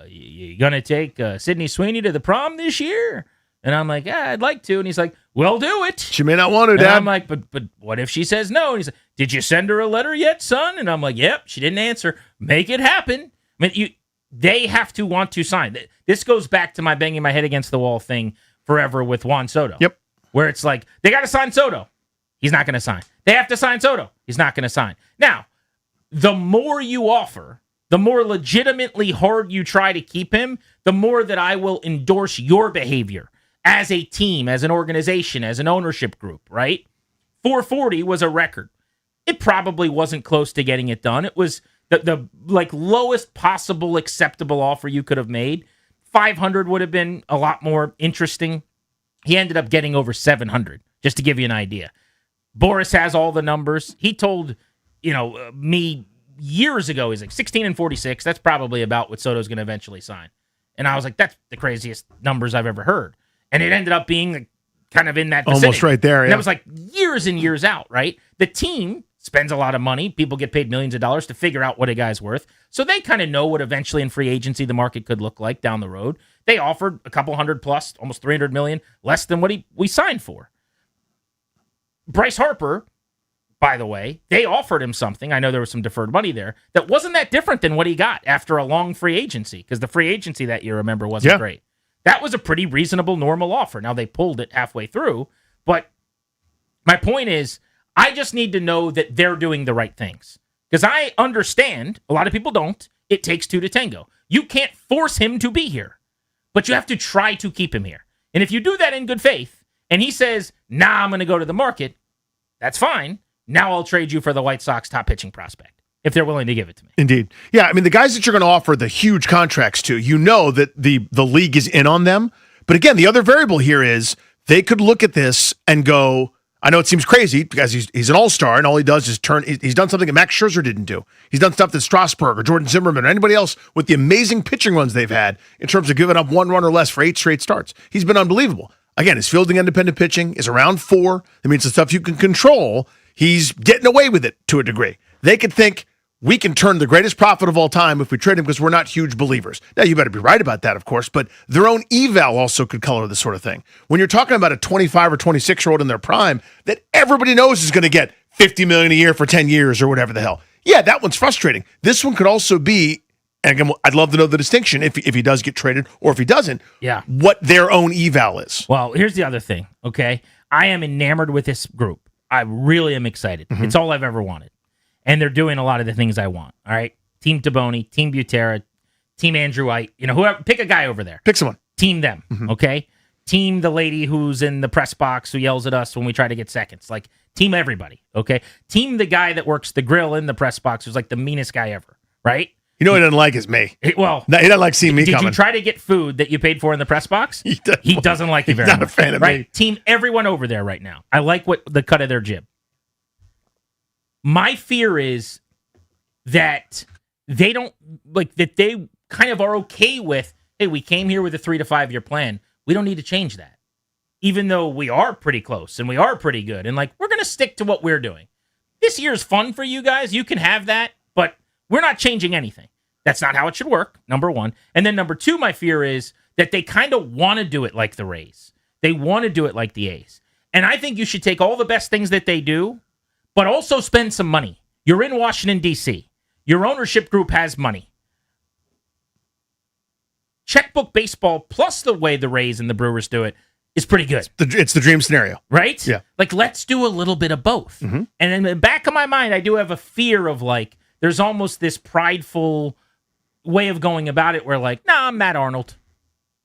you going to take Sydney Sweeney to the prom this year? And I'm like, yeah, I'd like to. And he's like, we'll do it. She may not want to, and Dad. I'm like, but what if she says no? And he's like, did you send her a letter yet, son? And I'm like, yep, she didn't answer. Make it happen. I mean, they have to want to sign. This goes back to my banging my head against the wall thing forever with Juan Soto. Yep. Where it's like, they got to sign Soto. He's not going to sign. They have to sign Soto. He's not going to sign. Now, the more you offer, the more legitimately hard you try to keep him, the more that I will endorse your behavior as a team, as an organization, as an ownership group, right? 440 was a record. It probably wasn't close to getting it done. It was the like lowest possible acceptable offer you could have made. 500 would have been a lot more interesting. He ended up getting over 700, just to give you an idea. Boris has all the numbers. He told, me years ago, he's like 16 and 46. That's probably about what Soto's going to eventually sign. And I was like, that's the craziest numbers I've ever heard. And it ended up being kind of in that vicinity. Almost right there, yeah. And that was like years and years out, right? The team spends a lot of money. People get paid millions of dollars to figure out what a guy's worth. So they kind of know what eventually in free agency the market could look like down the road. They offered a couple hundred plus, almost 300 million, less than what we signed for. Bryce Harper, by the way, they offered him something. I know there was some deferred money there that wasn't that different than what he got after a long free agency, because the free agency that year, remember, wasn't great. That was a pretty reasonable, normal offer. Now, they pulled it halfway through, but my point is, I just need to know that they're doing the right things, because I understand, a lot of people don't, it takes two to tango. You can't force him to be here, but you have to try to keep him here. And if you do that in good faith, and he says, nah, I'm going to go to the market, that's fine. Now I'll trade you for the White Sox top pitching prospect, if they're willing to give it to me. Indeed. Yeah, I mean, the guys that you're going to offer the huge contracts to, you know that the league is in on them. But again, the other variable here is they could look at this and go, I know it seems crazy because he's an all-star and all he does is he's done something that Max Scherzer didn't do. He's done stuff that Strasburg or Jordan Zimmerman or anybody else with the amazing pitching runs they've had in terms of giving up one run or less for 8 straight starts. He's been unbelievable. Again, his fielding independent pitching is around 4. That means the stuff you can control, he's getting away with it to a degree. They could think, we can turn the greatest profit of all time if we trade him because we're not huge believers. Now, you better be right about that, of course, but their own eval also could color this sort of thing. When you're talking about a 25 or 26-year-old in their prime that everybody knows is going to get $50 million a year for 10 years or whatever the hell. Yeah, that one's frustrating. This one could also be, and again, I'd love to know the distinction if he does get traded or if he doesn't, what their own eval is. Well, here's the other thing, okay? I am enamored with this group. I really am excited. Mm-hmm. It's all I've ever wanted. And they're doing a lot of the things I want, all right? Team Taboni, Team Butera, Team Andrew White, whoever, pick a guy over there. Pick someone. Team them, okay? Team the lady who's in the press box who yells at us when we try to get seconds. Like, team everybody, okay? Team the guy that works the grill in the press box who's like the meanest guy ever, right? You know what he doesn't like is me. He doesn't like seeing me coming. Did you try to get food that you paid for in the press box? He doesn't like you very much. He's not a fan of me. Team everyone over there right now. I like the cut of their jib. My fear is that they don't that they kind of are okay with, hey, we came here with a 3 to 5 year plan. We don't need to change that. even though we are pretty close and we are pretty good. And, like, we're going to stick to what we're doing. This year's fun for you guys. You can have that, but we're not changing anything. That's not how it should work, number one. And then number two, my fear is that they kind of want to do it like the Rays. They want to do it like the A's. And I think you should take all the best things that they do, but also spend some money. You're in Washington, D.C. Your ownership group has money. Checkbook baseball plus the way the Rays and the Brewers do it is pretty good. It's the dream scenario. Right? Yeah. Like, let's do a little bit of both. Mm-hmm. And in the back of my mind, I do have a fear of, like, there's almost this prideful way of going about it where, like, nah, I'm Matt Arnold.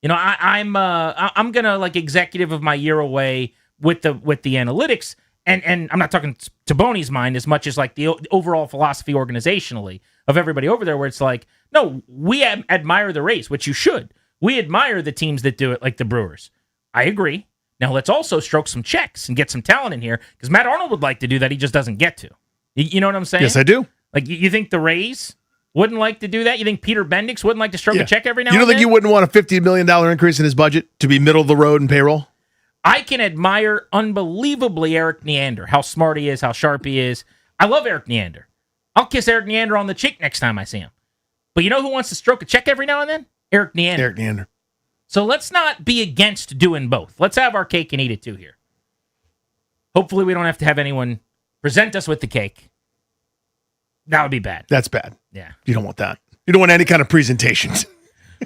You know, I'm gonna, like, executive of my year away with the analytics. And I'm not talking to Boney's mind as much as, like, the overall philosophy organizationally of everybody over there, where it's like, no, we admire the Rays, which you should. We admire the teams that do it, like the Brewers. I agree. Now let's also stroke some checks and get some talent in here, because Matt Arnold would like to do that. He just doesn't get to. You know what I'm saying? Yes, I do. Like, you think the Rays wouldn't like to do that? You think Peter Bendix wouldn't like to stroke a check every now and then? You don't think you wouldn't want a $50 million increase in his budget to be middle of the road in payroll? I can admire unbelievably Eric Neander, how smart he is, how sharp he is. I love Eric Neander. I'll kiss Eric Neander on the cheek next time I see him. But you know who wants to stroke a check every now and then? Eric Neander. Eric Neander. So let's not be against doing both. Let's have our cake and eat it too here. Hopefully we don't have to have anyone present us with the cake. That would be bad. That's bad. Yeah. You don't want that. You don't want any kind of presentations.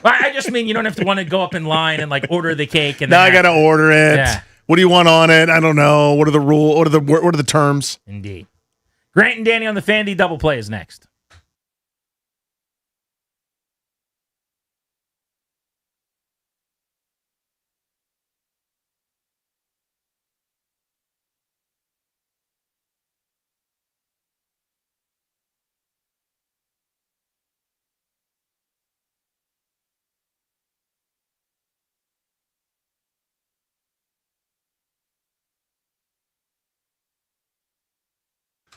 Well, I just mean you don't have to want to go up in line and, like, order the cake. And Now I got to order it. Yeah. What do you want on it? I don't know. What are the rules? What are the terms? Indeed. Grant and Danny on the Fandy Double Play is next.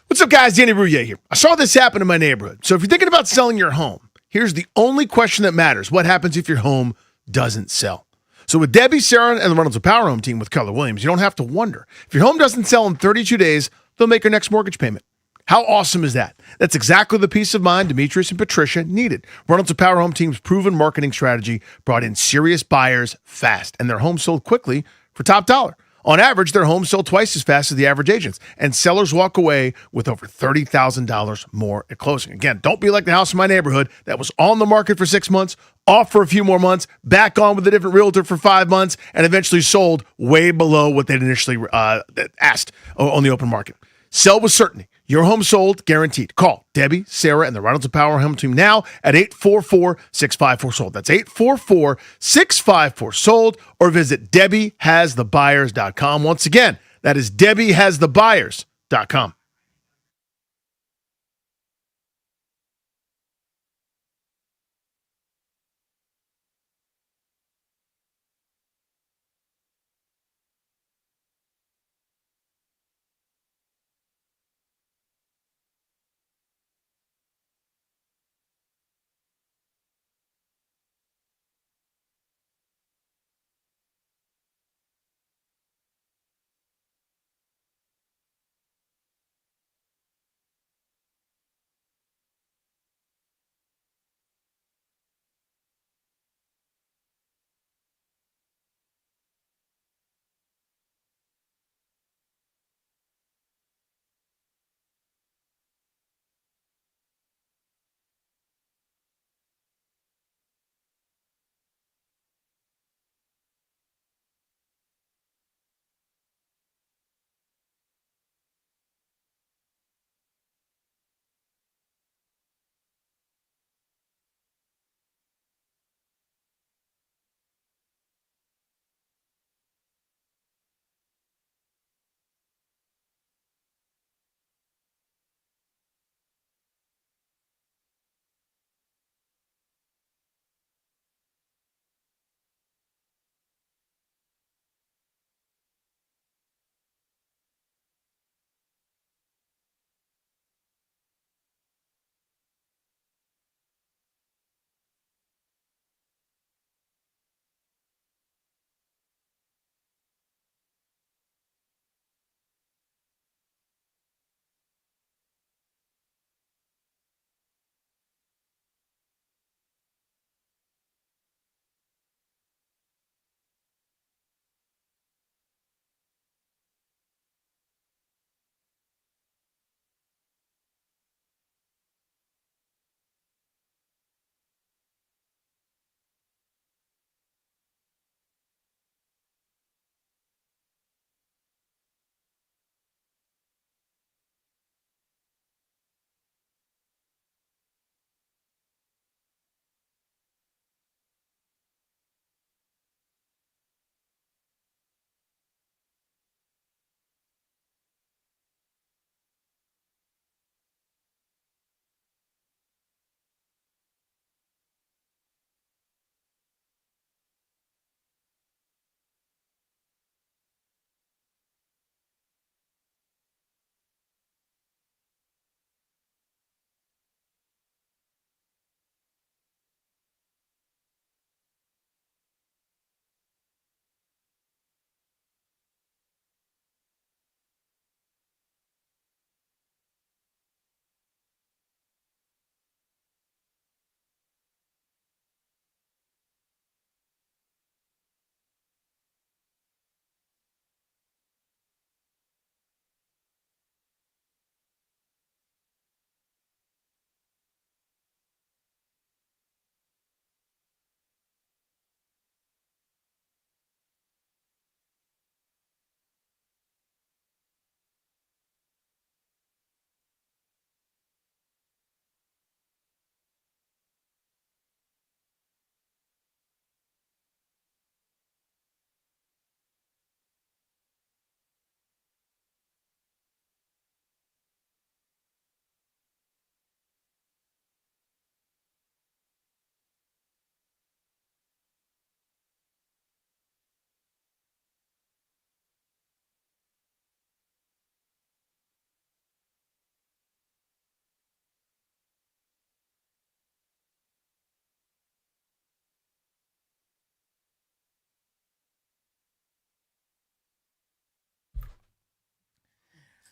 What's up, guys? Danny Rouillet here. I saw this happen in my neighborhood. So if you're thinking about selling your home, here's the only question that matters. What happens if your home doesn't sell? So with Debbie, Sarah, and the Reynolds of Power Home team with Keller Williams, you don't have to wonder. If your home doesn't sell in 32 days, they'll make your next mortgage payment. How awesome is that? That's exactly the peace of mind Demetrius and Patricia needed. Reynolds of Power Home team's proven marketing strategy brought in serious buyers fast, and their homes sold quickly for top dollar. On average, their homes sell twice as fast as the average agents, and sellers walk away with over $30,000 more at closing. Again, don't be like the house in my neighborhood that was on the market for 6 months, off for a few more months, back on with a different realtor for 5 months, and eventually sold way below what they'd initially asked on the open market. Sell with certainty. Your home sold, guaranteed. Call Debbie, Sarah, and the Reynolds of Power Home team now at 844-654-SOLD. That's 844-654-SOLD, or visit DebbieHasTheBuyers.com. Once again, that is DebbieHasTheBuyers.com.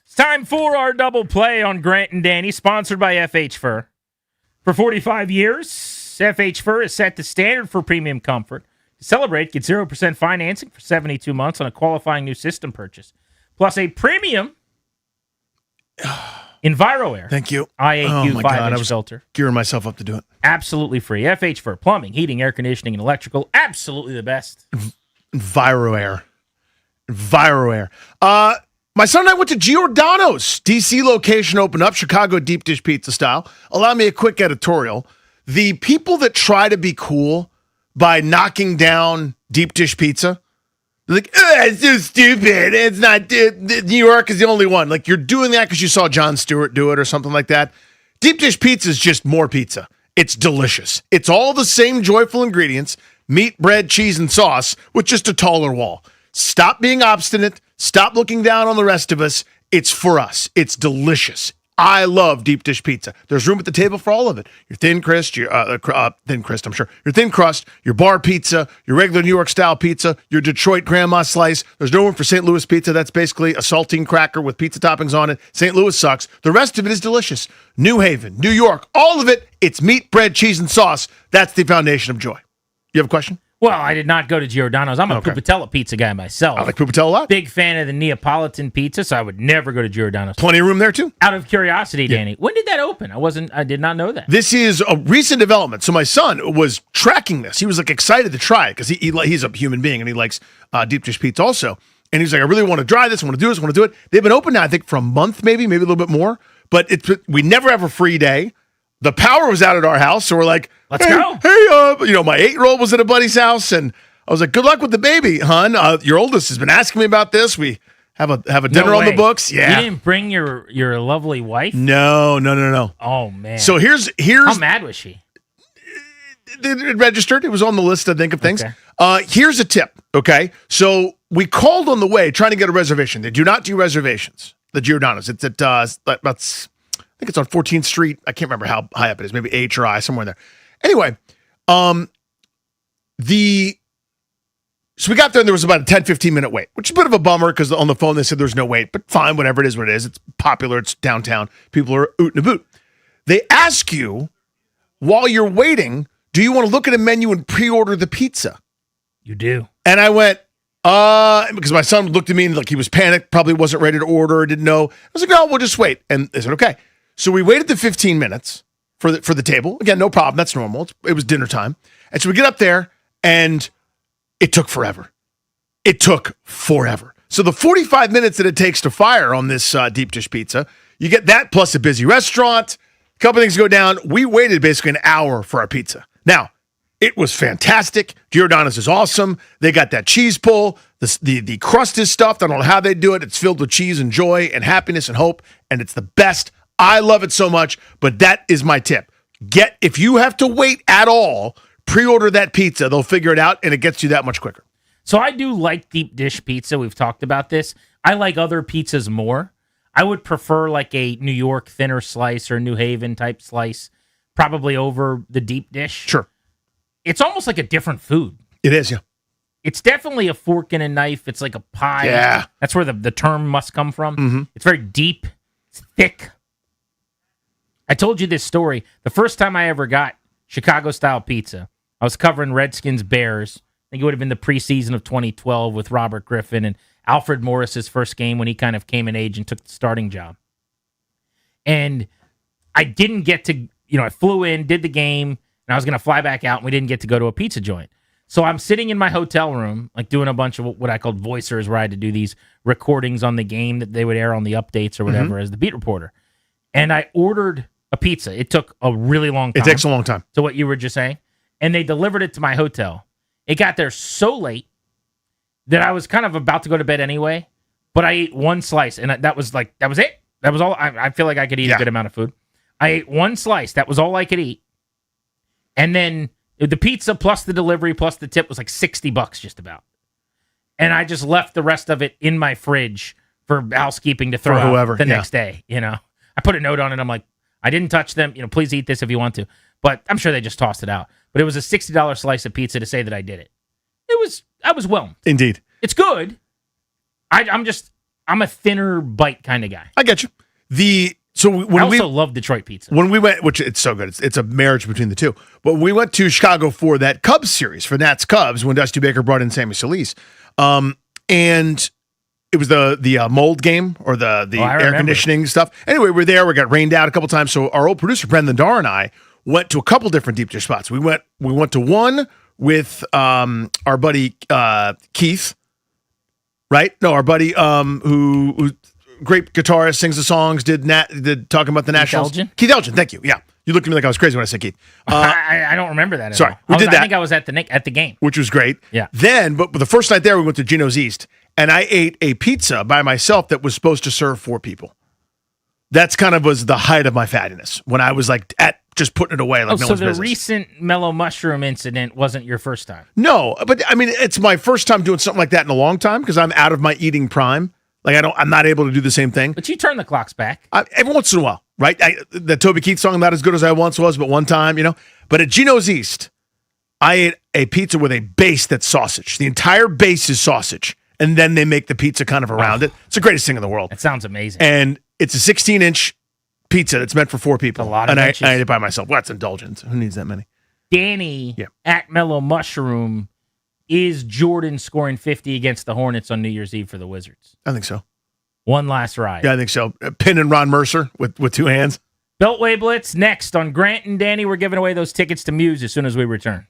It's time for our double play on Grant and Danny, sponsored by FH Fur. For 45 years, FH Fur has set the standard for premium comfort. To celebrate, get 0% financing for 72 months on a qualifying new system purchase, plus a premium EnviroAir. Thank you. IAQ my God, 5-inch I was filter. gearing myself up to do it. Absolutely free. FH Fur, plumbing, heating, air conditioning, and electrical. Absolutely the best. EnviroAir. My son and I went to Giordano's. DC location opened up, Chicago deep dish pizza style. Allow me a quick editorial. The people that try to be cool by knocking down deep dish pizza, they're like, it's so stupid. It's not, New York is the only one. Like, you're doing that because you saw Jon Stewart do it or something like that. Deep dish pizza is just more pizza. It's delicious. It's all the same joyful ingredients, meat, bread, cheese, and sauce, with just a taller wall. Stop being obstinate. Stop looking down on the rest of us. It's for us. It's delicious. I love deep dish pizza. There's room at the table for all of it. Your thin crust, your thin crust, your bar pizza, your regular New York style pizza, your Detroit grandma slice. There's no room for St. Louis pizza. That's basically a saltine cracker with pizza toppings on it. St. Louis sucks. The rest of it is delicious. New Haven, New York, all of it. It's meat, bread, cheese, and sauce. That's the foundation of joy. You have a question? Well, I did not go to Giordano's. I'm a Pupatella pizza guy myself. I like Pupatella a lot. Big fan of the Neapolitan pizza, so I would never go to Giordano's. Plenty of room there, too. Out of curiosity, Danny, when did that open? I did not know that. This is a recent development. So my son was tracking this. He was like excited to try it because he's a human being and he likes deep dish pizza also. And he's like, I really want to try this. I want to do this. I want to do it. They've been open now, I think, for a month, maybe a little bit more. But we never have a free day. The power was out at our house, so we're like, let's go. Hey, my 8-year-old was at a buddy's house, and I was like, good luck with the baby, hon. Your oldest has been asking me about this. We have a dinner on the books. Yeah. You didn't bring your lovely wife? No. Oh, man. So here's how mad was she? It registered. It was on the list, I think, of things. Okay. Here's a tip, okay? So we called on the way trying to get a reservation. They do not do reservations, the Giordano's. It's at I think it's on 14th Street. I can't remember how high up it is. Maybe H or I, somewhere there. Anyway, so we got there and there was about a 10, 15-minute wait, which is a bit of a bummer because on the phone they said there's no wait, but fine, whatever it is, what it is. It's popular. It's downtown. People are ootin' a boot. They ask you while you're waiting, do you want to look at a menu and pre-order the pizza? You do. And I went, because my son looked at me and like he was panicked, probably wasn't ready to order, didn't know. I was like, no, we'll just wait. And they said, okay. So we waited the 15 minutes for the table. Again, no problem. That's normal. It was dinner time. And so we get up there and it took forever. So the 45 minutes that it takes to fire on this deep dish pizza, you get that plus a busy restaurant. A couple things go down. We waited basically an hour for our pizza. Now, it was fantastic. Giordano's is awesome. They got that cheese pull. The crust is stuffed. I don't know how they do it. It's filled with cheese and joy and happiness and hope, and it's the best. I love it so much, but that is my tip. If you have to wait at all, pre-order that pizza. They'll figure it out, and it gets you that much quicker. So I do like deep dish pizza. We've talked about this. I like other pizzas more. I would prefer like a New York thinner slice or New Haven type slice, probably over the deep dish. Sure. It's almost like a different food. It is, yeah. It's definitely a fork and a knife. It's like a pie. Yeah. That's where the term must come from. Mm-hmm. It's very deep. It's thick. I told you this story. The first time I ever got Chicago-style pizza, I was covering Redskins Bears. I think it would have been the preseason of 2012 with Robert Griffin and Alfred Morris's first game when he kind of came in age and took the starting job. And I didn't get to, I flew in, did the game, and I was going to fly back out, and we didn't get to go to a pizza joint. So I'm sitting in my hotel room, like doing a bunch of what I called voicers, where I had to do these recordings on the game that they would air on the updates or whatever as the beat reporter. And I ordered a pizza. It took a really long time. It takes a long time. So what you were just saying. And they delivered it to my hotel. It got there so late that I was kind of about to go to bed anyway, but I ate one slice, and that was it. That was all. I feel like I could eat a good amount of food. I ate one slice. That was all I could eat. And then the pizza plus the delivery plus the tip was like $60 just about. And I just left the rest of it in my fridge for housekeeping to throw out the next day. I put a note on it. I'm like, I didn't touch them. Please eat this if you want to. But I'm sure they just tossed it out. But it was a $60 slice of pizza to say that I did it. I was whelmed. Indeed. It's good. I'm just I'm a thinner bite kind of guy. I get you. I also love Detroit pizza. When we went, which it's so good, it's a marriage between the two. But we went to Chicago for that Cubs series, for Nats Cubs, when Dusty Baker brought in Sammy Solis. And it was the mold game or the air conditioning stuff. Anyway, we're there. We got rained out a couple times. So our old producer, Brendan Darr, and I went to a couple different deep dish spots. We went to one with our buddy Keith, right? No, our buddy who great guitarist, sings the songs, did talking about the Nationals. Keith Elgin, thank you. Yeah. You looked at me like I was crazy when I said Keith. I don't remember that. Sorry. We did that. I think I was at the game. Which was great. Yeah. Then, but the first night there, we went to Gino's East, and I ate a pizza by myself that was supposed to serve 4 people. That's kind of was the height of my fattiness when I was like just putting it away like no one's business. So the recent mellow mushroom incident wasn't your first time? No, but I mean, it's my first time doing something like that in a long time because I'm out of my eating prime. Like I'm not able to do the same thing. But you turn the clocks back. Every once in a while, right? The Toby Keith song, not as good as I once was, but one time, But at Gino's East, I ate a pizza with a base that's sausage. The entire base is sausage. And then they make the pizza kind of around it. It's the greatest thing in the world. That sounds amazing. And it's a 16-inch pizza that's meant for 4 people. A lot of inches. I ate it by myself. Well, that's indulgent. Who needs that many? Danny at Mellow Mushroom. Is Jordan scoring 50 against the Hornets on New Year's Eve for the Wizards? I think so. One last ride. Yeah, I think so. Pinning Ron Mercer with 2 hands. Beltway Blitz next on Grant and Danny. We're giving away those tickets to Muse as soon as we return.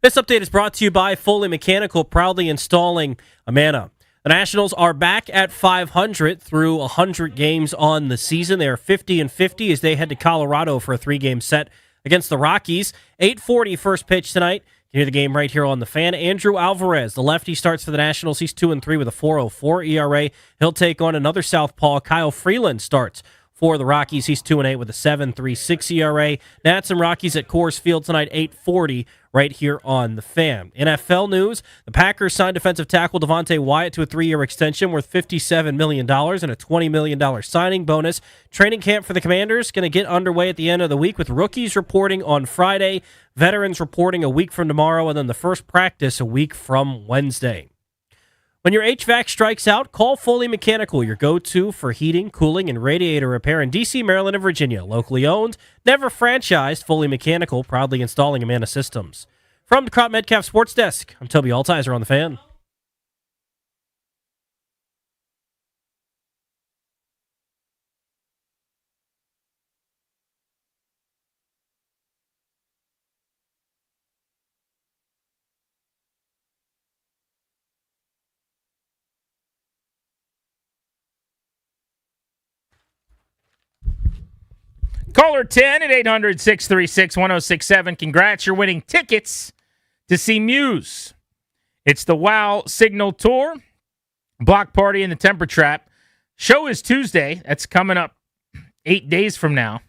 This update is brought to you by Foley Mechanical, proudly installing Amana. The Nationals are back at 500 through 100 games on the season. They are 50-50 as they head to Colorado for a 3-game set against the Rockies. 8:40 first pitch tonight. You hear the game right here on the Fan. Andrew Alvarez, the lefty, starts for the Nationals. He's 2-3 with a 4.04 ERA. He'll take on another southpaw. Kyle Freeland starts for the Rockies. He's 2-8 with a 7.36 ERA. Nats and Rockies at Coors Field tonight, 8:40 right here on the Fan. NFL news, the Packers signed defensive tackle Devontae Wyatt to a 3-year extension worth $57 million and a $20 million signing bonus. Training camp for the Commanders going to get underway at the end of the week with rookies reporting on Friday, veterans reporting a week from tomorrow, and then the first practice a week from Wednesday. When your HVAC strikes out, call Foley Mechanical, your go-to for heating, cooling, and radiator repair in D.C., Maryland, and Virginia. Locally owned, never franchised, Foley Mechanical, proudly installing Amana systems. From the Crop Metcalf Sports Desk, I'm Toby Altizer on the Fan. Caller 10 at 800-636-1067. Congrats, you're winning tickets to see Muse. It's the WOW Signal Tour, Block Party, and the Temper Trap. Show is Tuesday. That's coming up 8 days from now.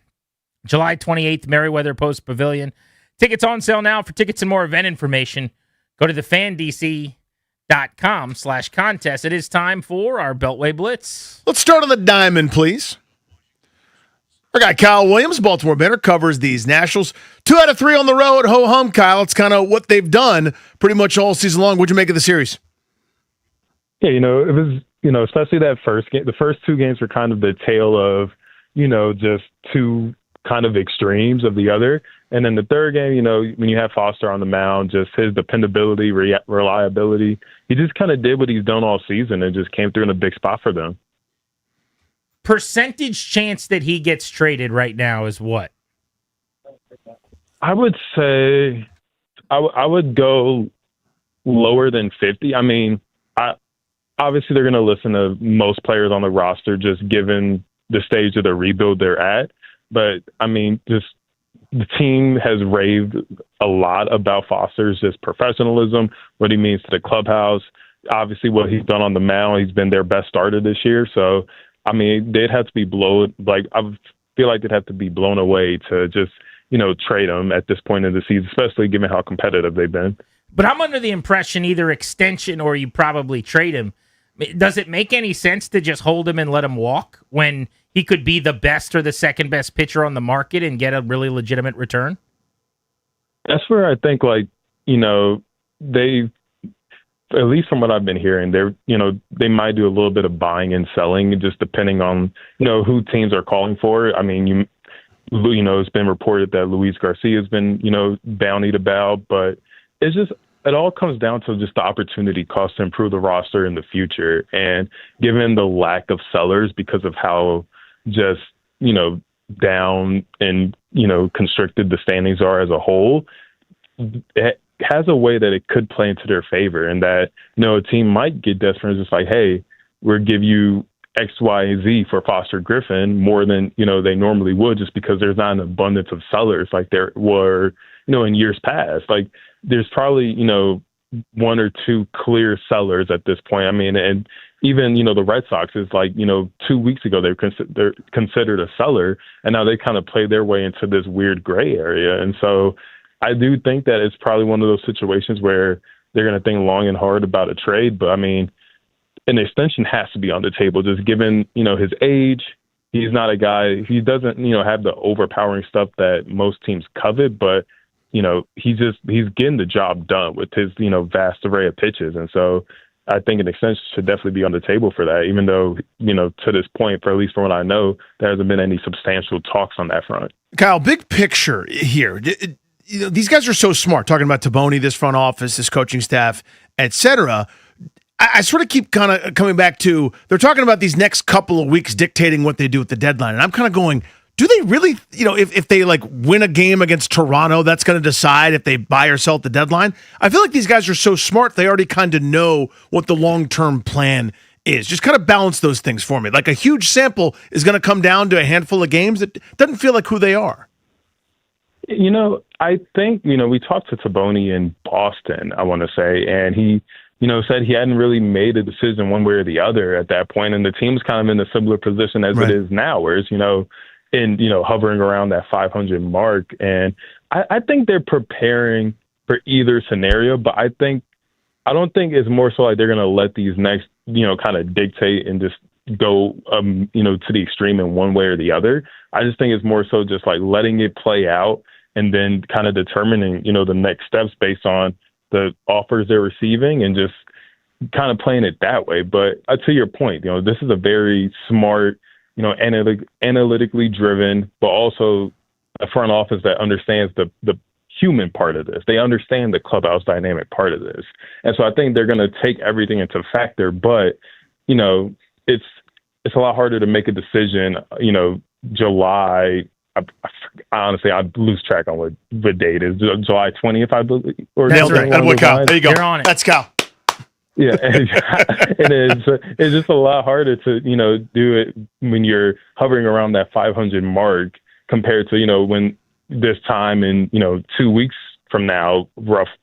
July 28th, Merriweather Post Pavilion. Tickets on sale now. For tickets and more event information, go to thefandc.com/contest. It is time for our Beltway Blitz. Let's start on the diamond, please. Our guy Kyle Williams, Baltimore Banner, covers these Nationals. 2 out of 3 on the road. Ho-hum, Kyle. It's kind of what they've done pretty much all season long. What'd you make of the series? Yeah, it was, especially that first game. The first 2 games were kind of the tale of, just 2 kind of extremes of the other. And then the third game, when you have Foster on the mound, just his dependability, reliability, he just kind of did what he's done all season and just came through in a big spot for them. Percentage chance that he gets traded right now is what? I would say I would go lower than 50. I mean, obviously they're going to listen to most players on the roster just given the stage of the rebuild they're at. But, I mean, just the team has raved a lot about Foster's just professionalism, what he means to the clubhouse, obviously what he's done on the mound. He's been their best starter this year. So, I mean, they'd have to be I feel like they'd have to be blown away to just, trade him at this point in the season, especially given how competitive they've been. But I'm under the impression either extension or you probably trade him. Does it make any sense to just hold him and let him walk when he could be the best or the second best pitcher on the market and get a really legitimate return? That's where I think, they, at least from what I've been hearing, they might do a little bit of buying and selling, just depending on, who teams are calling for. I mean, it's been reported that Luis Garcia has been, bountied about, but it's just, it all comes down to just the opportunity cost to improve the roster in the future. And given the lack of sellers because of how just, down and, constricted the standings are as a whole, it has a way that it could play into their favor, and that, a team might get desperate and just like, hey, we'll give you X, Y, and Z for Foster Griffin more than, they normally would, just because there's not an abundance of sellers like there were, in years past. Like, there's probably, 1 or 2 clear sellers at this point. I mean, and even, the Red Sox is like, 2 weeks ago, they're considered a seller, and now they kind of play their way into this weird gray area. And so I do think that it's probably one of those situations where they're going to think long and hard about a trade. But, I mean, an extension has to be on the table, just given, his age. He's not a guy, he doesn't, have the overpowering stuff that most teams covet, but, he's getting the job done with his, vast array of pitches. And so I think an extension should definitely be on the table for that, even though, to this point, for at least from what I know, there hasn't been any substantial talks on that front. Kyle, big picture here. These guys are so smart, talking about Taboni, this front office, this coaching staff, et cetera. I sort of keep kind of coming back to, they're talking about these next couple of weeks dictating what they do at the deadline. And I'm kind of going, do they really, if they like win a game against Toronto, that's going to decide if they buy or sell at the deadline? I feel like these guys are so smart, they already kind of know what the long-term plan is. Just kind of balance those things for me. Like a huge sample is going to come down to a handful of games that doesn't feel like who they are. I think, we talked to Taboni in Boston, I want to say, and he, said he hadn't really made a decision one way or the other at that point, and the team's kind of in a similar position as it is now, whereas, hovering around that 500 mark. And I think they're preparing for either scenario, but I don't think it's more so like they're going to let these next, kind of dictate and just go, to the extreme in one way or the other. I just think it's more so just like letting it play out and then kind of determining, the next steps based on the offers they're receiving and just kind of playing it that way. But to your point, this is a very smart, analytically driven, but also a front office that understands the human part of this. They understand the clubhouse dynamic part of this. And so I think they're going to take everything into factor, but, it's a lot harder to make a decision, July. Honestly, I lose track on what the date is. July 20th, I believe. Nailed it. There you go. You're on it. Let's go. Yeah, and it's just a lot harder to do it when you're hovering around that 500 mark compared to when this time in 2 weeks from now,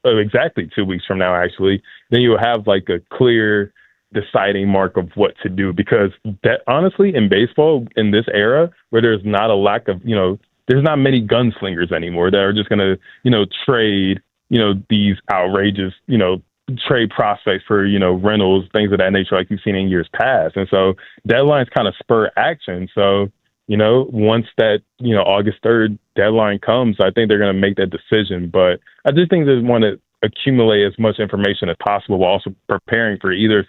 exactly 2 weeks from now, actually, then you'll have like a clear deciding mark of what to do, because that honestly in baseball in this era where there's not a lack of there's not many gunslingers anymore that are just going to trade these outrageous trade prospects for rentals, things of that nature like you've seen in years past. And so deadlines kind of spur action. So once that August 3rd deadline comes, I think they're going to make that decision. But I just think they want to accumulate as much information as possible while also preparing for either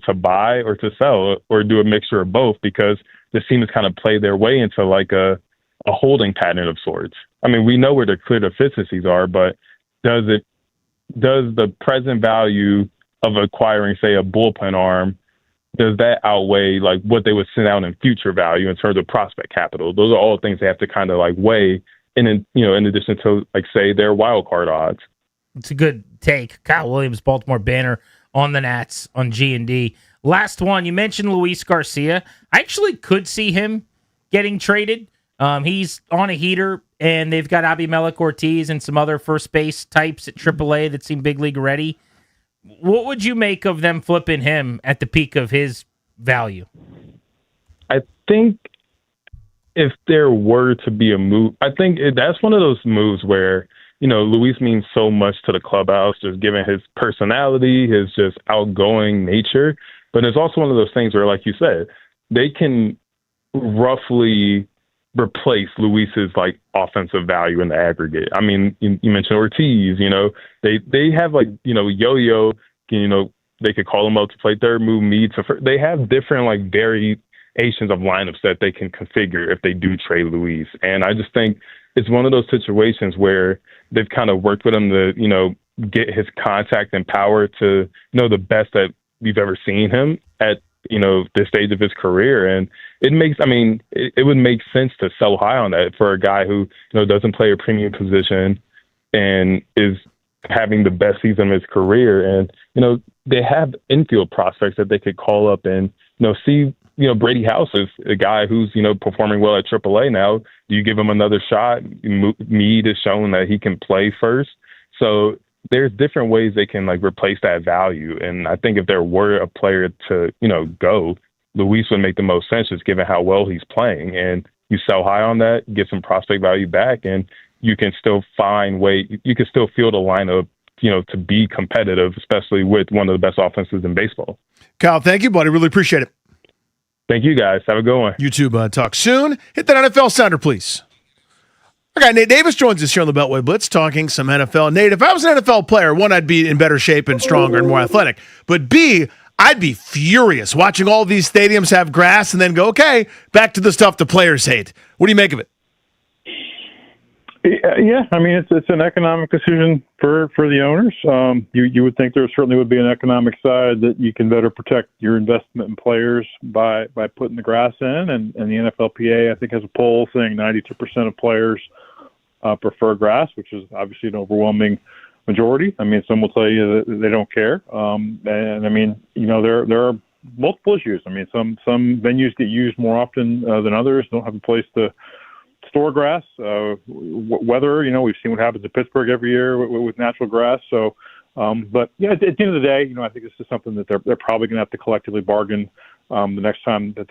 to buy or to sell or do a mixture of both, because the team has kind of played their way into like a holding pattern of sorts. I mean, we know where the clear deficiencies are, but does the present value of acquiring, say, a bullpen arm, does that outweigh like what they would send out in future value in terms of prospect capital? Those are all things they have to kind of like weigh in addition to like, say, their wild card odds. It's a good take. Kyle Williams, Baltimore Banner on the Nats on G&D. Last one, you mentioned Luis Garcia. I actually could see him getting traded. He's on a heater, and they've got Abimelec Ortiz and some other first base types at AAA that seem big league ready. What would you make of them flipping him at the peak of his value? I think if there were to be a move, I think that's one of those moves where Luis means so much to the clubhouse, just given his personality, his just outgoing nature. But it's also one of those things where, like you said, they can roughly replace Luis's like offensive value in the aggregate. I mean, you mentioned Ortiz, they have like, Yo-Yo, they could call him up to play third, move me to first. They have different like variations of lineups that they can configure if they do trade Luis. And I just think it's one of those situations where they've kind of worked with him to, get his contact and power to, the best that we've ever seen him at, this stage of his career. And it would make sense to sell high on that for a guy who, doesn't play a premium position and is having the best season of his career. And, they have infield prospects that they could call up and, see, Brady House is a guy who's, performing well at AAA now. Do you give him another shot? Meade has shown that he can play first. So there's different ways they can like replace that value. And I think if there were a player to, go, Luis would make the most sense just given how well he's playing. And you sell high on that, get some prospect value back, and you can still you can still field a lineup, to be competitive, especially with one of the best offenses in baseball. Kyle, thank you, buddy. Really appreciate it. Thank you, guys. Have a good one. You too, bud. Talk soon. Hit that NFL sounder, please. Okay, Nate Davis joins us here on the Beltway Blitz talking some NFL. Nate, if I was an NFL player, one, I'd be in better shape and stronger and more athletic. But B, I'd be furious watching all these stadiums have grass and then go, okay, back to the stuff the players hate. What do you make of it? Yeah, I mean it's an economic decision for the owners. You would think there certainly would be an economic side that you can better protect your investment in players by putting the grass in, and the NFLPA I think has a poll saying 92% of players prefer grass, which is obviously an overwhelming majority. I mean, some will tell you that they don't care, and I mean there are multiple issues. I mean, some venues get used more often than others. Don't have a place to store grass, weather, we've seen what happens in Pittsburgh every year with natural grass. So, but yeah, at the end of the day, I think this is something that they're probably going to have to collectively bargain the next time that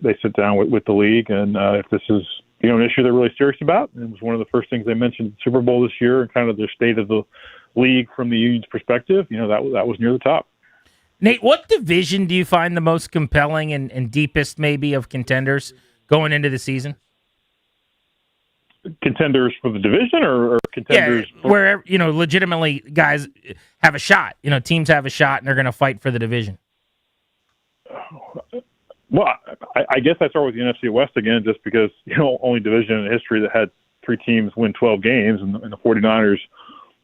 they sit down with the league. And if this is, an issue they're really serious about, and it was one of the first things they mentioned at the Super Bowl this year and kind of their state of the league from the union's perspective, that was near the top. Nate, what division do you find the most compelling and deepest maybe of contenders going into the season? Contenders for the division or contenders? Yeah, where, legitimately guys have a shot. Teams have a shot and they're going to fight for the division. Well, I guess I start with the NFC West again, just because, only division in history that had 3 teams win 12 games, and the 49ers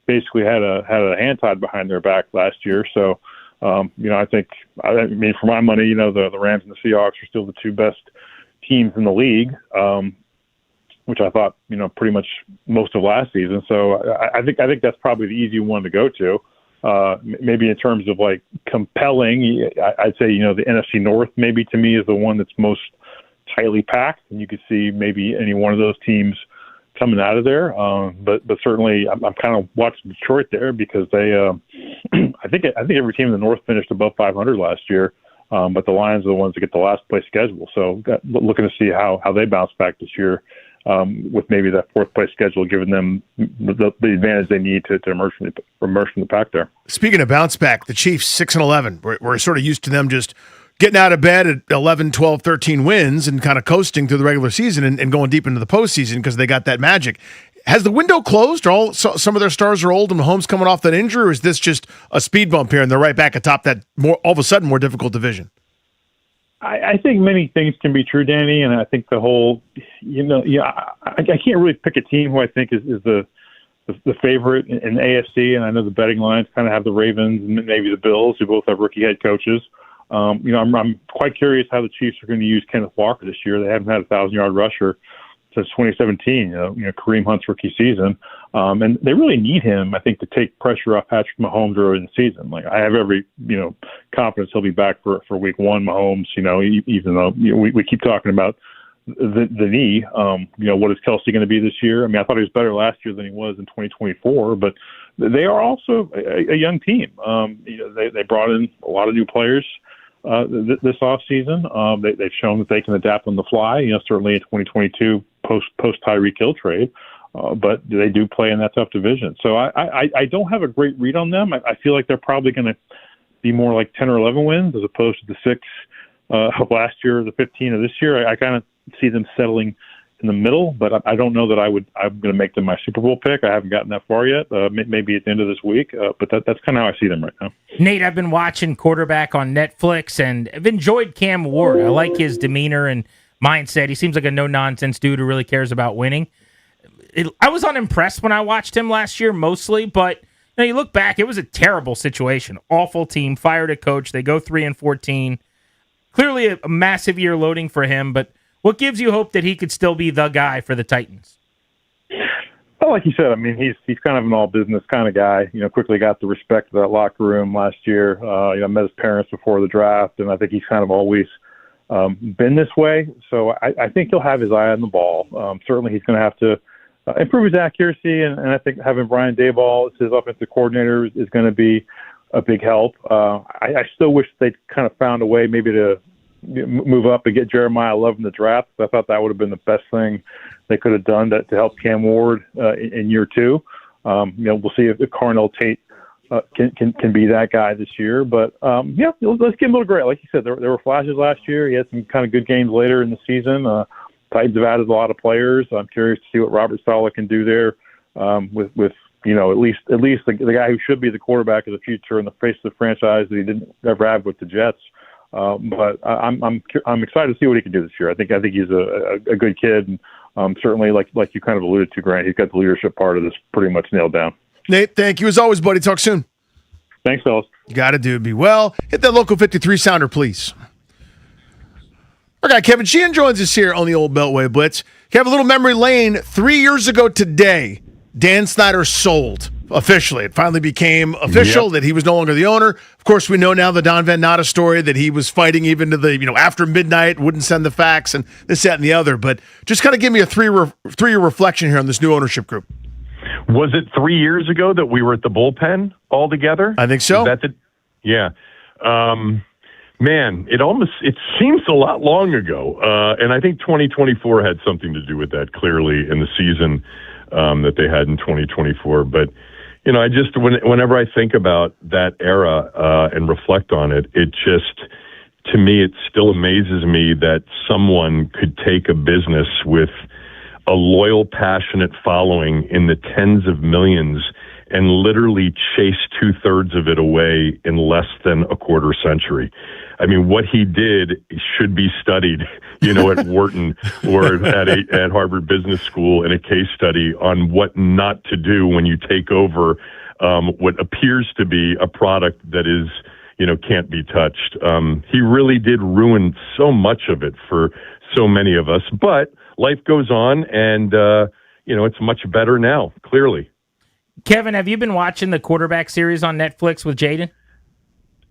basically had a hand tied behind their back last year. So, I think, for my money, the Rams and the Seahawks are still the 2 best teams in the league. Which I thought, pretty much most of last season. So I think that's probably the easy one to go to. Maybe in terms of like compelling, I'd say, the NFC North maybe to me is the one that's most tightly packed, and you could see maybe any one of those teams coming out of there. But certainly I'm kind of watching Detroit there because they, I think every team in the North finished above 500 last year. But the Lions are the ones that get the last place schedule. So looking to see how they bounce back this year. With maybe that 4th place schedule giving them the advantage they need to emerge from the pack there. Speaking of bounce back, the Chiefs 6-11. We're sort of used to them just getting out of bed at 11, 12, 13 wins and kind of coasting through the regular season and going deep into the postseason because they got that magic. Has the window closed? Some of their stars are old and Mahomes coming off that injury, or is this just a speed bump here and they're right back atop that all of a sudden more difficult division? I think many things can be true, Danny, and I think the whole, I can't really pick a team who I think is the favorite in the AFC, and I know the betting lines kind of have the Ravens and maybe the Bills, who both have rookie head coaches. I'm quite curious how the Chiefs are going to use Kenneth Walker this year. They haven't had a 1,000-yard rusher since 2017, Kareem Hunt's rookie season. And they really need him, I think, to take pressure off Patrick Mahomes early in the season. Like, I have every, confidence he'll be back for week 1, Mahomes, even though we keep talking about the knee. What is Kelsey going to be this year? I mean, I thought he was better last year than he was in 2024, but they are also a young team. They brought in a lot of new players this offseason. They've shown that they can adapt on the fly, certainly in 2022 post Tyreek Hill trade. But they do play in that tough division. So I don't have a great read on them. I feel like they're probably going to be more like 10 or 11 wins as opposed to the 6 of last year or the 15 of this year. I kind of see them settling in the middle, but I don't know that I'm going to make them my Super Bowl pick. I haven't gotten that far yet. Maybe at the end of this week, but that's kind of how I see them right now. Nate, I've been watching Quarterback on Netflix, and I've enjoyed Cam Ward. I like his demeanor and mindset. He seems like a no-nonsense dude who really cares about winning. I was unimpressed when I watched him last year, mostly, but you look back, it was a terrible situation. Awful team, fired a coach. They go 3-14. Clearly a massive year loading for him, but what gives you hope that he could still be the guy for the Titans? Well, like you said, I mean, he's kind of an all-business kind of guy. Quickly got the respect of that locker room last year. Met his parents before the draft, and I think he's kind of always been this way. So I think he'll have his eye on the ball. Certainly he's going to have to improve his accuracy, and I think having Brian Daboll as his offensive coordinator is going to be a big help. I still wish they'd kind of found a way maybe to move up and get Jeremiah Love in the draft. I thought that would have been the best thing they could have done to help Cam Ward in year 2. We'll see if Carnell Tate can be that guy this year. But, let's give him a little credit. Like you said, there were flashes last year. He had some kind of good games later in the season. Titans have added a lot of players. I'm curious to see what Robert Saleh can do there with at least the guy who should be the quarterback of the future and the face of the franchise that he didn't ever have with the Jets. But I'm excited to see what he can do this year. I think he's a good kid, and certainly, like you kind of alluded to, Grant, he's got the leadership part of this pretty much nailed down. Nate, thank you as always, buddy. Talk soon. Thanks, fellas. You got to do it. Be well. Hit that local 53 sounder, please. Our guy Kevin Sheehan joins us here on the Old Beltway Blitz. Have a little memory lane. 3 years ago today, Dan Snyder sold officially. It finally became official that he was no longer the owner. Of course, we know now the Don Van Natta story that he was fighting even to the after midnight, wouldn't send the fax and this, that, and the other. But just kind of give me a three-year reflection here on this new ownership group. Was it 3 years ago that we were at the bullpen all together? I think so. Yeah. Man, it seems a lot long ago. And I think 2024 had something to do with that, clearly, in the season that they had in 2024. But, I just, whenever I think about that era and reflect on it, to me, it still amazes me that someone could take a business with a loyal, passionate following in the tens of millions and literally chase 2/3 of it away in less than a quarter century. I mean, what he did should be studied, at Wharton or at Harvard Business School in a case study on what not to do when you take over what appears to be a product that is, can't be touched. He really did ruin so much of it for so many of us, but life goes on, and it's much better now, clearly. Kevin, have you been watching the quarterback series on Netflix with Jaden?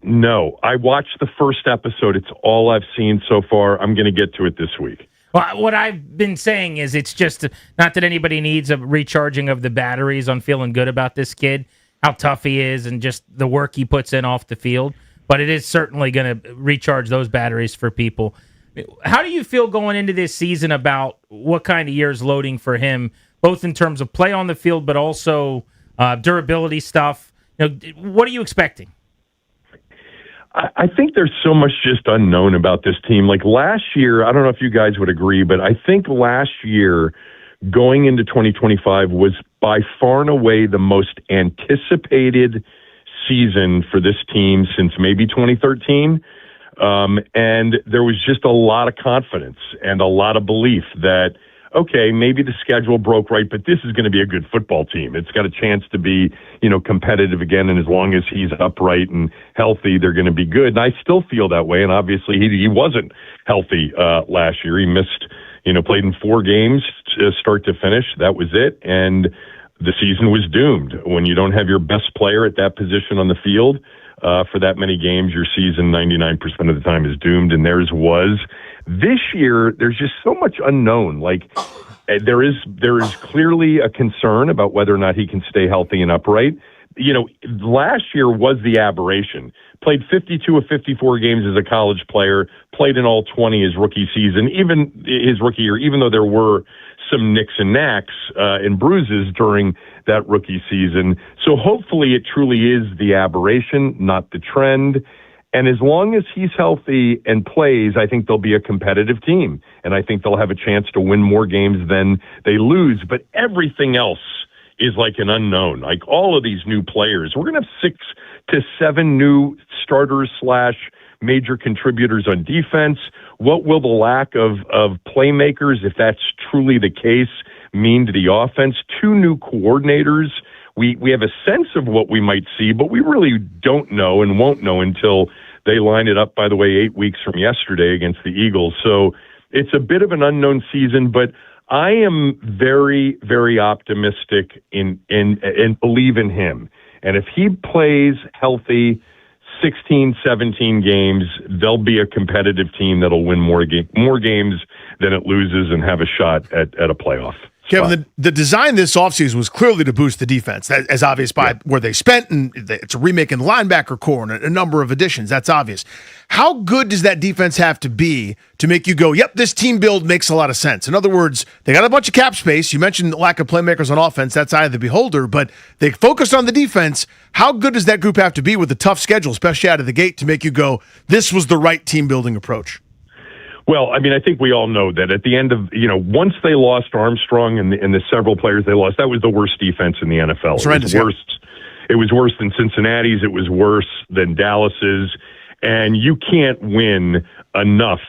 No, I watched the first episode. It's all I've seen so far. I'm going to get to it this week. Well, what I've been saying is it's just not that anybody needs a recharging of the batteries on feeling good about this kid, how tough he is, and just the work he puts in off the field, but it is certainly going to recharge those batteries for people. How do you feel going into this season about what kind of year is loading for him, both in terms of play on the field, but also durability stuff? What are you expecting? I think there's so much just unknown about this team. Like last year, I don't know if you guys would agree, but I think last year going into 2025 was by far and away the most anticipated season for this team since maybe 2013. And there was just a lot of confidence and a lot of belief that, okay, maybe the schedule broke right, but this is going to be a good football team. It's got a chance to be, competitive again. And as long as he's upright and healthy, they're going to be good. And I still feel that way. And obviously he wasn't healthy last year. He missed, played in 4 games start to finish. That was it. And the season was doomed. When you don't have your best player at that position on the field for that many games, your season 99% of the time is doomed. And theirs was. This year, there's just so much unknown. Like there is clearly a concern about whether or not he can stay healthy and upright. Last year was the aberration. Played 52 of 54 games as a college player, played in all 20 his rookie season, even his rookie year, even though there were some nicks and knacks and bruises during that rookie season. So hopefully it truly is the aberration, not the trend. And as long as he's healthy and plays, I think they'll be a competitive team. And I think they'll have a chance to win more games than they lose. But everything else is like an unknown. Like all of these new players, we're going to have 6 to 7 new starters / major contributors on defense. What will the lack of playmakers, if that's truly the case, mean to the offense? 2 new coordinators. We have a sense of what we might see, but we really don't know and won't know until they line it up, by the way, 8 weeks from yesterday against the Eagles. So it's a bit of an unknown season, but I am very, very optimistic and believe in him. And if he plays healthy 16, 17 games, they'll be a competitive team that'll win more games than it loses and have a shot at a playoff. Kevin, the design this offseason was clearly to boost the defense, as obvious by where they spent, and it's a remake in the linebacker core and a number of additions. That's obvious. How good does that defense have to be to make you go, yep, this team build makes a lot of sense? In other words, they got a bunch of cap space. You mentioned the lack of playmakers on offense. That's eye of the beholder, but they focused on the defense. How good does that group have to be with a tough schedule, especially out of the gate, to make you go, this was the right team-building approach? Well, I mean, I think we all know that at the end of, once they lost Armstrong and the several players they lost, that was the worst defense in the NFL. It was worse than Cincinnati's. It was worse than Dallas's. And you can't win enough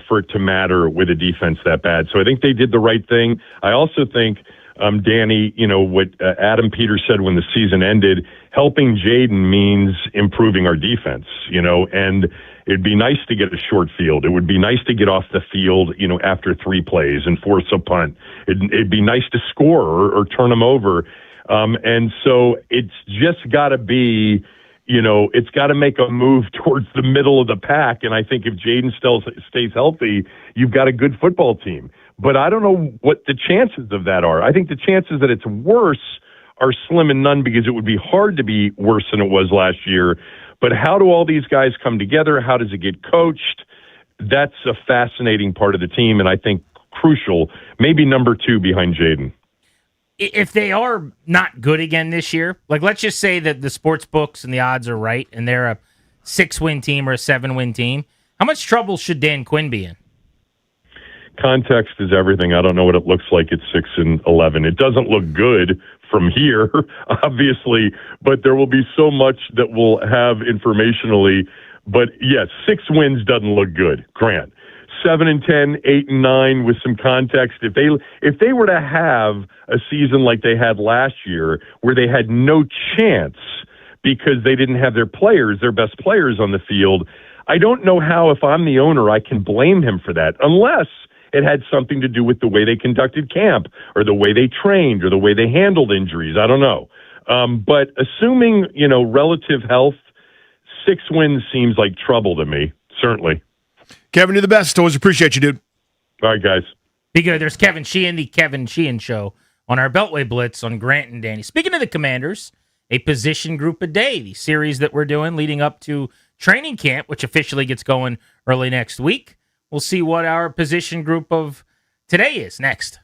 for it to matter with a defense that bad. So I think they did the right thing. I also think, Danny, what Adam Peters said when the season ended, helping Jaden means improving our defense, and it'd be nice to get a short field. It would be nice to get off the field, after 3 plays and force a punt. It'd be nice to score or turn them over. And so it's just got to be, it's got to make a move towards the middle of the pack. And I think if Jaden still stays healthy, you've got a good football team. But I don't know what the chances of that are. I think the chances that it's worse are slim and none, because it would be hard to be worse than it was last year. But how do all these guys come together? How does it get coached? That's a fascinating part of the team, and I think crucial, maybe number 2 behind Jaden. If they are not good again this year, like let's just say that the sports books and the odds are right and they're a 6-win team or a 7-win team, how much trouble should Dan Quinn be in? Context is everything. I don't know what it looks like at 6-11. It doesn't look good from here, obviously, but there will be so much that we'll have informationally. But yes, 6 wins doesn't look good, Grant. 7-10, 8-9 with some context. If they were to have a season like they had last year, where they had no chance because they didn't have their best players on the field, I don't know how, if I'm the owner, I can blame him for that, unless it had something to do with the way they conducted camp or the way they trained or the way they handled injuries. I don't know. But assuming, relative health, 6 wins seems like trouble to me, certainly. Kevin, you're the best. Always appreciate you, dude. All right, guys. Be good. There's Kevin Sheehan, the Kevin Sheehan Show on our Beltway Blitz on Grant and Danny. Speaking of the Commanders, a position group a day, the series that we're doing leading up to training camp, which officially gets going early next week. We'll see what our position group of today is next.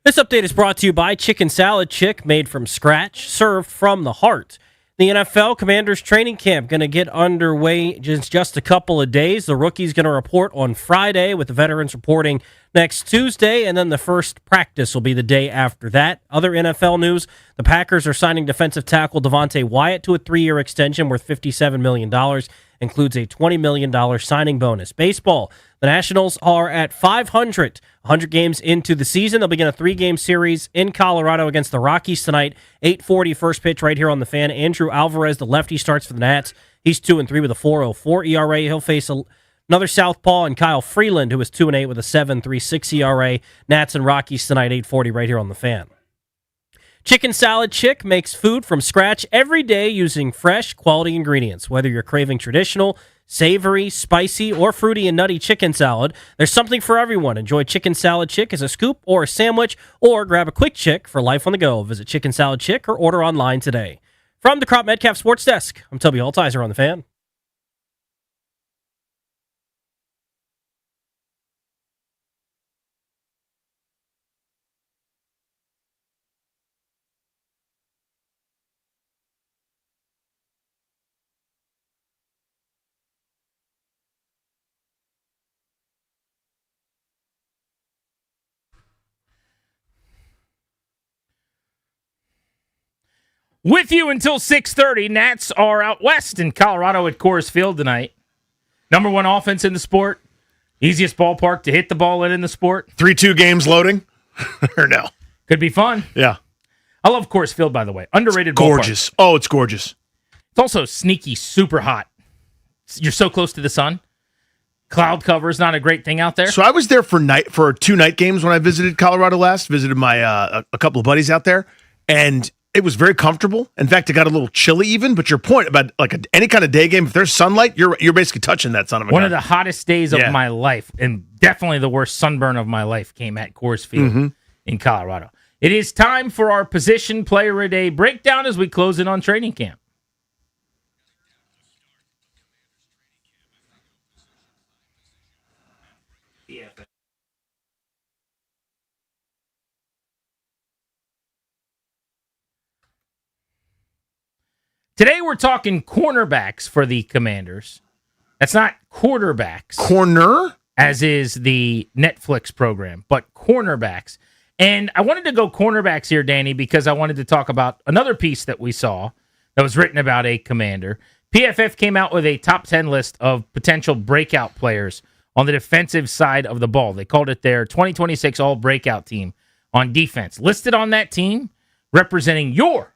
This update is brought to you by Chicken Salad Chick, made from scratch, served from the heart. The NFL Commanders training camp going to get underway in just a couple of days. The rookie's going to report on Friday, with the veterans reporting next Tuesday, and then the first practice will be the day after that. Other NFL news, the Packers are signing defensive tackle Devontae Wyatt to a 3-year extension worth $57 million. Includes a $20 million signing bonus. Baseball, the Nationals are at 500, 100 games into the season. They'll begin a 3-game series in Colorado against the Rockies tonight. 8:40 first pitch right here on the Fan. Andrew Alvarez, the lefty, starts for the Nats. He's 2-3 with a 4.04 ERA. He'll face another southpaw, and Kyle Freeland, who is 2-8 with a 7.36 ERA. Nats and Rockies tonight, 8:40 right here on the Fan. Chicken Salad Chick makes food from scratch every day using fresh, quality ingredients. Whether you're craving traditional, savory, spicy, or fruity and nutty chicken salad, there's something for everyone. Enjoy Chicken Salad Chick as a scoop or a sandwich, or grab a quick chick for life on the go. Visit Chicken Salad Chick or order online today. From the Crop Metcalf Sports Desk, I'm Toby Altizer on the Fan. With you until 6:30, Nats are out west in Colorado at Coors Field tonight. Number one offense in the sport. Easiest ballpark to hit the ball in the sport. 3-2 games loading? Or no? Could be fun. Yeah. I love Coors Field, by the way. Underrated it's gorgeous. Ballpark. Oh, it's gorgeous. It's also sneaky, super hot. You're so close to the sun. Cloud cover is not a great thing out there. So I was there for 2 night games when I visited Colorado last. Visited my a couple of buddies out there, and it was very comfortable. In fact, it got a little chilly even. But your point about any kind of day game, if there's sunlight, you're basically touching that son of a gun. One of the hottest days of my life, and definitely the worst sunburn of my life, came at Coors Field in Colorado. It is time for our position player a day breakdown as we close in on training camp. Today we're talking cornerbacks for the Commanders. That's not quarterbacks. Corner? As is the Netflix program, but cornerbacks. And I wanted to go cornerbacks here, Danny, because I wanted to talk about another piece that we saw that was written about a Commander. PFF came out with a top 10 list of potential breakout players on the defensive side of the ball. They called it their 2026 All-Breakout Team on defense. Listed on that team, representing your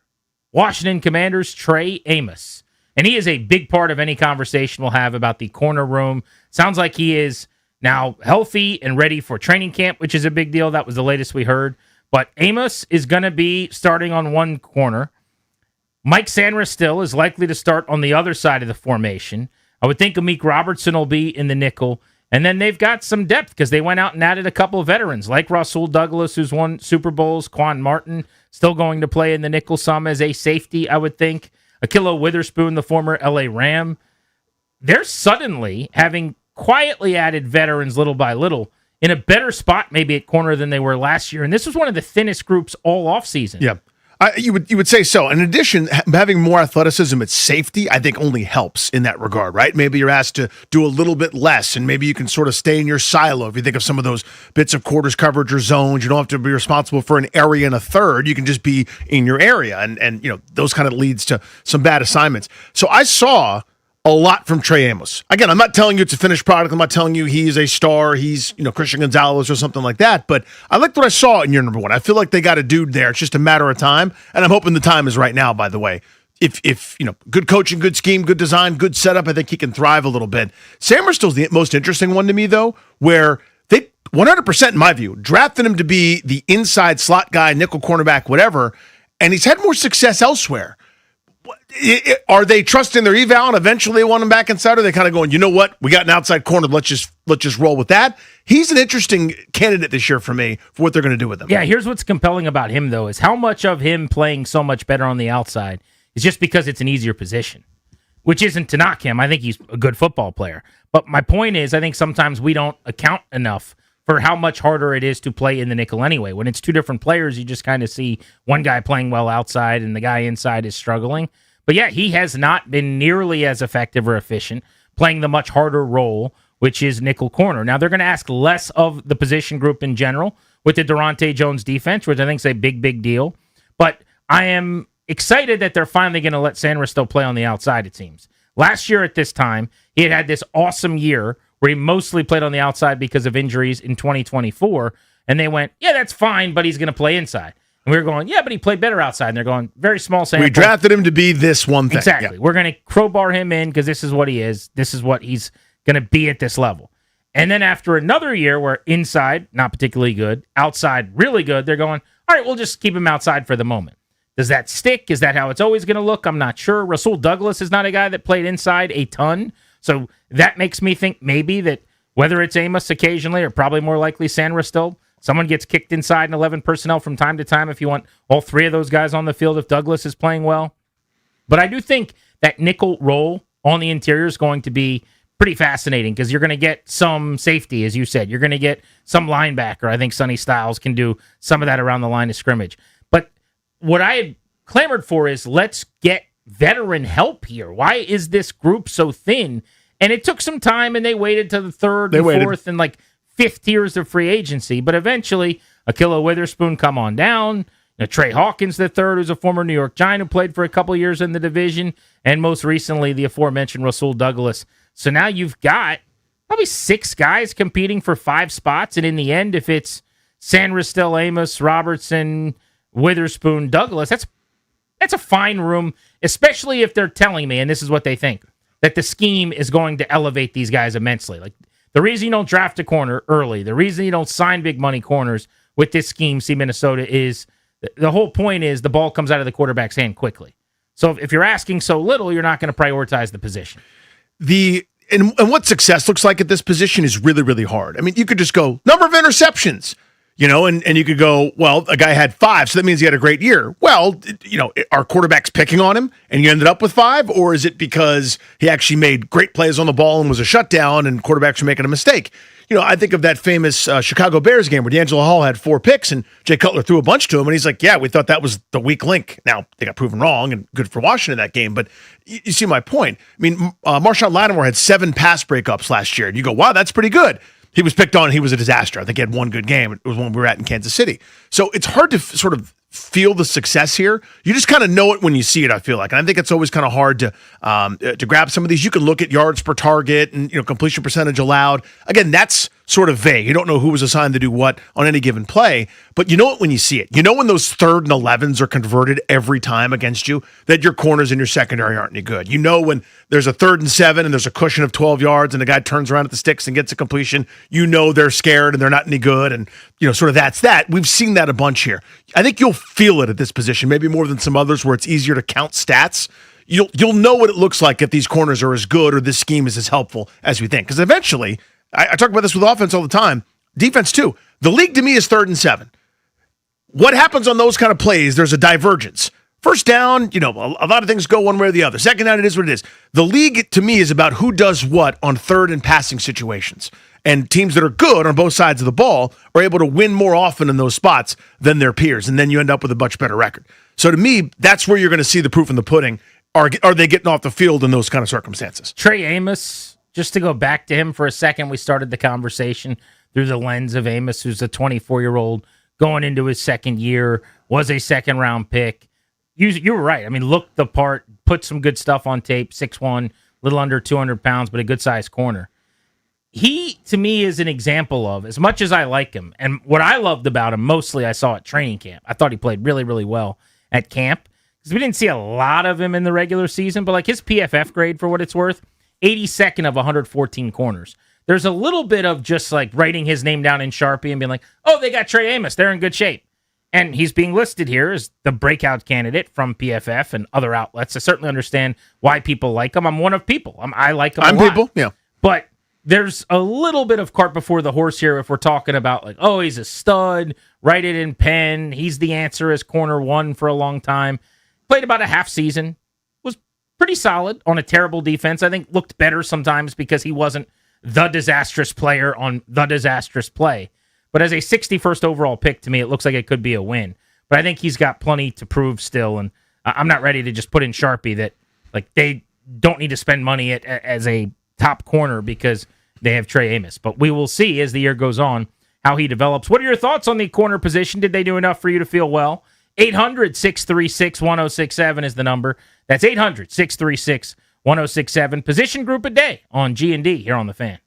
Washington Commanders, Trey Amos. And he is a big part of any conversation we'll have about the corner room. Sounds like he is now healthy and ready for training camp, which is a big deal. That was the latest we heard. But Amos is going to be starting on one corner. Mike Sainristil is likely to start on the other side of the formation. I would think Amik Robertson will be in the nickel. And then they've got some depth because they went out and added a couple of veterans like Rasul Douglas, who's won Super Bowls, Quan Martin, still going to play in the nickel some as a safety, I would think. Akilo Witherspoon, the former LA Ram. They're suddenly, having quietly added veterans little by little, in a better spot maybe at corner than they were last year. And this was one of the thinnest groups all offseason. Yeah. You would say so. In addition, having more athleticism at safety, I think only helps in that regard, right? Maybe you're asked to do a little bit less, and maybe you can sort of stay in your silo. If you think of some of those bits of quarters coverage or zones, you don't have to be responsible for an area and a third. You can just be in your area, and those kind of leads to some bad assignments. So I saw a lot from Trey Amos. Again, I'm not telling you it's a finished product. I'm not telling you he's a star. He's, Christian Gonzalez or something like that. But I liked what I saw in year number one. I feel like they got a dude there. It's just a matter of time. And I'm hoping the time is right now, by the way. If good coaching, good scheme, good design, good setup, I think he can thrive a little bit. Sainristil's the most interesting one to me, though, where they 100%, in my view, drafted him to be the inside slot guy, nickel cornerback, whatever. And he's had more success elsewhere. Are they trusting their eval and eventually they want him back inside? Or are they kind of going, you know what? We got an outside corner. Let's just roll with that. He's an interesting candidate this year for me for what they're going to do with him. Yeah, here's what's compelling about him, though, is how much of him playing so much better on the outside is just because it's an easier position, which isn't to knock him. I think he's a good football player. But my point is, I think sometimes we don't account enough for how much harder it is to play in the nickel anyway. When it's two different players, you just kind of see one guy playing well outside and the guy inside is struggling. But yeah, he has not been nearly as effective or efficient playing the much harder role, which is nickel corner. Now, they're going to ask less of the position group in general with the Durante Jones defense, which I think is a big, big deal. But I am excited that they're finally going to let San Risto play on the outside, it seems. Last year at this time, he had this awesome year where he mostly played on the outside because of injuries in 2024, and they went, yeah, that's fine, but he's going to play inside. And we were going, yeah, but he played better outside. And they're going, very small sample. We drafted him to be this one thing. Exactly. Yeah. We're going to crowbar him in because this is what he is. This is what he's going to be at this level. And then after another year where inside, not particularly good, outside, really good, they're going, all right, we'll just keep him outside for the moment. Does that stick? Is that how it's always going to look? I'm not sure. Rasul Douglas is not a guy that played inside a ton. So that makes me think maybe that whether it's Amos occasionally or probably more likely San Risto, someone gets kicked inside in 11 personnel from time to time if you want all three of those guys on the field if Douglas is playing well. But I do think that nickel role on the interior is going to be pretty fascinating because you're going to get some safety, as you said. You're going to get some linebacker. I think Sonny Styles can do some of that around the line of scrimmage. But what I had clamored for is let's get veteran help here. Why is this group so thin? And it took some time, and they waited to the third and fourth and like fifth tiers of free agency. But eventually, Ahkello Witherspoon come on down. Trey Hawkins the third, who's a former New York Giant who played for a couple years in the division. And most recently, the aforementioned Rasul Douglas. So now you've got probably 6 guys competing for 5 spots. And in the end, if it's San Risto, Amos, Robertson, Witherspoon, Douglas, that's a fine room, especially if they're telling me, and this is what they think, that the scheme is going to elevate these guys immensely. Like the reason you don't draft a corner early, the reason you don't sign big money corners with this scheme, see Minnesota, is the whole point is the ball comes out of the quarterback's hand quickly. So if you're asking so little, you're not going to prioritize the position. And what success looks like at this position is really, really hard. I mean, you could just go number of interceptions, and you could go, well, a guy had 5, so that means he had a great year. Well, are quarterbacks picking on him and you ended up with 5? Or is it because he actually made great plays on the ball and was a shutdown and quarterbacks were making a mistake? I think of that famous Chicago Bears game where D'Angelo Hall had 4 picks and Jay Cutler threw a bunch to him. And he's like, yeah, we thought that was the weak link. Now, they got proven wrong and good for Washington that game. But you see my point. I mean, Marshawn Lattimore had 7 pass breakups last year. And you go, wow, that's pretty good. He was picked on. He was a disaster. I think he had 1 good game. It was when we were at in Kansas City. So it's hard to sort of feel the success here. You just kind of know it when you see it, I feel like. And I think it's always kind of hard to grab some of these. You can look at yards per target and completion percentage allowed. Again, that's sort of vague. You don't know who was assigned to do what on any given play, but you know it when you see it. You know when those 3rd and 11s are converted every time against you, that your corners and your secondary aren't any good. You know when there's a 3rd and 7 and there's a cushion of 12 yards and the guy turns around at the sticks and gets a completion, you know they're scared and they're not any good, and sort of that's that. We've seen that a bunch here. I think you'll feel it at this position, maybe more than some others where it's easier to count stats. You'll know what it looks like if these corners are as good or this scheme is as helpful as we think. Because eventually, I talk about this with offense all the time, defense too. The league to me is 3rd and 7. What happens on those kind of plays? There's a divergence. First down, a lot of things go one way or the other. Second down, it is what it is. The league to me is about who does what on 3rd and passing situations. And teams that are good on both sides of the ball are able to win more often in those spots than their peers. And then you end up with a much better record. So to me, that's where you're going to see the proof in the pudding. Are they getting off the field in those kind of circumstances? Trey Amos, just to go back to him for a second, we started the conversation through the lens of Amos, who's a 24-year-old going into his second year, was a 2nd-round pick. You were right. I mean, looked the part, put some good stuff on tape, 6'1", little under 200 pounds, but a good-sized corner. He, to me, is an example of, as much as I like him, and what I loved about him, mostly I saw at training camp. I thought he played really, really well at camp, because we didn't see a lot of him in the regular season, but like his PFF grade, for what it's worth, 82nd of 114 corners. There's a little bit of just like writing his name down in Sharpie and being like, oh, they got Trey Amos. They're in good shape. And he's being listed here as the breakout candidate from PFF and other outlets. I certainly understand why people like him. I'm one of people. I like him a lot. People, yeah. But there's a little bit of cart before the horse here if we're talking about like, oh, he's a stud, write it in pen. He's the answer as corner 1 for a long time. Played about a half season. Was pretty solid on a terrible defense. I think looked better sometimes because he wasn't the disastrous player on the disastrous play. But as a 61st overall pick, to me, it looks like it could be a win. But I think he's got plenty to prove still, and I'm not ready to just put in Sharpie that like they don't need to spend money as a top corner because they have Trey Amos. But we will see as the year goes on how he develops. What are your thoughts on the corner position? Did they do enough for you to feel well? 800-636-1067 is the number. That's 800-636-1067. Position group a day on G&D here on The Fan.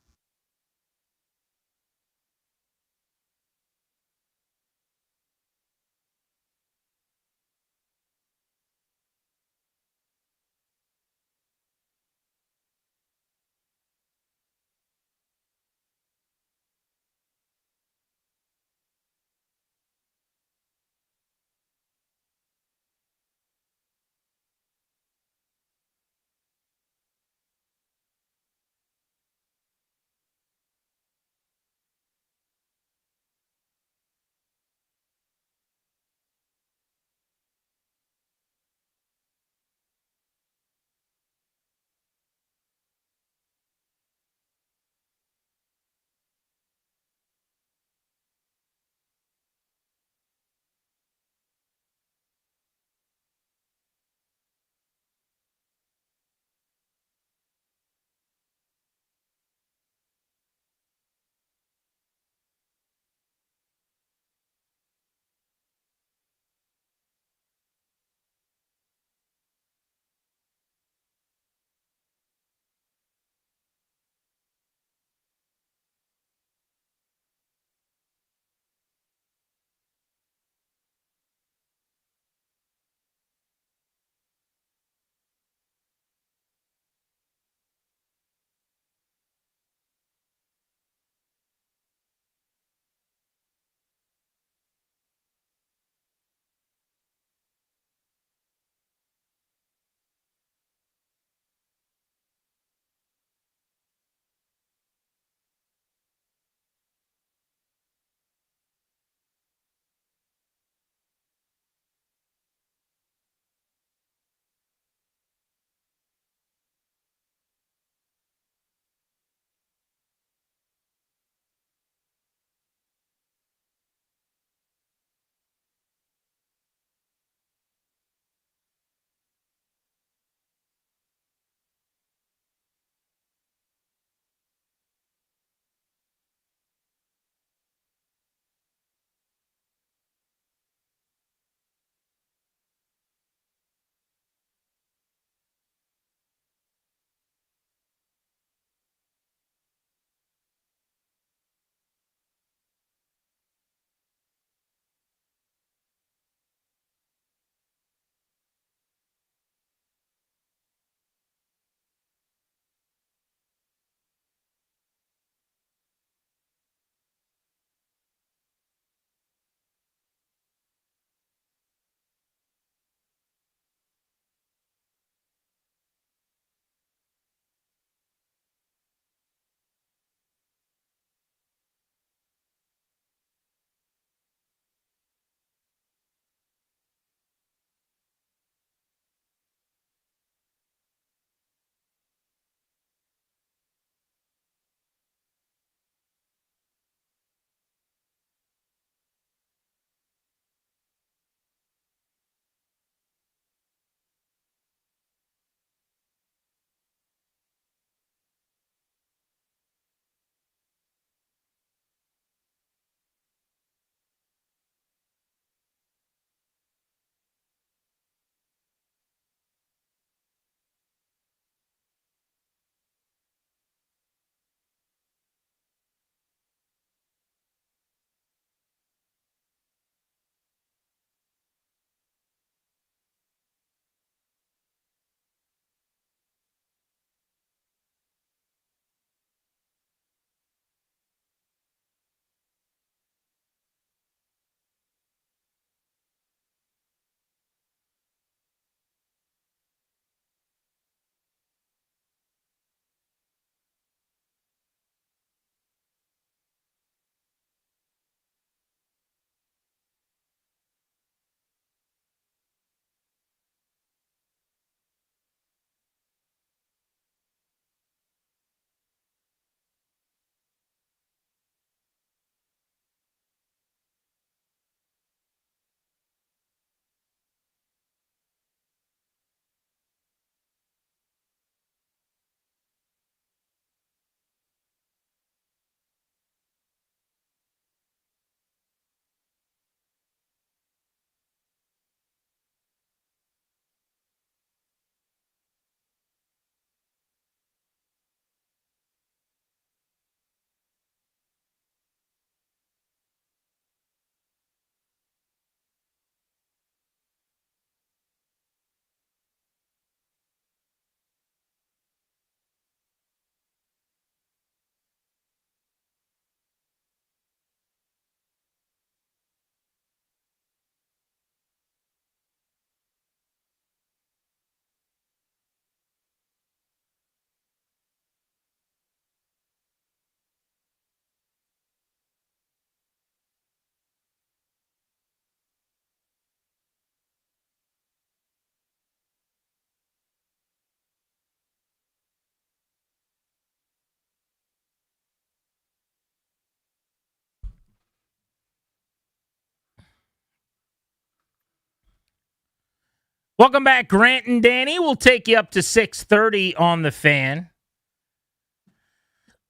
Welcome back, Grant and Danny. We'll take you up to 6:30 on the Fan.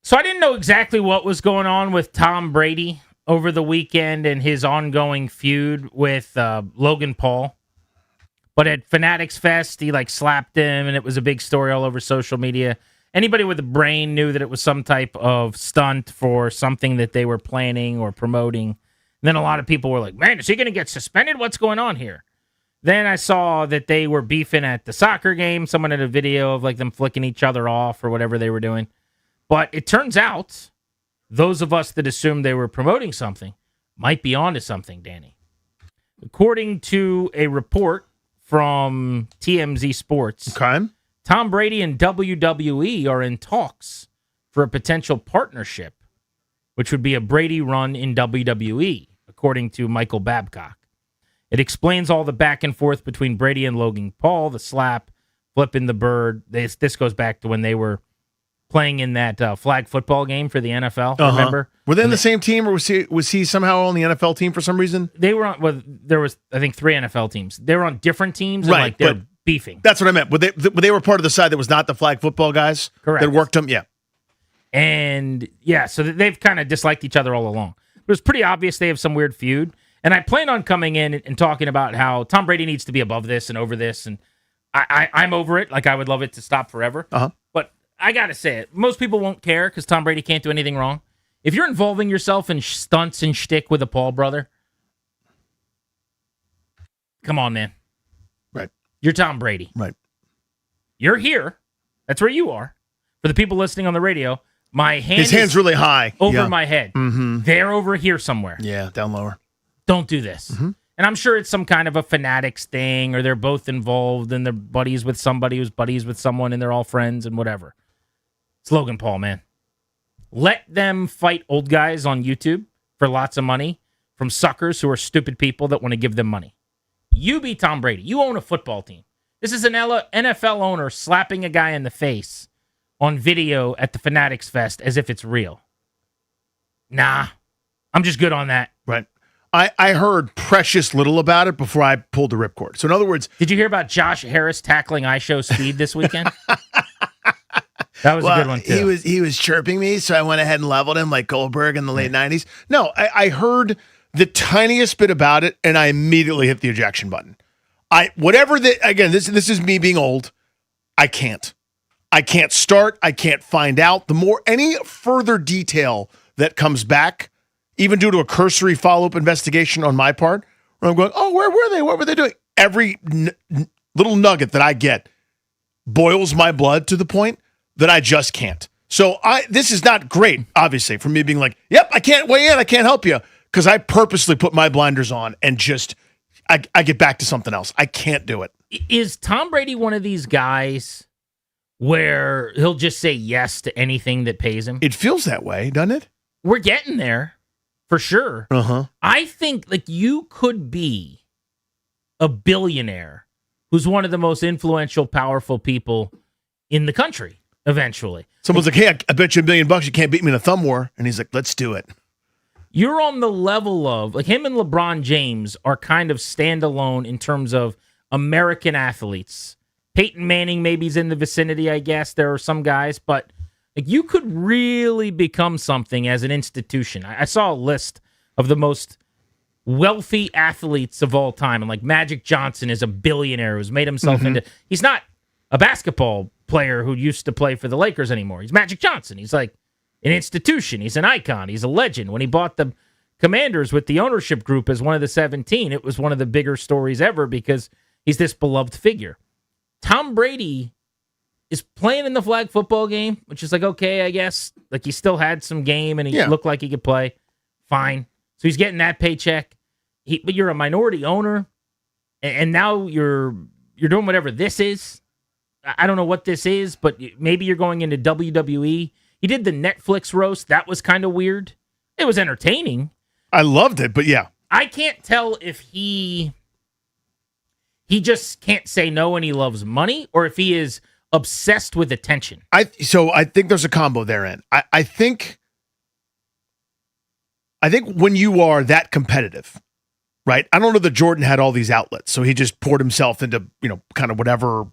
So I didn't know exactly what was going on with Tom Brady over the weekend and his ongoing feud with Logan Paul. But at Fanatics Fest, he slapped him, and it was a big story all over social media. Anybody with a brain knew that it was some type of stunt for something that they were planning or promoting. And then a lot of people were like, man, is he going to get suspended? What's going on here? Then I saw that they were beefing at the soccer game. Someone had a video of them flicking each other off or whatever they were doing. But it turns out those of us that assumed they were promoting something might be onto something, Danny. According to a report from TMZ Sports, Tom Brady and WWE are in talks for a potential partnership, which would be a Brady run in WWE, according to Michael Babcock. It explains all the back and forth between Brady and Logan Paul, the slap, flipping the bird. This goes back to when they were playing in that flag football game for the NFL, remember? Were they on the same team, or was he somehow on the NFL team for some reason? They were on, there was, I think, 3 NFL teams. They were on different teams, and right, they're beefing. That's what I meant. They were part of the side that was not the flag football guys? Correct. That worked them? Yeah. And, yeah, so they've kind of disliked each other all along. It was pretty obvious they have some weird feud. And I plan on coming in and talking about how Tom Brady needs to be above this and over this. And I'm over it. I would love it to stop forever. But I got to say it. Most people won't care because Tom Brady can't do anything wrong. If you're involving yourself in stunts and shtick with a Paul brother, come on, man. Right. You're Tom Brady. Right. You're here. That's where you are. For the people listening on the radio, my hand His hand's really high. over my head. Mm-hmm. They're over here somewhere. Yeah, down lower. Don't do this. And I'm sure it's some kind of a Fanatics thing, or they're both involved and they're buddies with somebody who's buddies with someone and they're all friends and whatever. It's Logan Paul, man. Let them fight old guys on YouTube for lots of money from suckers who are stupid people that want to give them money. You be Tom Brady. You own a football team. This is an NFL owner slapping a guy in the face on video at the Fanatics Fest as if it's real. Nah, I'm just good on that. Right. I heard precious little about it before I pulled the ripcord. So in other words, did you hear about Josh Harris tackling iShow Speed this weekend? That was a good one too. He was chirping me, so I went ahead and leveled him like Goldberg in the late 90s. No, I heard the tiniest bit about it, and I immediately hit the ejection button. This is me being old. I can't start. I can't find out. Any further detail that comes back, even due to a cursory follow-up investigation on my part, where I'm going, oh, where were they? What were they doing? Every little nugget that I get boils my blood to the point that I just can't. So this is not great, obviously, for me being like, yep, I can't weigh in. I can't help you, because I purposely put my blinders on and just I get back to something else. I can't do it. Is Tom Brady one of these guys where he'll just say yes to anything that pays him? It feels that way, doesn't it? We're getting there. For sure. I think you could be a billionaire who's one of the most influential, powerful people in the country eventually. Someone's like, hey, I bet you $1 million you can't beat me in a thumb war. And he's like, let's do it. You're on the level of, him and LeBron James are kind of standalone in terms of American athletes. Peyton Manning maybe is in the vicinity, I guess. There are some guys, but you could really become something as an institution. I saw a list of the most wealthy athletes of all time, and Magic Johnson is a billionaire who's made himself into. He's not a basketball player who used to play for the Lakers anymore. He's Magic Johnson. He's like an institution. He's an icon. He's a legend. When he bought the Commanders with the ownership group as one of the 17, it was one of the bigger stories ever because he's this beloved figure. Tom Brady is playing in the flag football game, which is okay, I guess. He still had some game and he looked like he could play. Fine. So he's getting that paycheck. But you're a minority owner, and now you're doing whatever this is. I don't know what this is, but maybe you're going into WWE. He did the Netflix roast. That was kind of weird. It was entertaining. I loved it, but yeah. I can't tell if he just can't say no and he loves money, or if he is obsessed with attention. I think there's a combo therein. I think when you are that competitive right? I don't know that Jordan had all these outlets, so he just poured himself into, kind of whatever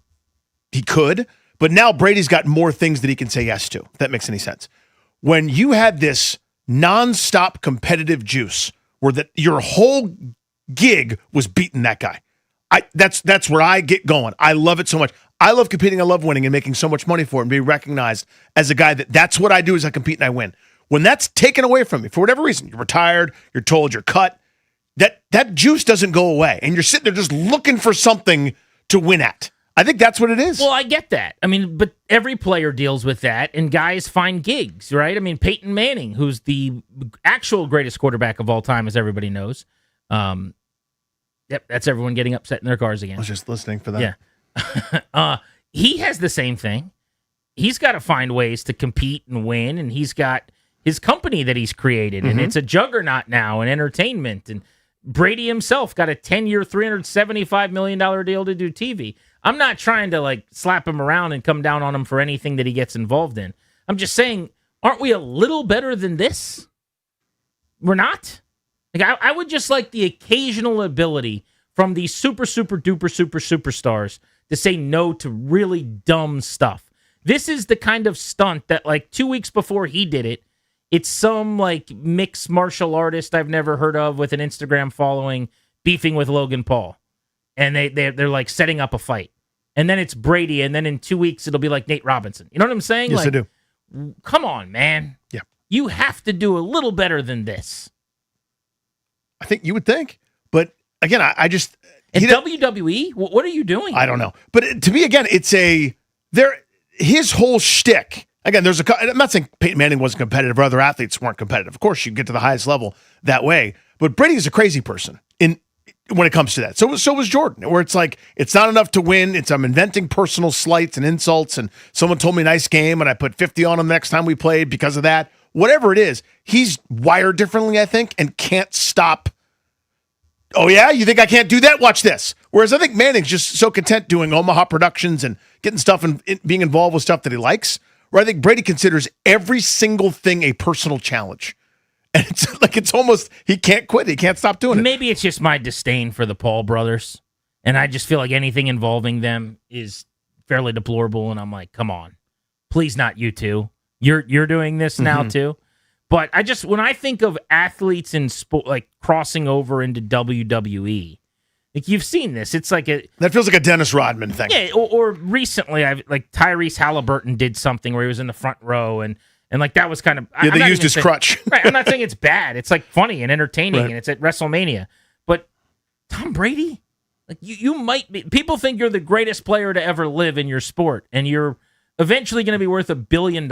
he could. But now Brady's got more things that he can say yes to, if that makes any sense. When you had this nonstop competitive juice where your whole gig was beating that guy, that's where I get going. I love it so much. I love competing. I love winning and making so much money for it and being recognized as a guy that's what I do is I compete and I win. When that's taken away from me, for whatever reason, you're retired, you're told you're cut, that juice doesn't go away. And you're sitting there just looking for something to win at. I think that's what it is. Well, I get that. I mean, but every player deals with that, and guys find gigs, right? I mean, Peyton Manning, who's the actual greatest quarterback of all time, as everybody knows. Yep, that's everyone getting upset in their cars again. I was just listening for that. Yeah. He has the same thing. He's got to find ways to compete and win, and he's got his company that he's created, and it's a juggernaut now in entertainment. And Brady himself got a 10-year, $375 million deal to do TV. I'm not trying to slap him around and come down on him for anything that he gets involved in. I'm just saying, aren't we a little better than this? We're not? I would just like the occasional ability from these super duper superstars to say no to really dumb stuff. This is the kind of stunt that 2 weeks before he did it, it's some mixed martial artist I've never heard of with an Instagram following beefing with Logan Paul. And they're setting up a fight. And then it's Brady, and then in 2 weeks it'll be like Nate Robinson. You know what I'm saying? Yes, I do. Come on, man. Yeah. You have to do a little better than this. I think you would think. But again, I just... And WWE? What are you doing? I don't know. But to me, again, it's his whole shtick. Again, I'm not saying Peyton Manning wasn't competitive or other athletes weren't competitive. Of course, you get to the highest level that way. But Brady is a crazy person when it comes to that. So was Jordan, where it's it's not enough to win. I'm inventing personal slights and insults, and someone told me a nice game, and I put 50 on him the next time we played because of that. Whatever it is, he's wired differently, I think, and can't stop. Oh, yeah? You think I can't do that? Watch this. Whereas I think Manning's just so content doing Omaha Productions and getting stuff and being involved with stuff that he likes, where I think Brady considers every single thing a personal challenge. And it's almost, he can't quit. He can't stop doing it. Maybe it's just my disdain for the Paul brothers. And I just feel like anything involving them is fairly deplorable. And I'm like, come on, please not you two. You're doing this now too. But when I think of athletes in sport, crossing over into WWE, you've seen this. It's that feels like a Dennis Rodman thing. Yeah. Or recently, Tyrese Halliburton did something where he was in the front row and that was kind of... Yeah, they used his crutch. Right, I'm not saying it's bad. It's funny and entertaining, and it's at WrestleMania. But Tom Brady, you might be... People think you're the greatest player to ever live in your sport, and you're eventually going to be worth $1 billion.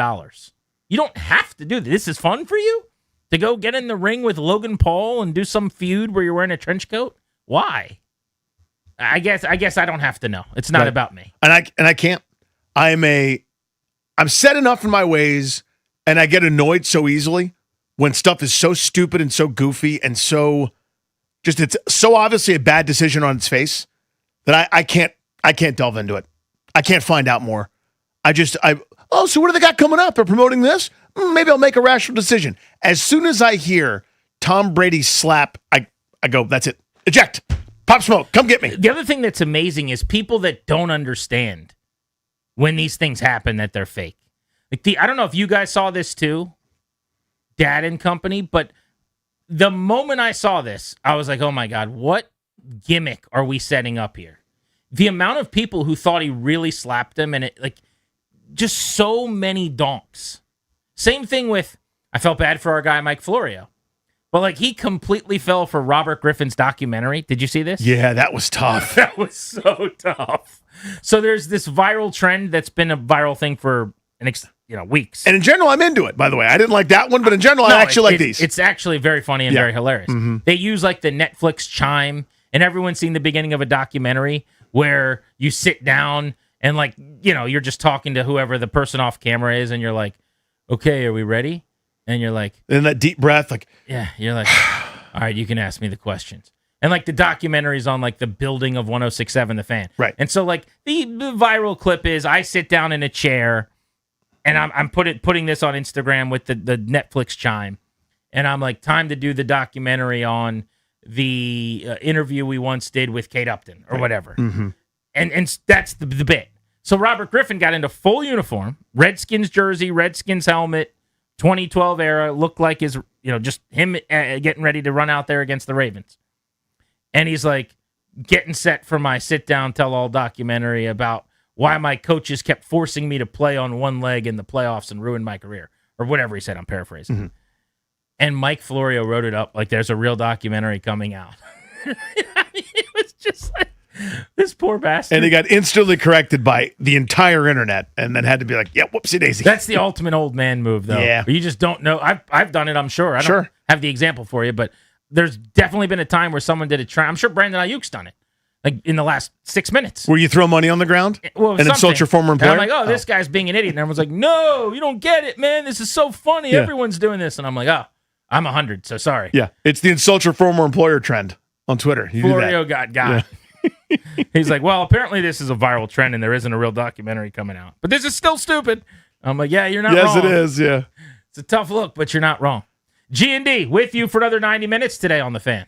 You don't have to do this. This is fun for you? To go get in the ring with Logan Paul and do some feud where you're wearing a trench coat? Why? I guess I don't have to know. It's not about me. And I can't. I'm set enough in my ways, and I get annoyed so easily when stuff is so stupid and so goofy and so just it's so obviously a bad decision on its face that I can't delve into it. I can't find out more. So what do they got coming up? They're promoting this? Maybe I'll make a rational decision. As soon as I hear Tom Brady slap, I go, that's it. Eject. Pop Smoke. Come get me. The other thing that's amazing is people that don't understand when these things happen that they're fake. I don't know if you guys saw this too, Dad and company, but the moment I saw this, I was like, oh my God, what gimmick are we setting up here? The amount of people who thought he really slapped him, and it just so many donks. Same thing with, I felt bad for our guy Mike Florio, but he completely fell for Robert Griffin's documentary. Did you see this? Yeah, that was tough. That was so tough. So there's this viral trend that's been a viral thing for weeks. And in general, I'm into it, by the way. I didn't like that one, but in general, I actually like these. It's actually very funny and very hilarious. Mm-hmm. They use the Netflix chime, and everyone's seen the beginning of a documentary where you sit down and you're just talking to whoever the person off camera is, and you're like, okay, are we ready? And you're like... And that deep breath, Yeah, you're like, all right, you can ask me the questions. And the documentary's on the building of 106.7 The Fan. Right. And so the viral clip is I sit down in a chair and I'm putting this on Instagram with the Netflix chime. And I'm like, time to do the documentary on the interview we once did with Kate Upton or whatever. Mm-hmm. And that's the bit. So Robert Griffin got into full uniform, Redskins jersey, Redskins helmet, 2012 era, looked like his, just him getting ready to run out there against the Ravens. And he's like getting set for my sit-down tell-all documentary about why my coaches kept forcing me to play on one leg in the playoffs and ruined my career, or whatever he said. I'm paraphrasing. Mm-hmm. And Mike Florio wrote it up like there's a real documentary coming out. It was just like, this poor bastard. And he got instantly corrected by the entire internet, and then had to be like, "Yeah, whoopsie daisy." That's the ultimate old man move, though. Yeah, you just don't know. I've done it. I'm sure. I don't have the example for you, but there's definitely been a time where someone did a try. I'm sure Brandon Ayuk's done it, like in the last 6 minutes. Where you throw money on the ground and insult your former employer. And I'm like, this guy's being an idiot, and everyone's like, "No, you don't get it, man. This is so funny. Yeah. Everyone's doing this," and I'm like, "Oh, I'm 100, so sorry." Yeah, it's the insult your former employer trend on Twitter. You Florio got. Yeah. He's like, well, apparently this is a viral trend and there isn't a real documentary coming out. But this is still stupid. I'm like, yeah, you're not wrong. Yes, it is, yeah. It's a tough look, but you're not wrong. G&D with you for another 90 minutes today on The Fan.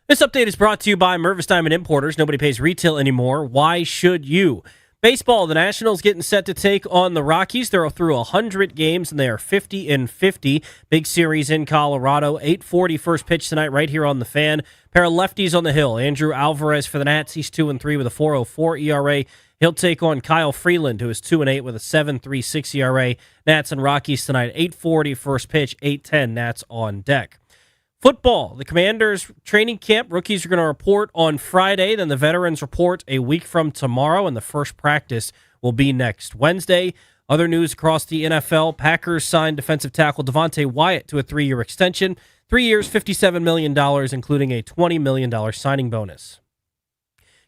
This update is brought to you by Mervis Diamond Importers. Nobody pays retail anymore. Why should you? Baseball, the Nationals getting set to take on the Rockies. They're through 100 games, and they are 50-50. Big series in Colorado. 8:40 first pitch tonight right here on The Fan. Pair of lefties on the hill. Andrew Alvarez for the Nats. He's 2-3 with a 4.04 ERA. He'll take on Kyle Freeland, who is 2-8 with a 7.36 ERA. Nats and Rockies tonight. 8:40 first pitch. 8:10 Nats on deck. Football, the Commanders training camp. Rookies are going to report on Friday. Then the veterans report a week from tomorrow, and the first practice will be next Wednesday. Other news across the NFL, Packers signed defensive tackle Devontae Wyatt to a 3-year extension. 3 years, $57 million, including a $20 million signing bonus.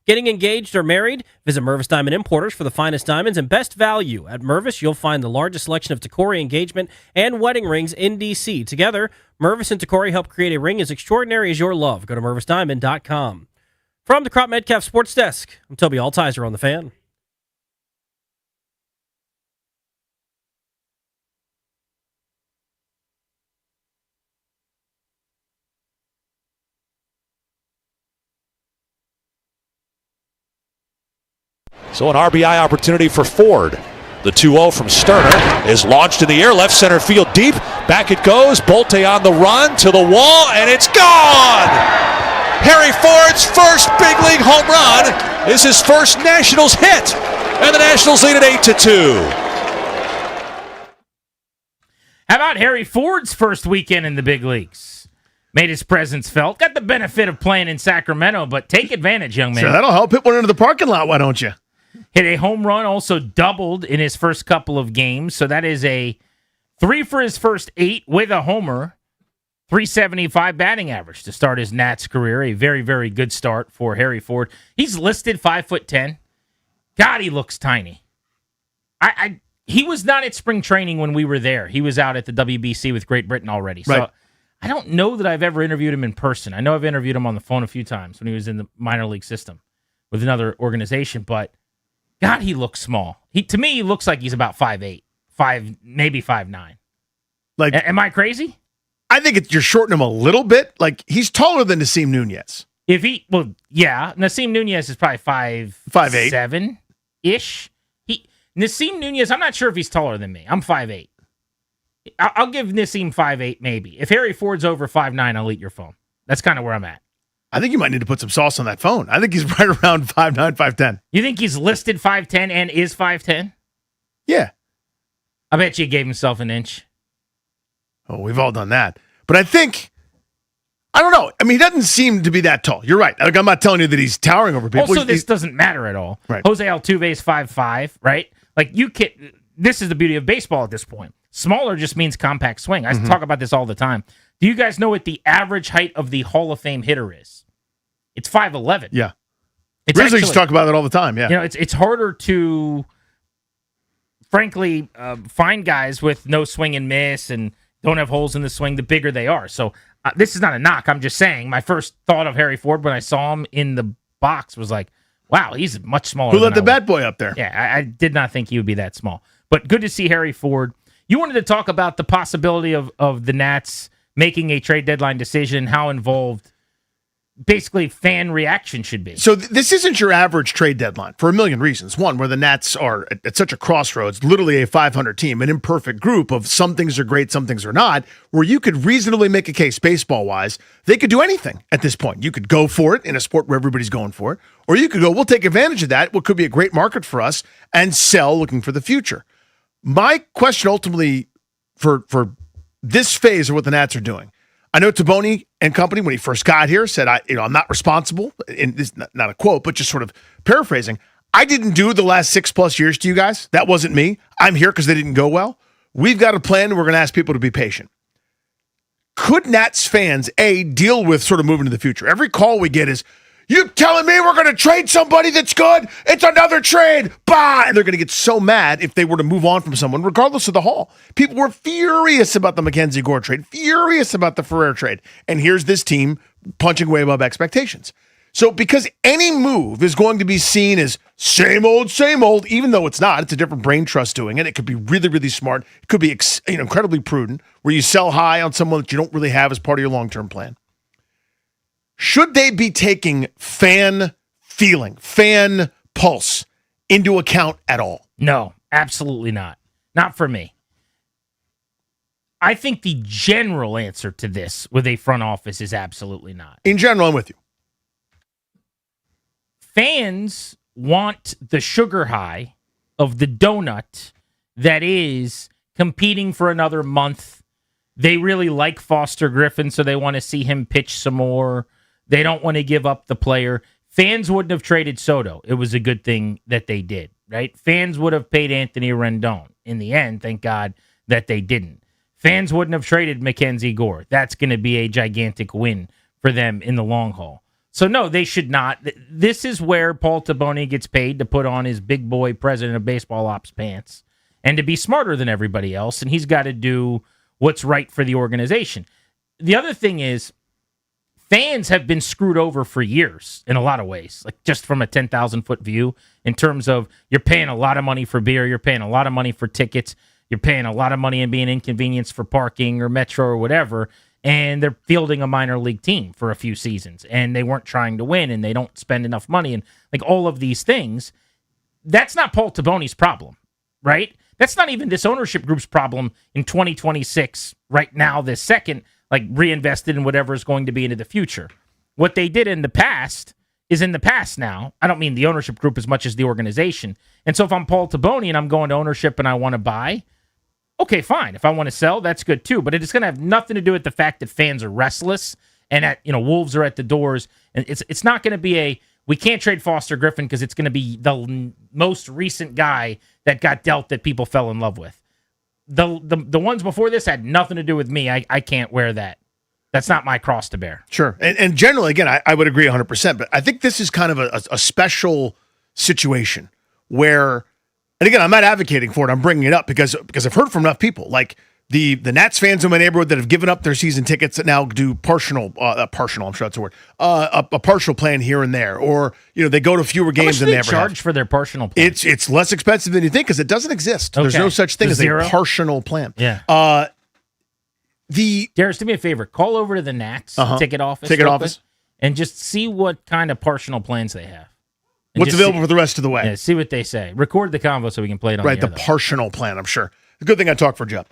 Getting engaged or married? Visit Mervis Diamond Importers for the finest diamonds and best value. At Mervis, you'll find the largest selection of Tacori engagement and wedding rings in D.C. Together, Mervis and Tacori help create a ring as extraordinary as your love. Go to MervisDiamond.com. From the Crop Metcalf Sports Desk, I'm Toby Altizer on The Fan. So an RBI opportunity for Ford. The 2-0 from Sterner is launched in the air, left center field deep. Back it goes. Bolte on the run to the wall, and it's gone! Harry Ford's first big league home run is his first Nationals hit, and the Nationals lead at 8-2. How about Harry Ford's first weekend in the big leagues? Made his presence felt. Got the benefit of playing in Sacramento, but take advantage, young man. So that'll help. Hit one into the parking lot, why don't you? Hit a home run, also doubled in his first couple of games. So that is a 3 for his first 8 with a homer. 375 batting average to start his Nats career. A very, very good start for Harry Ford. He's listed 5'10". God, he looks tiny. He was not at spring training when we were there. He was out at the WBC with Great Britain already. So Right. I don't know that I've ever interviewed him in person. I know I've interviewed him on the phone a few times when he was in the minor league system with another organization, but God, he looks small. To me, he looks like he's about 5'8", maybe 5'9". Like, am I crazy? I think you're shorting him a little bit. Like, he's taller than Naseem Nunez. Yeah, Naseem Nunez is probably 5'8", 7-ish. Naseem Nunez, I'm not sure if he's taller than me. I'm 5'8". I'll give Naseem 5'8", maybe. If Harry Ford's over 5'9", I'll eat your phone. That's kind of where I'm at. I think you might need to put some sauce on that phone. I think he's right around 5'9", 5'10". You think he's listed 5'10" and is 5'10"? Yeah. I bet you gave himself an inch. Oh, we've all done that. But I don't know. I mean, he doesn't seem to be that tall. You're right. Like, I'm not telling you that he's towering over people. Also, this doesn't matter at all. Right. Jose Altuve is 5'5", right? Like, this is the beauty of baseball at this point. Smaller just means compact swing. I talk about this all the time. Do you guys know what the average height of the Hall of Fame hitter is? It's 5'11". Yeah. Grizzlies talk about that all the time, yeah. You know, it's harder to, frankly, find guys with no swing and miss and don't have holes in the swing the bigger they are. So this is not a knock. I'm just saying my first thought of Harry Ford when I saw him in the box was like, wow, he's much smaller. Who let the bat boy up there? Yeah, I did not think he would be that small. But good to see Harry Ford. You wanted to talk about the possibility of the Nats making a trade deadline decision, how involved basically fan reaction should be. So this isn't your average trade deadline for a million reasons. One, where the Nats are at such a crossroads, literally a 500 team, an imperfect group of some things are great, some things are not, where you could reasonably make a case baseball-wise. They could do anything at this point. You could go for it in a sport where everybody's going for it, or you could go, we'll take advantage of that, what could be a great market for us, and sell looking for the future. My question ultimately for this phase of what the Nats are doing, I know Taboni and company, when he first got here, said, I'm not responsible. And this is not a quote, but just sort of paraphrasing. I didn't do the last 6+ years to you guys. That wasn't me. I'm here because they didn't go well. We've got a plan, and we're going to ask people to be patient. Could Nats fans, deal with sort of moving to the future? Every call we get is, you telling me we're going to trade somebody that's good? It's another trade. Bah! And they're going to get so mad if they were to move on from someone, regardless of the haul. People were furious about the Mackenzie Gore trade, furious about the Ferrer trade. And here's this team punching way above expectations. So because any move is going to be seen as same old, even though it's not, it's a different brain trust doing it. It could be really, really smart. It could be incredibly prudent, where you sell high on someone that you don't really have as part of your long-term plan. should they be taking fan feeling, fan pulse into account at all? No, absolutely not. Not for me. I think the general answer to this with a front office is absolutely not. In general, I'm with you. Fans want the sugar high of the donut that is competing for another month. They really like Foster Griffin, so they want to see him pitch some more. They don't want to give up the player. Fans wouldn't have traded Soto. It was a good thing that they did, right? Fans would have paid Anthony Rendon. In the end, thank God that they didn't. Fans wouldn't have traded Mackenzie Gore. That's going to be a gigantic win for them in the long haul. So, no, they should not. This is where Paul Taboni gets paid to put on his big boy president of baseball ops pants and to be smarter than everybody else, and he's got to do what's right for the organization. The other thing is, fans have been screwed over for years in a lot of ways, like just from a 10,000-foot view in terms of you're paying a lot of money for beer, you're paying a lot of money for tickets, you're paying a lot of money and being inconvenienced for parking or Metro or whatever, and they're fielding a minor league team for a few seasons, and they weren't trying to win, and they don't spend enough money, and like all of these things. That's not Paul Taboni's problem, right? That's not even this ownership group's problem in 2026, right now, this second, like reinvested in whatever is going to be into the future. What they did in the past is in the past now. I don't mean the ownership group as much as the organization. And so if I'm Paul Taboni and I'm going to ownership and I want to buy, okay, fine. If I want to sell, that's good too. But it's going to have nothing to do with the fact that fans are restless and that, wolves are at the doors. And it's not going to be we can't trade Foster Griffin because it's going to be the most recent guy that got dealt that people fell in love with. The ones before this had nothing to do with me. I can't wear that. That's not my cross to bear. Sure. And generally, again, I would agree 100%. But I think this is kind of a special situation where, and again, I'm not advocating for it. I'm bringing it up because I've heard from enough people, like the Nats fans in my neighborhood that have given up their season tickets that now do partial, I'm sure that's a word, a partial plan here and there, or they go to fewer games than they ever charge for their partial plan. It's less expensive than you think because it doesn't exist. Okay. There's no such thing as a partial plan. Yeah. Darius, do me a favor. Call over to the Nats ticket office, and just see what kind of partial plans they have. And what's available for the rest of the way. Yeah, see what they say. Record the convo so we can play it on the partial plan, I'm sure. The good thing I talk for Jeff.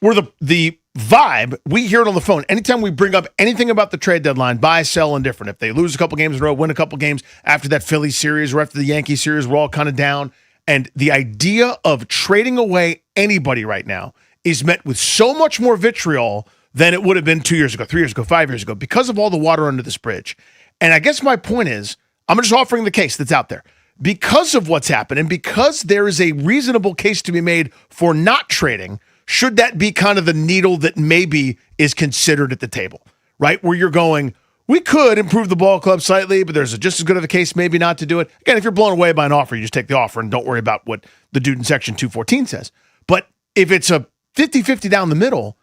We're the vibe, we hear it on the phone. Anytime we bring up anything about the trade deadline, buy, sell, indifferent. If they lose a couple games in a row, win a couple games after that Philly series or after the Yankee series, we're all kind of down. And the idea of trading away anybody right now is met with so much more vitriol than it would have been 2 years ago, 3 years ago, 5 years ago, because of all the water under this bridge. And I guess my point is, I'm just offering the case that's out there. Because of what's happened and because there is a reasonable case to be made for not trading, should that be kind of the needle that maybe is considered at the table, right? Where you're going, we could improve the ball club slightly, but there's just as good of a case maybe not to do it. Again, if you're blown away by an offer, you just take the offer and don't worry about what the dude in Section 214 says. But if it's a 50-50 down the middle,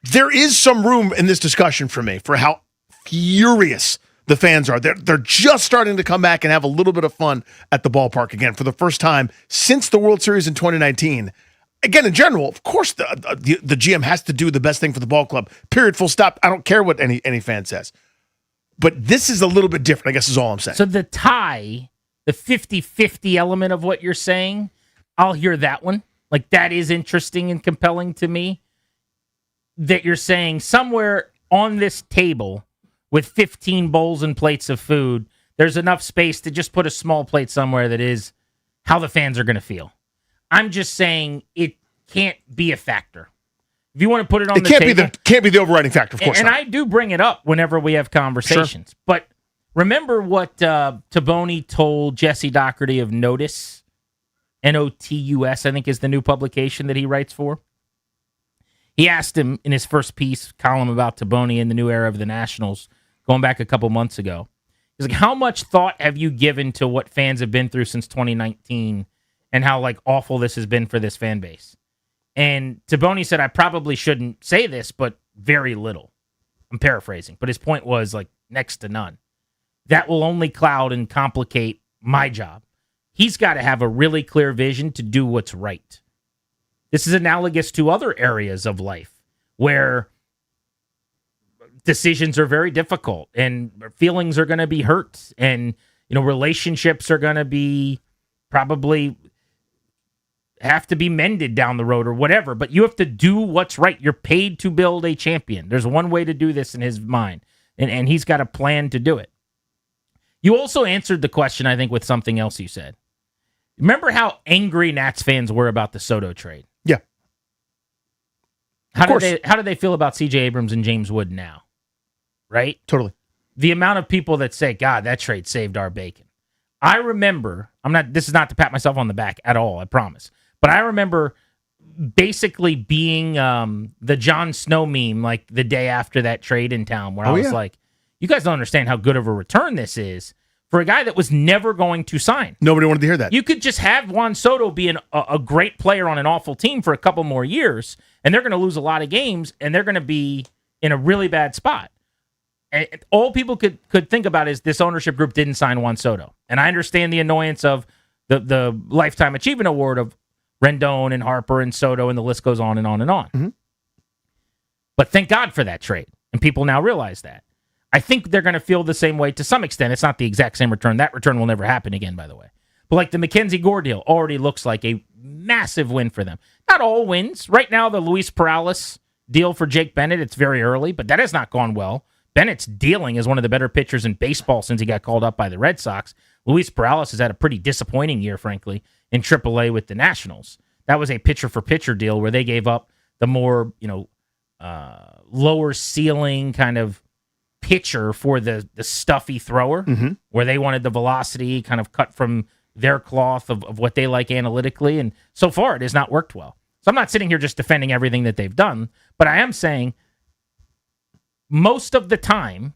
there is some room in this discussion for me for how furious the fans are. They're just starting to come back and have a little bit of fun at the ballpark again for the first time since the World Series in 2019. Again, in general, of course, the GM has to do the best thing for the ball club. Period. Full stop. I don't care what any fan says. But this is a little bit different, I guess is all I'm saying. So the tie, the 50-50 element of what you're saying, I'll hear that one. Like, that is interesting and compelling to me. That you're saying somewhere on this table with 15 bowls and plates of food, there's enough space to just put a small plate somewhere that is how the fans are going to feel. I'm just saying it can't be a factor. If you want to put it on the table, it can't be the overriding factor, of course. And I do bring it up whenever we have conversations. Sure. But remember what Taboni told Jesse Doherty of Notus, Notus, I think is the new publication that he writes for. He asked him in his first column about Taboni in the new era of the Nationals, going back a couple months ago. He's like, how much thought have you given to what fans have been through since 2019 and how awful this has been for this fan base? And Taboni said, I probably shouldn't say this, but very little. I'm paraphrasing, but his point was next to none. That will only cloud and complicate my job. He's got to have a really clear vision to do what's right. This is analogous to other areas of life where decisions are very difficult, and feelings are going to be hurt, and relationships are going to be probably have to be mended down the road or whatever. But you have to do what's right. You're paid to build a champion. There's one way to do this in his mind, and he's got a plan to do it. You also answered the question, I think, with something else you said. Remember how angry Nats fans were about the Soto trade? Yeah. How do they feel about C.J. Abrams and James Wood now? Right? Totally. The amount of people that say, God, that trade saved our bacon. I remember, this is not to pat myself on the back at all, I promise. But I remember basically being the Jon Snow meme like the day after that trade in town where I was like, you guys don't understand how good of a return this is for a guy that was never going to sign. Nobody wanted to hear that. You could just have Juan Soto be a great player on an awful team for a couple more years, and they're going to lose a lot of games, and they're going to be in a really bad spot. And all people could think about is this ownership group didn't sign Juan Soto. And I understand the annoyance of the Lifetime Achievement Award of Rendon and Harper and Soto, and the list goes on and on and on. Mm-hmm. But thank God for that trade, and people now realize that. I think they're going to feel the same way to some extent. It's not the exact same return. That return will never happen again, by the way. But like the Mackenzie Gore deal already looks like a massive win for them. Not all wins. Right now, the Luis Perales deal for Jake Bennett, it's very early, but that has not gone well. Bennett's dealing as one of the better pitchers in baseball since he got called up by the Red Sox. Luis Perales has had a pretty disappointing year, frankly, in AAA with the Nationals. That was a pitcher-for-pitcher deal where they gave up the more, lower ceiling kind of pitcher for the stuffy thrower, where they wanted the velocity kind of cut from their cloth of what they like analytically. And so far, it has not worked well. So I'm not sitting here just defending everything that they've done, but I am saying most of the time,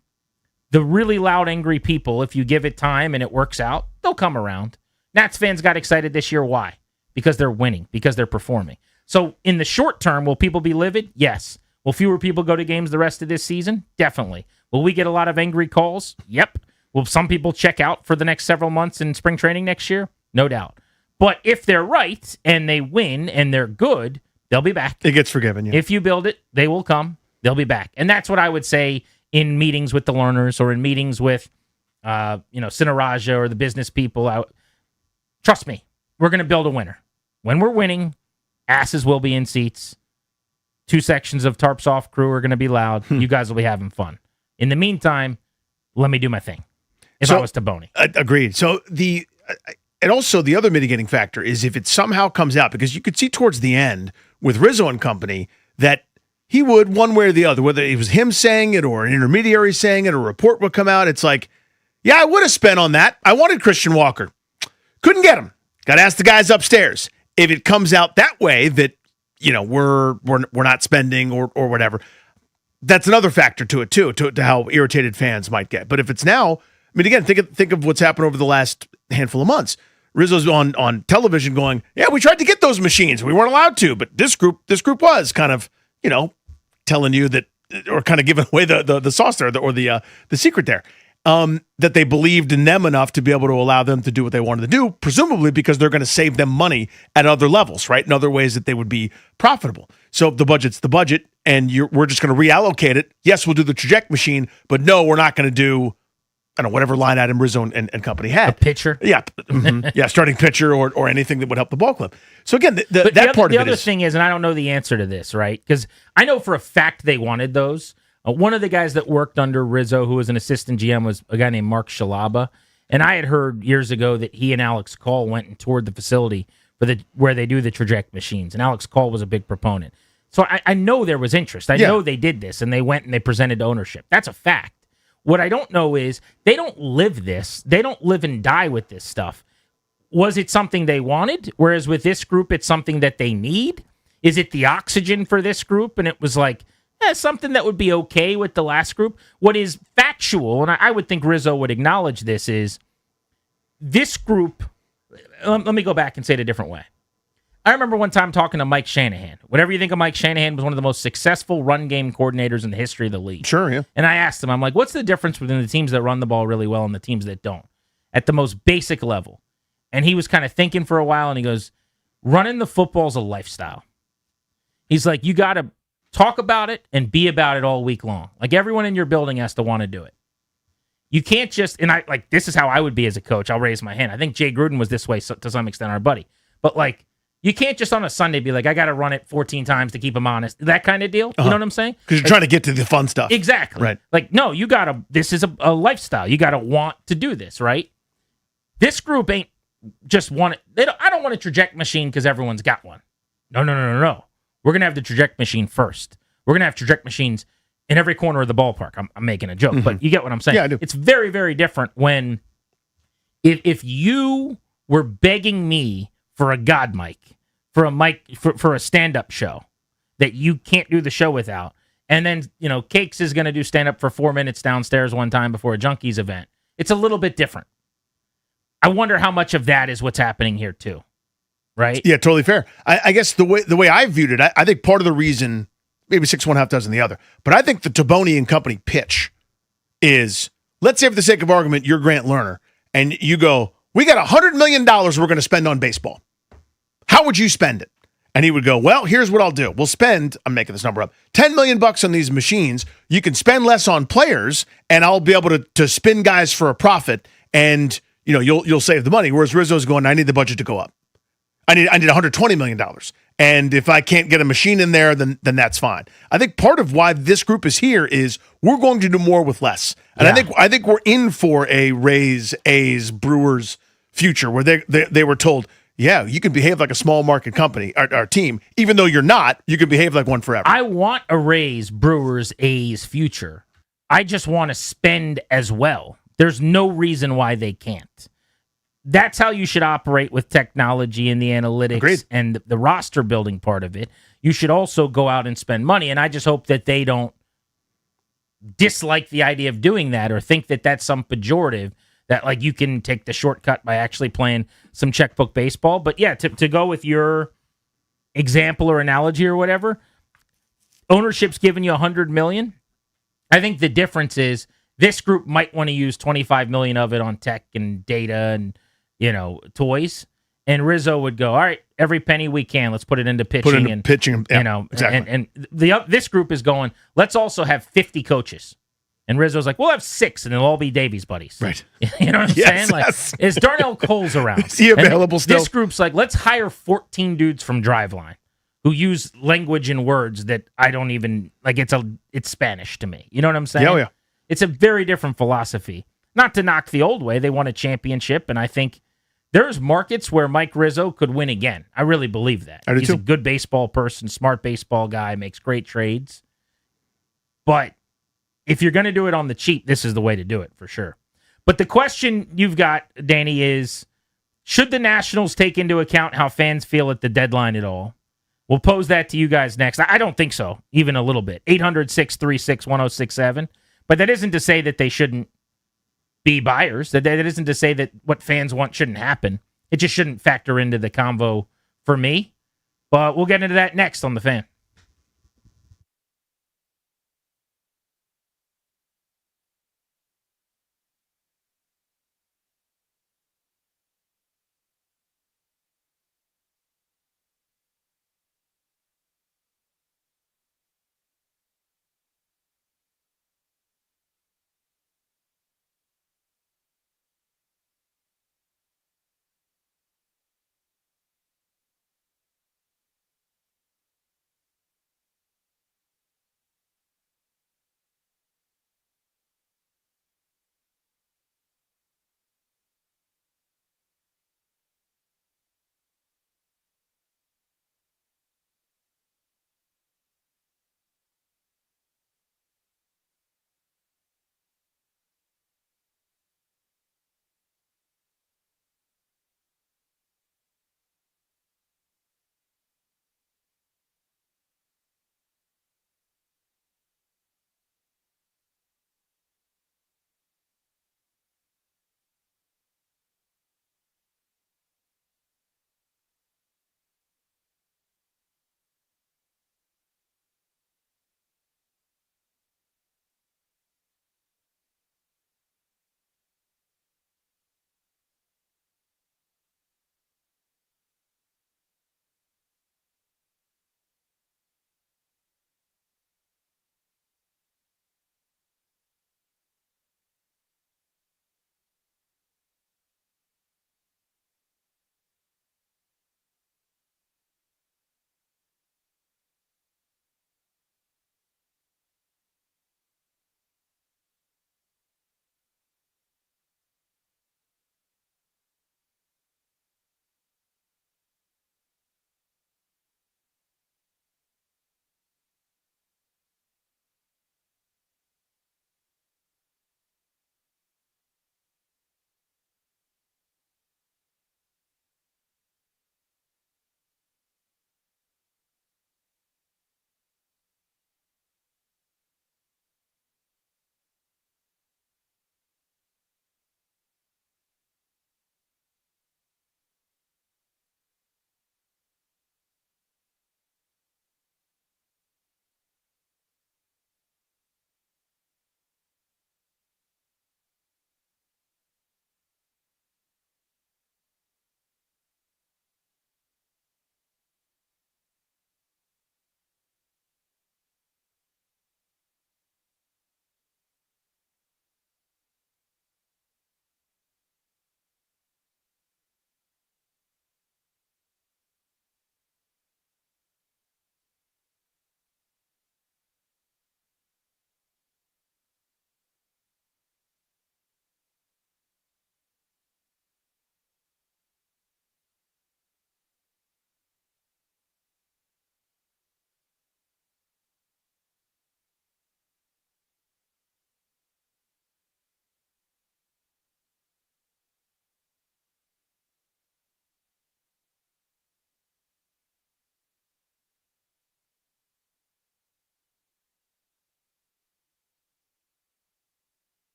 the really loud, angry people, if you give it time and it works out, they'll come around. Nats fans got excited this year. Why? Because they're winning, because they're performing. So in the short term, will people be livid? Yes. Will fewer people go to games the rest of this season? Definitely. Will we get a lot of angry calls? Yep. Will some people check out for the next several months in spring training next year? No doubt. But if they're right and they win and they're good, they'll be back. It gets forgiven, yeah. If you build it, they will come. They'll be back. And that's what I would say in meetings with the learners or in meetings with, Sinaraja or the business people. Trust me, we're going to build a winner. When we're winning, asses will be in seats. 2 sections of Tarps Off crew are going to be loud. You guys will be having fun. In the meantime, let me do my thing. If I was Taboni. Agreed. So and also the other mitigating factor is if it somehow comes out, because you could see towards the end with Rizzo and company that he would one way or the other, whether it was him saying it or an intermediary saying it or a report would come out. It's like, yeah, I would have spent on that. I wanted Christian Walker. Couldn't get him. Got to ask the guys upstairs. If it comes out that way that, we're not spending or whatever, that's another factor to it too, to how irritated fans might get. But if it's now, again, think of what's happened over the last handful of months. Rizzo's on television going, yeah, we tried to get those machines. We weren't allowed to, but this group was kind of, telling you that, or kind of giving away the sauce there, or the secret there, that they believed in them enough to be able to allow them to do what they wanted to do, presumably because they're going to save them money at other levels, right? In other ways that they would be profitable. So the budget's the budget, and we're just going to reallocate it. Yes, we'll do the trajectory machine, but no, we're not going to do, I don't know, whatever line item Rizzo and company had. A pitcher? Yeah. Yeah, starting pitcher or anything that would help the ball club. So again, part of it is... The other thing is, and I don't know the answer to this, right? Because I know for a fact they wanted those. One of the guys that worked under Rizzo, who was an assistant GM, was a guy named Mark Shalaba. And I had heard years ago that he and Alex Call went and toured the facility where they do the trajectory machines. And Alex Call was a big proponent. So I know there was interest. I know they did this, and they went and they presented ownership. That's a fact. What I don't know is they don't live this. They don't live and die with this stuff. Was it something they wanted? Whereas with this group, it's something that they need? Is it the oxygen for this group? And it was like, something that would be okay with the last group. What is factual, and I would think Rizzo would acknowledge this, is this group, let me go back and say it a different way. I remember one time talking to Mike Shanahan. Whatever you think of Mike Shanahan, was one of the most successful run game coordinators in the history of the league. Sure, yeah. And I asked him, I'm like, what's the difference between the teams that run the ball really well and the teams that don't? At the most basic level. And he was kind of thinking for a while, and he goes, running the football is a lifestyle. He's like, you got to talk about it and be about it all week long. Like everyone in your building has to want to do it. You can't just, and I like, this is how I would be as a coach. I'll raise my hand. I think Jay Gruden was this way to some extent, our buddy. But like, you can't just on a Sunday be like, I got to run it 14 times to keep him honest. That kind of deal. You know what I'm saying? Because you're trying to get to the fun stuff. Exactly. Right. Like, no, you got to, this is a lifestyle. You got to want to do this, right? This group ain't just want it. I don't want a traject machine because everyone's got one. No. We're going to have the traject machine first. We're going to have traject machines in every corner of the ballpark. I'm making a joke, but you get what I'm saying. Yeah, I do. It's very, very different when, if you were begging me for a God mic, for a mic, for a stand-up show that you can't do the show without, and then, Cakes is going to do stand-up for 4 minutes downstairs one time before a Junkies event. It's a little bit different. I wonder how much of that is what's happening here too, right? Yeah, totally fair. I guess the way I viewed it, I think part of the reason, maybe 6 1/2 dozen the other, but I think the Taboni and Company pitch is, let's say for the sake of argument, you're Grant Lerner, and you go, we got $100 million we're going to spend on baseball. How would you spend it? And he would go, well, here's what I'll do. We'll spend, I'm making this number up, $10 million on these machines. You can spend less on players, and I'll be able to spin guys for a profit, and you'll save the money. Whereas Rizzo's going, I need the budget to go up. I need $120 million. And if I can't get a machine in there, then that's fine. I think part of why this group is here is we're going to do more with less. And I think we're in for a Rays, A's, Brewers future where they were told, yeah, you can behave like a small market company, our team, even though you're not, you can behave like one forever. I want a Rays, Brewers, A's future. I just want to spend as well. There's no reason why they can't. That's how you should operate with technology and the analytics and the roster building part of it. You should also go out and spend money. And I just hope that they don't dislike the idea of doing that or think that that's some pejorative, that like you can take the shortcut by actually playing some checkbook baseball. But yeah, to go with your example or analogy or whatever, ownership's giving you $100 million. I think the difference is this group might want to use $25 million of it on tech and data and, toys. And Rizzo would go, all right, every penny we can, let's put it into pitching. Exactly. And this group is going, let's also have 50 coaches. And Rizzo's like, we'll have 6, and they'll all be Davies buddies. Right. You know what I'm saying? Like, is Darnell Coles around? Is he available still? This group's like, let's hire 14 dudes from Driveline who use language and words that I don't even, like, it's Spanish to me. You know what I'm saying? Yeah, yeah. It's a very different philosophy. Not to knock the old way. They won a championship, and I think there's markets where Mike Rizzo could win again. I really believe that. I do He's too. a good baseball person, smart baseball guy, makes great trades. But if you're going to do it on the cheap, this is the way to do it for sure. But the question you've got, Danny, is should the Nationals take into account how fans feel at the deadline at all? We'll pose that to you guys next. I don't think so, even a little bit. 800-636-1067. But that isn't to say that they shouldn't be buyers. That isn't to say that what fans want shouldn't happen. It just shouldn't factor into the convo for me. But we'll get into that next on The Fan.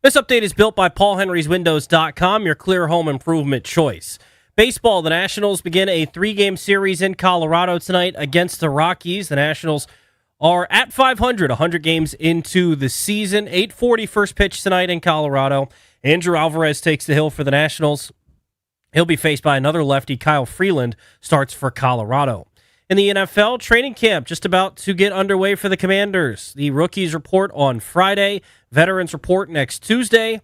This update is built by PaulHenrysWindows.com, your clear home improvement choice. Baseball, the Nationals begin a 3-game series in Colorado tonight against the Rockies. The Nationals are at 500, 100 games into the season. 8:40 first pitch tonight in Colorado. Andrew Alvarez takes the hill for the Nationals. He'll be faced by another lefty. Kyle Freeland starts for Colorado. In the NFL, training camp just about to get underway for the Commanders. The rookies report on Friday. Veterans report next Tuesday.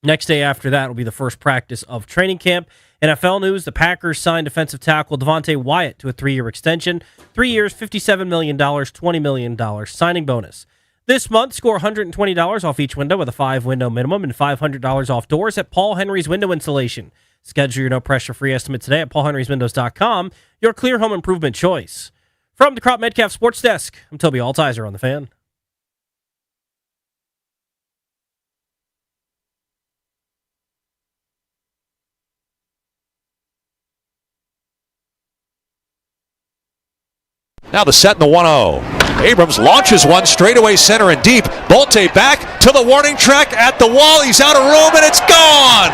Next day after that will be the first practice of training camp. NFL news, the Packers signed defensive tackle Devontae Wyatt to a 3-year extension. 3 years, $57 million, $20 million signing bonus. This month, score $120 off each window with a 5-window minimum and $500 off doors at Paul Henry's Window Installation. Schedule your no-pressure free estimate today at paulhenryswindows.com, your clear home improvement choice. From the Crop Metcalf Sports Desk, I'm Toby Altizer on The Fan. Now the set in the 1-0. Abrams launches one straightaway center and deep. Bolte back to the warning track at the wall. He's out of room and it's gone.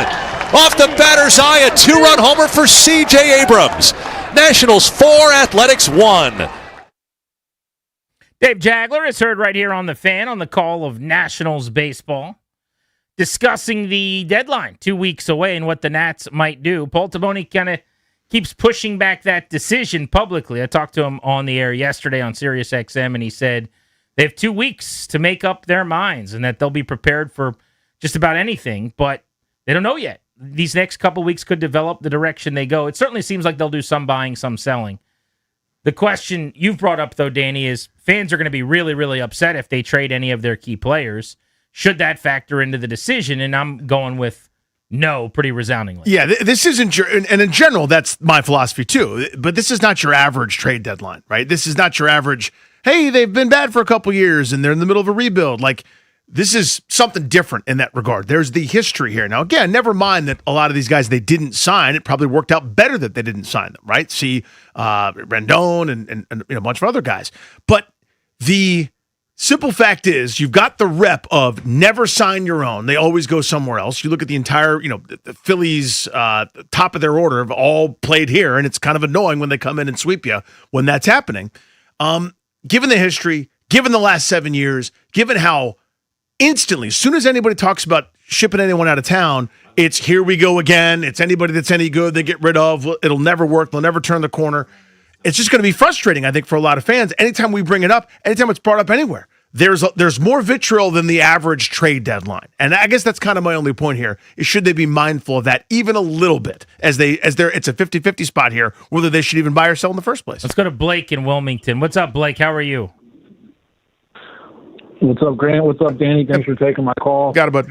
Off the batter's eye, a 2-run homer for C.J. Abrams. Nationals 4, Athletics 1. Dave Jagler is heard right here on The Fan on the call of Nationals baseball, discussing the deadline 2 weeks away and what the Nats might do. Paul Taboni kind of keeps pushing back that decision publicly. I talked to him on the air yesterday on Sirius XM, and he said they have 2 weeks to make up their minds and that they'll be prepared for just about anything, but they don't know yet. These next couple weeks could develop the direction they go. It certainly seems like they'll do some buying, some selling. The question you've brought up, though, Danny, is fans are going to be really, really upset if they trade any of their key players. Should that factor into the decision? And I'm going with no, pretty resoundingly. Yeah, this isn't your, and in general, that's my philosophy too. But this is not your average trade deadline, right? This is not your average, hey, they've been bad for a couple years and they're in the middle of a rebuild. Like, this is something different in that regard. There's the history here. Now, again, never mind that a lot of these guys they didn't sign. It probably worked out better that they didn't sign them, right? See, Rendon and a bunch of other guys. But the simple fact is, you've got the rep of never sign your own. They always go somewhere else. You look at the entire, the Phillies, top of their order have all played here, and it's kind of annoying when they come in and sweep you when that's happening. Given the history, given the last 7 years, given how instantly, as soon as anybody talks about shipping anyone out of town, it's here we go again. It's anybody that's any good, they get rid of. It'll never work. They'll never turn the corner. It's just going to be frustrating, I think, for a lot of fans. Anytime we bring it up, anytime it's brought up anywhere, there's more vitriol than the average trade deadline. And I guess that's kind of my only point here, is should they be mindful of that even a little bit it's a 50-50 spot here, whether they should even buy or sell in the first place. Let's go to Blake in Wilmington. What's up, Blake? How are you? What's up, Grant? What's up, Danny? Thanks for taking my call. Got it, bud.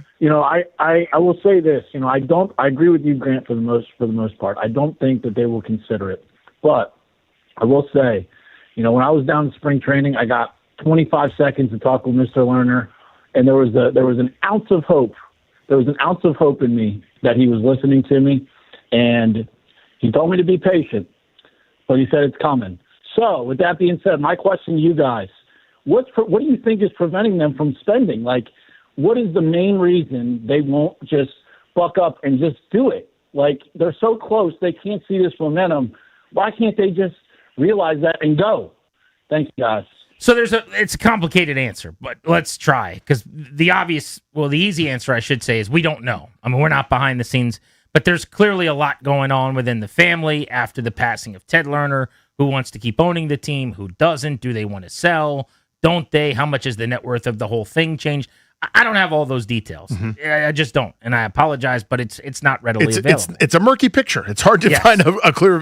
I will say this. I agree with you, Grant, for the most part. I don't think that they will consider it. But I will say, when I was down in spring training, I got 25 seconds to talk with Mr. Lerner, and there was an ounce of hope. There was an ounce of hope in me that he was listening to me, and he told me to be patient, but he said it's coming. So, with that being said, my question to you guys: what do you think is preventing them from spending? Like, what is the main reason they won't just buck up and just do it? Like, they're so close, they can't see this momentum. Why can't they just realize that and go? Thanks, guys. So it's a complicated answer, but let's try, because the easy answer, I should say, is we don't know. I mean, we're not behind the scenes, but there's clearly a lot going on within the family after the passing of Ted Lerner. Who wants to keep owning the team? Who doesn't? Do they want to sell? Don't they? How much is the net worth of the whole thing changed? I don't have all those details. I just don't, and I apologize, but it's not readily available. It's a murky picture. It's hard to find a clear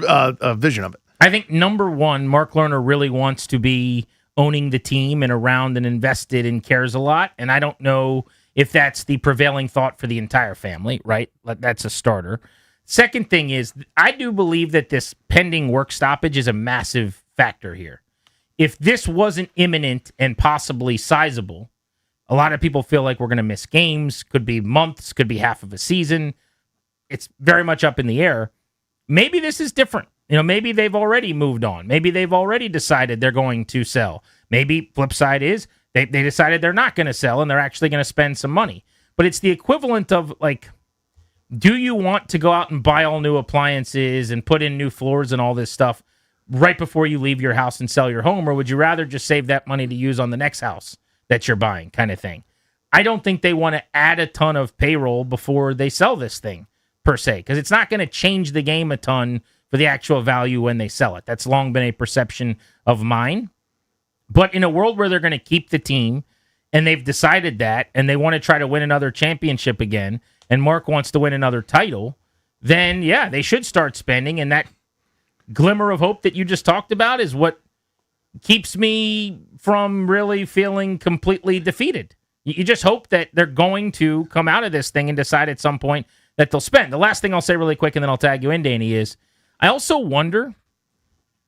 vision of it. I think, number one, Mark Lerner really wants to be owning the team and around and invested and cares a lot, and I don't know if that's the prevailing thought for the entire family, right? That's a starter. Second thing is, I do believe that this pending work stoppage is a massive factor here. If this wasn't imminent and possibly sizable, a lot of people feel like we're going to miss games, could be months, could be half of a season. It's very much up in the air. Maybe this is different. Maybe they've already moved on. Maybe they've already decided they're going to sell. Maybe flip side is they decided they're not going to sell and they're actually going to spend some money. but it's the equivalent of like, do you want to go out and buy all new appliances and put in new floors and all this stuff right before you leave your house and sell your home, or would you rather just save that money to use on the next house that you're buying, kind of thing? I don't think they want to add a ton of payroll before they sell this thing, per se, because it's not going to change the game a ton for the actual value when they sell it. That's long been a perception of mine. But in a world where they're going to keep the team, and they've decided that, and they want to try to win another championship again, and Mark wants to win another title, then, yeah, they should start spending, and that glimmer of hope that you just talked about is what keeps me from really feeling completely defeated. You just hope that they're going to come out of this thing and decide at some point that they'll spend. The last thing I'll say really quick, and then I'll tag you in, Danny, is I also wonder,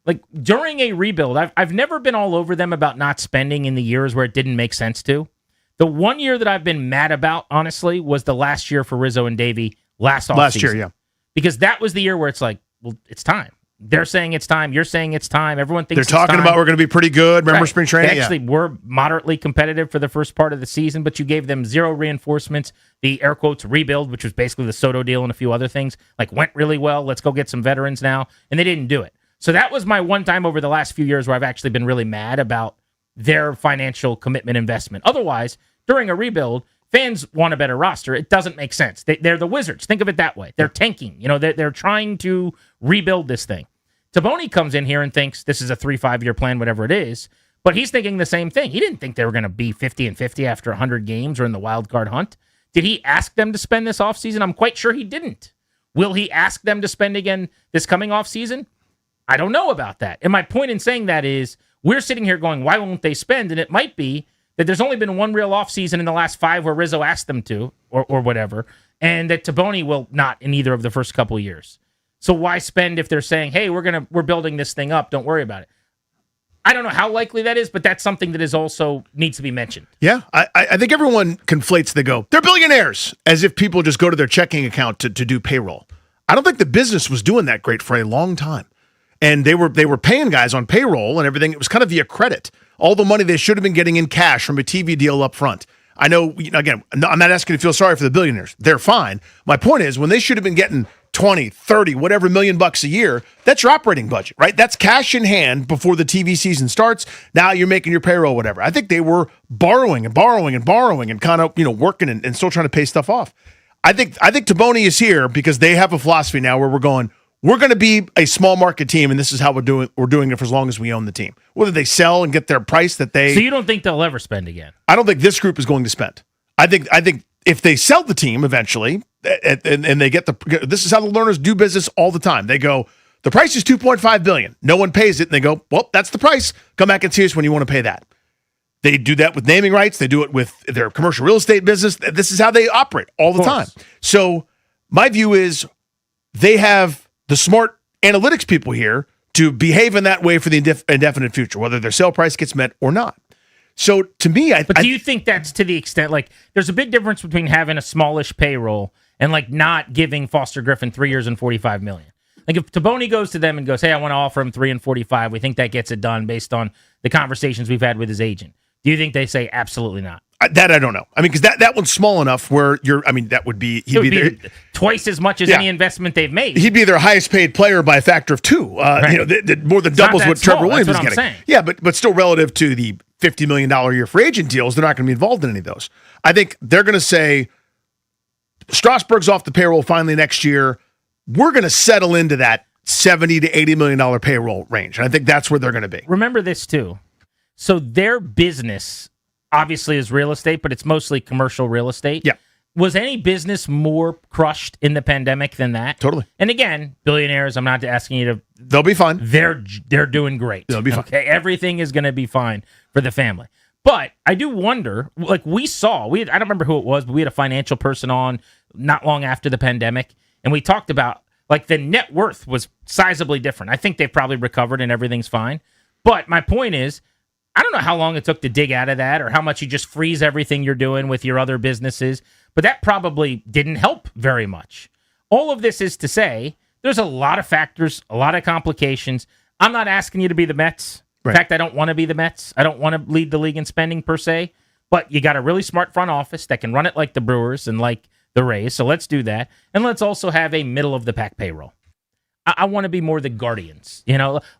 like, during a rebuild, I've never been all over them about not spending in the years where it didn't make sense to. The one year that I've been mad about, honestly, was the last year for Rizzo and Davey last offseason. Last year, yeah. Because that was the year where it's like, well, it's time. They're saying it's time. You're saying it's time. Everyone thinks they're talking about we're going to be pretty good. Remember right. spring training? They actually were moderately competitive for the first part of the season, but you gave them zero reinforcements. The air quotes rebuild, which was basically the Soto deal and a few other things, like went really well. Let's go get some veterans now. And they didn't do it. So that was my one time over the last few years where I've actually been really mad about their financial commitment investment. Otherwise, during a rebuild, fans want a better roster. It doesn't make sense. They're the Wizards. Think of it that way. They're tanking. You know, they're trying to rebuild this thing. Taboni comes in here and thinks this is a 3-5 year plan, whatever it is, but he's thinking the same thing. He didn't think they were going to be 50-50 after 100 games or in the wild card hunt. Did he ask them to spend this offseason? I'm quite sure he didn't. Will he ask them to spend again this coming offseason? I don't know about that. And my point in saying that is we're sitting here going, why won't they spend? And it might be that there's only been one real offseason in the last 5 where Rizzo asked them to or whatever, and that Taboni will not in either of the first couple years. So why spend if they're saying, hey, we're building this thing up, don't worry about it? I don't know how likely that is, but that's something that is also needs to be mentioned. Yeah, I think everyone conflates, they go, they're billionaires, as if people just go to their checking account to do payroll. I don't think the business was doing that great for a long time. And they were paying guys on payroll and everything. It was kind of via credit. All the money they should have been getting in cash from a TV deal up front. I know, again, I'm not asking you to feel sorry for the billionaires. They're fine. My point is, when they should have been getting 20, 30, whatever million bucks a year, that's your operating budget, right? That's cash in hand before the TV season starts. Now you're making your payroll, whatever. I think they were borrowing and kind of, working and still trying to pay stuff off. I think Taboni is here because they have a philosophy now where we're going, we're going to be a small market team, and this is how we're doing it for as long as we own the team. Whether they sell and get their price that they... So you don't think they'll ever spend again? I don't think this group is going to spend. I think if they sell the team eventually, and they get this is how the learners do business all the time. They go, the price is $2.5 billion. No one pays it, and they go, well, that's the price. Come back and see us when you want to pay that. They do that with naming rights. They do it with their commercial real estate business. This is how they operate all the time. So my view is they have the smart analytics people here to behave in that way for the indefinite future, whether their sale price gets met or not. So to me, But do you think that's to the extent, like, there's a big difference between having a smallish payroll and, like, not giving Foster Griffin 3 years and $45 million? Like, if Taboni goes to them and goes, hey, I want to offer him 3 and 45, we think that gets it done based on the conversations we've had with his agent. Do you think they say absolutely not? That I don't know. I mean, because that one's small enough where that would be... He'd be twice as much as any investment they've made. He'd be their highest paid player by a factor of 2. Right. More than doubles what Trevor Williams is getting. Saying. Yeah, but still relative to the $50 million a year free agent deals, they're not going to be involved in any of those. I think they're going to say, Strasburg's off the payroll finally next year. We're going to settle into that $70 to $80 million payroll range. And I think that's where they're going to be. Remember this, too. So their business... obviously is real estate, but it's mostly commercial real estate. Yeah. Was any business more crushed in the pandemic than that? Totally. And again, billionaires, I'm not asking you to... They'll be fine. They're doing great. They'll be fine. Okay, everything is going to be fine for the family. But I do wonder, like I don't remember who it was, but we had a financial person on not long after the pandemic, and we talked about, like, the net worth was sizably different. I think they've probably recovered and everything's fine. But my point is, I don't know how long it took to dig out of that or how much you just freeze everything you're doing with your other businesses, but that probably didn't help very much. All of this is to say there's a lot of factors, a lot of complications. I'm not asking you to be the Mets. Right. In fact, I don't want to be the Mets. I don't want to lead the league in spending per se, But you got a really smart front office that can run it like the Brewers and like the Rays. So let's do that. And let's also have a middle-of-the-pack payroll. I want to be more the Guardians.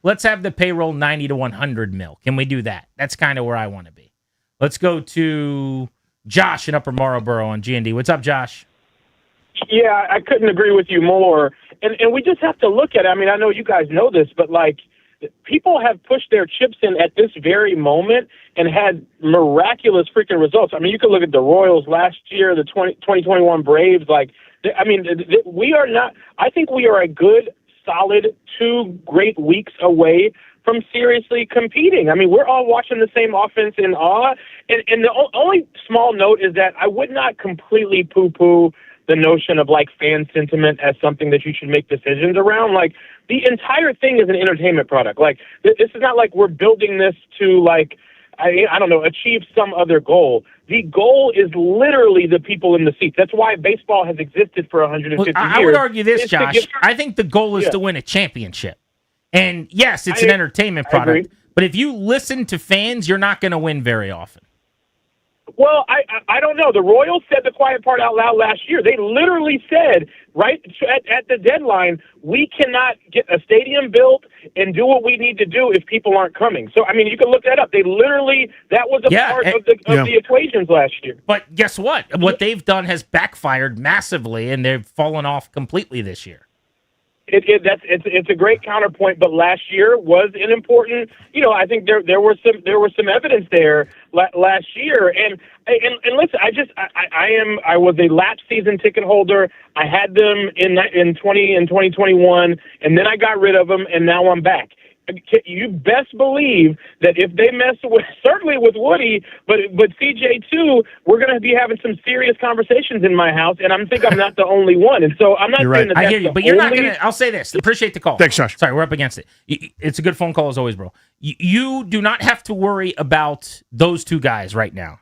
Let's have the payroll 90 to 100 mil. Can we do that? That's kind of where I want to be. Let's go to Josh in Upper Marlboro on G&D. What's up, Josh? Yeah, I couldn't agree with you more. And we just have to look at it. I mean, I know you guys know this, but, people have pushed their chips in at this very moment and had miraculous freaking results. I mean, you could look at the Royals last year, the 2021 Braves. We are not – I think we are a good, solid 2 great weeks away from seriously competing. I mean, we're all watching the same offense in awe. And the only small note is that I would not completely poo-poo the notion of fan sentiment as something that you should make decisions around. The entire thing is an entertainment product. This is not like we're building this to I don't know, achieve some other goal. The goal is literally the people in the seats. That's why baseball has existed for 150 years. I would argue this, Josh. I think the goal is to win a championship. And yes, it's an entertainment product. But if you listen to fans, you're not going to win very often. Well, I don't know. The Royals said the quiet part out loud last year. They literally said, right at the deadline, we cannot get a stadium built and do what we need to do if people aren't coming. So, I mean, you can look that up. They literally, that was a part of the equations last year. But guess what? What they've done has backfired massively, and they've fallen off completely this year. It's a great counterpoint, but last year was an important. I think there was some evidence there last year, and listen, I was a lapsed season ticket holder. I had them in 2021, and then I got rid of them, and now I'm back. You best believe that if they mess certainly with Woody, but CJ too, we're going to be having some serious conversations in my house, and I'm not the only one. And so I'm not saying that. I hear you, but you're not going to. I'll say this. Appreciate the call. Thanks, Josh. Sorry, we're up against it. It's a good phone call as always, bro. You do not have to worry about those two guys right now,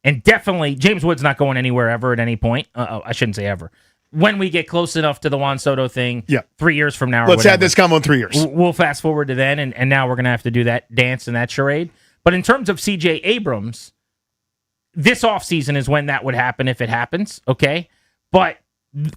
and definitely James Wood's not going anywhere ever at any point. I shouldn't say ever. When we get close enough to the Juan Soto thing, 3 years from now, let's add this combo in 3 years. We'll fast forward to then, and now we're going to have to do that dance and that charade. But in terms of CJ Abrams, this offseason is when that would happen if it happens, okay? But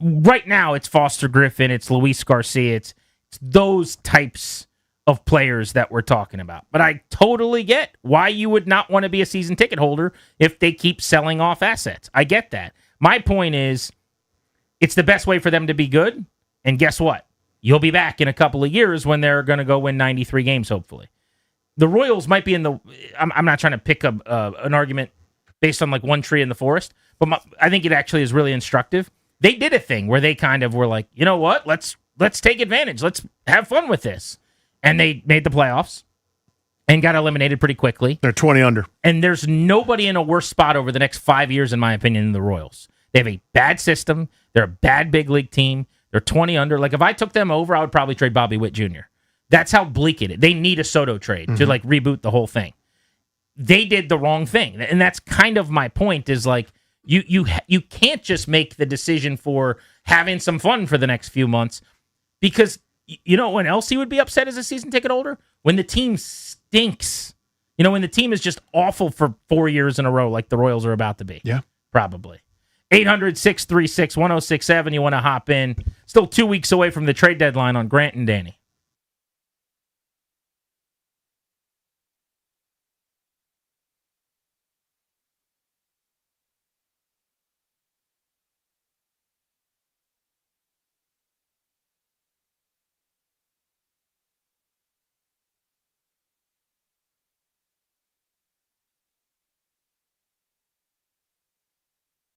right now, it's Foster Griffin, it's Luis Garcia, it's those types of players that we're talking about. But I totally get why you would not want to be a season ticket holder if they keep selling off assets. I get that. My point is, it's the best way for them to be good, and guess what? You'll be back in a couple of years when they're going to go win 93 games, hopefully. The Royals might be in the... I'm not trying to pick an argument based on one tree in the forest, but I think it actually is really instructive. They did a thing where they kind of were like, you know what? Let's take advantage. Let's have fun with this. And they made the playoffs and got eliminated pretty quickly. They're 20 under. And there's nobody in a worse spot over the next 5 years, in my opinion, than the Royals. They have a bad system. They're a bad big league team. They're 20 under. If I took them over, I would probably trade Bobby Witt Jr. That's how bleak it is. They need a Soto trade to reboot the whole thing. They did the wrong thing. And that's kind of my point is you can't just make the decision for having some fun for the next few months because you know when else he would be upset as a season ticket holder? When the team stinks. When the team is just awful for 4 years in a row like the Royals are about to be. Yeah. Probably. 800-636-1067. You want to hop in. Still 2 weeks away from the trade deadline on Grant and Danny.